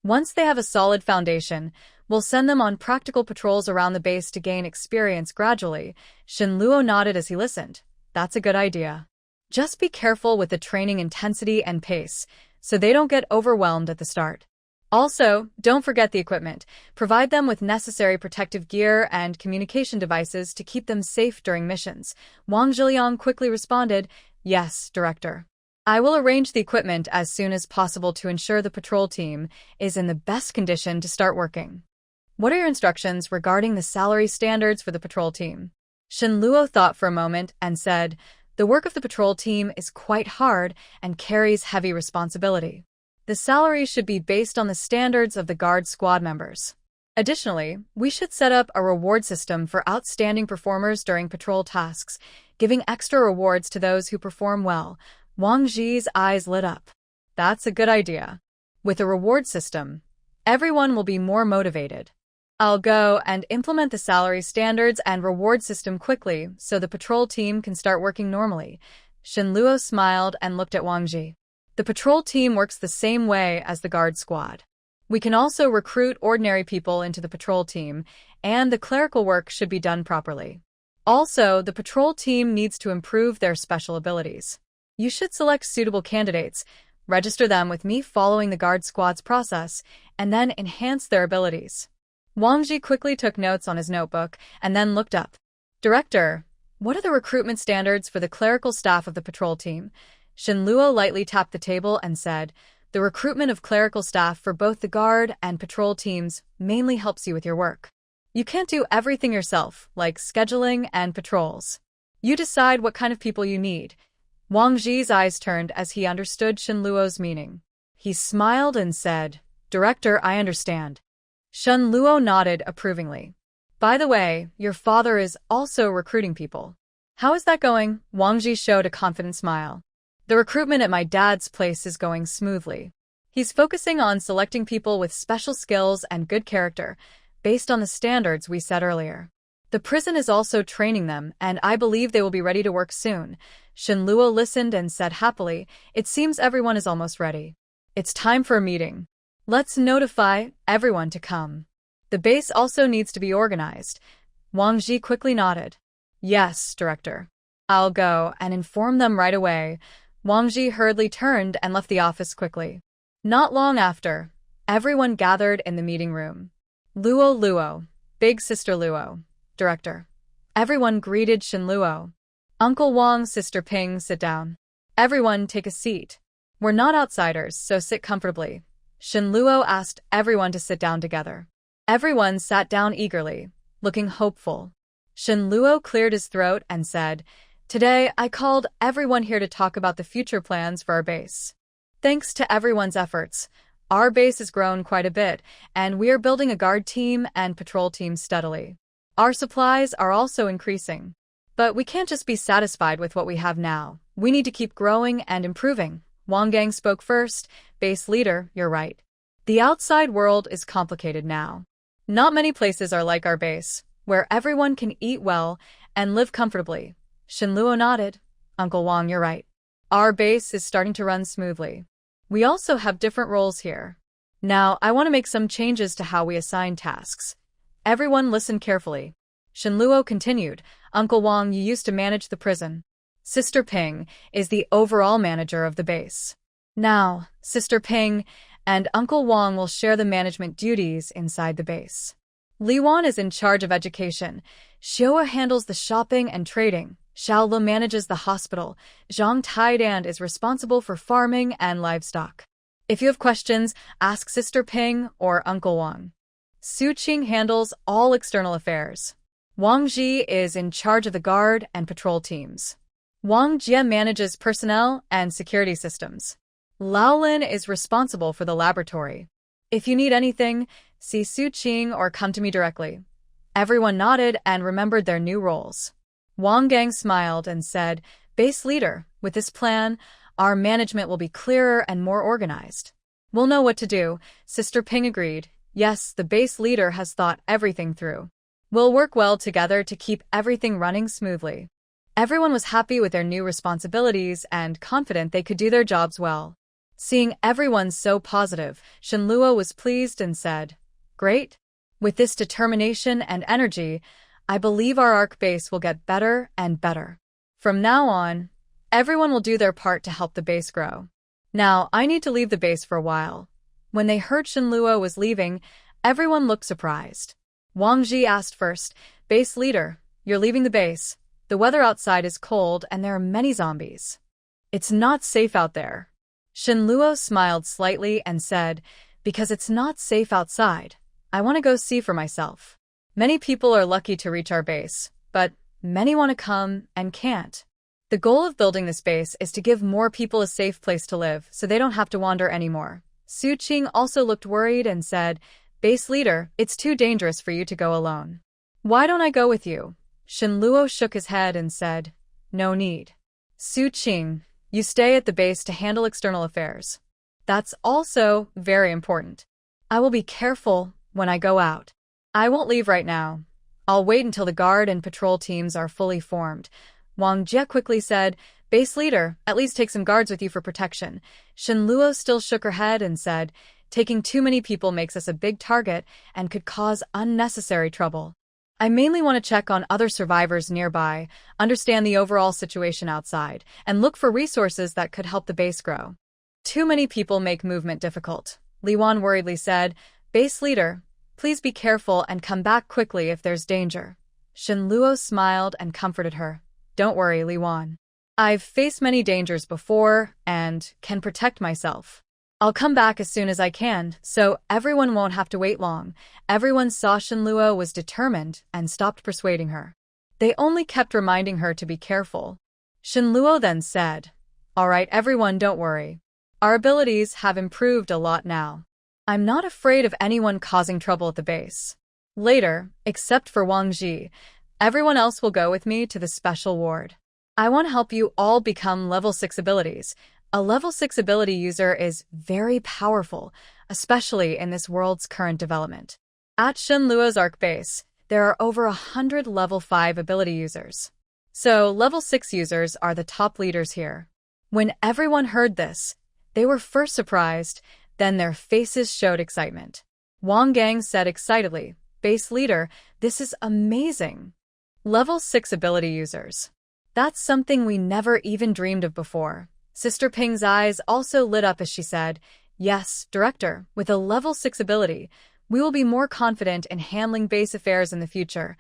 Once they have a solid foundation, We'll send them on practical patrols around the base to gain experience gradually. Shinluo nodded as he listened. That's a good idea. Just be careful with the training intensity and pace, so they don't get overwhelmed at the start. Also, don't forget the equipment. Provide them with necessary protective gear and communication devices to keep them safe during missions. Wang Zhiliang quickly responded, Yes, Director. I will arrange the equipment as soon as possible to ensure the patrol team is in the best condition to start working. What are your instructions regarding the salary standards for the patrol team? Shinluo thought for a moment and said, The work of the patrol team is quite hard and carries heavy responsibility. The salary should be based on the standards of the guard squad members. Additionally, we should set up a reward system for outstanding performers during patrol tasks, giving extra rewards to those who perform well. Wang Ji's eyes lit up. That's a good idea. With a reward system, everyone will be more motivated. I'll go and implement the salary standards and reward system quickly so the patrol team can start working normally. Shinluo smiled and looked at Wang Ji. The patrol team works the same way as the guard squad. We can also recruit ordinary people into the patrol team, and the clerical work should be done properly. Also, the patrol team needs to improve their special abilities. You should select suitable candidates, register them with me following the guard squad's process, and then enhance their abilities. Wang Ji quickly took notes on his notebook and then looked up. Director, what are the recruitment standards for the clerical staff of the patrol team? Shinluo lightly tapped the table and said, The recruitment of clerical staff for both the guard and patrol teams mainly helps you with your work. You can't do everything yourself, like scheduling and patrols. You decide what kind of people you need. Wang Ji's eyes turned as he understood Shinluo's meaning. He smiled and said, Director, I understand. Shinluo nodded approvingly. By the way, your father is also recruiting people. How is that going? Wang Ji showed a confident smile. The recruitment at my dad's place is going smoothly. He's focusing on selecting people with special skills and good character, based on the standards we set earlier. The prison is also training them, and I believe they will be ready to work soon. Shinluo listened and said happily, It seems everyone is almost ready. It's time for a meeting. Let's notify everyone to come. The base also needs to be organized. Wang Ji quickly nodded. Yes, Director. I'll go and inform them right away. Wang Ji hurriedly turned and left the office quickly. Not long after, everyone gathered in the meeting room. Luo, Big Sister Luo, Director. Everyone greeted Shinluo. Uncle Wang, Sister Ping, sit down. Everyone take a seat. We're not outsiders, so sit comfortably. Shinluo asked everyone to sit down together. Everyone sat down eagerly, looking hopeful. Shinluo cleared his throat and said, Today, I called everyone here to talk about the future plans for our base. Thanks to everyone's efforts, our base has grown quite a bit, and we are building a guard team and patrol team steadily. Our supplies are also increasing. But we can't just be satisfied with what we have now. We need to keep growing and improving. Wang Gang spoke first. Base leader, you're right. The outside world is complicated now. Not many places are like our base, where everyone can eat well and live comfortably. Shinluo nodded. Uncle Wang, you're right. Our base is starting to run smoothly. We also have different roles here. Now, I want to make some changes to how we assign tasks. Everyone listen carefully. Shinluo continued, Uncle Wang, you used to manage the prison. Sister Ping is the overall manager of the base. Now, Sister Ping and Uncle Wang will share the management duties inside the base. Li Wan is in charge of education. Xiaoa handles the shopping and trading. Xiao Le manages the hospital. Zhang Taidan is responsible for farming and livestock. If you have questions, ask Sister Ping or Uncle Wang. Su Qing handles all external affairs. Wang Ji is in charge of the guard and patrol teams. Wang Jie manages personnel and security systems. Lao Lin is responsible for the laboratory. If you need anything, see Su Qing or come to me directly. Everyone nodded and remembered their new roles. Wang Gang smiled and said, Base leader, with this plan, our management will be clearer and more organized. We'll know what to do. Sister Ping agreed. Yes, the base leader has thought everything through. We'll work well together to keep everything running smoothly. Everyone was happy with their new responsibilities and confident they could do their jobs well. Seeing everyone so positive, Shinluo was pleased and said, Great. With this determination and energy, I believe our arc base will get better and better. From now on, everyone will do their part to help the base grow. Now, I need to leave the base for a while. When they heard Shenluo was leaving, everyone looked surprised. Wang Ji asked first, "Base leader, you're leaving the base. The weather outside is cold and there are many zombies. It's not safe out there." Shenluo smiled slightly and said, "Because it's not safe outside, I want to go see for myself. Many people are lucky to reach our base, but many want to come and can't. The goal of building this base is to give more people a safe place to live so they don't have to wander anymore." Su Qing also looked worried and said, "Base leader, it's too dangerous for you to go alone. Why don't I go with you?" Shenluo shook his head and said, "No need. Su Qing, you stay at the base to handle external affairs. That's also very important. I will be careful when I go out. I won't leave right now. I'll wait until the guard and patrol teams are fully formed." Wang Jie quickly said, "Base leader, at least take some guards with you for protection." Shenluo still shook her head and said, "Taking too many people makes us a big target and could cause unnecessary trouble. I mainly want to check on other survivors nearby, understand the overall situation outside, and look for resources that could help the base grow. Too many people make movement difficult." Li Wan worriedly said, "Base leader, please be careful and come back quickly if there's danger." Shenluo smiled and comforted her. "Don't worry, Li Wan. I've faced many dangers before and can protect myself. I'll come back as soon as I can, so everyone won't have to wait long." Everyone saw Shenluo was determined and stopped persuading her. They only kept reminding her to be careful. Shenluo then said, "All right, everyone, don't worry. Our abilities have improved a lot now. I'm not afraid of anyone causing trouble at the base. Later, except for Wang Ji, everyone else will go with me to the special ward. I want to help you all become level 6 abilities. A level 6 ability user is very powerful, especially in this world's current development. At Shenluo's arc base, there are over 100 level 5 ability users. So level 6 users are the top leaders here." When everyone heard this, they were first surprised, then their faces showed excitement. Wang Gang said excitedly, "Base leader, this is amazing. Level 6 ability users. That's something we never even dreamed of before." Sister Ping's eyes also lit up as she said, "Yes, Director, with a level 6 ability, we will be more confident in handling base affairs in the future."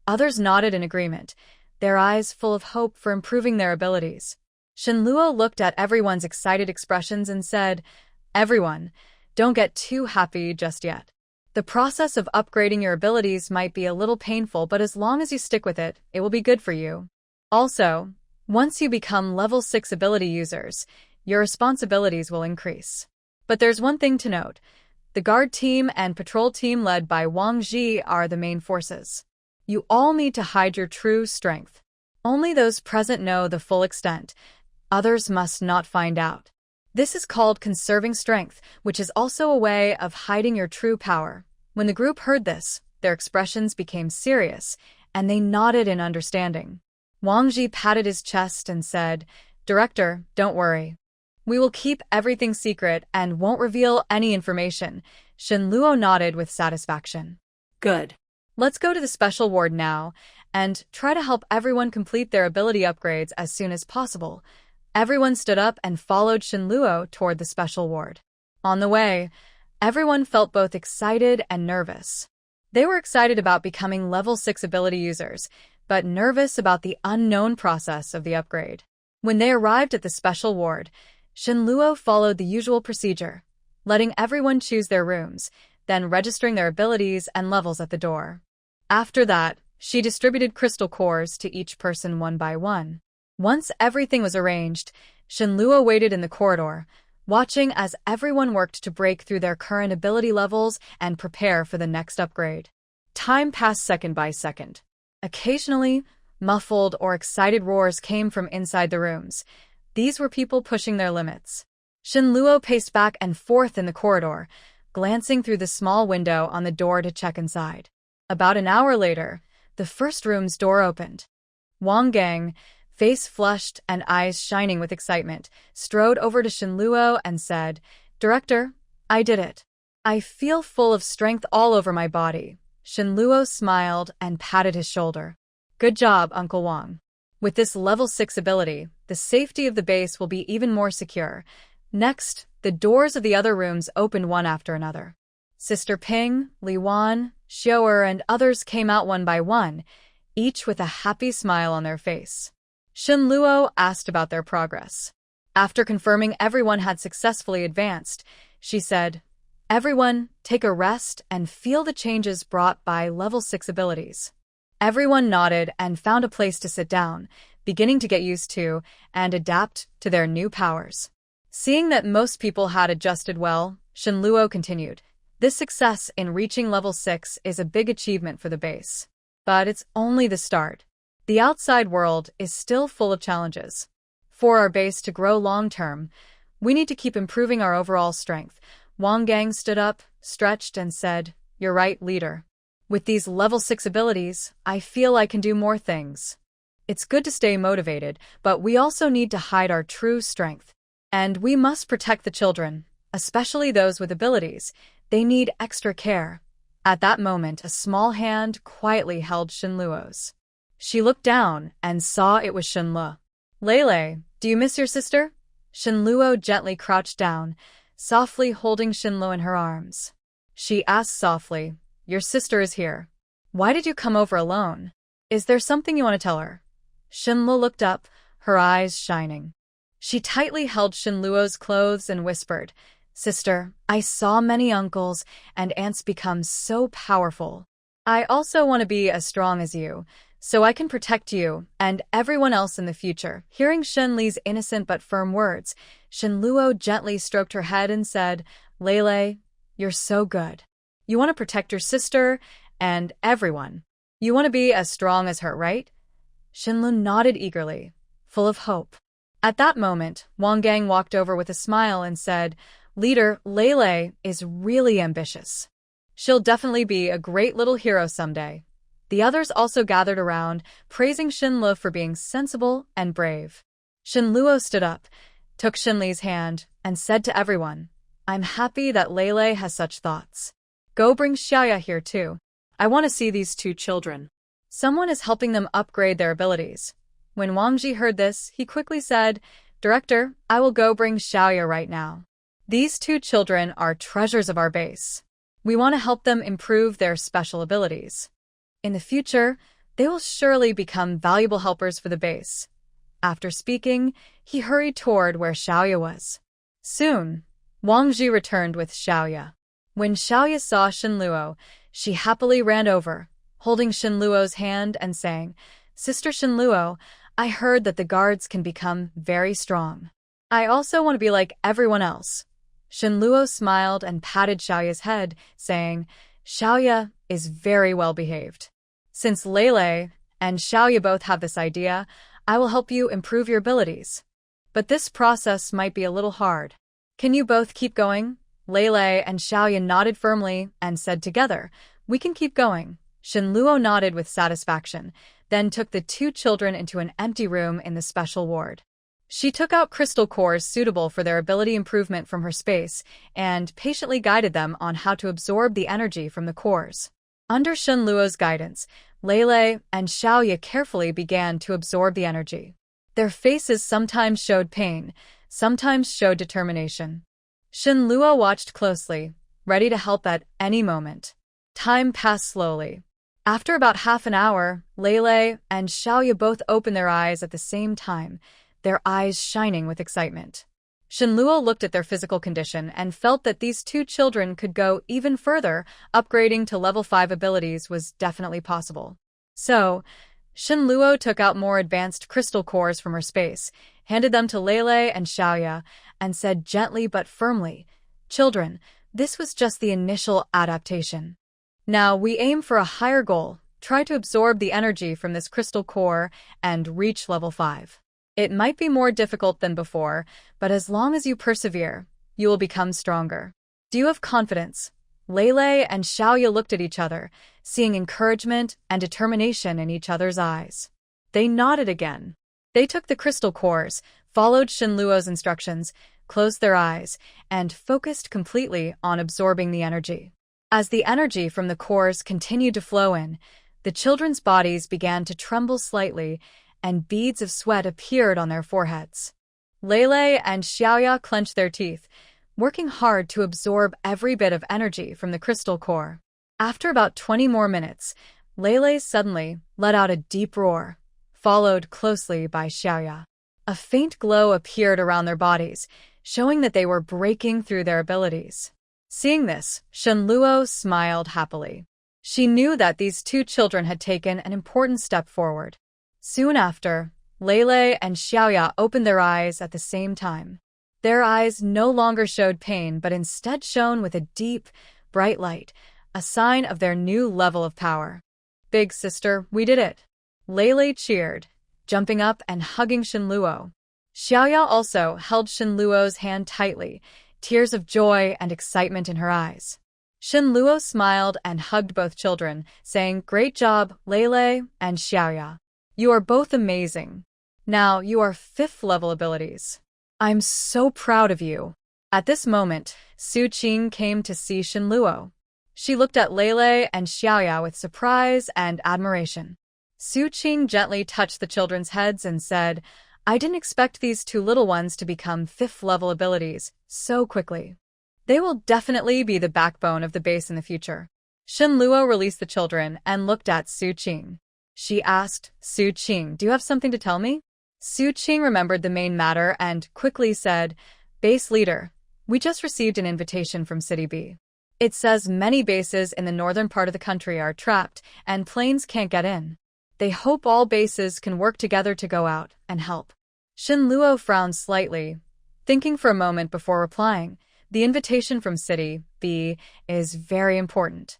Others nodded in agreement, their eyes full of hope for improving their abilities. Shenluo looked at everyone's excited expressions and said, "Everyone, don't get too happy just yet. The process of upgrading your abilities might be a little painful, but as long as you stick with it, it will be good for you. Also, once you become level 6 ability users, your responsibilities will increase. But there's one thing to note. The guard team and patrol team led by Wang Ji are the main forces. You all need to hide your true strength. Only those present know the full extent. Others must not find out. This is called conserving strength, which is also a way of hiding your true power." When the group heard this, their expressions became serious, and they nodded in understanding. Wang Ji patted his chest and said, "Director, don't worry. We will keep everything secret and won't reveal any information." Shenluo nodded with satisfaction. Good. "Let's go to the special ward now and try to help everyone complete their ability upgrades as soon as possible." Everyone stood up and followed Shenluo toward the special ward. On the way, everyone felt both excited and nervous. They were excited about becoming level 6 ability users, but nervous about the unknown process of the upgrade. When they arrived at the special ward, Shenluo followed the usual procedure, letting everyone choose their rooms, then registering their abilities and levels at the door. After that, she distributed crystal cores to each person one by one. Once everything was arranged, Shenluo waited in the corridor, watching as everyone worked to break through their current ability levels and prepare for the next upgrade. Time passed second by second. Occasionally, muffled or excited roars came from inside the rooms. These were people pushing their limits. Shenluo paced back and forth in the corridor, glancing through the small window on the door to check inside. About an hour later, the first room's door opened. Wang Gang, face flushed and eyes shining with excitement, strode over to Shenluo and said, "Director, I did it. I feel full of strength all over my body. Shenluo smiled and patted his shoulder. Good job, Uncle Wang. With this level 6 ability, the safety of the base will be even more secure. Next, the doors of the other rooms opened one after another. Sister Ping, Li Wan, Xiu'er, and others came out one by one, each with a happy smile on their face. Shenluo asked about their progress. After confirming everyone had successfully advanced, she said, "Everyone, take a rest and feel the changes brought by level 6 abilities." Everyone nodded and found a place to sit down, beginning to get used to and adapt to their new powers. Seeing that most people had adjusted well, Shenluo continued, "This success in reaching level 6 is a big achievement for the base. But it's only the start. The outside world is still full of challenges. For our base to grow long-term, we need to keep improving our overall strength." Wang Gang stood up, stretched, and said, "You're right, leader. With these level 6 abilities, I feel I can do more things. It's good to stay motivated, but we also need to hide our true strength. And we must protect the children, especially those with abilities. They need extra care." At that moment, a small hand quietly held Shenluo's. She looked down and saw it was Shenle. "Lele, do you miss your sister?" Shenluo gently crouched down, softly holding Shenle in her arms. She asked softly, "Your sister is here. Why did you come over alone? Is there something you want to tell her?" Shenle looked up, her eyes shining. She tightly held Shenluo's clothes and whispered, "Sister, I saw many uncles and aunts become so powerful. I also want to be as strong as you, so I can protect you and everyone else in the future." Hearing Shenli's innocent but firm words, Shenluo gently stroked her head and said, "Lele, you're so good. You want to protect your sister and everyone. You want to be as strong as her, right?" Shenlu nodded eagerly, full of hope. At that moment, Wang Gang walked over with a smile and said, "Leader, Lele is really ambitious. She'll definitely be a great little hero someday." The others also gathered around, praising Shenle for being sensible and brave. Shenluo stood up, took Shenli's hand, and said to everyone, "I'm happy that Lele has such thoughts. Go bring Xiaoya here too. I want to see these two children. Someone is helping them upgrade their abilities." When Wang Ji heard this, he quickly said, "Director, I will go bring Xiaoya right now. These two children are treasures of our base. We want to help them improve their special abilities. In the future, they will surely become valuable helpers for the base." After speaking, he hurried toward where Xiaoya was. Soon, Wang Ji returned with Xiaoya. When Xiaoya saw Shenluo, she happily ran over, holding Shenluo's hand and saying, "Sister Shenluo, I heard that the guards can become very strong. I also want to be like everyone else." Shenluo smiled and patted Xiaoya's head, saying, "Xiaoya is very well behaved. Since Lele and Xiaoya both have this idea, I will help you improve your abilities. But this process might be a little hard. Can you both keep going?" Lele and Xiaoya nodded firmly and said together, "We can keep going." Shenluo nodded with satisfaction, then took the two children into an empty room in the special ward. She took out crystal cores suitable for their ability improvement from her space and patiently guided them on how to absorb the energy from the cores. Under Shenluo's guidance, Lele and Xiaoya carefully began to absorb the energy. Their faces sometimes showed pain, sometimes showed determination. Shenluo watched closely, ready to help at any moment. Time passed slowly. After about half an hour, Lele and Xiaoya both opened their eyes at the same time, their eyes shining with excitement. Shenluo looked at their physical condition and felt that these two children could go even further. Upgrading to level 5 abilities was definitely possible. So, Shenluo took out more advanced crystal cores from her space, handed them to Lele and Xiaoya, and said gently but firmly, "Children, this was just the initial adaptation. Now we aim for a higher goal. Try to absorb the energy from this crystal core and reach level 5. It might be more difficult than before, but as long as you persevere, you will become stronger. Do you have confidence?" Lele and Xiaoya looked at each other, seeing encouragement and determination in each other's eyes. They nodded again. They took the crystal cores, followed Shenluo's instructions, closed their eyes, and focused completely on absorbing the energy. As the energy from the cores continued to flow in, the children's bodies began to tremble slightly, and beads of sweat appeared on their foreheads. Lele and Xiaoya clenched their teeth, working hard to absorb every bit of energy from the crystal core. After about 20 more minutes, Lele suddenly let out a deep roar, followed closely by Xiaoya. A faint glow appeared around their bodies, showing that they were breaking through their abilities. Seeing this, Shenluo smiled happily. She knew that these two children had taken an important step forward. Soon after, Lele and Xiaoya opened their eyes at the same time. Their eyes no longer showed pain but instead shone with a deep, bright light, a sign of their new level of power. "Big sister, we did it!" Lele cheered, jumping up and hugging Shenluo. Xiaoya also held Shenluo's hand tightly, tears of joy and excitement in her eyes. Shenluo smiled and hugged both children, saying, "Great job, Lele and Xiaoya. You are both amazing. Now you are 5th level abilities. I'm so proud of you." At this moment, Su Qing came to see Shenluo. She looked at Lele and Xiaoya with surprise and admiration. Su Qing gently touched the children's heads and said, "I didn't expect these two little ones to become 5th level abilities so quickly. They will definitely be the backbone of the base in the future." Shenluo released the children and looked at Su Qing. She asked, "Su Qing, do you have something to tell me?" Su Qing remembered the main matter and quickly said, "Base leader, we just received an invitation from City B. It says many bases in the northern part of the country are trapped and planes can't get in. They hope all bases can work together to go out and help." Shenluo frowned slightly, thinking for a moment before replying. The invitation from City B is very important.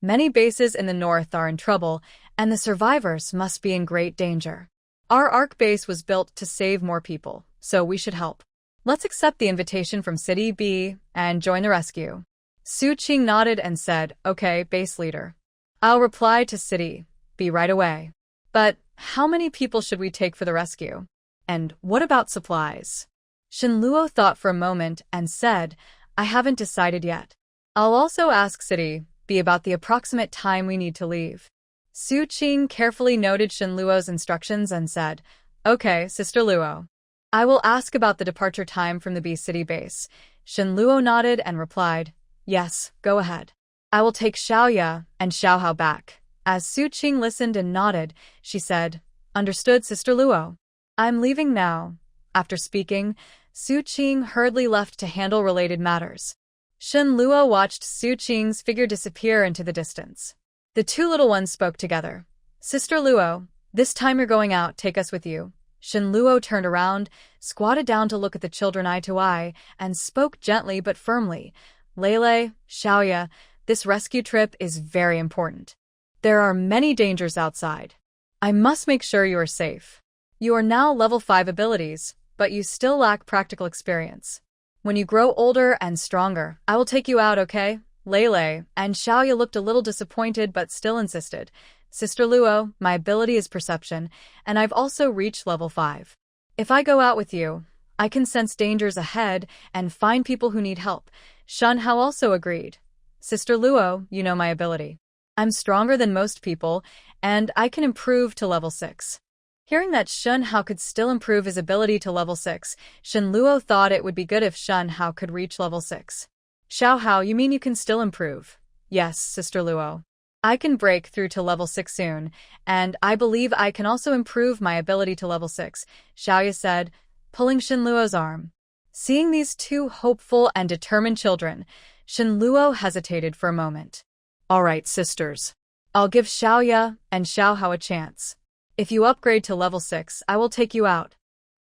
Many bases in the north are in trouble, and the survivors must be in great danger. Our Ark base was built to save more people, so we should help. Let's accept the invitation from City B and join the rescue. Su Qing nodded and said, "Okay, base leader. I'll reply to City B right away. But how many people should we take for the rescue? And what about supplies?" Shenluo thought for a moment and said, "I haven't decided yet. I'll also ask City B about the approximate time we need to leave." Su Qing carefully noted Shenluo's instructions and said, "Okay, Sister Luo. I will ask about the departure time from the B City base." Shenluo nodded and replied, "Yes, go ahead. I will take Xiaoya and Xiaohao back." As Su Qing listened and nodded, she said, "Understood, Sister Luo. I'm leaving now." After speaking, Su Qing hurriedly left to handle related matters. Shenluo watched Su Qing's figure disappear into the distance. The two little ones spoke together. "Sister Luo, this time you're going out, take us with you." Shenluo turned around, squatted down to look at the children eye to eye, and spoke gently but firmly. "Lele, Xiaoya, this rescue trip is very important. There are many dangers outside. I must make sure you are safe. You are now level 5 abilities, but you still lack practical experience. When you grow older and stronger, I will take you out, okay?" Lele and Xiaoya looked a little disappointed but still insisted. "Sister Luo, my ability is perception, and I've also reached level 5. If I go out with you, I can sense dangers ahead and find people who need help." Shenhao also agreed. "Sister Luo, you know my ability. I'm stronger than most people, and I can improve to level 6. Hearing that Shenhao could still improve his ability to level 6, Shenluo thought it would be good if Shenhao could reach level 6. "Xiaohao, you mean you can still improve?" "Yes, Sister Luo. I can break through to level 6 soon, and I believe I can also improve my ability to level 6, Xiaoya said, pulling Shenluo's arm. Seeing these two hopeful and determined children, Shenluo hesitated for a moment. "All right, sisters. I'll give Xiaoya and Xiaohao a chance. If you upgrade to level 6, I will take you out.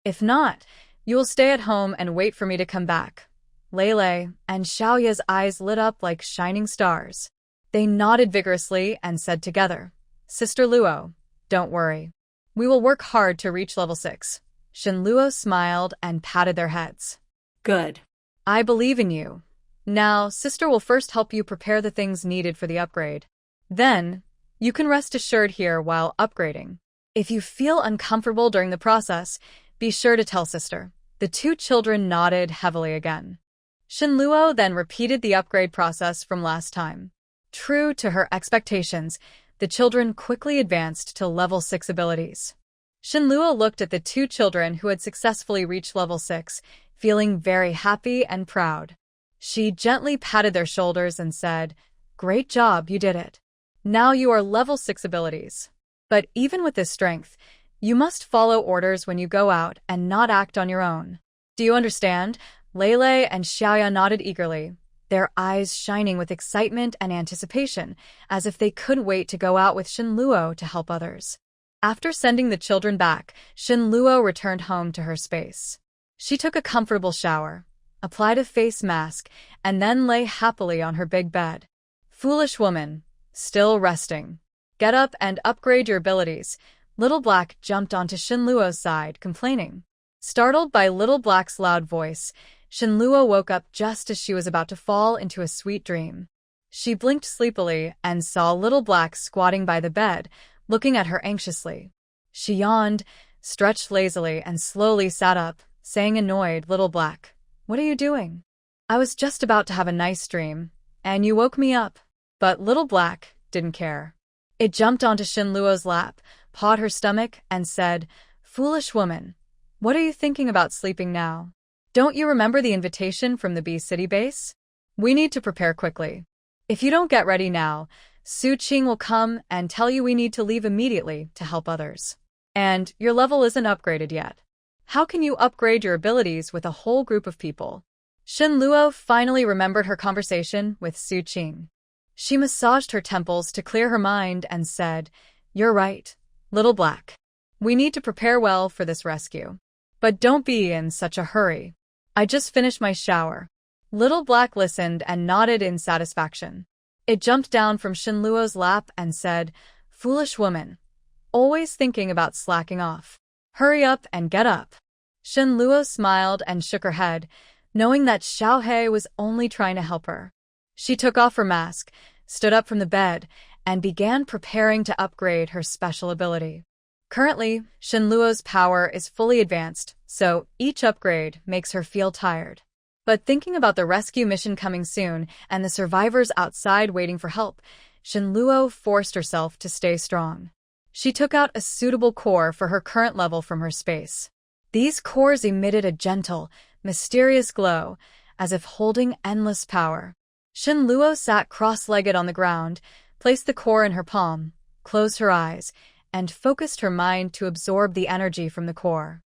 If not, you will stay at home and wait for me to come back." Lele and Xiaoya's eyes lit up like shining stars. They nodded vigorously and said together, "Sister Luo, don't worry. We will work hard to reach level 6. Shenluo smiled and patted their heads. "Good. "I believe in you. Now, Sister will first help you prepare the things needed for the upgrade. Then, you can rest assured here while upgrading. If you feel uncomfortable during the process, be sure to tell Sister." The two children nodded heavily again. Shenluo then repeated the upgrade process from last time. True to her expectations, the children quickly advanced to level 6 abilities. Shinluo looked at the two children who had successfully reached level 6, feeling very happy and proud. She gently patted their shoulders and said, "Great job, you did it. Now you are level 6 abilities. But even with this strength, you must follow orders when you go out and not act on your own. Do you understand?" Lele and Xiaoya nodded eagerly, their eyes shining with excitement and anticipation, as if they couldn't wait to go out with Shinluo to help others. After sending the children back, Shinluo returned home to her space. She took a comfortable shower, applied a face mask, and then lay happily on her big bed. "Foolish woman, still resting. Get up and upgrade your abilities." Little Black jumped onto Shinluo's side, complaining. Startled by Little Black's loud voice, Shinluo woke up just as she was about to fall into a sweet dream. She blinked sleepily and saw Little Black squatting by the bed, looking at her anxiously. She yawned, stretched lazily, and slowly sat up, saying annoyed, "Little Black, what are you doing? I was just about to have a nice dream, and you woke me up." But Little Black didn't care. It jumped onto Shinluo's lap, pawed her stomach, and said, "Foolish woman, what are you thinking about sleeping now? Don't you remember the invitation from the Bee City base? We need to prepare quickly. If you don't get ready now, Su Qing will come and tell you we need to leave immediately to help others. And your level isn't upgraded yet. How can you upgrade your abilities with a whole group of people?" Shinluo finally remembered her conversation with Su Qing. She massaged her temples to clear her mind and said, "You're right, Little Black. We need to prepare well for this rescue. But don't be in such a hurry. I just finished my shower." Little Black listened and nodded in satisfaction. It jumped down from Shinluo's lap and said, "Foolish woman, always thinking about slacking off. Hurry up and get up." Shinluo smiled and shook her head, knowing that Xiaohei was only trying to help her. She took off her mask, stood up from the bed, and began preparing to upgrade her special ability. Currently, Shinluo's power is fully advanced, so each upgrade makes her feel tired. But thinking about the rescue mission coming soon and the survivors outside waiting for help, Shinluo forced herself to stay strong. She took out a suitable core for her current level from her space. These cores emitted a gentle, mysterious glow, as if holding endless power. Shinluo sat cross-legged on the ground, placed the core in her palm, closed her eyes, and focused her mind to absorb the energy from the core.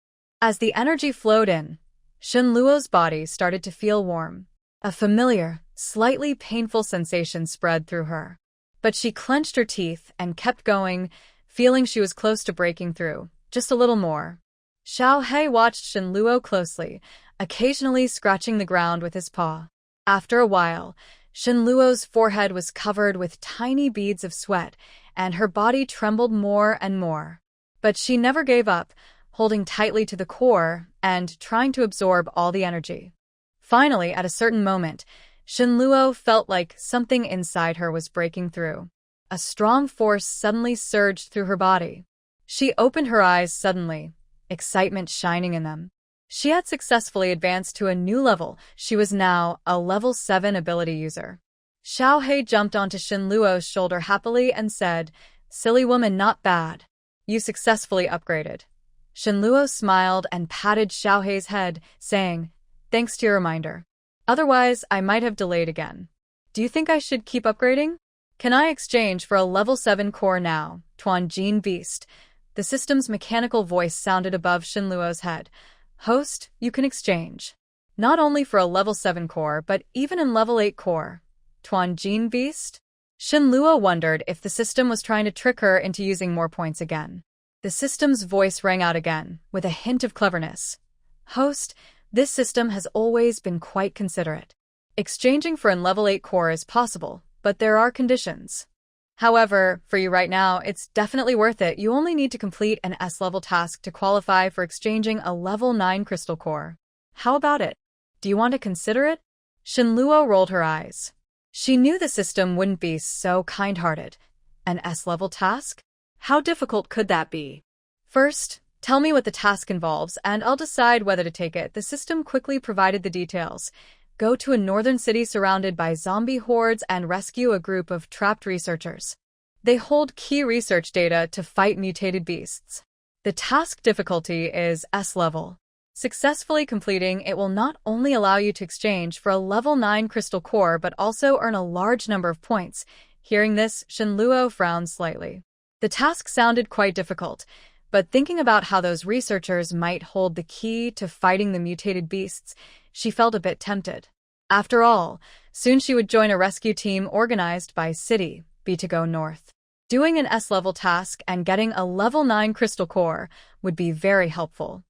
As the energy flowed in, Shinluo's body started to feel warm. A familiar, slightly painful sensation spread through her. But she clenched her teeth and kept going, feeling she was close to breaking through, just a little more. Xiaohei watched Shinluo closely, occasionally scratching the ground with his paw. After a while, Shinluo's forehead was covered with tiny beads of sweat, and her body trembled more and more. But she never gave up, holding tightly to the core and trying to absorb all the energy. Finally, at a certain moment, Shinluo felt like something inside her was breaking through. A strong force suddenly surged through her body. She opened her eyes suddenly, excitement shining in them. She had successfully advanced to a new level. She was now a level 7 ability user. Xiaohei jumped onto Shinluo's shoulder happily and said, "Silly woman, not bad. You successfully upgraded." Shinluo smiled and patted Xiaohei's head, saying, "Thanks to your reminder. Otherwise, I might have delayed again. Do you think I should keep upgrading? Can I exchange for a level 7 core now, Tuanjin Beast?" The system's mechanical voice sounded above Shinluo's head. "Host, you can exchange. Not only for a level 7 core, but even in level 8 core. Tuanjin Beast?" Shinluo wondered if the system was trying to trick her into using more points again. The system's voice rang out again, with a hint of cleverness. "Host, this system has always been quite considerate. Exchanging for an level 8 core is possible, but there are conditions. However, for you right now, it's definitely worth it. You only need to complete an S-level task to qualify for exchanging a level 9 crystal core. How about it? Do you want to consider it?" Shinluo rolled her eyes. She knew the system wouldn't be so kind-hearted. An S-level task? How difficult could that be? "First, tell me what the task involves, and I'll decide whether to take it." The system quickly provided the details. go to a northern city surrounded by zombie hordes and rescue a group of trapped researchers. They hold key research data to fight mutated beasts. The task difficulty is S level. Successfully completing it will not only allow you to exchange for a level 9 crystal core but also earn a large number of points. Hearing this, Shenluo frowned slightly. The task sounded quite difficult, but thinking about how those researchers might hold the key to fighting the mutated beasts, she felt a bit tempted. After all, soon she would join a rescue team organized by City B to go north. Doing an S-level task and getting a level 9 crystal core would be very helpful.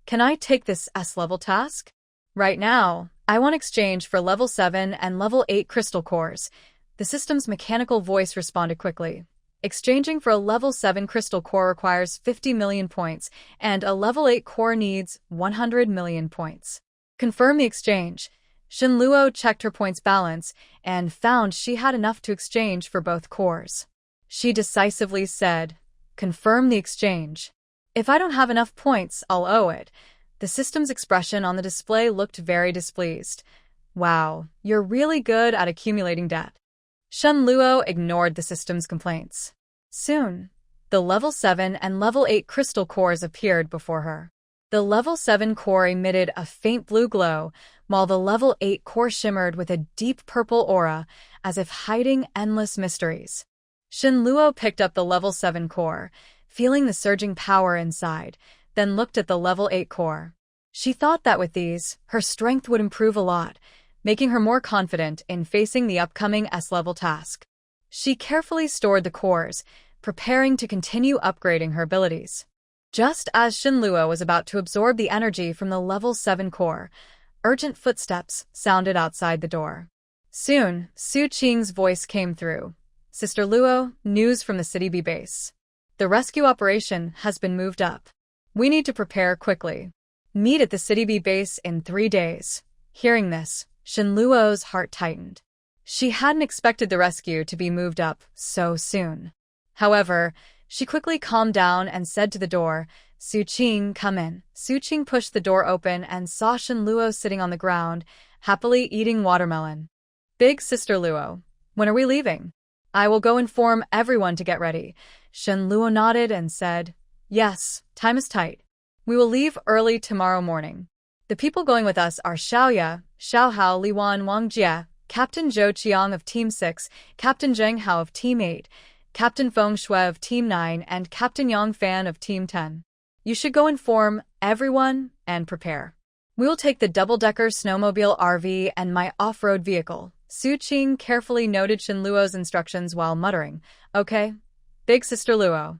Can I take this S-level task? Right now, I want exchange for level 7 and level 8 crystal cores. The system's mechanical voice responded quickly. Exchanging for a level 7 crystal core requires 50 million points, and a level 8 core needs 100 million points. Confirm the exchange. Shenluo checked her points balance and found she had enough to exchange for both cores. She decisively said, "Confirm the exchange. If I don't have enough points, I'll owe it." The system's expression on the display looked very displeased. "Wow, you're really good at accumulating debt." Shenluo ignored the system's complaints. Soon, the level 7 and level 8 crystal cores appeared before her. The level 7 core emitted a faint blue glow, while the level 8 core shimmered with a deep purple aura, as if hiding endless mysteries. Shenluo picked up the level 7 core, feeling the surging power inside, then looked at the level 8 core. She thought that with these, her strength would improve a lot, making her more confident in facing the upcoming S-level task. She carefully stored the cores, preparing to continue upgrading her abilities. Just as Shenluo was about to absorb the energy from the level 7 core, urgent footsteps sounded outside the door. Soon, Su Qing's voice came through. "Sister Luo, news from the City B base. The rescue operation has been moved up. We need to prepare quickly. Meet at the City B base in 3 days." Hearing this, Shenluo's heart tightened. She hadn't expected the rescue to be moved up so soon. However, she quickly calmed down and said to the door, "Su Qing, come in." Su Qing pushed the door open and saw Shenluo sitting on the ground, happily eating watermelon. "Big Sister Luo, when are we leaving?" "I will go inform everyone to get ready." Shenluo nodded and said, "Yes, time is tight. We will leave early tomorrow morning. The people going with us are Xiaoya, Xiaohao, Liwan, Wang Jie, Captain Zhou Qiang of Team 6, Captain Zheng Hao of Team 8, Captain Feng Shui of Team 9, and Captain Yang Fan of Team 10. You should go inform everyone and prepare. We will take the double-decker snowmobile RV and my off-road vehicle." Su Qing carefully noted Shenluo's instructions while muttering, "Okay, Big Sister Luo.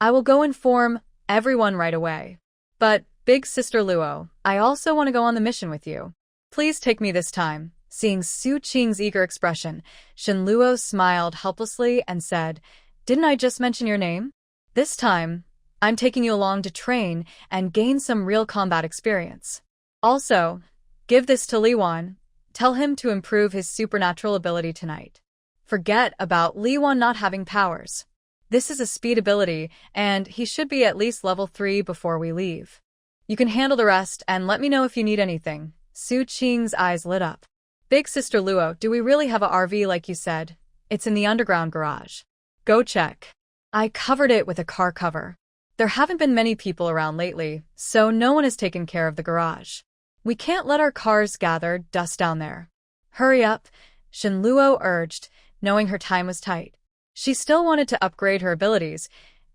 I will go inform everyone right away. But, Big Sister Luo, I also want to go on the mission with you. Please take me this time." Seeing Su Qing's eager expression, Shenluo smiled helplessly and said, "Didn't I just mention your name? This time, I'm taking you along to train and gain some real combat experience. Also, give this to Liwan. Tell him to improve his supernatural ability tonight. Forget about Liwan not having powers. This is a speed ability, and he should be at least level 3 before we leave. You can handle the rest and let me know if you need anything." Su Qing's eyes lit up. "Big Sister Luo, do we really have a RV like you said? It's in the underground garage. Go check. I covered it with a car cover. There haven't been many people around lately, so no one has taken care of the garage. We can't let our cars gather dust down there. Hurry up," Shenluo urged, knowing her time was tight. She still wanted to upgrade her abilities,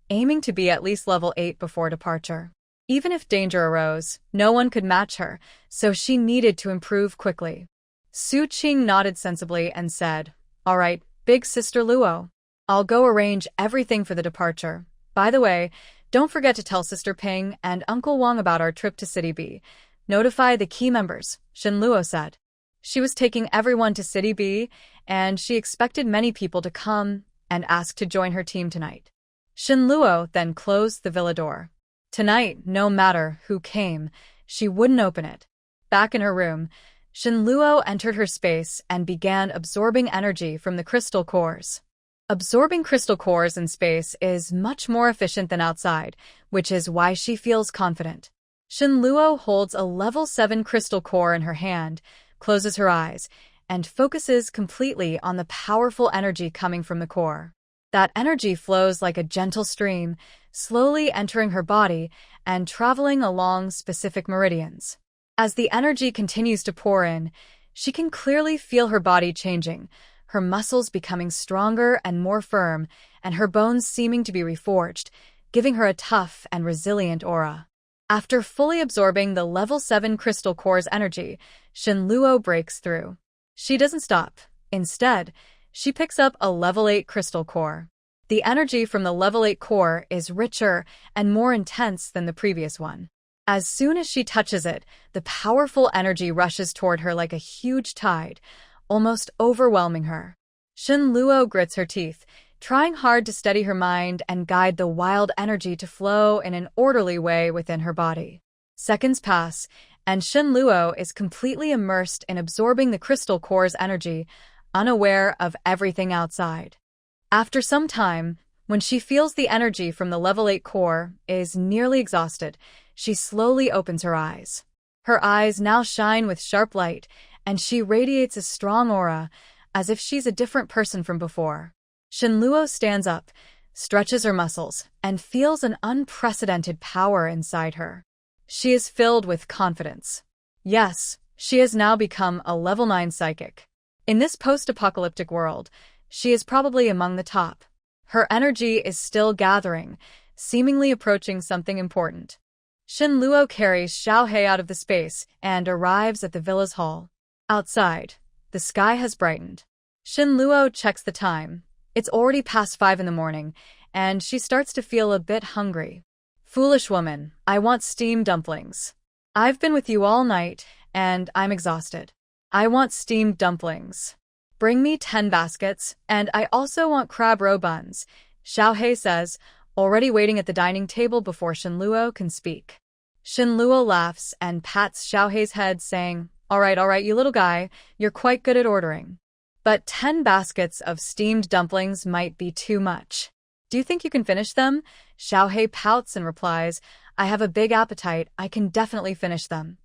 aiming to be at least level 8 before departure. Even if danger arose, no one could match her, so she needed to improve quickly. Su Qing nodded sensibly and said, "All right, Big Sister Luo. I'll go arrange everything for the departure. By the way, don't forget to tell Sister Ping and Uncle Wang about our trip to City B. Notify the key members," Shenluo said. She was taking everyone to City B, and she expected many people to come and ask to join her team tonight. Shenluo then closed the villa door. Tonight, no matter who came, she wouldn't open it. Back in her room, Shenluo entered her space and began absorbing energy from the crystal cores. Absorbing crystal cores in space is much more efficient than outside, which is why she feels confident. Shenluo holds a level 7 crystal core in her hand, closes her eyes, and focuses completely on the powerful energy coming from the core. That energy flows like a gentle stream, slowly entering her body and traveling along specific meridians. As the energy continues to pour in, she can clearly feel her body changing, her muscles becoming stronger and more firm, and her bones seeming to be reforged, giving her a tough and resilient aura. After fully absorbing the level 7 crystal core's energy, Shinluo breaks through. She doesn't stop. Instead, she picks up a level 8 crystal core. The energy from the level 8 core is richer and more intense than the previous one. As soon as she touches it, the powerful energy rushes toward her like a huge tide, almost overwhelming her. Shinluo grits her teeth, trying hard to steady her mind and guide the wild energy to flow in an orderly way within her body. Seconds pass, and Shinluo is completely immersed in absorbing the crystal core's energy, unaware of everything outside. After some time, when she feels the energy from the level 8 core is nearly exhausted, she slowly opens her eyes. Her eyes now shine with sharp light, and she radiates a strong aura, as if she's a different person from before. Shinluo stands up, stretches her muscles, and feels an unprecedented power inside her. She is filled with confidence. Yes, she has now become a level 9 psychic. In this post-apocalyptic world, she is probably among the top. Her energy is still gathering, seemingly approaching something important. Shinluo carries Xiaohei out of the space and arrives at the villa's hall. Outside, the sky has brightened. Shinluo checks the time. It's already past 5 in the morning, and she starts to feel a bit hungry. Foolish woman, I want steamed dumplings. I've been with you all night, and I'm exhausted. I want steamed dumplings. Bring me 10 baskets, and I also want crab roe buns, Xiaohei says, already waiting at the dining table before Shinluo can speak. Shinluo laughs and pats Xiaohei's head, saying, all right, you little guy, you're quite good at ordering. But 10 baskets of steamed dumplings might be too much. Do you think you can finish them? Xiaohei pouts and replies, I have a big appetite, I can definitely finish them.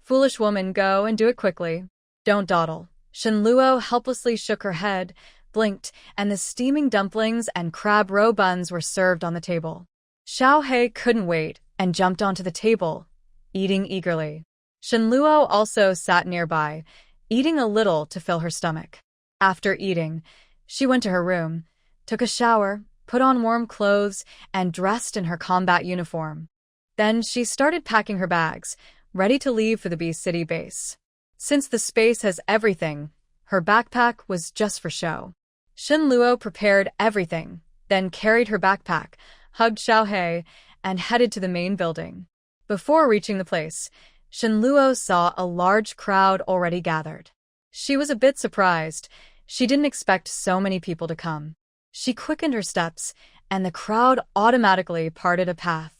Foolish woman, go and do it quickly. Don't dawdle. Shinluo helplessly shook her head, blinked, and the steaming dumplings and crab roe buns were served on the table. Xiaohei couldn't wait and jumped onto the table, eating eagerly. Shinluo also sat nearby, eating a little to fill her stomach. After eating, she went to her room, took a shower, put on warm clothes, and dressed in her combat uniform. Then she started packing her bags, ready to leave for the Beast City base. Since the space has everything, her backpack was just for show. Shinluo prepared everything, then carried her backpack, hugged Xiaohei, and headed to the main building. Before reaching the place, Shinluo saw a large crowd already gathered. She was a bit surprised. She didn't expect so many people to come. She quickened her steps, and the crowd automatically parted a path.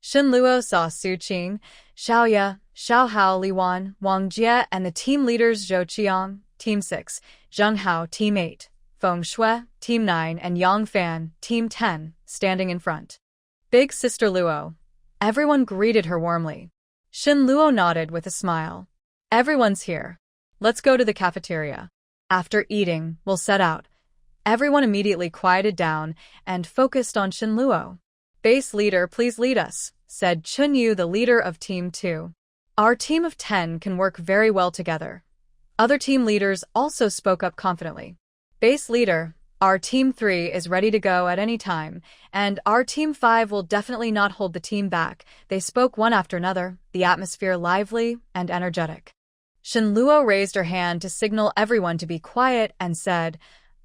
Shinluo saw Su Qing, Xiaoya, Xiaohao, Li Wan, Wang Jie, and the team leaders Zhou Qiang, Team 6, Zheng Hao, Team 8, Feng Shui, Team 9, and Yang Fan, Team 10, standing in front. Big Sister Luo. Everyone greeted her warmly. Shinluo nodded with a smile. Everyone's here. Let's go to the cafeteria. After eating, we'll set out. Everyone immediately quieted down and focused on Shinluo. Base leader, please lead us, said Chunyu, the leader of Team 2. Our team of 10 can work very well together. Other team leaders also spoke up confidently. Base leader, our Team 3 is ready to go at any time, and our Team 5 will definitely not hold the team back. They spoke one after another, the atmosphere lively and energetic. Shinluo raised her hand to signal everyone to be quiet and said,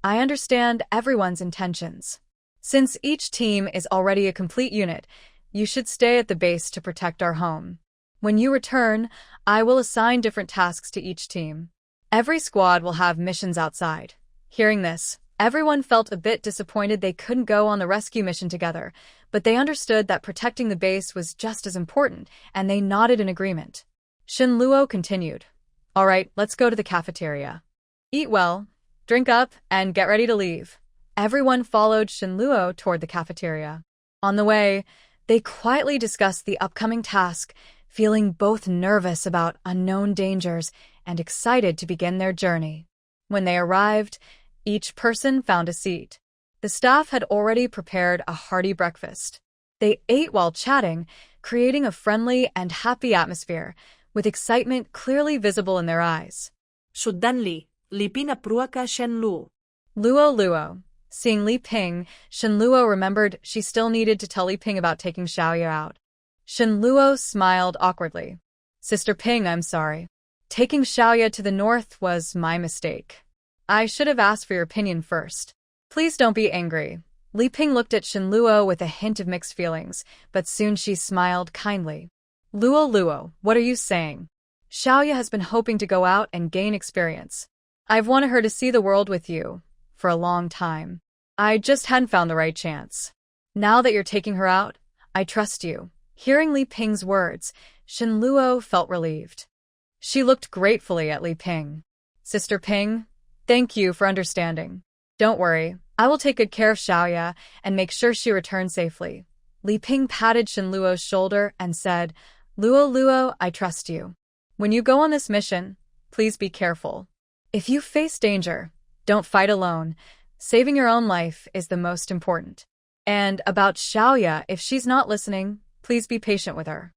I understand everyone's intentions. Since each team is already a complete unit, you should stay at the base to protect our home. When you return, I will assign different tasks to each team. Every squad will have missions outside. Hearing this, everyone felt a bit disappointed they couldn't go on the rescue mission together, but they understood that protecting the base was just as important, and they nodded in agreement. Shinluo continued. All right, let's go to the cafeteria. Eat well, drink up, and get ready to leave. Everyone followed Shinluo toward the cafeteria. On the way, they quietly discussed the upcoming task, feeling both nervous about unknown dangers and excited to begin their journey. When they arrived, each person found a seat. The staff had already prepared a hearty breakfast. They ate while chatting, creating a friendly and happy atmosphere, with excitement clearly visible in their eyes. Sundan Li, Lipin aprua ka Shen Lu. Luo. Seeing Li Ping, Shen Luo remembered she still needed to tell Li Ping about taking Xiaoya out. Shen Luo smiled awkwardly. Sister Ping, I'm sorry. Taking Xiaoya to the north was my mistake. I should have asked for your opinion first. Please don't be angry. Li Ping looked at Shen Luo with a hint of mixed feelings, but soon she smiled kindly. Luo, what are you saying? Xiaoya has been hoping to go out and gain experience. I've wanted her to see the world with you for a long time. I just hadn't found the right chance. Now that you're taking her out, I trust you. Hearing Li Ping's words, Shen Luo felt relieved. She looked gratefully at Li Ping. Sister Ping, thank you for understanding. Don't worry, I will take good care of Xiaoya and make sure she returns safely. Li Ping patted Shen Luo's shoulder and said, Luo, I trust you. When you go on this mission, please be careful. If you face danger, don't fight alone. Saving your own life is the most important. And about Xiaoya, if she's not listening, please be patient with her.